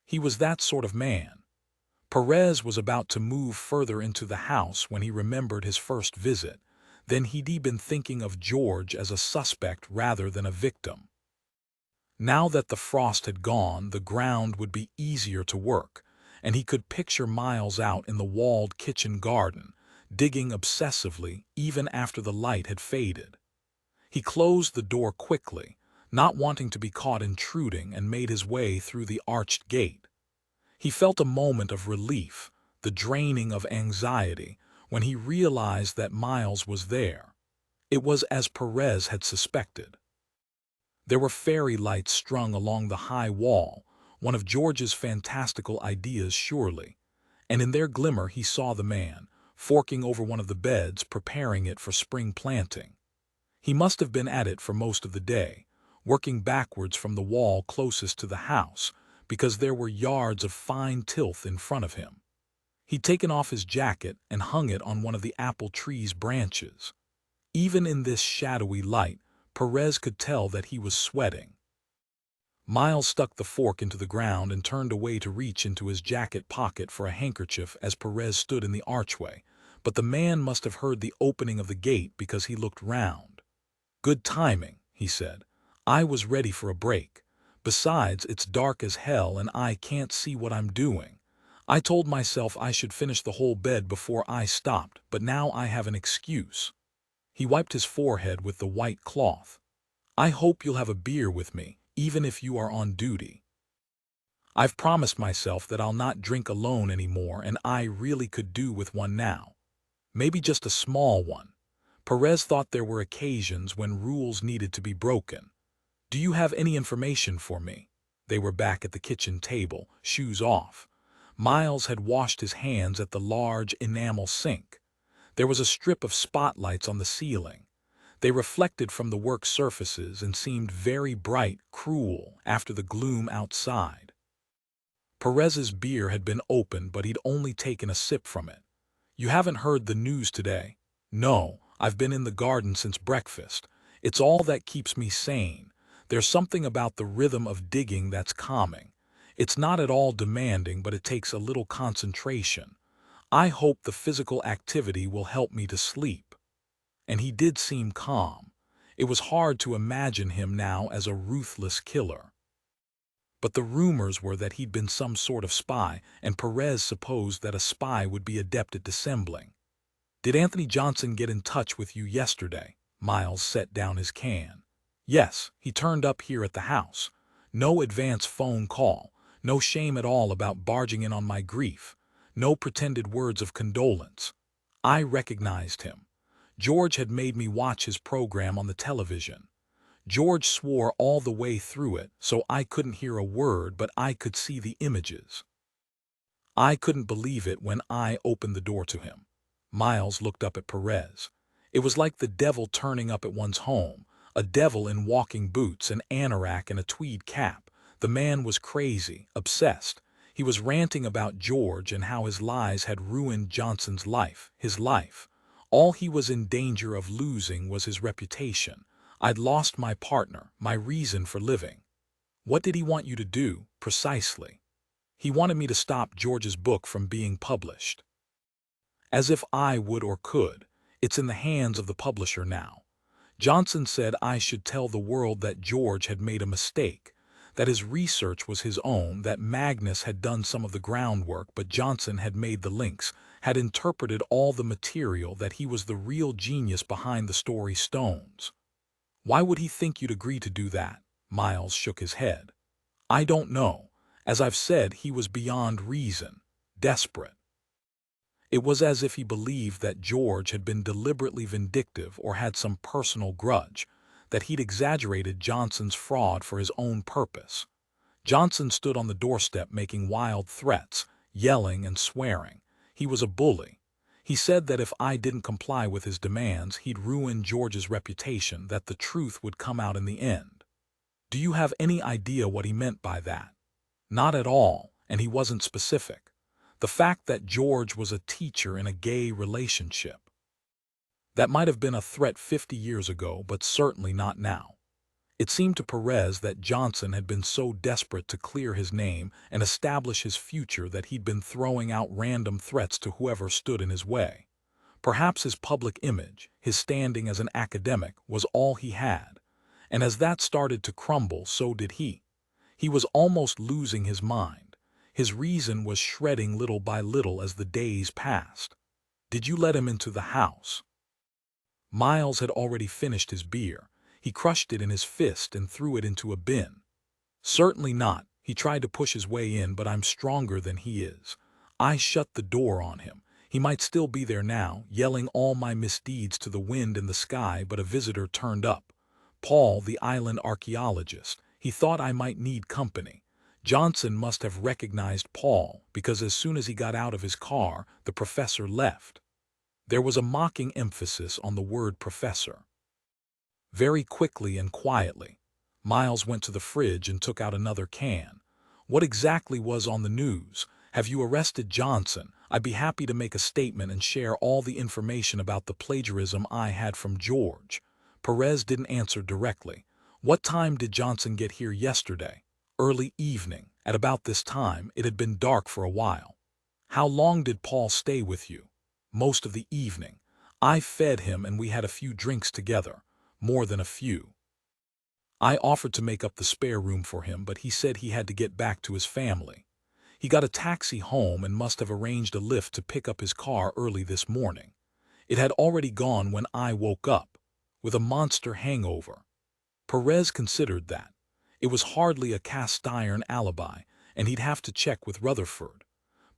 He was that sort of man. Perez was about to move further into the house when he remembered his first visit. Then he'd been thinking of George as a suspect rather than a victim. Now that the frost had gone, the ground would be easier to work, and he could picture Miles out in the walled kitchen garden, digging obsessively even after the light had faded. He closed the door quickly, not wanting to be caught intruding, and made his way through the arched gate. He felt a moment of relief, the draining of anxiety, when he realized that Miles was there. It was as Perez had suspected. There were fairy lights strung along the high wall, one of George's fantastical ideas surely, and in their glimmer he saw the man, forking over one of the beds, preparing it for spring planting. He must have been at it for most of the day, working backwards from the wall closest to the house, because there were yards of fine tilth in front of him. He'd taken off his jacket and hung it on one of the apple tree's branches. Even in this shadowy light, Perez could tell that he was sweating. Miles stuck the fork into the ground and turned away to reach into his jacket pocket for a handkerchief as Perez stood in the archway, but the man must have heard the opening of the gate because he looked round. "Good timing," he said. "I was ready for a break. Besides, it's dark as hell and I can't see what I'm doing. I told myself I should finish the whole bed before I stopped, but now I have an excuse." He wiped his forehead with the white cloth. "I hope you'll have a beer with me, even if you are on duty. I've promised myself that I'll not drink alone anymore, and I really could do with one now. Maybe just a small one." Perez thought there were occasions when rules needed to be broken. "Do you have any information for me?" They were back at the kitchen table, shoes off. Miles had washed his hands at the large enamel sink. There was a strip of spotlights on the ceiling. They reflected from the work surfaces and seemed very bright, cruel, after the gloom outside. Perez's beer had been opened, but he'd only taken a sip from it. "You haven't heard the news today?" "No, I've been in the garden since breakfast. It's all that keeps me sane. There's something about the rhythm of digging that's calming. It's not at all demanding, but it takes a little concentration. I hope the physical activity will help me to sleep." And he did seem calm. It was hard to imagine him now as a ruthless killer. But the rumors were that he'd been some sort of spy, and Perez supposed that a spy would be adept at dissembling. "Did Anthony Johnson get in touch with you yesterday?" Miles set down his can. "Yes, he turned up here at the house. No advance phone call, no shame at all about barging in on my grief, no pretended words of condolence. I recognized him. George had made me watch his program on the television. George swore all the way through it, so I couldn't hear a word, but I could see the images. I couldn't believe it when I opened the door to him." Miles looked up at Perez. It was like the devil turning up at one's home, a devil in walking boots, an anorak, and a tweed cap. The man was crazy, obsessed. He was ranting about George and how his lies had ruined Johnson's life, his life. All he was in danger of losing was his reputation. "I'd lost my partner, my reason for living." "What did he want you to do, precisely?" "He wanted me to stop George's book from being published." "As if I would or could. It's in the hands of the publisher now. Johnson said I should tell the world that George had made a mistake, that his research was his own, that Magnus had done some of the groundwork, but Johnson had made the links, had interpreted all the material, that he was the real genius behind the story stones." "Why would he think you'd agree to do that?" Miles shook his head. "I don't know. As I've said, he was beyond reason, desperate. It was as if he believed that George had been deliberately vindictive or had some personal grudge, that he'd exaggerated Johnson's fraud for his own purpose. Johnson stood on the doorstep making wild threats, yelling and swearing. He was a bully. He said that if I didn't comply with his demands, he'd ruin George's reputation, that the truth would come out in the end." "Do you have any idea what he meant by that?" "Not at all, and he wasn't specific. The fact that George was a teacher in a gay relationship." That might have been a threat 50 years ago, but certainly not now. It seemed to Perez that Johnson had been so desperate to clear his name and establish his future that he'd been throwing out random threats to whoever stood in his way. Perhaps his public image, his standing as an academic, was all he had. And as that started to crumble, so did he. He was almost losing his mind. His reason was shredding little by little as the days passed. "Did you let him into the house?" Miles had already finished his beer. He crushed it in his fist and threw it into a bin. "Certainly not. He tried to push his way in, but I'm stronger than he is. I shut the door on him. He might still be there now, yelling all my misdeeds to the wind and the sky, but a visitor turned up. Paul, the island archaeologist. He thought I might need company. Johnson must have recognized Paul, because as soon as he got out of his car, the professor left." There was a mocking emphasis on the word professor. Very quickly and quietly, Miles went to the fridge and took out another can. "What exactly was on the news? Have you arrested Johnson? I'd be happy to make a statement and share all the information about the plagiarism I had from George." Perez didn't answer directly. "What time did Johnson get here yesterday?" "Early evening. At about this time, it had been dark for a while." "How long did Paul stay with you?" "Most of the evening. I fed him and we had a few drinks together. More than a few. I offered to make up the spare room for him, but he said he had to get back to his family. He got a taxi home and must have arranged a lift to pick up his car early this morning. It had already gone when I woke up, with a monster hangover." Perez considered that. It was hardly a cast-iron alibi, and he'd have to check with Rutherford.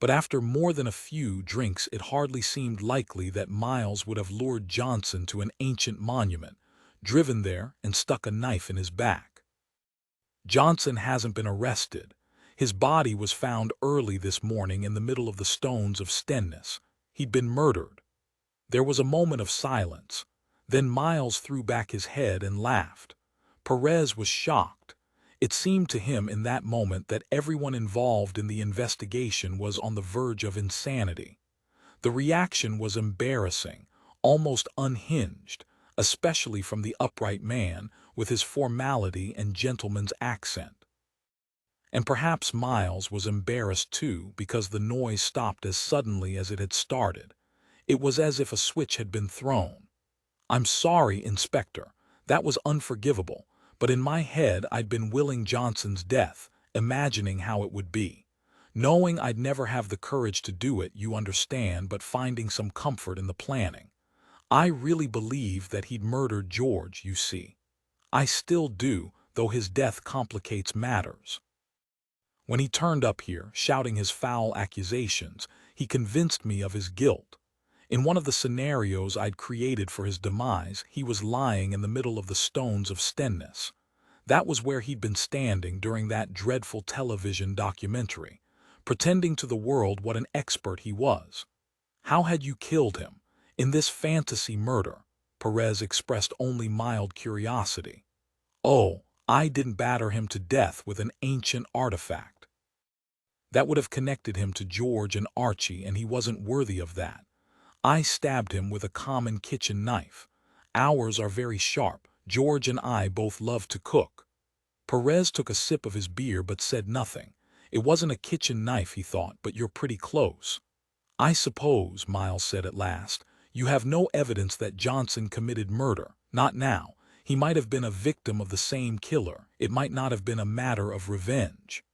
But after more than a few drinks, it hardly seemed likely that Miles would have lured Johnson to an ancient monument, driven there, and stuck a knife in his back. "Johnson hasn't been arrested. His body was found early this morning in the middle of the stones of Stenness. He'd been murdered." There was a moment of silence. Then Miles threw back his head and laughed. Perez was shocked. It seemed to him in that moment that everyone involved in the investigation was on the verge of insanity. The reaction was embarrassing, almost unhinged, especially from the upright man with his formality and gentleman's accent. And perhaps Miles was embarrassed too, because the noise stopped as suddenly as it had started. It was as if a switch had been thrown. "I'm sorry, Inspector. That was unforgivable, but in my head I'd been willing Johnson's death, imagining how it would be. Knowing I'd never have the courage to do it, you understand, but finding some comfort in the planning. I really believed that he'd murdered George, you see. I still do, though his death complicates matters. When he turned up here, shouting his foul accusations, he convinced me of his guilt. In one of the scenarios I'd created for his demise, he was lying in the middle of the stones of Stenness. That was where he'd been standing during that dreadful television documentary, pretending to the world what an expert he was. How had you killed him? In this fantasy murder?" Perez expressed only mild curiosity. "Oh, I didn't batter him to death with an ancient artifact. That would have connected him to George and Archie, and he wasn't worthy of that. I stabbed him with a common kitchen knife. Ours are very sharp. George and I both love to cook." Perez took a sip of his beer but said nothing. "It wasn't a kitchen knife," he thought, "but you're pretty close." "I suppose," Miles said at last, "you have no evidence that Johnson committed murder. Not now. He might have been a victim of the same killer. It might not have been a matter of revenge."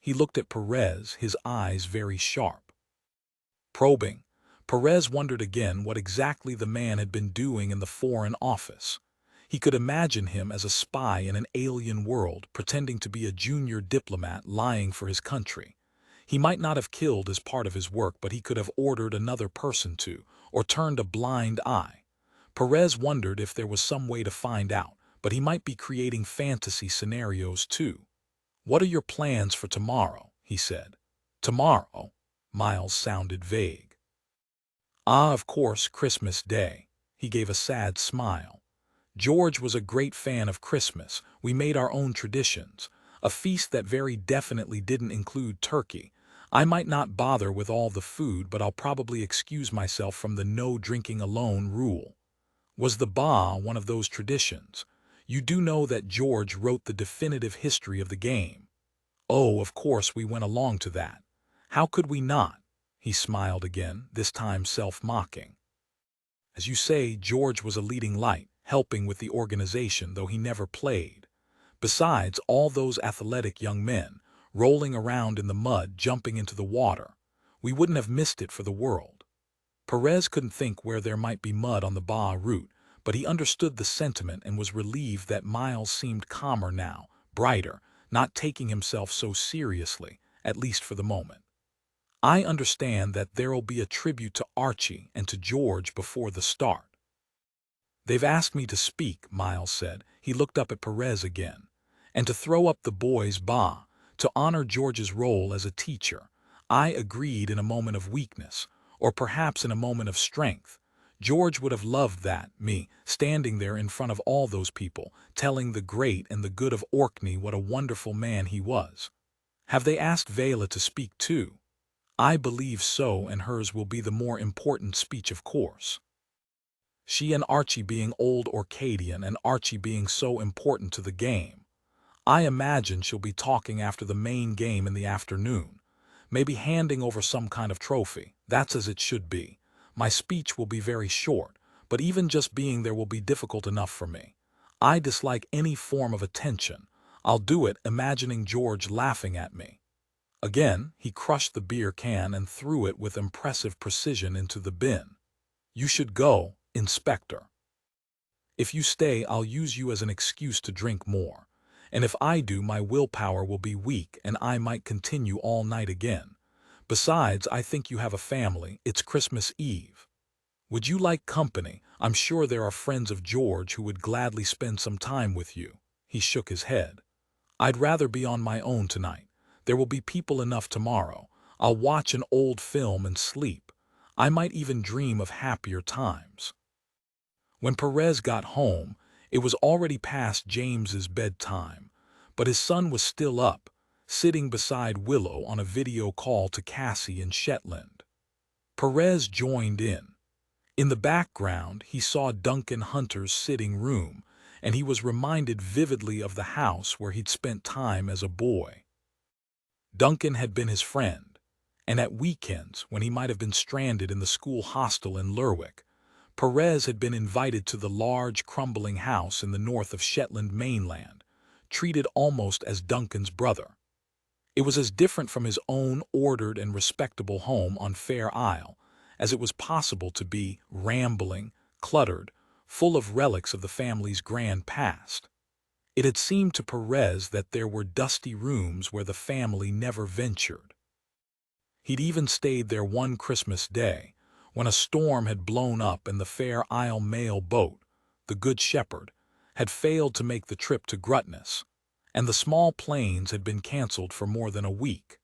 He looked at Perez, his eyes very sharp. Probing. Perez wondered again what exactly the man had been doing in the Foreign Office. He could imagine him as a spy in an alien world, pretending to be a junior diplomat lying for his country. He might not have killed as part of his work, but he could have ordered another person to, or turned a blind eye. Perez wondered if there was some way to find out, but he might be creating fantasy scenarios too. "What are your plans for tomorrow?" he said. "Tomorrow?" Miles sounded vague. "Ah, of course, Christmas Day." He gave a sad smile. "George was a great fan of Christmas. We made our own traditions. A feast that very definitely didn't include turkey. I might not bother with all the food, but I'll probably excuse myself from the no drinking alone rule." Was the Ba one of those traditions? You do know that George wrote the definitive history of the game. Oh, of course we went along to that. How could we not? He smiled again, this time self-mocking. As you say, George was a leading light, helping with the organization, though he never played. Besides, all those athletic young men, rolling around in the mud, jumping into the water. We wouldn't have missed it for the world. Perez couldn't think where there might be mud on the Ba route, but he understood the sentiment and was relieved that Miles seemed calmer now, brighter, not taking himself so seriously, at least for the moment. I understand that there'll be a tribute to Archie and to George before the start. They've asked me to speak, Miles said. He looked up at Perez again. And to throw up the boys' Ba, to honor George's role as a teacher. I agreed in a moment of weakness, or perhaps in a moment of strength. George would have loved that, me, standing there in front of all those people, telling the great and the good of Orkney what a wonderful man he was. Have they asked Vela to speak too? I believe so, and hers will be the more important speech, of course. She and Archie being old Orcadian and Archie being so important to the game. I imagine she'll be talking after the main game in the afternoon. Maybe handing over some kind of trophy. That's as it should be. My speech will be very short, but even just being there will be difficult enough for me. I dislike any form of attention. I'll do it imagining George laughing at me. Again, he crushed the beer can and threw it with impressive precision into the bin. You should go, Inspector. If you stay, I'll use you as an excuse to drink more. And if I do, my willpower will be weak and I might continue all night again. Besides, I think you have a family. It's Christmas Eve. Would you like company? I'm sure there are friends of George who would gladly spend some time with you. He shook his head. I'd rather be on my own tonight. There will be people enough tomorrow. I'll watch an old film and sleep. I might even dream of happier times. When Perez got home, it was already past James's bedtime, but his son was still up, sitting beside Willow on a video call to Cassie in Shetland. Perez joined in. In the background, he saw Duncan Hunter's sitting room, and he was reminded vividly of the house where he'd spent time as a boy. Duncan had been his friend, and at weekends, when he might have been stranded in the school hostel in Lerwick, Perez had been invited to the large, crumbling house in the north of Shetland mainland, treated almost as Duncan's brother. It was as different from his own ordered and respectable home on Fair Isle as it was possible to be, rambling, cluttered, full of relics of the family's grand past. It had seemed to Perez that there were dusty rooms where the family never ventured. He'd even stayed there one Christmas day, when a storm had blown up and the Fair Isle mail boat, the Good Shepherd, had failed to make the trip to Grutness, and the small planes had been cancelled for more than a week.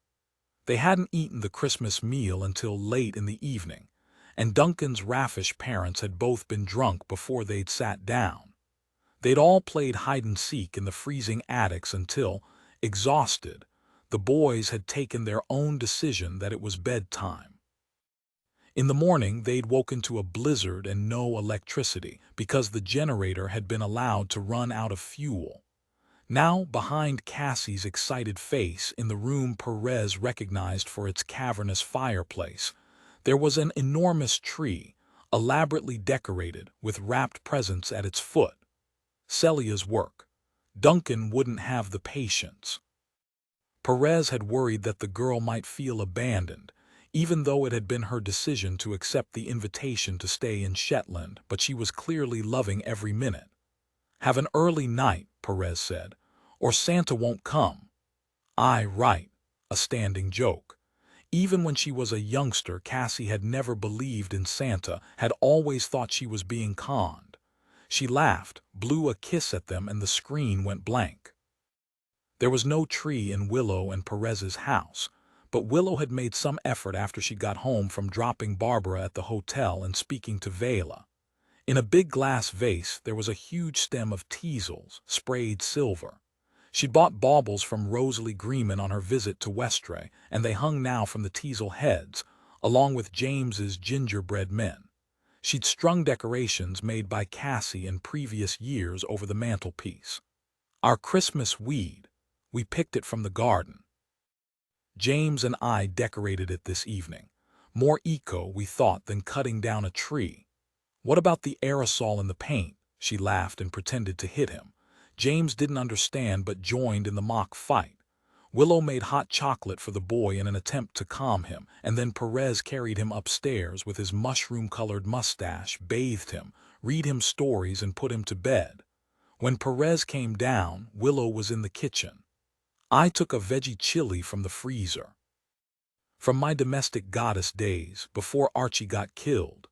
They hadn't eaten the Christmas meal until late in the evening, and Duncan's raffish parents had both been drunk before they'd sat down. They'd all played hide-and-seek in the freezing attics until, exhausted, the boys had taken their own decision that it was bedtime. In the morning, they'd woken to a blizzard and no electricity because the generator had been allowed to run out of fuel. Now, behind Cassie's excited face in the room Perez recognized for its cavernous fireplace, there was an enormous tree, elaborately decorated with wrapped presents at its foot. Celia's work. Duncan wouldn't have the patience. Perez had worried that the girl might feel abandoned, even though it had been her decision to accept the invitation to stay in Shetland, but she was clearly loving every minute. Have an early night, Perez said, or Santa won't come. Aye, right, a standing joke. Even when she was a youngster, Cassie had never believed in Santa, had always thought she was being conned. She laughed, blew a kiss at them, and the screen went blank. There was no tree in Willow and Perez's house, but Willow had made some effort after she got home from dropping Barbara at the hotel and speaking to Vela. In a big glass vase there was a huge stem of teasels, sprayed silver. She'd bought baubles from Rosalie Greenman on her visit to Westray, and they hung now from the teasel heads, along with James's gingerbread men. She'd strung decorations made by Cassie in previous years over the mantelpiece. Our Christmas weed. We picked it from the garden. James and I decorated it this evening. More eco, we thought, than cutting down a tree. What about the aerosol and the paint? She laughed and pretended to hit him. James didn't understand but joined in the mock fight. Willow made hot chocolate for the boy in an attempt to calm him, and then Perez carried him upstairs with his mushroom-colored mustache, bathed him, read him stories, and put him to bed. When Perez came down, Willow was in the kitchen. I took a veggie chili from the freezer. From my domestic goddess days, before Archie got killed.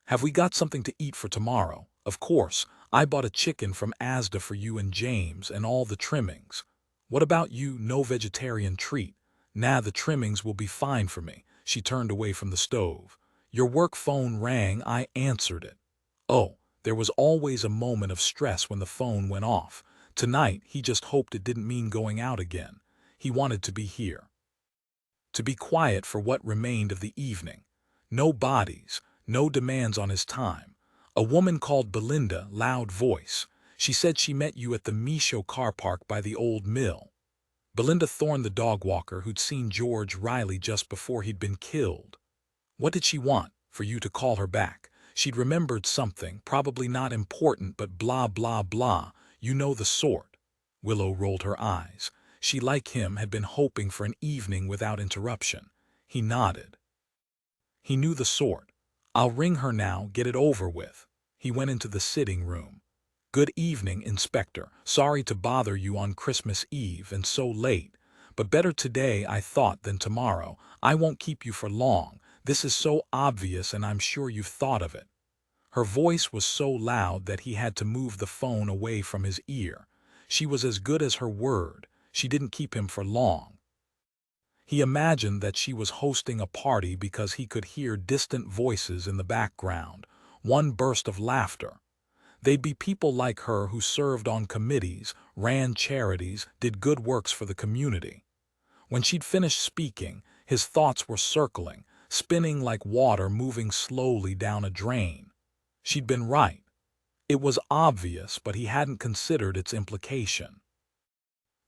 Have we got something to eat for tomorrow? Of course, I bought a chicken from Asda for you and James and all the trimmings. What about you? No vegetarian treat? Nah, the trimmings will be fine for me. She turned away from the stove. Your work phone rang. I answered it. Oh, there was always a moment of stress when the phone went off. Tonight, he just hoped it didn't mean going out again. He wanted to be here. To be quiet for what remained of the evening. No bodies, no demands on his time. A woman called Belinda, loud voice. She said she met you at the Michaud car park by the old mill. Belinda Thorne, the dog walker who'd seen George Riley just before he'd been killed. What did she want? For you to call her back. She'd remembered something, probably not important, but blah, blah, blah. You know the sort. Willow rolled her eyes. She, like him, had been hoping for an evening without interruption. He nodded. He knew the sort. I'll ring her now, get it over with. He went into the sitting room. Good evening, Inspector. Sorry to bother you on Christmas Eve and so late, but better today, I thought, than tomorrow. I won't keep you for long. This is so obvious and I'm sure you've thought of it. Her voice was so loud that he had to move the phone away from his ear. She was as good as her word. She didn't keep him for long. He imagined that she was hosting a party because he could hear distant voices in the background. One burst of laughter. They'd be people like her who served on committees, ran charities, did good works for the community. When she'd finished speaking, his thoughts were circling, spinning like water moving slowly down a drain. She'd been right. It was obvious, but he hadn't considered its implication.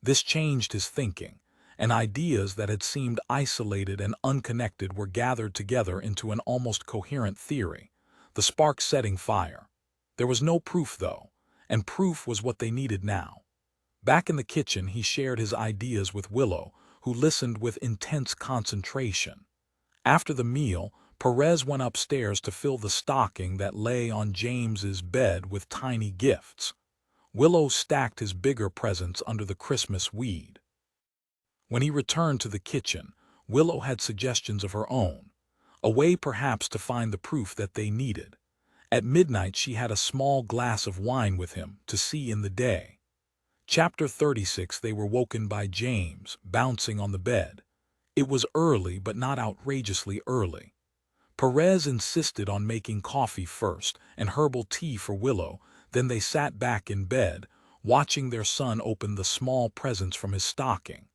This changed his thinking, and ideas that had seemed isolated and unconnected were gathered together into an almost coherent theory, the spark setting fire. There was no proof, though, and proof was what they needed now. Back in the kitchen, he shared his ideas with Willow, who listened with intense concentration. After the meal, Perez went upstairs to fill the stocking that lay on James's bed with tiny gifts. Willow stacked his bigger presents under the Christmas weed. When he returned to the kitchen, Willow had suggestions of her own, a way perhaps to find the proof that they needed. At midnight she had a small glass of wine with him to see in the day. Chapter 36. They were woken by James, bouncing on the bed. It was early, but not outrageously early. Perez insisted on making coffee first and herbal tea for Willow, then they sat back in bed, watching their son open the small presents from his stocking.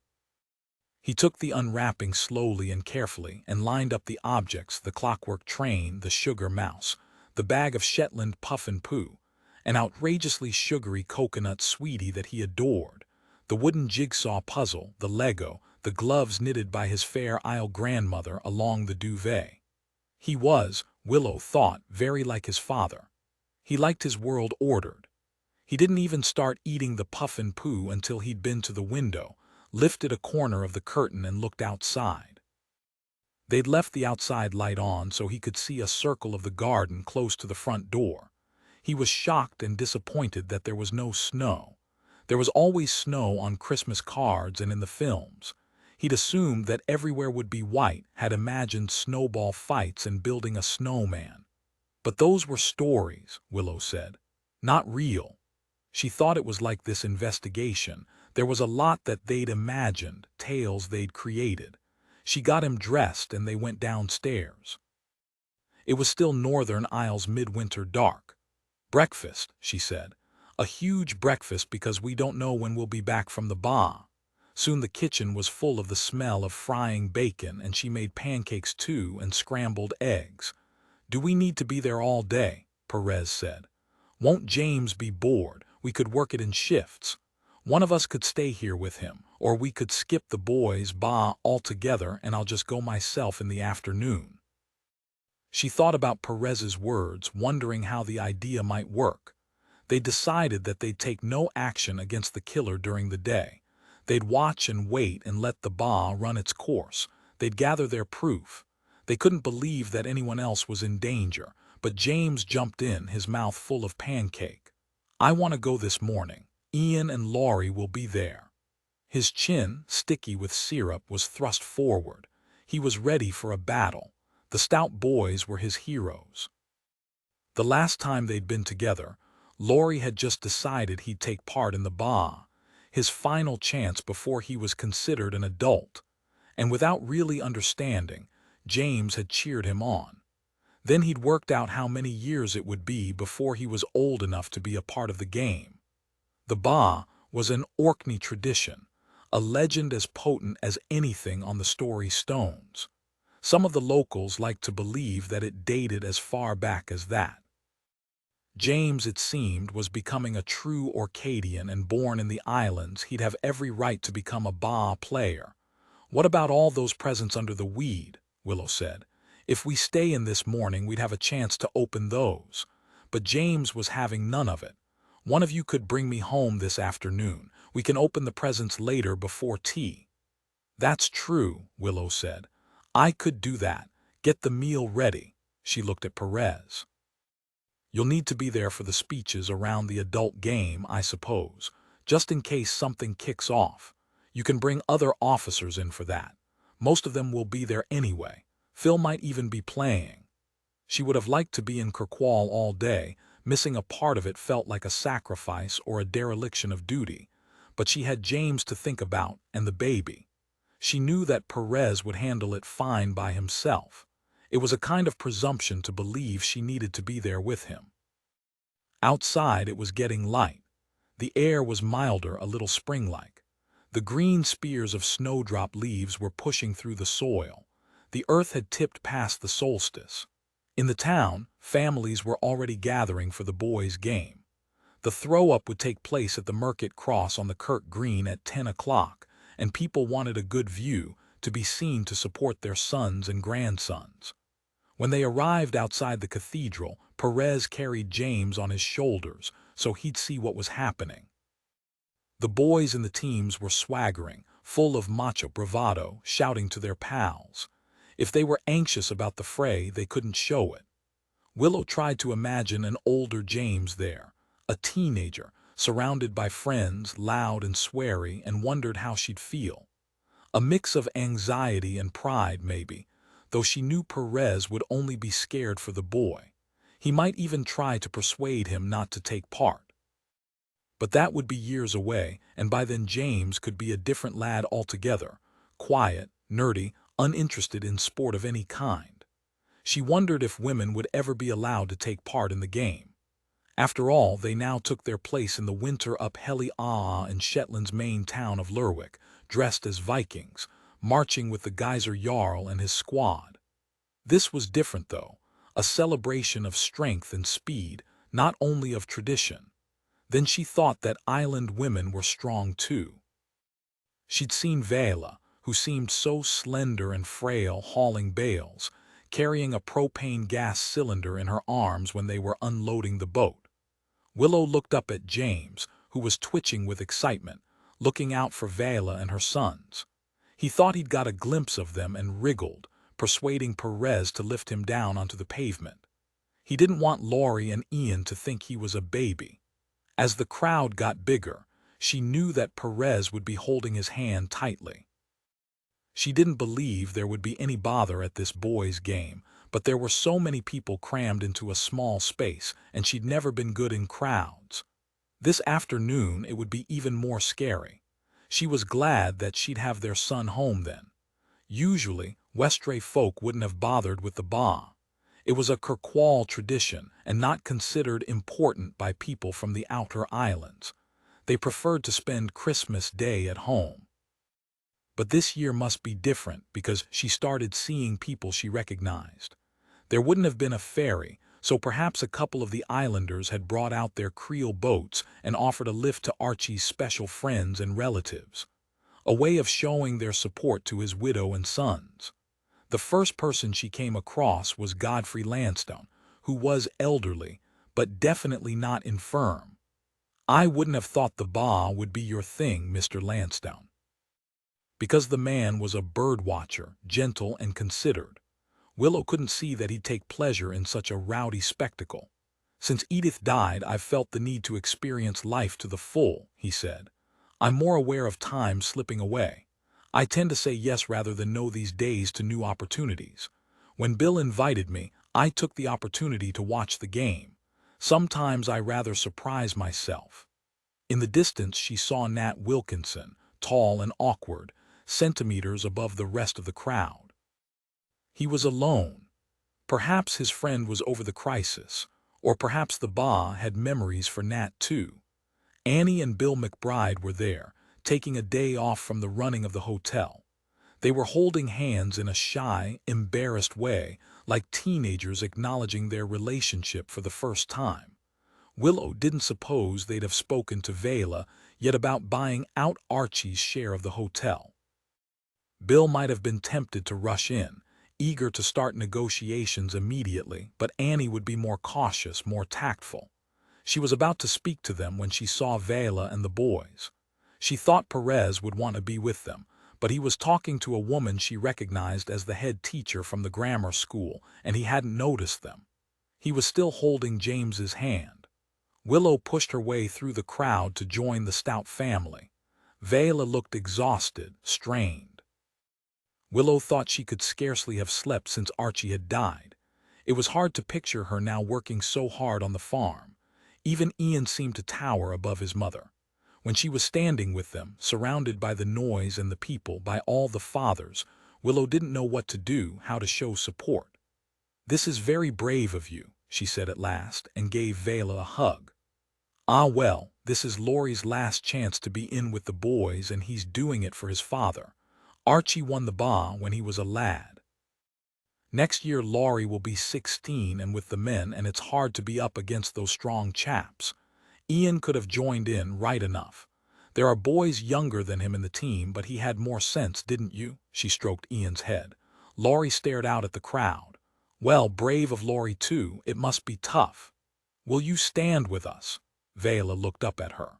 He took the unwrapping slowly and carefully and lined up the objects: the clockwork train, the sugar mouse, the bag of Shetland puff and poo, an outrageously sugary coconut sweetie that he adored, the wooden jigsaw puzzle, the Lego, the gloves knitted by his Fair Isle grandmother along the duvet. He was, Willow thought, very like his father. He liked his world ordered. He didn't even start eating the puff and poo until he'd been to the window, lifted a corner of the curtain and looked outside. They'd left the outside light on so he could see a circle of the garden close to the front door. He was shocked and disappointed that there was no snow. There was always snow on Christmas cards and in the films. He'd assumed that everywhere would be white, had imagined snowball fights and building a snowman. But those were stories, Willow said, not real. She thought it was like this investigation. There was a lot that they'd imagined, tales they'd created. She got him dressed and they went downstairs. It was still Northern Isles midwinter dark. Breakfast, she said. A huge breakfast because we don't know when we'll be back from the bar. Soon the kitchen was full of the smell of frying bacon and she made pancakes too and scrambled eggs. "Do we need to be there all day?" Perez said. "Won't James be bored? We could work it in shifts. One of us could stay here with him, or we could skip the boys' ba altogether and I'll just go myself in the afternoon." She thought about Perez's words, wondering how the idea might work. They decided that they'd take no action against the killer during the day. They'd watch and wait and let the ba run its course. They'd gather their proof. They couldn't believe that anyone else was in danger, but James jumped in, his mouth full of pancake. "I want to go this morning. Ian and Laurie will be there." His chin, sticky with syrup, was thrust forward. He was ready for a battle. The Stout boys were his heroes. The last time they'd been together, Laurie had just decided he'd take part in the ba, his final chance before he was considered an adult. And without really understanding, James had cheered him on. Then he'd worked out how many years it would be before he was old enough to be a part of the game. The ba was an Orkney tradition, a legend as potent as anything on the story stones. Some of the locals liked to believe that it dated as far back as that. James, it seemed, was becoming a true Orcadian, and born in the islands, he'd have every right to become a ba player. "What about all those presents under the weed?" Willow said. "If we stay in this morning, we'd have a chance to open those." But James was having none of it. "One of you could bring me home this afternoon. We can open the presents later before tea." "That's true," Willow said. "I could do that. Get the meal ready." She looked at Perez. "You'll need to be there for the speeches around the adult game, I suppose, just in case something kicks off. You can bring other officers in for that. Most of them will be there anyway. Phil might even be playing." She would have liked to be in Kirkwall all day. Missing a part of it felt like a sacrifice or a dereliction of duty. But she had James to think about, and the baby. She knew that Perez would handle it fine by himself. It was a kind of presumption to believe she needed to be there with him. Outside it was getting light. The air was milder, a little spring-like. The green spears of snowdrop leaves were pushing through the soil. The earth had tipped past the solstice. In the town, families were already gathering for the boys' game. The throw-up would take place at the Market Cross on the Kirk Green at 10 o'clock, and people wanted a good view, to be seen to support their sons and grandsons. When they arrived outside the cathedral, Perez carried James on his shoulders so he'd see what was happening. The boys in the teams were swaggering, full of macho bravado, shouting to their pals. If they were anxious about the fray, they couldn't show it. Willow tried to imagine an older James there, a teenager, surrounded by friends, loud and sweary, and wondered how she'd feel. A mix of anxiety and pride, maybe, though she knew Perez would only be scared for the boy. He might even try to persuade him not to take part. But that would be years away, and by then James could be a different lad altogether, quiet, nerdy, uninterested in sport of any kind. She wondered if women would ever be allowed to take part in the game. After all, they now took their place in the winter up Heli in Shetland's main town of Lerwick, dressed as Vikings, marching with the Geyser Jarl and his squad. This was different, though, a celebration of strength and speed, not only of tradition. Then she thought that island women were strong too. She'd seen Vela, who seemed so slender and frail, hauling bales, carrying a propane gas cylinder in her arms when they were unloading the boat. Willow looked up at James, who was twitching with excitement, looking out for Vela and her sons. He thought he'd got a glimpse of them and wriggled, persuading Perez to lift him down onto the pavement. He didn't want Laurie and Ian to think he was a baby. As the crowd got bigger, she knew that Perez would be holding his hand tightly. She didn't believe there would be any bother at this boys' game, but there were so many people crammed into a small space, and she'd never been good in crowds. This afternoon it would be even more scary. She was glad that she'd have their son home then. Usually, Westray folk wouldn't have bothered with the ba. It was a Kirkwall tradition and not considered important by people from the outer islands. They preferred to spend Christmas Day at home. But this year must be different because she started seeing people she recognized. There wouldn't have been a ferry, so perhaps a couple of the islanders had brought out their Creole boats and offered a lift to Archie's special friends and relatives, a way of showing their support to his widow and sons. The first person she came across was Godfrey Lansdowne, who was elderly, but definitely not infirm. "I wouldn't have thought the ba would be your thing, Mr. Lansdowne." Because the man was a bird-watcher, gentle and considered, Willow couldn't see that he'd take pleasure in such a rowdy spectacle. "Since Edith died, I've felt the need to experience life to the full," he said. "I'm more aware of time slipping away. I tend to say yes rather than no these days to new opportunities. When Bill invited me, I took the opportunity to watch the game. Sometimes I rather surprise myself." In the distance she saw Nat Wilkinson, tall and awkward, centimeters above the rest of the crowd. He was alone. Perhaps his friend was over the crisis, or perhaps the ba had memories for Nat too. Annie and Bill McBride were there, taking a day off from the running of the hotel. They were holding hands in a shy, embarrassed way, like teenagers acknowledging their relationship for the first time. Willow didn't suppose they'd have spoken to Vela yet about buying out Archie's share of the hotel. Bill might have been tempted to rush in, eager to start negotiations immediately, but Annie would be more cautious, more tactful. She was about to speak to them when she saw Vela and the boys. She thought Perez would want to be with them, but he was talking to a woman she recognized as the head teacher from the grammar school, and he hadn't noticed them. He was still holding James's hand. Willow pushed her way through the crowd to join the Stout family. Vela looked exhausted, strained. Willow thought she could scarcely have slept since Archie had died. It was hard to picture her now working so hard on the farm. Even Ian seemed to tower above his mother. When she was standing with them, surrounded by the noise and the people, by all the fathers, Willow didn't know what to do, how to show support. "This is very brave of you," she said at last, and gave Vela a hug. "Ah well, this is Laurie's last chance to be in with the boys, and he's doing it for his father. Archie won the ba when he was a lad. Next year Laurie will be 16 and with the men, and it's hard to be up against those strong chaps. Ian could have joined in right enough. There are boys younger than him in the team, but he had more sense, didn't you?" She stroked Ian's head. Laurie stared out at the crowd. "Well, brave of Laurie too. It must be tough. Will you stand with us?" Vela looked up at her.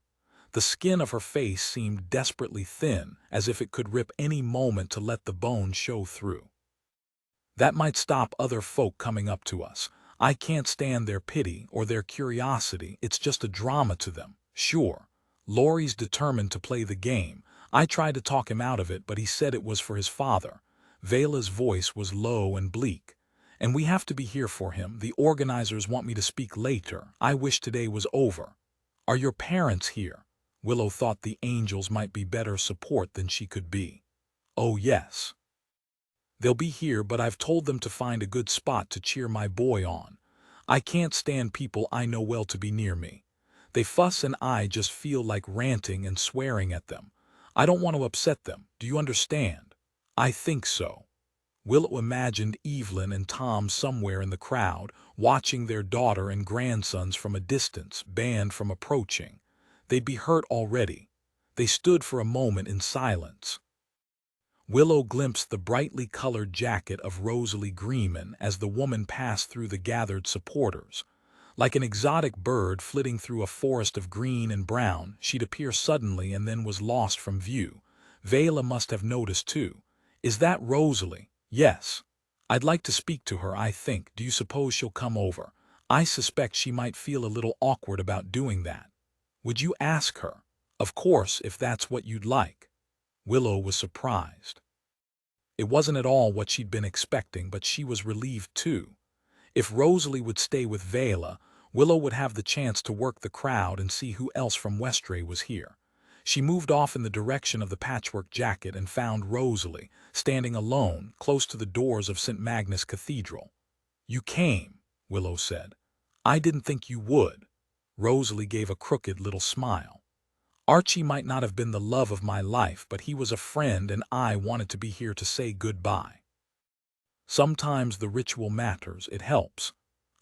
The skin of her face seemed desperately thin, as if it could rip any moment to let the bones show through. "That might stop other folk coming up to us. I can't stand their pity or their curiosity. It's just a drama to them. Sure, Laurie's determined to play the game. I tried to talk him out of it, but he said it was for his father." Vela's voice was low and bleak. "And we have to be here for him. The organizers want me to speak later. I wish today was over." "Are your parents here?" Willow thought the angels might be better support than she could be. "Oh yes. They'll be here, but I've told them to find a good spot to cheer my boy on. I can't stand people I know well to be near me. They fuss and I just feel like ranting and swearing at them. I don't want to upset them, do you understand?" "I think so." Willow imagined Evelyn and Tom somewhere in the crowd, watching their daughter and grandsons from a distance, banned from approaching. They'd be hurt already. They stood for a moment in silence. Willow glimpsed the brightly colored jacket of Rosalie Greenman as the woman passed through the gathered supporters. Like an exotic bird flitting through a forest of green and brown, she'd appear suddenly and then was lost from view. Vela must have noticed too. "Is that Rosalie?" "Yes. I'd like to speak to her, I think. Do you suppose she'll come over? I suspect she might feel a little awkward about doing that." "Would you ask her?" "Of course, if that's what you'd like." Willow was surprised. It wasn't at all what she'd been expecting, but she was relieved too. If Rosalie would stay with Vela, Willow would have the chance to work the crowd and see who else from Westray was here. She moved off in the direction of the patchwork jacket and found Rosalie, standing alone, close to the doors of St. Magnus Cathedral. "You came," Willow said. "I didn't think you would." Rosalie gave a crooked little smile. "Archie might not have been the love of my life, but he was a friend, and I wanted to be here to say goodbye." Sometimes the ritual matters, it helps.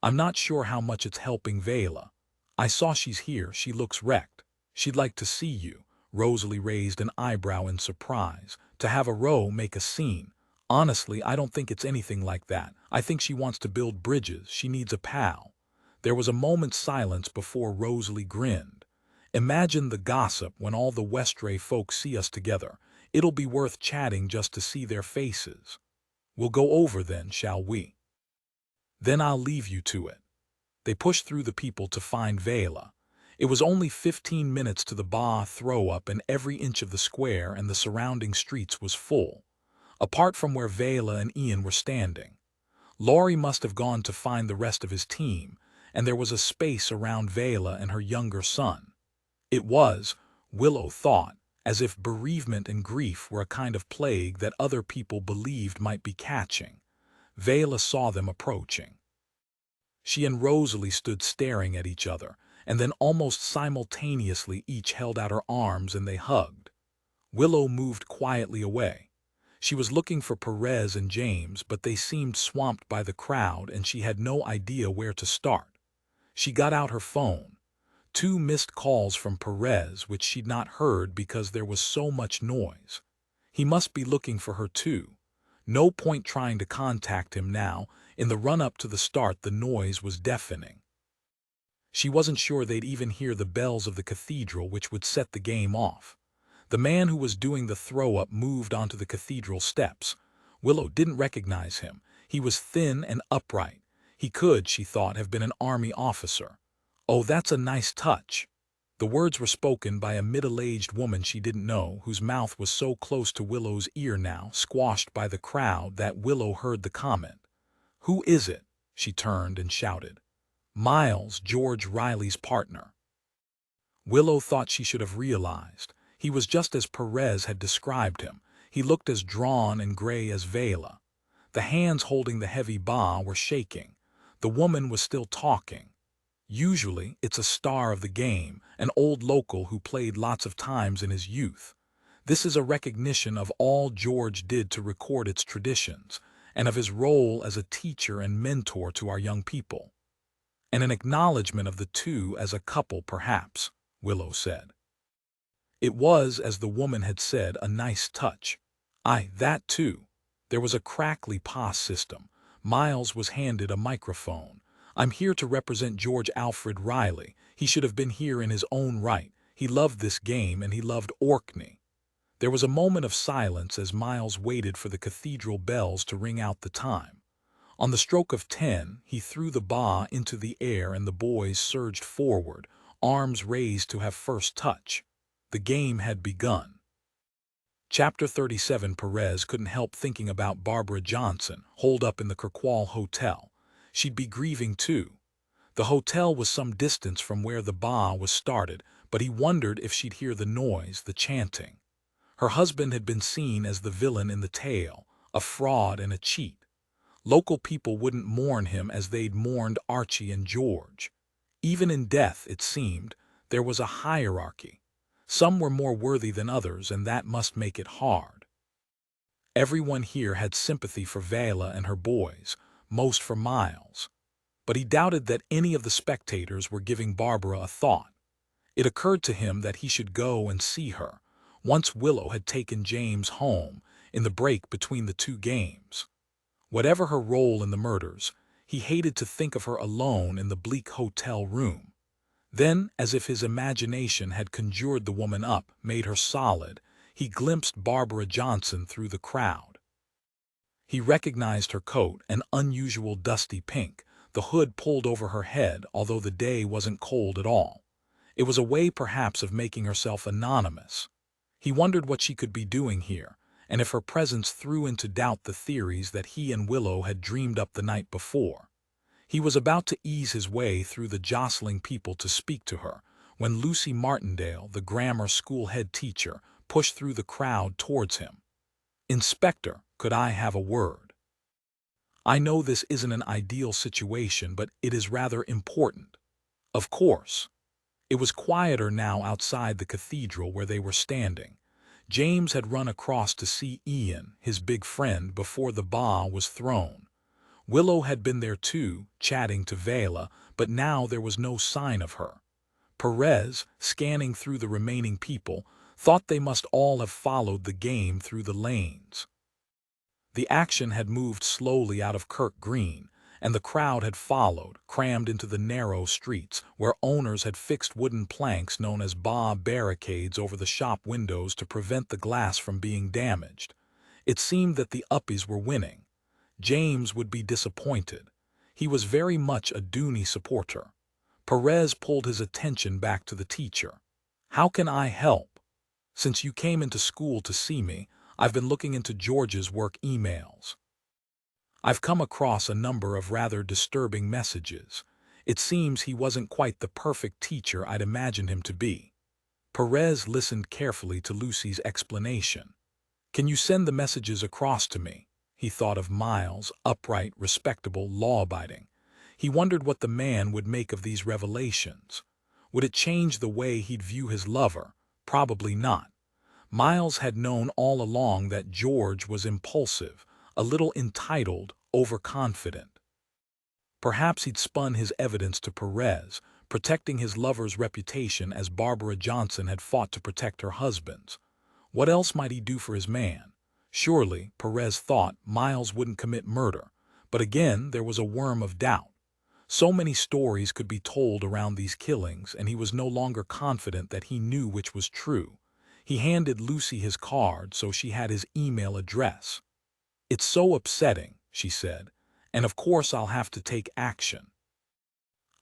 I'm not sure how much it's helping Vela. I saw she's here, she looks wrecked. She'd like to see you. Rosalie raised an eyebrow in surprise. To have a row make a scene. Honestly, I don't think it's anything like that. I think she wants to build bridges. She needs a pal. There was a moment's silence before Rosalie grinned. Imagine the gossip when all the Westray folks see us together. It'll be worth chatting just to see their faces. We'll go over then, shall we? Then I'll leave you to it. They pushed through the people to find Vela. It was only 15 minutes to the bar throw-up, and every inch of the square and the surrounding streets was full, apart from where Vela and Ian were standing. Laurie must have gone to find the rest of his team, and there was a space around Vela and her younger son. It was, Willow thought, as if bereavement and grief were a kind of plague that other people believed might be catching. Vela saw them approaching. She and Rosalie stood staring at each other, and then almost simultaneously each held out her arms and they hugged. Willow moved quietly away. She was looking for Perez and James, but they seemed swamped by the crowd and she had no idea where to start. She got out her phone. 2 missed calls from Perez, which she'd not heard because there was so much noise. He must be looking for her too. No point trying to contact him now. In the run-up to the start, the noise was deafening. She wasn't sure they'd even hear the bells of the cathedral, which would set the game off. The man who was doing the throw-up moved onto the cathedral steps. Willow didn't recognize him. He was thin and upright. He could, she thought, have been an army officer. "Oh, that's a nice touch." The words were spoken by a middle-aged woman she didn't know, whose mouth was so close to Willow's ear now, squashed by the crowd, that Willow heard the comment. "Who is it?" She turned and shouted. "Miles, George Riley's partner." Willow thought she should have realized. He was just as Perez had described him. He looked as drawn and gray as Vela. The hands holding the heavy bar were shaking. The woman was still talking. "Usually, it's a star of the game, an old local who played lots of times in his youth. This is a recognition of all George did to record its traditions, and of his role as a teacher and mentor to our young people. And an acknowledgement of the two as a couple, perhaps," Willow said. It was, as the woman had said, a nice touch. "Aye, that too." There was a crackly pass system. Miles was handed a microphone. "I'm here to represent George Alfred Riley. He should have been here in his own right. He loved this game and he loved Orkney." There was a moment of silence as Miles waited for the cathedral bells to ring out the time. On the stroke of 10, he threw the bar into the air and the boys surged forward, arms raised to have first touch. The game had begun. Chapter 37. Perez couldn't help thinking about Barbara Johnson, holed up in the Kirkwall Hotel. She'd be grieving too. The hotel was some distance from where the bar was started, but he wondered if she'd hear the noise, the chanting. Her husband had been seen as the villain in the tale, a fraud and a cheat. Local people wouldn't mourn him as they'd mourned Archie and George. Even in death, it seemed, there was a hierarchy. Some were more worthy than others, and that must make it hard. Everyone here had sympathy for Vela and her boys, most for Miles. But he doubted that any of the spectators were giving Barbara a thought. It occurred to him that he should go and see her, once Willow had taken James home, in the break between the 2 games. Whatever her role in the murders, he hated to think of her alone in the bleak hotel room. Then, as if his imagination had conjured the woman up, made her solid, he glimpsed Barbara Johnson through the crowd. He recognized her coat, an unusual dusty pink, the hood pulled over her head, although the day wasn't cold at all. It was a way perhaps of making herself anonymous. He wondered what she could be doing here, and if her presence threw into doubt the theories that he and Willow had dreamed up the night before. He was about to ease his way through the jostling people to speak to her, when Lucy Martindale, the grammar school head teacher, pushed through the crowd towards him. "Inspector, could I have a word? I know this isn't an ideal situation, but it is rather important." "Of course." It was quieter now outside the cathedral where they were standing. James had run across to see Ian, his big friend, before the ball was thrown. Willow had been there too, chatting to Vela, but now there was no sign of her. Perez, scanning through the remaining people, thought they must all have followed the game through the lanes. The action had moved slowly out of Kirk Green, and the crowd had followed, crammed into the narrow streets, where owners had fixed wooden planks known as barricades over the shop windows to prevent the glass from being damaged. It seemed that the uppies were winning. James would be disappointed. He was very much a Dooney supporter. Perez pulled his attention back to the teacher. "How can I help? Since you came into school to see me, I've been looking into George's work emails. I've come across a number of rather disturbing messages. It seems he wasn't quite the perfect teacher I'd imagined him to be." Perez listened carefully to Lucy's explanation. "Can you send the messages across to me?" He thought of Miles, upright, respectable, law-abiding. He wondered what the man would make of these revelations. Would it change the way he'd view his lover? Probably not. Miles had known all along that George was impulsive, a little entitled, overconfident. Perhaps he'd spun his evidence to Perez, protecting his lover's reputation as Barbara Johnson had fought to protect her husband's. What else might he do for his man? Surely, Perez thought, Miles wouldn't commit murder. But again, there was a worm of doubt. So many stories could be told around these killings, and he was no longer confident that he knew which was true. He handed Lucy his card so she had his email address. "It's so upsetting," she said, "and of course I'll have to take action.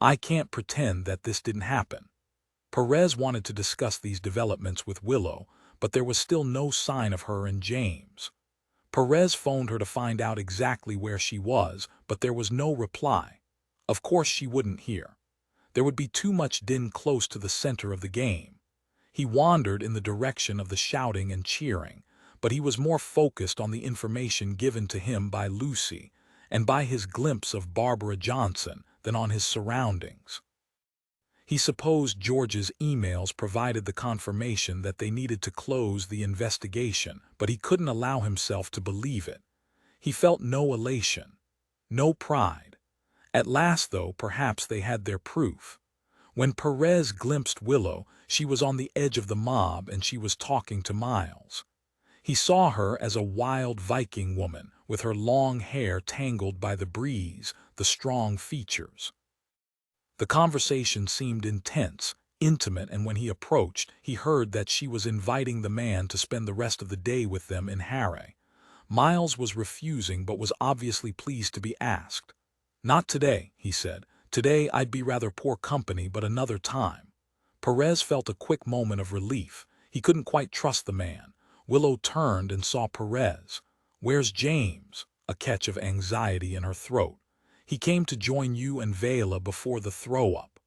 I can't pretend that this didn't happen." Perez wanted to discuss these developments with Willow, but there was still no sign of her and James. Perez phoned her to find out exactly where she was, but there was no reply. Of course she wouldn't hear. There would be too much din close to the center of the game. He wandered in the direction of the shouting and cheering, but he was more focused on the information given to him by Lucy and by his glimpse of Barbara Johnson than on his surroundings. He supposed George's emails provided the confirmation that they needed to close the investigation, but he couldn't allow himself to believe it. He felt no elation, no pride. At last, though, perhaps they had their proof. When Perez glimpsed Willow, she was on the edge of the mob and she was talking to Miles. He saw her as a wild Viking woman, with her long hair tangled by the breeze, the strong features. The conversation seemed intense, intimate, and when he approached, he heard that she was inviting the man to spend the rest of the day with them in Harry. Miles was refusing but was obviously pleased to be asked. "Not today," he said. "Today I'd be rather poor company, but another time." Perez felt a quick moment of relief. He couldn't quite trust the man. Willow turned and saw Perez. "Where's James?" A catch of anxiety in her throat. "He came to join you and Vela before the throw-up."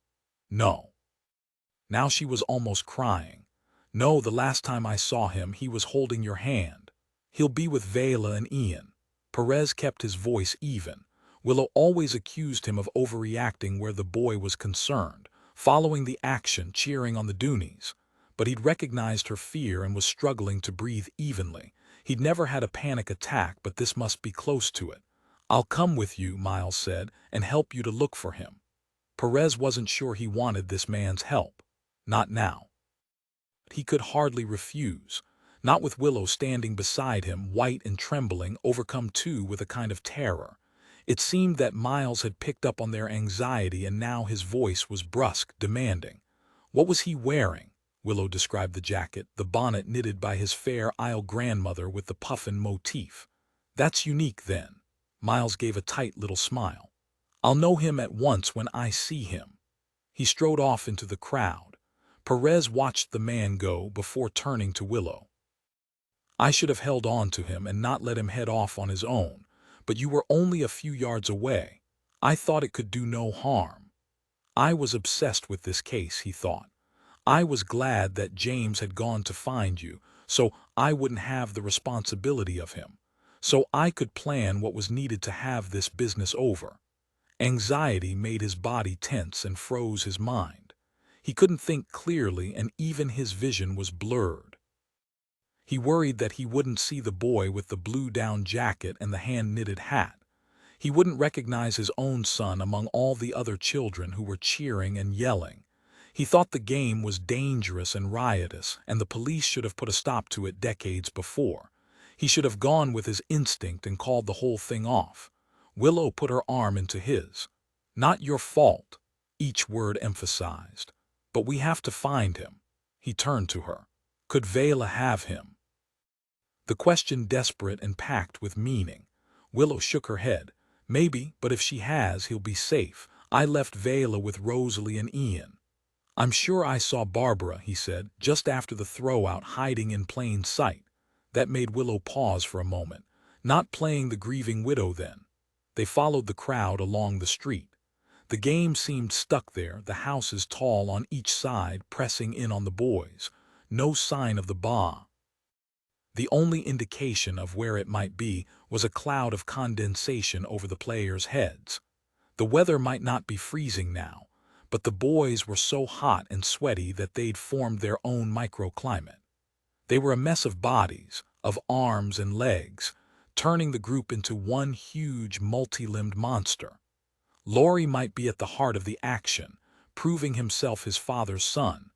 "No." Now she was almost crying. "No, the last time I saw him, he was holding your hand. He'll be with Vela and Ian." Perez kept his voice even. Willow always accused him of overreacting where the boy was concerned, following the action, cheering on the Doonies. But he'd recognized her fear and was struggling to breathe evenly. He'd never had a panic attack, but this must be close to it. "I'll come with you," Miles said, "and help you to look for him." Perez wasn't sure he wanted this man's help. Not now. He could hardly refuse. Not with Willow standing beside him, white and trembling, overcome too with a kind of terror. It seemed that Miles had picked up on their anxiety, and now his voice was brusque, demanding. What was he wearing? Willow described the jacket, the bonnet knitted by his fair Isle grandmother with the puffin motif. "That's unique, then." Miles gave a tight little smile. "I'll know him at once when I see him." He strode off into the crowd. Perez watched the man go before turning to Willow. "I should have held on to him and not let him head off on his own. But you were only a few yards away. I thought it could do no harm. I was obsessed with this case," he thought. "I was glad that James had gone to find you, so I wouldn't have the responsibility of him. So I could plan what was needed to have this business over." Anxiety made his body tense and froze his mind. He couldn't think clearly, and even his vision was blurred. He worried that he wouldn't see the boy with the blue down jacket and the hand-knitted hat. He wouldn't recognize his own son among all the other children who were cheering and yelling. He thought the game was dangerous and riotous, and the police should have put a stop to it decades before. He should have gone with his instinct and called the whole thing off. Willow put her arm into his. "Not your fault," each word emphasized. "But we have to find him." He turned to her. "Could Vela have him?" The question desperate and packed with meaning. Willow shook her head. "Maybe, but if she has, he'll be safe. I left Vela with Rosalie and Ian." "I'm sure I saw Barbara," he said, "just after the throwout, hiding in plain sight." That made Willow pause for a moment. Not playing the grieving widow then. They followed the crowd along the street. The game seemed stuck there, the houses tall on each side pressing in on the boys. No sign of the bar. The only indication of where it might be was a cloud of condensation over the players' heads. The weather might not be freezing now, but the boys were so hot and sweaty that they'd formed their own microclimate. They were a mess of bodies, of arms and legs, turning the group into one huge multi-limbed monster. Laurie might be at the heart of the action, proving himself his father's son,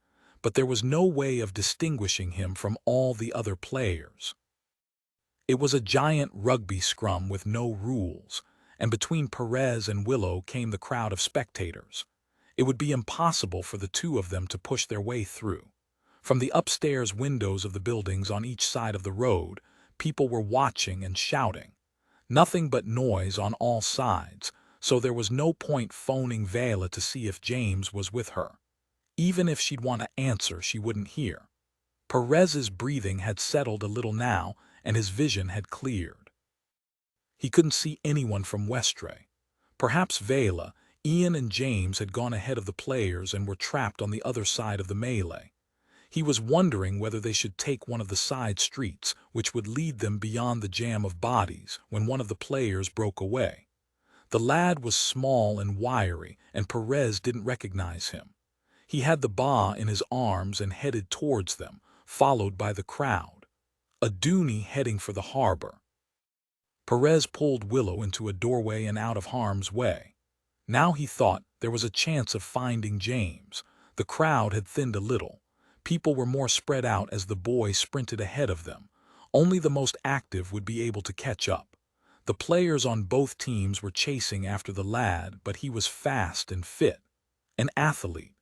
but there was no way of distinguishing him from all the other players. It was a giant rugby scrum with no rules, and between Perez and Willow came the crowd of spectators. It would be impossible for the two of them to push their way through. From the upstairs windows of the buildings on each side of the road, people were watching and shouting. Nothing but noise on all sides, so there was no point phoning Vela to see if James was with her. Even if she'd want to answer, she wouldn't hear. Perez's breathing had settled a little now, and his vision had cleared. He couldn't see anyone from Westray. Perhaps Vela, Ian and James had gone ahead of the players and were trapped on the other side of the melee. He was wondering whether they should take one of the side streets, which would lead them beyond the jam of bodies, when one of the players broke away. The lad was small and wiry, and Perez didn't recognize him. He had the ba in his arms and headed towards them, followed by the crowd. A dooney heading for the harbor. Perez pulled Willow into a doorway and out of harm's way. Now he thought there was a chance of finding James. The crowd had thinned a little. People were more spread out as the boy sprinted ahead of them. Only the most active would be able to catch up. The players on both teams were chasing after the lad, but he was fast and fit. An athlete.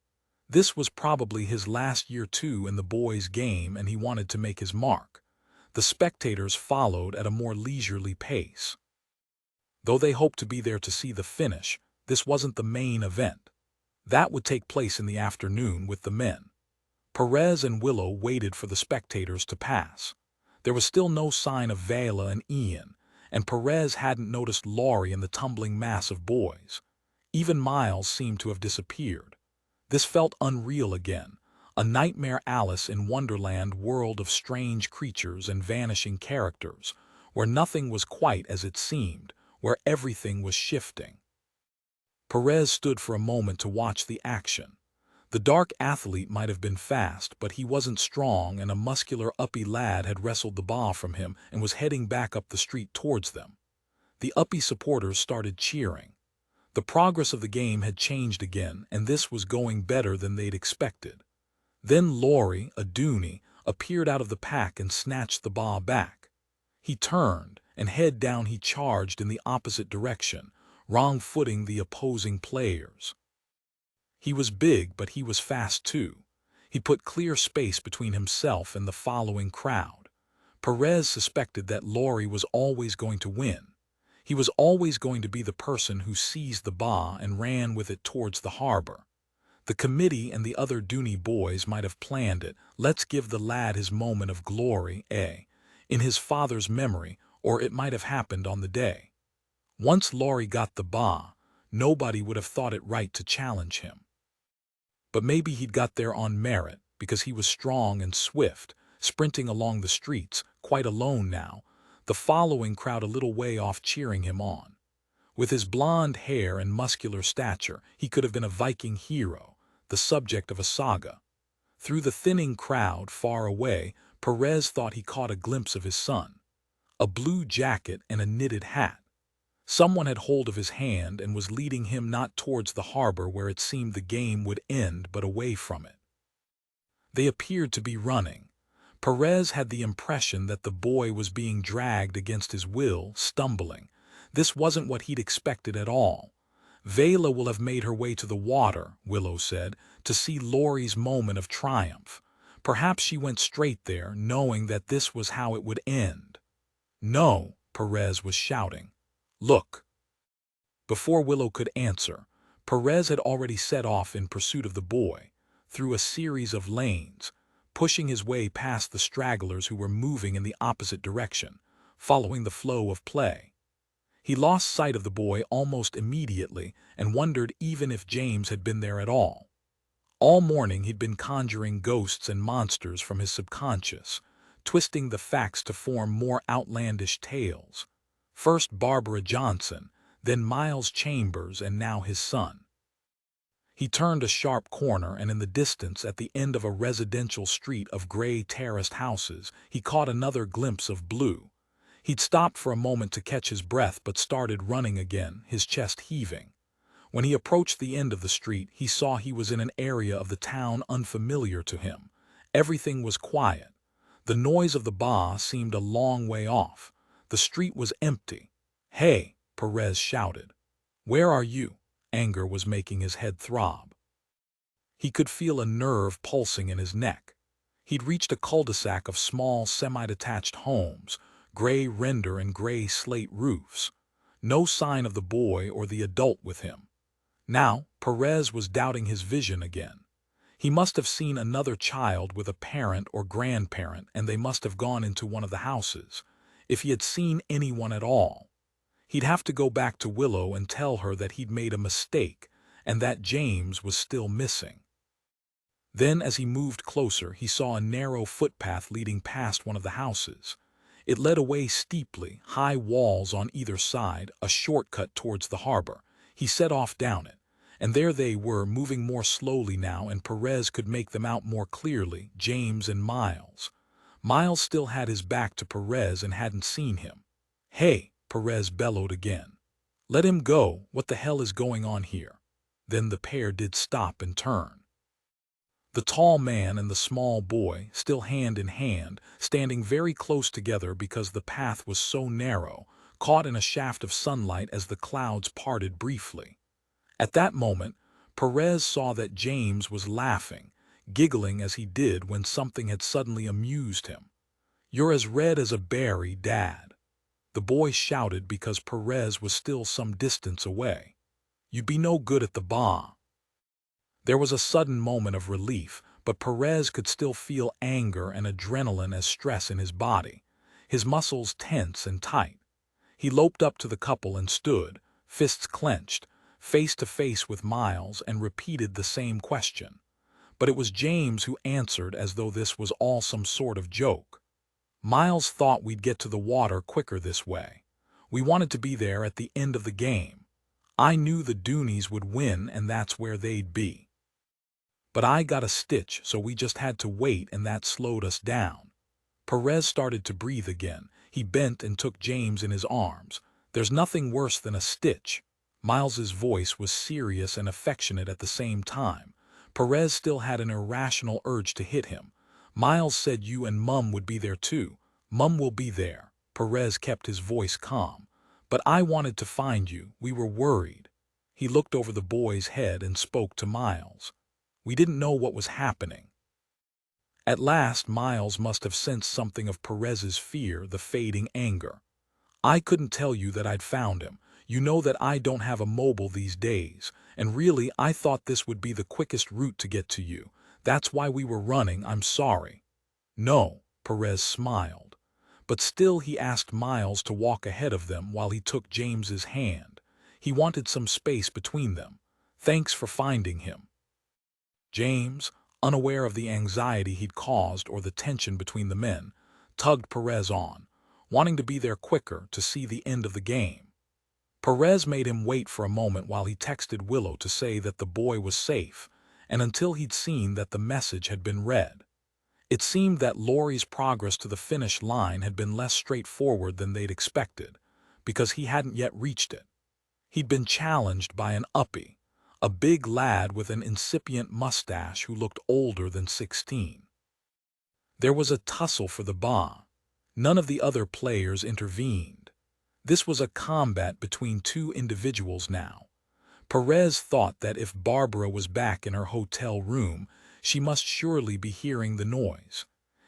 This was probably his last year too in the boys' game, and he wanted to make his mark. The spectators followed at a more leisurely pace. Though they hoped to be there to see the finish, this wasn't the main event. That would take place in the afternoon with the men. Perez and Willow waited for the spectators to pass. There was still no sign of Vela and Ian, and Perez hadn't noticed Laurie in the tumbling mass of boys. Even Miles seemed to have disappeared. This felt unreal again, a nightmare Alice in Wonderland world of strange creatures and vanishing characters, where nothing was quite as it seemed, where everything was shifting. Perez stood for a moment to watch the action. The dark athlete might have been fast, but he wasn't strong, and a muscular uppy lad had wrestled the ball from him and was heading back up the street towards them. The uppy supporters started cheering. The progress of the game had changed again, and this was going better than they'd expected. Then Laurie, a dooney, appeared out of the pack and snatched the ball back. He turned, and head down he charged in the opposite direction, wrong-footing the opposing players. He was big, but he was fast too. He put clear space between himself and the following crowd. Perez suspected that Laurie was always going to win. He was always going to be the person who seized the ball and ran with it towards the harbor. The committee and the other dooney boys might have planned it. Let's give the lad his moment of glory, in his father's memory, or it might have happened on the day. Once Laurie got the ball, nobody would have thought it right to challenge him. But maybe he'd got there on merit, because he was strong and swift, sprinting along the streets, quite alone now, the following crowd a little way off cheering him on. With his blonde hair and muscular stature, he could have been a Viking hero, the subject of a saga. Through the thinning crowd far away, Perez thought he caught a glimpse of his son. A blue jacket and a knitted hat. Someone had hold of his hand and was leading him not towards the harbor where it seemed the game would end but away from it. They appeared to be running. Perez had the impression that the boy was being dragged against his will, stumbling. This wasn't what he'd expected at all. Vela will have made her way to the water, Willow said, to see Laurie's moment of triumph. Perhaps she went straight there, knowing that this was how it would end. No, Perez was shouting. Look! Before Willow could answer, Perez had already set off in pursuit of the boy, through a series of lanes, pushing his way past the stragglers who were moving in the opposite direction, following the flow of play. He lost sight of the boy almost immediately and wondered even if James had been there at all. All morning he'd been conjuring ghosts and monsters from his subconscious, twisting the facts to form more outlandish tales. First Barbara Johnson, then Miles Chambers, and now his son. He turned a sharp corner, and in the distance, at the end of a residential street of gray terraced houses, he caught another glimpse of blue. He'd stopped for a moment to catch his breath but started running again, his chest heaving. When he approached the end of the street, he saw he was in an area of the town unfamiliar to him. Everything was quiet. The noise of the bar seemed a long way off. The street was empty. "Hey!" Perez shouted. "Where are you?" Anger was making his head throb. He could feel a nerve pulsing in his neck. He'd reached a cul-de-sac of small, semi-detached homes, gray render and gray slate roofs. No sign of the boy or the adult with him. Now, Perez was doubting his vision again. He must have seen another child with a parent or grandparent, and they must have gone into one of the houses. If he had seen anyone at all, he'd have to go back to Willow and tell her that he'd made a mistake and that James was still missing. Then, as he moved closer, he saw a narrow footpath leading past one of the houses. It led away steeply, high walls on either side, a shortcut towards the harbor. He set off down it, and there they were, moving more slowly now, and Perez could make them out more clearly, James and Miles. Miles still had his back to Perez and hadn't seen him. "Hey!" Perez bellowed again. "Let him go! What the hell is going on here?" Then the pair did stop and turn. The tall man and the small boy, still hand in hand, standing very close together because the path was so narrow, caught in a shaft of sunlight as the clouds parted briefly. At that moment, Perez saw that James was laughing, giggling as he did when something had suddenly amused him. "You're as red as a berry, Dad," the boy shouted because Perez was still some distance away. "You'd be no good at the bar." There was a sudden moment of relief, but Perez could still feel anger and adrenaline as stress in his body, his muscles tense and tight. He loped up to the couple and stood, fists clenched, face to face with Miles, and repeated the same question. But it was James who answered as though this was all some sort of joke. "Miles thought we'd get to the water quicker this way. We wanted to be there at the end of the game. I knew the Doonies would win and that's where they'd be. But I got a stitch, so we just had to wait, and that slowed us down." Perez started to breathe again. He bent and took James in his arms. "There's nothing worse than a stitch." Miles's voice was serious and affectionate at the same time. Perez still had an irrational urge to hit him. "Miles said you and Mum would be there too." "Mum will be there." Perez kept his voice calm. "But I wanted to find you. We were worried." He looked over the boy's head and spoke to Miles. "We didn't know what was happening." At last Miles must have sensed something of Perez's fear, the fading anger. "I couldn't tell you that I'd found him. You know that I don't have a mobile these days, and really I thought this would be the quickest route to get to you. That's why we were running. I'm sorry." "No," Perez smiled. But still he asked Miles to walk ahead of them while he took James's hand. He wanted some space between them. "Thanks for finding him." James, unaware of the anxiety he'd caused or the tension between the men, tugged Perez on, wanting to be there quicker to see the end of the game. Perez made him wait for a moment while he texted Willow to say that the boy was safe, and until he'd seen that the message had been read. It seemed that Laurie's progress to the finish line had been less straightforward than they'd expected, because he hadn't yet reached it. He'd been challenged by an uppie, a big lad with an incipient mustache who looked older than 16. There was a tussle for the ba. None of the other players intervened. This was a combat between two individuals now. Perez thought that if Barbara was back in her hotel room, she must surely be hearing the noise.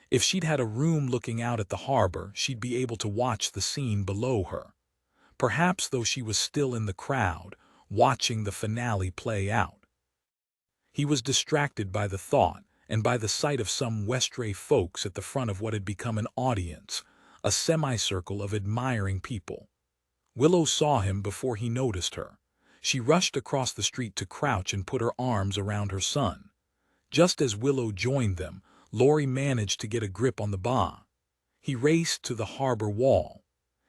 If she'd had a room looking out at the harbor, she'd be able to watch the scene below her. Perhaps though she was still in the crowd, watching the finale play out. He was distracted by the thought and by the sight of some Westray folks at the front of what had become an audience, a semicircle of admiring people. Willow saw him before he noticed her. She rushed across the street to crouch and put her arms around her son. Just as Willow joined them, Laurie managed to get a grip on the ba. He raced to the harbor wall.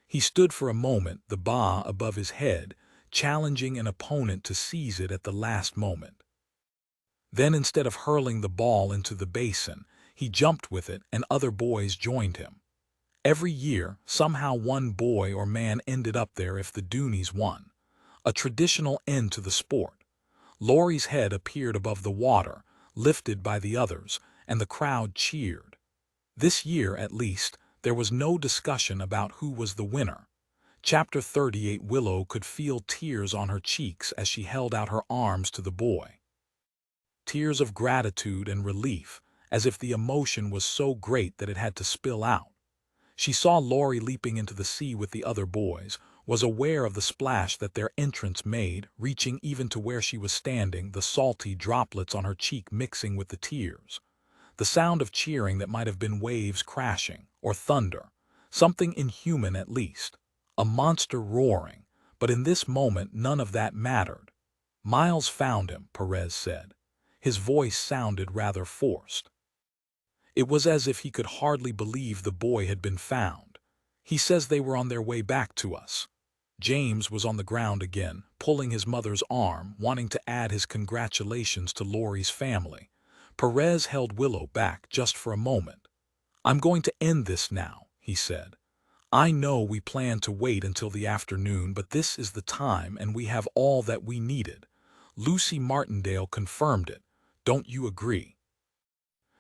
He stood for a moment, the ba above his head, challenging an opponent to seize it at the last moment. Then instead of hurling the ball into the basin, he jumped with it and other boys joined him. Every year, somehow one boy or man ended up there if the Doonies won. A traditional end to the sport. Laurie's head appeared above the water, lifted by the others, and the crowd cheered. This year, at least, there was no discussion about who was the winner. Chapter 38. Willow could feel tears on her cheeks as she held out her arms to the boy. Tears of gratitude and relief, as if the emotion was so great that it had to spill out. She saw Laurie leaping into the sea with the other boys, was aware of the splash that their entrance made, reaching even to where she was standing, the salty droplets on her cheek mixing with the tears. The sound of cheering that might have been waves crashing, or thunder, something inhuman at least, a monster roaring, but in this moment none of that mattered. Miles found him, Perez said. His voice sounded rather forced. It was as if he could hardly believe the boy had been found. He says they were on their way back to us. James was on the ground again, pulling his mother's arm, wanting to add his congratulations to Laurie's family. Perez held Willow back just for a moment. "I'm going to end this now," he said. "I know we planned to wait until the afternoon, but this is the time and we have all that we needed. Lucy Martindale confirmed it. Don't you agree?"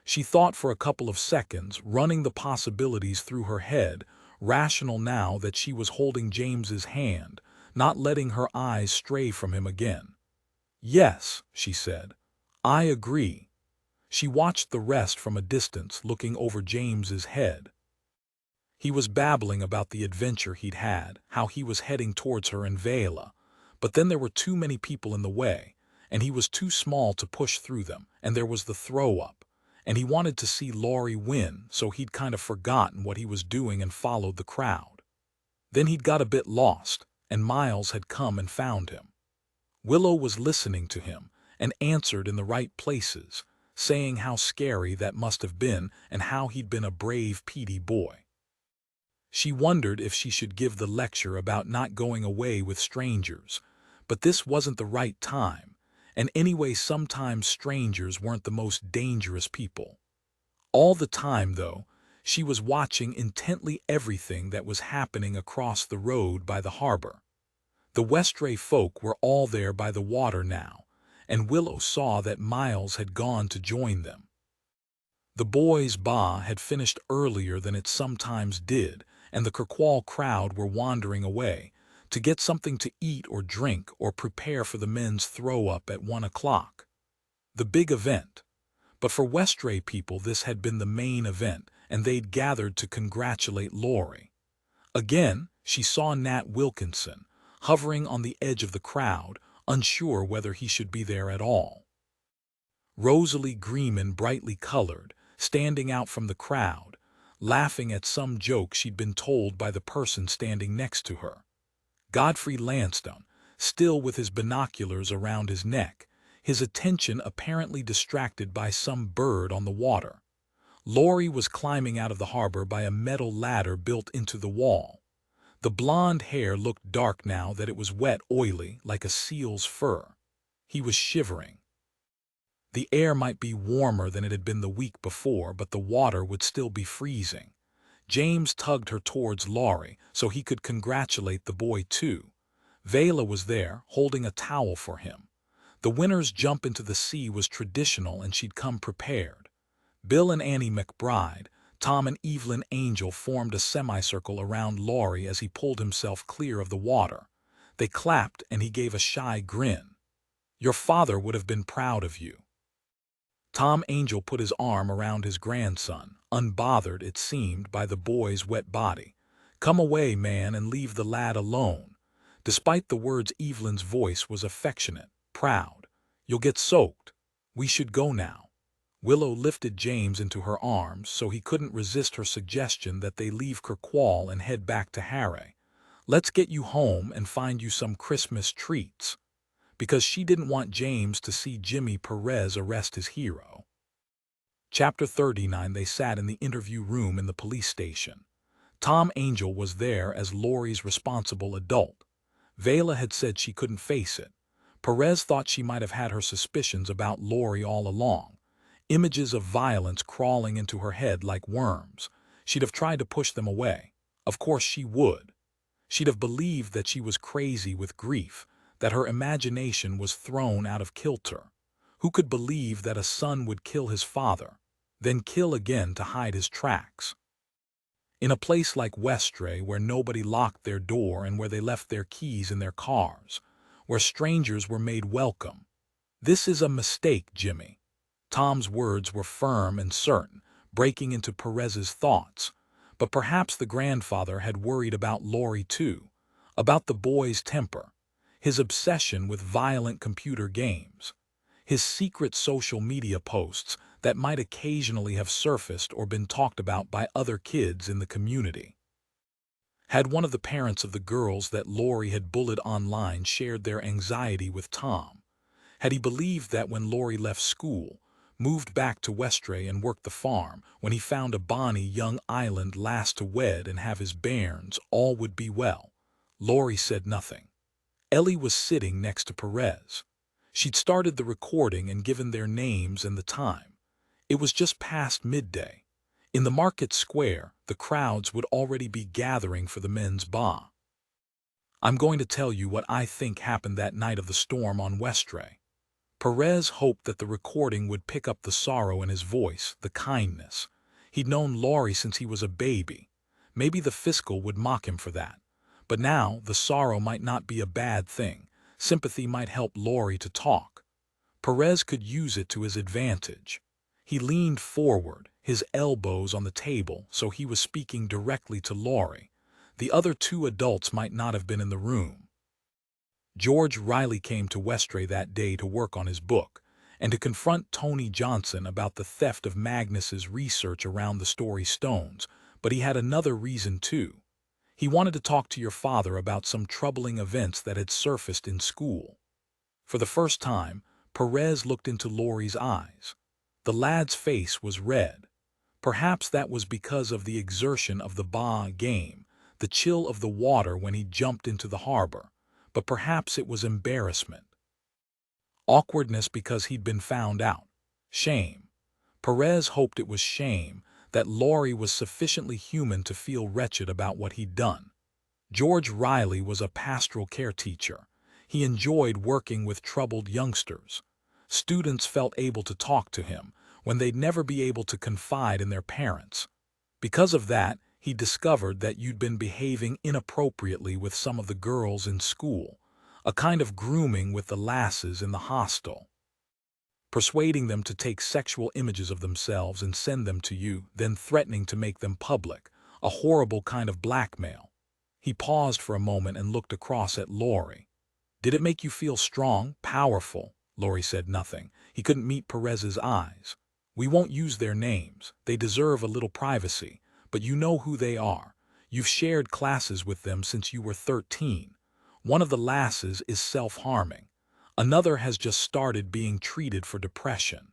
She thought for a couple of seconds, running the possibilities through her head, rational now that she was holding James's hand, not letting her eyes stray from him again. "Yes," she said. "I agree." She watched the rest from a distance, looking over James's head. He was babbling about the adventure he'd had, how he was heading towards her in Vela, but then there were too many people in the way, and he was too small to push through them, and there was the throw-up, and he wanted to see Laurie win, so he'd kind of forgotten what he was doing and followed the crowd. Then he'd got a bit lost, and Miles had come and found him. Willow was listening to him, and answered in the right places, saying how scary that must have been and how he'd been a brave Petey boy. She wondered if she should give the lecture about not going away with strangers, but this wasn't the right time, and anyway sometimes strangers weren't the most dangerous people. All the time, though, she was watching intently everything that was happening across the road by the harbor. The Westray folk were all there by the water now, and Willow saw that Miles had gone to join them. The boys' ba had finished earlier than it sometimes did, and the Kirkwall crowd were wandering away to get something to eat or drink or prepare for the men's throw-up at 1 o'clock. The big event. But for Westray people this had been the main event, and they'd gathered to congratulate Laurie. Again, she saw Nat Wilkinson, hovering on the edge of the crowd, unsure whether he should be there at all. Rosalie green and brightly colored, standing out from the crowd, laughing at some joke she'd been told by the person standing next to her. Godfrey Lansdowne, still with his binoculars around his neck, his attention apparently distracted by some bird on the water. Laurie was climbing out of the harbor by a metal ladder built into the wall. The blonde hair looked dark now that it was wet, oily, like a seal's fur. He was shivering. The air might be warmer than it had been the week before, but the water would still be freezing. James tugged her towards Laurie so he could congratulate the boy too. Vela was there, holding a towel for him. The winter's jump into the sea was traditional and she'd come prepared. Bill and Annie McBride, Tom and Evelyn Angel formed a semicircle around Laurie as he pulled himself clear of the water. They clapped and he gave a shy grin. "Your father would have been proud of you." Tom Angel put his arm around his grandson, unbothered, it seemed, by the boy's wet body. "Come away, man, and leave the lad alone." Despite the words, Evelyn's voice was affectionate, proud. "You'll get soaked. We should go now." Willow lifted James into her arms so he couldn't resist her suggestion that they leave Kirkwall and head back to Harry. "Let's get you home and find you some Christmas treats." Because she didn't want James to see Jimmy Perez arrest his hero. Chapter 39. They sat in the interview room in the police station. Tom Angel was there as Laurie's responsible adult. Vela had said she couldn't face it. Perez thought she might have had her suspicions about Laurie all along. Images of violence crawling into her head like worms. She'd have tried to push them away. Of course she would. She'd have believed that she was crazy with grief, that her imagination was thrown out of kilter. Who could believe that a son would kill his father, then kill again to hide his tracks? In a place like Westray, where nobody locked their door and where they left their keys in their cars, where strangers were made welcome. "This is a mistake, Jimmy." Tom's words were firm and certain, breaking into Perez's thoughts. But perhaps the grandfather had worried about Laurie too, about the boy's temper, his obsession with violent computer games, his secret social media posts that might occasionally have surfaced or been talked about by other kids in the community. Had one of the parents of the girls that Laurie had bullied online shared their anxiety with Tom? Had he believed that when Laurie left school, moved back to Westray and worked the farm, when he found a bonny young island lass to wed and have his bairns, all would be well? Laurie said nothing. Ellie was sitting next to Perez. She'd started the recording and given their names and the time. It was just past midday. In the market square, the crowds would already be gathering for the men's ba. "I'm going to tell you what I think happened that night of the storm on Westray." Perez hoped that the recording would pick up the sorrow in his voice, the kindness. He'd known Laurie since he was a baby. Maybe the fiscal would mock him for that. But now the sorrow might not be a bad thing. Sympathy might help Laurie to talk. Perez could use it to his advantage. He leaned forward, his elbows on the table, so he was speaking directly to Laurie. The other two adults might not have been in the room. George Riley came to Westray that day to work on his book, and to confront Tony Johnson about the theft of Magnus's research around the Story Stones, but he had another reason too. He wanted to talk to your father about some troubling events that had surfaced in school. For the first time, Perez looked into Laurie's eyes. The lad's face was red. Perhaps that was because of the exertion of the ba game, the chill of the water when he jumped into the harbor, but perhaps it was embarrassment. Awkwardness because he'd been found out. Shame. Perez hoped it was shame, that Laurie was sufficiently human to feel wretched about what he'd done. George Riley was a pastoral care teacher. He enjoyed working with troubled youngsters. Students felt able to talk to him when they'd never be able to confide in their parents. Because of that, he discovered that you'd been behaving inappropriately with some of the girls in school, a kind of grooming with the lasses in the hostel. Persuading them to take sexual images of themselves and send them to you, then threatening to make them public, a horrible kind of blackmail. He paused for a moment and looked across at Laurie. "Did it make you feel strong, powerful?" Laurie said nothing. He couldn't meet Perez's eyes. "We won't use their names. They deserve a little privacy. But you know who they are. You've shared classes with them since you were 13. One of the lasses is self-harming. Another has just started being treated for depression."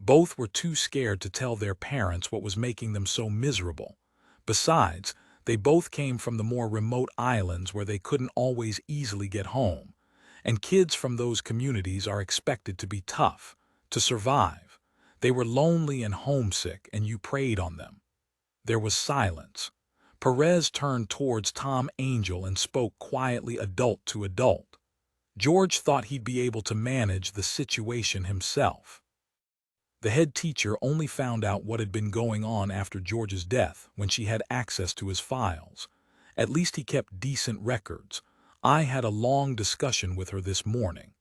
Both were too scared to tell their parents what was making them so miserable. Besides, they both came from the more remote islands where they couldn't always easily get home. And kids from those communities are expected to be tough, to survive. They were lonely and homesick, and you preyed on them. There was silence. Perez turned towards Tom Angel and spoke quietly, adult to adult. George thought he'd be able to manage the situation himself. The head teacher only found out what had been going on after George's death, when she had access to his files. At least he kept decent records. I had a long discussion with her this morning.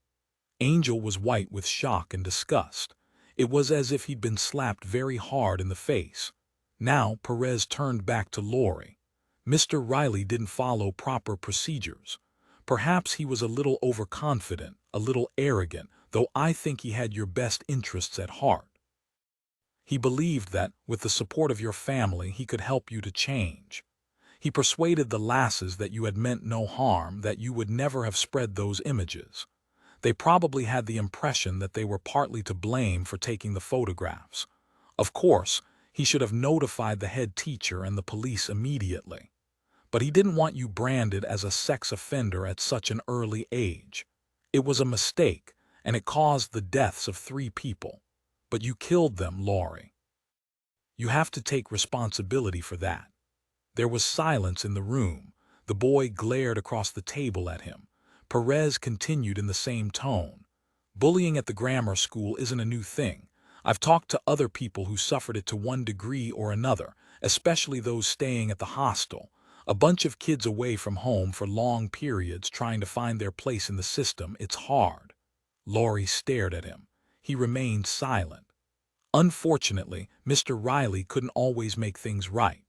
Angel was white with shock and disgust. It was as if he'd been slapped very hard in the face. Now Perez turned back to Laurie. Mr. Riley didn't follow proper procedures. Perhaps he was a little overconfident, a little arrogant, though I think he had your best interests at heart. He believed that, with the support of your family, he could help you to change. He persuaded the lasses that you had meant no harm, that you would never have spread those images. They probably had the impression that they were partly to blame for taking the photographs. Of course, he should have notified the head teacher and the police immediately. But he didn't want you branded as a sex offender at such an early age. It was a mistake, and it caused the deaths of 3 people. But you killed them, Laurie. You have to take responsibility for that. There was silence in the room. The boy glared across the table at him. Perez continued in the same tone. Bullying at the grammar school isn't a new thing. I've talked to other people who suffered it to one degree or another, especially those staying at the hostel. A bunch of kids away from home for long periods trying to find their place in the system. It's hard. Laurie stared at him. He remained silent. Unfortunately, Mr. Riley couldn't always make things right.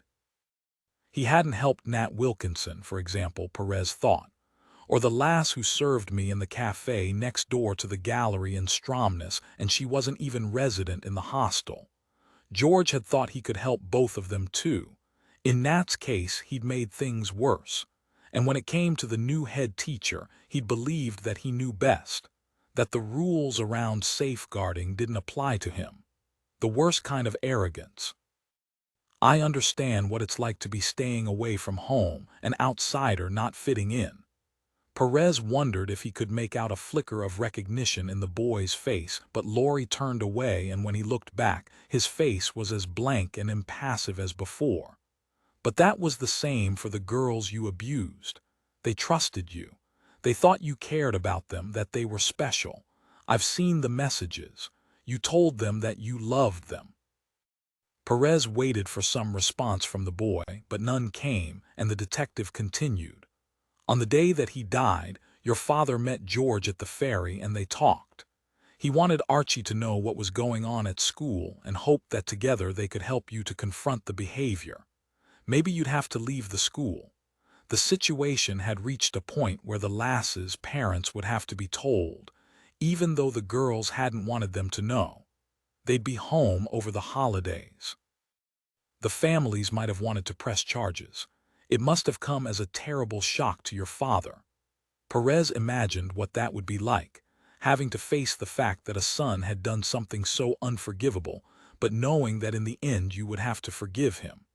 He hadn't helped Nat Wilkinson, for example, Perez thought, or the lass who served me in the cafe next door to the gallery in Stromness, and she wasn't even resident in the hostel. George had thought he could help both of them too. In Nat's case, he'd made things worse. And when it came to the new head teacher, he'd believed that he knew best, that the rules around safeguarding didn't apply to him. The worst kind of arrogance. I understand what it's like to be staying away from home, an outsider not fitting in. Perez wondered if he could make out a flicker of recognition in the boy's face, but Laurie turned away, and when he looked back, his face was as blank and impassive as before. But that was the same for the girls you abused. They trusted you. They thought you cared about them, that they were special. I've seen the messages. You told them that you loved them. Perez waited for some response from the boy, but none came, and the detective continued. On the day that he died, your father met George at the ferry and they talked. He wanted Archie to know what was going on at school and hoped that together they could help you to confront the behavior. Maybe you'd have to leave the school. The situation had reached a point where the lasses' parents would have to be told, even though the girls hadn't wanted them to know. They'd be home over the holidays. The families might have wanted to press charges. It must have come as a terrible shock to your father. Perez imagined what that would be like, having to face the fact that a son had done something so unforgivable, but knowing that in the end you would have to forgive him.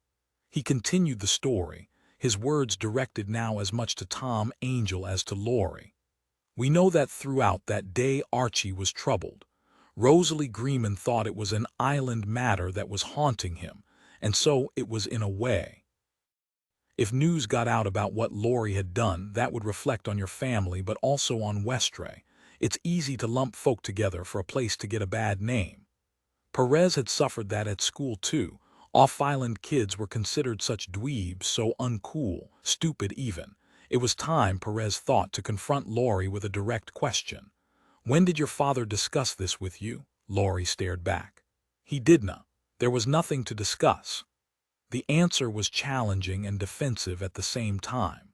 He continued the story, his words directed now as much to Tom Angel as to Laurie. We know that throughout that day Archie was troubled. Rosalie Greeman thought it was an island matter that was haunting him, and so it was in a way. If news got out about what Laurie had done, that would reflect on your family but also on Westray. It's easy to lump folk together for a place to get a bad name. Perez had suffered that at school too. Off-island kids were considered such dweebs, so uncool, stupid even. It was time, Perez thought, to confront Laurie with a direct question. When did your father discuss this with you? Laurie stared back. He didn't. There was nothing to discuss. The answer was challenging and defensive at the same time.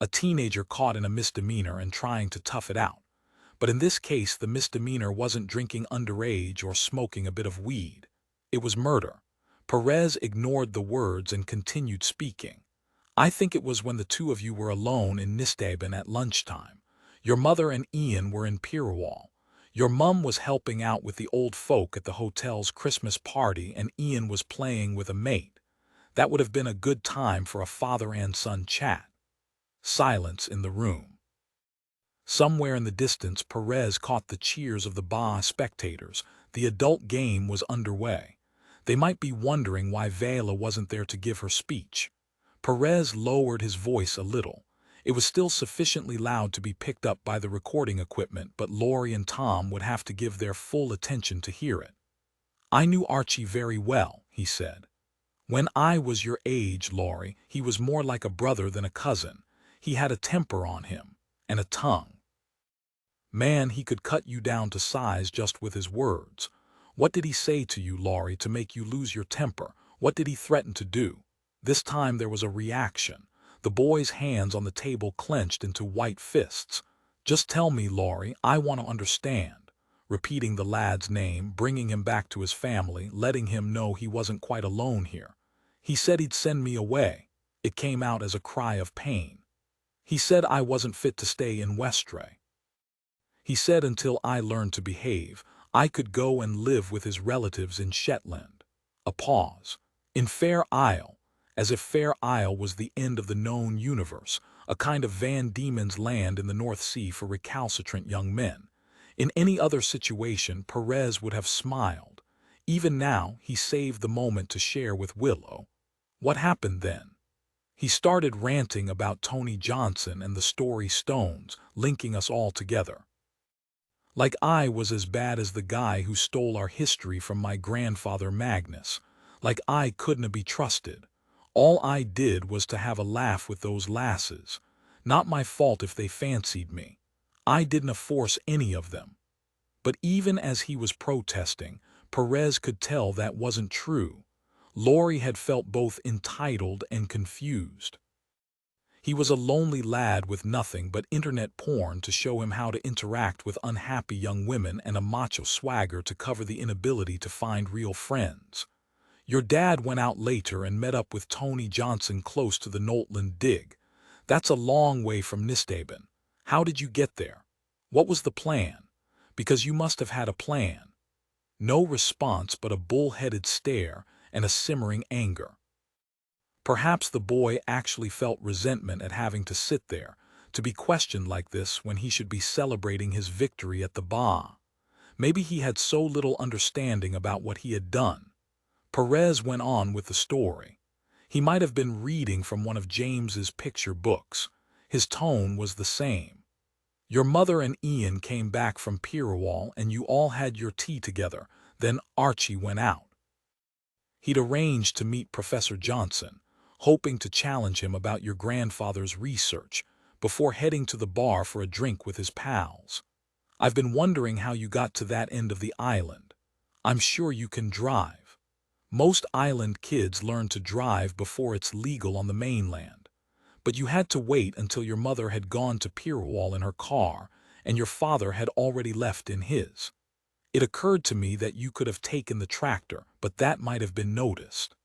A teenager caught in a misdemeanor and trying to tough it out. But in this case, the misdemeanor wasn't drinking underage or smoking a bit of weed. It was murder. Perez ignored the words and continued speaking. I think it was when the two of you were alone in Nisteben at lunchtime. Your mother and Ian were in Pirrawall. Your mum was helping out with the old folk at the hotel's Christmas party, and Ian was playing with a mate. That would have been a good time for a father and son chat. Silence in the room. Somewhere in the distance, Perez caught the cheers of the bar spectators. The adult game was underway. They might be wondering why Vela wasn't there to give her speech. Perez lowered his voice a little. It was still sufficiently loud to be picked up by the recording equipment, but Laurie and Tom would have to give their full attention to hear it. "I knew Archie very well," he said. "When I was your age, Laurie, he was more like a brother than a cousin. He had a temper on him, and a tongue. Man, he could cut you down to size just with his words. What did he say to you, Laurie, to make you lose your temper? What did he threaten to do?" This time there was a reaction. The boy's hands on the table clenched into white fists. "Just tell me, Laurie, I want to understand," repeating the lad's name, bringing him back to his family, letting him know he wasn't quite alone here. "He said he'd send me away." It came out as a cry of pain. "He said I wasn't fit to stay in Westray. He said until I learned to behave, I could go and live with his relatives in Shetland." A pause. "In Fair Isle," as if Fair Isle was the end of the known universe, a kind of Van Diemen's Land in the North Sea for recalcitrant young men. In any other situation, Perez would have smiled. Even now, he saved the moment to share with Willow. "What happened then?" He started ranting about Tony Johnson and the story Stones, linking us all together. Like I was as bad as the guy who stole our history from my grandfather Magnus. Like I couldn't be trusted. All I did was to have a laugh with those lasses. Not my fault if they fancied me. I didn't force any of them. But even as he was protesting, Perez could tell that wasn't true. Laurie had felt both entitled and confused. He was a lonely lad with nothing but internet porn to show him how to interact with unhappy young women and a macho swagger to cover the inability to find real friends. "Your dad went out later and met up with Tony Johnson close to the Noltland dig. That's a long way from Nisthaven. How did you get there? What was the plan? Because you must have had a plan." No response but a bull-headed stare and a simmering anger. Perhaps the boy actually felt resentment at having to sit there, to be questioned like this when he should be celebrating his victory at the bar. Maybe he had so little understanding about what he had done. Perez went on with the story. He might have been reading from one of James's picture books. His tone was the same. "Your mother and Ian came back from Pirrawall and you all had your tea together. Then Archie went out. He'd arranged to meet Professor Johnson, hoping to challenge him about your grandfather's research, before heading to the bar for a drink with his pals. I've been wondering how you got to that end of the island. I'm sure you can drive. Most island kids learn to drive before it's legal on the mainland. But you had to wait until your mother had gone to Pirrawall in her car, and your father had already left in his. It occurred to me that you could have taken the tractor, but that might have been noticed.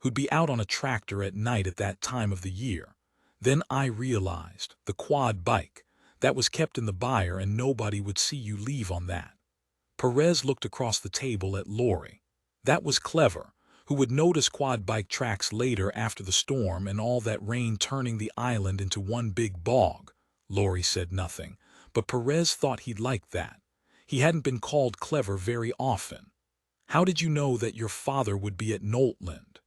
Who'd be out on a tractor at night at that time of the year? Then I realized, the quad bike, that was kept in the byre and nobody would see you leave on that." Perez looked across the table at Laurie. "That was clever. Who would notice quad bike tracks later after the storm and all that rain turning the island into one big bog?" Laurie said nothing, but Perez thought he'd like that. He hadn't been called clever very often. "How did you know that your father would be at Noltland?"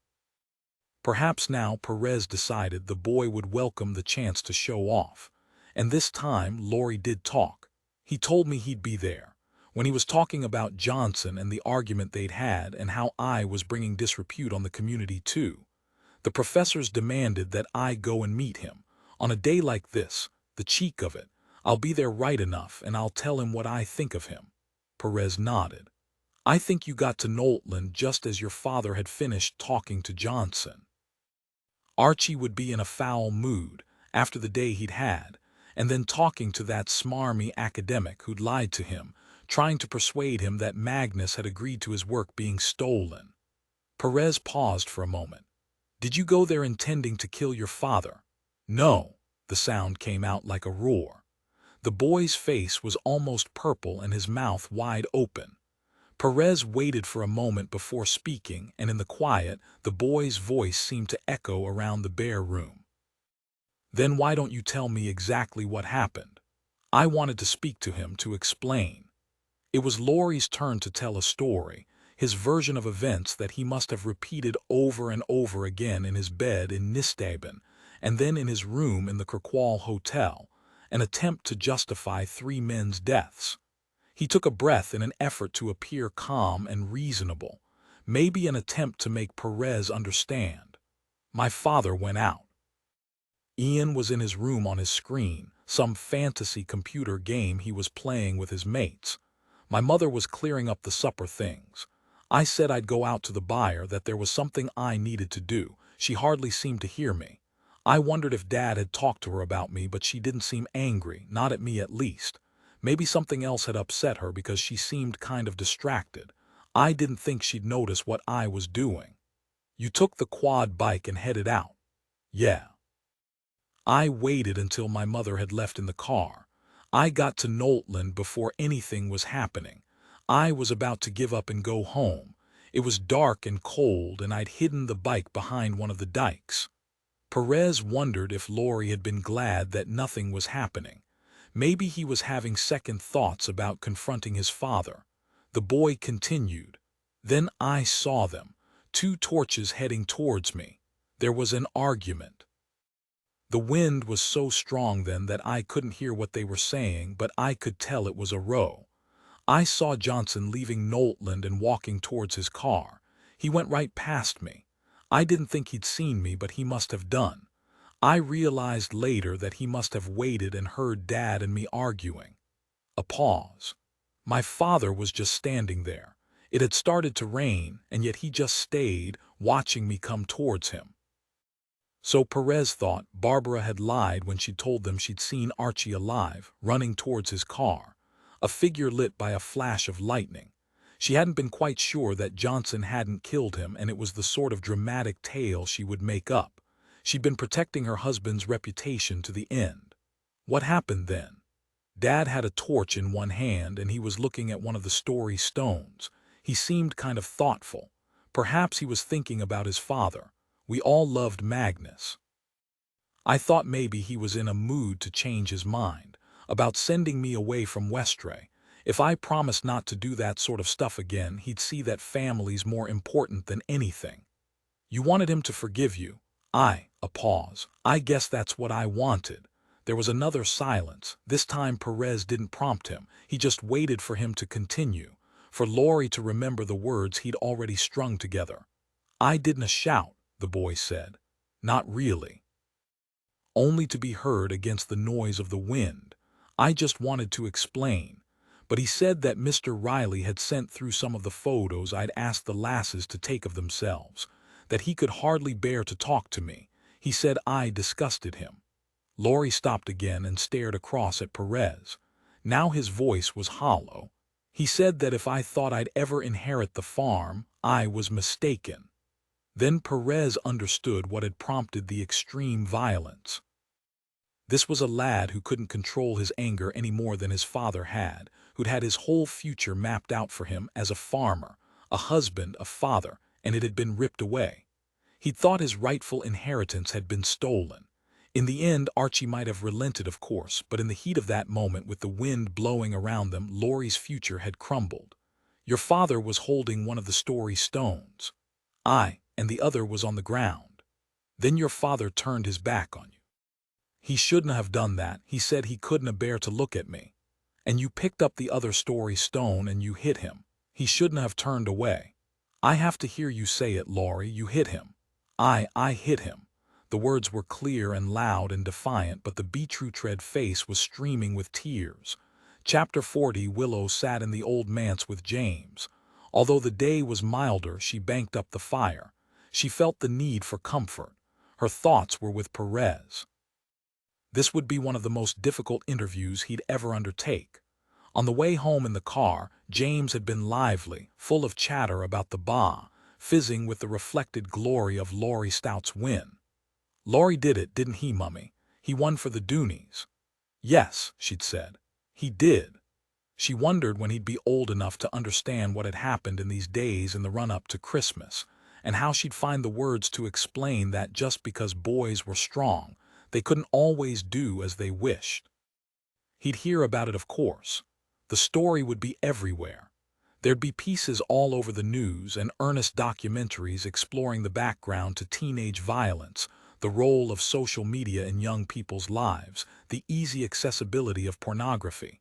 Perhaps now Perez decided the boy would welcome the chance to show off. And this time Laurie did talk. "He told me he'd be there. When he was talking about Johnson and the argument they'd had and how I was bringing disrepute on the community too. The professors demanded that I go and meet him. On a day like this, the cheek of it, I'll be there right enough and I'll tell him what I think of him." Perez nodded. "I think you got to Noltland just as your father had finished talking to Johnson. Archie would be in a foul mood after the day he'd had, and then talking to that smarmy academic who'd lied to him, trying to persuade him that Magnus had agreed to his work being stolen." Perez paused for a moment. "Did you go there intending to kill your father?" "No." The sound came out like a roar. The boy's face was almost purple and his mouth wide open. Perez waited for a moment before speaking, and in the quiet, the boy's voice seemed to echo around the bare room. "Then why don't you tell me exactly what happened?" I wanted to speak to him, to explain. It was Laurie's turn to tell a story, his version of events that he must have repeated over and over again in his bed in Nisteben, and then in his room in the Kirkwall Hotel, an attempt to justify 3 men's deaths. He took a breath in an effort to appear calm and reasonable, maybe an attempt to make Perez understand. My father went out. Ian was in his room on his screen, some fantasy computer game he was playing with his mates. My mother was clearing up the supper things. I said I'd go out to the buyer, that there was something I needed to do. She hardly seemed to hear me. I wondered if Dad had talked to her about me, but she didn't seem angry, not at me at least. Maybe something else had upset her because she seemed kind of distracted. I didn't think she'd notice what I was doing. You took the quad bike and headed out. Yeah. I waited until my mother had left in the car. I got to Knowltland before anything was happening. I was about to give up and go home. It was dark and cold, and I'd hidden the bike behind one of the dikes. Perez wondered if Laurie had been glad that nothing was happening. Maybe he was having second thoughts about confronting his father. The boy continued. Then I saw them, 2 torches heading towards me. There was an argument. The wind was so strong then that I couldn't hear what they were saying, but I could tell it was a row. I saw Johnson leaving Knowltland and walking towards his car. He went right past me. I didn't think he'd seen me, but he must have done. I realized later that he must have waited and heard Dad and me arguing. A pause. My father was just standing there. It had started to rain, and yet he just stayed, watching me come towards him. So Perez thought Barbara had lied when she told them she'd seen Archie alive, running towards his car, a figure lit by a flash of lightning. She hadn't been quite sure that Johnson hadn't killed him, and it was the sort of dramatic tale she would make up. She'd been protecting her husband's reputation to the end. What happened then? Dad had a torch in one hand, and he was looking at one of the story stones. He seemed kind of thoughtful. Perhaps he was thinking about his father. We all loved Magnus. I thought maybe he was in a mood to change his mind, about sending me away from Westray. If I promised not to do that sort of stuff again, he'd see that family's more important than anything. You wanted him to forgive you. A pause. I guess that's what I wanted. There was another silence. This time Perez didn't prompt him. He just waited for him to continue, for Laurie to remember the words he'd already strung together. I didn't shout, the boy said. Not really. Only to be heard against the noise of the wind. I just wanted to explain. But he said that Mr. Riley had sent through some of the photos I'd asked the lasses to take of themselves, that he could hardly bear to talk to me. He said I disgusted him. Laurie stopped again and stared across at Perez. Now his voice was hollow. He said that if I thought I'd ever inherit the farm, I was mistaken. Then Perez understood what had prompted the extreme violence. This was a lad who couldn't control his anger any more than his father had, who'd had his whole future mapped out for him as a farmer, a husband, a father, and it had been ripped away. He'd thought his rightful inheritance had been stolen. In the end, Archie might have relented, of course, but in the heat of that moment, with the wind blowing around them, Laurie's future had crumbled. Your father was holding one of the story stones. And the other was on the ground. Then your father turned his back on you. He shouldn't have done that. He said he couldn't bear to look at me. And you picked up the other story stone and you hit him. He shouldn't have turned away. I have to hear you say it, Laurie. You hit him. I hit him. The words were clear and loud and defiant, but the beetroot-red face was streaming with tears. Chapter 40. Willow sat in the old manse with James. Although the day was milder, she banked up the fire. She felt the need for comfort. Her thoughts were with Perez. This would be one of the most difficult interviews he'd ever undertake. On the way home in the car, James had been lively, full of chatter about the bar, fizzing with the reflected glory of Laurie Stout's win. Laurie did it, didn't he, Mummy? He won for the Doonies. Yes, she'd said. He did. She wondered when he'd be old enough to understand what had happened in these days in the run-up to Christmas, and how she'd find the words to explain that just because boys were strong, they couldn't always do as they wished. He'd hear about it, of course. The story would be everywhere. There'd be pieces all over the news and earnest documentaries exploring the background to teenage violence, the role of social media in young people's lives, the easy accessibility of pornography.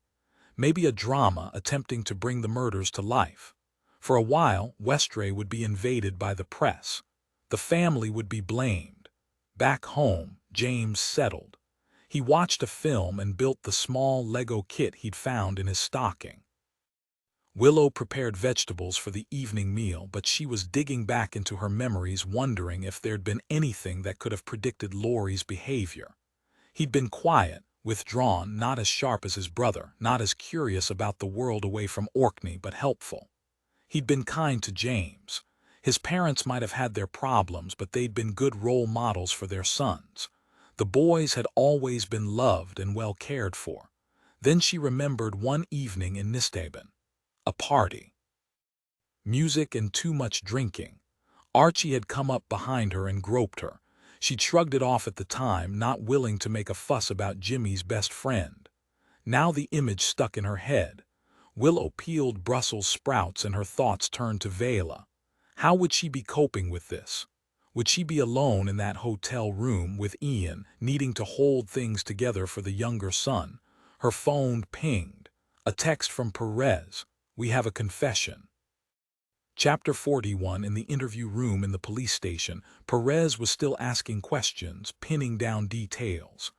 Maybe a drama attempting to bring the murders to life. For a while, Westray would be invaded by the press. The family would be blamed. Back home, James settled. He watched a film and built the small Lego kit he'd found in his stocking. Willow prepared vegetables for the evening meal, but she was digging back into her memories, wondering if there'd been anything that could have predicted Laurie's behavior. He'd been quiet, withdrawn, not as sharp as his brother, not as curious about the world away from Orkney, but helpful. He'd been kind to James. His parents might have had their problems, but they'd been good role models for their sons. The boys had always been loved and well cared for. Then she remembered one evening in Nisthaven. A party. Music and too much drinking. Archie had come up behind her and groped her. She'd shrugged it off at the time, not willing to make a fuss about Jimmy's best friend. Now the image stuck in her head. Willow peeled Brussels sprouts and her thoughts turned to Vela. How would she be coping with this? Would she be alone in that hotel room with Ian, needing to hold things together for the younger son? Her phone pinged. A text from Perez. "We have a confession." Chapter 41. In the interview room in the police station, Perez was still asking questions, pinning down details.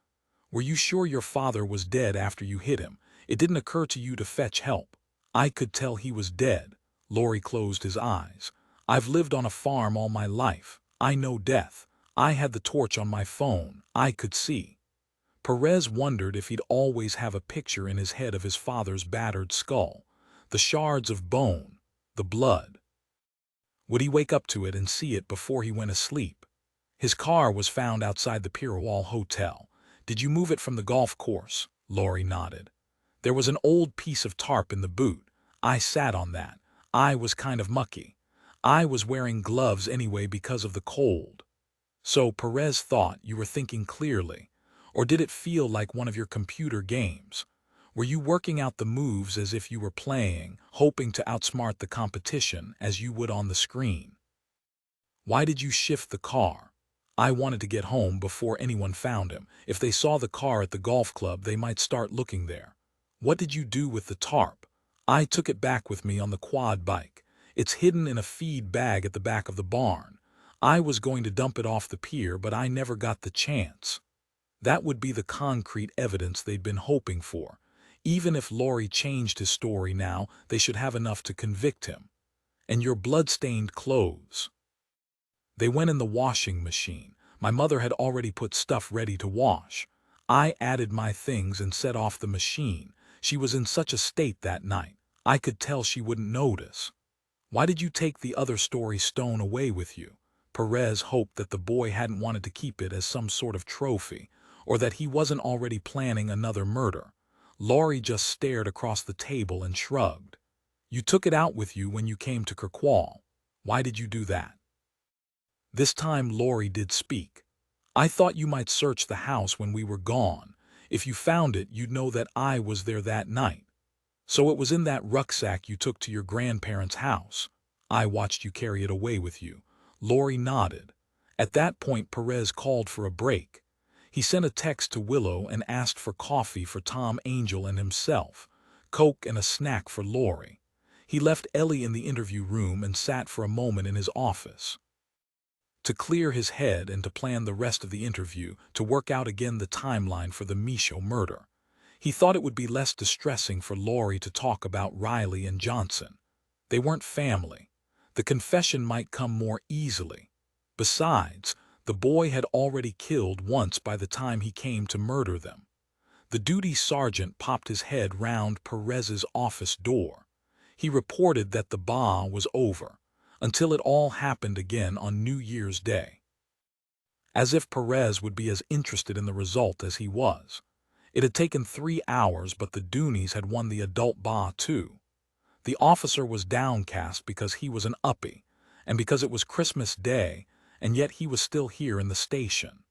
"Were you sure your father was dead after you hit him? It didn't occur to you to fetch help?" "I could tell he was dead." Laurie closed his eyes. "I've lived on a farm all my life. I know death. I had the torch on my phone. I could see." Perez wondered if he'd always have a picture in his head of his father's battered skull, the shards of bone, the blood. Would he wake up to it and see it before he went asleep? His car was found outside the Pierwall Hotel. "Did you move it from the golf course?" Laurie nodded. "There was an old piece of tarp in the boot. I sat on that. I was kind of mucky. I was wearing gloves anyway because of the cold." So Perez thought you were thinking clearly. Or did it feel like one of your computer games? Were you working out the moves as if you were playing, hoping to outsmart the competition as you would on the screen? "Why did you shift the car?" "I wanted to get home before anyone found him. If they saw the car at the golf club, they might start looking there." "What did you do with the tarp?" "I took it back with me on the quad bike. It's hidden in a feed bag at the back of the barn. I was going to dump it off the pier, but I never got the chance." That would be the concrete evidence they'd been hoping for. Even if Laurie changed his story now, they should have enough to convict him. "And your blood-stained clothes?" "They went in the washing machine. My mother had already put stuff ready to wash. I added my things and set off the machine. She was in such a state that night. I could tell she wouldn't notice." "Why did you take the other story stone away with you?" Perez hoped that the boy hadn't wanted to keep it as some sort of trophy, or that he wasn't already planning another murder. Laurie just stared across the table and shrugged. "You took it out with you when you came to Kirkwall. Why did you do that?" This time Laurie did speak. "I thought you might search the house when we were gone. If you found it, you'd know that I was there that night. So it was in that rucksack you took to your grandparents' house. I watched you carry it away with you." Laurie nodded. At that point Perez called for a break. He sent a text to Willow and asked for coffee for Tom Angel and himself, Coke and a snack for Laurie. He left Ellie in the interview room and sat for a moment in his office. To clear his head and to plan the rest of the interview, to work out again the timeline for the Michaud murder. He thought it would be less distressing for Laurie to talk about Riley and Johnson. They weren't family. The confession might come more easily. Besides, the boy had already killed once by the time he came to murder them. The duty sergeant popped his head round Perez's office door. He reported that the baa was over, until it all happened again on New Year's Day. As if Perez would be as interested in the result as he was. It had taken 3 hours, but the Doonies had won the adult baa too. The officer was downcast because he was an uppie, and because it was Christmas Day, and yet he was still here in the station.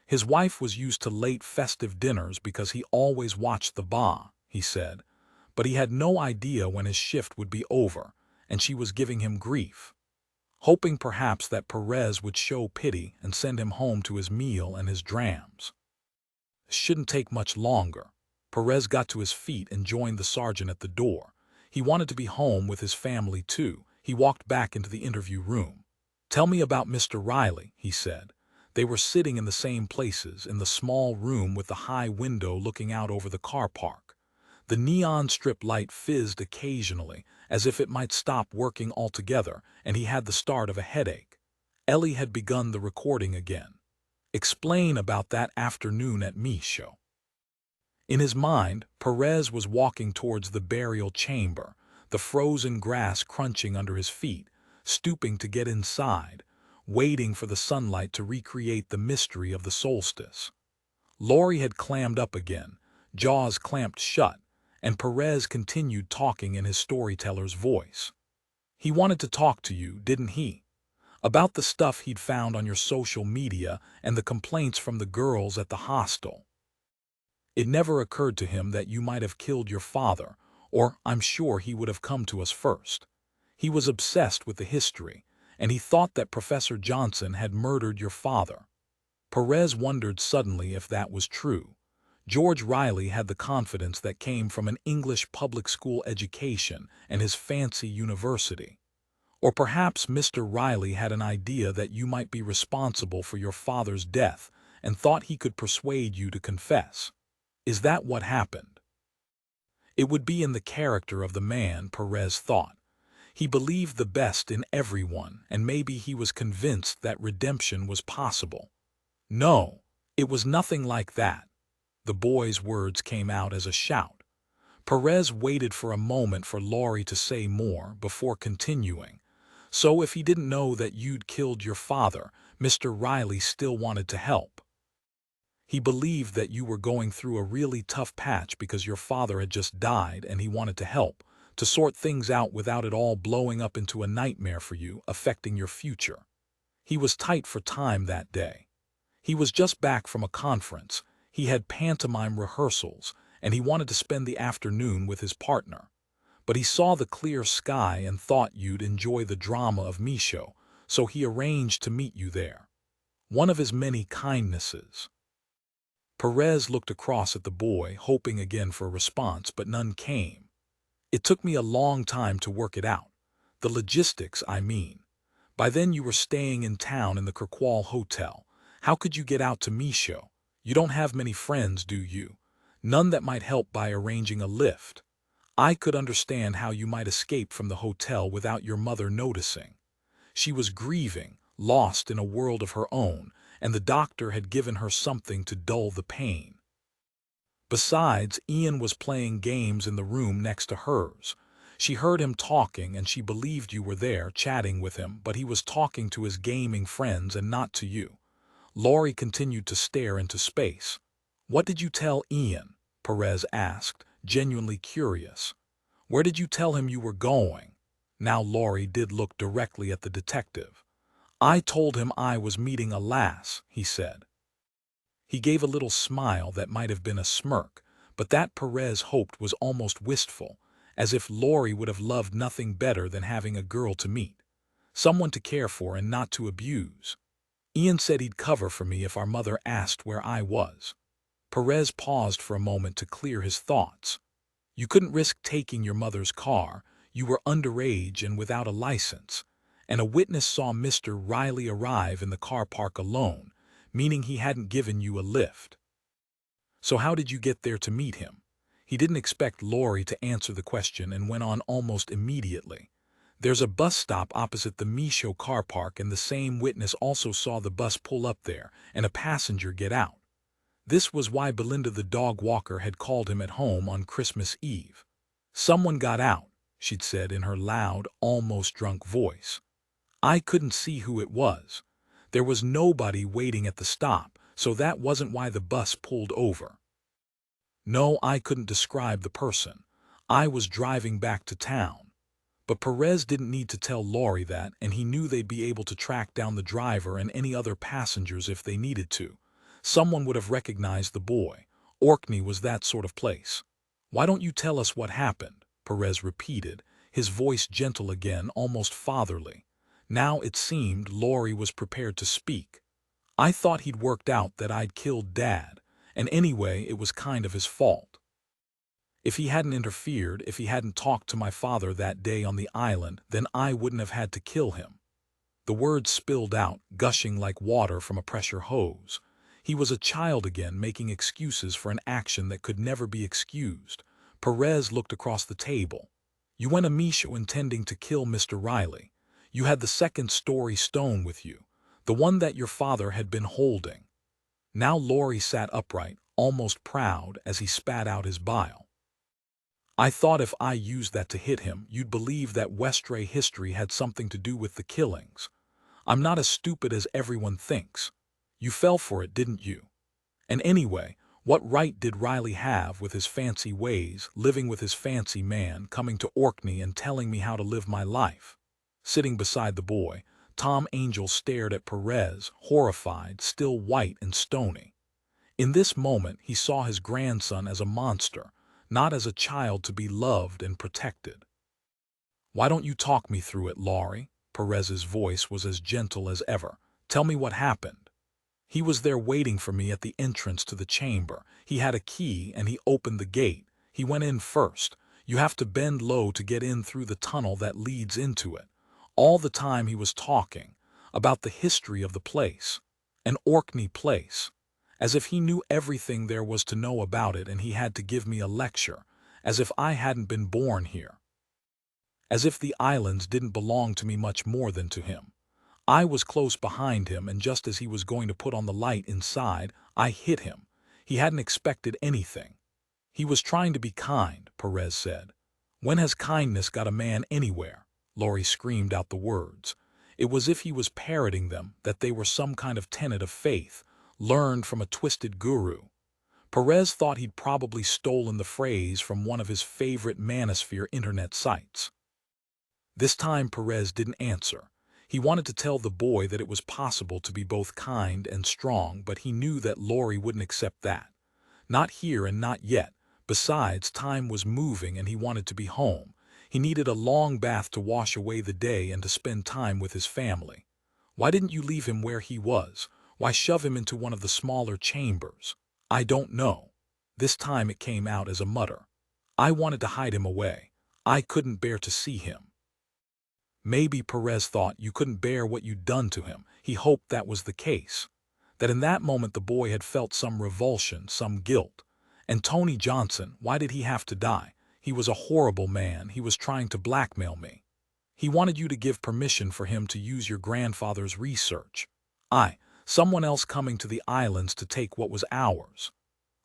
His wife was used to late festive dinners because he always watched the bar, he said, but he had no idea when his shift would be over, and she was giving him grief, hoping perhaps that Perez would show pity and send him home to his meal and his drams. It shouldn't take much longer. Perez got to his feet and joined the sergeant at the door. He wanted to be home with his family too. He walked back into the interview room. "Tell me about Mr. Riley," he said. They were sitting in the same places, in the small room with the high window looking out over the car park. The neon strip light fizzed occasionally, as if it might stop working altogether, and he had the start of a headache. Ellie had begun the recording again. "Explain about that afternoon at Michaud." In his mind, Perez was walking towards the burial chamber, the frozen grass crunching under his feet, stooping to get inside, waiting for the sunlight to recreate the mystery of the solstice. Laurie had clammed up again, jaws clamped shut, and Perez continued talking in his storyteller's voice. "He wanted to talk to you, didn't he? About the stuff he'd found on your social media and the complaints from the girls at the hostel. It never occurred to him that you might have killed your father, or I'm sure he would have come to us first. He was obsessed with the history, and he thought that Professor Johnson had murdered your father." Perez wondered suddenly if that was true. George Riley had the confidence that came from an English public school education and his fancy university. Or perhaps Mr. Riley had an idea that you might be responsible for your father's death and thought he could persuade you to confess. Is that what happened? It would be in the character of the man, Perez thought. He believed the best in everyone, and maybe he was convinced that redemption was possible. "No, it was nothing like that." The boy's words came out as a shout. Perez waited for a moment for Laurie to say more before continuing. "So if he didn't know that you'd killed your father, Mr. Riley still wanted to help. He believed that you were going through a really tough patch because your father had just died and he wanted to help, to sort things out without it all blowing up into a nightmare for you, affecting your future. He was tight for time that day. He was just back from a conference, he had pantomime rehearsals, and he wanted to spend the afternoon with his partner. But he saw the clear sky and thought you'd enjoy the drama of Michaud, so he arranged to meet you there. One of his many kindnesses." Perez looked across at the boy, hoping again for a response, but none came. "It took me a long time to work it out. The logistics, I mean. By then you were staying in town in the Kirkwall Hotel. How could you get out to Michaud? You don't have many friends, do you? None that might help by arranging a lift. I could understand how you might escape from the hotel without your mother noticing. She was grieving, lost in a world of her own, and the doctor had given her something to dull the pain. Besides, Ian was playing games in the room next to hers. She heard him talking and she believed you were there chatting with him, but he was talking to his gaming friends and not to you." Laurie continued to stare into space. "What did you tell Ian?" Perez asked, genuinely curious. "Where did you tell him you were going?" Now Laurie did look directly at the detective. "I told him I was meeting a lass," he said. He gave a little smile that might have been a smirk, but that Perez hoped was almost wistful, as if Laurie would have loved nothing better than having a girl to meet, someone to care for and not to abuse. "Ian said he'd cover for me if our mother asked where I was." Perez paused for a moment to clear his thoughts. "You couldn't risk taking your mother's car. You were underage and without a license, and a witness saw Mr. Riley arrive in the car park alone, meaning he hadn't given you a lift. So how did you get there to meet him?" He didn't expect Laurie to answer the question and went on almost immediately. "There's a bus stop opposite the Michaud car park, and the same witness also saw the bus pull up there and a passenger get out. This was why Belinda the dog walker had called him at home on Christmas Eve. Someone got out," she'd said in her loud, almost drunk voice. "I couldn't see who it was. There was nobody waiting at the stop, so that wasn't why the bus pulled over. No, I couldn't describe the person. I was driving back to town." But Perez didn't need to tell Laurie that, and he knew they'd be able to track down the driver and any other passengers if they needed to. Someone would have recognized the boy. Orkney was that sort of place. "Why don't you tell us what happened?" Perez repeated, his voice gentle again, almost fatherly. Now it seemed Laurie was prepared to speak. "I thought he'd worked out that I'd killed Dad, and anyway it was kind of his fault. If he hadn't interfered, if he hadn't talked to my father that day on the island, then I wouldn't have had to kill him." The words spilled out, gushing like water from a pressure hose. He was a child again, making excuses for an action that could never be excused. Perez looked across the table. "You went amisho intending to kill Mr. Riley. You had the second-story stone with you, the one that your father had been holding." Now Laurie sat upright, almost proud, as he spat out his bile. "I thought if I used that to hit him, you'd believe that Westray history had something to do with the killings. I'm not as stupid as everyone thinks. You fell for it, didn't you? And anyway, what right did Riley have with his fancy ways, living with his fancy man, coming to Orkney and telling me how to live my life?" Sitting beside the boy, Tom Angel stared at Perez, horrified, still white and stony. In this moment, he saw his grandson as a monster, not as a child to be loved and protected. "Why don't you talk me through it, Laurie?" Perez's voice was as gentle as ever. "Tell me what happened." "He was there waiting for me at the entrance to the chamber. He had a key and he opened the gate. He went in first. You have to bend low to get in through the tunnel that leads into it. All the time he was talking about the history of the place, an Orkney place, as if he knew everything there was to know about it and he had to give me a lecture, as if I hadn't been born here. As if the islands didn't belong to me much more than to him. I was close behind him, and just as he was going to put on the light inside, I hit him. He hadn't expected anything. He was trying to be kind," Perez said. "When has kindness got a man anywhere?" Laurie screamed out the words. It was as if he was parroting them, that they were some kind of tenet of faith, learned from a twisted guru. Perez thought he'd probably stolen the phrase from one of his favorite manosphere internet sites. This time Perez didn't answer. He wanted to tell the boy that it was possible to be both kind and strong, but he knew that Laurie wouldn't accept that. Not here and not yet. Besides, time was moving and he wanted to be home. He needed a long bath to wash away the day and to spend time with his family. "Why didn't you leave him where he was? Why shove him into one of the smaller chambers?" "I don't know." This time it came out as a mutter. "I wanted to hide him away. I couldn't bear to see him." Maybe Perez thought you couldn't bear what you'd done to him. He hoped that was the case. That in that moment the boy had felt some revulsion, some guilt. And Tony Johnson, why did he have to die? He was a horrible man. He was trying to blackmail me. He wanted you to give permission for him to use your grandfather's research. Someone else coming to the islands to take what was ours.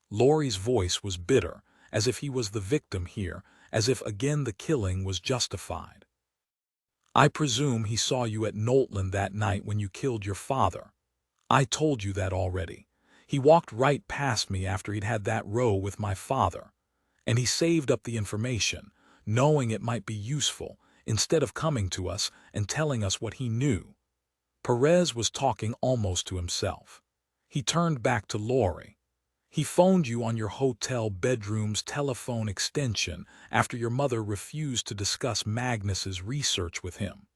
Laurie's voice was bitter, as if he was the victim here, as if again the killing was justified. "I presume he saw you at Knowlton that night when you killed your father." "I told you that already. He walked right past me after he'd had that row with my father. And he saved up the information, knowing it might be useful, instead of coming to us and telling us what he knew." Perez was talking almost to himself. He turned back to Laurie. "He phoned you on your hotel bedroom's telephone extension after your mother refused to discuss Magnus's research with him.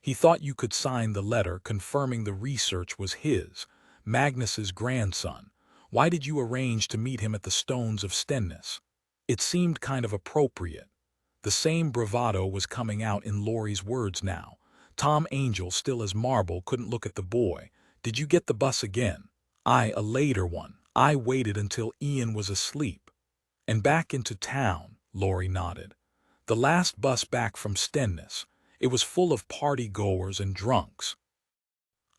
He thought you could sign the letter confirming the research was his, Magnus's grandson. Why did you arrange to meet him at the Stones of Stennis?" It seemed kind of appropriate. The same bravado was coming out in Laurie's words now. Tom Angel, still as marble, couldn't look at the boy. "Did you get the bus again?" A later one. I waited until Ian was asleep." "And back into town," Laurie nodded. "The last bus back from Stennis. It was full of party-goers and drunks.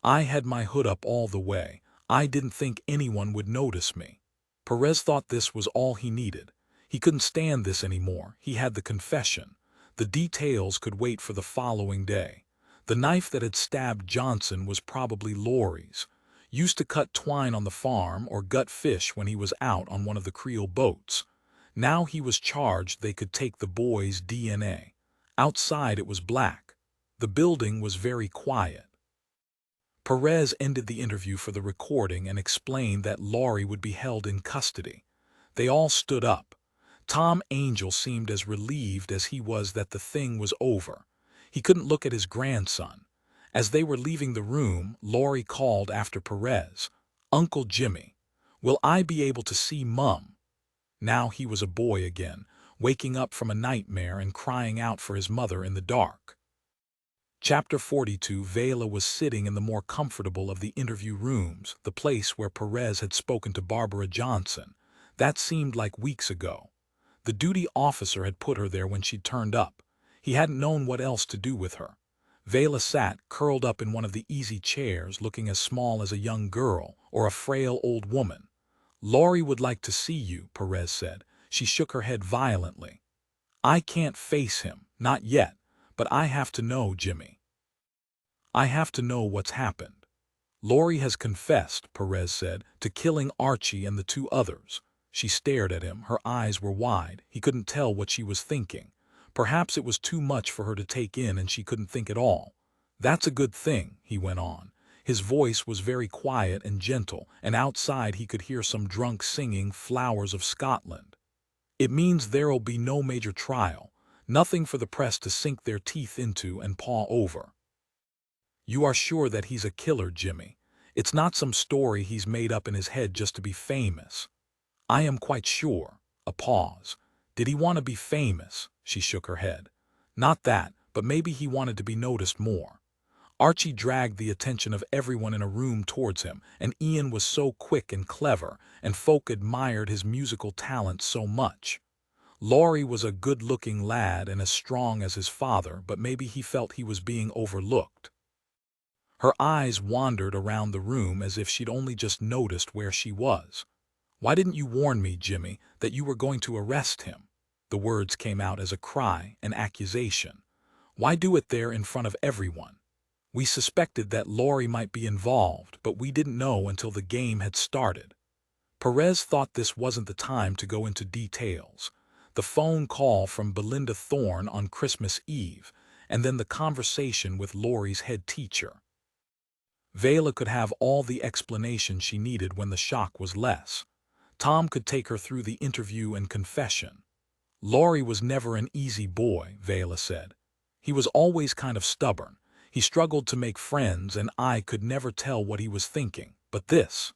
I had my hood up all the way. I didn't think anyone would notice me." Perez thought this was all he needed. He couldn't stand this anymore. He had the confession. The details could wait for the following day. The knife that had stabbed Johnson was probably Laurie's. Used to cut twine on the farm or gut fish when he was out on one of the Creole boats. Now he was charged they could take the boy's DNA. Outside it was black. The building was very quiet. Perez ended the interview for the recording and explained that Laurie would be held in custody. They all stood up. Tom Angel seemed as relieved as he was that the thing was over. He couldn't look at his grandson. As they were leaving the room, Laurie called after Perez, "Uncle Jimmy, will I be able to see Mum?" Now he was a boy again, waking up from a nightmare and crying out for his mother in the dark. Chapter 42. Vela was sitting in the more comfortable of the interview rooms, the place where Perez had spoken to Barbara Johnson. That seemed like weeks ago. The duty officer had put her there when she'd turned up. He hadn't known what else to do with her. Vela sat, curled up in one of the easy chairs, looking as small as a young girl or a frail old woman. "Laurie would like to see you," Perez said. She shook her head violently. "I can't face him, not yet, but I have to know, Jimmy. I have to know what's happened." "Laurie has confessed," Perez said, "to killing Archie and the two others." She stared at him, her eyes were wide. He couldn't tell what she was thinking. Perhaps it was too much for her to take in and she couldn't think at all. "That's a good thing," he went on. His voice was very quiet and gentle, and outside he could hear some drunk singing "Flowers of Scotland." "It means there'll be no major trial, nothing for the press to sink their teeth into and paw over." "You are sure that he's a killer, Jimmy? It's not some story he's made up in his head just to be famous?" "I am quite sure." A pause. "Did he want to be famous?" She shook her head. "Not that, but maybe he wanted to be noticed more." Archie dragged the attention of everyone in a room towards him, and Ian was so quick and clever, and folk admired his musical talent so much. Laurie was a good-looking lad and as strong as his father, but maybe he felt he was being overlooked. Her eyes wandered around the room as if she'd only just noticed where she was. "Why didn't you warn me, Jimmy, that you were going to arrest him?" The words came out as a cry, an accusation. "Why do it there in front of everyone? We suspected that Laurie might be involved, but we didn't know until the game had started." Perez thought this wasn't the time to go into details. The phone call from Belinda Thorne on Christmas Eve, and then the conversation with Laurie's head teacher. Vela could have all the explanation she needed when the shock was less. Tom could take her through the interview and confession. "Laurie was never an easy boy," Vela said. "He was always kind of stubborn. He struggled to make friends, and I could never tell what he was thinking. But this.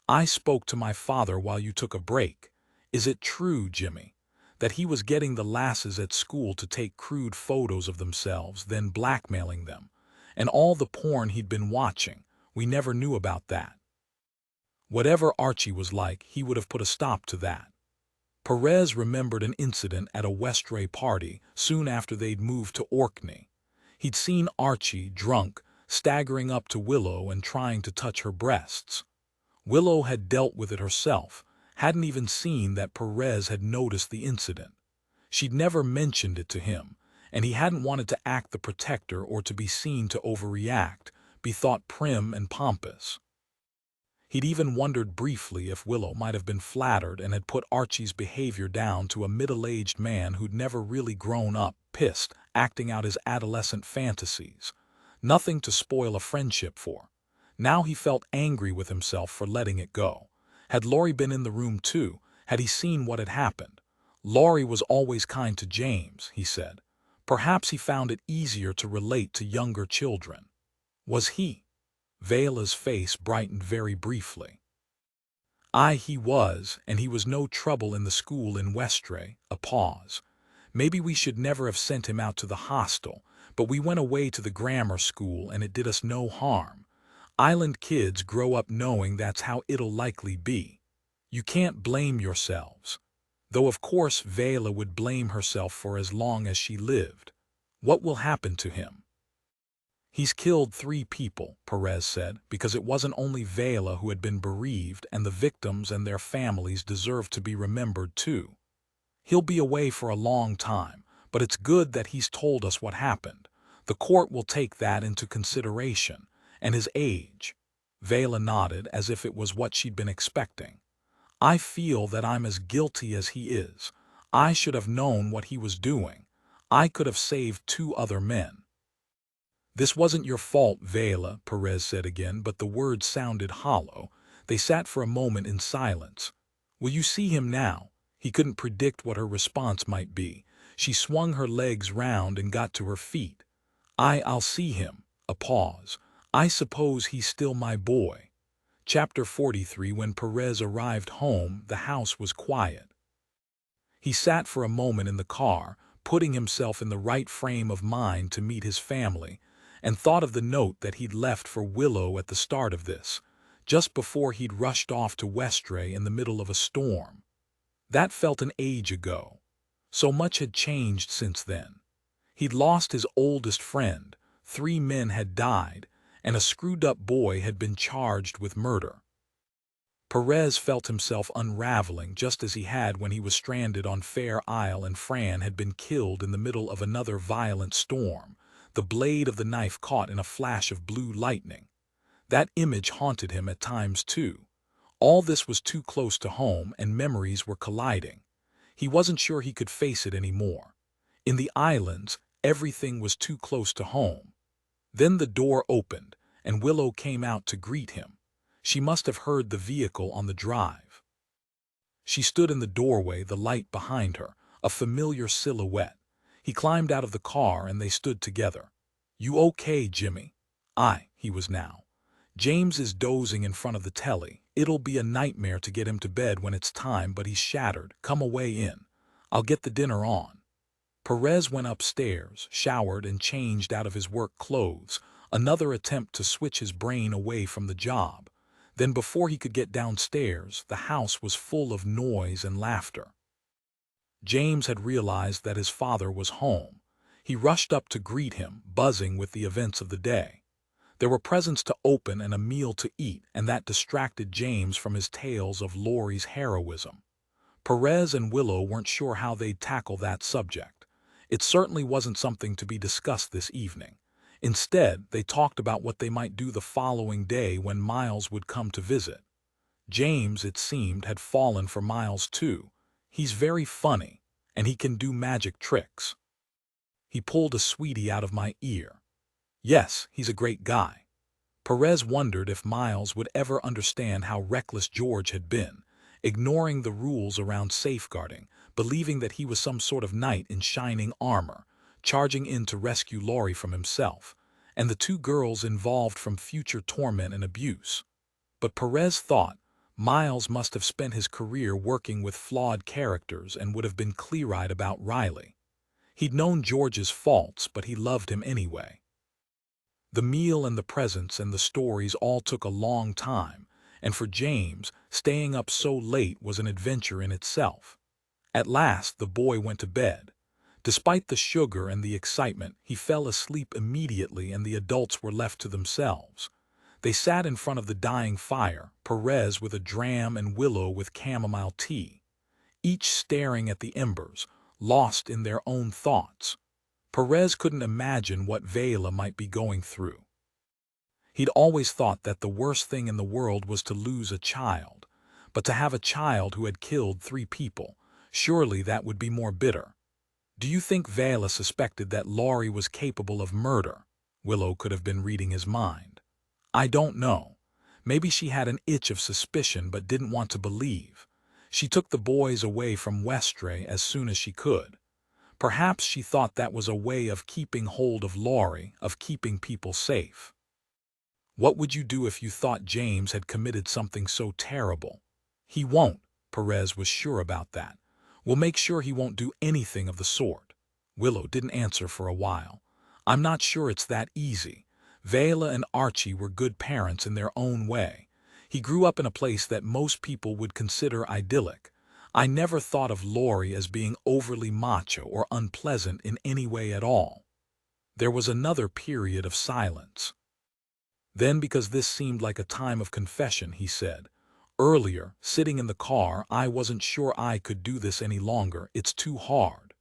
I spoke to my father while you took a break. Is it true, Jimmy, that he was getting the lasses at school to take crude photos of themselves, then blackmailing them? And all the porn he'd been watching, we never knew about that. Whatever Archie was like, he would have put a stop to that." Perez remembered an incident at a Westray party soon after they'd moved to Orkney. He'd seen Archie, drunk, staggering up to Willow and trying to touch her breasts. Willow had dealt with it herself, hadn't even seen that Perez had noticed the incident. She'd never mentioned it to him, and he hadn't wanted to act the protector or to be seen to overreact, be thought prim and pompous. He'd even wondered briefly if Willow might have been flattered and had put Archie's behavior down to a middle-aged man who'd never really grown up, pissed, acting out his adolescent fantasies. Nothing to spoil a friendship for. Now he felt angry with himself for letting it go. Had Laurie been in the room too? Had he seen what had happened? Laurie was always kind to James, he said. Perhaps he found it easier to relate to younger children. Was he? Vela's face brightened very briefly. "Aye, he was, and he was no trouble in the school in Westray." A pause. "Maybe we should never have sent him out to the hostel, but we went away to the grammar school and it did us no harm. Island kids grow up knowing that's how it'll likely be. You can't blame yourselves." Though of course Vela would blame herself for as long as she lived. What will happen to him? "He's killed 3 people, Perez said, because it wasn't only Vela who had been bereaved, and the victims and their families deserve to be remembered too. He'll be away for a long time, but it's good that he's told us what happened. The court will take that into consideration, and his age." Vela nodded as if it was what she'd been expecting. "I feel that I'm as guilty as he is. I should have known what he was doing. I could have saved 2 other men." "This wasn't your fault, Vela," Perez said again, but the words sounded hollow. They sat for a moment in silence. "Will you see him now?" He couldn't predict what her response might be. She swung her legs round and got to her feet. I'll see him." A pause. "I suppose he's still my boy." Chapter 43. When Perez arrived home, the house was quiet. He sat for a moment in the car, putting himself in the right frame of mind to meet his family, and thought of the note that he'd left for Willow at the start of this, just before he'd rushed off to Westray in the middle of a storm. That felt an age ago. So much had changed since then. He'd lost his oldest friend, 3 men had died, and a screwed-up boy had been charged with murder. Perez felt himself unraveling just as he had when he was stranded on Fair Isle and Fran had been killed in the middle of another violent storm, the blade of the knife caught in a flash of blue lightning. That image haunted him at times too. All this was too close to home and memories were colliding. He wasn't sure he could face it anymore. In the islands, everything was too close to home. Then the door opened, and Willow came out to greet him. She must have heard the vehicle on the drive. She stood in the doorway, the light behind her, a familiar silhouette. He climbed out of the car and they stood together. "You okay, Jimmy?" He was now. "James is dozing in front of the telly. It'll be a nightmare to get him to bed when it's time, but he's shattered. Come away in. I'll get the dinner on." Perez went upstairs, showered and changed out of his work clothes, another attempt to switch his brain away from the job. Then before he could get downstairs, the house was full of noise and laughter. James had realized that his father was home. He rushed up to greet him, buzzing with the events of the day. There were presents to open and a meal to eat, and that distracted James from his tales of Laurie's heroism. Perez and Willow weren't sure how they'd tackle that subject. It certainly wasn't something to be discussed this evening. Instead, they talked about what they might do the following day when Miles would come to visit. James, it seemed, had fallen for Miles too. "He's very funny, and he can do magic tricks. He pulled a sweetie out of my ear. Yes, he's a great guy." Perez wondered if Miles would ever understand how reckless George had been, ignoring the rules around safeguarding, believing that he was some sort of knight in shining armor, charging in to rescue Laurie from himself, and the 2 girls involved from future torment and abuse. But Perez thought Miles must have spent his career working with flawed characters and would have been clear-eyed about Riley. He'd known George's faults, but he loved him anyway. The meal and the presents and the stories all took a long time, and for James, staying up so late was an adventure in itself. At last, the boy went to bed. Despite the sugar and the excitement, he fell asleep immediately and the adults were left to themselves. They sat in front of the dying fire, Perez with a dram and Willow with chamomile tea, each staring at the embers, lost in their own thoughts. Perez couldn't imagine what Vela might be going through. He'd always thought that the worst thing in the world was to lose a child, but to have a child who had killed 3 people, surely that would be more bitter. "Do you think Vela suspected that Laurie was capable of murder?" Willow could have been reading his mind. "I don't know. Maybe she had an itch of suspicion but didn't want to believe. She took the boys away from Westray as soon as she could. Perhaps she thought that was a way of keeping hold of Laurie, of keeping people safe." "What would you do if you thought James had committed something so terrible?" "He won't." Perez was sure about that. "We'll make sure he won't do anything of the sort." Willow didn't answer for a while. "I'm not sure it's that easy. Vela and Archie were good parents in their own way. He grew up in a place that most people would consider idyllic. I never thought of Laurie as being overly macho or unpleasant in any way at all." There was another period of silence. Then, because this seemed like a time of confession, he said, "Earlier, sitting in the car, I wasn't sure I could do this any longer. It's too hard."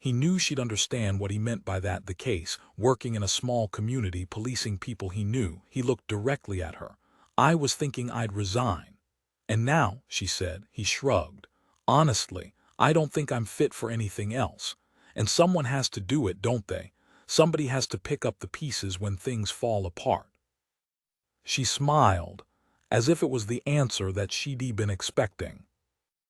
He knew she'd understand what he meant by that, the case, working in a small community, policing people he knew. He looked directly at her. "I was thinking I'd resign." "And now," she said, he shrugged. "Honestly, I don't think I'm fit for anything else. And someone has to do it, don't they? Somebody has to pick up the pieces when things fall apart. She smiled, as if it was the answer that she'd been expecting.